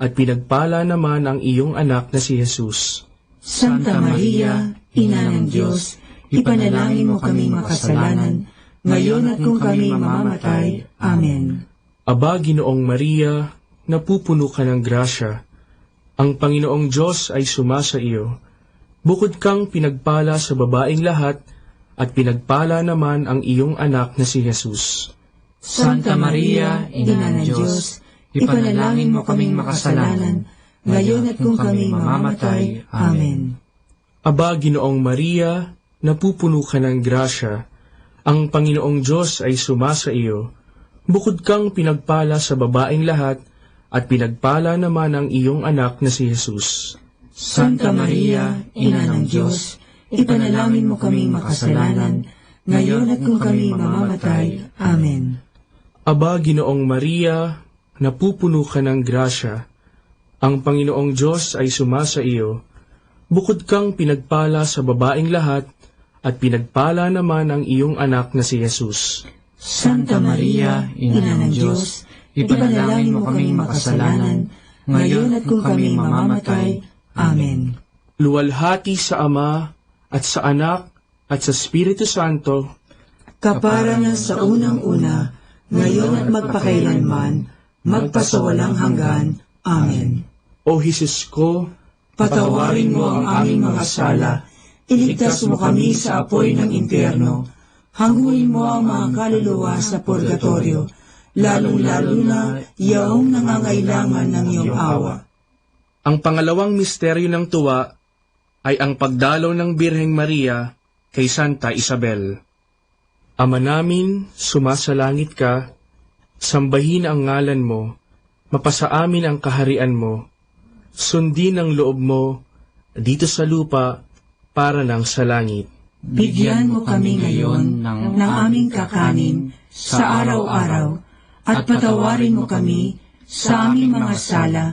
at pinagpala naman ang iyong anak na si Jesus. Santa Maria, Ina ng Diyos, ipanalangin mo kami makasalanan, ngayon at kung kami mamamatay. Amen. Aba, Ginoong Maria, napupuno ka ng grasya. Ang Panginoong Diyos ay sumasa iyo. Bukod kang pinagpala sa babaeng lahat, at pinagpala naman ang iyong anak na si Jesus. Santa Maria, Ina ng Diyos, ipanalangin mo kaming makasalanan, ngayon at kung kami mamamatay. Amen. Aba, Ginoong Maria, napupuno ka ng grasya. Ang Panginoong Diyos ay sumasa iyo. Bukod kang pinagpala sa babaeng lahat, at pinagpala naman ang iyong anak na si Jesus. Santa Maria, Ina ng Diyos, ipanalangin mo kaming makasalanan, ngayon at kung kami mamamatay. Amen. Aba, Ginoong Maria, napupuno ka ng grasya. Ang Panginoong Diyos ay sumasa iyo. Bukod kang pinagpala sa babaeng lahat, at pinagpala naman ang iyong anak na si Jesus. Santa Maria, Ina ng Diyos, ipanalangin mo kaming makasalanan, ngayon at kung kami mamamatay. Amen. Luwalhati sa Ama, at sa Anak, at sa Espiritu Santo, kapara na sa unang-una, ngayon at magpakailanman, magpasawalang hanggan. Amen. O Jesus ko, patawarin mo ang aming mga sala, iligtas mo kami sa apoy ng impyerno, hanguin mo ang mga kaluluwa sa purgatorio, lalong-lalo na yaong nangangailangan ng iyong awa. Ang pangalawang misteryo ng tuwa ay ang pagdalaw ng Birheng Maria kay Santa Isabel. Ama namin, sumasalangit ka, sambahin ang ngalan mo, mapasa amin ang kaharian mo, sundin ang loob mo, dito sa lupa, para lang sa langit. Bigyan mo kami ngayon ng aming kakanin sa araw-araw, at patawarin mo kami sa aming mga sala,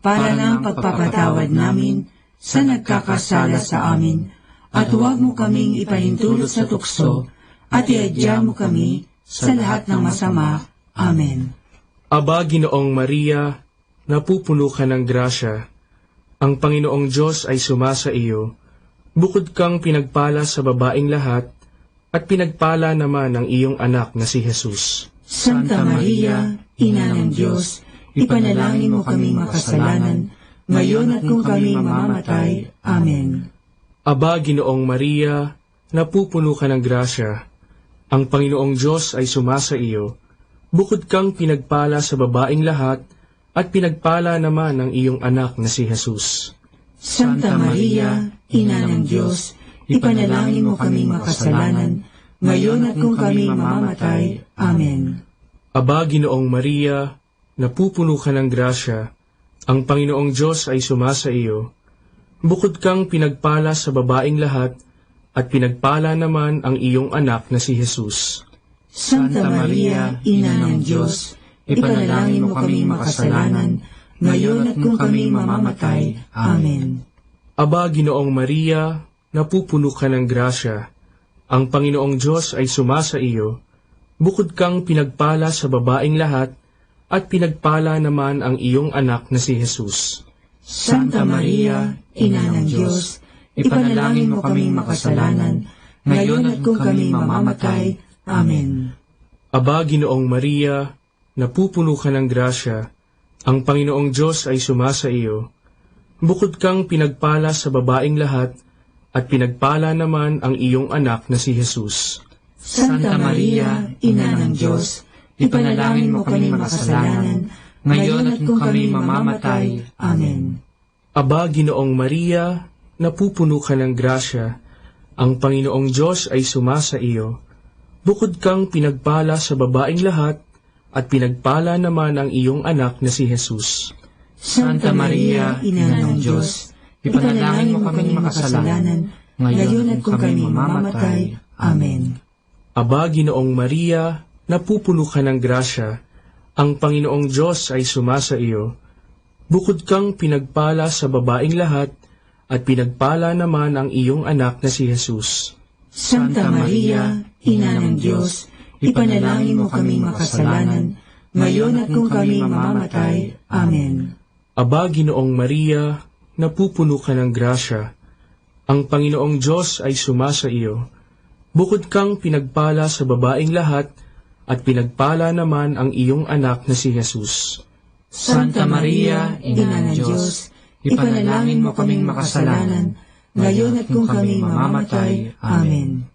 para ng pagpapatawad namin sa nagkakasala sa amin, at huwag mo kaming ipahintulot sa tukso, at iadya mo kami sa lahat ng masama. Amen. Aba, Ginoong Maria, napupuno ka ng grasya. Ang Panginoong Diyos ay sumasa iyo. Bukod kang pinagpala sa babaeng lahat, at pinagpala naman ang iyong anak na si Jesus. Santa Maria, Ina ng Diyos, ipanalangin mo kaming makasalanan, ngayon at kung kami mamamatay. Amen. Aba, Ginoong Maria, napupuno ka ng grasya. Ang Panginoong Diyos ay sumasa iyo. Bukod kang pinagpala sa babaeng lahat, at pinagpala naman ang iyong anak na si Jesus. Santa Maria, Ina ng Diyos, ipanalangin mo kaming makasalanan, ngayon at kung kami mamamatay. Amen. Aba, Ginoong Maria, napupuno ka ng grasya. Ang Panginoong Diyos ay sumasa iyo. Bukod kang pinagpala sa babaeng lahat, at pinagpala naman ang iyong anak na si Jesus. Santa Maria, Ina ng Diyos, ipanalangin mo kaming makasalanan, ngayon at kung kami mamamatay. Amen. Aba, Ginoong Maria, napupuno ka ng grasya. Ang Panginoong Diyos ay sumasa iyo. Bukod kang pinagpala sa babaeng lahat, at pinagpala naman ang iyong anak na si Jesus. Santa Maria, Ina ng Diyos, ipanalangin mo kaming makasalanan, ngayon at kung kami mamamatay. Amen. Aba, Ginoong Maria, napupuno ka ng grasya, ang Panginoong Diyos ay sumasa iyo. Bukod kang pinagpala sa babaeng lahat, at pinagpala naman ang iyong anak na si Jesus. Santa Maria, Ina ng Diyos, ipanalangin mo kami makasalanan, ngayon at kung kami mamamatay. Amen. Aba, Ginoong Maria, napupuno ka ng grasya, ang Panginoong Diyos ay sumasa iyo. Bukod kang pinagpala sa babaeng lahat, at pinagpala naman ang iyong anak na si Jesus. Santa Maria, Ina ng Diyos, ipanalangin mo kami makasalanan, ngayon at kung kami mamamatay. Amen. Aba, Ginoong Maria, napupuno ka ng grasya, ang Panginoong Diyos ay sumasa iyo. Bukod kang pinagpala sa babaeng lahat, at pinagpala naman ang iyong anak na si Jesus. Santa Maria, Ina ng Diyos, ipanalangin mo kami makasalanan, ngayon at kung kami mamamatay. Amen. Aba, Ginoong Maria, napupuno ka ng grasya, ang Panginoong Diyos ay sumasa iyo. Bukod kang pinagpala sa babaeng lahat, at pinagpala naman ang iyong anak na si Jesus. Santa Maria, Ina ng Diyos, ipanalangin mo kaming makasalanan, ngayon at kung kami mamamatay. Amen.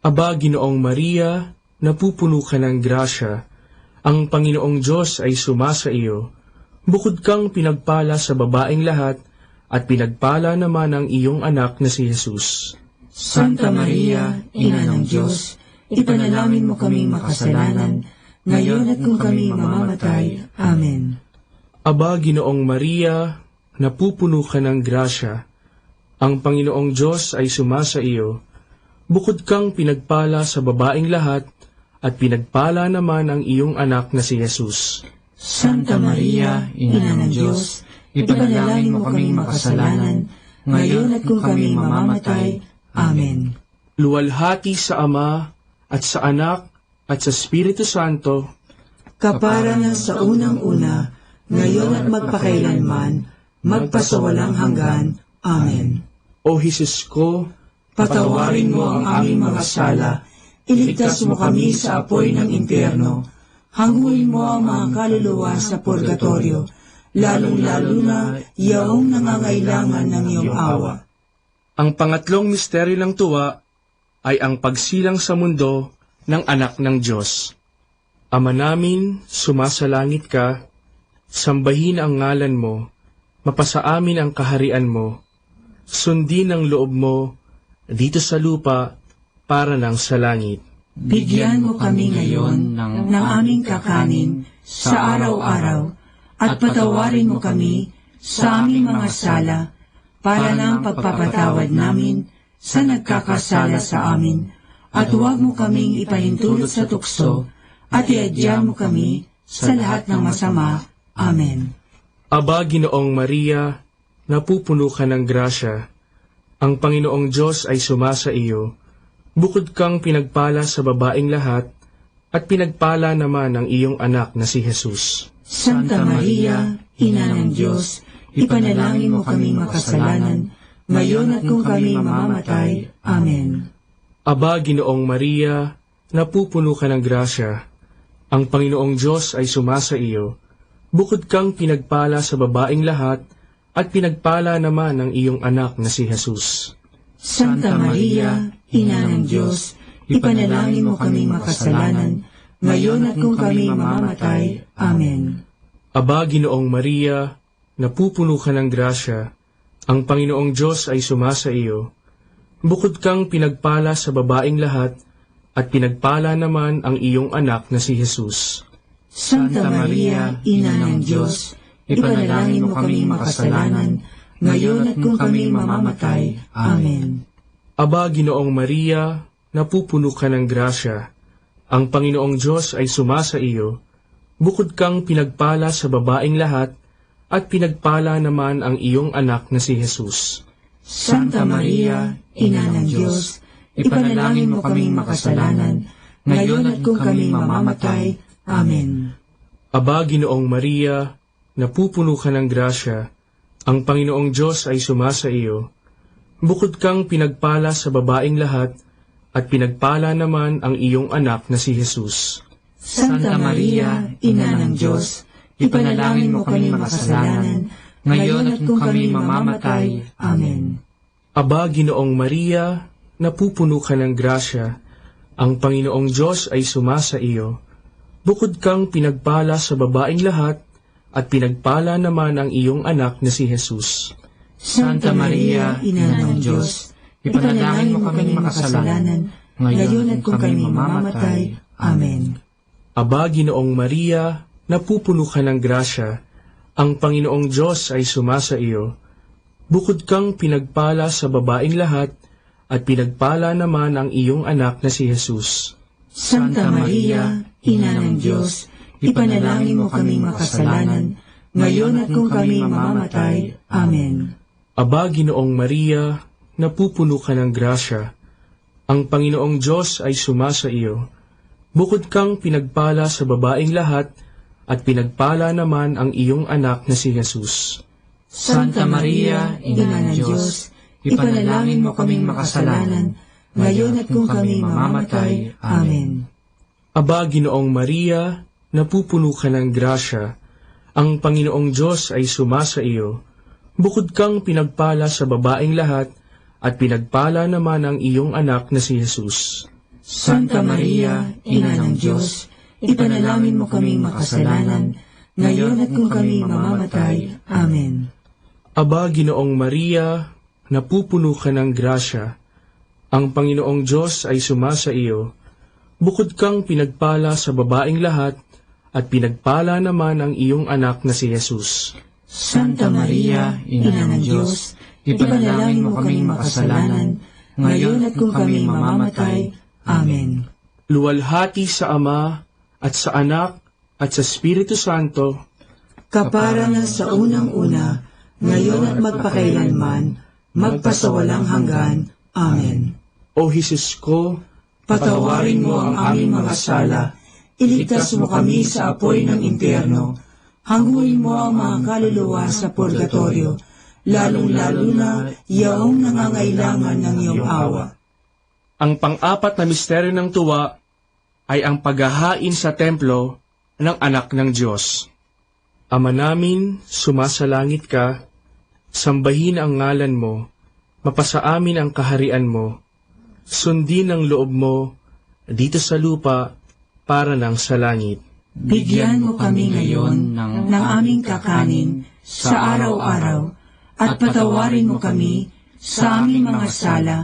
Aba, Ginoong Maria, napupuno ka ng grasya, ang Panginoong Diyos ay sumasa iyo. Bukod kang pinagpala sa babaeng lahat, at pinagpala naman ang iyong anak na si Jesus. Santa Maria, Ina ng Diyos, ipanalangin mo kaming makasalanan, ngayon at kung kami mamamatay. Amen. Aba, Ginoong Maria, napupuno ka ng grasya, ang Panginoong Diyos ay sumasa iyo. Bukod kang pinagpala sa babaeng lahat, at pinagpala naman ang iyong anak na si Jesus. Santa Maria, Ina ng Diyos, ipanalangin mo kaming makasalanan, ngayon at kung kami mamamatay. Amen. Luwalhati sa Ama, at sa Anak, at sa Espiritu Santo, kapara na sa unang-una, ngayon at magpakailanman, magpasawalang hanggan. Amen. O Jesus ko, patawarin mo ang aming mga sala, iligtas mo kami sa apoy ng impyerno, hanguin mo ang mga kaluluwa sa purgatorio, lalong-lalo na yaong nangangailangan ng iyong awa. Ang pangatlong misteryo ng tuwa ay ang pagsilang sa mundo ng anak ng Diyos. Ama namin, sumasalangit ka, sambahin ang ngalan mo, mapasa amin ang kaharian mo, sundin ang loob mo, dito sa lupa, para nang sa langit. Bigyan mo kami ngayon ng aming kakanin sa araw-araw, at patawarin mo kami sa aming mga sala, para ng pagpapatawad namin sa nagkakasala sa amin, at huwag mo kaming ipahintulot sa tukso, at iadya mo kami sa lahat ng masama. Amen. Aba, Ginoong Maria, napupuno ka ng grasya, ang Panginoong Diyos ay sumasa iyo. Bukod kang pinagpala sa babaeng lahat, at pinagpala naman ang iyong anak na si Jesus. Santa Maria, Ina ng Diyos, ipanalangin mo kaming makasalanan, ngayon at kung kami mamamatay. Amen. Aba, Ginoong Maria, napupuno ka ng grasya, ang Panginoong Diyos ay sumasa iyo. Bukod kang pinagpala sa babaeng lahat, at pinagpala naman ang iyong anak na si Jesus. Santa Maria, Ina ng Diyos, ipanalangin mo kaming makasalanan, ngayon at kung kami mamamatay. Amen. Aba, Ginoong Maria, napupuno ka ng grasya, ang Panginoong Diyos ay sumasa iyo. Bukod kang pinagpala sa babaeng lahat, at pinagpala naman ang iyong anak na si Jesus. Santa Maria, Ina ng Diyos, ipanalangin mo kaming makasalanan, ngayon at kung kami mamamatay. Amen. Aba, Ginoong Maria, napupuno ka ng grasya, ang Panginoong Diyos ay sumasa iyo. Bukod kang pinagpala sa babaeng lahat, at pinagpala naman ang iyong anak na si Jesus. Santa Maria, Ina ng Diyos, ipanalangin mo kaming makasalanan, ngayon at kung kami mamamatay. Amen. Aba, Ginoong Maria, napupuno ka ng grasya, ang Panginoong Diyos ay sumasa iyo. Bukod kang pinagpala sa babaeng lahat, at pinagpala naman ang iyong anak na si Jesus. Santa Maria, Ina ng Diyos, ipanalangin mo kami makasalanan, ngayon at kung kami mamamatay. Amen. Aba, Ginoong Maria, napupuno ka ng grasya, ang Panginoong Diyos ay sumasa iyo. Bukod kang pinagpala sa babaeng lahat, at pinagpala naman ang iyong anak na si Jesus. Santa Maria, Ina ng Diyos, ipanalangin mo kami makasalanan, ngayon at kung kami mamamatay. Amen. Aba, Ginoong Maria, napupuno ka ng grasya, ang Panginoong Diyos ay sumasa iyo. Bukod kang pinagpala sa babaeng lahat, at pinagpala naman ang iyong anak na si Jesus. Santa Maria, Ina ng Diyos, ipanalangin mo kami makasalanan, ngayon at kung kami mamamatay. Amen. Aba, Ginoong Maria, napupuno ka ng grasya, ang Panginoong Diyos ay sumasa iyo. Bukod kang pinagpala sa babaeng lahat, at pinagpala naman ang iyong anak na si Jesus. Santa Maria, Ina ng Diyos, ipanalangin mo kaming makasalanan, ngayon at kung kami mamamatay. Amen. Aba, Ginoong Maria, napupuno ka ng grasya, ang Panginoong Diyos ay sumasa iyo. Bukod kang pinagpala sa babaeng lahat, at pinagpala naman ang iyong anak na si Jesus. Santa Maria, Ina ng Diyos, ipanalangin mo kaming makasalanan, ngayon at kung kami mamamatay. Amen. Aba, Ginoong Maria, napupuno ka ng grasya, ang Panginoong Diyos ay sumasa iyo. Bukod kang pinagpala sa babaeng lahat, at pinagpala naman ang iyong anak na si Jesus. Santa Maria, Ina ng Diyos, ipanalangin mo kaming makasalanan, ngayon at kung kami mamamatay. Amen. Luwalhati sa Ama, at sa Anak, at sa Espiritu Santo, kapara na sa unang-una, ngayon at magpakailanman, magpasawalang hanggan. Amen. O Jesus ko, patawarin mo ang aming mga sala, iligtas mo kami sa apoy ng impyerno, hanguin mo ang mga kaluluwa sa purgatorio, lalong-lalo na yaong nangangailangan ng iyong awa. Ang pang-apat na misteryo ng tuwa ay ang paghahain sa templo ng anak ng Diyos. Ama namin, sumasalangit ka, sambahin ang ngalan mo, mapasa amin ang kaharian mo, sundin ang loob mo dito sa lupa para nang sa langit. Bigyan mo kami ngayon ng aming kakanin sa araw-araw, at patawarin mo kami sa aming mga sala,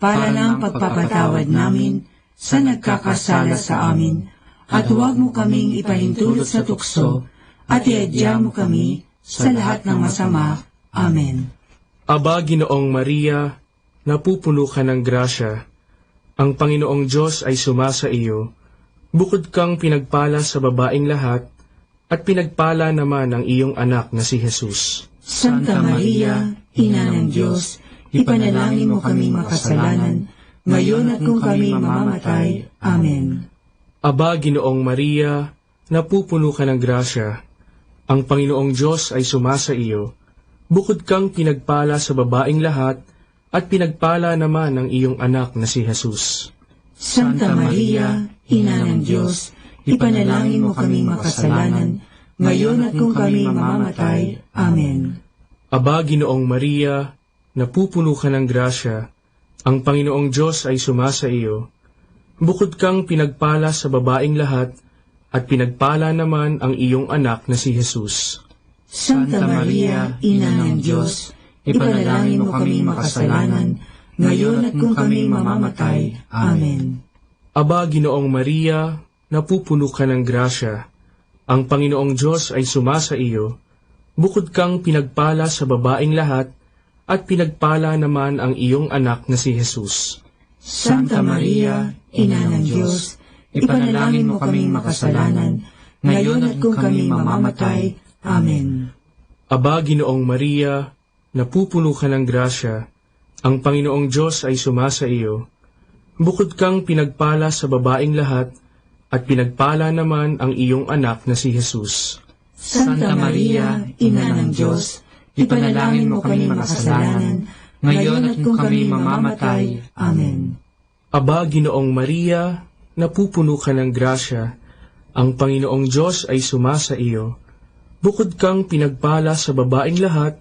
para ng pagpapatawad namin sa nagkakasala sa amin, at huwag mo kaming ipahintulot sa tukso, at iadya mo kami sa lahat ng masama. Amen. Aba, Ginoong Maria, napupuno ka ng grasya, ang Panginoong Diyos ay sumasa iyo. Bukod kang pinagpala sa babaeng lahat, at pinagpala naman ang iyong anak na si Jesus. Santa Maria, Ina ng Diyos, ipanalangin mo kaming makasalanan, ngayon at kung kami mamamatay. Amen. Aba, Ginoong Maria, napupuno ka ng grasya, ang Panginoong Diyos ay sumasa iyo. Bukod kang pinagpala sa babaeng lahat, at pinagpala naman ang iyong anak na si Jesus. Santa Maria, Ina ng Diyos, ipanalangin mo kaming makasalanan, ngayon at kung kami mamamatay. Amen. Aba, Ginoong Maria, napupuno ka ng grasya, ang Panginoong Diyos ay sumasa iyo. Bukod kang pinagpala sa babaeng lahat, at pinagpala naman ang iyong anak na si Jesus. Santa Maria, Ina ng Diyos, ipanalangin mo kaming makasalanan, ngayon at kung kami mamamatay. Amen. Aba, Ginoong Maria, napupuno ka ng grasya, ang Panginoong Diyos ay sumasa iyo. Bukod kang pinagpala sa babaeng lahat, at pinagpala naman ang iyong anak na si Jesus. Santa Maria, Ina ng Diyos, ipanalangin mo kaming makasalanan, ngayon at kung kami mamamatay. Amen. Aba, Ginoong Maria, napupuno ka ng grasya, ang Panginoong Diyos ay sumasa iyo. Bukod kang pinagpala sa babaeng lahat, at pinagpala naman ang iyong anak na si Jesus. Santa Maria, Ina ng Diyos, ipanalangin mo kami makasalanan, ngayon at kung kami mamamatay. Amen. Aba, Ginoong Maria, napupuno ka ng grasya, ang Panginoong Diyos ay sumasa iyo. Bukod kang pinagpala sa babaeng lahat,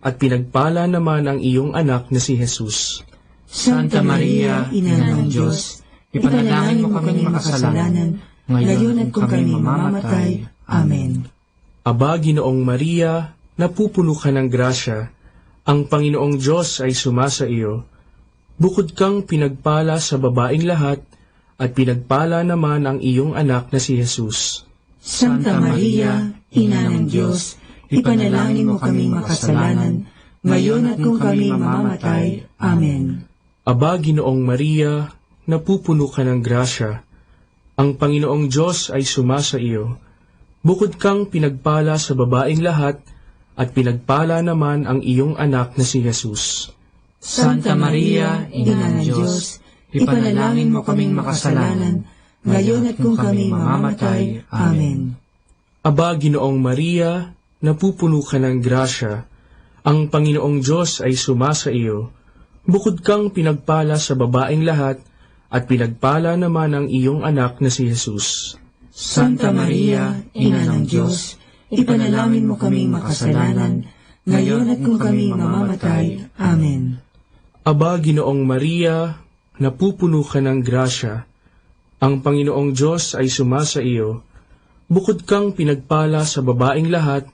at pinagpala naman ang iyong anak na si Jesus. Santa Maria, Ina ng Diyos, ipanalangin mo kami makasalanan, ngayon at kung kami mamamatay. Amen. Aba, Ginoong Maria, napupuno ka ng grasya, ang Panginoong Diyos ay sumasa iyo. Bukod kang pinagpala sa babaeng lahat, at pinagpala naman ang iyong anak na si Jesus. Santa Maria, Ina ng Diyos, ipanalangin mo kami makasalanan, ngayon at kung kami mamamatay. Amen. Aba, Ginoong Maria, napupuno ka ng grasya, ang Panginoong Diyos ay sumasa iyo. Bukod kang pinagpala sa babaeng lahat, at pinagpala naman ang iyong anak na si Jesus. Santa Maria, Ina ng Diyos, ipanalangin mo kaming makasalanan, ngayon at kung kami mamamatay. Amen. Aba, Ginoong Maria, napupuno ka ng grasya, ang Panginoong Diyos ay sumasa iyo. Bukod kang pinagpala sa babaeng lahat, at pinagpala naman ang iyong anak na si Jesus. Santa Maria, Ina ng Diyos, ipanalangin mo kaming makasalanan, ngayon at kung kami mamamatay. Amen. Aba, Ginoong Maria, napupuno ka ng grasya, ang Panginoong Diyos ay sumasa iyo. Bukod kang pinagpala sa babaeng lahat,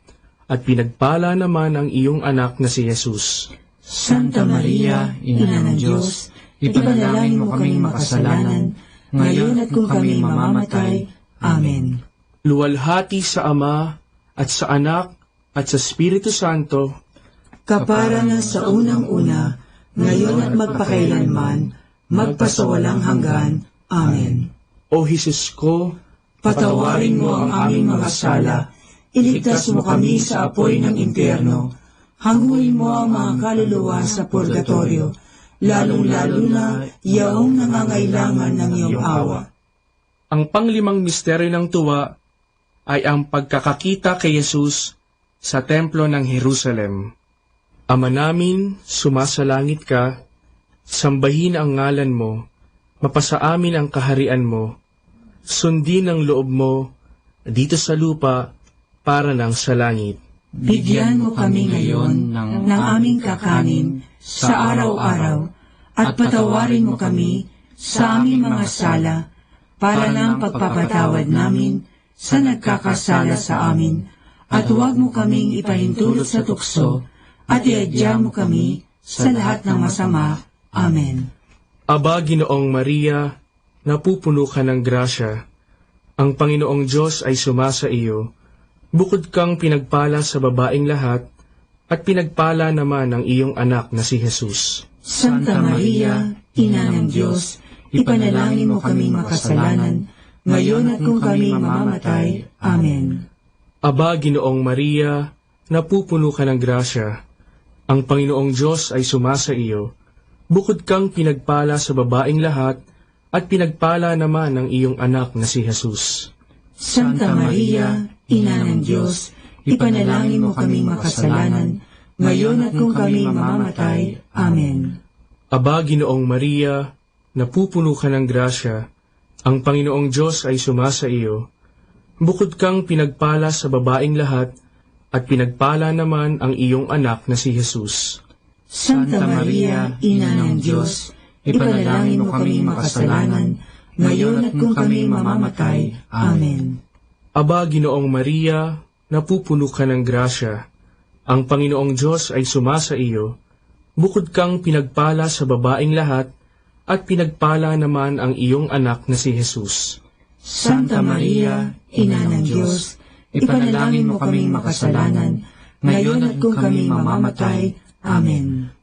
at pinagpala naman ang iyong anak na si Jesus. Santa Maria, Ina ng Diyos, ipanalangin mo kaming makasalanan, ngayon at kung kami mamamatay. Amen. Luwalhati sa Ama, at sa Anak, at sa Espiritu Santo, kapara na sa unang-una, ngayon at magpakailanman, magpasawalang hanggan. Amen. O Jesus ko, patawarin mo ang aming mga sala, iligtas mo kami sa apoy ng impyerno, hanguin mo ang mga kaluluwa sa purgatorio, lalong-lalo na yaong nangangailangan ng iyong awa. Ang panglimang misteryo ng tuwa ay ang pagkakakita kay Jesus sa templo ng Jerusalem. Ama namin, sumasalangit ka, sambahin ang ngalan mo, mapasa amin ang kaharian mo, sundin ang loob mo dito sa lupa para nang sa langit. Bigyan mo kami ngayon ng aming kakanin sa araw-araw, at patawarin mo kami sa aming mga sala, para ng pagpapatawad namin sa nagkakasala sa amin, at huwag mo kaming ipahintulot sa tukso, at iadya mo kami sa lahat ng masama. Amen. Aba, Ginoong Maria, napupuno ka ng grasya, ang Panginoong Diyos ay sumasa iyo. Bukod kang pinagpala sa babaeng lahat, at pinagpala naman ang iyong anak na si Jesus. Santa Maria, Ina ng Diyos, ipanalangin mo kaming makasalanan, ngayon at kung kami mamamatay. Amen. Aba, Ginoong Maria, napupuno ka ng grasya, ang Panginoong Diyos ay sumasa iyo. Bukod kang pinagpala sa babaeng lahat, at pinagpala naman ang iyong anak na si Jesus. Santa Maria, Ina ng Diyos, ipanalangin mo kaming makasalanan, ngayon at kung kami mamamatay. Amen. Aba, Ginoong Maria, napupuno ka ng grasya, ang Panginoong Diyos ay sumasa iyo. Bukod kang pinagpala sa babaeng lahat, at pinagpala naman ang iyong anak na si Jesus. Santa Maria, Ina ng Diyos, ipanalangin mo kaming makasalanan, ngayon at kung kami mamamatay. Amen. Aba, Ginoong Maria, napupuno ka ng grasya, ang Panginoong Diyos ay sumasa iyo. Bukod kang pinagpala sa babaeng lahat, at pinagpala naman ang iyong anak na si Jesus. Santa Maria, Ina ng Diyos, ipanalangin mo kaming makasalanan, ngayon at kung kami mamamatay. Amen.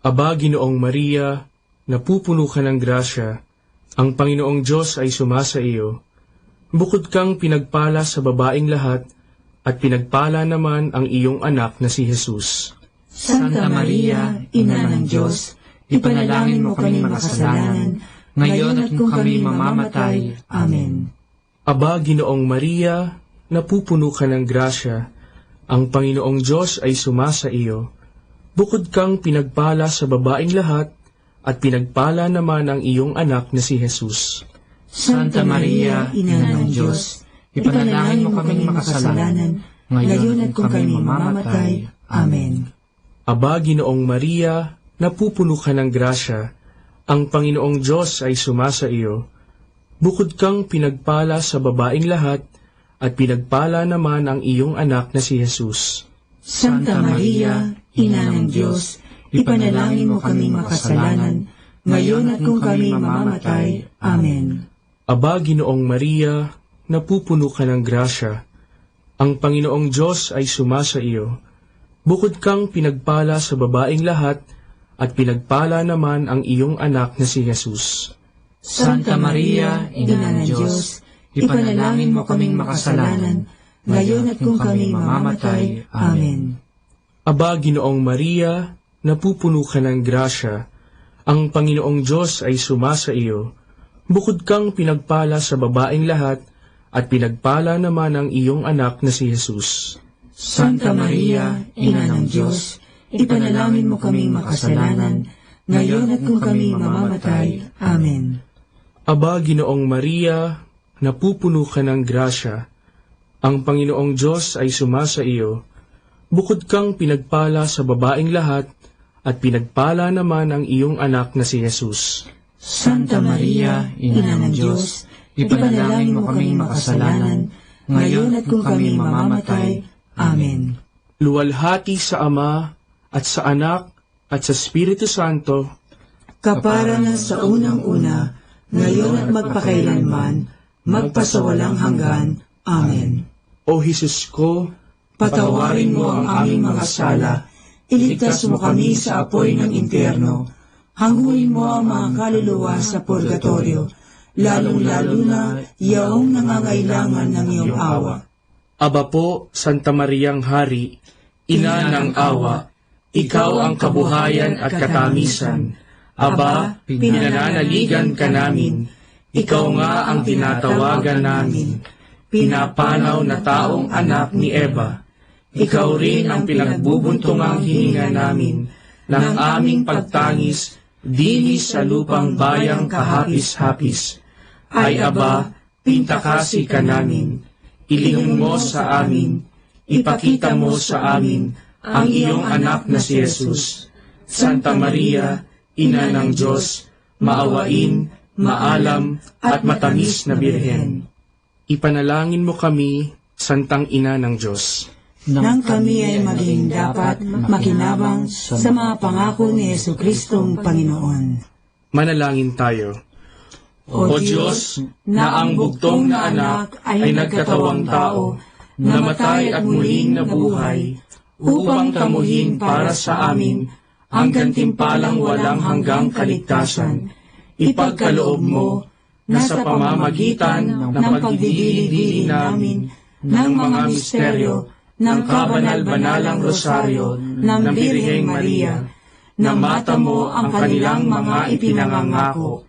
Aba, Ginoong Maria, napupuno ka ng grasya, ang Panginoong Diyos ay sumasa iyo. Bukod kang pinagpala sa babaeng lahat, at pinagpala naman ang iyong anak na si Jesus. Santa Maria, Ina ng Diyos, ipanalangin mo kaming makasalanan, ngayon at kung kami mamamatay. Amen. Aba, Ginoong Maria, napupuno ka ng grasya, ang Panginoong Diyos ay sumasa iyo. Bukod kang pinagpala sa babaeng lahat, at pinagpala naman ang iyong anak na si Jesus. Santa Maria, Ina ng Diyos, ipanalangin mo kaming makasalanan, ngayon at kung kami mamamatay. Amen. Aba, Ginoong Maria, napupuno ka ng grasya, ang Panginoong Diyos ay sumasa iyo. Bukod kang pinagpala sa babaeng lahat, at pinagpala naman ang iyong anak na si Jesus. Santa Maria, Ina ng Diyos, ipanalangin mo kaming makasalanan, ngayon at kung kami mamamatay. Amen. Aba, Ginoong Maria, napupuno ka ng grasya, ang Panginoong Diyos ay sumasa iyo. Bukod kang pinagpala sa babaeng lahat, at pinagpala naman ang iyong anak na si Jesus. Santa Maria, Ina ng Diyos, ipanalangin mo kaming makasalanan, ngayon at kung kami mamamatay. Amen. Aba, Ginoong Maria, napupuno ka ng grasya, ang Panginoong Diyos ay sumasa iyo. Bukod kang pinagpala sa babaeng lahat, at pinagpala naman ang iyong anak na si Jesus. Santa Maria, Ina ng Diyos, ipanalangin mo kaming makasalanan, ngayon at kung kami mamamatay. Amen. Aba, Ginoong Maria, napupuno ka ng grasya, ang Panginoong Diyos ay sumasa iyo. Bukod kang pinagpala sa babaeng lahat, at pinagpala naman ang iyong anak na si Jesus. Santa Maria, Ina ng Diyos, ipanalangin mo kaming makasalanan, ngayon at kung kami mamamatay. Amen. Luwalhati sa Ama, at sa Anak, at sa Espiritu Santo, kapara na sa unang-una, ngayon at magpakailanman, magpasawalang hanggan. Amen. O Jesus ko, patawarin mo ang aming mga sala, iligtas mo kami sa apoy ng impyerno, hanguin mo ang mga kaluluwa sa purgatorio, lalong-lalo na yaong nangangailangan ng iyong awa. Aba po, Santa Mariang Hari, Ina ng awa, ikaw ang kabuhayan at katamisan. Aba, pinananaligan ka namin, ikaw nga ang tinatawagan namin. Pinapanaw na taong anak ni Eva, ikaw rin ang pinagbubuntungang hininga namin ng aming pagtangis dini sa lupang bayang kahapis-hapis. Ay aba, pintakasi ka namin, ilihim mo sa amin, ipakita mo sa amin ang iyong anak na si Jesus. Santa Maria, Ina ng Diyos, maawain, maalam, at matamis na Birhen. Ipanalangin mo kami, Santang Ina ng Diyos, nang kami ay maging dapat makinabang sa mga pangako ni Jesucristong Panginoon. Manalangin tayo. O Diyos, na ang bugtong na anak ay nagkatawang tao, namatay at muling nabuhay, upang tamuhin para sa amin ang gantimpalang walang hanggang kaligtasan. Ipagkaloob mo na sa pamamagitan ng pagdidili-dili namin ng mga misteryo ng kabanal-banalang rosaryo ng Birheng Maria, na mata mo ang kanilang mga ipinangangako,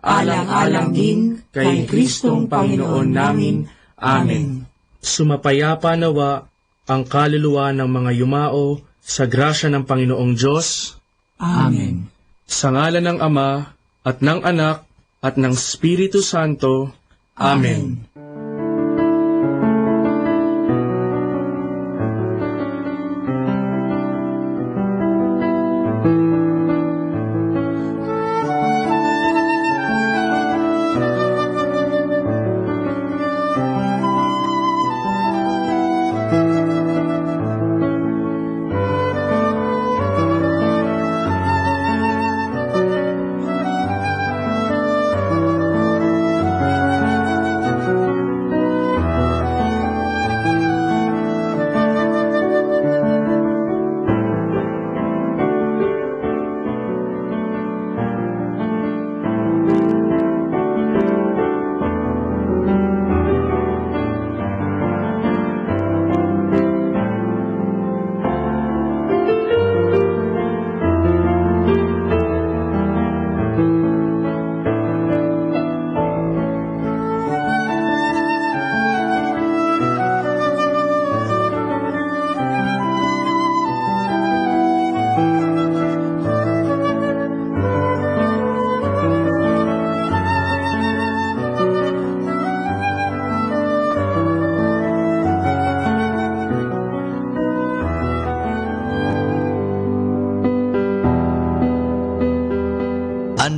alang-alang din kay Kristong Panginoon namin. Amen. Sumapayapa nawa ang kaluluwa ng mga yumao sa grasya ng Panginoong Diyos. Amen. Sa ngalan ng Ama, at ng Anak, at ng Espiritu Santo. Amen.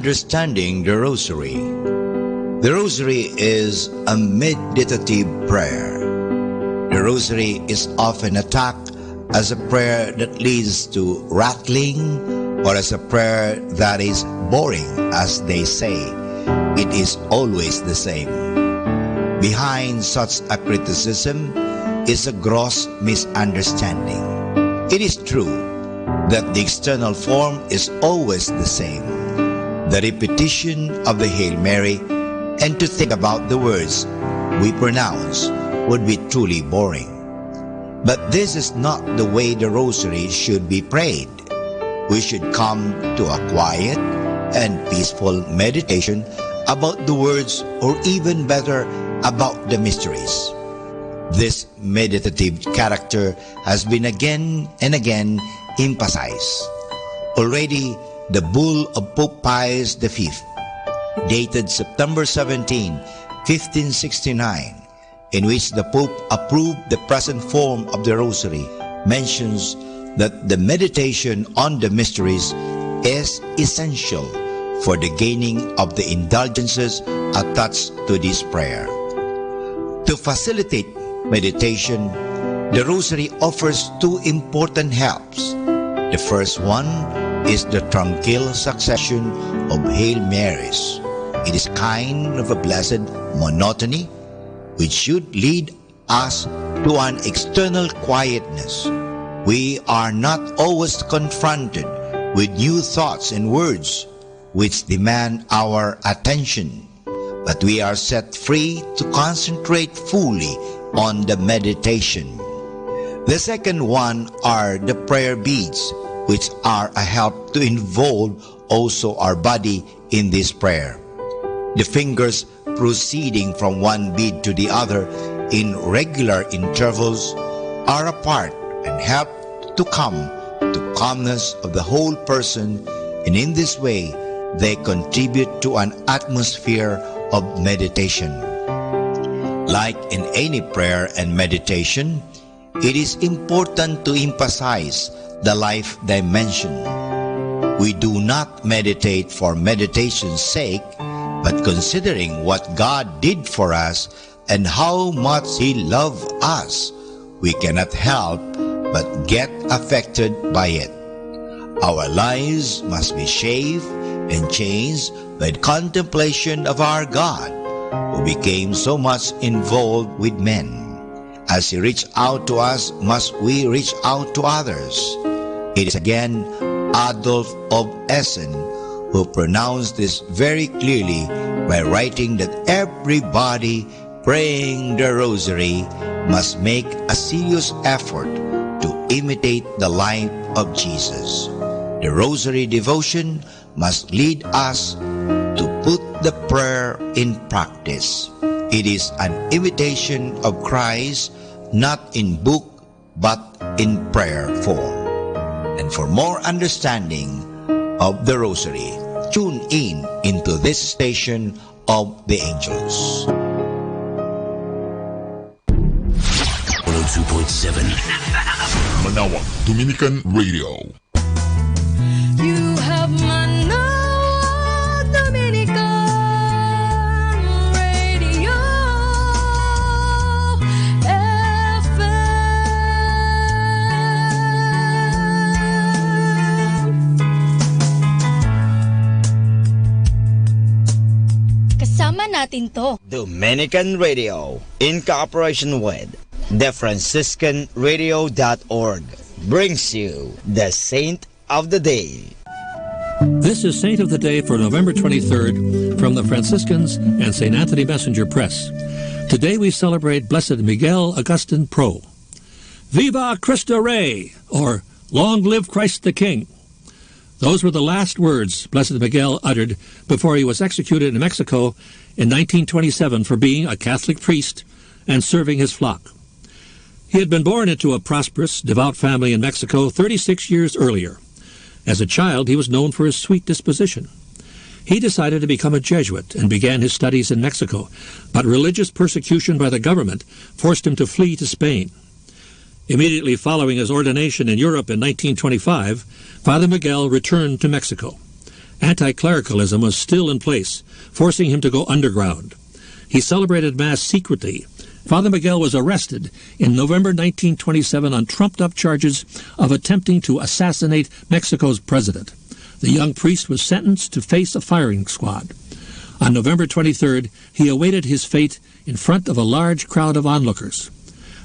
Understanding the Rosary. The Rosary is a meditative prayer. The Rosary is often attacked as a prayer that leads to rattling or as a prayer that is boring, as they say. It is always the same. Behind such a criticism is a gross misunderstanding. It is true that the external form is always the same, the repetition of the Hail Mary, and to think about the words we pronounce would be truly boring. But this is not the way the Rosary should be prayed. We should come to a quiet and peaceful meditation about the words, or even better, about the mysteries. This meditative character has been again and again emphasized. Already, the bull of Pope Pius V, dated September 17, 1569, in which the Pope approved the present form of the Rosary, mentions that the meditation on the mysteries is essential for the gaining of the indulgences attached to this prayer. To facilitate meditation, the Rosary offers two important helps. The first one is the tranquil succession of Hail Marys. It is kind of a blessed monotony which should lead us to an external quietness. We are not always confronted with new thoughts and words which demand our attention, but we are set free to concentrate fully on the meditation. The second one are the prayer beads, which are a help to involve also our body in this prayer. The fingers proceeding from one bead to the other in regular intervals are a part and help to come to calmness of the whole person, and in this way they contribute to an atmosphere of meditation. Like in any prayer and meditation, it is important to emphasize the life dimension. We do not meditate for meditation's sake, but considering what God did for us and how much He loved us, we cannot help but get affected by it. Our lives must be shaped and changed by the contemplation of our God, who became so much involved with men. As He reached out to us, must we reach out to others. It is again Adolf of Essen who pronounced this very clearly by writing that everybody praying the Rosary must make a serious effort to imitate the life of Jesus. The Rosary devotion must lead us to put the prayer in practice. It is an imitation of Christ, not in book, but in prayer form. And for more understanding of the Rosary, tune in into this station of the angels. 102.7 Manawag Dominican Radio. You have Manawag Dominican Radio FM. Kasama natin to. Dominican Radio, in cooperation with TheFranciscanRadio.org, brings you the Saint of the Day. This is Saint of the Day for November 23rd from the Franciscans and St. Anthony Messenger Press. Today we celebrate Blessed Miguel Augustin Pro. Viva Cristo Rey, or Long Live Christ the King. Those were the last words Blessed Miguel uttered before he was executed in Mexico in 1927 for being a Catholic priest and serving his flock. He had been born into a prosperous, devout family in Mexico 36 years earlier. As a child, he was known for his sweet disposition. He decided to become a Jesuit and began his studies in Mexico, but religious persecution by the government forced him to flee to Spain. Immediately following his ordination in Europe in 1925, Father Miguel returned to Mexico. Anti-clericalism was still in place, forcing him to go underground. He celebrated Mass secretly. Father Miguel was arrested in November 1927 on trumped-up charges of attempting to assassinate Mexico's president. The young priest was sentenced to face a firing squad. On November 23rd, he awaited his fate in front of a large crowd of onlookers.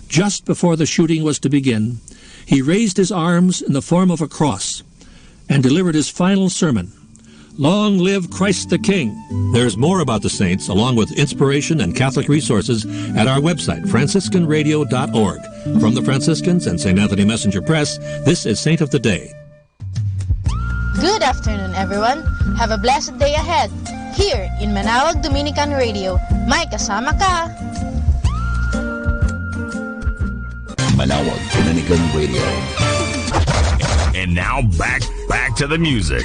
Just before the shooting was to begin, he raised his arms in the form of a cross and delivered his final sermon. Long live Christ the King. There's more about the saints, along with inspiration and Catholic resources, at our website, franciscanradio.org. From the Franciscans and St. Anthony Messenger Press, this is Saint of the Day. Good afternoon, everyone. Have a blessed day ahead. Here in Manawag Dominican Radio, may kasama ka. Manawag Dominican Radio. And now back to the music.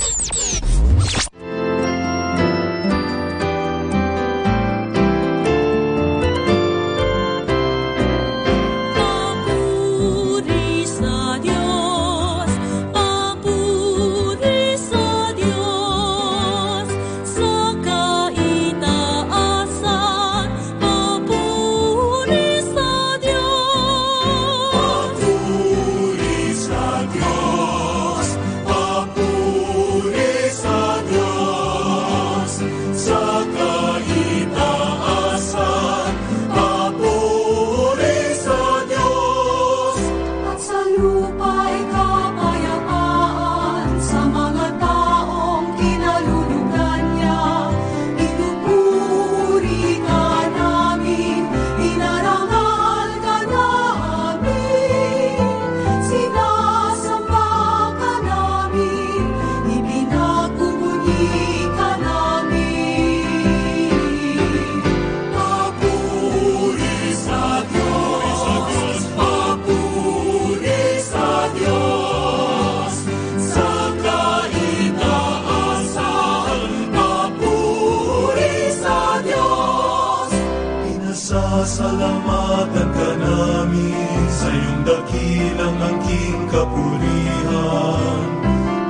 Salamatan ka namin sa iyong dakilang angking kapurihan,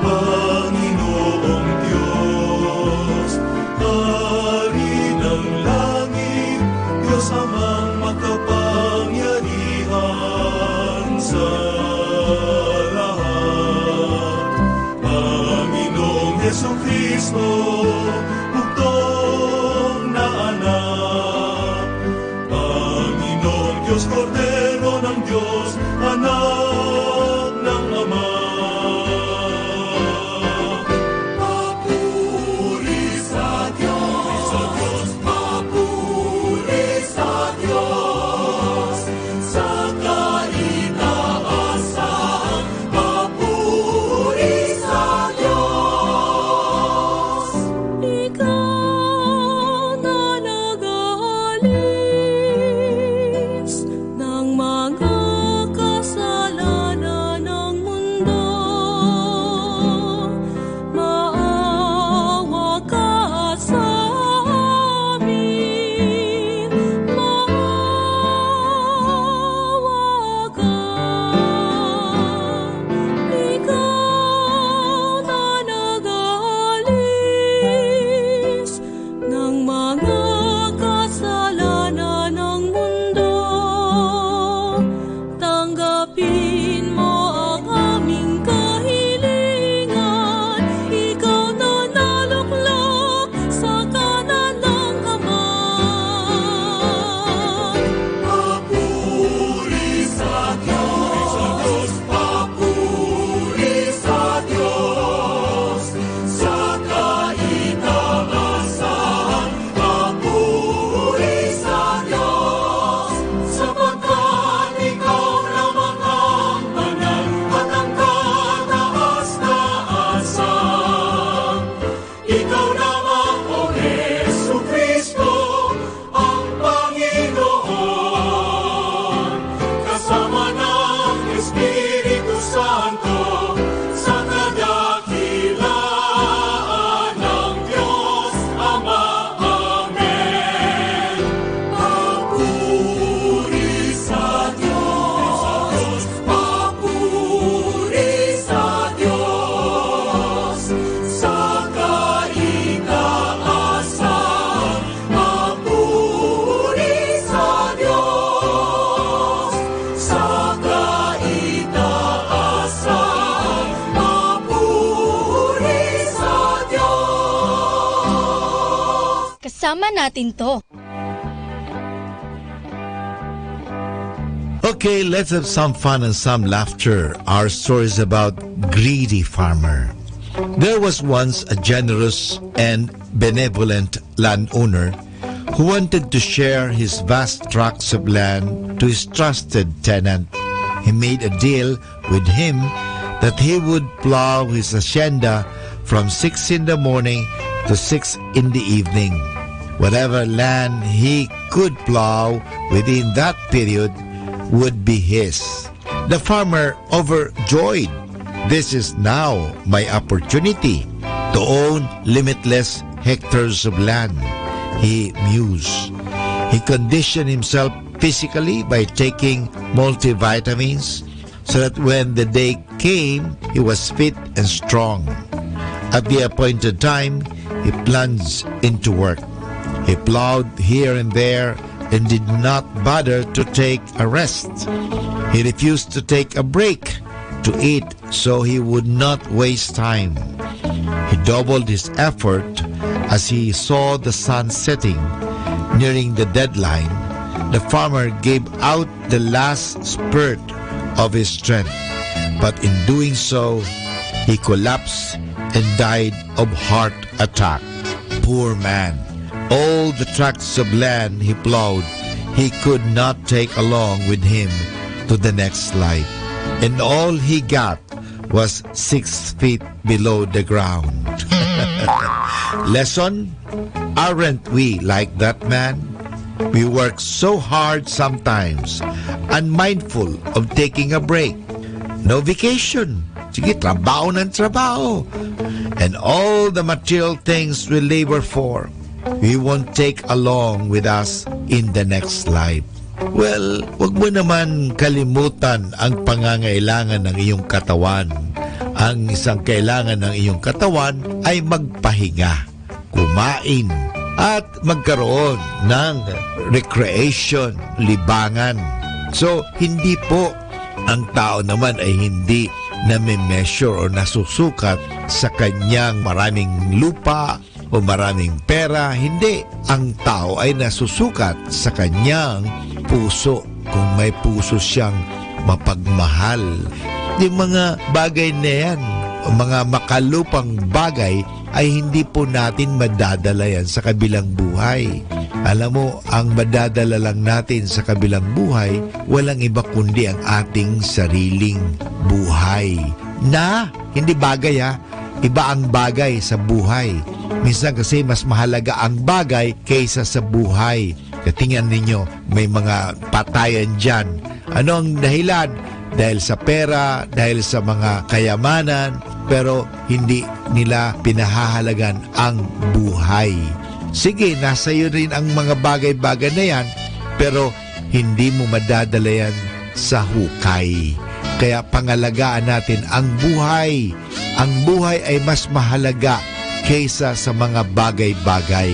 Panginoong Diyos, Hari ng langit, Diyos amang makapangyarihan sa lahat. Panginoong Jesucristo, bugtong na anak, Diyos, Kordero ng Diyos, anak ng Ama. Papuri sa Diyos, papuri sa Diyos, sa kaitaasan, papuri sa Diyos. Isama natin to. Okay, let's have some fun and some laughter. Our story is about greedy farmer. There was once a generous and benevolent landowner who wanted to share his vast tracts of land to his trusted tenant. He made a deal with him that he would plow his hacienda from 6 in the morning to 6 in the evening. Whatever land he could plow within that period would be his. The farmer overjoyed. This is now my opportunity to own limitless hectares of land, he mused. He conditioned himself physically by taking multivitamins so that when the day came, he was fit and strong. At the appointed time, he plunged into work. He plowed here and there and did not bother to take a rest. He refused to take a break to eat so he would not waste time. He doubled his effort as he saw the sun setting. Nearing the deadline, the farmer gave out the last spurt of his strength, but in doing so, he collapsed and died of heart attack. Poor man! All the tracts of land he plowed, he could not take along with him to the next life, and all he got was 6 feet below the ground. Lesson? Aren't we like that man? We work so hard sometimes, unmindful of taking a break. No vacation. Sige, trabaho ng trabaho. And all the material things we labor for, we won't take along with us in the next life. Well, wag mo naman kalimutan ang pangangailangan ng iyong katawan. Ang isang kailangan ng iyong katawan ay magpahinga, kumain, at magkaroon ng recreation, libangan. So, hindi po ang tao naman ay hindi nami-measure o nasusukat sa kanyang maraming lupa o maraming pera. Hindi. Ang tao ay nasusukat sa kanyang puso. Kung may puso siyang mapagmahal. Yung mga bagay na yan, mga makalupang bagay, ay hindi po natin madadala yan sa kabilang buhay. Alam mo, ang madadala lang natin sa kabilang buhay, walang iba kundi ang ating sariling buhay. Na, hindi bagay ha, iba ang bagay sa buhay. Minsan kasi mas mahalaga ang bagay kaysa sa buhay. Tingnan ninyo, may mga patayan dyan. Ano ang dahilan? Dahil sa pera, dahil sa mga kayamanan, pero hindi nila pinahahalagan ang buhay. Sige, nasa iyo rin ang mga bagay-bagay na yan, pero hindi mo madadala yan sa hukay. Kaya pangalagaan natin ang buhay. Ang buhay ay mas mahalaga kaysa sa mga bagay-bagay.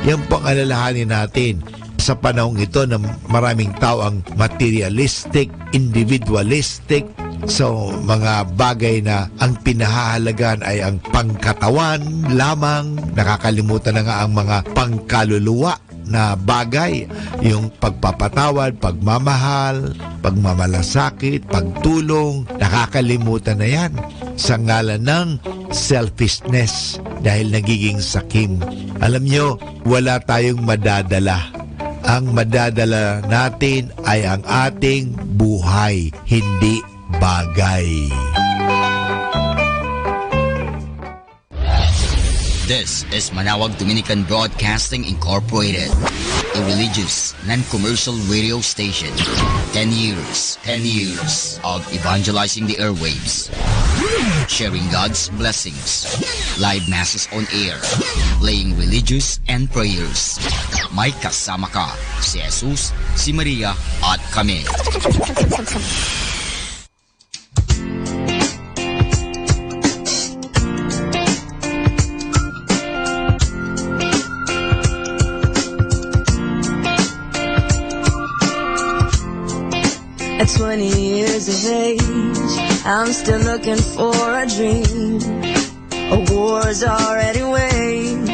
Yan po ang alalahanin natin. Sa panahong ito na maraming tao ang materialistic, individualistic, so mga bagay na ang pinahahalagan ay ang pangkatawan lamang, nakakalimutan na nga ang mga pangkaluluwa na bagay, yung pagpapatawad, pagmamahal, pagmamalasakit, pagtulong, nakakalimutan na yan sa ngalan ng selfishness dahil nagiging sakim. Alam nyo, wala tayong madadala. Ang madadala natin ay ang ating buhay, hindi bagay. This is Manawag Dominican Broadcasting Incorporated, a religious, non-commercial radio station. 10 years of evangelizing the airwaves, sharing God's blessings, live masses on air, playing religious and prayers. May kasama ka, si Jesus, si Maria, at kami. At 20 years of age, I'm still looking for a dream. A war's already waged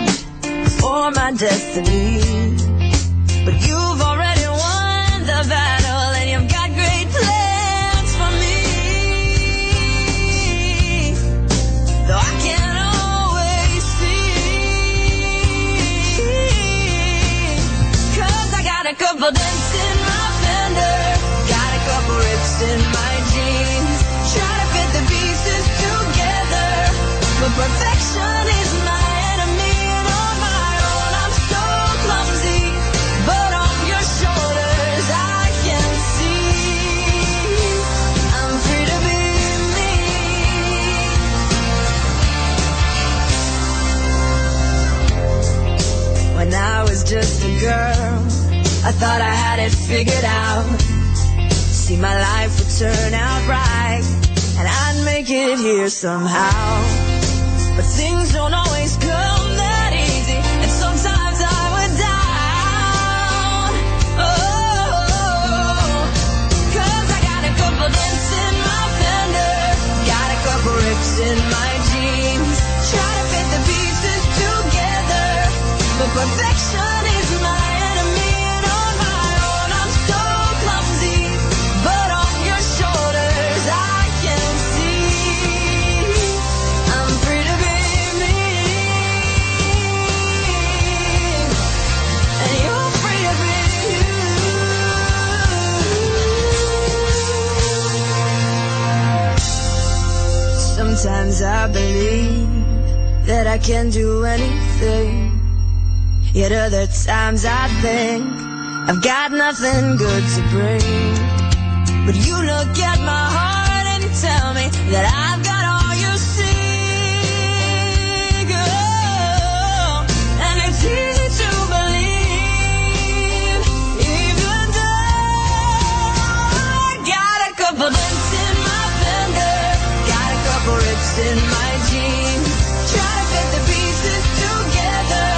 for my destiny. destiny. But you've already won the battle, and you've got great plans for me. Though I can't always see, 'cause I got a couple dents in my fender, got a couple rips in my jeans, try to fit the pieces together, but perfection is my enemy, and on my own I'm so clumsy. But on your shoulders I can see I'm free to be me. When I was just a girl, I thought I had it figured out. See, my life would turn out right, and I'd make it here somehow. But things don't always come that easy, and sometimes I would down. Oh, 'cause I got a couple dents in my fender, got a couple rips in my jeans, try to fit the pieces together, but perfection is my enemy, and on my own I'm so clumsy. But on your shoulders I can see I'm free to be me, and you're free to be you. Sometimes I believe that I can do anything, yet other times I think I've got nothing good to bring. But you look at my heart and tell me that I've got all you seek. Oh, and it's easy to believe, even though I got a couple dents in my fender, got a couple rips in my jeans, try to fit the pieces together,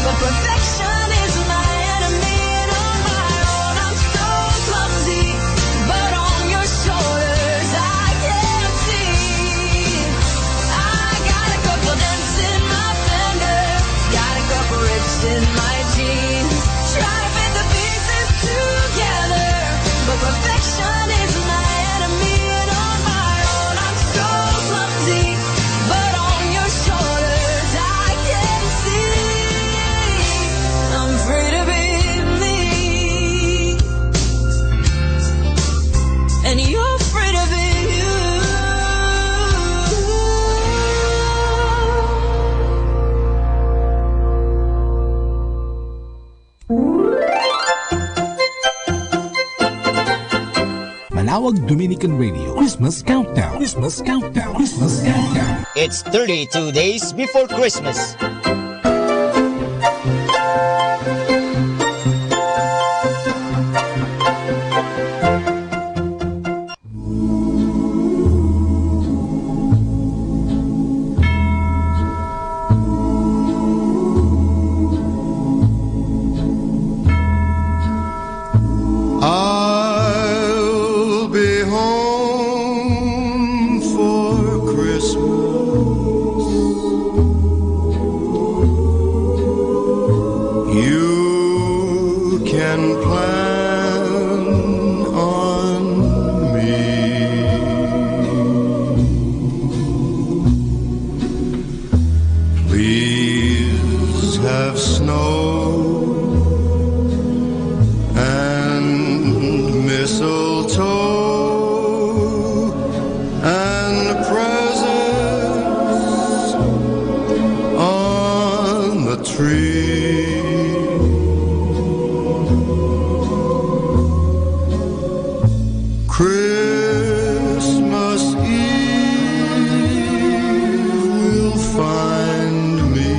but perfection is my enemy, and on my own I'm so clumsy. But on your shoulders I can see I got a couple dents in my fender, got a couple rips in my jeans, try to fit the pieces together, but perfection is my enemy, and on my own I'm so clumsy. But on your shoulders I can see I'm free to be me, and you're free to be you. Manawag Dominican Radio Christmas Countdown. Christmas Countdown. Christmas Countdown. It's 32 days before Christmas. I'll be home for Christmas. You can plan on me. Please have snow mistletoe and presents on the tree. Christmas Eve will find me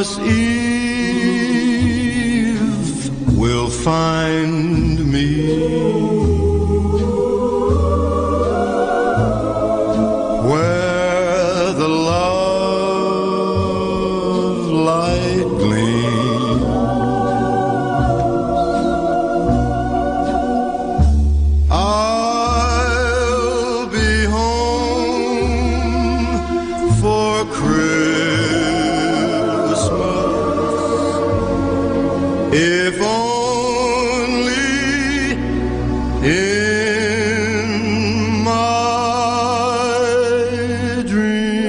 Christmas Eve will find me where the love light gleams. I'll be home for Christmas, if only in my dream.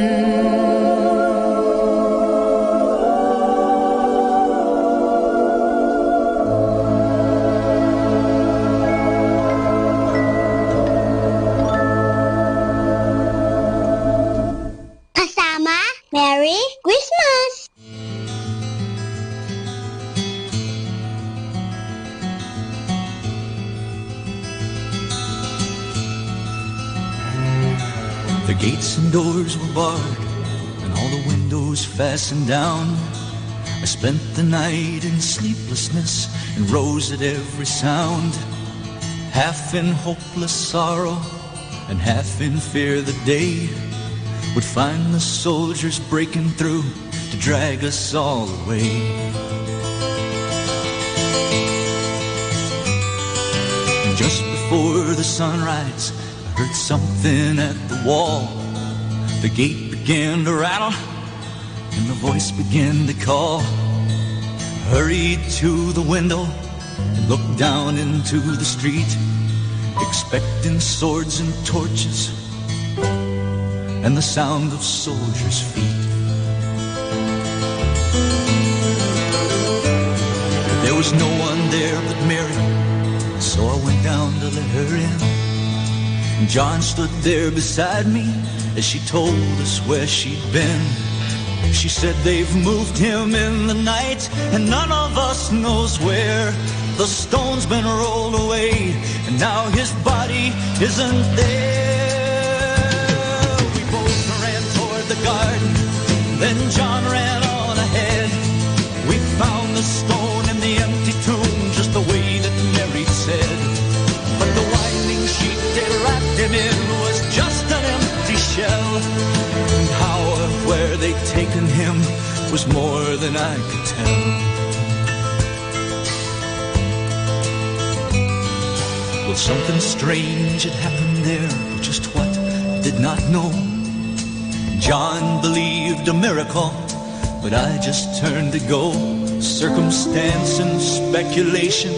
Kasama, Merry Christmas! The gates and doors were barred, and all the windows fastened down. I spent the night in sleeplessness and rose at every sound, half in hopeless sorrow and half in fear the day would find the soldiers breaking through to drag us all away. And just before the sunrise, I heard something at the wall. The gate began to rattle, and the voice began to call. I hurried to the window and looked down into the street, expecting swords and torches and the sound of soldiers' feet. But there was no one there but Mary, so I went down to let her in. And John stood there beside me as she told us where she'd been. She said they've moved him in the night and none of us knows where. The stone's been rolled away and now his body isn't there. We both ran toward the garden, then John ran on ahead. We found the stone in the empty tomb just the way that Mary said. But the winding sheet they wrapped him in was just an empty shell. And how or where they'd taken him was more than I could tell. Well, something strange had happened there, but just what I did not know. John believed a miracle, but I just turned to go. Circumstance and speculation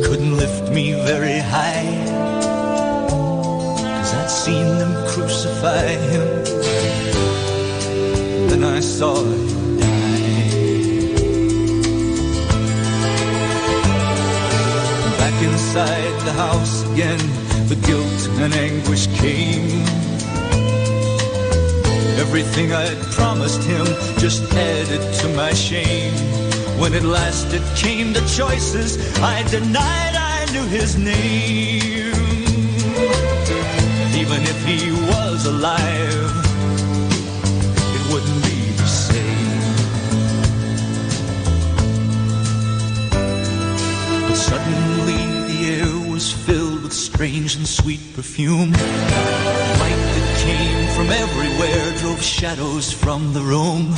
couldn't lift me very high, 'cause I'd seen them crucify him, then I saw him die. Back inside the house again, the guilt and anguish came. Everything I'd promised him just added to my shame. When at last it came to choices, I denied I knew his name. Even if he was alive, it wouldn't be the same. But suddenly the air was filled with strange and sweet perfume. Light that came from everywhere drove shadows from the room.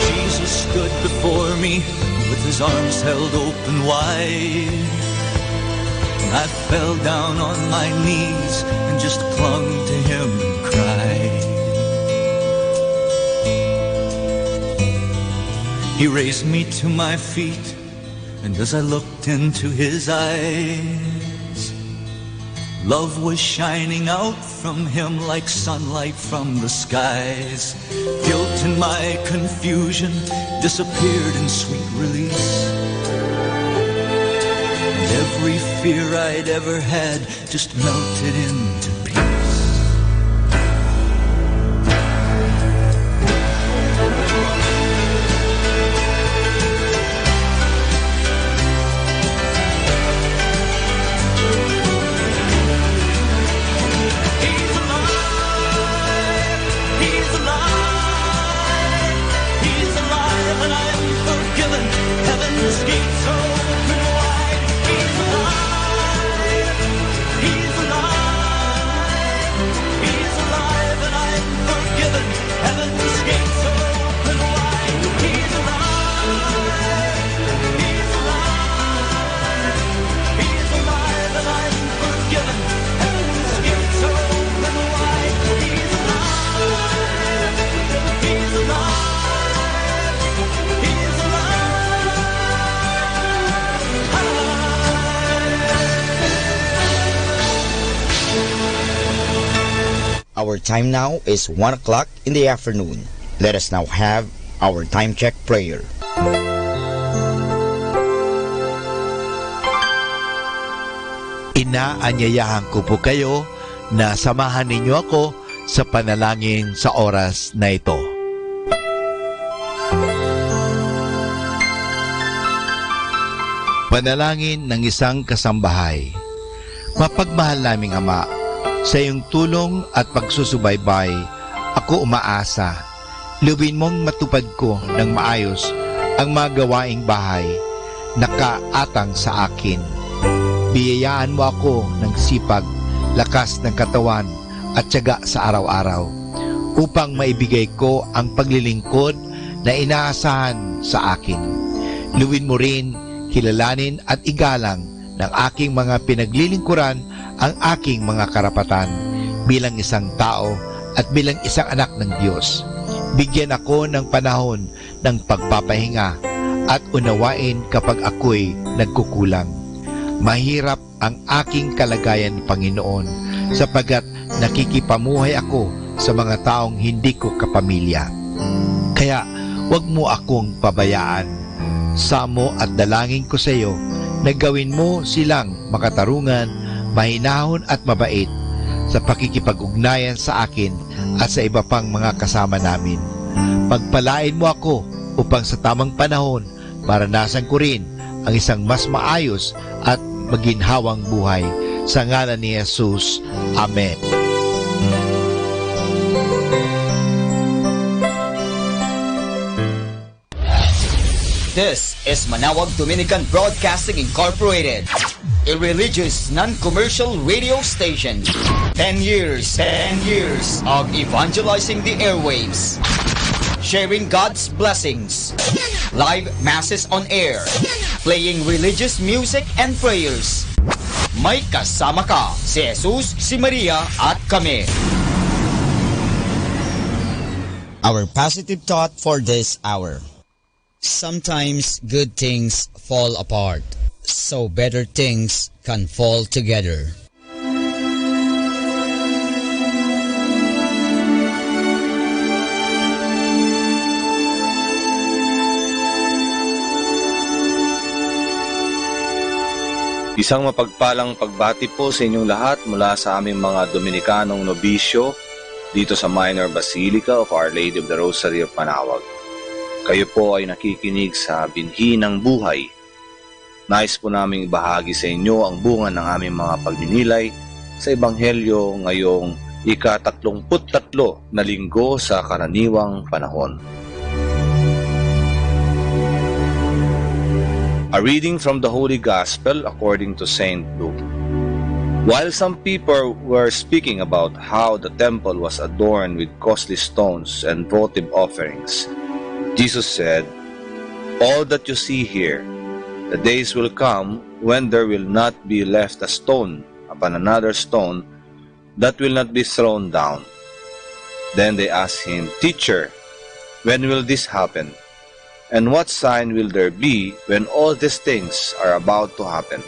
Jesus stood before me with his arms held open wide. And I fell down on my knees and just clung to him and cried. He raised me to my feet, and as I looked into his eyes, love was shining out from him like sunlight from the skies. Guilt and my confusion disappeared in sweet release. And every fear I'd ever had just melted into peace. Our time now is 1 o'clock in the afternoon. Let us now have our time check prayer. Inaanyayahan ko po kayo na samahan ninyo ako sa panalangin sa oras na ito. Panalangin ng isang kasambahay. Mapagmahal naming Ama, sa iyong tulong at pagsusubaybay, ako umaasa. Luwin mong matupad ko ng maayos ang mga gawaing bahay na kaatang sa akin. Biyayaan mo ako ng sipag, lakas ng katawan at tiyaga sa araw-araw upang maibigay ko ang paglilingkod na inaasahan sa akin. Luwin mo rin, kilalanin at igalang ng aking mga pinaglilingkuran ang aking mga karapatan bilang isang tao at bilang isang anak ng Diyos. Bigyan ako ng panahon ng pagpapahinga at unawain kapag ako'y nagkukulang. Mahirap ang aking kalagayan, Panginoon, sapagkat nakikipamuhay ako sa mga taong hindi ko kapamilya. Kaya huwag mo akong pabayaan. Samo at dalangin ko sa iyo na gawin mo silang makatarungan, mahinahon at mabait sa pakikipag-ugnayan sa akin at sa iba pang mga kasama namin. Pagpalain mo ako upang sa tamang panahon maranasan ko rin ang isang mas maayos at maginhawang buhay. Sa ngalan ni Jesus. Amen. This is Manawag Dominican Broadcasting Incorporated, a religious non-commercial radio station. 10 years of evangelizing the airwaves, sharing God's blessings, live masses on air, playing religious music and prayers. May kasama ka, si Jesus, si Maria at kami. Our positive thought for this hour. Sometimes good things fall apart, so better things can fall together. Isang mapagpalang pagbati po sa inyong lahat mula sa aming mga Dominikanong nobisyo dito sa Minor Basilica of Our Lady of the Rosary of Manawag. Kayo po ay nakikinig sa Binhi ng Buhay. Nais po naming ibahagi sa inyo ang bunga ng aming mga pagninilay sa Ebanghelyo ngayong ika-33 na linggo sa karaniwang panahon. A reading from the Holy Gospel according to Saint Luke. While some people were speaking about how the temple was adorned with costly stones and votive offerings, Jesus said, "All that you see here, the days will come when there will not be left a stone upon another stone that will not be thrown down." Then they asked him, "Teacher, when will this happen? And what sign will there be when all these things are about to happen?"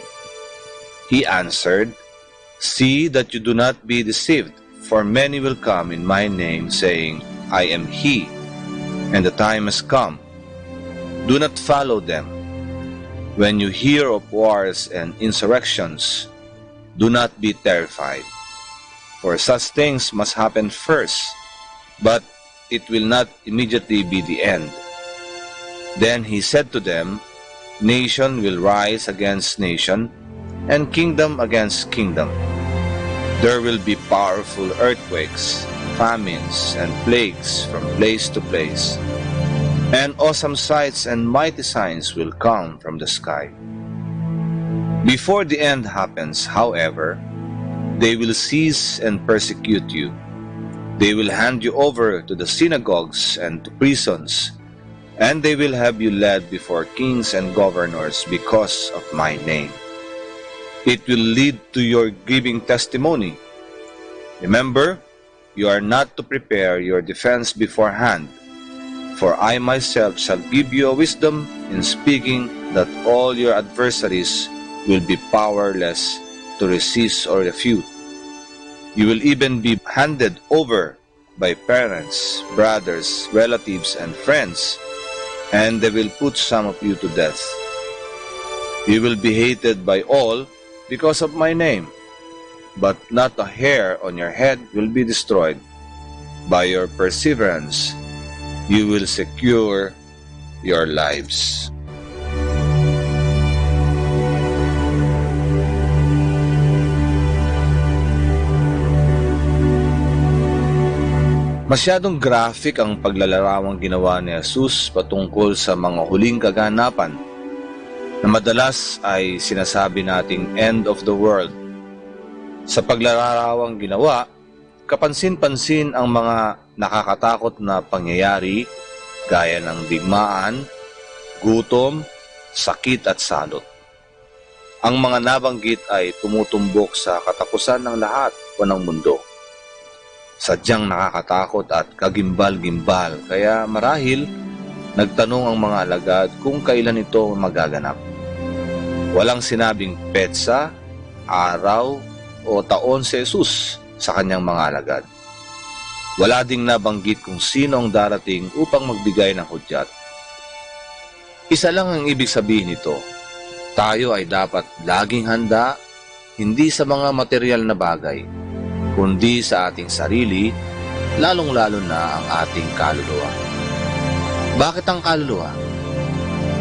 He answered, "See that you do not be deceived, for many will come in my name, saying, 'I am he,' and the time has come. Do not follow them. When you hear of wars and insurrections, do not be terrified. For such things must happen first, but it will not immediately be the end." Then he said to them, "Nation will rise against nation, and kingdom against kingdom. There will be powerful earthquakes, famines, and plagues from place to place. And awesome sights and mighty signs will come from the sky. Before the end happens, however, they will seize and persecute you. They will hand you over to the synagogues and to prisons, and they will have you led before kings and governors because of my name. It will lead to your giving testimony. Remember, you are not to prepare your defense beforehand, for I myself shall give you a wisdom in speaking that all your adversaries will be powerless to resist or refute. You will even be handed over by parents, brothers, relatives, and friends, and they will put some of you to death. You will be hated by all because of my name, but not a hair on your head will be destroyed. By your perseverance, you will secure your lives. Masyadong graphic ang paglalarawang ginawa ni Jesus patungkol sa mga huling kaganapan na madalas ay sinasabi nating end of the world. Sa paglalarawang ginawa, kapansin-pansin ang mga nakakatakot na pangyayari gaya ng digmaan, gutom, sakit at salot. Ang mga nabanggit ay tumutumbok sa katapusan ng lahat o ng mundo. Sadyang nakakatakot at kagimbal-gimbal, kaya marahil nagtanong ang mga alagad kung kailan ito magaganap. Walang sinabing petsa, araw o taon si Jesus sa kanyang mga alagad. Wala ding nabanggit kung sino ang darating upang magbigay ng hudyat. Isa lang ang ibig sabihin nito. Tayo ay dapat laging handa, hindi sa mga material na bagay, kundi sa ating sarili, lalong-lalo na ang ating kaluluwa. Bakit ang kaluluwa?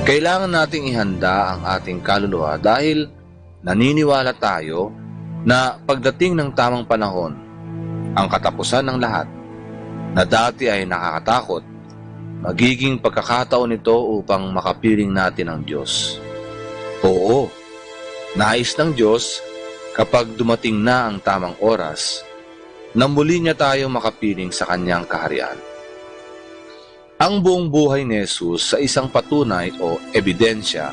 Kailangan nating ihanda ang ating kaluluwa dahil naniniwala tayo na pagdating ng tamang panahon, ang katapusan ng lahat, na dati ay nakakatakot, magiging pagkakataon ito upang makapiling natin ang Diyos. Oo, nais ng Diyos kapag dumating na ang tamang oras, na muli niya tayo makapiling sa kanyang kaharian. Ang buong buhay ni Jesus sa isang patunay o ebidensya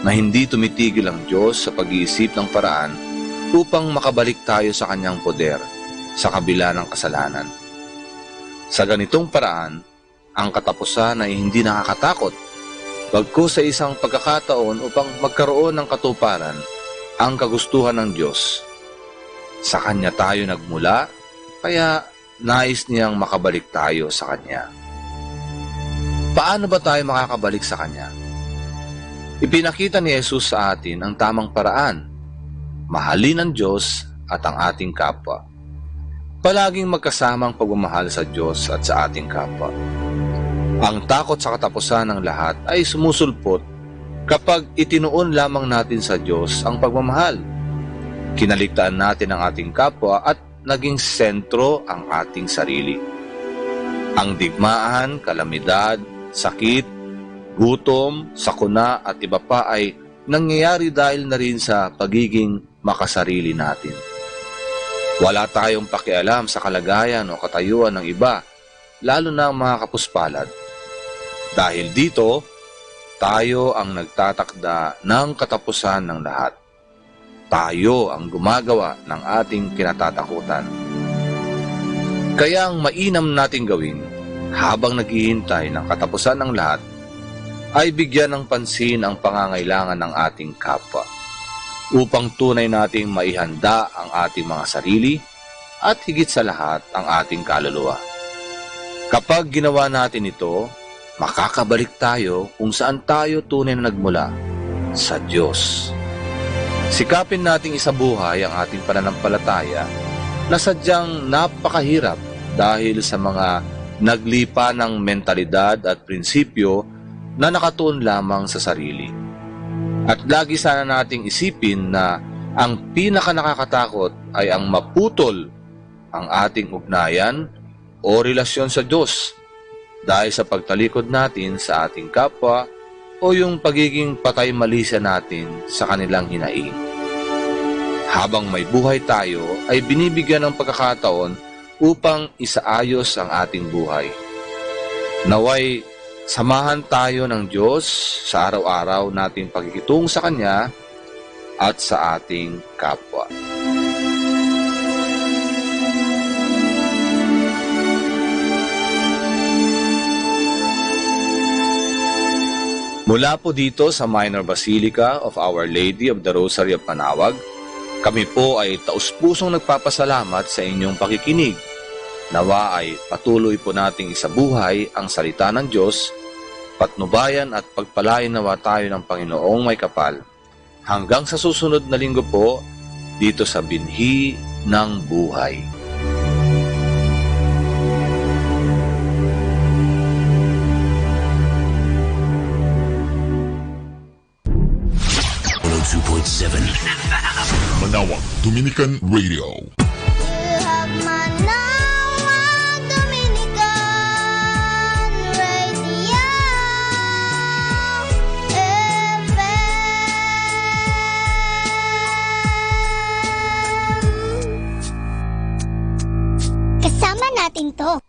na hindi tumitigil ang Diyos sa pag-iisip ng paraan upang makabalik tayo sa kanyang poder sa kabila ng kasalanan. Sa ganitong paraan, ang katapusan ay hindi nakakatakot, bagkus sa isang pagkakataon upang magkaroon ng katuparan ang kagustuhan ng Diyos. Sa Kanya tayo nagmula, kaya nais niyang makabalik tayo sa Kanya. Paano ba tayo makakabalik sa Kanya? Ipinakita ni Jesus sa atin ang tamang paraan. Mahalin ang Diyos at ang ating kapwa. Palaging magkasamang pagmamahal sa Diyos at sa ating kapwa. Ang takot sa katapusan ng lahat ay sumusulpot kapag itinuon lamang natin sa Diyos ang pagmamahal. Kinaligtaan natin ang ating kapwa at naging sentro ang ating sarili. Ang digmaan, kalamidad, sakit, gutom, sakuna at iba pa ay nangyayari dahil na rin sa pagiging makasarili natin. Wala tayong pakialam sa kalagayan o katayuan ng iba, lalo na ang mga kapuspalad. Dahil dito, tayo ang nagtatakda ng katapusan ng lahat. Tayo ang gumagawa ng ating kinatatakutan. Kaya ang mainam nating gawin habang naghihintay ng katapusan ng lahat ay bigyan ng pansin ang pangangailangan ng ating kapwa upang tunay nating maihanda ang ating mga sarili at higit sa lahat ang ating kaluluwa. Kapag ginawa natin ito, makakabalik tayo kung saan tayo tunay na nagmula, sa Diyos. Sikapin nating isabuhay ang ating pananampalataya na sadyang napakahirap dahil sa mga naglipa ng mentalidad at prinsipyo na nakatuon lamang sa sarili. At lagi sana nating isipin na ang pinaka nakakatakot ay ang maputol ang ating ugnayan o relasyon sa Diyos dahil sa pagtalikod natin sa ating kapwa o yung pagiging patay-malisa natin sa kanilang hinaing. Habang may buhay tayo ay binibigyan ng pagkakataon upang isaayos ang ating buhay. Naway samahan tayo ng Diyos sa araw-araw nating pagkikitung sa Kanya at sa ating kapwa. Mula po dito sa Minor Basilica of Our Lady of the Rosary of Manawag, Kami po ay taus-pusong nagpapasalamat sa inyong pakikinig. Nawa ay patuloy po nating isabuhay ang salita ng Diyos, patnubayan at pagpalain nawa tayo ng Panginoong may kapal. Hanggang sa susunod na linggo po, dito sa Binhi ng Buhay. Manawag Dominican Radio. Kasama natin to.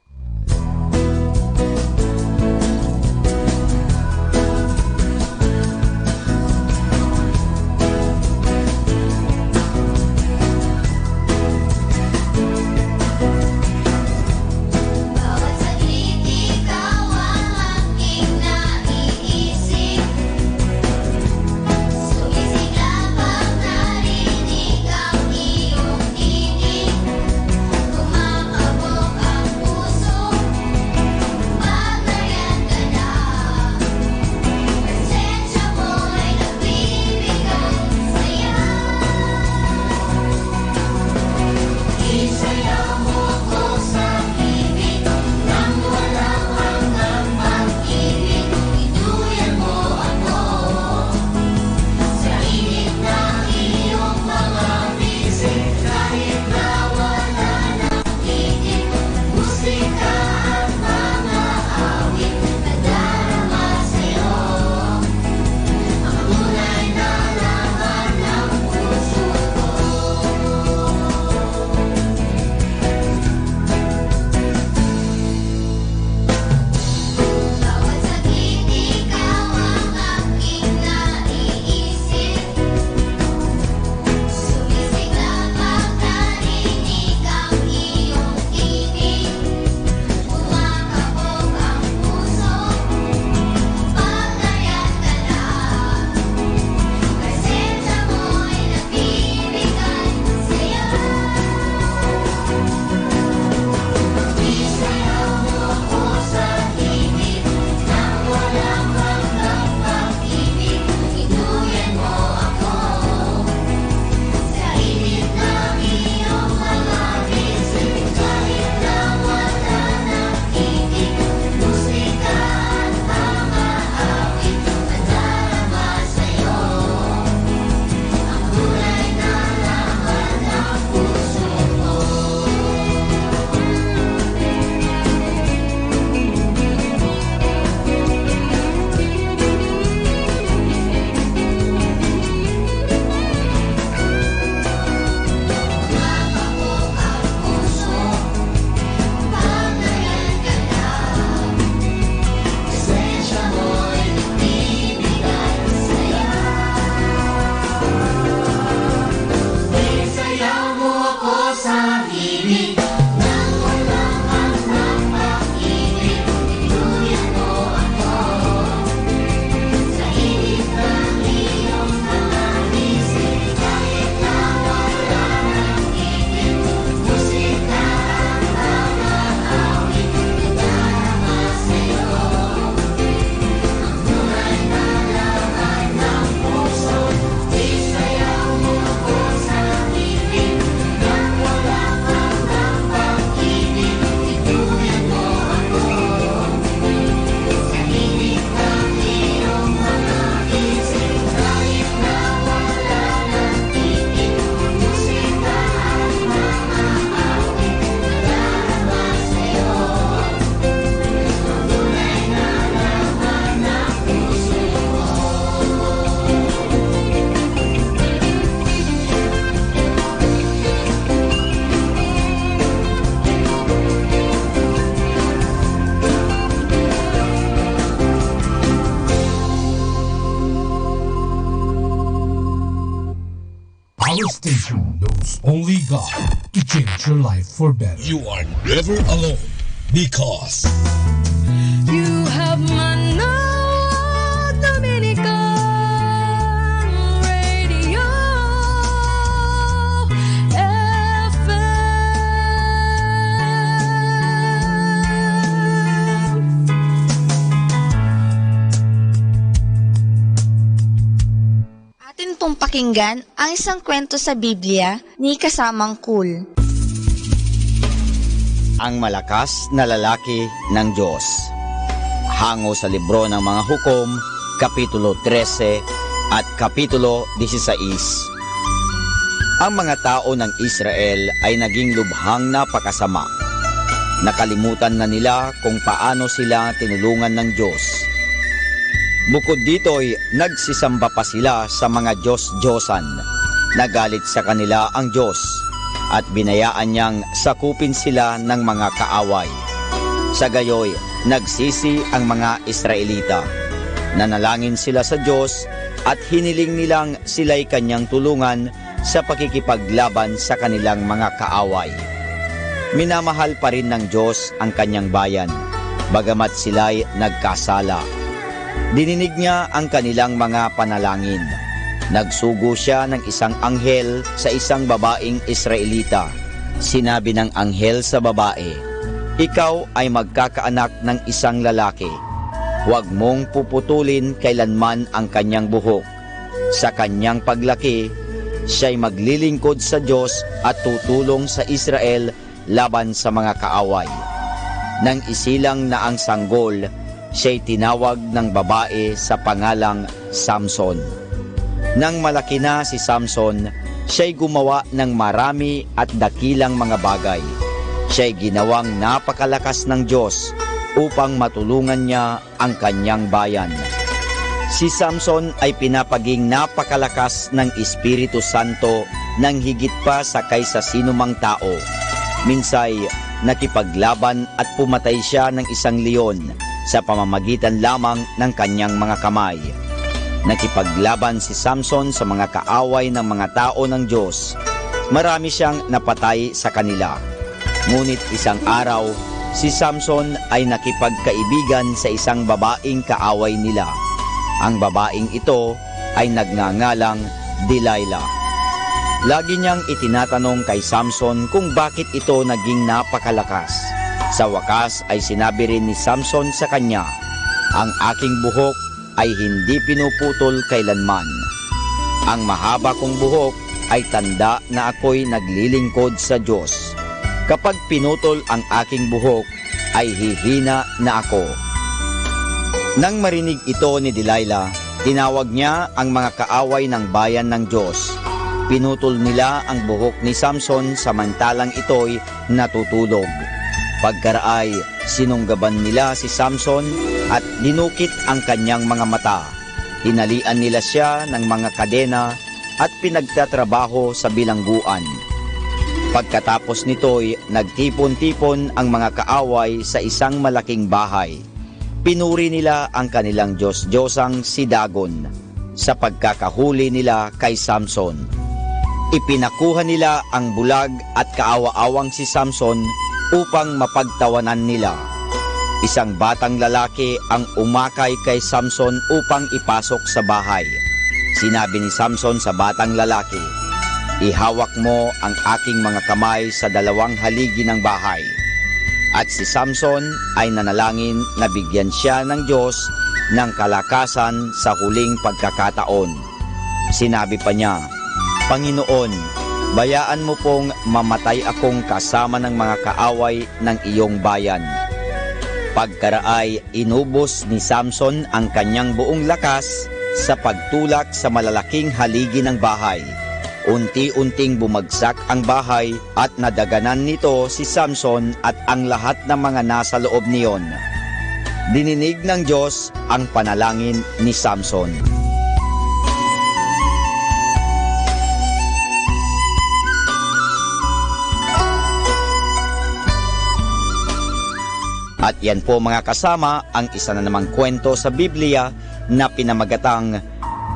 station knows only God to change your life for better. You are never alone because you have Manawa Dominican Radio. pakinggan ang isang kwento sa Biblia ni Kasamang Cool. Ang malakas na lalaki ng Diyos. Hango sa libro ng mga hukom, Kapitulo 13 at Kapitulo 16. Ang mga tao ng Israel ay naging lubhang napakasama. Nakalimutan na nila kung paano sila tinulungan ng Diyos. Bukod dito'y nagsisamba pa sila sa mga Diyos-Diyosan. Nagalit sa kanila ang Diyos at binayaan niyang sakupin sila ng mga kaaway. Sa gayoy, nagsisi ang mga Israelita. Nanalangin sila sa Diyos at hiniling nilang sila'y kanyang tulungan sa pakikipaglaban sa kanilang mga kaaway. Minamahal pa rin ng Diyos ang kanyang bayan, bagamat sila'y nagkasala. Dininig niya ang kanilang mga panalangin. Nagsugo siya ng isang anghel sa isang babaeng Israelita. Sinabi ng anghel sa babae, "Ikaw ay magkakaanak ng isang lalaki. Huwag mong puputulin kailanman ang kanyang buhok. Sa kanyang paglaki, siya'y maglilingkod sa Diyos at tutulong sa Israel laban sa mga kaaway." Nang isilang na ang sanggol, siya'y tinawag ng babae sa pangalang Samson. Nang malaki na si Samson, siya'y gumawa ng marami at dakilang mga bagay. Siya'y ginawang napakalakas ng Diyos upang matulungan niya ang kanyang bayan. Si Samson ay pinapaging napakalakas ng Espiritu Santo nang higit pa sa kaysa sinumang tao. Minsay nakipaglaban at pumatay siya ng isang leon sa pamamagitan lamang ng kanyang mga kamay. Nakipaglaban si Samson sa mga kaaway ng mga tao ng Diyos. Marami siyang napatay sa kanila. Ngunit isang araw, si Samson ay nakipagkaibigan sa isang babaeng kaaway nila. Ang babaeng ito ay nagngangalang Delilah. Lagi niyang itinatanong kay Samson kung bakit ito naging napakalakas. Sa wakas ay sinabi rin ni Samson sa kanya, "Ang aking buhok ay hindi pinuputol kailanman. Ang mahaba kong buhok ay tanda na ako'y naglilingkod sa Diyos. Kapag pinutol ang aking buhok, ay hihina na ako." Nang marinig ito ni Delilah, tinawag niya ang mga kaaway ng bayan ng Diyos. Pinutol nila ang buhok ni Samson samantalang ito'y natutulog. Pagkaraay, sinunggaban nila si Samson at dinukit ang kanyang mga mata. Tinalian nila siya ng mga kadena at pinagtatrabaho sa bilangguan. Pagkatapos nito'y nagtipon-tipon ang mga kaaway sa isang malaking bahay. Pinuri nila ang kanilang Diyos-Diyosang si Dagon sa pagkakahuli nila kay Samson. Ipinakuha nila ang bulag at kaawa-awang si Samson upang mapagtawanan nila. Isang batang lalaki ang umakay kay Samson upang ipasok sa bahay. Sinabi ni Samson sa batang lalaki, "Ihawak mo ang aking mga kamay sa dalawang haligi ng bahay." At si Samson ay nanalangin na bigyan siya ng Diyos ng kalakasan sa huling pagkakataon. Sinabi pa niya, "Panginoon, bayaan mo pong mamatay akong kasama ng mga kaaway ng iyong bayan." Pagkaraay, inubos ni Samson ang kanyang buong lakas sa pagtulak sa malalaking haligi ng bahay. Unti-unting bumagsak ang bahay at nadaganan nito si Samson at ang lahat ng mga nasa loob niyon. Dininig ng Diyos ang panalangin ni Samson. At yan po mga kasama ang isa na namang kwento sa Biblia na pinamagatang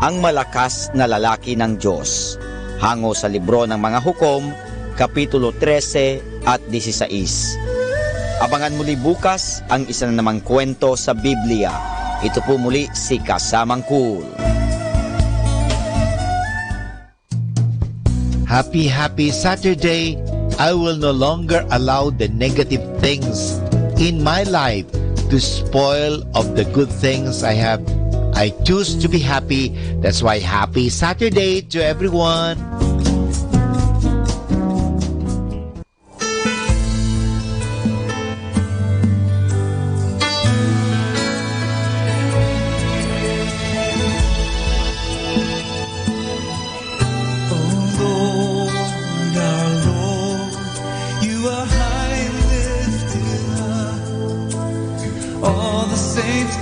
Ang Malakas na Lalaki ng Diyos. Hango sa libro ng mga hukom, Kapitulo 13 at 16. Abangan muli bukas ang isa na namang kwento sa Biblia. Ito po muli si Kasamang Cool. Happy Saturday! I will no longer allow the negative things in my life to spoil of the good things I have I choose to be happy. That's why happy Saturday to everyone.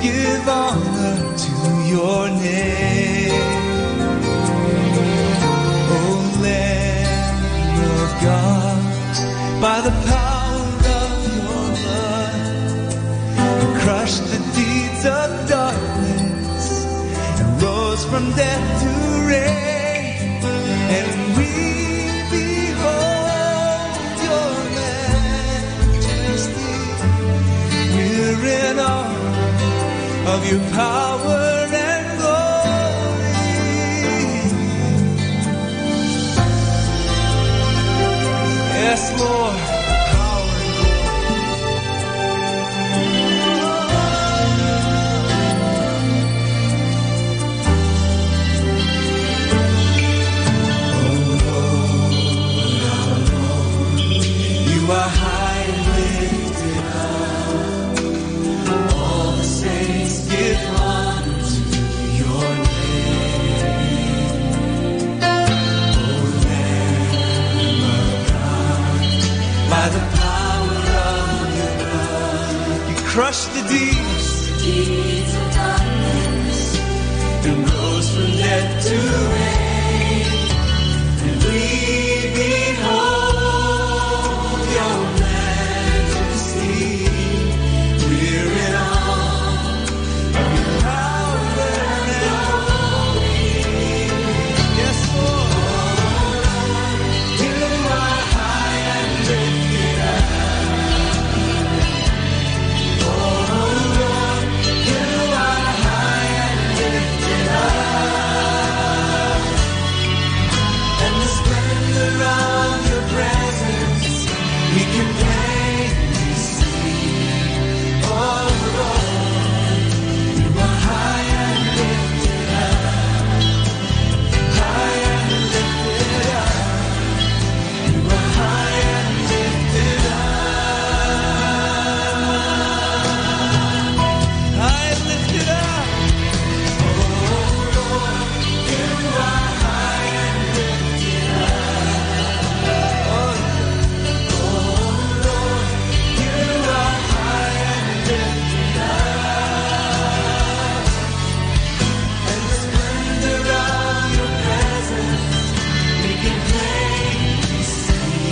Give honor to your name, O Lamb of God. By the power of your blood, you crushed the deeds of darkness and rose from death to reign. And we behold your majesty. We're in awe of your power and glory. Yes, Lord. Power and glory. You are high and lifted up. All the saints give honor to your name, O Lamb of God. By the power of your blood, you crushed the deeds of darkness and rose from death to reign. And we behold your majesty. We're in awe of your power and glory. Yes, Lord. You are high and lifted up. Oh, Lord, you are high and lifted up. And the splendor of your presence we can plainly see. Oh, Lord, you are high and lifted up. High and lifted up. You are high and lifted up. High and lifted up. Oh, Lord, you are high and lifted up. Oh, Lord, you are high and lifted up. And the splendor of your presence we can plainly see.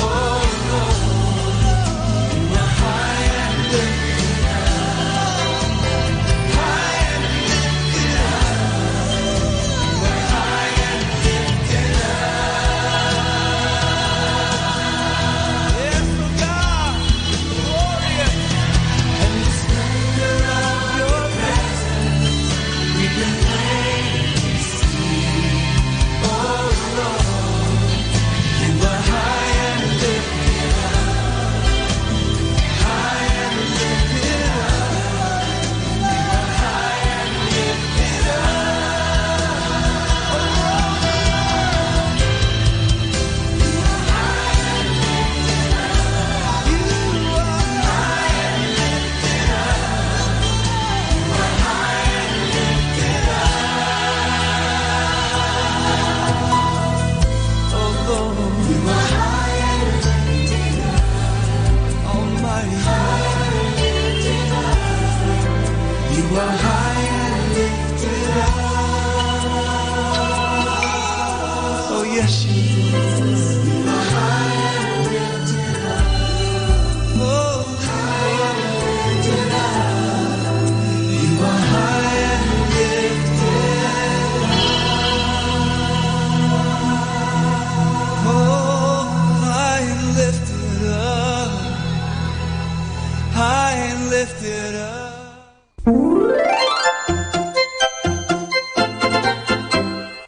Oh, Lord, you are high and lifted up. High and lifted up. You are high and lifted up. Yes, oh God, glorious. And the splendor of your presence we can plainly see. Oh, Lord, you are high and lifted up. High and lifted up. You are high and lifted up. Oh, Lord, you are high and lifted up. You are high and lifted up. You are high and lifted up. Oh, Lord, you are high and lifted up. Almighty, high and lifted up. You are high and lifted up. Oh, yes, you are high and lifted up. Oh, high and lifted up. You are high and lifted up. Oh, high and lifted up. High and lifted up.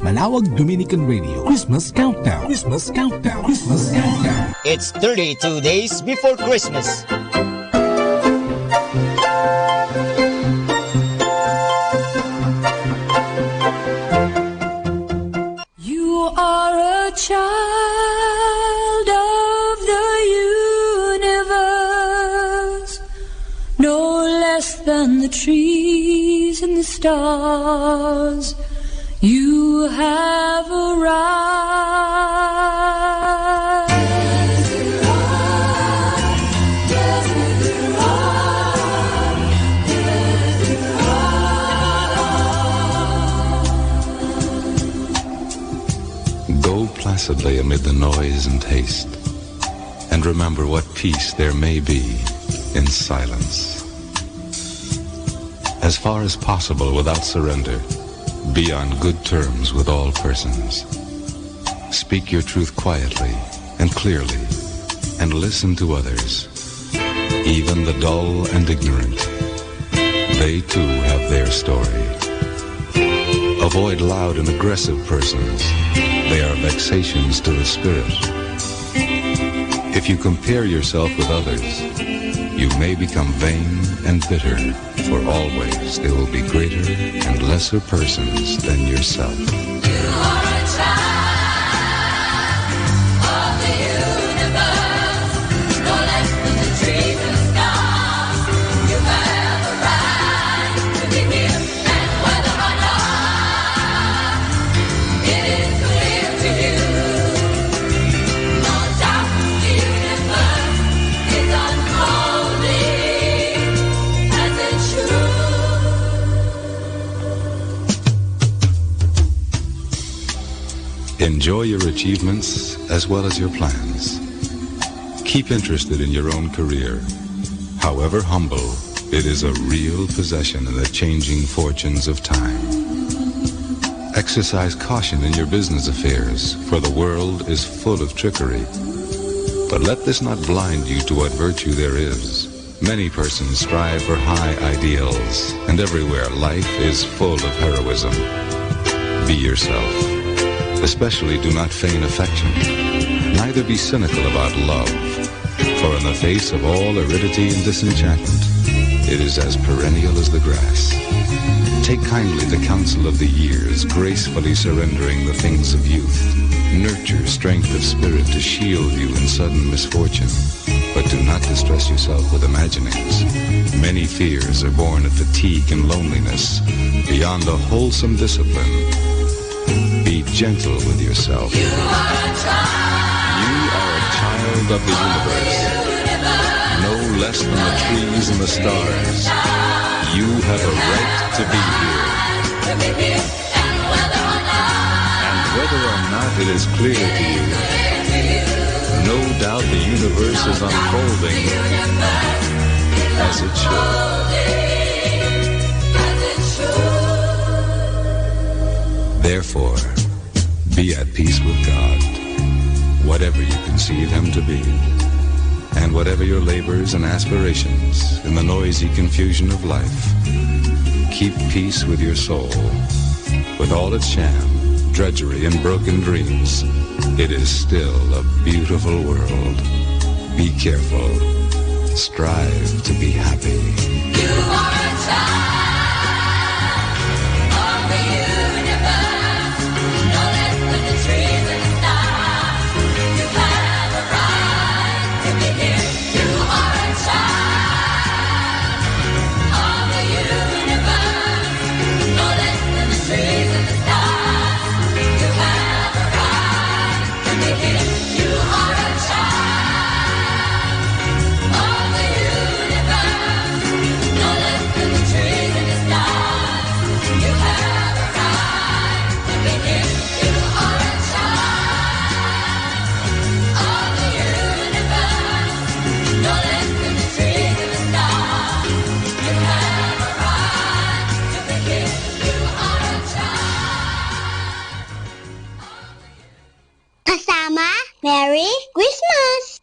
Manawag Dominican Radio Christmas Countdown. Christmas Countdown. Christmas Countdown. It's 32 days before Christmas. than the trees and the stars. You have arrived. Go placidly amid the noise and haste, and remember what peace there may be in silence. As far as possible without surrender, be on good terms with all persons. Speak your truth quietly and clearly, and listen to others, even the dull and ignorant. They too have their story. Avoid loud and aggressive persons. They are vexations to the spirit. If you compare yourself with others, you may become vain and bitter, for always there will be greater and lesser persons than yourself. You are a child of the universe, no less than the trees and the stars. You have a right to be here, and whether or not it is clear to you, no doubt the universe is unfolding as it should. Enjoy your achievements as well as your plans. Keep interested in your own career. However humble, it is a real possession in the changing fortunes of time. Exercise caution in your business affairs, for the world is full of trickery. But let this not blind you to what virtue there is. Many persons strive for high ideals, and everywhere life is full of heroism. Be yourself. Especially do not feign affection. Neither be cynical about love, for in the face of all aridity and disenchantment, it is as perennial as the grass. Take kindly the counsel of the years, gracefully surrendering the things of youth. Nurture strength of spirit to shield you in sudden misfortune, but do not distress yourself with imaginings. Many fears are born of fatigue and loneliness, beyond a wholesome discipline. Be gentle with yourself. You are a child of the universe, no less than the trees and the stars. You have a right to be here. And whether or not it is clear to you, no doubt the universe is unfolding as it should. Therefore, be at peace with God, whatever you conceive Him to be, and whatever your labors and aspirations in the noisy confusion of life. Keep peace with your soul. With all its sham, drudgery, and broken dreams, it is still a beautiful world. Be careful. Strive to be happy. You are a child of the universe, no less than the trees and the stars. You have a right to be here. You are a child of the universe, no less than the trees and the stars. You have a right to be here. You are a child of the universe, no less than the trees and the stars. You have a right to be here. You are a child of the universe, no less than the trees and the stars. You have a right to be here. You are a child. Kasama, Merry Christmas!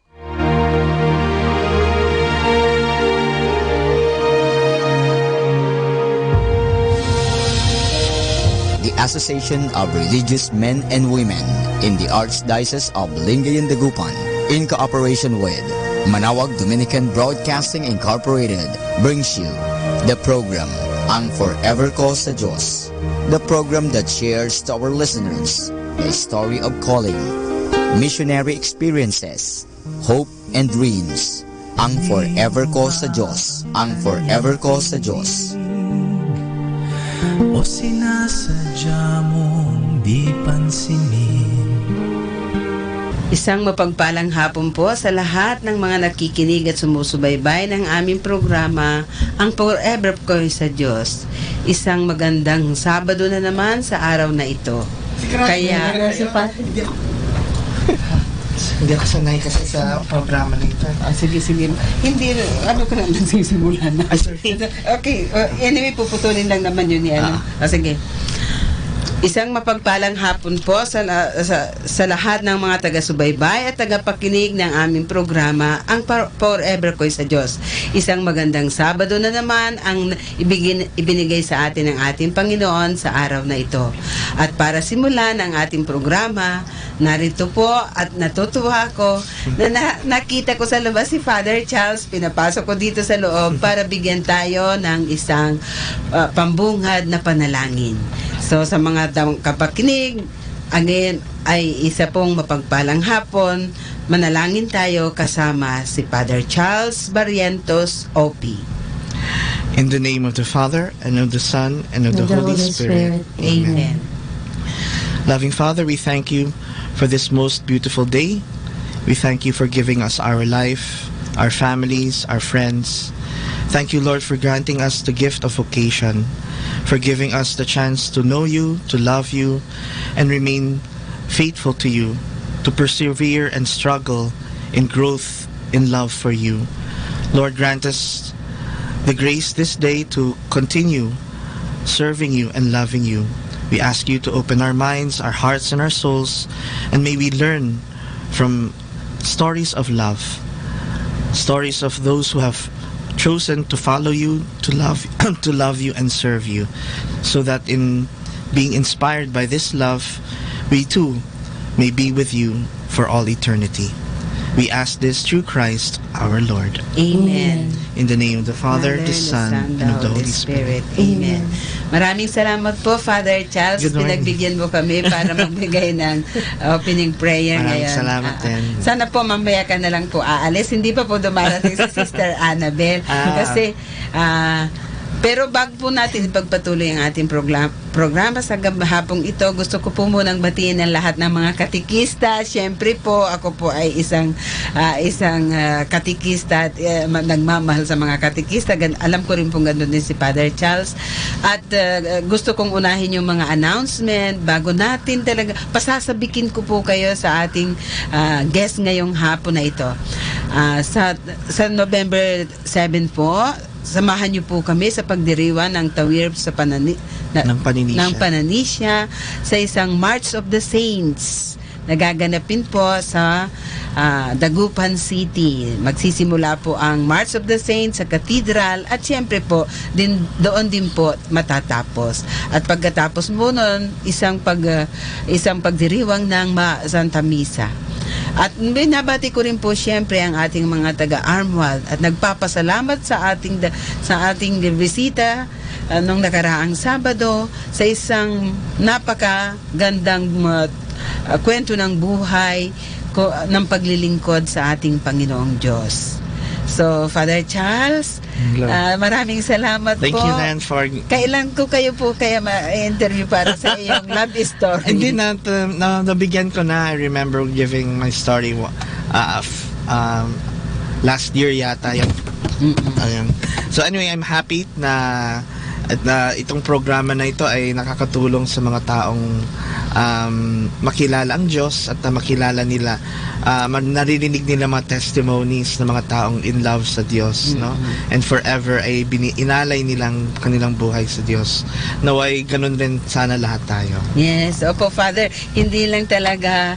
The Association of Religious Men and Women in the Archdiocese of Lingayen Dagupan, in cooperation with Manawag Dominican Broadcasting Incorporated, brings you the program Ang Forever Ko sa Diyos, the program that shares to our listeners the story of calling, missionary experiences, hope and dreams, ang forever ko sa Diyos, ang forever ko sa Diyos. O sinasadya mong di pansinin. Isang mapagpalang hapon po sa lahat ng mga nakikinig at sumusubaybay ng aming programa, ang Forever Ko sa Diyos. Isang magandang Sabado na naman sa araw na ito. Kaya hindi ako sanay kasi sa programa na ito. sige. Hindi, ano ka lang nagsisimula na. Okay, anyway, puputulin lang naman yun ni ano. Sige. Isang mapagpalang hapon po sa lahat ng mga taga-subaybay at tagapakinig ng aming programa, ang Forever Ko sa Diyos. Isang magandang Sabado na naman ang ibinigay sa atin ng ating Panginoon sa araw na ito. At para simulan ang ating programa, narito po at natutuwa ako na nakita ko sa labas si Father Charles. Pinapasok ko dito sa loob para bigyan tayo ng isang pambungad na panalangin. So sa mga kapakinig, again, ay isa pong mapagpalang hapon. Manalangin tayo kasama si Father Charles Barrientos, OP. In the name of the Father, and of the Son, and of the Holy Spirit. Amen. Loving Father, we thank you for this most beautiful day. We thank you for giving us our life, our families, our friends. Thank you, Lord, for granting us the gift of vocation, for giving us the chance to know you, to love you, and remain faithful to you, to persevere and struggle in growth in love for you. Lord, grant us the grace this day to continue serving you and loving you. We ask you to open our minds, our hearts, and our souls, and may we learn from stories of love, stories of those who have chosen to follow you, to love you and serve you, so that in being inspired by this love, we too may be with you for all eternity. We ask this through Christ our Lord. Amen. In the name of the Father, the Son, and of the Holy Spirit. Amen. Maraming salamat po, Father Charles. Pinagbigyan mo kami para magbigay ng opening prayer Maraming ngayon. salamat din. Sana po mamaya ka na lang po aalis. Hindi pa po dumarating si Sister Annabel. Kasi pero bago po natin ipagpatuloy ang ating programa sa hapong ito, gusto ko po munang batiin ang lahat ng mga katikista. Siyempre po, ako po ay isang katikista at nagmamahal sa mga katikista. Alam ko rin pong ganoon din si Father Charles. At gusto kong unahin yung mga announcement bago natin talaga. Pasasabikin ko po kayo sa ating guest ngayong hapon na ito. Sa November 7 po, samahan niyo po kami sa pagdiriwang ng Tawir sa ng Pananisya sa isang March of the Saints na gaganapin po sa Dagupan City. Magsisimula po ang March of the Saints sa Cathedral at siyempre po doon din po matatapos. At pagkatapos mo nun, isang pagdiriwang ng Santa Misa. At binabati ko rin po siyempre ang ating mga taga-Armwald at nagpapasalamat sa ating bisita nung nakaraang Sabado sa isang napakagandang kwento ng buhay ng paglilingkod sa ating Panginoong Diyos. So, Father Charles, maraming salamat Thank po. you, Nan, for... Kailan ko kayo po kaya ma-interview para sa iyong love story? Hindi nabigyan ko na. I remember giving my story last year yata. So anyway, I'm happy na itong programa na ito ay nakakatulong sa mga taong makilala ang Diyos at makilala nila, naririnig nila mga testimonies ng mga taong in love sa Diyos, no? And forever ay inalay nilang kanilang buhay sa Diyos. Naway ganun rin sana lahat tayo. Yes, opo, Father, hindi lang talaga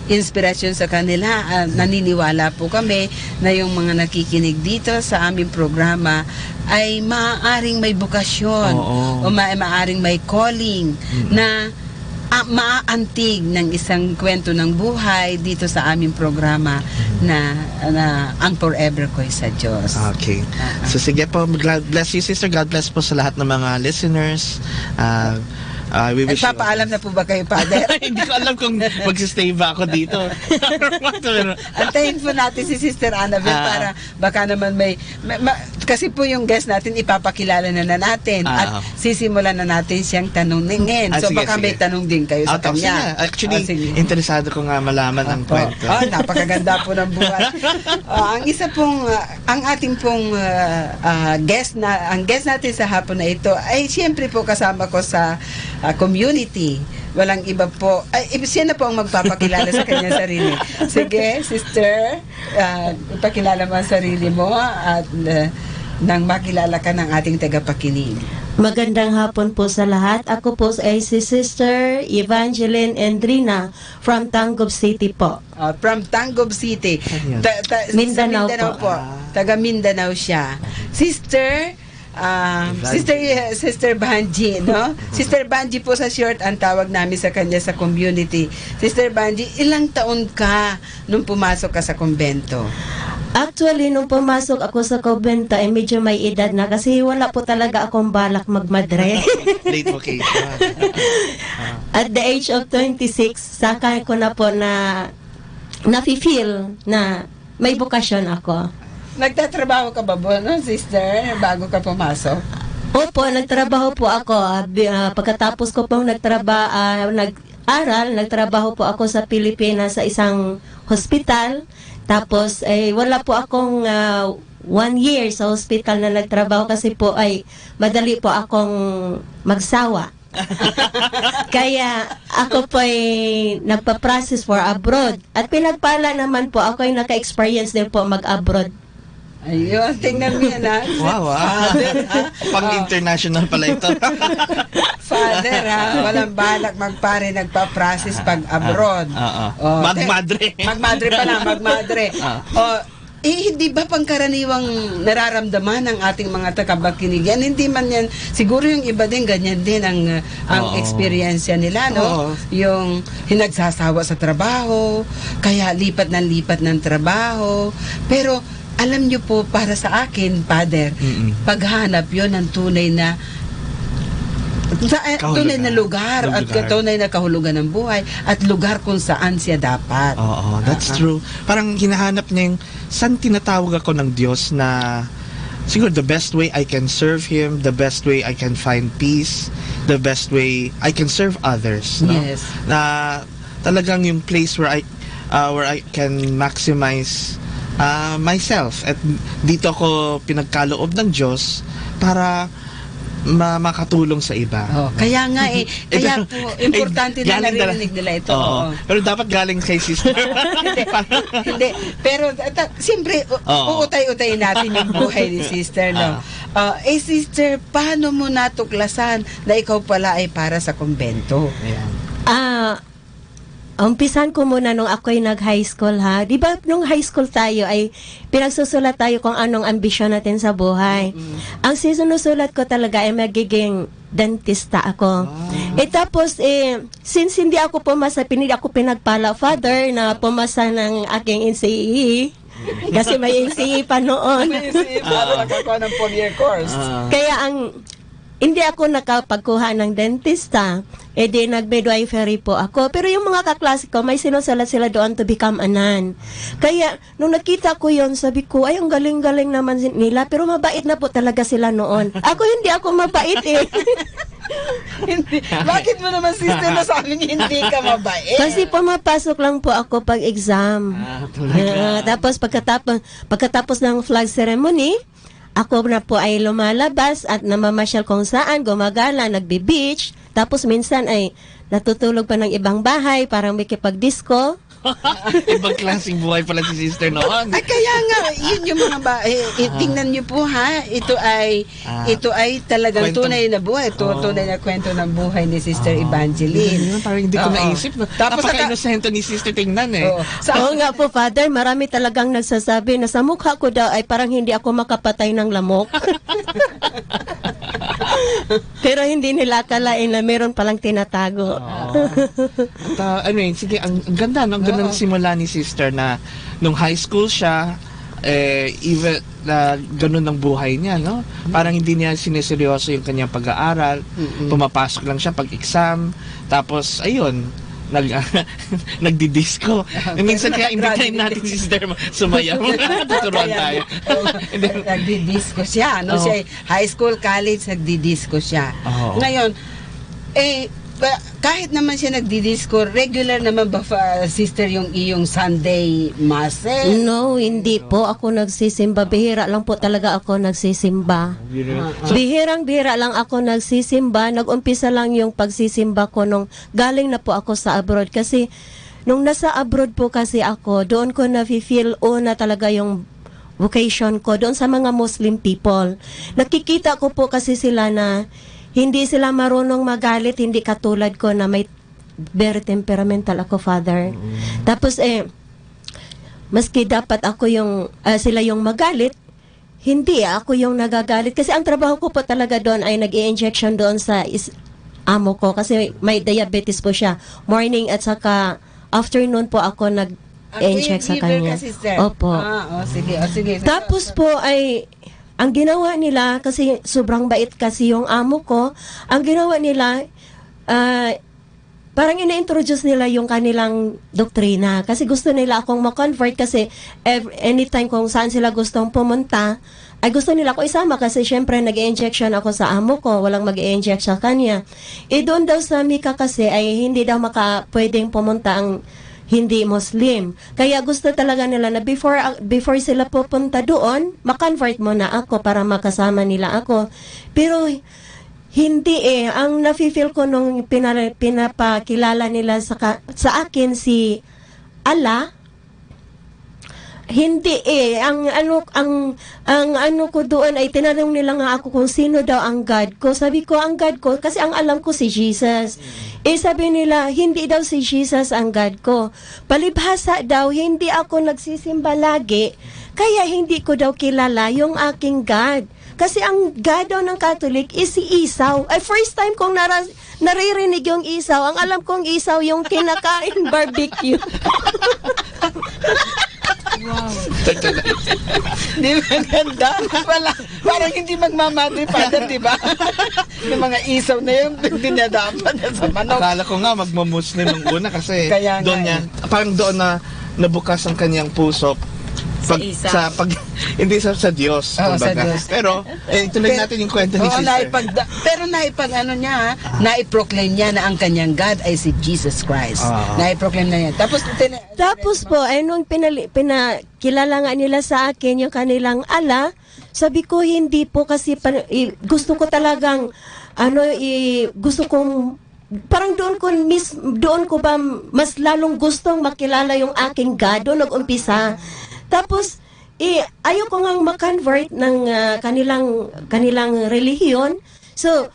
inspirasyon sa kanila. Naniniwala po kami na yung mga nakikinig dito sa aming programa ay maaaring may bukasyon o maaaring may calling na maaantig ng isang kwento ng buhay dito sa aming programa na ang Forever Ko sa Diyos. Okay. So sige po, God bless you, Sister. God bless po sa lahat ng mga listeners. We wish Papaalam na po ba kayo, Father? Hindi ko alam kung magsistay ba ako dito. Antayin po natin si Sister Annabel para baka naman kasi po yung guest natin ipapakilala na natin at sisimulan na natin siyang tanungin. So sige, baka may tanong din kayo sa kanya. Actually, interesado ko nga malaman ang kwento. Napakaganda po ng buhay. Ang ating pong guest natin sa hapon na ito ay siyempre po kasama ko sa community. Walang iba po. Siya na po ang magpapakilala sa kanyang sarili. Sige, sister, ipakilala mo ang sarili mo at nang makilala ka ng ating tagapakinig. Magandang hapon po sa lahat. Ako po ay si Sister Evangeline Endrina from Tangub City po. From Tangub City. Mindanao po. Taga Mindanao siya. Sister Sister Banji, no? Sister Banji po sa short ang tawag namin sa kanya sa community. Sister Banji, ilang taon ka nung pumasok ka sa kumbento? Actually, nung pumasok ako sa kumbento, medyo may edad na kasi wala po talaga akong balak magmadre. Late vocation. At the age of 26, saka ko na po na nafe-feel na may bukasyon ako. Nagtatrabaho ka ba po, no, sister, bago ka pumasok? Opo, nagtrabaho po ako. Pagkatapos ko pong nag-aral, nagtrabaho po ako sa Pilipinas sa isang hospital. Tapos, wala po akong 1 year sa hospital na nagtrabaho kasi po ay madali po akong magsawa. Kaya ako po ay nagpa-process for abroad. At pinagpala naman po ako ay naka-experience din po mag-abroad. Ayun, tingnan mo yan, ha? Wow, Father, pang-international pala ito. Father, ha? Walang balak magpare, nagpa-process pag abroad. Magmadre. Magmadre. Hindi ba pangkaraniwang nararamdaman ng ating mga tagapakinig yan? Hindi man yan, siguro yung iba din, ganyan din ang experience nila, no? Yung hinagsasawa sa trabaho, kaya lipat ng trabaho. Pero, alam nyo po, para sa akin, Father, paghanap yon ng tunay na lugar at tunay na kahulugan ng buhay at lugar kung saan siya dapat. That's true. Parang hinahanap niya yung saan tinatawag ako ng Diyos na siguro the best way I can serve Him, the best way I can find peace, the best way I can serve others. No? Yes. Na talagang yung place where I can maximize myself at dito ako pinagkaloob ng Diyos para makatulong sa iba. Kaya nga kaya po importante na narinig nila ito. Pero dapat galing kay sister. Hindi. Pero siyempre uutay-utay natin yung buhay ni sister, no. Sister, paano mo natuklasan na ikaw pala ay para sa kumbento? Umpisan ko muna nung ako'y nag-high school, ha. Di ba nung high school tayo ay pinagsusulat tayo kung anong ambisyon natin sa buhay. Ang sinusulat ko talaga ay magiging dentista ako. Tapos, since hindi ako pumasa, pinagpala, Father, na pumasa ng aking NCE. Kasi may NCE pa noon. May NCE pa, nakakuha ng 4-year course. Kaya hindi ako nakapagkuha ng dentista. Di nag-midwifery po ako. Pero yung mga kaklase ko, may sinusulat sila doon to become a nun. Kaya, nung nakita ko yon, sabi ko, ay, ang galing-galing naman nila. Pero mabait na po talaga sila noon. Hindi ako mabait Hindi. Bakit mo naman, sister, nasabing hindi ka mabait? Kasi pumapasok lang po ako pag-exam. Tapos pagkatapos ng flag ceremony, ako na po ay lumalabas at namamasyal kung saan, gumagala, nagbe-beach. Tapos minsan ay natutulog pa ng ibang bahay, parang makipag-disco. Ibang klaseng buhay pala si sister noon. Kaya nga, yun yung mga tingnan niyo po, ha, ito ay talagang tunay na buhay. Tunay na kwento ng buhay ni Sister Evangeline. Parang hindi ko naisip. Tapos napaka-inosento ni sister tingnan Oo nga po, Father, marami talagang nagsasabi na sa mukha ko daw ay parang hindi ako makapatay ng lamok. Pero hindi nila akalain na meron palang tinatago. Sige, ang ganda, no? Ang ganda ng simula ni sister na nung high school siya, even ganun ang buhay niya, no? Parang hindi niya siniseryoso yung kanyang pag-aaral. Pumapasok lang siya pag-exam. Tapos, ayun, nagdi-disco. Minsan kaya imbitahin natin si Sister sumayaw. Tuturuan tayo. Nagdi-disco siya. No? Siya, high school, college, nagdi-disco siya. Ngayon, kahit naman siya nagdi-disco, regular naman ba, sister, yung iyong Sunday Mass? No, hindi po ako nagsisimba. Bihira lang po talaga ako nagsisimba. Bihirang-bihira lang ako nagsisimba. Nag-umpisa lang yung pagsisimba ko nung galing na po ako sa abroad. Kasi nung nasa abroad po kasi ako, doon ko na-feel una talaga yung vocation ko doon sa mga Muslim people. Nakikita ko po kasi sila na hindi sila marunong magalit, hindi katulad ko na may very temperamental ako, Father. Tapos maski dapat ako yung sila yung magalit, hindi ako yung nagagalit kasi ang trabaho ko po talaga doon ay nag-i-injection doon sa amo ko kasi may diabetes po siya. Morning at saka afternoon po ako nag-inject sa kanya. Opo. Sige. Tapos po ay ang ginawa nila, kasi sobrang bait kasi yung amo ko, ang ginawa nila, parang ina-introduce nila yung kanilang doktrina. Kasi gusto nila akong ma-convert kasi anytime kung saan sila gustong pumunta, ay gusto nila ako isama kasi syempre nag-i-injection ako sa amo ko, walang mag-i-inject sa kanya. Doon daw sa Mika kasi ay hindi daw pwedeng pumunta ang hindi Muslim. Kaya gusto talaga nila na before sila pupunta doon, ma-convert muna ako para makasama nila ako. Pero hindi ang nafe-feel ko nung pinapakilala nila sa akin si Allah, hindi ang ano ko doon ay tinanong nila nga ako kung sino daw ang God ko. Sabi ko ang God ko kasi ang alam ko si Jesus. Sabi nila hindi daw si Jesus ang God ko. Palibhasa daw hindi ako nagsisimba lagi kaya hindi ko daw kilala yung aking God. Kasi ang God daw ng Catholic is si Isaw. Ay first time kong naririnig yung Isaw. Ang alam kong Isaw yung kinakain barbecue. Wow. Di ba ganda? Parang hindi magmamadri, Father, di ba? Yung mga isaw na yung dinadapan sa manok. Akala ko nga magmamuslim ang una kasi doon niya, parang doon na nabukas ang kanyang puso hindi sa Diyos. Sa Diyos. Pero ituloy natin yung kwento ni Sister. Pero naiproclaim niya na ang kanyang God ay si Jesus Christ. Naiproclaim na yan. Tapos po, nung pinakilala nga nila sa akin yung kanilang Allah, sabi ko hindi po kasi gusto ko talagang gusto kong parang doon ko ba mas lalong gustong makilala yung aking God doon nag-umpisa. Tapos ayaw ko ngang ma-convert ng kanilang relihiyon. So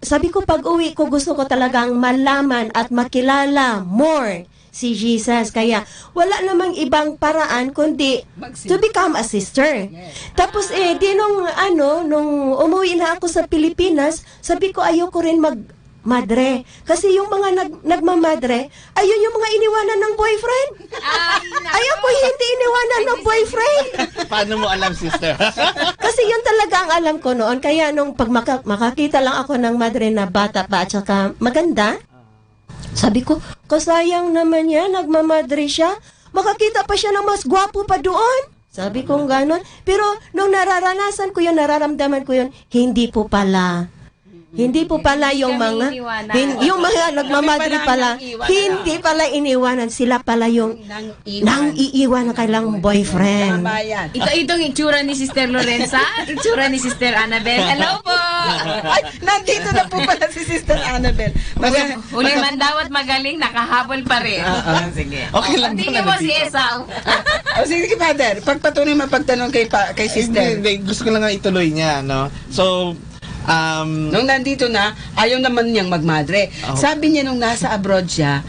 sabi ko pag uwi ko gusto ko talagang malaman at makilala more si Jesus. Kaya wala namang ibang paraan kundi to become a sister. Tapos nung umuwi na ako sa Pilipinas, sabi ko ayaw ko rin madre. Kasi yung mga nagmamadre, ayun yung mga iniwanan ng boyfriend. Ayaw ko hindi iniwanan ng boyfriend. Paano mo alam, sister? Kasi yun talaga ang alam ko noon. Kaya nung pag makakita lang ako ng madre na bata pa at saka maganda, sabi ko, kasayang naman yan, nagmamadre siya. Makakita pa siya ng mas gwapo pa doon. Sabi ko gano'n. Pero nung nararamdaman ko yun, hindi po pala. Hindi po pala yung mga nagmamadre pala, hindi pala iniwanan, sila pala yung nang iiwan ng kailang boyfriend. Itong itsura ni Sister Lorenza, itsura ni Sister Annabel. Hello po! Ay, nandito na po pala si Sister Annabel. Huli man daw at magaling, nakahabol pa rin. Sige. Okay lang. Tingin mo si Esau. Sige, Father, pagpatuloy mapagtanong kay Sister. Hindi, gusto ko lang nga ituloy niya, no? So, nung nandito na, ayaw naman niyang magmadre. Sabi niya nung nasa abroad siya,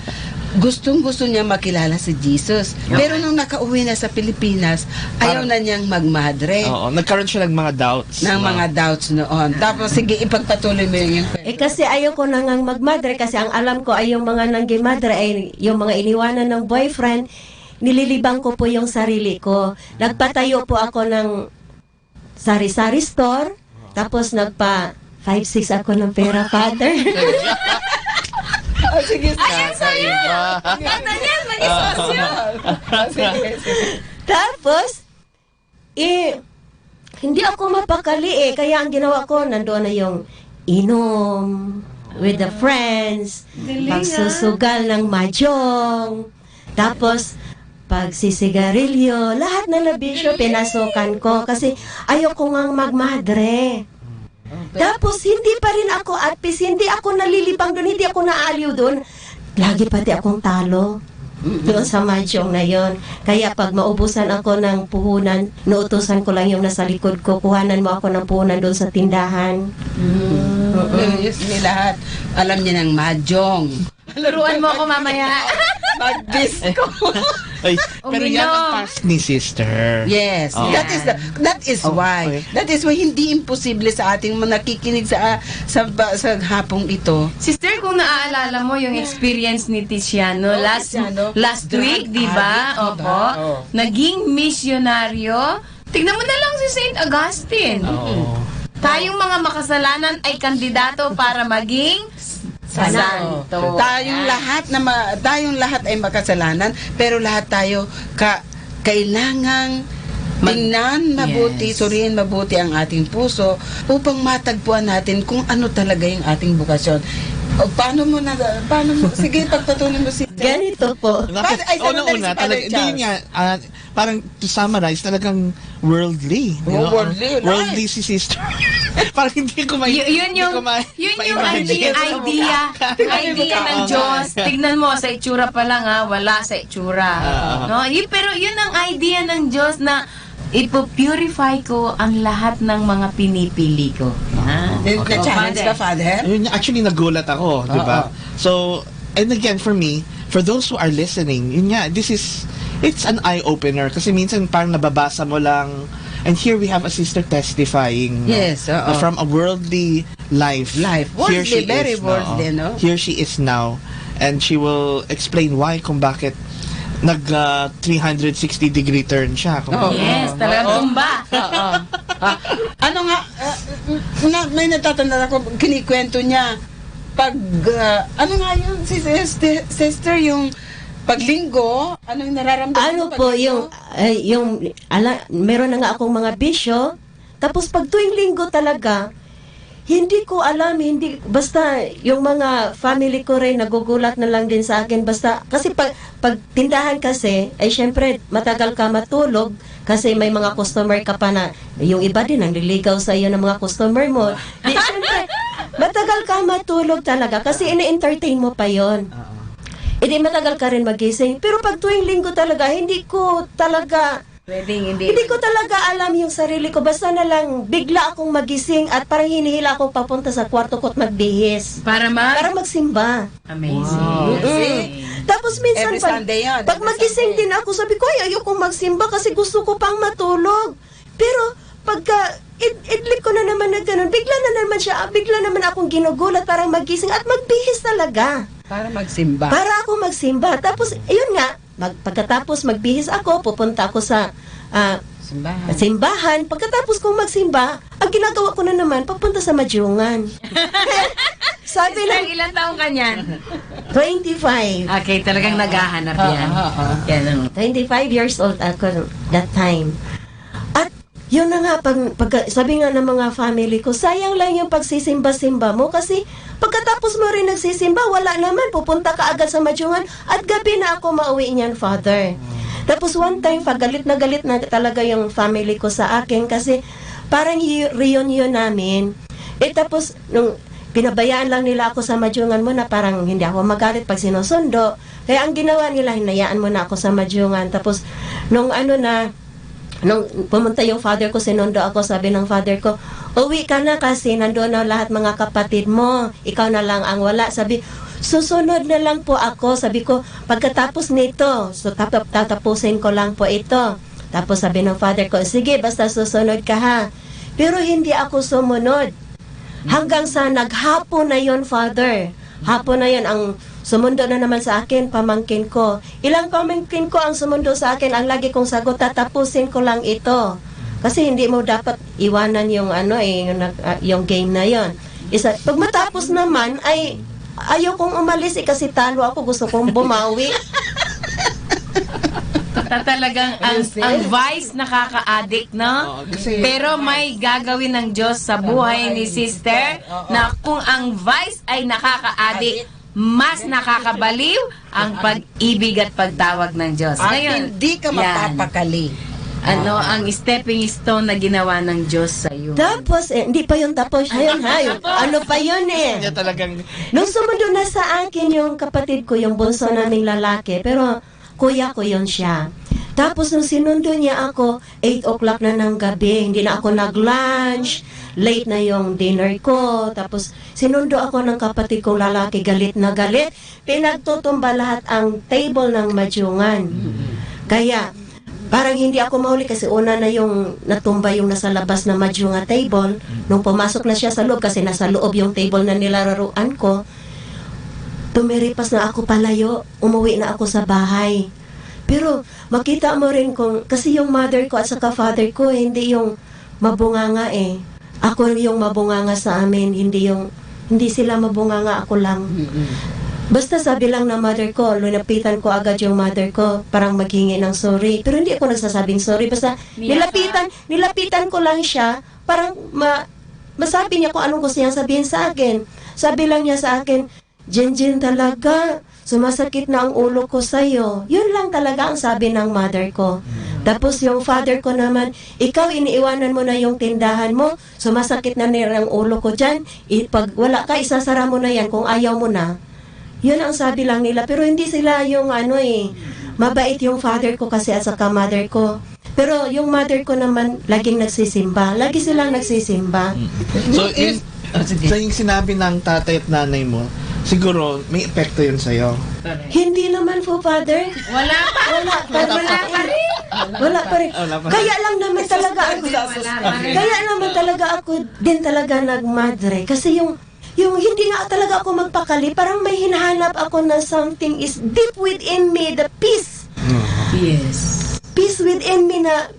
gustong-gusto niya makilala si Jesus. Pero nung nakauwi na sa Pilipinas, ayaw na niyang magmadre. Nagkaroon siya ng mga doubts. Mga doubts noon. Tapos, sige, ipagpatuloy mo yung kasi ayaw ko na ngang magmadre kasi ang alam ko ay yung mga nanggimadre ay yung mga iniwanan ng boyfriend, nililibang ko po yung sarili ko. Nagpatayo po ako ng sari-sari store, tapos nagpa 5-6 ako ng pera, Father. Sige, Ayan sa'yo! Ganda niyan, maging social! Tapos, hindi ako mapakali kaya ang ginawa ko, nandoon na yung inom with the friends, magsusugal ng mahjong, tapos pagsisigarilyo, lahat na labisyo pinasukan ko kasi ayoko ngang magmadre. Tapos hindi pa rin ako at peace, hindi ako nalilibang doon, hindi ako naaliw doon. Lagi pati akong talo doon sa mahjong na yon. Kaya pag maubusan ako ng puhunan, nuutusan ko lang yung nasa likod ko, kuhanan mo ako ng puhunan doon sa tindahan. Ni lahat. Alam niya ng mahjong. Luruan mo ako mamaya. Mag-disco. Ay, pero yan ang task ni sister. Yes, Oh. that is why. okay. That is why hindi imposible sa ating mga nakikinig sa hapong ito. Sister, kung naaalala mo yung experience ni Tiziano last week, di ba? Opo. Naging misyonaryo. Tignan mo na lang si Saint Augustine. Tayong mga makasalanan ay kandidato para maging santo. Tayong lahat ay makasalanan, pero lahat tayo kailangang tingnan mabuti, suriin mabuti ang ating puso upang matagpuan natin kung ano talaga yung ating bukasyon. O, paano mo, sige, pagpatuloy mo si Ganito po. Una-una, hindi nga, parang to summarize, talagang worldly. Worldly si sister. Parang hindi ko Yun yung idea ng Diyos. Tignan mo, sa itsura pa lang wala sa itsura. No? Pero yun ang idea ng Diyos na ipopurify ko ang lahat ng mga pinipili ko. Na-challenge ka, Father? Actually, nagulat ako, di ba? So, and again, for me, for those who are listening, yun nga, it's an eye-opener kasi minsan parang nababasa mo lang, and here we have a sister testifying from a worldly life. Worldly, very worldly, no? Here she is now, and she will explain why, kung bakit nag 360-degree turn siya. Yes, talagang tumba. Ano nga, may natatanda ako, kinikwento niya, pag, ano nga yun, sister, yung paglinggo, ano yung nararamdaman? Ano po, meron na nga akong mga bisyo, tapos pag tuwing linggo talaga, hindi ko alam, basta yung mga family ko rin nagugulat na lang din sa akin, basta, kasi pag tindahan kasi, ay syempre, matagal ka matulog, kasi may mga customer ka pa na, yung iba din, ang liligaw sa iyo ng mga customer mo, di, syempre, matagal ka matulog talaga, kasi ini-entertain mo pa yon. Hindi matagal ka rin magising, pero pag tuwing linggo talaga, hindi ko talaga alam yung sarili ko. Basta na lang, bigla akong magising at parang hinihila akong papunta sa kwarto ko at magbihis. Para magsimba. Amazing. Tapos minsan, pag magising din ako, sabi ko, ayokong magsimba kasi gusto ko pang matulog. Pero, pagka idlip ko na naman na ganun, bigla naman akong ginugulat, parang magising at magbihis talaga. Para magsimba. Para ako magsimba. Tapos, yun nga, pagkatapos magbihis ako, pupunta ako sa simbahan. Pagkatapos kong magsimba, ang ginagawa ko na naman, papunta sa madyungan. Sabi lang, ilang taong ka niyan? 25. Okay, talagang naghahanap yan. 25 years old ako that time. At yun na nga, sabi nga ng mga family ko, sayang lang yung pagsisimba-simba mo kasi pagkatapos mo rin nagsisimba, wala naman, pupunta ka agad sa madyungan at gabi na ako mauwi niyan, Father. Tapos one time, galit na talaga yung family ko sa akin kasi parang reunion namin. Tapos, nung pinabayaan lang nila ako sa madyungan mo na parang hindi ako magalit pag sinusundo. Kaya ang ginawa nila, hinayaan mo na ako sa madyungan. Tapos, nung pumunta yung father ko, sinundo ako, sabi ng father ko, uwi ka na kasi nandoon na lahat mga kapatid mo, ikaw na lang ang wala. Sabi, susunod na lang po ako. Sabi ko, pagkatapos nito, so tatapusin ko lang po ito. Tapos sabi ng father ko, sige, basta susunod ka ha. Pero hindi ako sumunod. Hanggang sa naghapon na yon, Father. Hapon na yon, ang sumundo na naman sa akin, pamangkin ko. Ilang pamangkin ko ang sumundo sa akin, ang lagi kong sagot, tatapusin ko lang ito. Kasi hindi mo dapat iwanan yung yung game na yon. Pag matapos naman, ay ayaw kong umalis kasi talo ako, gusto kong bumawi. Talagang ang vice nakaka-addict, no? Pero may gagawin ng Diyos sa buhay ni sister na kung ang vice ay nakaka-addict, mas nakakabaliw ang pag-ibig at pagtawag ng Diyos. At Ngayon, hindi ka mapapakali. Ang stepping stone na ginawa ng Diyos sa iyo. Tapos, hindi pa yun tapos. Ayun. Ano pa yun Nung sumundo na sa akin yung kapatid ko, yung bunso naming lalaki, pero kuya ko yun siya. Tapos nung sinundo niya ako, 8 o'clock na ng gabi, hindi na ako nag-lunch, late na yung dinner ko. Tapos sinundo ako ng kapatid kong lalaki, galit na galit. Pinagtutumba lahat ang table ng madyungan. Kaya, parang hindi ako mahuli kasi una na yung natumba yung nasa labas na madyunga table. Nung pumasok na siya sa loob, kasi nasa loob yung table na nilalaruan ko, tumiripas na ako palayo, umuwi na ako sa bahay. Pero makita mo rin kasi yung mother ko at saka father ko, hindi yung mabunganga Ako yung mabunganga sa amin, hindi sila mabunganga, ako lang. Basta sabi lang na mother ko, lunapitan ko agad yung mother ko, parang maghingi ng sorry. Pero hindi ako nagsasabing sorry, basta nilapitan ko lang siya, parang masabi niya kung anong gusto niya sabihin sa akin. Sabi lang niya sa akin, Jinjin talaga, sumasakit na ang ulo ko sa'yo. Yun lang talaga ang sabi ng mother ko. Tapos yung father ko naman, ikaw iniiwanan mo na yung tindahan mo, sumasakit na nila ang ulo ko dyan, pag wala ka, isasara mo na yan kung ayaw mo na. Yun ang sabi lang nila, pero hindi sila yung mabait yung father ko kasi at saka mother ko. Pero yung mother ko naman, laging nagsisimba. Lagi silang nagsisimba. So, yung sinabi ng tatay at nanay mo, siguro may epekto yun sa'yo. Hindi naman po, Father. Wala pa rin. Kaya naman talaga ako din talaga nagmadre. Kasi yung hindi nga talaga ako magpakali, parang may hinahanap ako na something is deep within me, the peace. Yes. Peace within me na,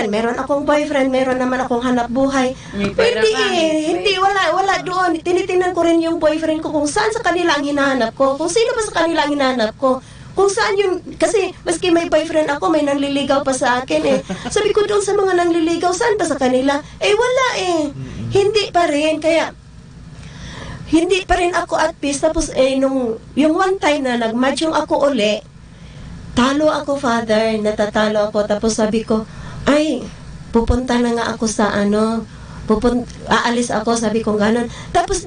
meron akong boyfriend, meron naman akong hanap buhay. Hindi, wala doon. Tinitingnan ko rin yung boyfriend ko kung saan sa kanila ang hinahanap ko, kung sino ba sa kanila ang hinahanap ko, kung saan yun, kasi maski may boyfriend ako, may nanliligaw pa sa akin Sabi ko doon sa mga nanliligaw, saan pa sa kanila? Wala Hindi pa rin, kaya hindi pa rin ako at peace. Tapos yung one time na nagmadyong ako uli, talo ako, Father, natatalo ako. Tapos sabi ko, pupunta na nga ako sa aalis ako, sabi ko gano'n. Tapos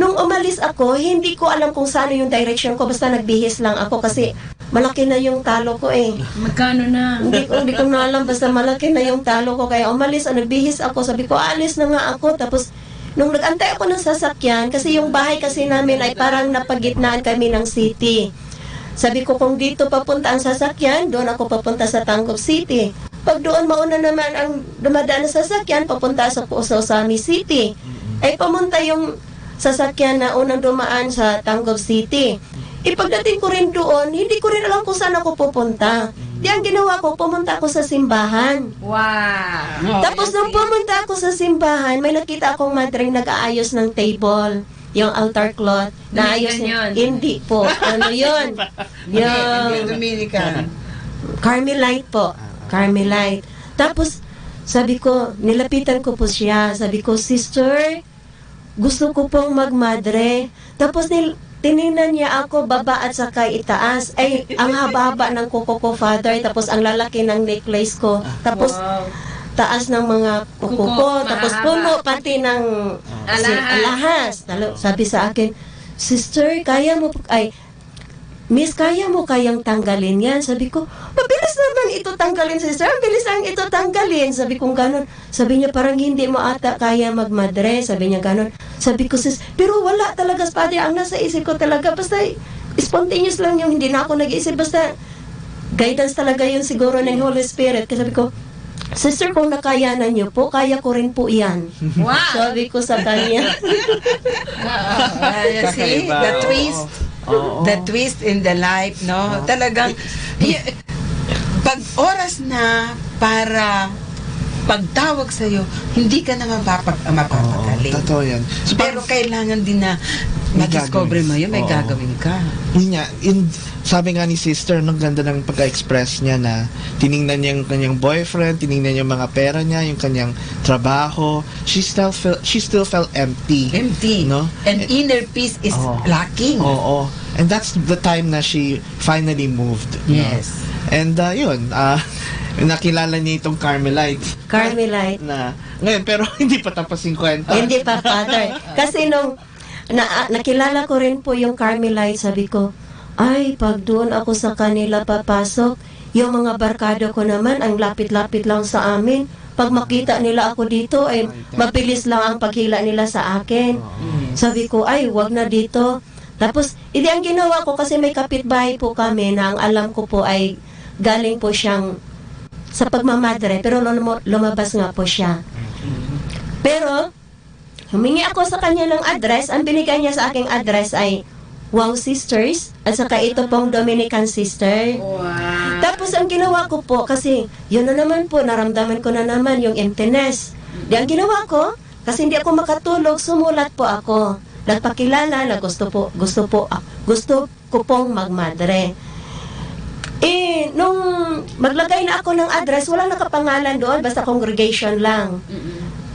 nung umalis ako, hindi ko alam kung saan yung direction ko, basta nagbihis lang ako kasi malaki na yung talo ko Magkano na? Hindi ko na alam, basta malaki na yung talo ko. Kaya umalis, nagbihis ako, sabi ko, aalis na nga ako. Tapos nung nag-antay ako ng sasakyan, kasi yung bahay kasi namin ay parang napagitnaan kami ng city. Sabi ko, kung dito papunta ang sasakyan, doon ako papunta sa Tangkov City. Pag doon mauna naman ang dumadaan na sasakyan, papunta sa Osami City. Pamunta yung sasakyan na unang dumaan sa Tangkov City. Pagdating ko rin doon, hindi ko rin alam kung saan ako pupunta. Ang ginawa ko, pumunta ako sa simbahan. Wow! Tapos nung pumunta ako sa simbahan, may nakita akong madring nag-aayos ng table. Yung altar cloth. Naayos yun. Hindi po. Ano yun? Yung Dominican. Carmelite po. Carmelite. Tapos, sabi ko, nilapitan ko po siya. Sabi ko, sister, gusto ko pong magmadre. Tapos tinignan niya ako, baba at saka itaas. Ang haba-haba ng kuko ko, Father. Tapos ang lalaki ng necklace ko. Tapos, taas ng mga kuko ko. Tapos puno pati ng alahas. Sabi sa akin, sister, Miss, kaya mo kayang tanggalin yan? Sabi ko, mabilis naman ito tanggalin, sister. Ang bilis lang ito tanggalin. Sabi ko gano'n. Sabi niya, parang hindi mo ata kaya magmadre. Sabi niya gano'n. Sabi ko, sis, pero wala talaga, Father. Ang nasa isip ko talaga, basta spontaneous lang yung hindi na ako nag-iisip. Basta guidance talaga yun siguro ng Holy Spirit. Kasi sabi ko, sister, kung nakayanan niyo po, kaya ko rin po yan. Wow! Sabi ko sa kanya. See? The twist. The twist in the life, no? Talagang, pag oras na para pagtawag sa'yo, hindi ka na mapapagaling. Totoo yan. So, pero kailangan din na ma-discover mo yun, may gagawin ka. Yun nga, sabi nga ni sister, ang ganda ng pag-express niya na tiningnan niya yung kanyang boyfriend, tiningnan niya yung mga pera niya, yung kanyang trabaho. She still felt empty. No? And inner peace is lacking. Oo. And that's the time na she finally moved. Yes. No? And yun, nakilala niya itong Carmelite. Na, ngayon, pero hindi pa tapos 50. Hindi pa, Father. Kasi nung nakilala ko rin po yung Carmelite, sabi ko, ay, pag doon ako sa kanila papasok, yung mga barkada ko naman, ang lapit-lapit lang sa amin. Pag makita nila ako dito, ay mabilis lang ang paghila nila sa akin. Sabi ko, ay, wag na dito. Tapos, hindi ang ginawa ko, kasi may kapitbahay po kami na ang alam ko po ay galing po siyang sa pagmamadre, pero lumabas nga po siya. Pero, humingi ako sa kanya ng address. Ang binigay niya sa aking address ay Wow Sisters, at saka ito pong Dominican Sister. Wow. Tapos, ang ginawa ko po, kasi yun na naman po, naramdaman ko na naman yung emptiness. Di ang ginawa ko, kasi hindi ako makatulog, sumulat po ako. Nagpakilala na gusto ko pong magmadre. Nung maglagay na ako ng address, walang nakapangalan doon, basta congregation lang.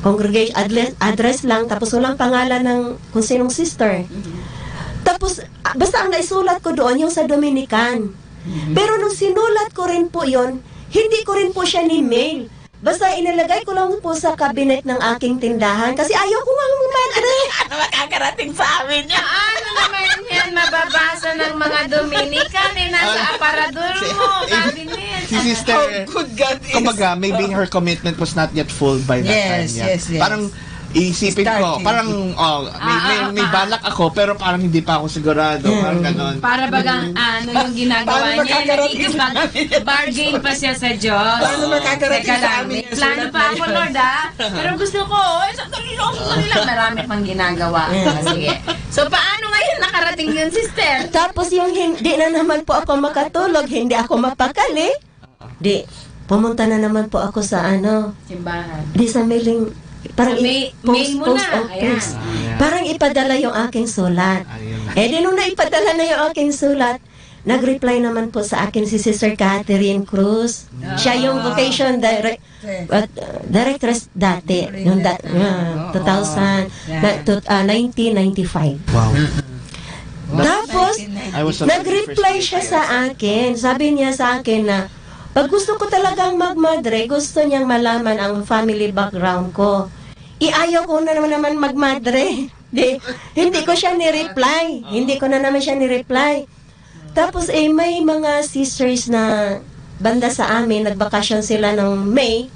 Congregation, address lang, tapos walang pangalan ng kung sinong sister. Tapos, basta ang naisulat ko doon, yung sa Dominican. Pero nung sinulat ko rin po yon, hindi ko rin po siya ni-mail. Basta inilagay ko lang po sa cabinet ng aking tindahan kasi ayaw ko nga magmadre. Ano makakarating sa amin niya? Ano naman yan mababasa ng mga Dominican nasa aparador mo, cabinet. Si sister, kumbaga, maybe her commitment was not yet full by that time. Yes. Parang isipin ko, parang may balak ako pero parang hindi pa ako sigurado, parang ganon. Para bagang yung ginagawa niya, bargain pa siya sa Diyos. Paano makakarating sa amin? Plano pa ako, Lord, pero gusto ko, sandali lang, marami pang ginagawa. Sige. So, paano ngayon nakarating yun, sister? Tapos yung hindi na naman po ako makatulog, hindi ako mapakali. Pumunta na naman po ako sa simbahan. Sa mailing, parang post office. Parang ipadala yung aking sulat. Nung naipadala na yung aking sulat, nag-reply naman po sa akin si Sister Catherine Cruz. Siya yung vocation directress dati, yung 1995. Wow. Tapos, nag-reply siya sa akin. Sabi niya sa akin na, pag gusto ko talagang magmadre, gusto niyang malaman ang family background ko. Ayaw ko na naman magmadre. Hindi ko siya ni-reply. Hindi ko na naman siya ni-reply. Tapos may mga sisters na banda sa amin, nagbakasyon sila ng May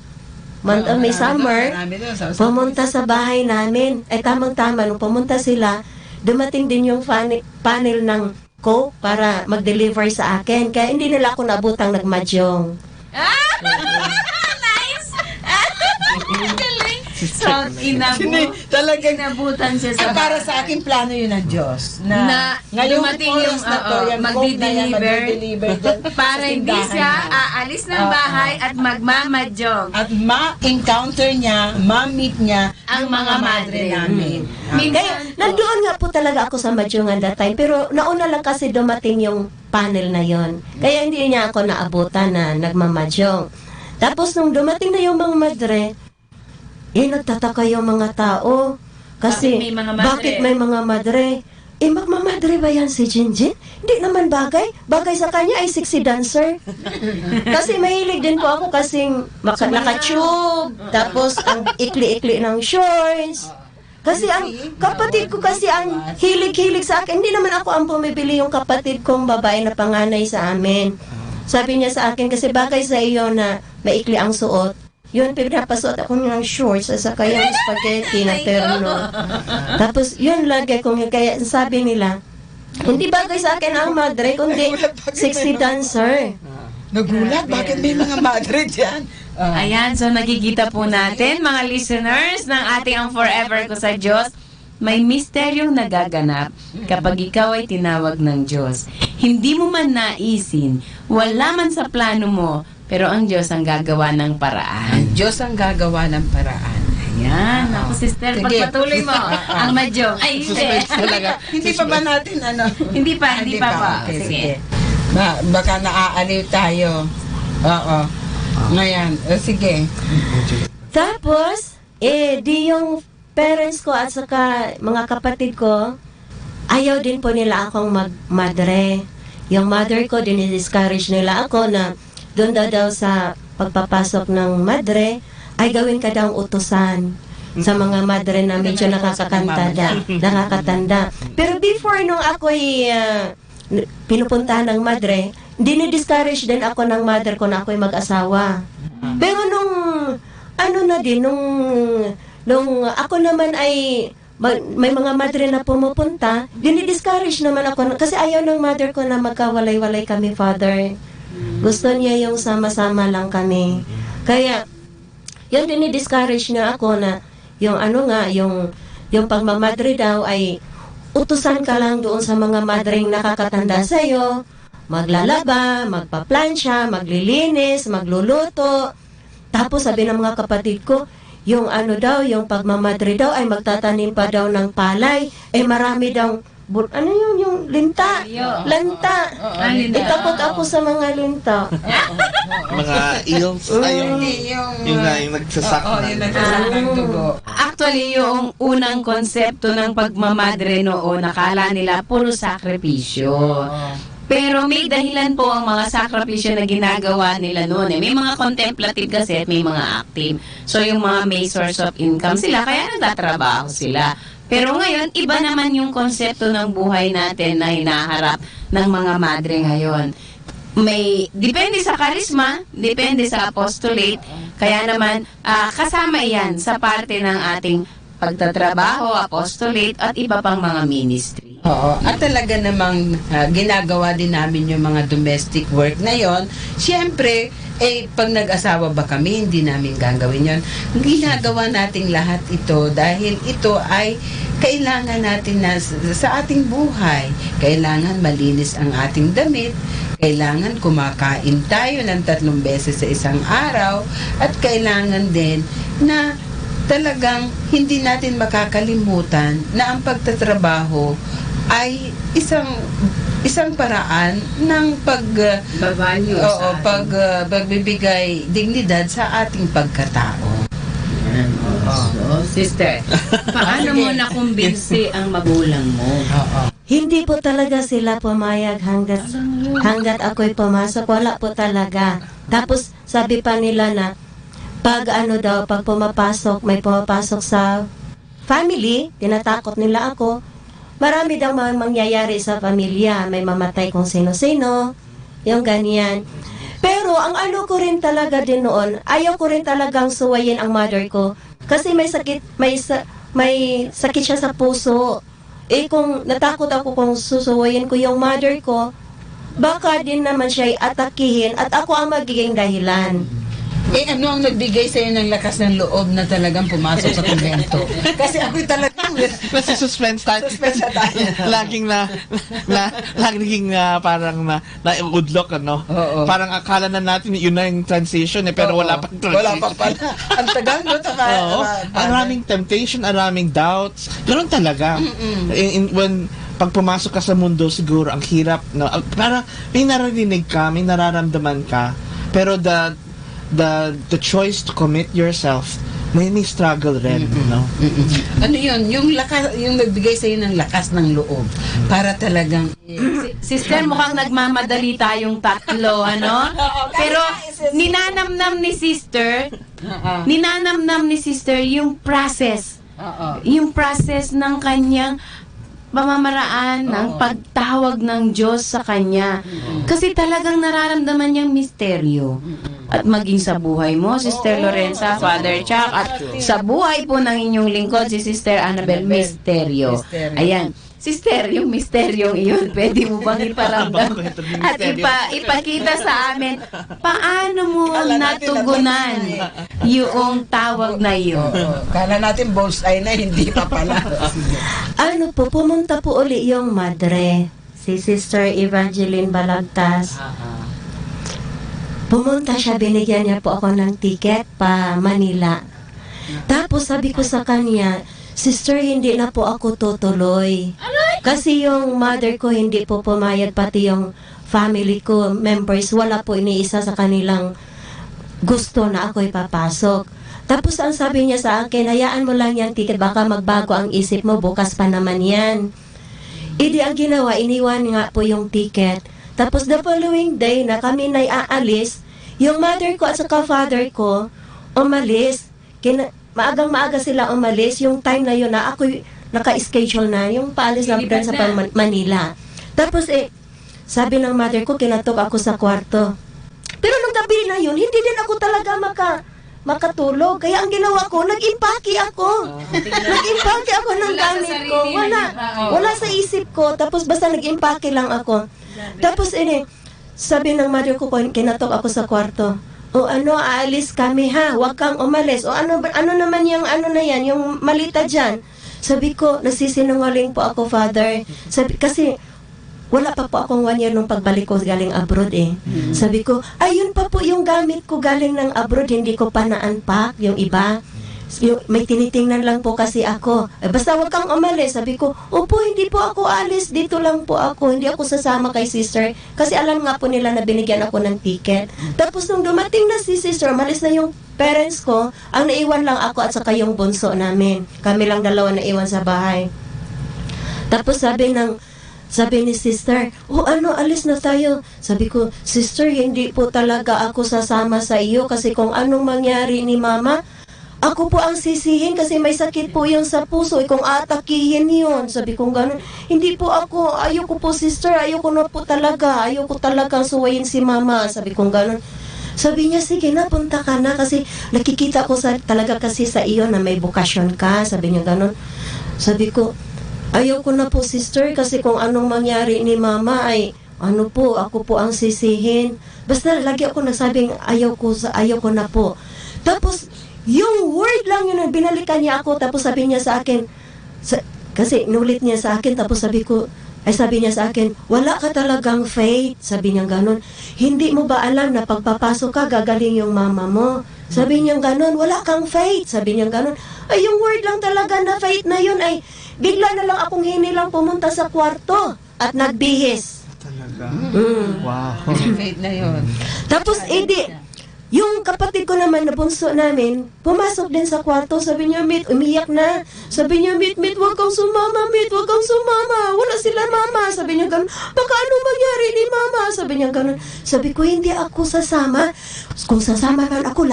summer, pumunta sa bahay namin. Tamang-tama, nung pumunta sila, dumating din yung panel ng Coke para mag-deliver sa akin. Kaya hindi nila ako nabutang nagmadyong. Nice! So, inabutan siya sa para sa akin, plano yun ng Diyos. Na dumating yung magdi-deliver para hindi siya aalis ng bahay at magmamadyong. At ma-encounter niya, ma-meet niya ang mga madre namin. Kaya, nandoon nga po talaga ako sa madyongan that time. Pero nauna lang kasi dumating yung panel na yon. Kaya hindi niya ako naabutan na nagmamadyong. Tapos nung dumating na yung mga madre, nagtataka yung mga tao. Kasi, bakit may mga madre? Magmamadre ba yan si Jinjin? Hindi naman bagay. Bagay sa kanya ay sexy dancer. Kasi mahilig din po ako kasing naka-tube. Tapos, ang ikli-ikli ng shorts. Kasi ang kapatid ko kasi ang hilig-hilig sa akin. Hindi naman ako ang bumibili yung kapatid kong babae na panganay sa amin. Sabi niya sa akin, kasi bagay sa iyo na maikli ang suot. Yun, pinapasuot ako ng shorts at saka yung spaghetti na terno. Tapos, yun lagi kong kaya sabi nila, hindi bagay sa akin ang madre, kundi sexy dancer. Nagulat, bakit may mga madre dyan? Ayan, so nakikita po natin, mga listeners ng ating Ang Forever Ko sa Diyos, may misteryong nagaganap kapag ikaw ay tinawag ng Diyos. Hindi mo man naisin, wala man sa plano mo, pero ang Diyos ang gagawa ng paraan. Ang Diyos ang gagawa ng paraan. Yan, ako sister, Sige. pagpatuloy mo ang madyo. Ay, hindi. Hindi pa ba natin Hindi pa pa. Okay, Sige. Baka naaaliw tayo. Oo. Ngayon, sige. Tapos, di yung parents ko at saka mga kapatid ko, ayaw din po nila akong magmadre. Yung mother ko, dinidiscourage nila ako na doon daw sa pagpapasok ng madre, ay gawin ka daw utusan sa mga madre na medyo nakakatanda. Pero before nung ako'y pinupuntahan ng madre, dinidiscourage din ako ng mother ko na ako'y mag-asawa. Pero nung ako naman ay may mga madre na pumupunta, dinidiscourage naman ako kasi ayaw ng mother ko na magkawalay-walay kami, father. Gusto niya yung sama-sama lang kami. Kaya yung dinidiscourage niya ako na yung yung pagmamadre daw ay utusan ka lang doon sa mga madreng nakakatanda sa'yo, maglalaba, magpaplansya, maglilinis, magluluto. Tapos sabi ng mga kapatid ko, yung yung pagmamadre daw ay magtatanim pa daw ng palay, marami daw yung linta? Lanta. Itakot ako sa mga linta. Mga eels, yung nagsasak ng dugo. Actually, yung unang konsepto ng pagmamadre noon, nakala nila puro sakripisyo. Pero may dahilan po ang mga sakripisyo na ginagawa nila noon. May mga contemplative kasi at may mga active. So, yung mga may source of income sila, kaya nagtatrabaho sila. Pero ngayon, iba naman yung konsepto ng buhay natin na hinaharap ng mga madre ngayon. Depende sa karisma, depende sa apostolate, kaya naman kasama yan sa parte ng ating pagtatrabaho, apostolate, at iba pang mga ministry. Oo, at talaga namang ginagawa din namin yung mga domestic work na yon. Siyempre, pag nag-asawa ba kami, hindi namin gagawin yon. Ginagawa nating lahat ito dahil ito ay kailangan natin sa ating buhay. Kailangan malinis ang ating damit, kailangan kumakain tayo ng 3 beses sa isang araw, at kailangan din na talagang hindi natin makakalimutan na ang pagtatrabaho ay isang paraan ng pagbibigay dignidad sa ating pagkatao. So, sister, paano mo nakumbinsi ang magulang mo? Hindi po talaga sila pumayag hanggat ako'y pumasok. Wala po talaga. Tapos sabi pa nila na pag pumapasok, may pumapasok sa family, tinatakot nila ako. Marami daw mangyayari sa pamilya. May mamatay kung sino-sino. Yung ganyan. Pero ang ko rin talaga din noon, ayaw ko rin talagang suwayin ang mother ko. Kasi may sakit siya sa puso. Kung natakot ako kung susuwayin ko yung mother ko, baka din naman siya atakihin at ako ang magiging dahilan. Ano ang nagbigay sa'yo ng lakas ng loob na talagang pumasok sa kumbento? Kasi ako'y talagang nasi-suspense tayo. Laging parang udlok, ano? Oo. Parang akala na natin yun na yung transition, pero wala pang transition. Wala pa pala. Ang tagal, no? Maraming temptation, maraming doubts. Ganoon talaga. When pag pumasok ka sa mundo, siguro ang hirap, no? Parang may naririnig ka, may nararamdaman ka, pero the choice to commit yourself, may struggle rin, no? Ano yun? Yung nagbigay sa'yo ng lakas ng loob para talagang Sister, mukhang nagmamadali tayong tatlo, ano? Pero ninanamnam ni sister yung process. Yung process ng kanyang pamamaraan ng pagtawag ng Diyos sa kanya. Kasi talagang nararamdaman niyang misteryo. At maging sa buhay mo, Sister Lorenza, Father Chuck, at sa buhay po ng inyong lingkod, si Sister Annabel, misteryo. Ayan. Sister, yung misteryong iyon, pwede mo bang iparamdam at ipakita sa amin paano mo natugunan yung tawag na iyon? Kala natin bullseye na, hindi pa pala. Ano po, pumunta po uli yung madre, si Sister Evangeline Balagtas. Pumunta siya, binigyan niya po ako ng ticket pa Manila. Tapos sabi ko sa kanya, Sister, hindi na po ako tutuloy. Kasi yung mother ko hindi po pumayag, pati yung family ko, members, wala po iniisa sa kanilang gusto na ako ipapasok. Tapos ang sabi niya sa akin, hayaan mo lang yan ticket, baka magbago ang isip mo, bukas pa naman yan. Idi ang ginawa, iniwan nga po yung ticket. Tapos the following day na kami na aalis, yung mother ko at saka father ko umalis. Maagang-maaga sila umalis. Yung time na yun na ako naka-schedule na yung paalis na sa Manila. Tapos sabi ng mother ko, kinatok ako sa kwarto. Pero nung gabi na yun, hindi din ako talaga makatulog. Kaya ang ginawa ko, nag-impake ako. Nag-impake ako ng gamit ko. Wala sa isip ko. Tapos basta nag-impake lang ako. Tapos sabi ng mother ko, kinatok ako sa kwarto. O aalis kami ha, huwag kang umalis. O ano naman yung na yan, yung malita dyan. Sabi ko, nasisinungaling po ako, Father. Kasi wala pa po akong 1 year nung pagbalik ko galing abroad Sabi ko, ayun pa po yung gamit ko galing ng abroad, hindi ko pa na-unpack yung iba. May tinitingnan lang po kasi ako. Basta wag kang umalis. Sabi ko, opo, hindi po ako alis. Dito lang po ako. Hindi ako sasama kay sister. Kasi alam nga po nila na binigyan ako ng ticket. Tapos nung dumating na si sister, malis na yung parents ko, ang naiwan lang ako at saka yung bunso namin. Kami lang dalawa naiwan sa bahay. Tapos sabi ni sister, alis na tayo. Sabi ko, sister, hindi po talaga ako sasama sa iyo kasi kung anong mangyari ni mama, ako po ang sisihin kasi may sakit po yun sa puso. Kung atakihin yun, sabi ko gano'n. Hindi po ako, ayoko po sister, ayoko na po talaga. Ayoko talagang suwayin si mama, sabi ko gano'n. Sabi niya, sige na, punta ka na kasi nakikita ko talaga kasi sa iyo na may bukasyon ka, sabi niya gano'n. Sabi ko, ayoko na po sister kasi kung anong mangyari ni mama ay ako po ang sisihin. Basta lagi ako nagsabing ayoko na po. Tapos yung word lang yun, binalikan niya ako, tapos sabi niya sa akin, kasi inulit niya sa akin, tapos sabi niya sa akin, wala ka talagang faith, sabi niya ganon. Hindi mo ba alam na pagpapasok ka, gagaling yung mama mo? Sabi niya ganon, wala kang faith, sabi niya ganon. Ay, yung word lang talaga na faith na yun, ay bigla na lang akong hinilang pumunta sa kwarto at nagbihis. Talaga? Wow. Faith na yun. Tapos, yung kapatid ko naman na bunso namin, pumasok din sa kwarto, sabi niya, Mit, umiyak na. Sabi niya, Mit, wag kang sumama, Mit, wag kang sumama. Wala sila mama. Sabi niya gano'n, baka anong mangyari ni mama? Sabi niya gano'n. Sabi ko, hindi ako sasama. Kung sasama man ako,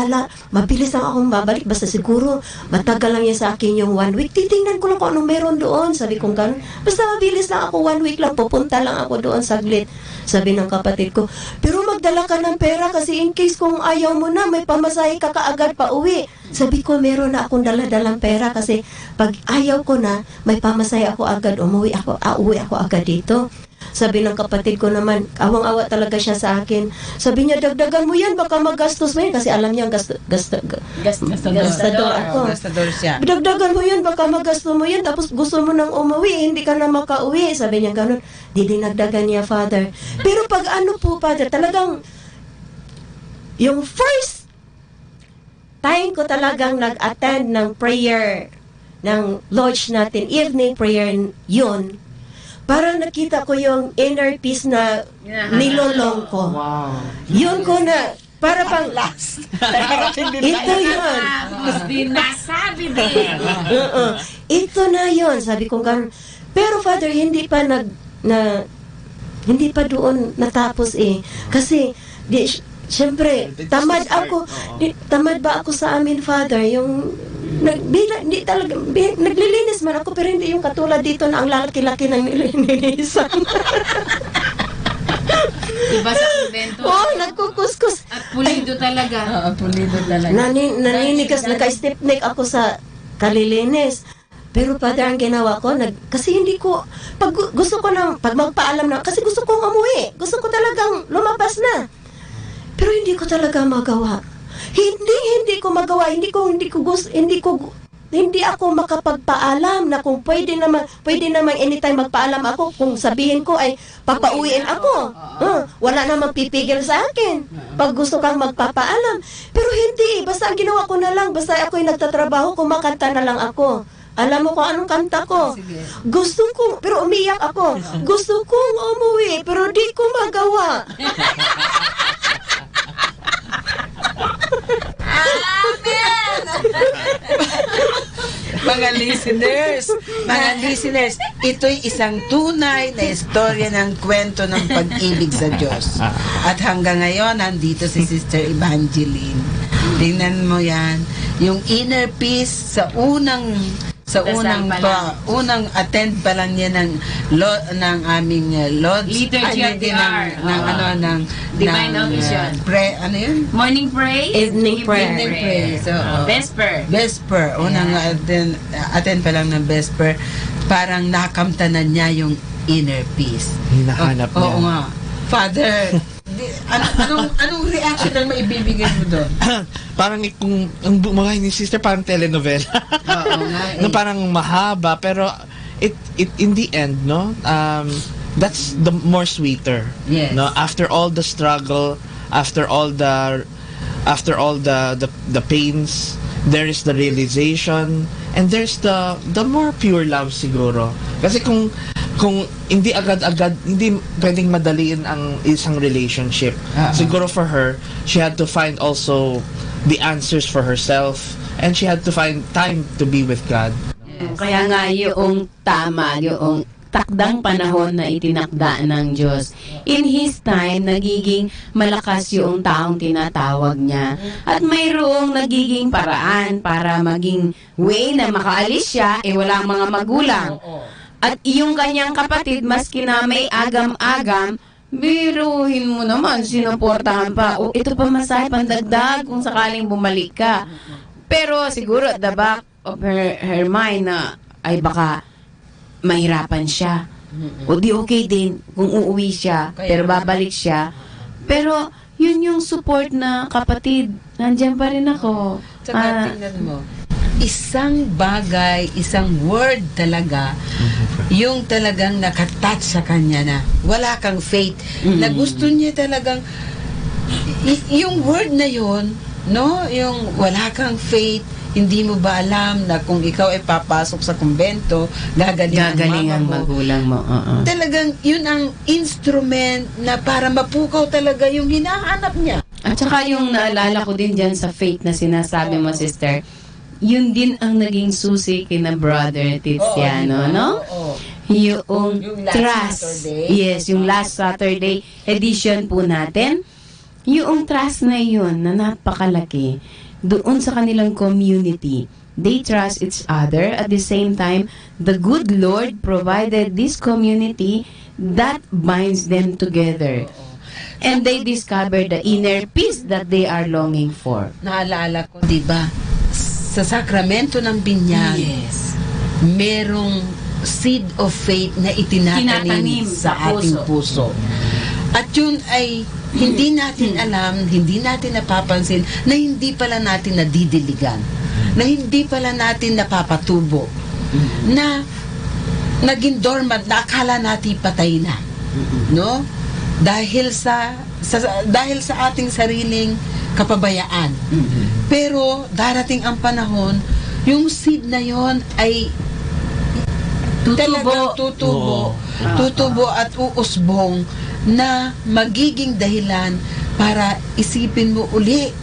mabilis lang akong babalik. Basta siguro, matagal lang niya sa akin yung 1 week. Titingnan ko lang kung anong meron doon. Sabi ko gano'n. Basta mabilis lang ako, 1 week lang, pupunta lang ako doon saglit. Sabi ng kapatid ko, pero magdala ka ng pera kasi in case kung ayaw mo na, may pamasahe ka kaagad pa uwi. Sabi ko, meron na akong dala-dalang pera kasi pag ayaw ko na, may pamasahe ako agad, uwi ako agad dito. Sabi ng kapatid ko naman, awang-awa talaga siya sa akin. Sabi niya, dagdagan mo yan, baka magastos mo yan. Kasi alam niya, gastador ako. Gastador siya. Dagdagan mo yan, baka magastos mo yan. Tapos gusto mo nang umuwi, hindi ka na makauwi. Sabi niya ganun. Dinagdagan niya, Father. Pero pag Father, talagang yung first time ko talagang nag-attend ng prayer ng lodge natin, evening prayer yun, parang nakita ko yung inner peace na nilolong ko. Wow. Yun ko na, para pang last. Ito yun. Nasabi din. Ito na yun. Sabi ko gano'n. Pero Father, hindi pa doon natapos Kasi, siyempre, tamad ba ako sa amin, Father, yung hindi talaga, naglilinis man ako, pero hindi yung katulad dito na ang lalaki-laki ng nililinisan. Diba sa konvento? Oo, nagkukuskus. At pulido talaga. Pulido talaga. Naninigas, naka-step neck ako sa kalilinis. Pero Father, ang ginawa ko, kasi hindi ko, pag magpaalam na, kasi gusto kong umuwi. Gusto ko talagang lumabas na. Pero hindi ko talaga magawa. Hindi ko magawa. Hindi ako makapagpaalam na kung pwede naman anytime magpaalam ako. Kung sabihin ko ay papauwiin ako. Wala namang pipigil sa akin. Pag gusto kang magpapaalam. Pero hindi. Basta ang ginawa ko na lang. Basta ako'y nagtatrabaho, kumakanta na lang ako. Alam mo kung anong kanta ko? Gusto ko, pero umiyak ako. Gusto kong umuwi, pero di ko magawa. Mga listeners, ito'y isang tunay na istorya ng kwento ng pag-ibig sa Diyos. At hanggang ngayon, nandito si Sister Evangeline. Tingnan mo yan, yung inner peace sa unang attend pa lang niya ng aming Lord's liturgy of the hour ng Divine Official. Ano yun? Morning praise, evening prayer. So, Vesper. Unang attend pa lang ng Vesper. Parang nakamtanan niya yung inner peace. Hinahanap niya. Oo nga. Father, anong reaction ang maibibigay mo doon? Parang kung ang bumahay ni sister parang telenovela. Oo nga. No, parang mahaba pero it in the end, no, that's the more sweeter. Yes. No, after all the struggle, after all the pains, there is the realization, and there's the more pure love siguro. Kasi kung hindi agad-agad, hindi pwedeng madaliin ang isang relationship. Siguro for her, she had to find also the answers for herself, and she had to find time to be with God. Kaya nga yung tama, yung takdang panahon na itinakda ng Diyos. In His time, nagiging malakas yung taong tinatawag niya. At mayroong nagiging paraan para maging way na makaalis siya, walang mga magulang. At yung kanyang kapatid, maski na may agam-agam, biruhin mo naman, sinuportahan pa. Ito pa masahe, pandagdag kung sakaling bumalik ka. Pero siguro at the back of her mind na ay baka mahirapan siya. O di okay din kung uuwi siya, pero babalik siya. Pero yun yung support na kapatid, nandiyan pa rin ako. Saka tingnan mo, isang bagay, isang word talaga, yung talagang nakatouch sa kanya na wala kang faith, na gusto niya talagang yung word na yun, no, yung wala kang faith, hindi mo ba alam na kung ikaw ay papasok sa kumbento, gagaling ang magulang mo. Talagang yun ang instrument na para mapukaw talaga yung hinahanap niya. At saka yung naalala ko din dyan sa faith na sinasabi mo, sister, yun din ang naging susi kina Brother Tiziano, no? Yung trust. Yes, yung last Saturday edition po natin. Yung trust na yun na napakalaki doon sa kanilang community. They trust each other. At the same time, the good Lord provided this community that binds them together. And they discover the inner peace that they are longing for. Naalala ko, di ba? Sa sakramento ng binyag, merong seed of faith na itinatanim sa ating puso. At yun ay hindi natin alam, hindi natin napapansin na hindi pala natin nadidiligan, na hindi pala natin napapatubo, na naging dormant, na akala natin patay na, no? Dahil sa ating sariling kapabayaan. Pero darating ang panahon, yung seed na yon ay talagang tutubo at uusbong na magiging dahilan para isipin mo uli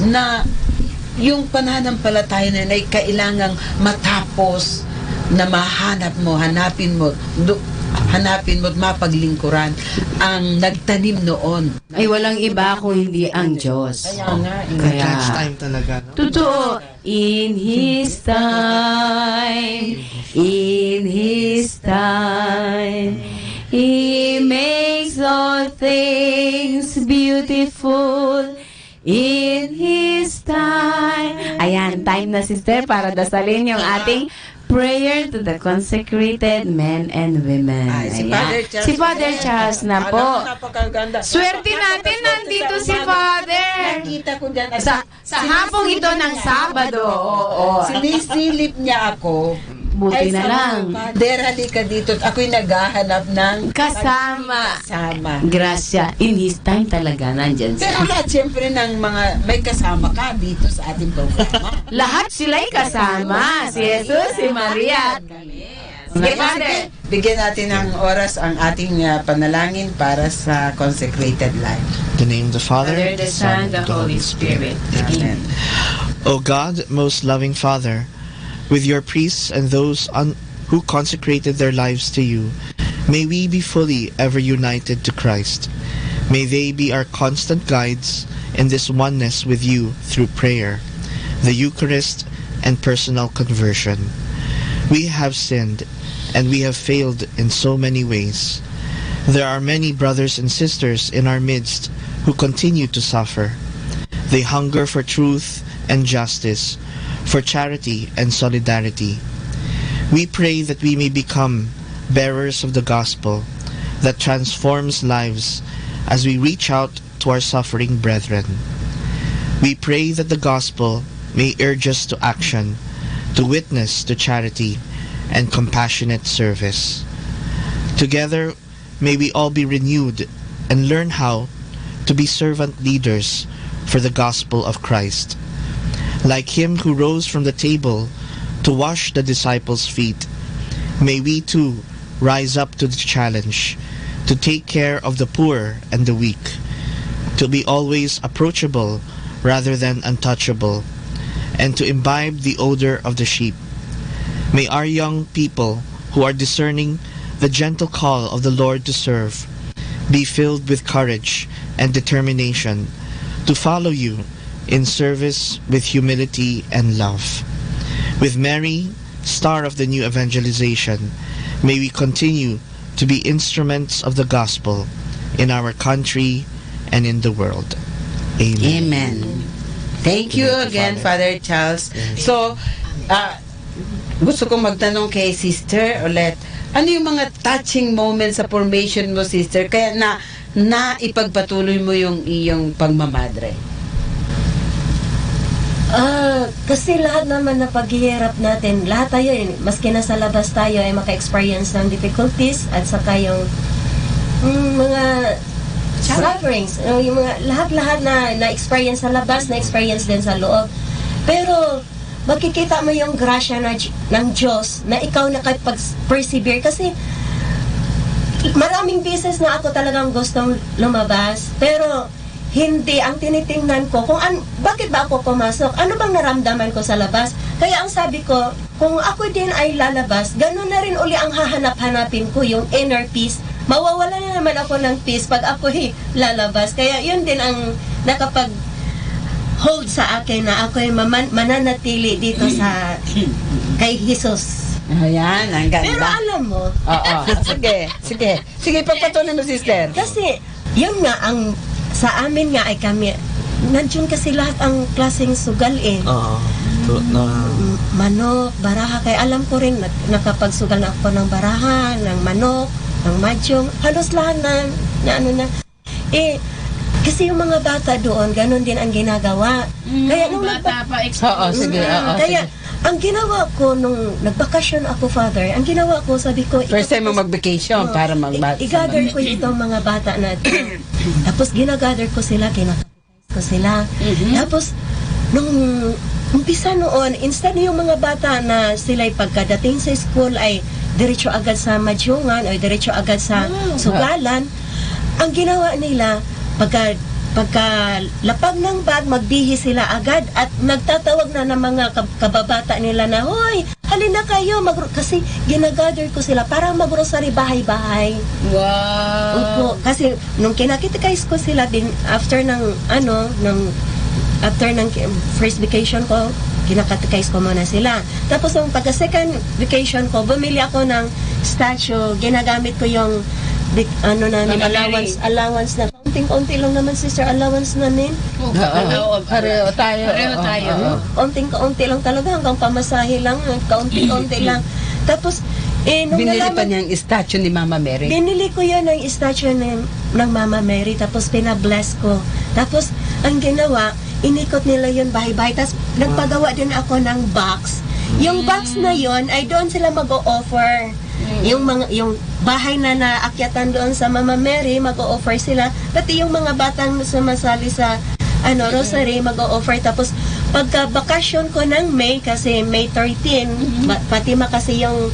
na yung pananampalataya na ay kailangang matapos na hanapin mo at mapaglingkuran ang nagtanim noon. Ay walang iba kung hindi ang Diyos. Kaya Catch time talaga, no? Totoo. In His time, He makes all things beautiful. In His time. Ayan, time na sister para dasalin yung ating prayer to the consecrated men and women. Si Ayan. Father Charles. Si Father Charles na po. Napakaganda. Swerte natin nandito si Father. Nakita ko dyan. Sa hapong ito ng Sabado. Oo. Sinisilip niya ako. Buti na lang. Father, halika dito. Ako'y naghahanap ng Kasama. Kasama. Grasya. In His time talaga, nandyan Pero siya. lahat siyempre ng mga may kasama ka dito sa ating programa. Lahat sila'y kasama. Si Jesus, si Maria. Sige, Father. Bigyan natin ng oras ang ating panalangin para sa consecrated life. In the name of the Father, Father, the Son, the Holy Spirit. Amen. O God, most loving Father, with your priests and those who consecrated their lives to you, may we be fully ever united to Christ. May they be our constant guides in this oneness with you through prayer, the Eucharist, and personal conversion. We have sinned, and we have failed in so many ways. There are many brothers and sisters in our midst who continue to suffer. They hunger for truth and justice, for charity and solidarity. We pray that we may become bearers of the gospel that transforms lives as we reach out to our suffering brethren. We pray that the gospel may urge us to action, to witness to charity and compassionate service. Together, may we all be renewed and learn how to be servant leaders for the gospel of Christ. Like him who rose from the table to wash the disciples' feet, may we too rise up to the challenge to take care of the poor and the weak, to be always approachable rather than untouchable, and to imbibe the odor of the sheep. May our young people who are discerning the gentle call of the Lord to serve be filled with courage and determination to follow you in service with humility and love. With Mary, star of the new evangelization, may we continue to be instruments of the gospel in our country and in the world. Amen. Amen. Thank you again, Father Charles. So, gusto kong magtanong kay Sister ulit. Ano yung mga touching moments sa formation mo, Sister? Kaya na ipagpatuloy mo yung iyong pagmamadre. Kasi lahat naman na paghihirap natin, lahat tayo, maski nasa labas tayo ay maka-experience ng difficulties at saka yung mga sufferings, yung mga lahat-lahat na experience sa labas, na experience din sa loob. Pero makikita mo yung grasya ng Diyos na ikaw nakapag-persevere kasi maraming beses na ako talagang gustong lumabas, pero hindi, ang tinitingnan ko kung bakit ba ako pumasok, ano bang naramdaman ko sa labas. Kaya ang sabi ko, kung ako din ay lalabas, ganun na rin uli ang hahanap-hanapin ko, yung inner peace. Mawawala na naman ako ng peace pag ako lalabas. Kaya yun din ang nakapag-hold sa akin na ako ay mananatili dito sa kay Jesus. Ayan, ang ganda. Pero alam mo, Sige, pagpatuloy mo, Sister. Kasi, yun nga, sa amin nga ay kami, nandiyan kasi lahat ang klaseng sugal manok, baraha. Kaya alam ko rin, nakapagsugal na ako ng baraha, ng manok, ng madyong, halos lahat na kasi yung mga bata doon, ganun din ang ginagawa. Kaya nung bata pa, sige. Kaya, ang ginawa ko nung nagbakasyon ako, Father, ang ginawa ko, sabi ko, first time mo mag-vacation para i-gather ko itong mga bata na ito. Tapos ginagather ko sila, kinakapitalize ko sila. Tapos nung umpisa noon, instead yung mga bata na sila'y pagkadating sa school ay diretso agad sa madyungan o diretso agad sa sugalan, ang ginawa nila, pagkalapag ng bag, magbihi sila agad at nagtatawag na ng mga kababata nila na, hoy, halina kayo, kasi ginagather ko sila para mag-rosary bahay-bahay. Wow! Opo, kasi nung kinakita-kais ko sila din, after ng first vacation ko, kinakatikais ko muna sila. Tapos nung pagka-second vacation ko, bumili ako ng statue, ginagamit ko yung allowance na Onting-onti lang naman, sister, allowance namin. Pareho tayo. Onting-onti lang talaga, hanggang pamasahe lang, kaunti-onti lang. Tapos, nung Binili pa nalaman, niya yung statue ni Mama Mary. binili ko yan ng statue ng Mama Mary, tapos pinabless ko. Tapos, ang ginawa, inikot nila yun bahay-bahay. Tapos, nagpagawa din ako ng box. Yung box na yun, ay doon sila mag-o-offer. Yung bahay na naakyatan doon sa Mama Mary, mag-o-offer sila. Pati yung mga batang sumasali sa Rosary, mag-o-offer. Tapos, pagka bakasyon ko ng May, kasi May 13, Fatima kasi yung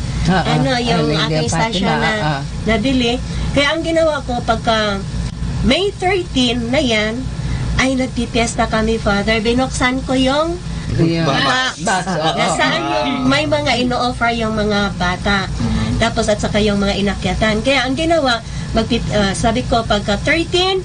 yung aking stasyon na nabili. Kaya ang ginawa ko, pagka May 13 na yan, ay nagpipiesta kami, Father. Binuksan ko yung box. Nasaan yung may mga ino-offer yung mga bata. Tapos at saka yung mga inakyatan. Kaya ang ginawa, sabi ko, pagka 13,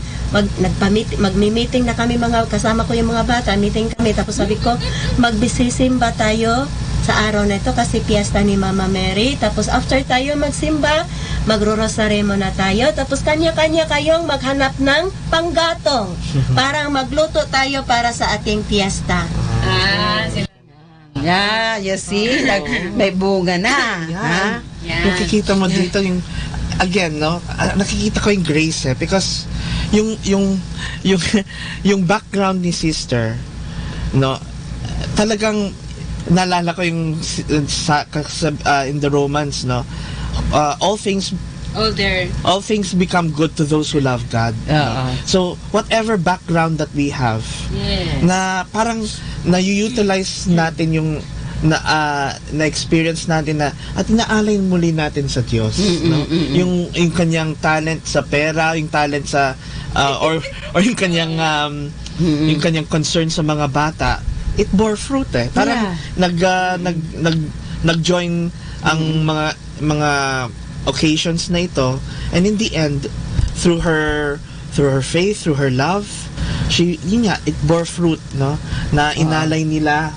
magmi-meeting na kami, kasama ko yung mga bata, meeting kami. Tapos sabi ko, magbisisimba tayo sa araw na ito kasi piyesta ni Mama Mary. Tapos after tayo magsimba, magro-rosary muna tayo. Tapos kanya-kanya kayong maghanap ng panggatong para magluto tayo para sa ating piyesta. Yeah, you see? May bunga na. Nakikita mo dito yung, again, no? Nakikita ko yung grace because yung background ni sister, no? Talagang naalala ko yung in the Romans, no? All things become good to those who love God. So whatever background that we have, na parang na-utilize natin yung na-experience natin at inaalay muli natin sa Diyos, no? Yung kanyang talent sa pera, yung talent sa or yung kanyang concern sa mga bata, it bore fruit eh. Parang nag-join ang mga occasions na ito, and in the end, through her faith, through her love, it bore fruit, no? Na inalay nila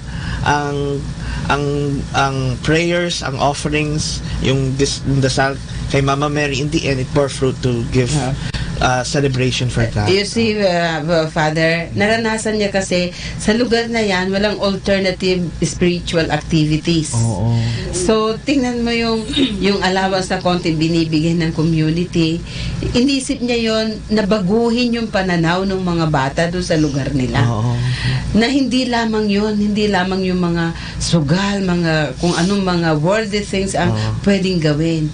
ang prayers, ang offerings, yung dasal kay Mama Mary. In the end, it bore fruit to give celebration for God. You see, Father, naranasan niya kasi sa lugar na yan, walang alternative spiritual activities. So, tingnan mo yung allowance na konti binibigay ng community. Inisip niya yon na baguhin yung pananaw ng mga bata doon sa lugar nila. Na hindi lamang yung mga sugal, kung anong mga worldly things ang pwedeng gawin.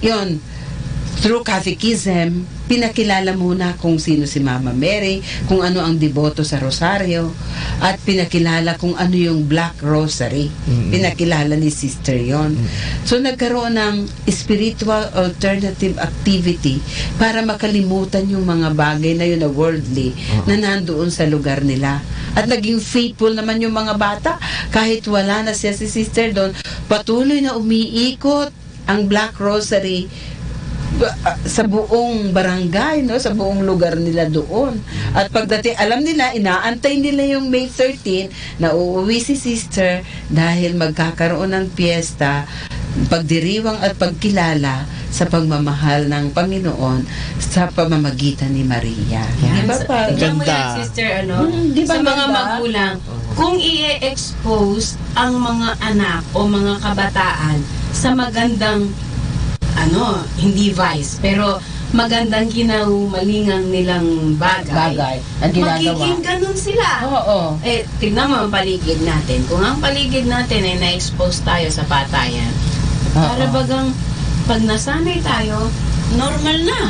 Yun, through catechism, pinakilala muna kung sino si Mama Mary, kung ano ang deboto sa Rosario, at pinakilala kung ano yung Black Rosary. Pinakilala ni Sister yon. So nagkaroon ng spiritual alternative activity para makalimutan yung mga bagay na yun na worldly na nandoon sa lugar nila. At naging faithful naman yung mga bata kahit wala na siya si Sister doon. Patuloy na umiikot ang Black Rosary sa buong barangay, no, sa buong lugar nila doon. At pagdating, alam nila, inaantay nila yung May 13 na uuwi si Sister dahil magkakaroon ng piyesta, pagdiriwang at pagkilala sa pagmamahal ng Panginoon sa pamamagitan ni Maria. Di ba pa? Ganda. Sister, sa mga magulang, kung i-expose ang mga anak o mga kabataan sa magandang hindi vice, pero magandang kinahumalingang nilang bagay ang ginagawa. Magiging ganun sila. Tignan mo ang paligid natin. Kung ang paligid natin ay na-expose tayo sa patayan, para bagang pag nasanay tayo, normal na.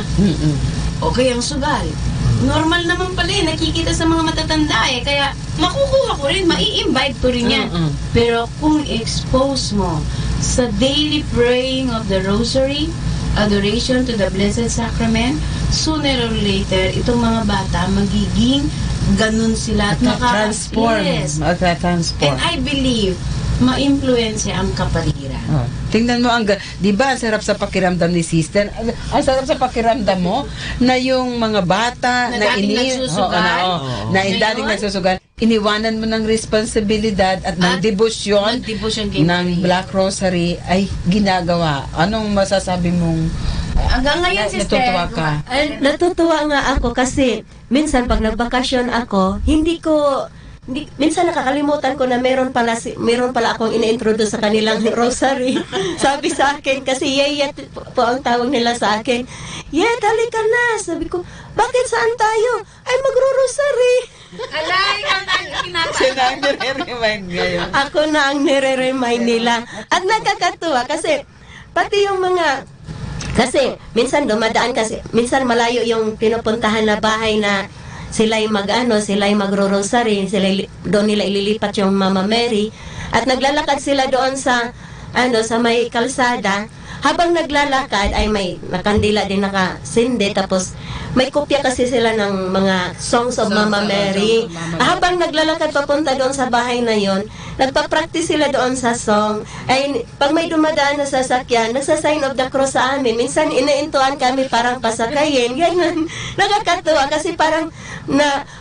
Okay ang sugal. Normal naman pala nakikita sa mga matatanda kaya makukuha ko rin, mai-imbibe ko rin yan. Pero kung expose mo sa daily praying of the Rosary, adoration to the Blessed Sacrament, sooner or later, itong mga bata magiging ganun sila at transform. And I believe ma-influensya ang kapaligiran. Tingnan mo, di ba, ang sarap sa pakiramdam ni Sister? Ang sarap sa pakiramdam mo na yung mga bata na dating nagsusugal, iniwanan mo ng responsibilidad at ng debosyon ng Black Rosary ay ginagawa. Anong masasabi mong Hanggang ngayon, sister. Natutuwa ka. Natutuwa nga ako kasi minsan pag nagbakasyon ako, minsan nakakalimutan ko na meron pala akong ina-introduce sa kanilang rosary. Sabi sa akin, kasi Yeyet po ang tawag nila sa akin. Yeyet, halika na. Sabi ko, bakit saan tayo? Ay, magro-rosary. Alay, Sila ang nire-remind ngayon. Ako na ang nire-remind nila. At nakakatuwa kasi pati yung mga, kasi minsan dumadaan kasi, minsan malayo yung pinupuntahan na bahay na sila'y sila'y magro-rosary, doon nila ililipat yung Mama Mary. At naglalakad sila doon sa may kalsada. Habang naglalakad ay may nakandila din nakasindi, tapos may kopya kasi sila ng mga songs of Mama Mary. Habang naglalakad papunta doon sa bahay na yon, nagpa-practice sila doon sa song. Ay pag may dumadaan na sasakyan, nagsa-sign of the cross sa amin. Minsan inaintuan kami parang pasakayin. Ganyan. Nakakatuwa kasi parang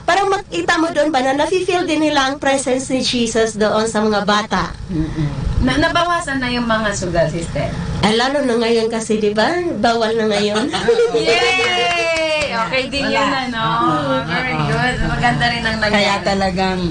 makita mo doon ba na nafe-feel din nila ang presence ni Jesus doon sa mga bata. Nabawasan na yung mga sugal, sister. Ay, lalo na ngayon kasi, di ba? Bawal na ngayon. Yay! Okay din yun na, no? Very good. Maganda rin ang nangyari. Kaya talagang,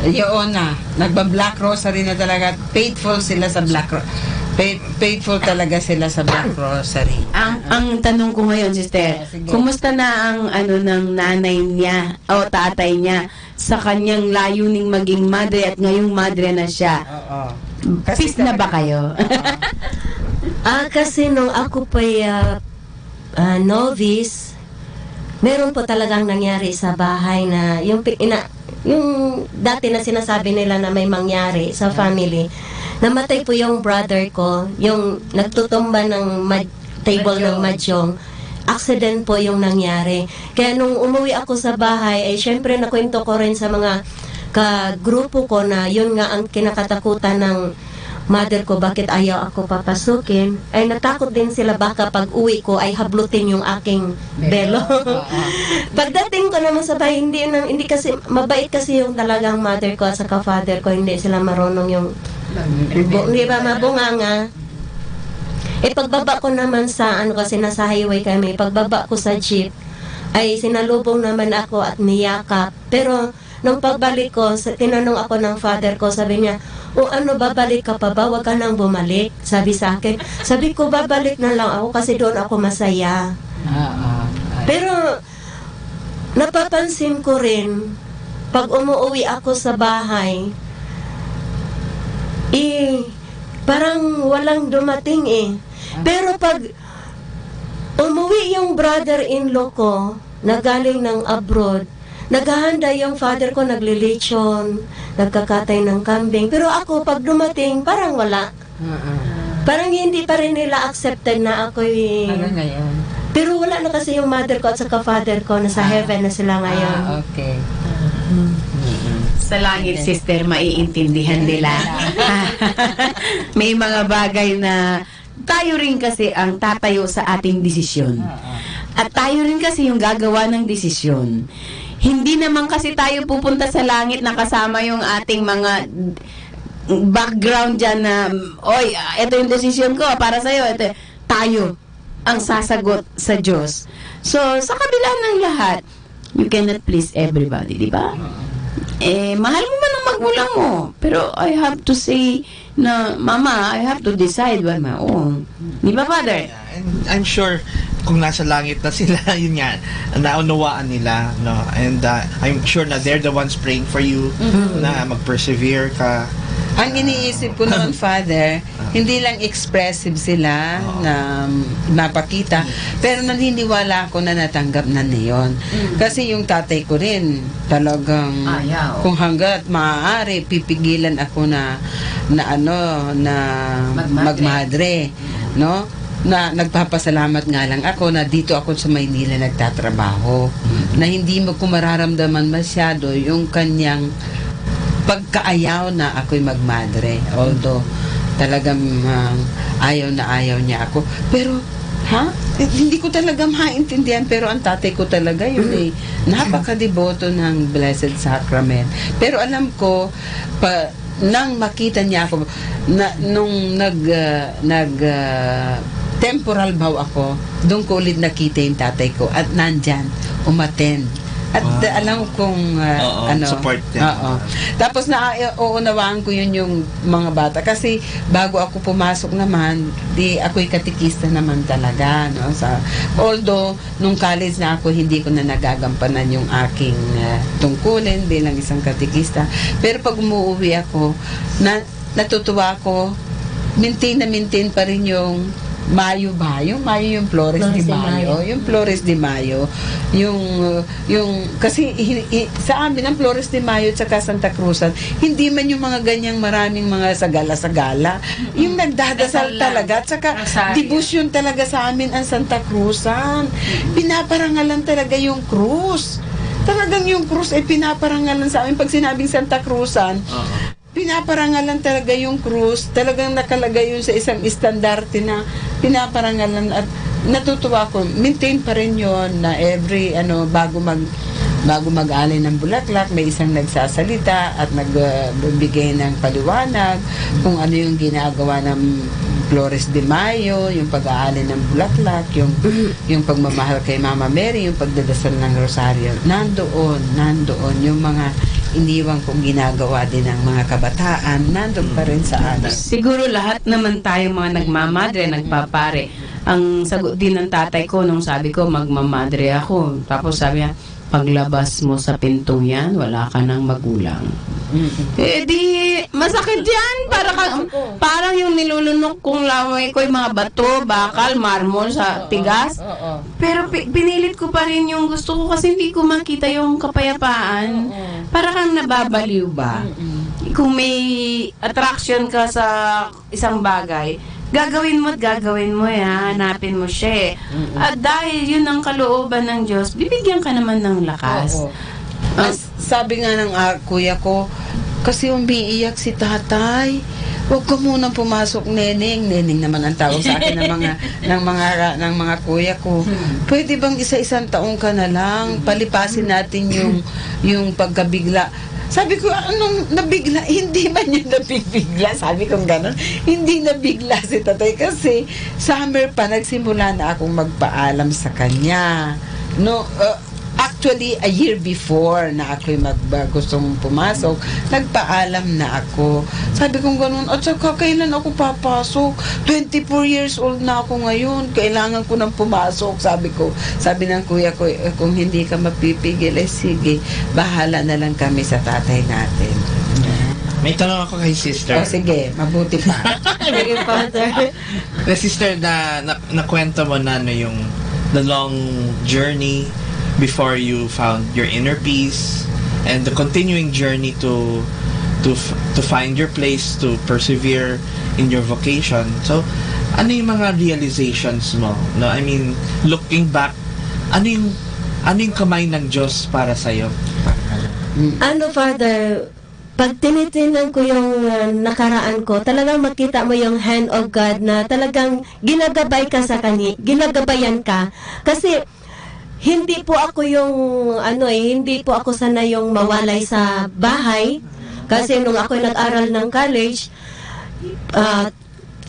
yun na, nagba-Black Rosary na talaga. Faithful sila sa Black Rosary. Faithful talaga sila sa Black Rosary. Ang tanong ko ngayon, sister, kumusta na ang ng nanay niya o tatay niya sa kanyang layuning maging madre at ngayong madre na siya? Peace na ba kayo? Kasi nung ako pa'y novice, meron po talagang nangyari sa bahay na yung dati na sinasabi nila na may mangyari sa family. Namatay po yung brother ko, yung nagtutumba ng table ng mahjong. Accident po yung nangyari. Kaya nung umuwi ako sa bahay, ay syempre nakwento ko rin sa mga kagrupo ko na yun nga ang kinakatakutan ng mother ko, bakit ayaw ako papasukin. Ay natakot din sila baka pag uwi ko ay hablutin yung aking belo. Pagdating ko naman sa bahay, hindi kasi mabait kasi yung talagang mother ko at saka father ko, hindi sila marunong yung hindi ba mabunganga. Pagbaba ko naman sa kasi nasa highway kami, pagbaba ko sa jeep ay sinalubong naman ako at niyakap. Pero nung pagbalik ko, tinanong ako ng father ko, sabi niya, babalik ka pa ba? Huwag ka nang bumalik. Sabi sa akin. Sabi ko, babalik na lang ako kasi doon ako masaya. Pero napapansin ko rin, pag umuwi ako sa bahay, parang walang dumating Pero pag umuwi yung brother-in-law ko na galing ng abroad, naghahanda yung father ko, naglilechon, nagkakatay ng kambing. Pero ako, pag dumating, parang wala. Parang hindi pa rin nila accepted na ako ngayon. Pero wala na kasi yung mother ko at saka father ko, nasa heaven na sila ngayon. Okay. Sa langit, sister, maiintindihan nila. May mga bagay na tayo rin kasi ang tatayo sa ating desisyon. At tayo rin kasi yung gagawa ng desisyon. Hindi naman kasi tayo pupunta sa langit na kasama yung ating mga background dyan na, oy, ito yung desisyon ko para sa'yo. Ito, tayo ang sasagot sa Diyos. So, sa kabila ng lahat, you cannot please everybody, di ba? Mahal mo man ang magulang mo. Pero I have to say na, Mama, I have to decide by my own. Di ba, Father? And I'm sure kung nasa langit na sila, yun nga, naunawaan nila, no? And I'm sure na they're the ones praying for you, na mag-persevere ka. Ang iniisip ko naman, Father, hindi lang expressive sila na napakita, pero naniniwala ako na natanggap na niyon. Kasi yung tatay ko rin, talagang kung hanggat maaari, pipigilan ako na magmadre, no? Na nagpapasalamat nga lang ako na dito ako sa Maynila nagtatrabaho, na hindi ko mararamdaman masyado yung kanyang pagkaayaw na ako'y magmadre. Although talagang ayaw niya ako. Pero hindi ko talaga maintindihan, pero ang tatay ko talaga yun napakadeboto ng Blessed Sacrament. Pero alam ko nang makita niya ako nung temporal bow ako. Doon ko ulit nakita yung tatay ko at nandyan, umattend. At alam kong support niya. Oo. Tapos uunawaan ko yun yung mga bata kasi bago ako pumasok naman, di ako'y katikista naman talaga, no? Although nung college na ako, hindi ko na nagagampanan yung aking tungkulin bilang isang katikista. Pero pag umuwi ako, natutuwa ako, maintain pa rin yung Mayo ba? Yung Flores de Mayo. Yung Flores de Mayo. Yung kasi sa amin ang Flores de Mayo at saka Santa Cruzan, hindi man yung mga ganyang maraming mga sagala-sagala. Yung nagdadasal talaga at saka devotion talaga sa amin ang Santa Cruzan. Pinaparangalan talaga yung krus. Talagang yung krus ay pinaparangalan sa amin. Pag sinabing Santa Cruzan, pinaparangalan talaga yung krus, talagang nakalagay yun sa isang estandarte na pinaparangalan at natutuwa ko, maintain pa rin yun na every bago mag-alay ng bulaklak, may isang nagsasalita at nagbibigay ng paliwanag kung ano yung ginagawa ng Flores de Mayo, yung pag-aalay ng bulaklak, yung pagmamahal kay Mama Mary, yung pagdadasal ng rosaryo. Nandoon yung mga iniwang kong ginagawa din ng mga kabataan, nandun pa rin sa amin. Siguro lahat naman tayo mga nagmamadre, nagpapare. Ang sagot din ng tatay ko nung sabi ko magmamadre ako. Tapos sabi niya, paglabas mo sa pintong yan, wala ka ng magulang. Eh di, masakit yan. Parang yung nilulunok kong laway ko yung mga bato, bakal, marmol sa tigas. Pero pinilit ko pa rin yung gusto ko kasi hindi ko makita yung kapayapaan. Para kang nababaliw ba? Kung may attraction ka sa isang bagay, gagawin mo hanapin mo siya. At dahil yun ang kalooban ng Diyos, bibigyan ka naman ng lakas. Sabi nga ng kuya ko, kasi umiiyak si tatay, huwag ka munang pumasok, Neneng. Neneng naman ang tawag sa akin ng mga kuya ko. Pwede bang isa-isang taong ka na lang, palipasin natin yung pagkabigla. Sabi ko, anong nabigla? Hindi man yun nabigla. Sabi ko gano'n. Hindi nabigla si tatay kasi summer pa, nagsimula na akong magpaalam sa kanya. No, actually, a year before na ako'y gustong pumasok, nagpaalam na ako. Sabi ko gano'n, at saka kailan ako papasok? 24 years old na ako ngayon. Kailangan ko nang pumasok. Sabi ng kuya ko, kung hindi ka mapipigil, sige, bahala na lang kami sa tatay natin. May tanong ako kay sister. Sige, mabuti pa. Sige, Father. Na sister, nakwento mo na yung the long journey before you found your inner peace and the continuing journey to find your place, to persevere in your vocation. So, ano yung mga realizations mo? No, I mean, looking back, ano yung kamay ng Diyos para sa'yo? Father, pag tinitinan ko yung nakaraan ko, talagang makita mo yung hand of God na talagang ginagabay ka sa kanya, ginagabayan ka. Kasi hindi po ako hindi po ako sanay yung mawalay sa bahay. Kasi nung ako nag-aral ng college,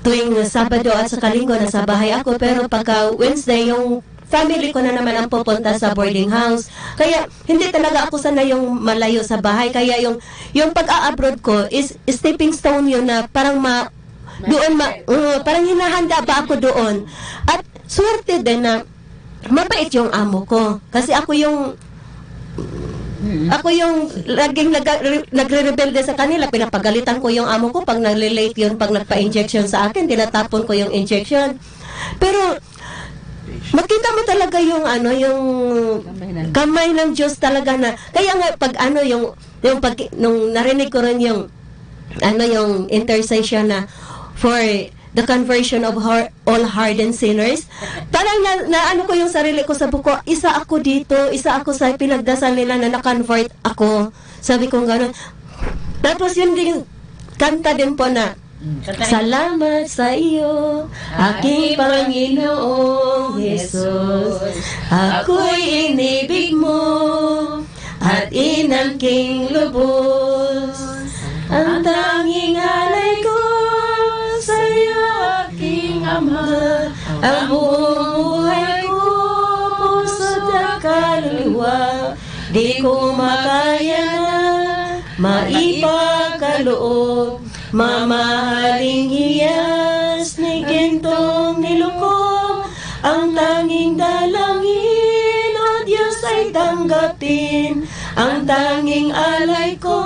tuwing Sabado at sa Linggo nasa bahay ako, pero pagka Wednesday, yung family ko na naman ang pupunta sa boarding house. Kaya hindi talaga ako sanay yung malayo sa bahay. Kaya yung pag-a-abroad ko is stepping stone yun na parang parang hinahanda ba ako doon. At swerte din na mabait yung amo ko. Kasi ako yung laging nagre-rebelde sa kanila. Pinapagalitan ko yung amo ko pag nag-late yun, pag nagpa-injection sa akin, tinatapon ko yung injection. Pero makita mo talaga yung kamay ng Diyos talaga na, kaya nga pag nung narinig ko rin yung intercession na for the conversion of all hardened sinners. Parang na ko yung sarili ko sa buko, isa ako dito, isa ako sa pinagdasal nila na na-convert ako. Sabi ko gano'n. Tapos yun din, kanta din po na, salamat sa iyo, aking Panginoong Jesus. Ako'y inibig mo at inangking lubos. Ang tanging alay ko sa iyo, aking Ama, Ang buong buhay ko, puso't at kaluluwa, di ko makaya na maipagkaloob. Mamahaling hiyas ni gintong nilukob, ang tanging dalangin, O Diyos ay tanggapin. Ang tanging alay ko,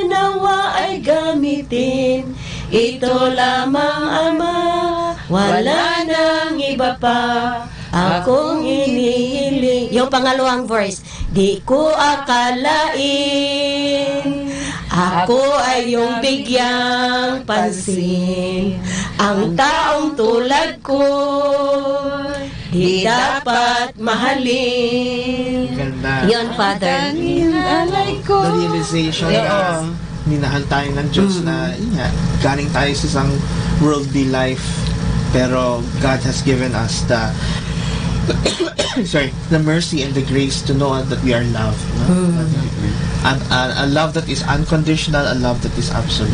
nawa ay gamitin. Ito lamang Ama, wala nang iba pa akong inihiling. Yung pangalawang verse, di ko akalain ako ay yung bigyang pansin. Ang taong tulad ko di dapat mahalin. Ganda. Yon, Father. The realization na minahal tayo ng Diyos na yun nga, galing tayo sa isang worldly life, pero God has given us the the mercy and the grace to know that we are loved, no? A love that is unconditional, a love that is absolute.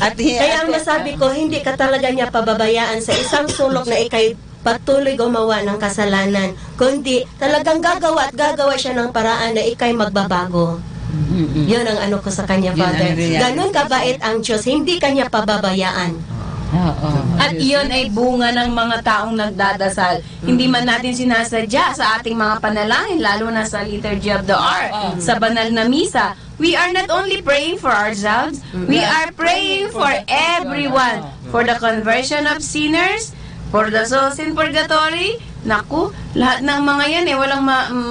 Kaya ang masabi ko, hindi ka talaga niya pababayaan sa isang sulok na ikay patuloy gumawa ng kasalanan, kundi talagang gagawa at gagawa siya ng paraan na ikay magbabago. Yun ang ano ko sa kanya, Father. Ganon kabait ang Diyos, hindi kanya pababayaan. At iyon ay bunga ng mga taong nagdadasal. Hindi man natin sinasadya sa ating mga panalangin, lalo na sa Liturgy of the Hour, sa banal na misa. We are not only praying for ourselves, we are praying for everyone. For the conversion of sinners, for the souls in purgatory. Naku, lahat ng mga yan walang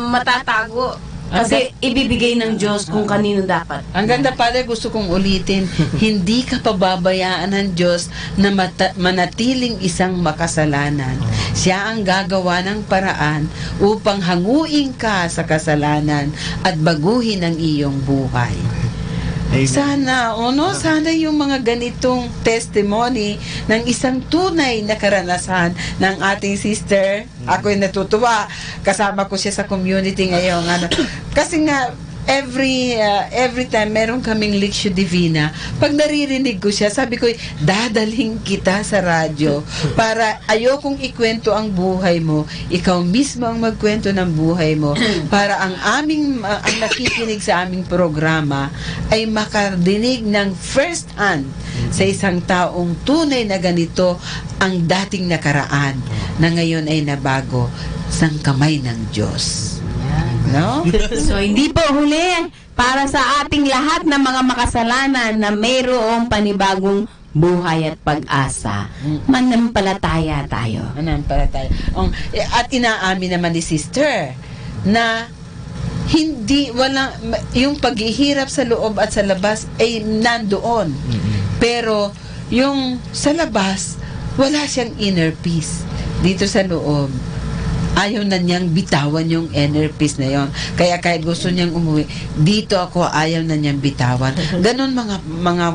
matatago. Kasi ibibigay ng Diyos kung kanino dapat. Ang ganda, Father, gusto kong ulitin, hindi ka pababayaan ng Diyos na manatiling isang makasalanan. Siya ang gagawa ng paraan upang hanguin ka sa kasalanan at baguhin ang iyong buhay. Sana, sana yung mga ganitong testimony ng isang tunay na karanasan ng ating sister. Ako'y natutuwa. Kasama ko siya sa community ngayon. Kasi nga, every time meron kaming Lectio Divina, pag naririnig ko siya, sabi ko, dadalhin kita sa radyo para ayokong ikwento ang buhay mo, ikaw mismo ang magkwento ng buhay mo para ang nakikinig sa aming programa ay makarinig ng first hand sa isang taong tunay na ganito ang dating nakaraan na ngayon ay nabago sa kamay ng Diyos. No? So, hindi po huli para sa ating lahat ng mga makasalanan na mayroong panibagong buhay at pag-asa. Manampalataya tayo. Manampalataya. At inaamin naman ni sister na yung paghihirap sa loob at sa labas ay nandoon. Pero yung sa labas, wala siyang inner peace. Dito sa loob, ayaw na niyang bitawan yung inner peace na yon. Kaya kahit gusto niyang umuwi, dito ako ayaw na niyang bitawan. Ganon mga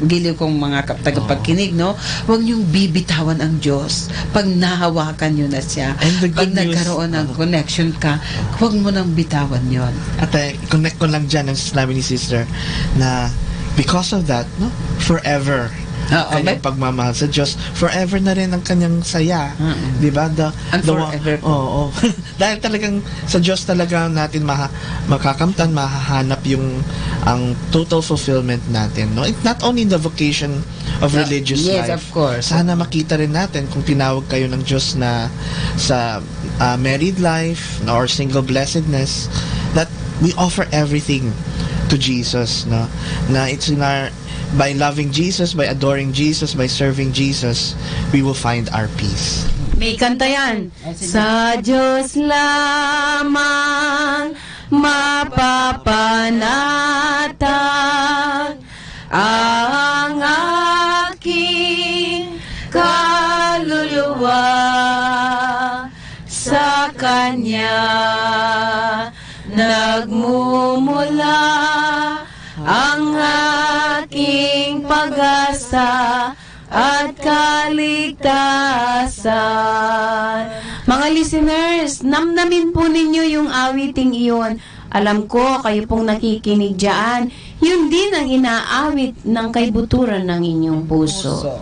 giliw kong mga tagapagkinig, no? Huwag niyong bibitawan ang Diyos. Pag nahawakan niyo na siya, pag nagkaroon ng connection ka, huwag mo nang bitawan yon. At connect ko lang dyan ang sinabi ni sister na because of that, no, forever kanyang pagmamahal sa Diyos, forever na rin ang kanyang saya. Diba? Forever. Dahil talagang sa Diyos talaga natin makakamtan, mahahanap ang total fulfillment natin. No? It's not only in the vocation of religious life. Yes, of course. Sana makita rin natin kung tinawag kayo ng Diyos na sa married life or single blessedness, that we offer everything to Jesus. No? Na it's in our by loving Jesus, by adoring Jesus, by serving Jesus, we will find our peace. May kanta yan. Sa Diyos lamang mapapanatag ang aking kaluluwa, sa Kanya nagmumula ang aking pag-asa at kaligtasan. Mga listeners, namnamin po ninyo yung awiting iyon. Alam ko, kayo pong nakikinig dyan, yun din ang inaawit ng kaibuturan ng inyong puso.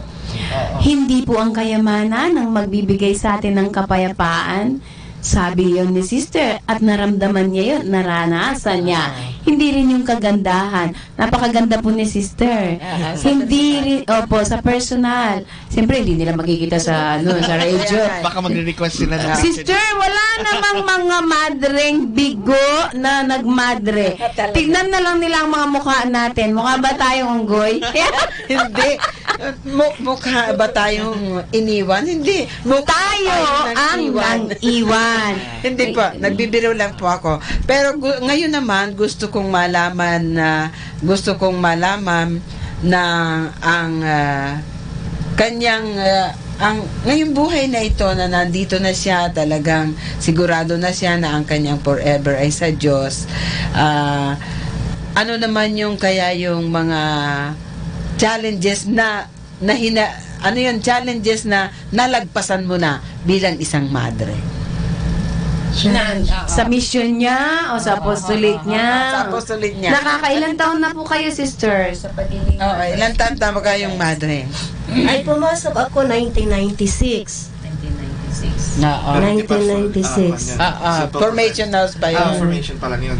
Hindi po ang kayamanan ang magbibigay sa atin ng kapayapaan. Sabi yon ni sister at naramdaman niya yun, naranasan niya. Hindi rin yung kagandahan. Napakaganda po ni sister. Hindi rin, opo, sa personal. Siyempre, hindi nila makikita sa, sa radio. Baka magre-request sila na. Sister, wala namang mga madreng bigo na nagmadre. Tignan na lang nila ang mga mukha natin. Mukha ba tayong unggoy? Hindi. Mukha ba tayong iniwan? Hindi. Tayo ang nang-iwan. Hindi po, nagbibiro lang po ako. Pero ngayon naman gusto kong malaman na ang kanyang ang ngayong buhay na ito na nandito na siya, talagang sigurado na siya na ang kanyang forever ay sa Diyos. Ano naman yung kaya yung mga challenges challenges na nalagpasan mo na bilang isang madre? Sa mission niya o sa apostolate niya? Sa apostolate niya. Nakakailan taon na po kayo, sister? Sa pagiging... ilan taon tama kayong madre? Ay, pumasok ako 1996. 1996. Formation house pa yun. Formation pa lang yun.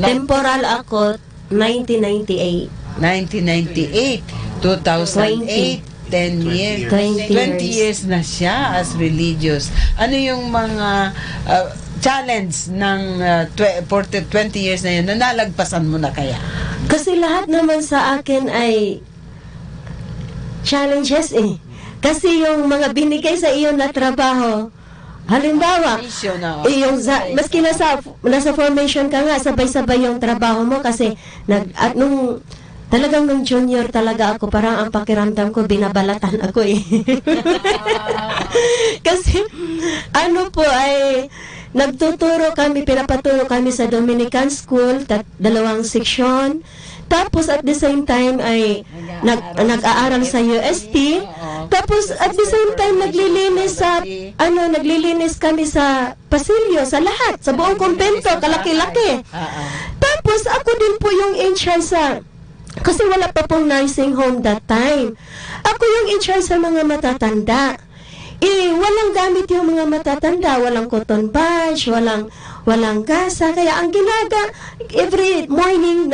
Temporal ako 1998. 1998, 2008, 10 years. 20 years na siya as religious. Ano yung mga challenge ng 20 years na yun na nalagpasan mo na kaya? Kasi lahat naman sa akin ay challenges eh. Kasi yung mga binigay sa iyo na trabaho, halimbawa, maski nasa formation ka nga, sabay-sabay yung trabaho mo kasi talagang nung junior talaga ako, parang ang pakiramdam ko, binabalatan ako eh. Kasi, pinapaturo kami sa Dominican School, 2 seksyon. Tapos at the same time ay nag-aaral sa UST. Tapos at the same time naglilinis kami sa pasilyo, sa lahat, sa buong kumpento, kalaki-laki. Tapos ako din po yung in charge kasi wala pa pong nursing home that time. Ako yung in charge sa mga matatanda. Walang gamit yung mga matatanda, walang cotton badge, walang gasa. Kaya ang every morning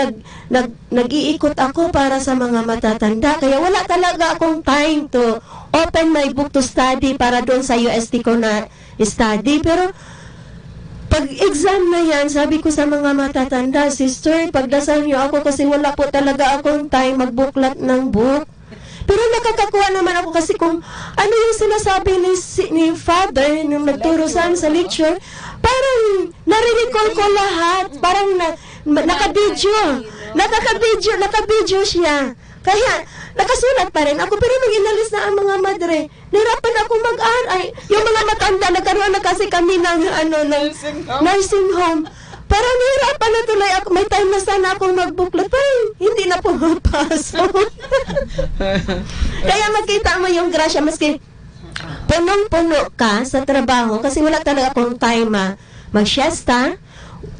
nag-iikot ako para sa mga matatanda. Kaya wala talaga akong time to open my book to study para doon sa UST ko na study. Pero pag exam na yan, sabi ko sa mga matatanda, sister, pagdasal niyo ako kasi wala po talaga akong time magbuklat ng book. Pero nakakakuha naman ako kasi kung ano yung sinasabi ni Father nung nagturo sa amin sa lecture, parang nare-recall ko lahat, parang naka-video siya. Kaya nakasulat pa rin ako, pero nung inalis na ang mga madre, nahirapan ako mag-aral. Yung mga matanda, nagkaroon na kasi kami ng nursing home. Parang nahirapan na tuloy ako. May time na sana akong magbuklat. Parang hindi na pumapasok. Kaya makita mo yung grasya. Maski punong-puno ka sa trabaho kasi wala talaga akong time mag-siesta.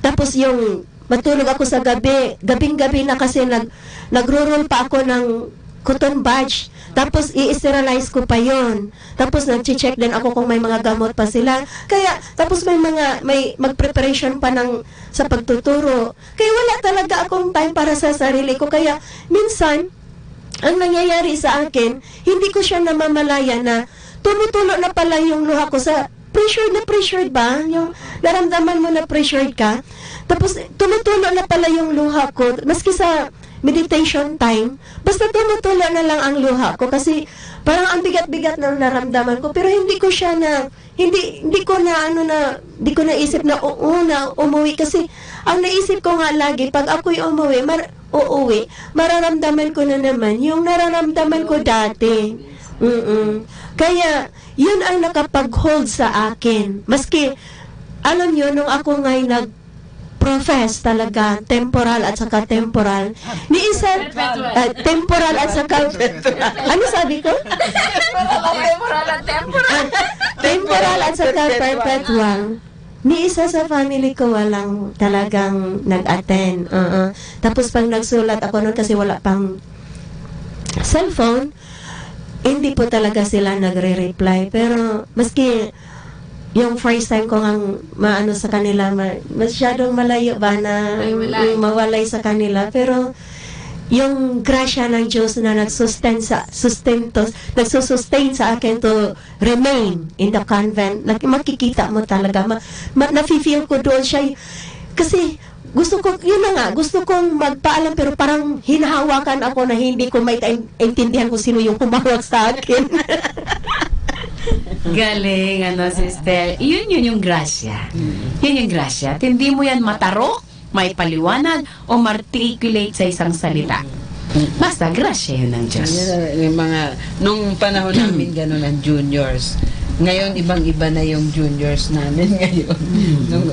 Tapos yung matulog ako sa gabi. Gabing-gabi na kasi nagro-roll pa ako ng cotton badge. Tapos i-sterilize ko pa yon. Tapos nag-check din ako kung may mga gamot pa sila. Kaya tapos may mag-preparation pa sa pagtuturo. Kaya wala talaga akong time para sa sarili ko. Kaya minsan ang nangyayari sa akin, hindi ko siya namamalaya na tumutulo na pala yung luha ko sa pressured ba? Yung naramdaman mo na pressured ka. Tapos tumutulo na pala yung luha ko. Maski sa meditation time, basta tumutulo na lang ang luha ko kasi parang ang bigat-bigat ng naramdaman ko, pero hindi ko naisip na umuwi kasi ang naisip ko nga lagi pag ako'y uuwi, mararamdaman ko na naman yung nararamdaman ko dati. Kaya yun ang nakapag-hold sa akin, maski alam nyo, nung ako ngay profess talaga, temporal at saka temporal. Ni isa, temporal at saka, ano sabi ko? Temporal at saka perpetual. Ni isa sa family ko walang talagang nag-attend. Tapos pag nagsulat ako noon kasi wala pang cellphone, hindi po talaga sila nagre-reply. Pero maski yung first time ko ang maano sa kanila, masyadong malayo ba na mawalay sa kanila. Pero yung grasya ng Diyos na nagsustain sa akin to remain in the convent, makikita mo talaga, nafe-feel ko doon siya. Kasi gusto kong magpaalam pero parang hinahawakan ako na hindi ko maintindihan kung sino yung humawak sa akin. Galing, sister. Yun yung grasya. Yun yung grasya. At hindi mo yan matarok, may paliwanag, o marticulate sa isang salita. Basta, grasya yun ng Diyos. Yung nung panahon namin gano'n ang juniors. Ngayon, ibang-iba na yung juniors namin ngayon.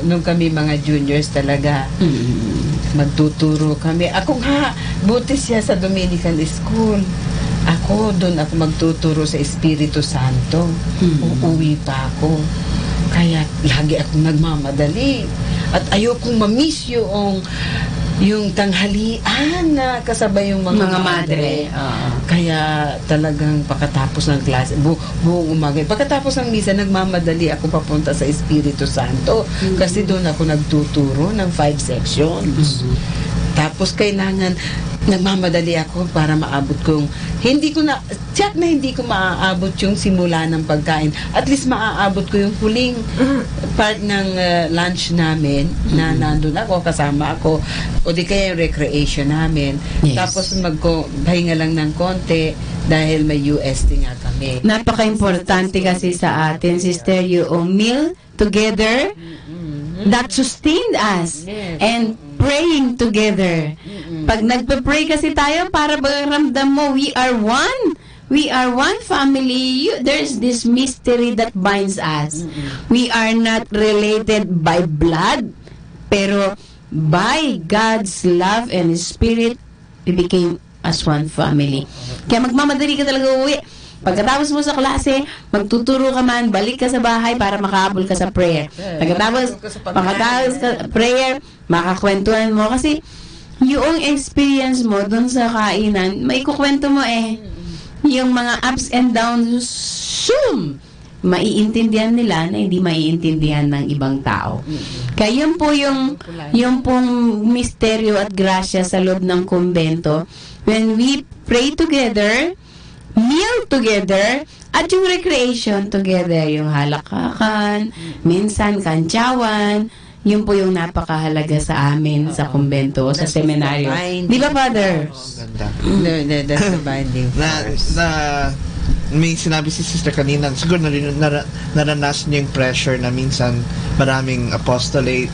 Nung kami mga juniors talaga, magtuturo kami. Ako nga, buti siya sa Dominican School. Doon ako magtuturo sa Espiritu Santo. Uuwi pa ako. Kaya lagi akong nagmamadali. At ayokong ma-miss yung tanghalian na kasabay yung mga madre. Kaya talagang pagkatapos ng klase, buong umaga, pagkatapos ng misa, nagmamadali ako papunta sa Espiritu Santo. Kasi doon ako nagtuturo ng 5 sections. Tapos kailangan nagmamadali ako para maabot kong hindi ko maaabot yung simula ng pagkain. At least maaabot ko yung huling part ng lunch namin na nandun ako, kasama ako, o di kaya yung recreation namin. Yes. Tapos pahinga lang ng konti dahil may UST nga kami. Napaka-importante kasi sa atin, sister, yung meal together that sustained us. Yes. And praying together. Pag nagpe-pray kasi tayo, para ramdam mo, we are one. We are one family. There's this mystery that binds us. We are not related by blood, pero by God's love and Spirit, we became as one family. Kaya magmamadali ka talaga uwi. Pagkatapos mo sa klase, magtuturo ka man, balik ka sa bahay para makahabol ka sa prayer. Pagkatapos ka prayer, makakwentuhan mo. Kasi yung experience mo dun sa kainan, may kukwento mo yung mga ups and downs, maiintindihan nila na hindi maiintindihan ng ibang tao. Kaya yun po yung pong misteryo at grasya sa loob ng kumbento. When we pray together, meal together, at yung recreation together, yung halakakan, minsan kantsawan, yun po yung napakahalaga sa amin sa kumbento, sa seminaryo. Di ba, Father? Ganda. That's the binding force. May sinabi si Sister kanina, siguro naranasan niya yung pressure na minsan maraming apostolate.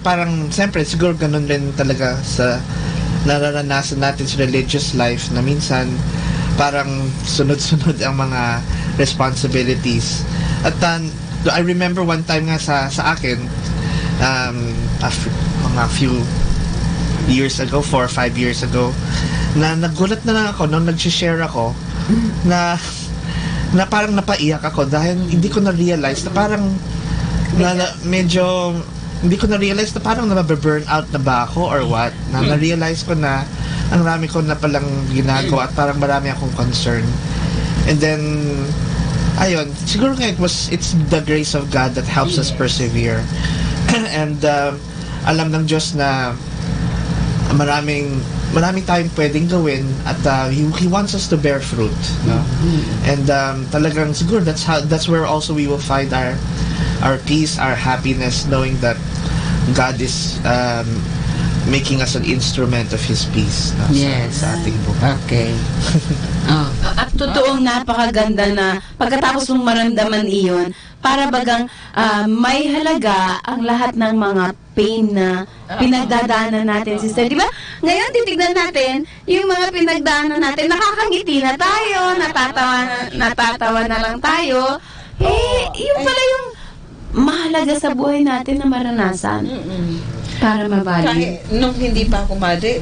Parang, siyempre, siguro ganun rin talaga sa nararanasan natin sa religious life na minsan parang sunod-sunod ang mga responsibilities. At I remember one time nga sa akin, mga few years ago, 4 or 5 years ago, na nagulat na lang ako nung nag-share ako na parang napaiyak ako dahil hindi ko na-realize na parang medyo hindi ko na-realize na parang nababurn out na ba ako or what. Na-realize ko na ang rami ko na palang ginagawa at parang marami akong concern. And then ayun, siguro nga it's the grace of God that helps us persevere. And alam ng Diyos na maraming tayong pwedeng gawin at He wants us to bear fruit, no? And talagang siguro that's where also we will find our peace, our happiness, knowing that God is making us an instrument of His peace, no? Sa ating buhay. Okay. At totoong napakaganda na pagkatapos mong maramdaman iyon, para bagang may halaga ang lahat ng mga pain na pinagdadaanan natin, sister. Di ba? Ngayon, titignan natin yung mga pinagdaanan natin. Nakakangiti na tayo, natatawa na lang tayo. Yung pala yung mahalaga sa buhay natin na maranasan. Para mabalik. Kahit nung hindi pa ako madre,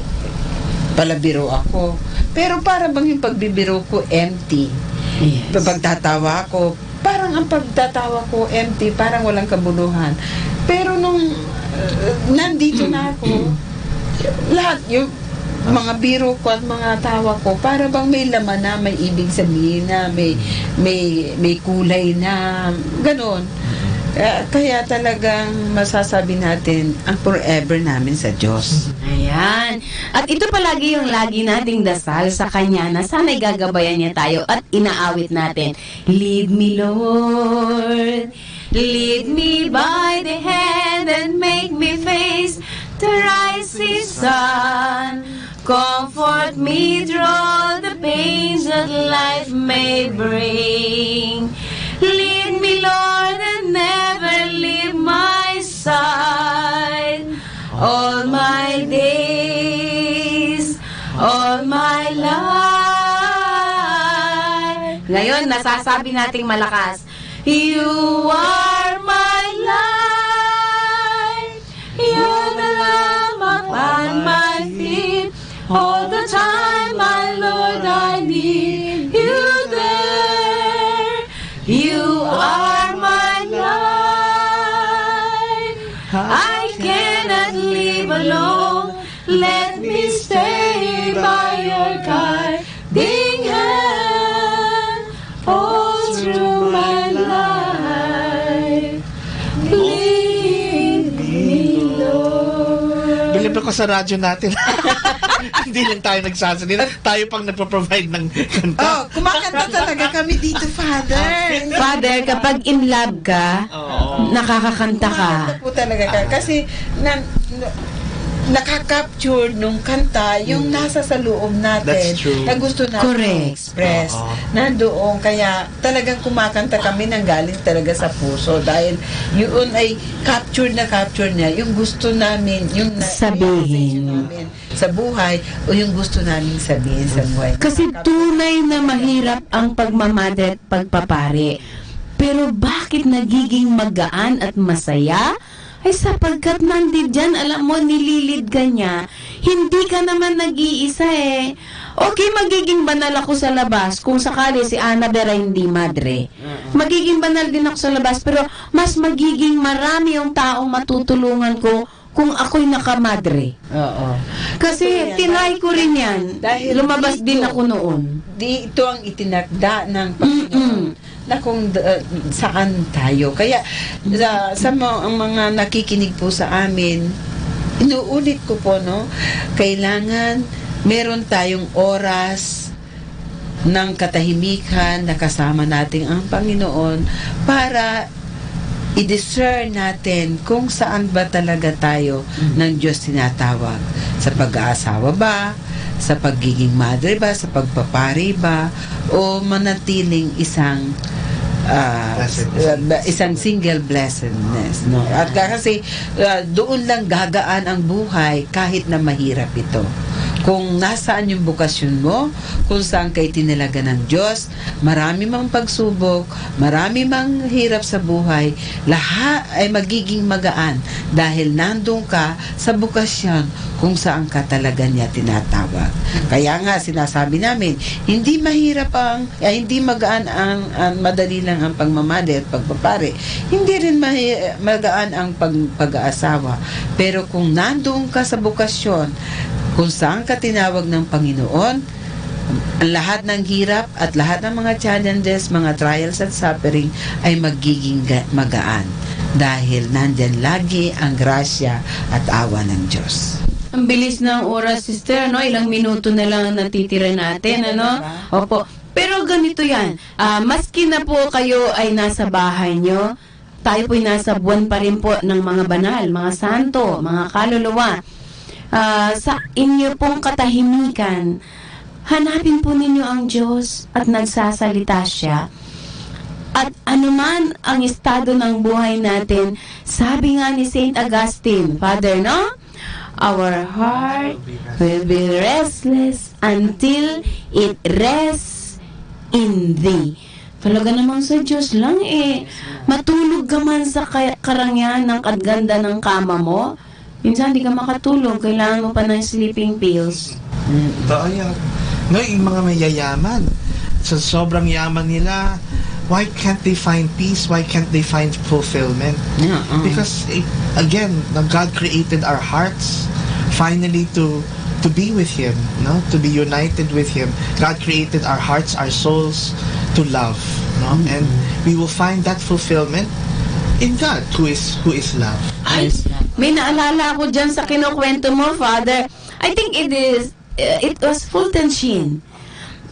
palabiro ako. Pero para bang yung pagbibiro ko empty. Yes. Pagtatawa ko, parang ang pagtatawa ko empty, parang walang kabuluhan. Pero nung nandito na ako, lahat yung mga biro ko at mga tawa ko, para bang may laman na, may ibig sabihin na, may kulay na, ganon. Kaya talagang masasabi natin ang forever namin sa Diyos. Ayan. At ito palagi yung lagi nating dasal sa Kanya na sana'y gagabayan niya tayo at inaawit natin. Lead me, Lord. Lead me by the hand and make me face the rising sun. Comfort me through all the pains that life may bring. Lead me, Lord, and never leave my side. All my days, all my life. Ngayon, nasasabi nating malakas, You are my life. You're the lamp upon my feet. All the time, my Lord, I need you there. You are my life. I cannot live alone. Let me stay by your guiding hand all through my life. Lead me, Lord. Bilib ako sa radyo natin. Hindi lang tayo nagsasalita. Tayo pang nagpo-provide ng kanta. Kumakanta talaga kami dito, Father. Father, kapag in love ka, nakakakanta ka. Kumakanta po talaga ka. Kasi nakaka-capture nung kanta yung nasa sa loob natin. That's true. Na gusto natin express. Nandoon. Kaya talagang kumakanta kami nang galing talaga sa puso. Dahil yun ay capture niya yung gusto namin, yung sabihin namin sa buhay o yung gusto namin sabihin sa buhay. Kasi tunay na mahirap ang pagmamadre at pagpapari. Pero bakit nagiging magaan at masaya? Ay sapagkat nandyan, alam mo, nililid ka niya. Hindi ka naman nag-iisa eh. Okay, magiging banal ako sa labas kung sakali si Ana Vera hindi madre. Magiging banal din ako sa labas, pero mas magiging marami yung taong matutulungan ko kung ako'y nakamadre. Oo. Kasi tinry ko rin yan. Dahil lumabas din ako noon. Ito ang itinakda ng Panginoon na kung saan tayo. Kaya sa mga nakikinig po sa amin, inuulit ko po, no, kailangan meron tayong oras ng katahimikan na kasama natin ang Panginoon para i-discern natin kung saan ba talaga tayo ng Diyos tinatawag. Sa pag-aasawa ba? Sa pagiging madre ba? Sa pagpapari ba? O manatiling isang single blessedness, no? At kasi doon lang gagaan ang buhay kahit na mahirap ito. Kung nasaan yung bukasyon mo, kung saan kay tinalaga ng Diyos, marami mang pagsubok, marami mang hirap sa buhay, lahat ay magiging magaan dahil nandun ka sa bukasyon kung saan ka talaga niya tinatawag. Kaya nga sinasabi namin, hindi mahirap hindi magaan madali lang ang pagmamahal at pagpapare. Hindi rin magaan ang pag-aasawa. Pero kung nandun ka sa bukasyon, kung saan ka tinawag ng Panginoon, ang lahat ng hirap at lahat ng mga challenges, mga trials at suffering ay magiging magaan dahil nandyan lagi ang grasya at awa ng Diyos. Ang bilis ng oras, sister, no? Ilang minuto na lang natitira natin, ano? Opo. Pero ganito yan, maski na po kayo ay nasa bahay nyo, tayo po'y nasa buwan pa rin po ng mga banal, mga santo, mga kaluluwa. Sa inyo pong katahimikan, hanapin po ninyo ang Diyos at nagsasalita siya. At anuman ang estado ng buhay natin, sabi nga ni Saint Augustine, Father, no? Our heart will be restless until it rests in Thee. Talaga namang sa Diyos lang eh. Matulog ka man sa karangyaan ng kaganda ng kama mo, minsan hindi ka makatulog, kailangan mo pa ng sleeping pills. No, yung mga mayayaman, sa sobrang yaman nila, why can't they find peace? Why can't they find fulfillment? Because, again, God created our hearts finally to to be with Him, no? To be united with Him. God created our hearts, our souls to love, no? And we will find that fulfillment in God, who is love. Ay, may naalala ako dyan sa kinukwento mo, Father. I think it was Fulton Sheen.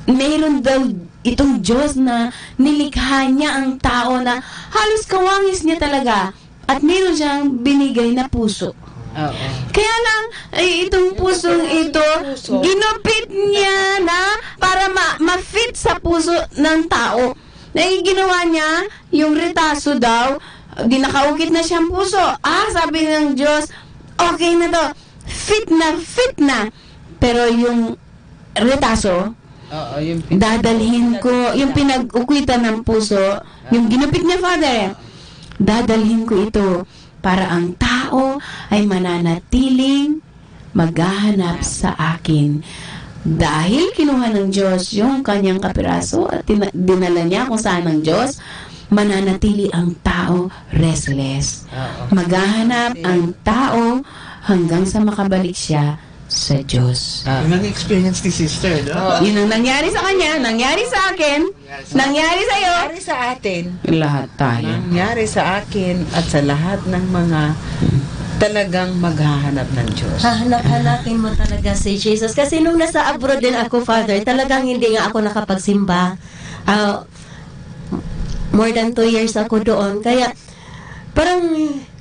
Mayroon daw itong Diyos na nilikha niya ang tao na halos kawangis niya talaga at mayroon siyang binigay na puso. Kaya lang, itong pusong ito, ginupit niya na para ma-fit sa puso ng tao. Ginawa niya, yung retaso daw, dinakaukit na siyang puso. Sabi ng Diyos, okay na to, fit na. Pero yung retaso, dadalhin ko, yung pinag-ukwitan ng puso, yung ginupit niya, Father, dadalhin ko ito para ang tao ay mananatiling maghahanap sa akin. Dahil kinuha ng Diyos yung kanyang kapiraso at dinala niya kung saan ng Diyos, mananatili ang tao restless. Maghahanap ang tao hanggang sa makabalik siya sa Diyos. Yung nag-experience ni sister, no? Yun ang nangyari sa kanya, nangyari sa akin, nangyari sa iyo, nangyari sa atin. Lahat tayo. Nangyari sa akin at sa lahat ng mga talagang maghahanap ng Diyos. Hanapin mo talaga si Jesus. Kasi nung nasa abroad din ako, Father, talagang hindi nga ako nakapagsimba. More than 2 years ako doon. Kaya parang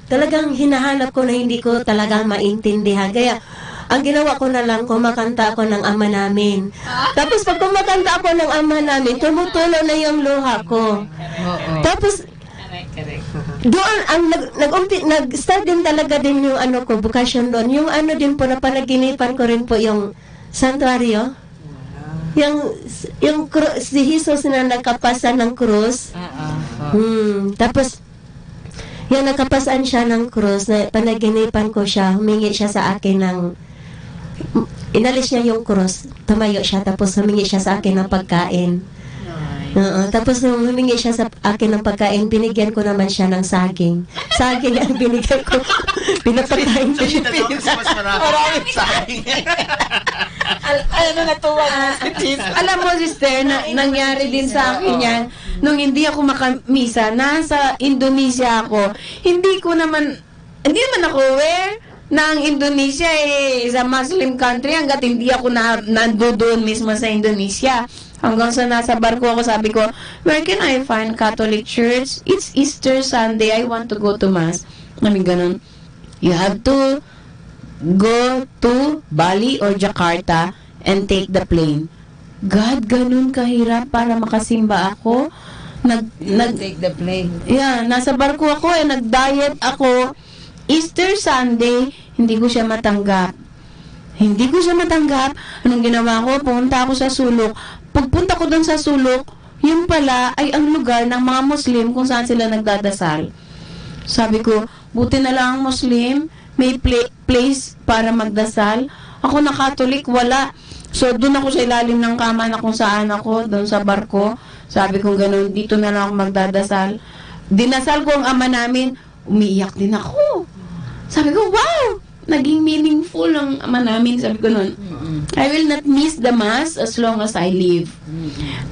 talagang hinahanap ko na hindi ko talagang maintindihan. Kaya ang ginawa ko na lang, kumakanta ako ng Ama Namin. Tapos pag kumakanta ako ng Ama Namin, tumutulo na yung luha ko. Tapos doon ang nag-start din talaga din yung vocation doon. Yung din po na panaginipan ko rin po yung santuario. Yung si Jesus na nagkapasan ng krus. Tapos yung nagkapasan siya ng krus, na panaginipan ko siya, humingi siya sa akin ng inalis niya yung krus, tumayo siya, tapos humingi siya sa akin ng pagkain. Tapos nung humingi siya sa akin ng pagkain, binigyan ko naman siya ng saging. Saging ang binigyan ko. Pinapakain ko siya. Maraming saging. Natuwa Alam mo, sister, nangyari din sa akin yan. Nung hindi ako makamisa, nasa Indonesia ako, hindi naman ako aware na ang Indonesia is a Muslim country hanggat hindi ako nandoon mismo sa Indonesia. Hanggang sa nasa barko ako, sabi ko, where can I find Catholic Church? It's Easter Sunday, I want to go to Mass. Ganun. You have to go to Bali or Jakarta and take the plane. God, ganun kahirap para makasimba ako. Take the plane. Yeah, nasa barko ako, nag-diet ako. Easter Sunday, hindi ko siya matanggap. Anong ginawa ko? Pumunta ako sa sulok. Pagpunta ko doon sa sulok, yun pala ay ang lugar ng mga Muslim kung saan sila nagdadasal. Sabi ko, buti na lang ang Muslim, may place para magdasal. Ako na Catholic, wala. So, doon ako sa ilalim ng kama na kung saan ako, doon sa barko. Sabi ko gano'n, dito na lang ako magdadasal. Dinasal ko ang Ama Namin, umiiyak din ako. Sabi ko, wow! Naging meaningful ang Ama Namin. Sabi ko noon, I will not miss the Mass as long as I live.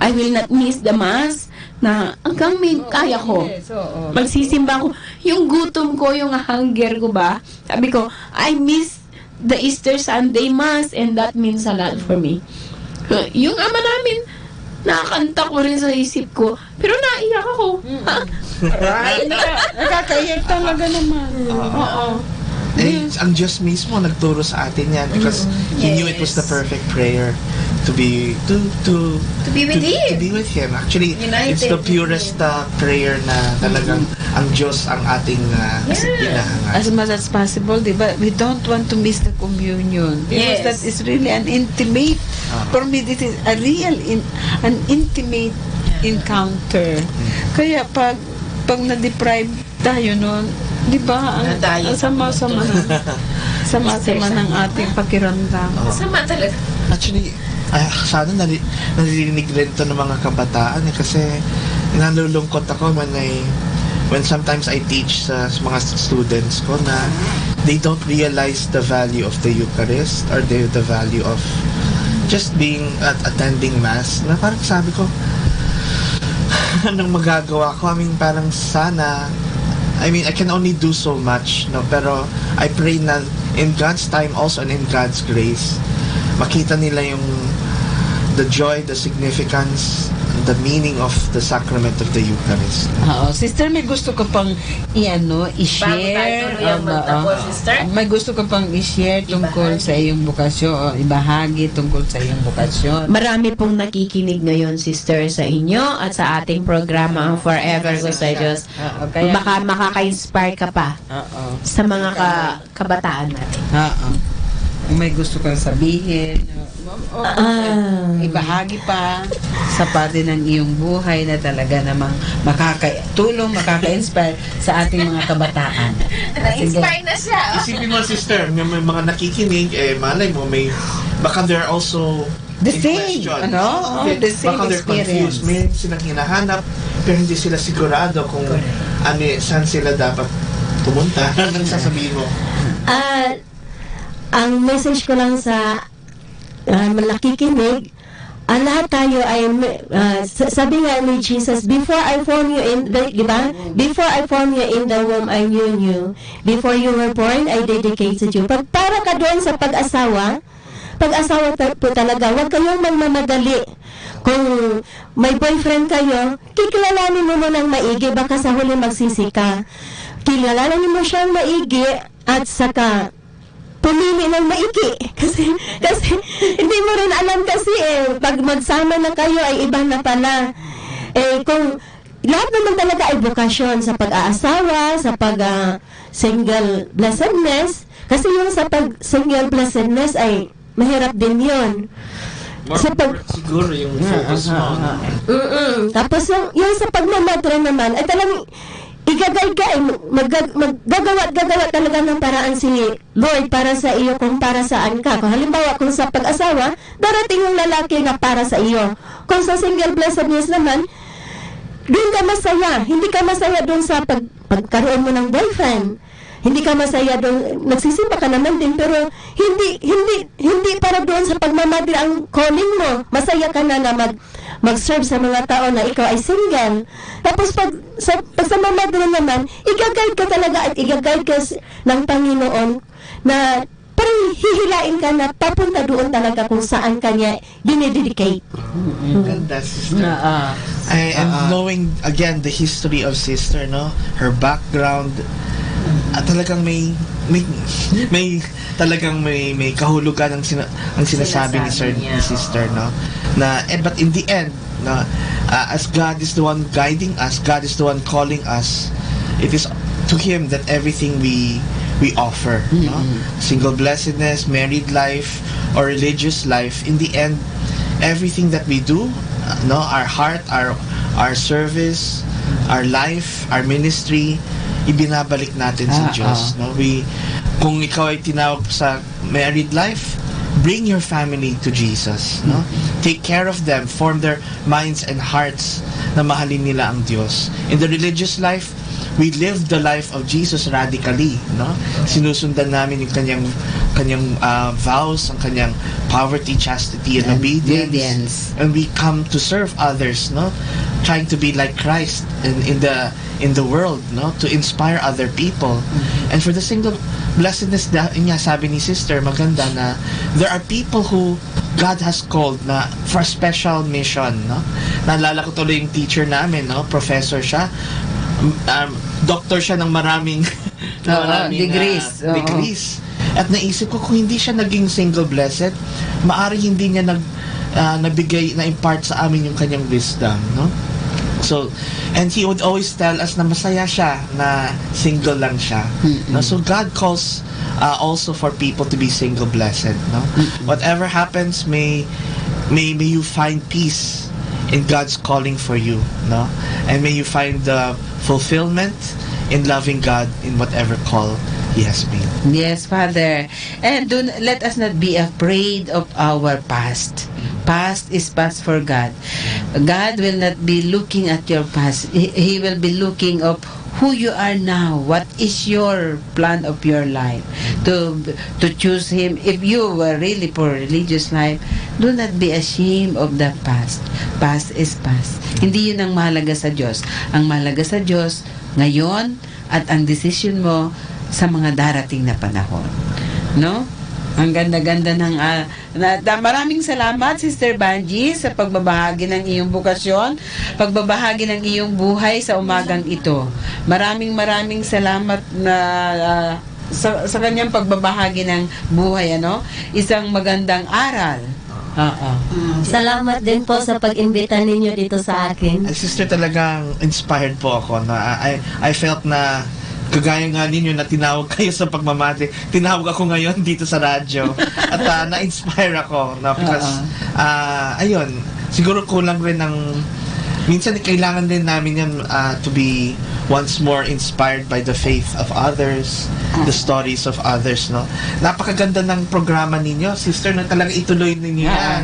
I will not miss the Mass na hanggang may kaya ko. Magsisimba ko. Yung gutom ko, yung hunger ko ba, sabi ko, I miss the Easter Sunday Mass and that means a lot for me. Yung Ama Namin, nakakanta ko rin sa isip ko, pero naiyak ako. Nakakaiyak talaga naman. Ang Diyos mismo nagturo sa atin yan because He knew it was the perfect prayer to be with Him. Actually, it's the purest prayer na talagang ang Diyos ang ating hinahangat. As much as possible, diba? We don't want to miss the communion because that is really an intimate, for me this is a real an intimate encounter. Kaya pag na-deprive tayo nun, di ba? Ang sama-sama ng ating pakiramdam. Sama talaga. Actually, sana naririnig rin ito ng mga kabataan kasi nalulungkot ako when sometimes I teach sa mga students ko na they don't realize the value of the Eucharist or the value of just being at attending Mass. Na parang sabi ko, anong magagawa ko? I mean, parang sana, I mean, I can only do so much, no? Pero I pray na in God's time also and in God's grace, makita nila yung the joy, the significance, the meaning of the sacrament of the Eucharist. Oo. Sister, may gusto ka pang i-share? May gusto ka pang i-share tungkol sa iyong bukasyon o ibahagi tungkol sa iyong bukasyon? Marami pong nakikinig ngayon, sister, sa inyo at sa ating programa ang Forever Go sa Diyos. Baka makaka-inspire ka pa sa mga kabataan natin. Kung may gusto kang sabihin, ibahagi pa sa parte ng iyong buhay na talaga namang makakatulong, makaka-inspire sa ating mga kabataan. Na-inspire na siya. Isipin mo, sister, may mga nakikinig, malay mo, baka they're also the same, the same baka they're experience. confused, may silang hinahanap, pero hindi sila sigurado kung saan sila dapat pumunta. Anong sasabihin mo? Ang message ko lang sa nakikinig, lahat tayo ay sabi nga ni Jesus, before I form you in the, diba? Before I form you in the womb, I knew you. Before you were born, I dedicated you. Para ka doon sa pag-asawa po talaga, huwag kayong magmamadali. Kung may boyfriend kayo, kikilalanin mo munang maigi, baka sa huli magsisi ka. Kilalanin mo siyang maigi at saka pumili ng maigi. Kasi hindi mo rin alam kasi pag magsama na kayo ay iba na pala. Kung lahat naman talaga ay bukasyon sa pag-aasawa, sa pag-single blessedness, kasi yung sa pag-single blessedness ay mahirap din yun. Siguro yung focus mo. Tapos yung sa pagmamadre naman ay talagang maggagawa talaga ng paraan si Lord para sa iyo kung para saan ka. Kung halimbawa, kung sa pag-asawa, darating yung lalaki na para sa iyo. Kung sa single blessedness naman, doon ka masaya. Hindi ka masaya doon sa pagkaroon mo ng boyfriend. Hindi ka masaya doon, nagsisimba ka naman din, pero hindi para doon sa pagmamadre ang calling mo. Masaya ka na mag-serve sa mga tao na ikaw ay single. Tapos pag sa mamadre naman, i-guide ka talaga at i-guide ka ng Panginoon na parang hihilain ka na papunta doon talaga kung saan kanya dinededicate. Ganda, sister. And knowing again the history of sister, no, her background, talagang may talagang may kahulugan ang sinasabi ni sister, no, na but in the end, no, as God is the one guiding us, God is the one calling us, it is to Him that everything we offer, no, single blessedness, married life, or religious life, in the end, everything that we do, no, our heart, our service, our life, our ministry, ibinabalik natin sa Diyos, no? Kung ikaw ay tinawag sa married life, bring your family to Jesus, no? Take care of them, form their minds and hearts na mahalin nila ang Diyos. In the religious life, we live the life of Jesus radically, no? Sinusundan namin yung kanyang vows, ang kanyang poverty, chastity, and obedience. And we come to serve others, no? Trying to be like Christ in the world, no, to inspire other people. And for the single blessedness, sabi ni sister, maganda na there are people who God has called na for a special mission, no. Naalala ko tuloy yung teacher namin, no, professor siya, doctor siya ng maraming degrees. At naisip ko, kung hindi siya naging single blessed, maari hindi niya nabigay, na-impart sa amin yung kanyang wisdom, no? So, and he would always tell us na masaya siya na single lang siya. No? So God calls also for people to be single blessed. No? Whatever happens, may you find peace in God's calling for you. No? And may you find the fulfillment in loving God in whatever call He has made. Yes, Father. And let us not be afraid of our past. Past is past for God. God will not be looking at your past. He will be looking of who you are now. What is your plan of your life? To choose Him. If you were really for religious life, do not be ashamed of the past. Past is past. Hindi yun ang mahalaga sa Diyos. Ang mahalaga sa Diyos ngayon at ang decision mo sa mga darating na panahon. No? Ang ganda-ganda ng maraming salamat, Sister Banji, sa pagbabahagi ng iyong bukasyon, pagbabahagi ng iyong buhay sa umagang ito. Maraming salamat na sa kanyang pagbabahagi ng buhay, isang magandang aral. Salamat din po sa pag-imbita ninyo dito sa akin. Sister, talagang inspired po ako na I felt na kagaya nga ninyo na tinawag kayo sa pagmamati, tinawag ako ngayon dito sa radyo at na-inspire ako because ayun, siguro kulang rin ng minsan kailangan din namin yan to be once more inspired by the faith of others, the stories of others, no? Napakaganda ng programa ninyo, sister, na talaga ituloy ninyo yan.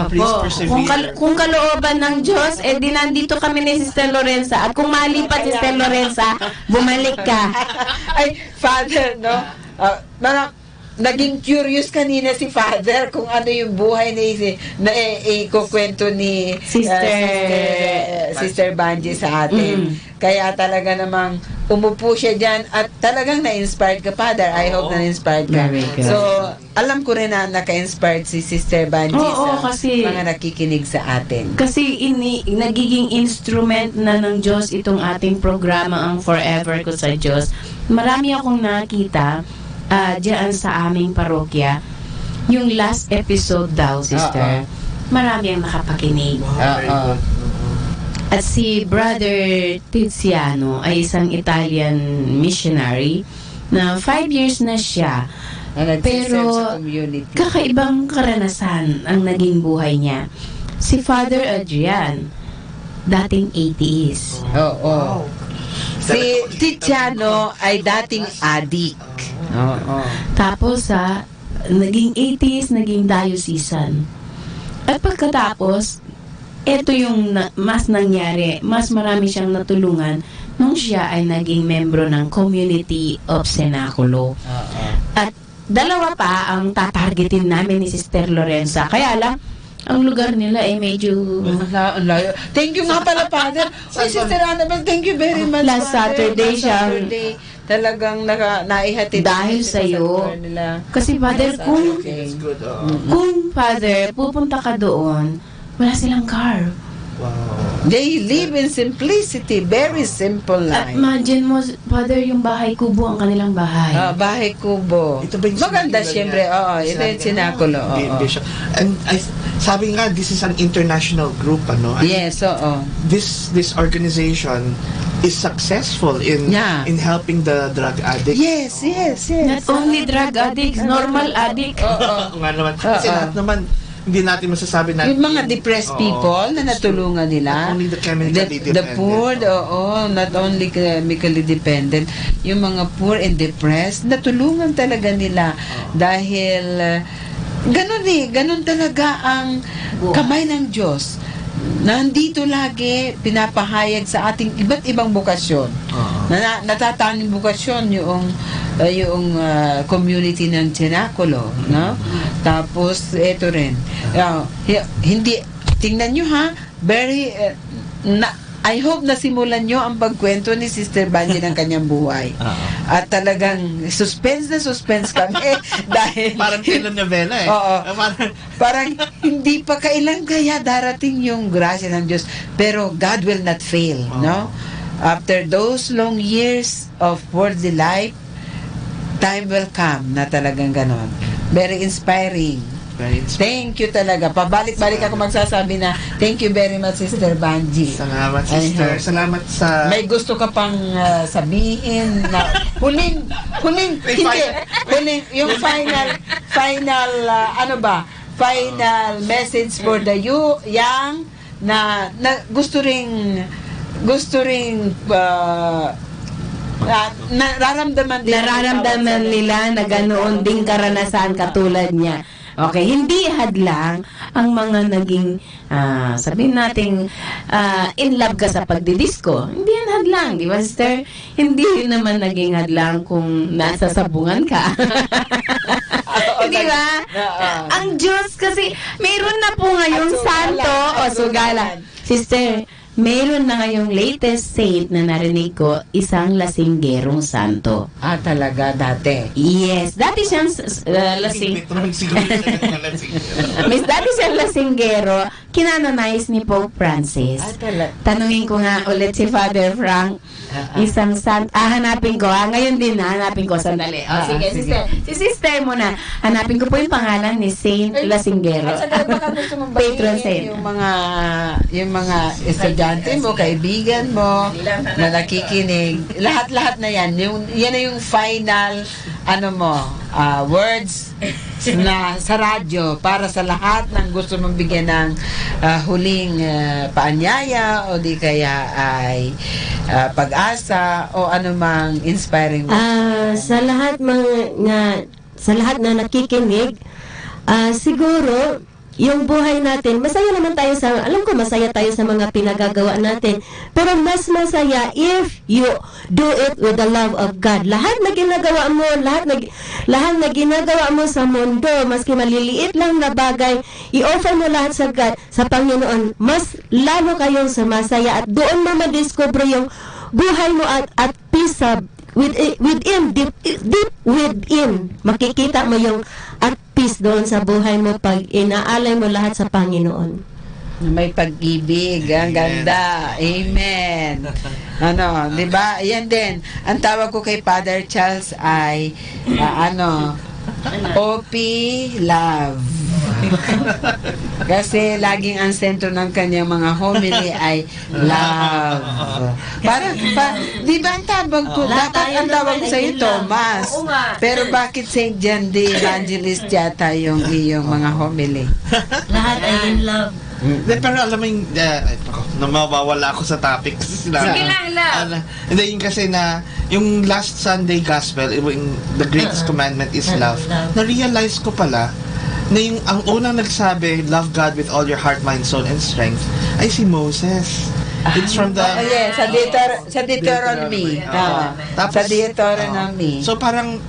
Please persevere. Kung kalooban ng Diyos, di nandito kami ni Sister Lorenza. At kung malipat si Sister Lorenza, bumalik ka. Ay, Father, no? Naging curious kanina si Father kung ano yung buhay na ikukwento ni Sister Banji sa atin. Kaya talaga namang umupo siya dyan at talagang na-inspired ka, Father. I hope na-inspired ka. So, alam ko rin na naka-inspired si Sister Banji sa mga nakikinig sa atin. Kasi nagiging instrument na ng Diyos itong ating programa, ang Forever Ko sa Diyos. Marami akong nakita diyan sa aming parokya. Yung last episode daw, Sister, marami ang nakapakinig. At si Brother Tiziano ay isang Italian missionary na 5 years na siya. Pero kakaibang karanasan ang naging buhay niya. Si Father Adrian, dating atheist. Si Tiziano ay dating addict. Tapos naging atheist, naging diocesan. At pagkatapos, ito yung mas nangyari, mas marami siyang natulungan nung siya ay naging membro ng Community of Cenaculo. At dalawa pa ang tatargetin namin ni Sister Lorenza. Kaya lang, ang lugar nila ay medyo layo. Thank you nga pala, Father. Ay, Sister Annabel, thank you very much. Last Saturday siya. Talagang naihatid dahil sa iyo. Kasi Father, kung Father, pupunta ka doon, wala silang car. They live in simplicity, very simple life. At imagine mo, Father, yung bahay kubo ang kanilang bahay. Bahay kubo. Maganda siyempre. Ito yung Cenaculo. And sabi nga, this is an international group, Yes, This organization is successful in helping the drug addicts. Yes. Not only drug addicts, normal addicts. Kasi lahat naman, hindi natin masasabi na yung mga depressed people na natulungan nila, not only the chemically dependent, the poor, not only chemically dependent, yung mga poor and depressed, natulungan talaga nila dahil ganun talaga ang kamay ng Diyos. Nandito lagi pinapahayag sa ating iba't ibang bukasyon. Natatanging bukasyon yung community ng Cenaculo, no? Tapos ito rin. Hindi tingnan niyo very I hope nasimulan nyo ang pagkwento ni Sister Banji ng kanyang buhay. At talagang suspense kami dahil parang telenovela parang hindi pa kailan kaya darating yung grasya ng Diyos, pero God will not fail, no? After those long years of worldly life, time will come na talagang ganon. Very inspiring. Thank you talaga. Pabalik-balik ako magsasabi na thank you very much, Sister Banji. Salamat, Sister. Salamat sa... May gusto ka pang sabihin na huling yung final message for the young na gusto ring nararamdaman nila na ganoon ding karanasan katulad niya. Okay, hindi hadlang ang mga naging, sabihin natin, in love ka sa pagdidisco. Hindi yan hadlang, di ba, sister? Hindi yun naman naging hadlang kung nasa sabungan ka. Di ba? Ang Diyos kasi, mayroon na po ngayong santo o sugalan. Sister, mayroon na ngayong latest saint na narinig ko, isang lasinggerong santo. Talaga dati? Yes, dati siyang lasing. Miss, dati siyang lasinggero, kinanonize ni Pope Francis. Tanungin ko nga ulit si Father Frank, isang sant, hanapin ko, ngayon din hanapin ko, sandali. Sige, sister. Si sister mo na, hanapin ko po yung pangalan ni Saint Lasinggero. At saka baka gusto mong Patron batiin saint. yung mga estudyante mo, kaibigan mo, na nakikinig. Lahat-lahat na yan. Yan na yung final, words na sa radyo para sa lahat ng gusto mong bigyan ng huling paanyaya o di kaya ay pag-asa o anumang inspiring words. Sa lahat na nakikinig, siguro yung buhay natin, masaya naman tayo alam ko masaya tayo sa mga pinagagawa natin, pero mas masaya if you do it with the love of God. Lahat na ginagawa mo, lahat na ginagawa mo sa mundo, maski maliliit lang na bagay, i-offer mo lahat sa God, sa Panginoon, mas lalo kayong sumasaya at doon mo madiscover yung buhay mo at peace within, deep within, makikita mo yung at peace doon sa buhay mo pag inaalay mo lahat sa Panginoon. May pag-ibig, ang ganda. Amen. Di ba? Yan din. Ang tawag ko kay Father Charles ay OP Love. Kasi laging ang sentro ng kanyang mga homily ay love. Di ba ang tawag ko? Dapat ang tawag sa iyo Thomas. Pero bakit St. John the Evangelist yata yung iyong mga homily? Lahat ay in love. Pero alam mo yung mawawala ako sa topic kasi sige lang. Hindi, yung kasi na yung last Sunday gospel, the greatest commandment is love. Na-realize ko pala na yung ang unang nagsabi, love God with all your heart, mind, soul, and strength, ay si Moses. It's from the sa Deuteronomy. Sa Deuteronomy. So parang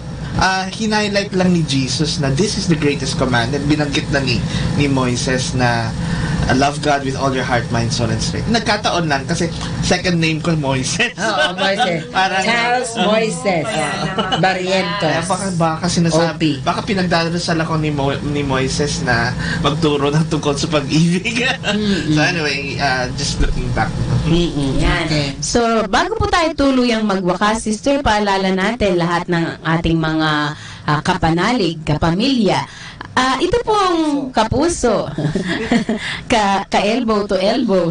hinighlight lang ni Jesus na this is the greatest commandment. Binanggit na ni Moises na love God with all your heart, mind, soul, and strength. Nagkataon lang kasi second name ko Moises. Moises. Charles Moises. Barrientos. Baka sinasabi, baka pinagdarasal ako ni Moises na magturo ng tungkol sa pag-ibig. So anyway, just looking back. Yan. So, bago po tayo tuluyang magwakas, sister, paalala natin lahat ng ating mga kapanalig, kapamilya. Ito pong kapuso, ka-elbow to elbow.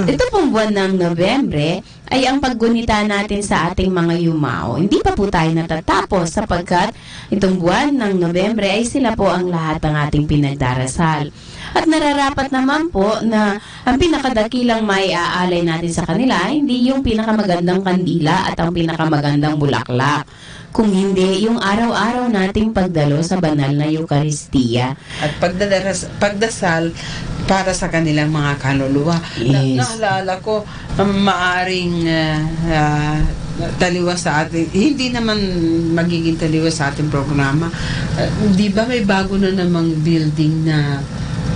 Ito pong buwan ng Nobyembre ay ang paggunita natin sa ating mga yumao. Hindi pa po tayo natatapos sapagkat itong buwan ng Nobyembre ay sila po ang lahat ng ating pinagdarasal. At nararapat naman po na ang pinakadakilang may aalay natin sa kanila, hindi yung pinakamagandang kandila at ang pinakamagandang bulaklak, kung hindi yung araw-araw nating pagdalo sa banal na Eucharistia. At pagdasal para sa kanilang mga kaluluwa. Yes. Naalala ko, maaring taliwas sa atin, hindi naman magiging taliwas sa ating programa. Di ba may bago na namang building na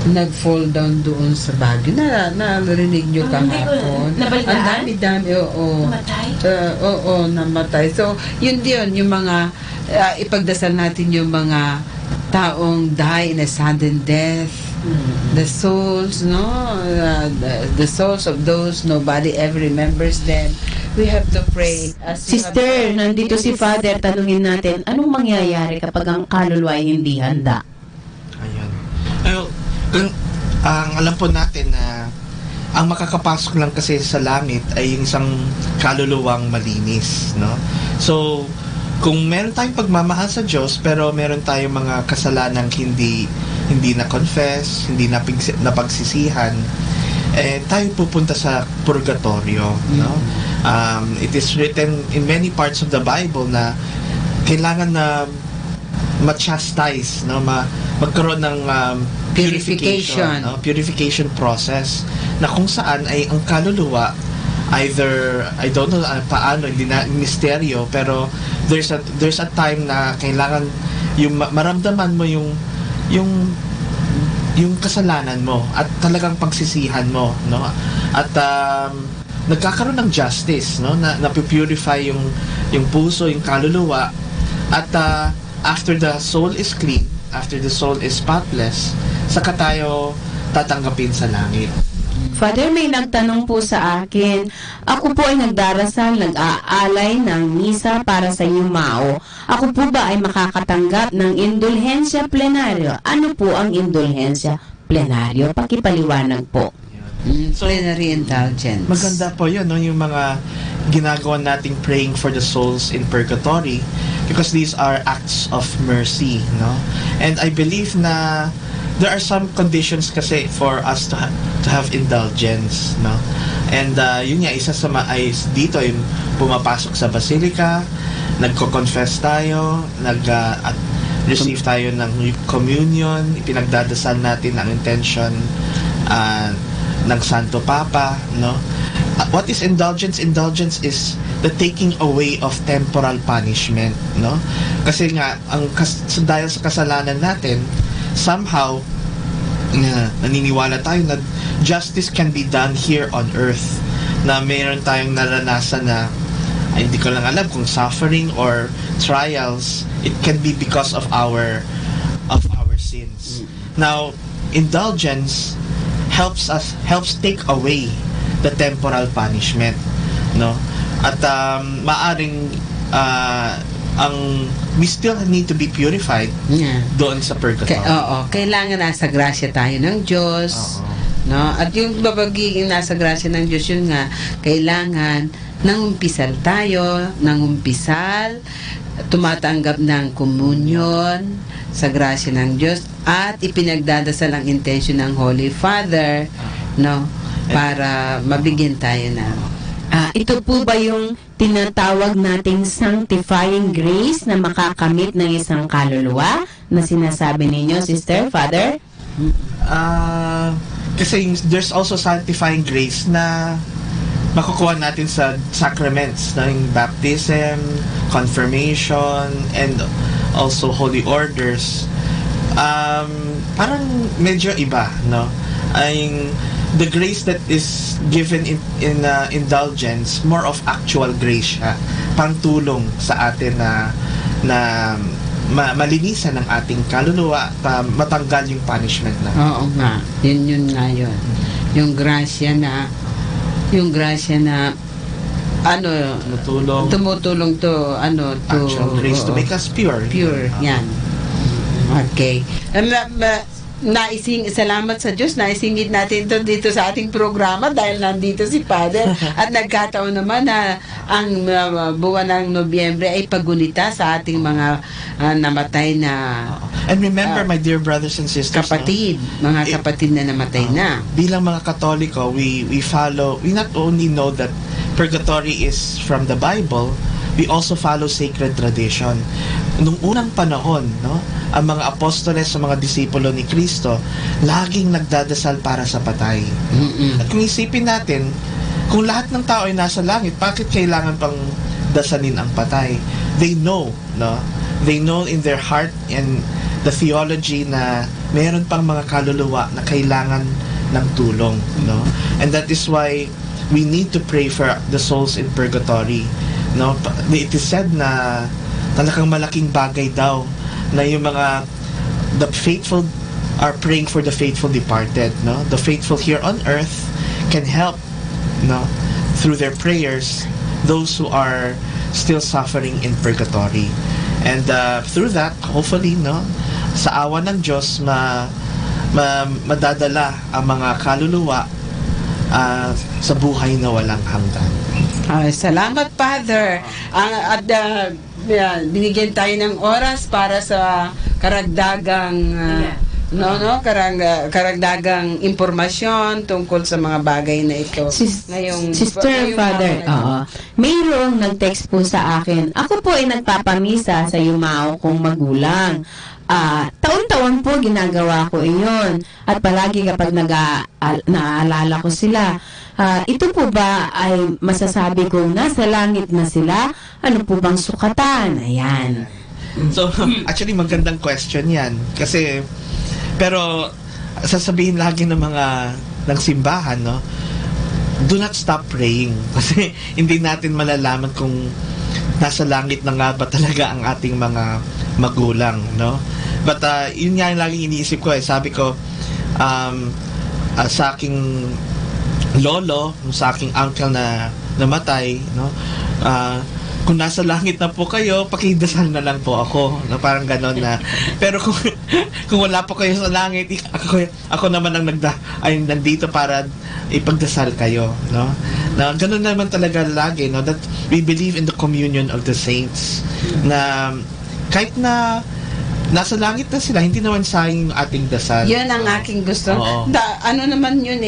nag-fall down doon sa Baguio? Narinig nyo kahapon? Ang dami-dami, oo. Namatay? Oo, namatay. So, yun yung mga, ipagdasal natin yung mga taong die in a sudden death. The souls, the souls of those nobody ever remembers them. We have to pray. Sister, nandito si Father, tanungin natin, anong mangyayari kapag ang kaluluwa ay hindi handa? Ang alam po natin na ang makakapasok lang kasi sa langit ay yung isang kaluluwang malinis, no? So, kung meron tayong pagmamahal sa Diyos pero meron tayong mga kasalanang hindi na-confess, hindi napagsisihan, tayo pupunta sa purgatorio, no? It is written in many parts of the Bible na kailangan na ma-chastise, no? Magkaroon ng Purification. purification process na kung saan ay ang kaluluwa either, I don't know paano, hindi na misteryo, pero there's a time na kailangan yung maramdaman mo yung kasalanan mo at talagang pagsisihan mo, no? At nagkakaroon ng justice, no? Na purify yung puso, yung kaluluwa, at after the soul is clean, after the soul is spotless, saka tayo tatanggapin sa langit. Father, may nagtanong po sa akin, ako po ay nagdarasal, nag-aalay ng misa para sa yumao. Ako po ba ay makakatanggap ng indulhensya plenaryo? Ano po ang indulhensya plenaryo? Pakipaliwanag po. Plenary indulgence. Maganda po yun, no? Yung mga ginagawa nating praying for the souls in purgatory, because these are acts of mercy, no? And I believe na there are some conditions kasi for us to have indulgence, no? And yun nga, isa sa ay dito yung pumapasok sa basilica, nagko-confess tayo, receive tayo ng communion, ipinagdadasal natin ang intention ng Santo Papa, no? What is indulgence? Indulgence is the taking away of temporal punishment, no? Kasi nga dahil sa kasalanan natin, somehow naniniwala tayo na justice can be done here on earth, na mayroon tayong naranasan na hindi ko lang alam kung suffering or trials, it can be because of our sins. Now, indulgence helps take away the temporal punishment, no? At maaring we still need to be purified doon sa purgatory. Kailangan nasa grasya tayo ng Diyos, no? At yung babagiging nasa grasya ng Diyos, yun nga, kailangan nangumpisal tayo, tumatanggap ng komunyon sa grasya ng Diyos, at ipinagdadasal ang intention ng Holy Father, no? Para mabigyan tayo na. Ito po ba yung tinatawag nating sanctifying grace na makakamit ng isang kaluluwa na sinasabi ninyo, Sister, Father? Kasi there's also sanctifying grace na makukuha natin sa sacraments, ng baptism, confirmation, and also holy orders. Parang medyo iba, no? The grace that is given in indulgence, more of actual grace siya, pangtulong sa atin na malinisan ang ating kaluluwa, matanggal yung punishment na. Oo nga, yun nga yun. Yung grasya na tumutulong to actual grace to make us pure. Yan. Okay. Salamat sa Diyos, naisingit natin ito dito sa ating programa dahil nandito si Father at nagkataon naman na ang buwan ng Nobyembre ay pagunita sa ating mga namatay na and remember, my dear brothers and sisters, kapatid na namatay na. Bilang mga Katoliko, we not only know that purgatory is from the Bible, we also follow sacred tradition. Nung unang panahon, no, ang mga apostoles sa mga disipulo ni Kristo laging nagdadasal para sa patay. At kung isipin natin, kung lahat ng tao ay nasa langit, bakit kailangan pang dasalin ang patay? They know, no? They know in their heart and the theology na mayroon pang mga kaluluwa na kailangan ng tulong, no? And that is why we need to pray for the souls in purgatory, no? It is said na talagang malaking bagay daw na yung the faithful are praying for the faithful departed, no? The faithful here on earth can help, no, through their prayers, those who are still suffering in purgatory. And through that, hopefully, no, sa awa ng Diyos, madadala ang mga kaluluwa sa buhay na walang hanggan. Salamat, Father. Binigyan tayo ng oras para sa karagdagang karagdagang impormasyon tungkol sa mga bagay na ito. Sister, Father, mayroong nag-text po sa akin. Ako po ay nagpapamisa sa yumao kong magulang. Taon-taon po ginagawa ko iyon. At palagi kapag naaalala ko sila, ito po ba ay masasabi kong nasa langit na sila? Ano po bang sukatan? Ayan. So, actually, magandang question yan. Kasi, pero, sasabihin lagi ng ng simbahan, no? Do not stop praying. Kasi, hindi natin malalaman kung nasa langit na nga ba talaga ang ating mga magulang, no? But, yun nga yung laging iniisip ko, Sabi ko, sa aking lolo, sa aking uncle na namatay, no? Kung nasa langit na po kayo, pakidasal na lang po ako. No, parang ganon na. Pero kung wala po kayo sa langit, ako naman ang nandito para ipagdasal kayo. No? Na ganon naman talaga lagi. No? That we believe in the communion of the saints. Na kahit na nasa langit na sila, hindi naman sayang yung ating dasal. Yun ang aking gusto. Ano naman yun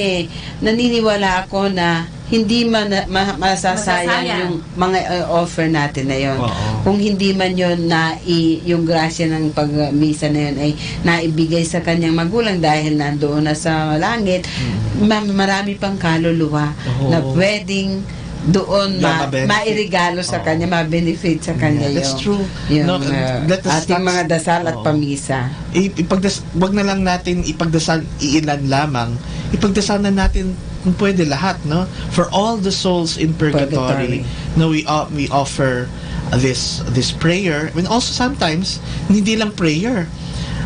naniniwala ako na hindi masasayang yung mga offer natin na yun. Kung hindi man yun yung grasya ng pagmisa na yun ay naibigay sa kanyang magulang dahil nandoon na sa langit, marami pang kaluluwa na pwedeng doon mairigalo sa kanya, ma-benefit sa kanya that's true. Yung ating mga dasal at pamisa. Wag na lang natin ipagdasal iilan lamang. Ipagdasal na natin kung pwede lahat, no? For all the souls in purgatory. No, we offer this prayer. And also sometimes hindi lang prayer.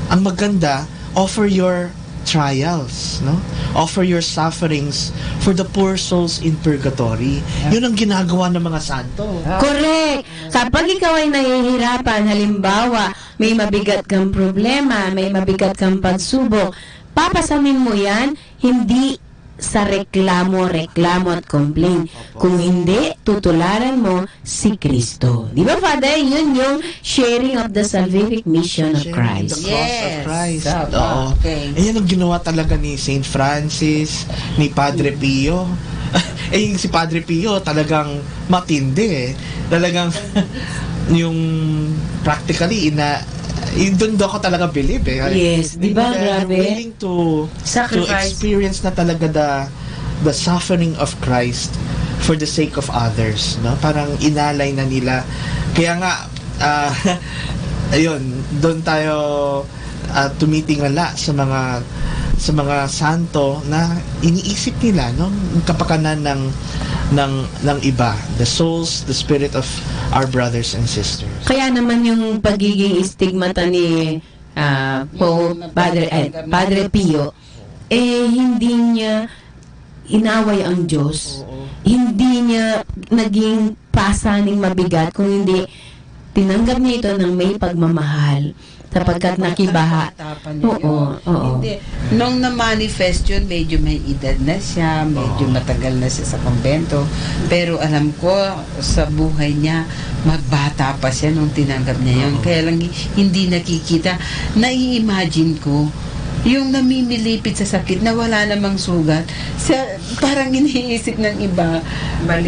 Ang maganda, offer your trials, no? Offer your sufferings for the poor souls in purgatory. Yun ang ginagawa ng mga santo. Correct. Kapag ikaw ay nahihirapan, halimbawa, may mabigat kang problema, may mabigat kang pagsubok, papasamin mo yan, hindi sa reklamo at complain. Kung hindi, tutularan mo si Kristo. Di ba, Father? Yun yung sharing of the salvific mission of Christ. The cross of Christ. Okay. Ayan ang ginawa talaga ni Saint Francis, ni Padre Pio. Yung si Padre Pio talagang matindi. Talagang yung practically doon ako talaga believe Yes, di ba? Grabe. Willing to experience na talaga the suffering of Christ for the sake of others, no? Parang inalay na nila. Kaya nga ayun, doon tayo tumitingala sa mga santo na iniisip nila, no? Yung kapakanan ng iba, the souls, the spirit of our brothers and sisters. Kaya naman yung pagiging stigmata ni Padre Pio, hindi niya inaway ang Diyos. Hindi niya naging pasaning mabigat, kung hindi tinanggap niya ito ng may pagmamahal. Sapagkat nakibaha. Hindi. Nung na-manifest yun, medyo may edad na siya, medyo matagal na siya sa kumbento. Pero alam ko, sa buhay niya, magbata pa siya nung tinanggap niya yun. Kaya lang hindi nakikita. Nai-imagine ko, yung namimilipit sa sakit na wala namang sugat, parang iniisip ng iba na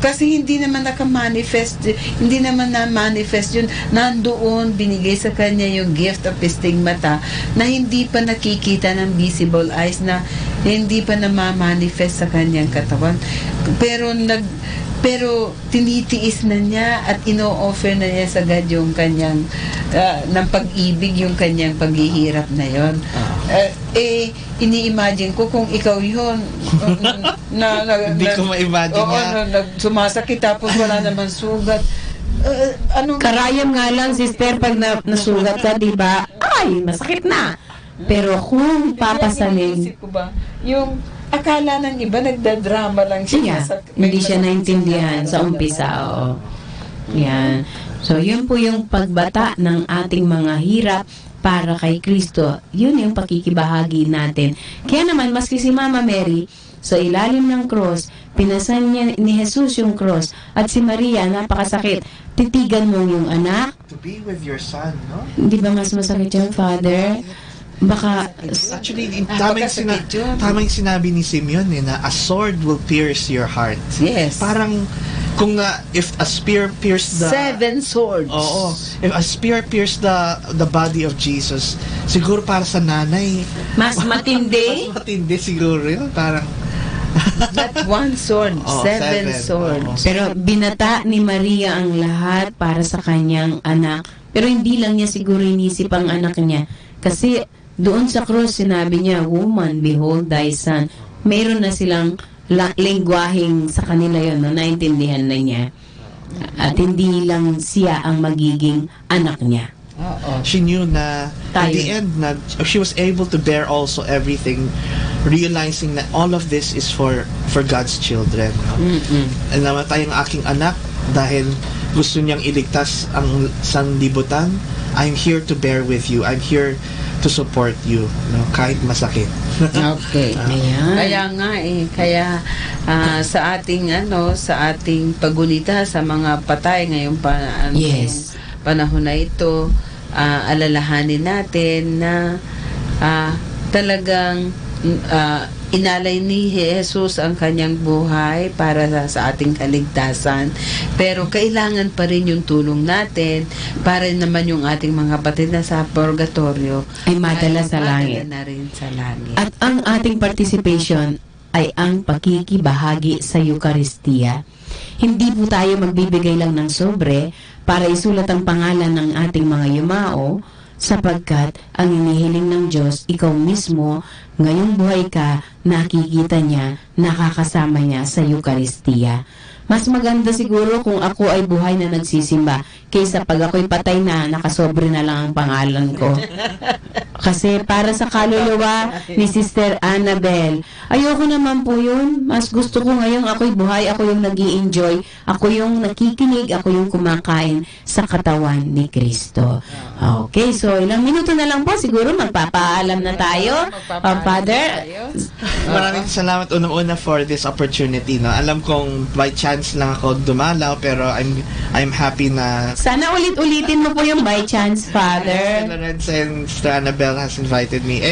kasi hindi naman naka-manifest, hindi naman na-manifest yun, nandoon binigay sa kanya yung gift of stigmata na hindi pa nakikita ng visible eyes, na hindi pa na-manifest sa kanyang katawan, pero tinitiis na niya at ino-offer na niya sa God yung kanyang ng pag-ibig, yung kanyang paghihirap na yon. Ini-imagine ko kung ikaw yun hindi ko ma-imagine sumasakit tapos wala naman sugat. Karayam nga lang, sister, pag nasugat ka, diba? Ay, masakit na. Pero kung papasanin, yung akala ng iba nagdadrama lang siya. Hindi siya naintindihan sa umpisa. Yan. So, yun po yung pagbata ng ating mga hirap para kay Kristo. Yun yung pakikibahagi natin. Kaya naman, maski si Mama Mary, sa ilalim ng cross, pinasan niya ni Jesus yung cross. At si Maria, napakasakit. Titigan mo yung anak. To be with your son, no? Di ba mas masakit yung Father? Baka... Actually, tama yung sinabi ni Simeon na a sword will pierce your heart. Yes. Parang kung if a spear pierced the 7 swords. Oo. If a spear pierced the body of Jesus, siguro para sa nanay mas matindi. Mas matindi siguro yun. Parang not one sword, 7 swords. Pero binata ni Maria ang lahat para sa kanyang anak. Pero hindi lang niya siguro inisip ang anak niya. Kasi doon sa cross sinabi niya, "Woman, behold thy son." Mayroon na silang lengguaheng sa kanila yon, no? Naintindihan na niya. At hindi lang siya ang magiging anak niya. She knew na at the end na she was able to bear also everything, realizing that all of this is for God's children. No? And namatay ang aking anak dahil gusto niyang iligtas ang sanlibutan. I'm here to bear with you. I'm here to support you, no, kahit masakit. Okay. Kaya nga sa ating pagunita sa mga patay ngayong panahon na ito, alalahanin natin na talagang inalay ni Jesus ang kanyang buhay para sa ating kaligtasan, pero kailangan pa rin yung tulong natin para naman yung ating mga kapatid na sa purgatorio ay madala sa langit. Na rin sa langit. At ang ating participation ay ang pakikibahagi sa Eucharistia. Hindi po tayo magbibigay lang ng sobre para isulat ang pangalan ng ating mga yumao, sapagkat ang inihiling ng Diyos, ikaw mismo, ngayong buhay ka, nakikita niya, nakakasama niya sa Eucharistia. Mas maganda siguro kung ako ay buhay na nagsisimba kaysa pag ako'y patay na, nakasobre na lang ang pangalan ko. Kasi para sa kaluluwa ni Sister Annabel, ayoko naman po yun. Mas gusto ko ngayong ako'y buhay, ako yung nag-i-enjoy, ako yung nakikinig, ako yung kumakain sa katawan ni Kristo. Okay, so ilang minuto na lang po, siguro magpapaalam na tayo. Father, maraming salamat unang-una for this opportunity. No? Alam kong by chance lang ako dumalaw, pero I'm happy na sana ulit-ulitin mo po yung by chance, Father. Lorenz and Sister Annabel has invited me.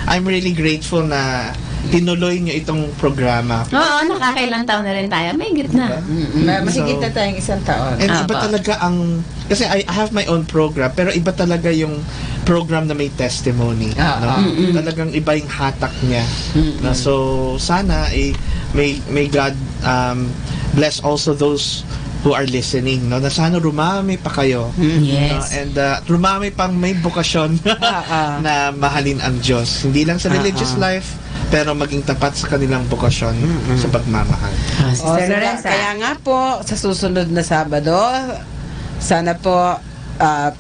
I'm really grateful na tinuloy niyo itong programa. Oo, nakakailang taon na rin tayo. May gitna. Mahigit na tayong 1 taon. And iba talaga kasi I have my own program, pero iba talaga yung program na may testimony. No? Talagang iba yung hatak niya. No? So, sana may God bless also those who are listening, no? Na sana rumami pa kayo. Yes. No? And rumami pang may bukasyon na mahalin ang Diyos. Hindi lang sa religious life, pero maging tapat sa kanilang bukasyon sa pagmamahal. Kaya nga po, sa susunod na Sabado, sana po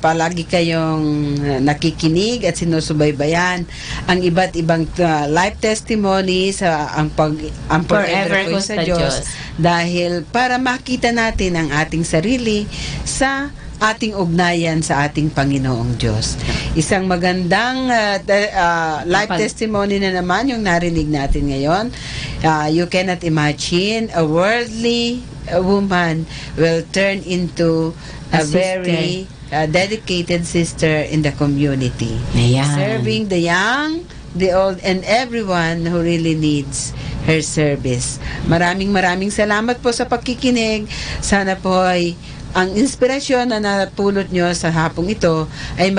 palagi kayong nakikinig at sinusubaybayan ang iba't ibang live testimonies ang forever ko sa Diyos, dahil para makita natin ang ating sarili sa ating ugnayan sa ating Panginoong Diyos. Isang magandang live testimony na naman yung narinig natin ngayon. You cannot imagine a worldly woman will turn into a very dedicated sister in the community. Ayan. Serving the young, the old, and everyone who really needs her service. Maraming salamat po sa pagkikinig. Sana po ay ang inspirasyon na napulot nyo sa hapong ito ay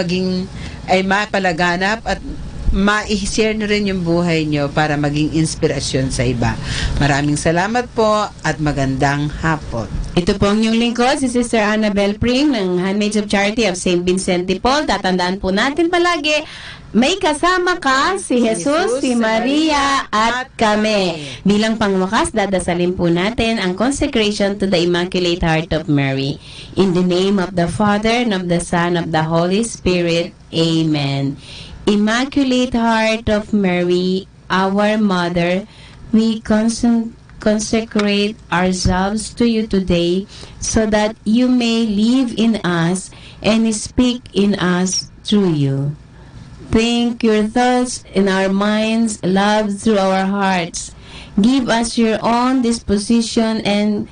mapalaganap at ma-share nyo rin yung buhay nyo para maging inspirasyon sa iba. Maraming salamat po at magandang hapon. Ito po ang inyong lingkod, si Sister Annabel Pring ng Handmaids of Charity of St. Vincent de Paul. Tatandaan po natin palagi, may kasama ka si Jesus, si Maria at kami. Bilang pangwakas, dadasalin po natin ang consecration to the Immaculate Heart of Mary. In the name of the Father, and of the Son, of the Holy Spirit. Amen. Immaculate Heart of Mary, our Mother, we consecrate ourselves to you today so that you may live in us and speak in us through you. Think your thoughts in our minds, love through our hearts, Give us your own disposition and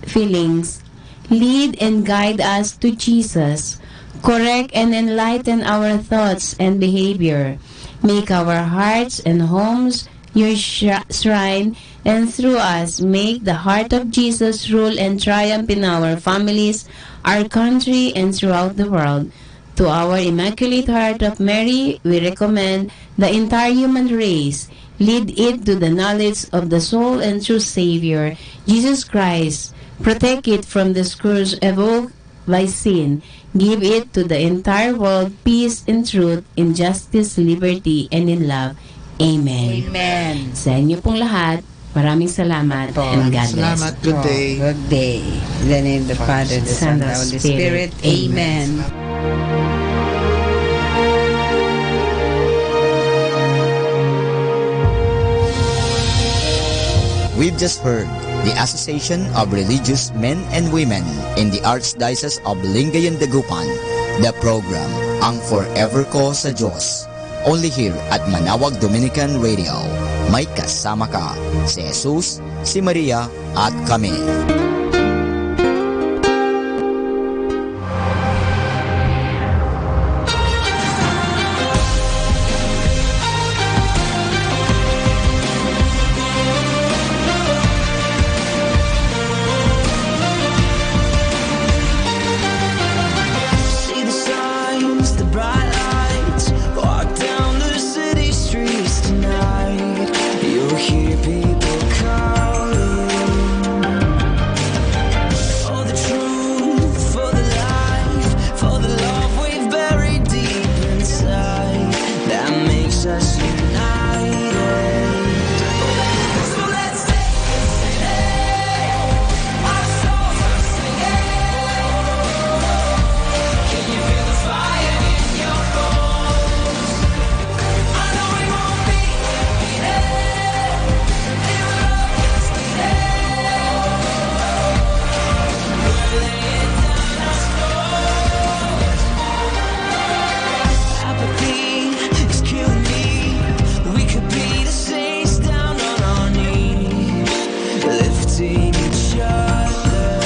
feelings. Lead and guide us to Jesus. Correct and enlighten our thoughts and behavior. Make our hearts and homes your shrine, and through us make the heart of Jesus rule and triumph in our families, our country, and throughout the world. To our Immaculate Heart of Mary, we recommend the entire human race. Lead it to the knowledge of the sole and true Savior, Jesus Christ. Protect it from the scourge evoked by sin. Give it to the entire world peace and truth, in justice, liberty, and in love. Amen. Amen. Sa inyo pong lahat, maraming salamat and God bless. Salamat. Good day. Good day. In the name of the Father, the Son, and the Holy Spirit. Amen. We've just heard the Association of Religious Men and Women in the Archdiocese of Lingayen Dagupan, the program Ang Forever Ko sa Diyos. Only here at Manawag Dominican Radio. May kasama ka, si Jesus, si Maria, at kami. See the signs, the bright lights. Walk down the city streets tonight. You'll hear people calling. For the truth, for the life, for the love we've buried deep inside. That makes us united. So let's take this city. Our souls are singing. Can you feel the fire in your bones? I know we won't be defeated. In love it's needed. We're laying down our swords. Apathy is killing me. We could be the saints down on our knees, lifting each other.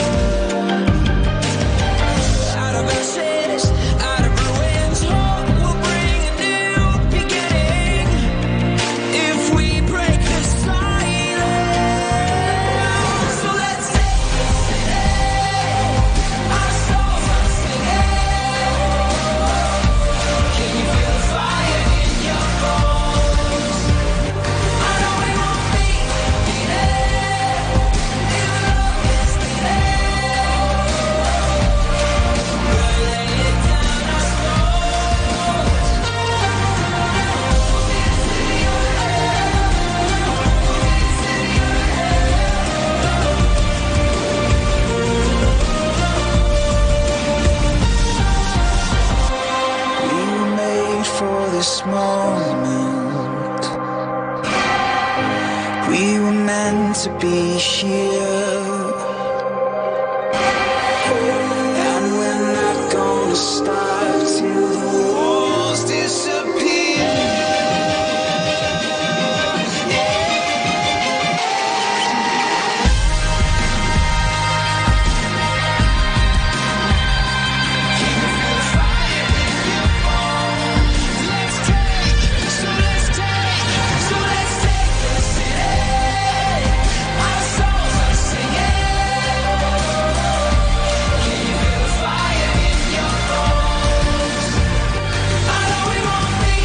Out of ashes, out of ruins, hope will bring a new beginning. If we break the silence, so let's take this city. Our souls are singing. Can you feel the fire in your bones? I know we won't be defeated. In love it's needed. We're laying down our swords. We were made for this moment. We were meant to be here. And we're not gonna stop till the walls disappear. So let's take this city. Our souls are singing. Can you feel the fire in your bones? I know we won't be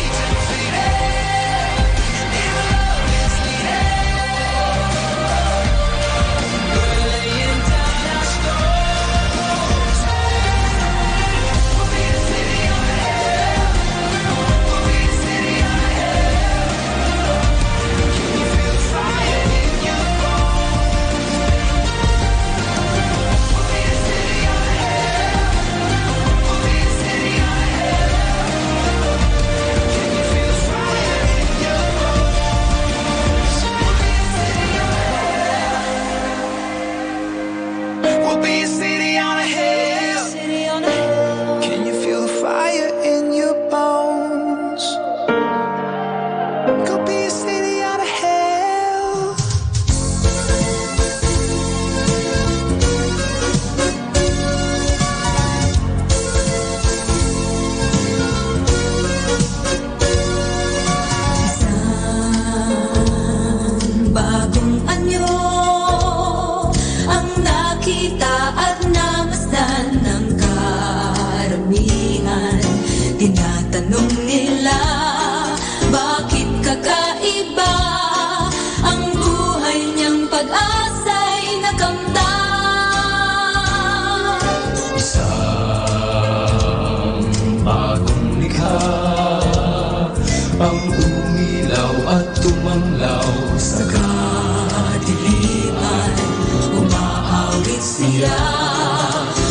tumanglaw sa kadiliman, umaawit siya.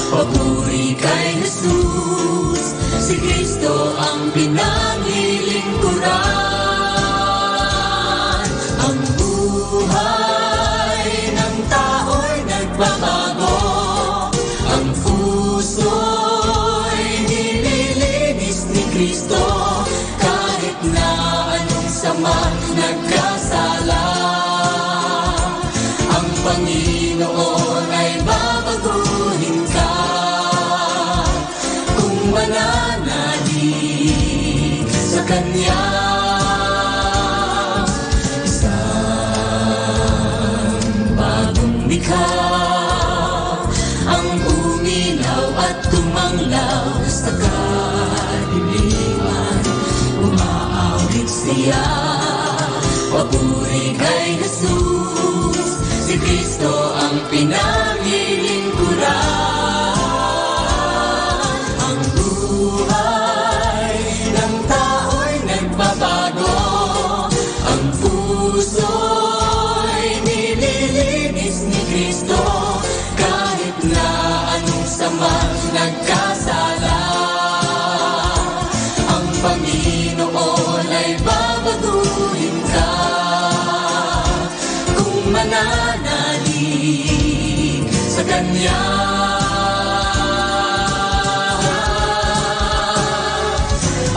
Papuri kay Jesus, si Kristo ang pinanglilingkuran. Ang buhay ng tao'y nagbabago, ang puso'y nililinis ni Kristo, kahit na anong sama nagkasala. Ang Panginoon ay babaguhin ka kung mananalig sa Kanya. Isang bagong likha ang umilaw at tumanglaw sa kadiliman, umaawit siya. Papuri kay Jesus, si Kristo ang pinanglilingkuran. Ang buhay ng tao'y nagbabago, ang puso'y nililinis ni Kristo, kahit na anong sama nagkasala. Ang Panginoon ay babaguhin ka kung mananalig sa Kanya.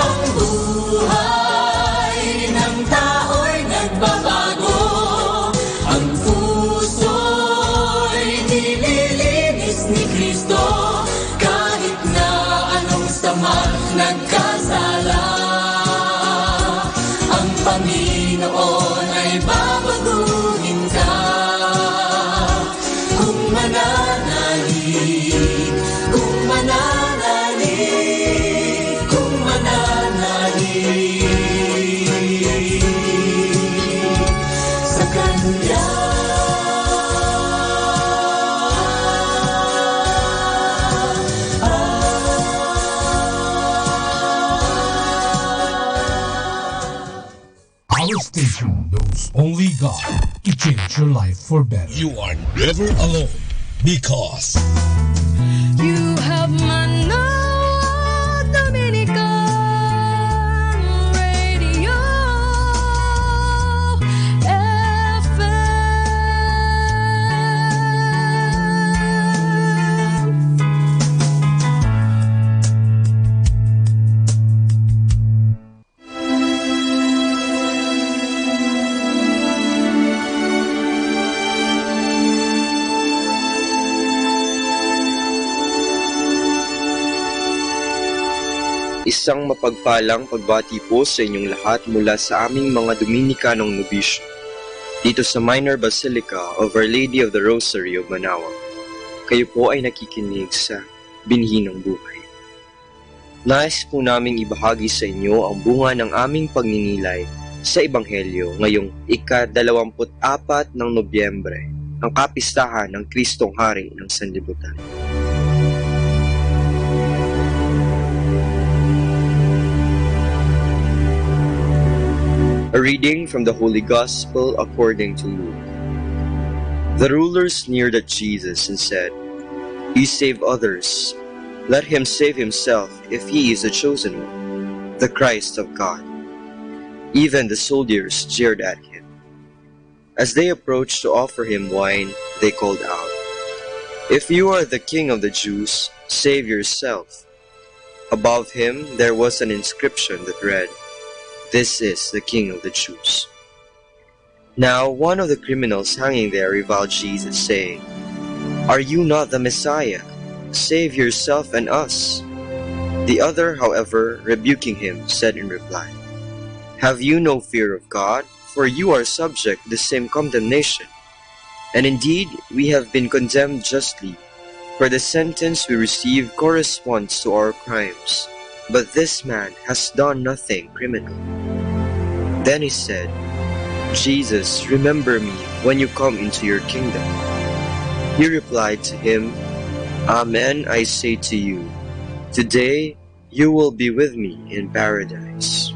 Ang buhay ng tao'y nagbabago, ang puso'y nililinis ni Kristo, kahit na anong sama nagkasala. Ang Panginoon ay babaguhin ka kung mananalig, kung mananalig, kung mananalig sa Kanya. Our station knows only God to change your life for better. You are never alone because You have Manawag Dominican Radio FM. Isang mapagpalang pagbati po sa inyong lahat mula sa aming mga Dominikanong nobisyo dito sa Minor Basilica of Our Lady of the Rosary of Manaoag. Kayo po ay nakikinig sa Binhi ng Buhay. Nais po naming ibahagi sa inyo ang bunga ng aming pagninilay sa Ebanghelyo ngayong ika-24 ng Nobyembre, ang kapistahan ng Kristong Hari ng Sanlibutan. A reading from the Holy Gospel according to Luke. The rulers sneered at Jesus and said, "He saved others. Let him save himself if he is the chosen one, the Christ of God." Even the soldiers jeered at him. As they approached to offer him wine, they called out, "If you are the King of the Jews, save yourself." Above him there was an inscription that read, "This is the King of the Jews." Now one of the criminals hanging there reviled Jesus, saying, "Are you not the Messiah? Save yourself and us." The other, however, rebuking him, said in reply, "Have you no fear of God? For you are subject to the same condemnation. And indeed, we have been condemned justly, for the sentence we receive corresponds to our crimes. But this man has done nothing criminal." Then he said, "Jesus, remember me when you come into your kingdom." He replied to him, "Amen, I say to you, today you will be with me in paradise."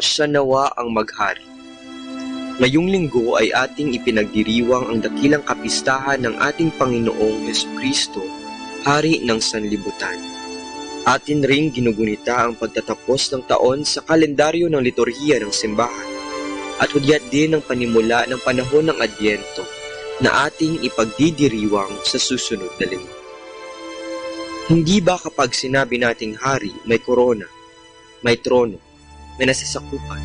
siya nawa ang maghari. Ngayong linggo ay ating ipinagdiriwang ang dakilang kapistahan ng ating Panginoong Jesucristo, Hari ng Sanlibutan. Atin ring ginugunita ang pagtatapos ng taon sa kalendaryo ng liturhiya ng simbahan at hudyat din ang panimula ng panahon ng Adyento na ating ipagdidiriwang sa susunod na linggo. Hindi ba kapag sinabi nating hari, may korona, may trono, may nasasakupan?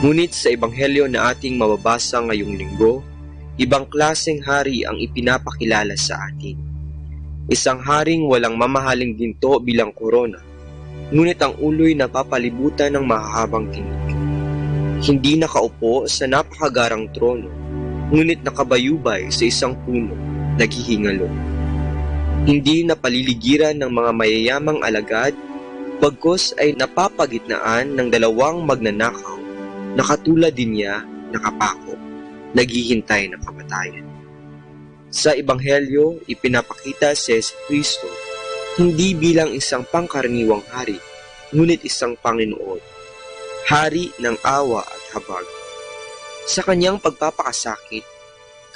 Ngunit sa ebanghelyo na ating mababasa ngayong linggo, ibang klaseng hari ang ipinapakilala sa atin. Isang haring walang mamahaling ginto bilang korona, ngunit ang ulo'y napapalibutan ng mahahabang tinik. Hindi nakaupo sa napakagarang trono, ngunit nakabayubay sa isang puno, naghihingalo. Hindi napaliligiran ng mga mayayamang alagad, bagkus ay napapagitnaan ng dalawang magnanakaw, nakatulad din niya, nakapako, naghihintay ng kamatayan. Sa Ebanghelyo, ipinapakita si Jesucristo hindi bilang isang pangkaraniwang hari, ngunit isang Panginoon, hari ng awa at habag. Sa kanyang pagpapakasakit,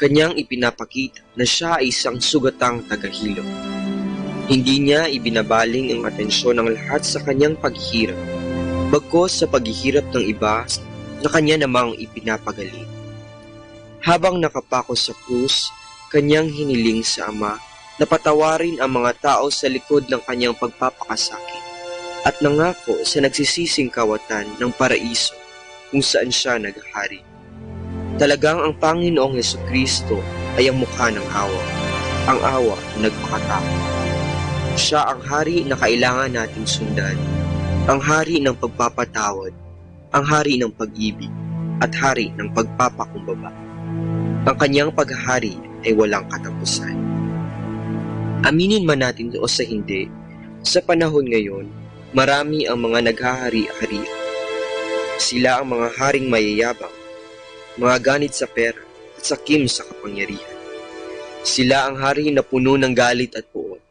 kanyang ipinapakita na siya ay isang sugatang tagahilom. Hindi niya ibinabaling ang atensyon ng lahat sa kanyang paghihirap, bagkus sa paghihirap ng iba na kanya namang ipinapagaling. Habang nakapako sa krus, kanyang hiniling sa Ama na patawarin ang mga tao sa likod ng kanyang pagpapakasakit at nangako sa nagsisising kawatan ng paraiso kung saan siya naghahari. Talagang ang Panginoong Jesucristo ay ang mukha ng awa, ang awa na nagpakatao. Siya ang hari na kailangan nating sundan, ang hari ng pagpapatawad, ang hari ng pag-ibig, at hari ng pagpapakumbaba. Ang kanyang paghahari ay walang katapusan. Aminin man natin o sa hindi, sa panahon ngayon, marami ang mga naghahari-harian. Sila ang mga haring mayayabang, mga ganit sa pera at sakim sa kapangyarihan. Sila ang hari na puno ng galit at puot,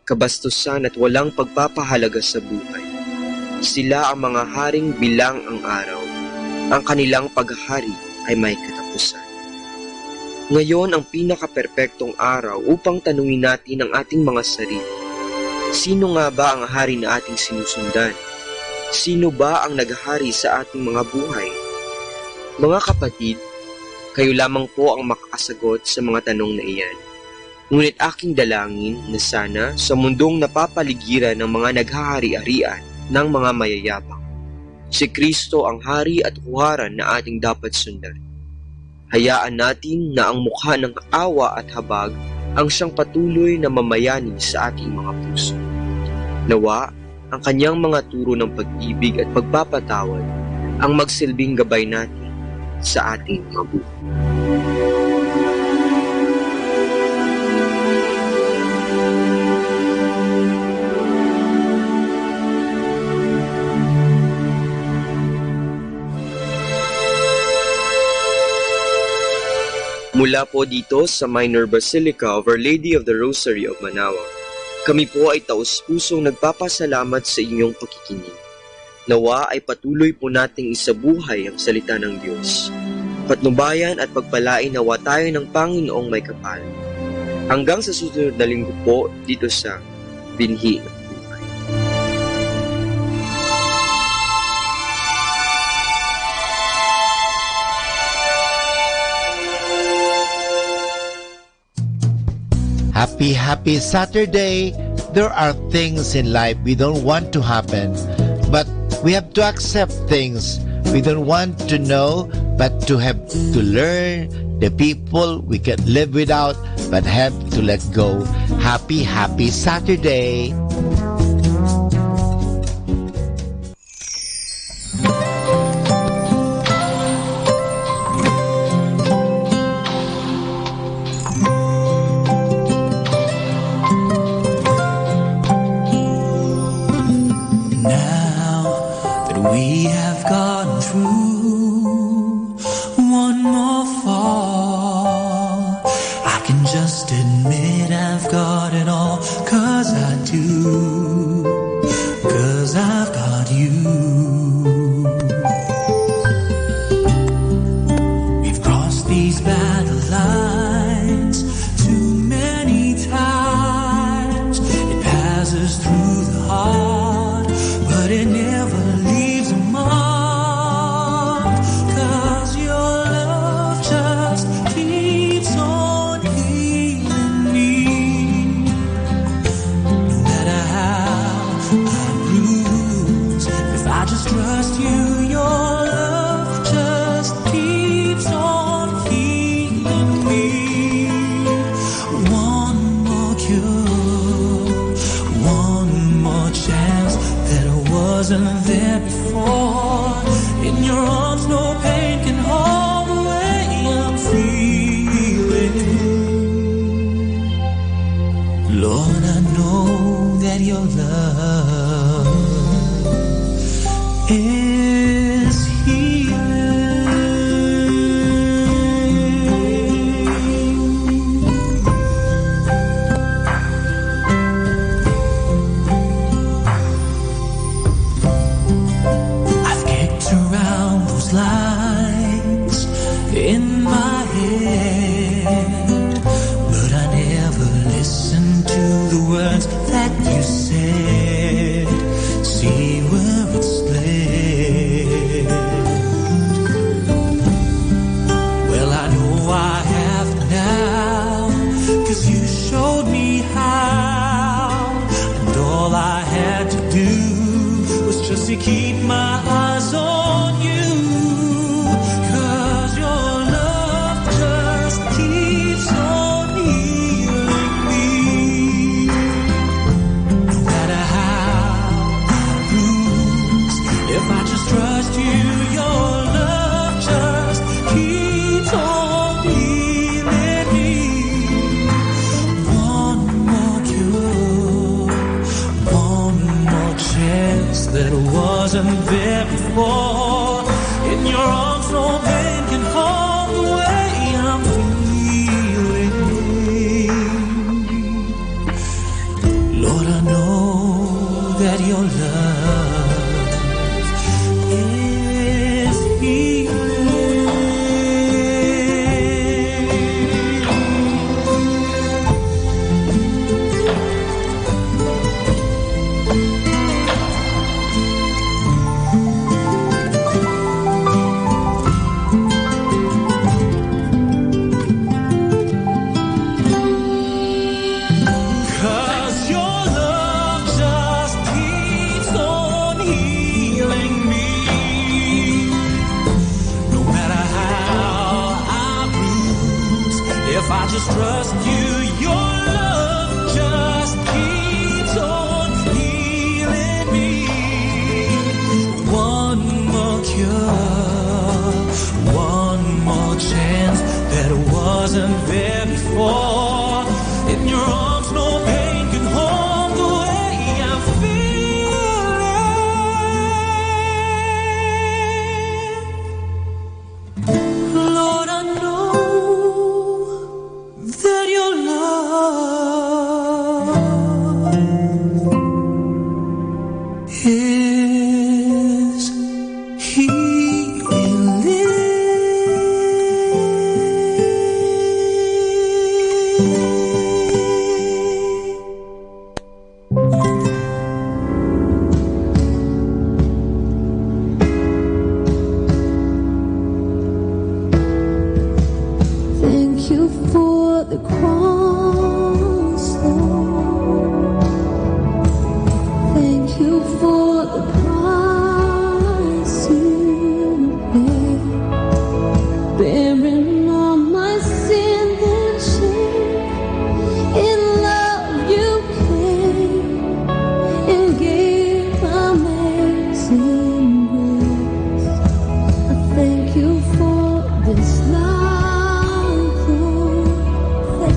kabastusan at walang pagpapahalaga sa buhay. Sila ang mga haring bilang ang araw. Ang kanilang paghahari ay may katapusan. Ngayon ang pinaka-perpektong araw upang tanungin natin ang ating mga sarili. Sino nga ba ang hari na ating sinusundan? Sino ba ang naghahari sa ating mga buhay? Mga kapatid, kayo lamang po ang makakasagot sa mga tanong na iyan. Ngunit aking dalangin na sana sa mundong napapaligiran ng mga naghahari-arian ng mga mayayabang, si Kristo ang hari at huwaran na ating dapat sundan. Hayaan natin na ang mukha ng awa at habag ang siyang patuloy na mamayani sa ating mga puso. Nawa, ang kanyang mga turo ng pag-ibig at pagpapatawad ang magsilbing gabay natin sa ating mabuhay. Mula po dito sa Minor Basilica of Our Lady of the Rosary of Manaoag, kami po ay taus-pusong nagpapasalamat sa inyong pakikinig. Nawa ay patuloy po nating isabuhay ang salita ng Diyos. Patnubayan at pagpalain nawa tayo ng Panginoong may kapal. Hanggang sa susunod na linggo po dito sa Binhi ng Buhay. Happy Saturday! There are things in life we don't want to happen, but we have to accept things we don't want to know, but to have to learn the people we can live without, but have to let go. Happy Saturday! We have gone through one more fall. I can just admit I've got it all, 'cause I do, 'cause I've got you. trust you, your love just keeps on healing me. One more cure, one more chance that wasn't there before. In your arms, no pain can hold the way I'm feeling. Lord, I know that your love is around those lines in my head, but I never listened to the words that you said. See where it's led. Well, I know I have now, 'cause you showed me how, and all I had to do was just to keep my eyes on you. 'Cause your love just keeps on healing me. No matter how I bruise, if I just trust you, your love just keeps on healing me. One more cure, one more chance that wasn't there before. In your arms, no pain can hold the way I'm feeling. Lord, I know that your love is healing. If I just trust you, your love just keeps on healing me. One more cure, one more chance that wasn't there before. In your arms, no pain can hold the way I'm feeling. Lord, I know that your love is Thank you for the cross, Lord. Thank you for the price you paid, bearing all my sin and shame. In love you came and gave amazing grace. I thank you for this life, Lord.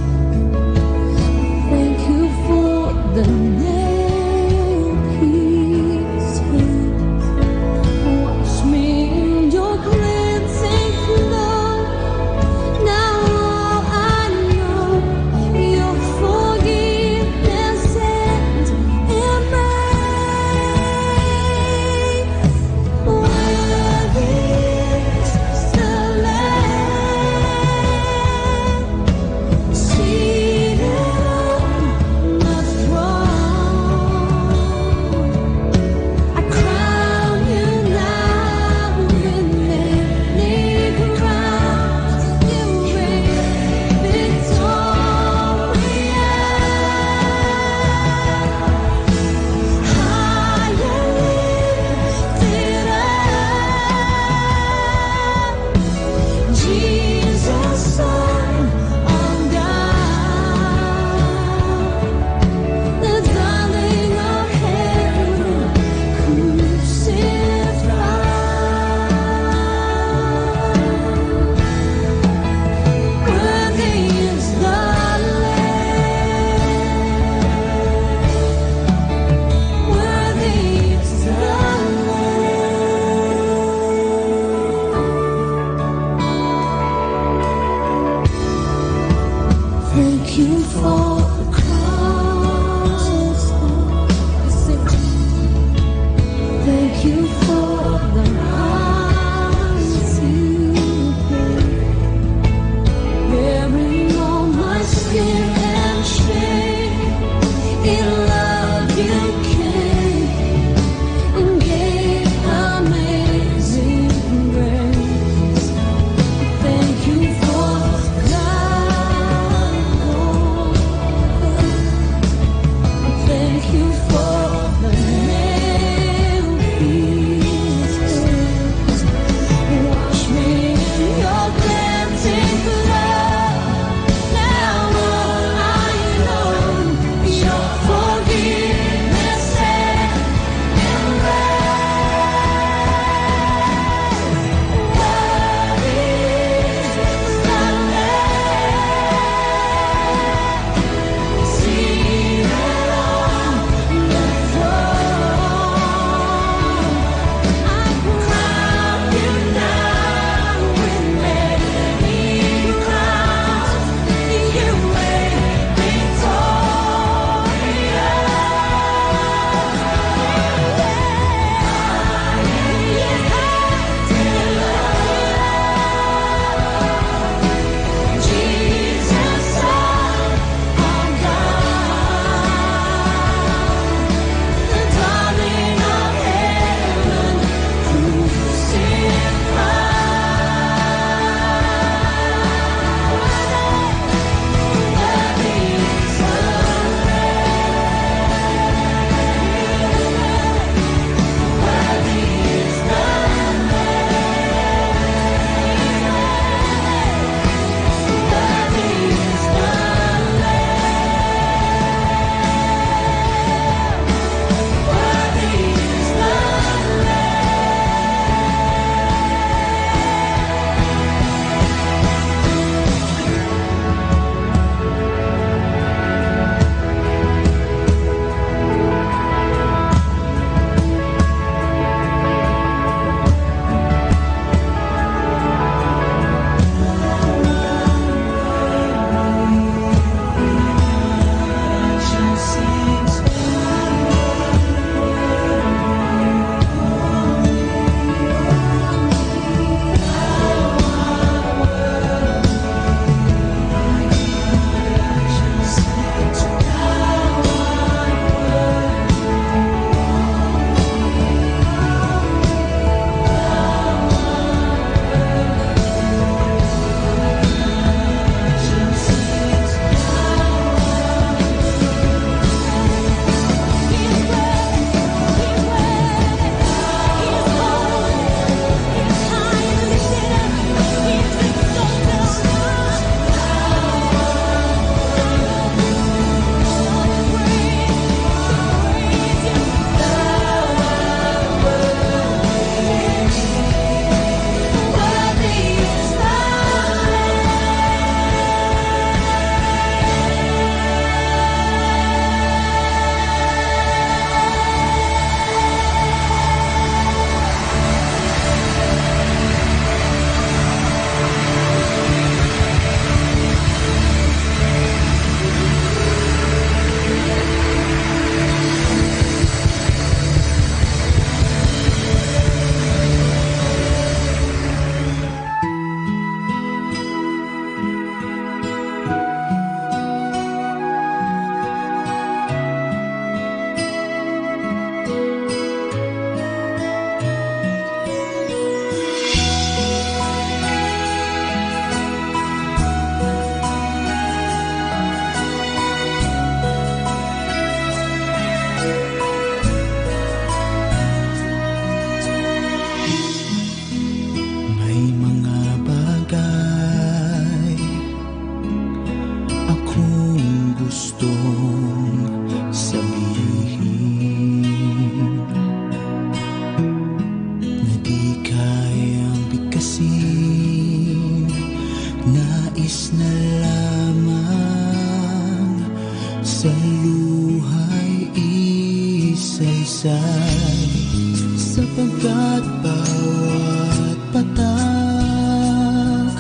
sapagkat bawat patak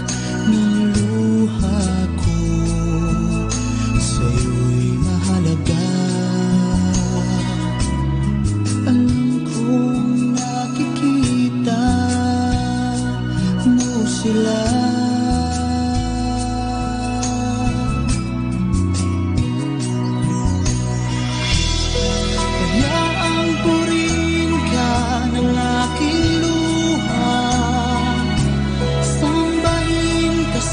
ng luha ko sa'yo'y mahalaga. Alam kong nakikita mo sila.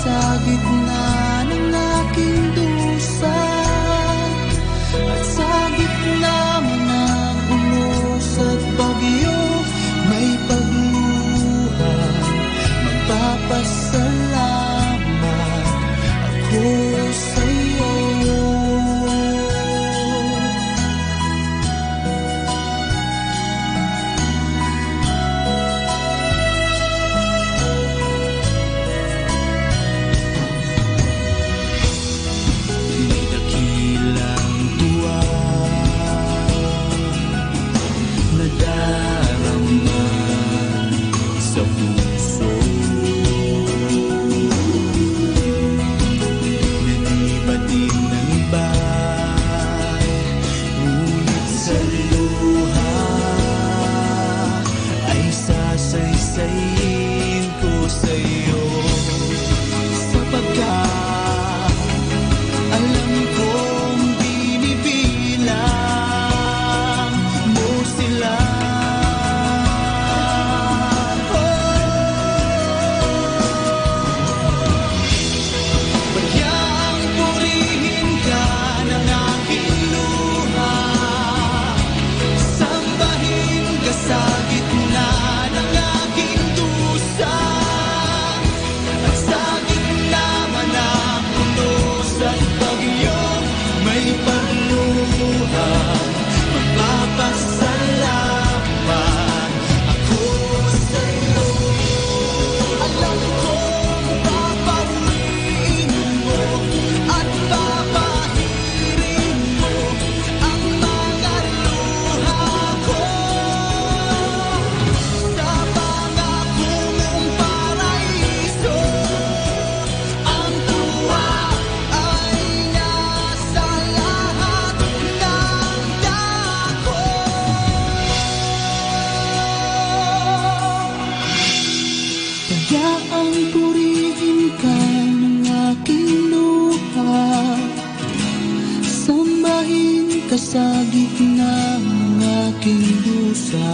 Sa gitna ng aking dusa at sa gitna man ng unos at bagyo, Isasaysayin ko sa'yo sapagkat alam kong binibilang mo sila. Bagyang purihin ka ng aking luha, sambahin ka sa gitna ng aking dusa, at sa gitna man ng unos at bagyo, may pagluhan, magpapasalamat ako sa'yo. Alam kong papurihin mo at papahirin mo ang mga luha ko sa pangako mong paraiso. Ang tuwa ay nasa lahat ng dako. Kaya ang purihin ka ng aking luha, sambahin ka sa gitna ng aking dusa,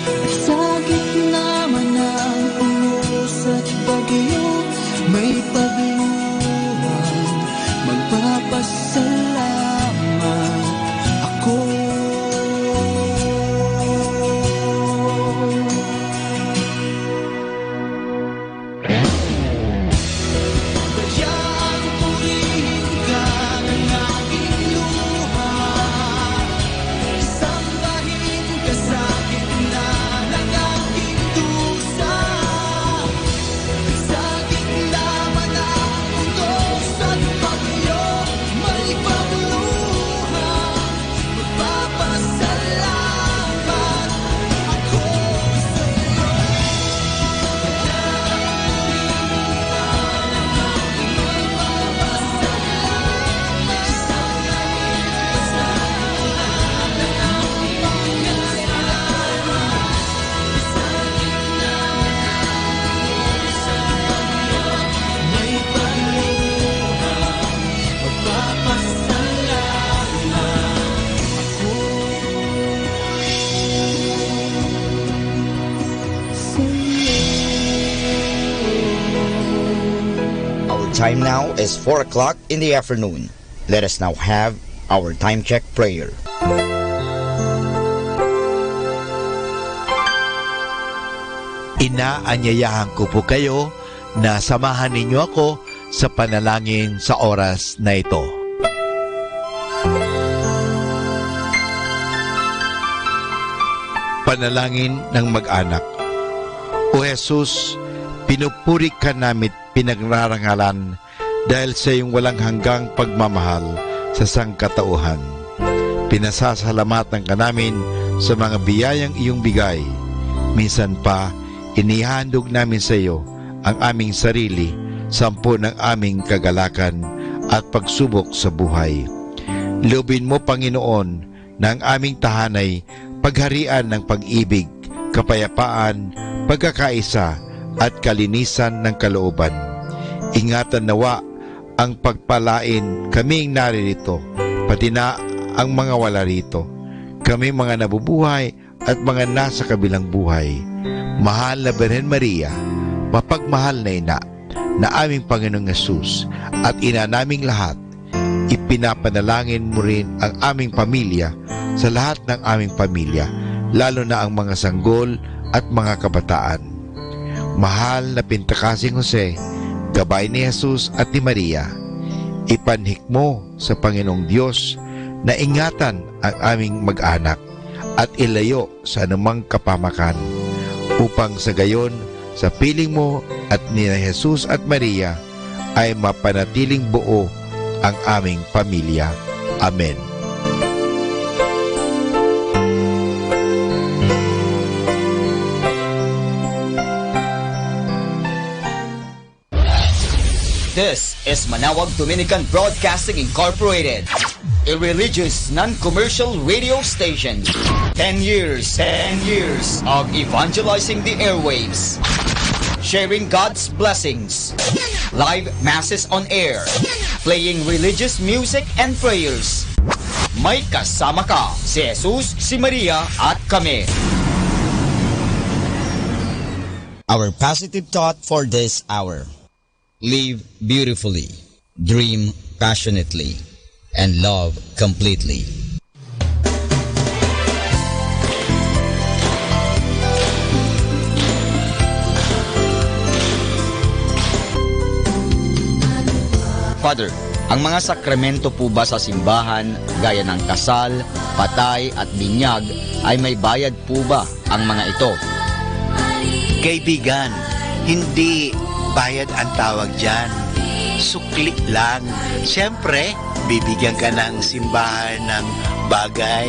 at sa gitna man ng unos at bagyo, may pagluhan, magpapasalamat ako. Bagyang purihin ka ng aking luha, sambahin ka sa gitna ng aking dusa, sa gitna man ng unos at bagyo, may pagluhan, magpapasalamat ako sa'yo. May pagluhan, magpapasalamat ako sa'yo. Our time now is 4 o'clock in the afternoon. Let us now have our time check prayer. Inaanyayahan ko po kayo na samahan ninyo ako sa panalangin sa oras na ito. Panalangin ng mag-anak. O Jesus, pinupuri ka namin pinagrarangalan dahil sa iyong walang hanggang pagmamahal sa sangkatauhan. Pinasasalamatan ka namin sa mga biyayang iyong bigay. Minsan pa, inihandog namin sa iyo ang aming sarili, sampu ng aming kagalakan at pagsubok sa buhay. Loobin mo, Panginoon, na ang aming tahanay pagharian ng pag-ibig, kapayapaan, pagkakaisa at kalinisan ng kalooban. Ingatan nawa ang pagpalain kaming naririto, pati na ang mga wala rito, kami mga nabubuhay at mga nasa kabilang buhay. Mahal na Birhen Maria, mapagmahal na ina na aming Panginoong Yesus at ina naming lahat, ipinapanalangin mo rin ang aming pamilya sa lahat ng aming pamilya, lalo na ang mga sanggol at mga kabataan. Mahal na Pintakasing Jose, gabay ni Jesus at ni Maria, ipanhik mo sa Panginoong Diyos na ingatan ang aming mag-anak at ilayo sa anumang kapamakan, upang sa gayon, sa piling mo at ni Jesus at Maria, ay mapanatiling buo ang aming pamilya. Amen. This is Manawag Dominican Broadcasting Incorporated, a religious non-commercial radio station. 10 years of evangelizing the airwaves, sharing God's blessings, live masses on air, playing religious music and prayers. May kasama ka, si Jesus, si Maria at kami. Our positive thought for this hour: live beautifully, dream passionately, and love completely. Father, ang mga sakramento po ba sa simbahan gaya ng kasal, patay at binyag ay may bayad po ba ang mga ito? Kaibigan, hindi bayad ang tawag dyan. Sukli lang. Siyempre, bibigyan ka ng simbahan ng bagay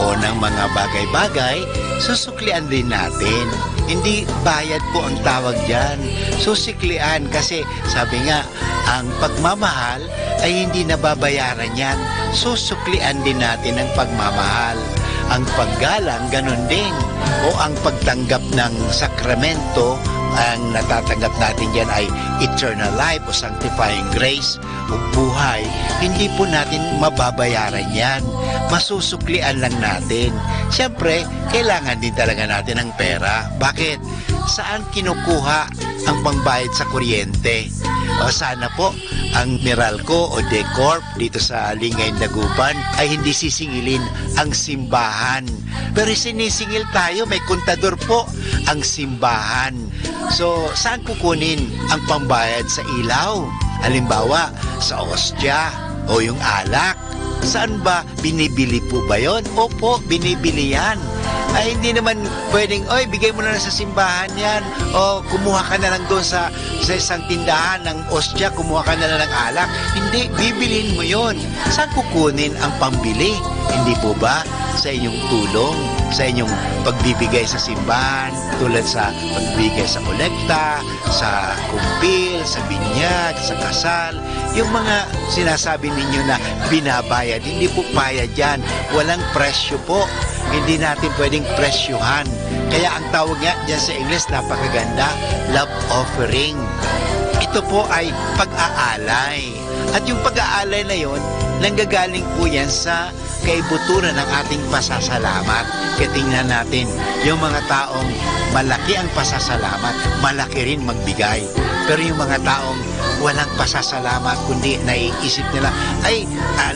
o ng mga bagay-bagay, susuklian din natin. Hindi bayad po ang tawag dyan. Susiklian kasi sabi nga, ang pagmamahal ay hindi nababayaran yan. Susuklian din natin ang pagmamahal. Ang paggalang, ganun din. O ang pagtanggap ng sakramento, ang natatanggap natin dyan ay eternal life o sanctifying grace o buhay. Hindi po natin mababayaran yan. Masusuklian lang natin. Siyempre, kailangan din talaga natin ng pera. Bakit? Saan kinukuha ang pangbayad sa kuryente? O sana po ang Meralco o Decorp dito sa Lingay, Dagupan ay hindi sisingilin ang simbahan. Pero sinisingil tayo, may kontador po ang simbahan. So, saan kukunin ang pambayad sa ilaw? Halimbawa, sa ostya o yung alak. Saan ba? Binibili po ba yun? Opo, binibili yan. Ay, hindi naman pwedeng, oy, bigay mo na lang sa simbahan yan. O, kumuha ka na lang doon sa isang tindahan ng ostya, kumuha ka na lang ng alak. Hindi, bibilhin mo yon. Saan kukunin ang pambili? Hindi po ba sa inyong tulong, sa inyong pagbibigay sa simbahan, tulad sa pagbibigay sa kolekta, sa kumpil, sa binyag, sa kasal, yung mga sinasabi ninyo na binabayad, hindi po bayad yan. Walang presyo po. Hindi natin pwedeng presyuhan. Kaya ang tawag nga dyan sa English, napakaganda, love offering. Ito po ay pag-aalay. At yung pag-aalay na yon, nanggagaling po yan sa kaibuturan ng ating pasasalamat. Kaya tingnan natin, yung mga taong malaki ang pasasalamat, malaki rin magbigay. Pero yung mga taong walang pasasalamat, kundi naiisip nila, ay,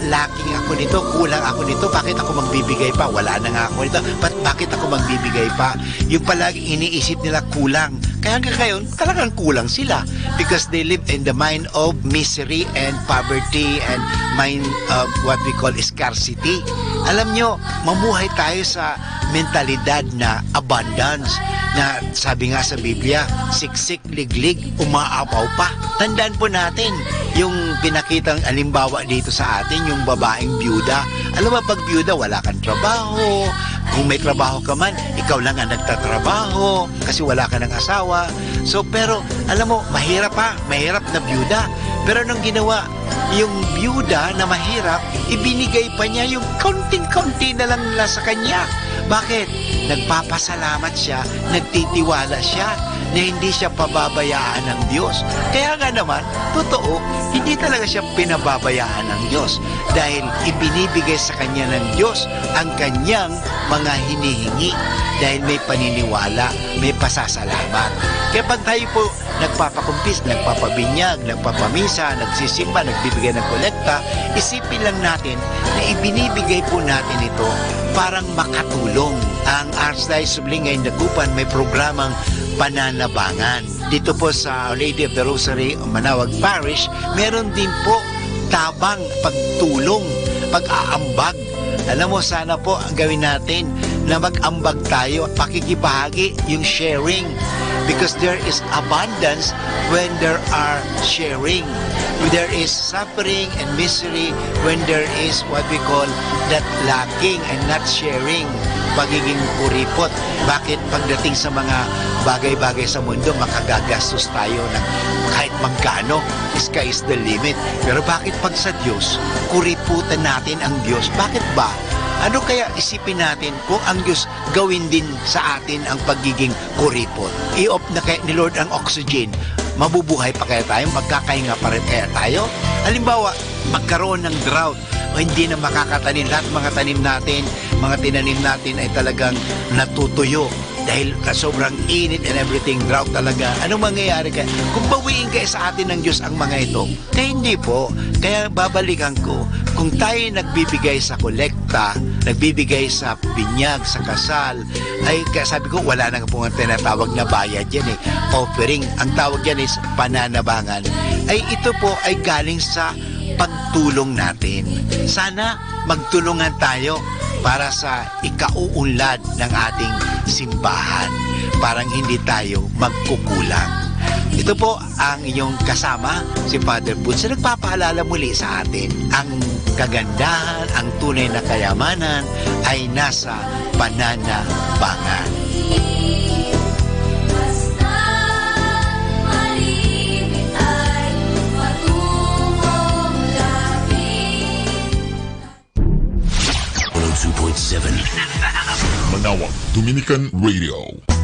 lacking ako nito, kulang ako nito, bakit ako magbibigay pa? Wala na nga ako nito, bakit ako magbibigay pa? Yung palagi iniisip nila kulang. Kaya hanggang ngayon, talagang kulang sila because they live in the mind of misery and poverty and mind of what we call scarcity. Alam nyo, mamuhay tayo sa mentalidad na abundance, na sabi nga sa Biblia, siksik, liglig, umaapaw pa. Tandaan po natin yung pinakitang alimbawa dito sa atin, yung babaeng byuda. Alam mo, pag byuda, wala kang trabaho. Kung may trabaho ka man, ikaw lang ang nagtatrabaho kasi wala ka ng asawa. So, pero, alam mo, mahirap na byuda. Pero anong ginawa? Yung byuda na mahirap, ibinigay pa niya yung konting-konti na lang nila sa kanya. Bakit? Nagpapasalamat siya, nagtitiwala siya na hindi siya pababayaan ng Diyos. Kaya nga naman, totoo, hindi talaga siya pinababayaan ng Diyos dahil ibinibigay sa kanya ng Diyos ang kanyang mga hinihingi dahil may paniniwala, may pasasalamat. Kaya pag tayo po nagpapakumpis, nagpapabinyag, nagpapamisa, nagsisimba, nagbibigay ng kolekta, isipin lang natin na ibinibigay po natin ito parang makatulong. Ang Archdiocese of Lingay, Dagupan may programang pananabangan. Dito po sa Our Lady of the Rosary, Manawag Parish, meron din po tabang pagtulong, pag-aambag. Alam mo, sana po ang gawin natin na mag-ambag tayo, pakikibahagi, yung sharing. Because there is abundance when there are sharing. There is suffering and misery when there is what we call that lacking and not sharing. Pagiging kuripot. Bakit pagdating sa mga bagay-bagay sa mundo, makagagastos tayo ng kahit magkano, sky is the limit. Pero bakit pag sa Diyos, kuriputan natin ang Diyos? Bakit ba? Ano kaya isipin natin kung ang Diyos gawin din sa atin ang pagiging kuripot? I-off na kaya ni Lord ang oxygen. Mabubuhay pa kaya tayo? Magkakahinga pa rin kaya tayo? Halimbawa, magkaroon ng drought o hindi na makakatanim. Lahat mga tanim natin, mga tinanim natin ay talagang natutuyo dahil sobrang init and everything, drought talaga. Anong mangyayari kaya? Kung bawiin kaya sa atin ng Diyos ang mga ito, kaya hindi po. Kaya babalikan ko, kung tayo nagbibigay sa kolekta, nagbibigay sa binyag, sa kasal, ay kaya sabi ko, wala nang po ang tinatawag na bayad yan eh. Offering, ang tawag yan is pananabangan. Ay ito po ay galing sa pagtulong natin. Sana magtulungan tayo para sa ikauunlad ng ating simbahan. Parang hindi tayo magkukulang. Ito po ang inyong kasama, si Father Butch, na nagpapaalala muli sa atin. Ang kagandahan, ang tunay na kayamanan ay nasa pananabangan. Basta malimit ay patungong langit. 102.7 Manawag Dominican Radio.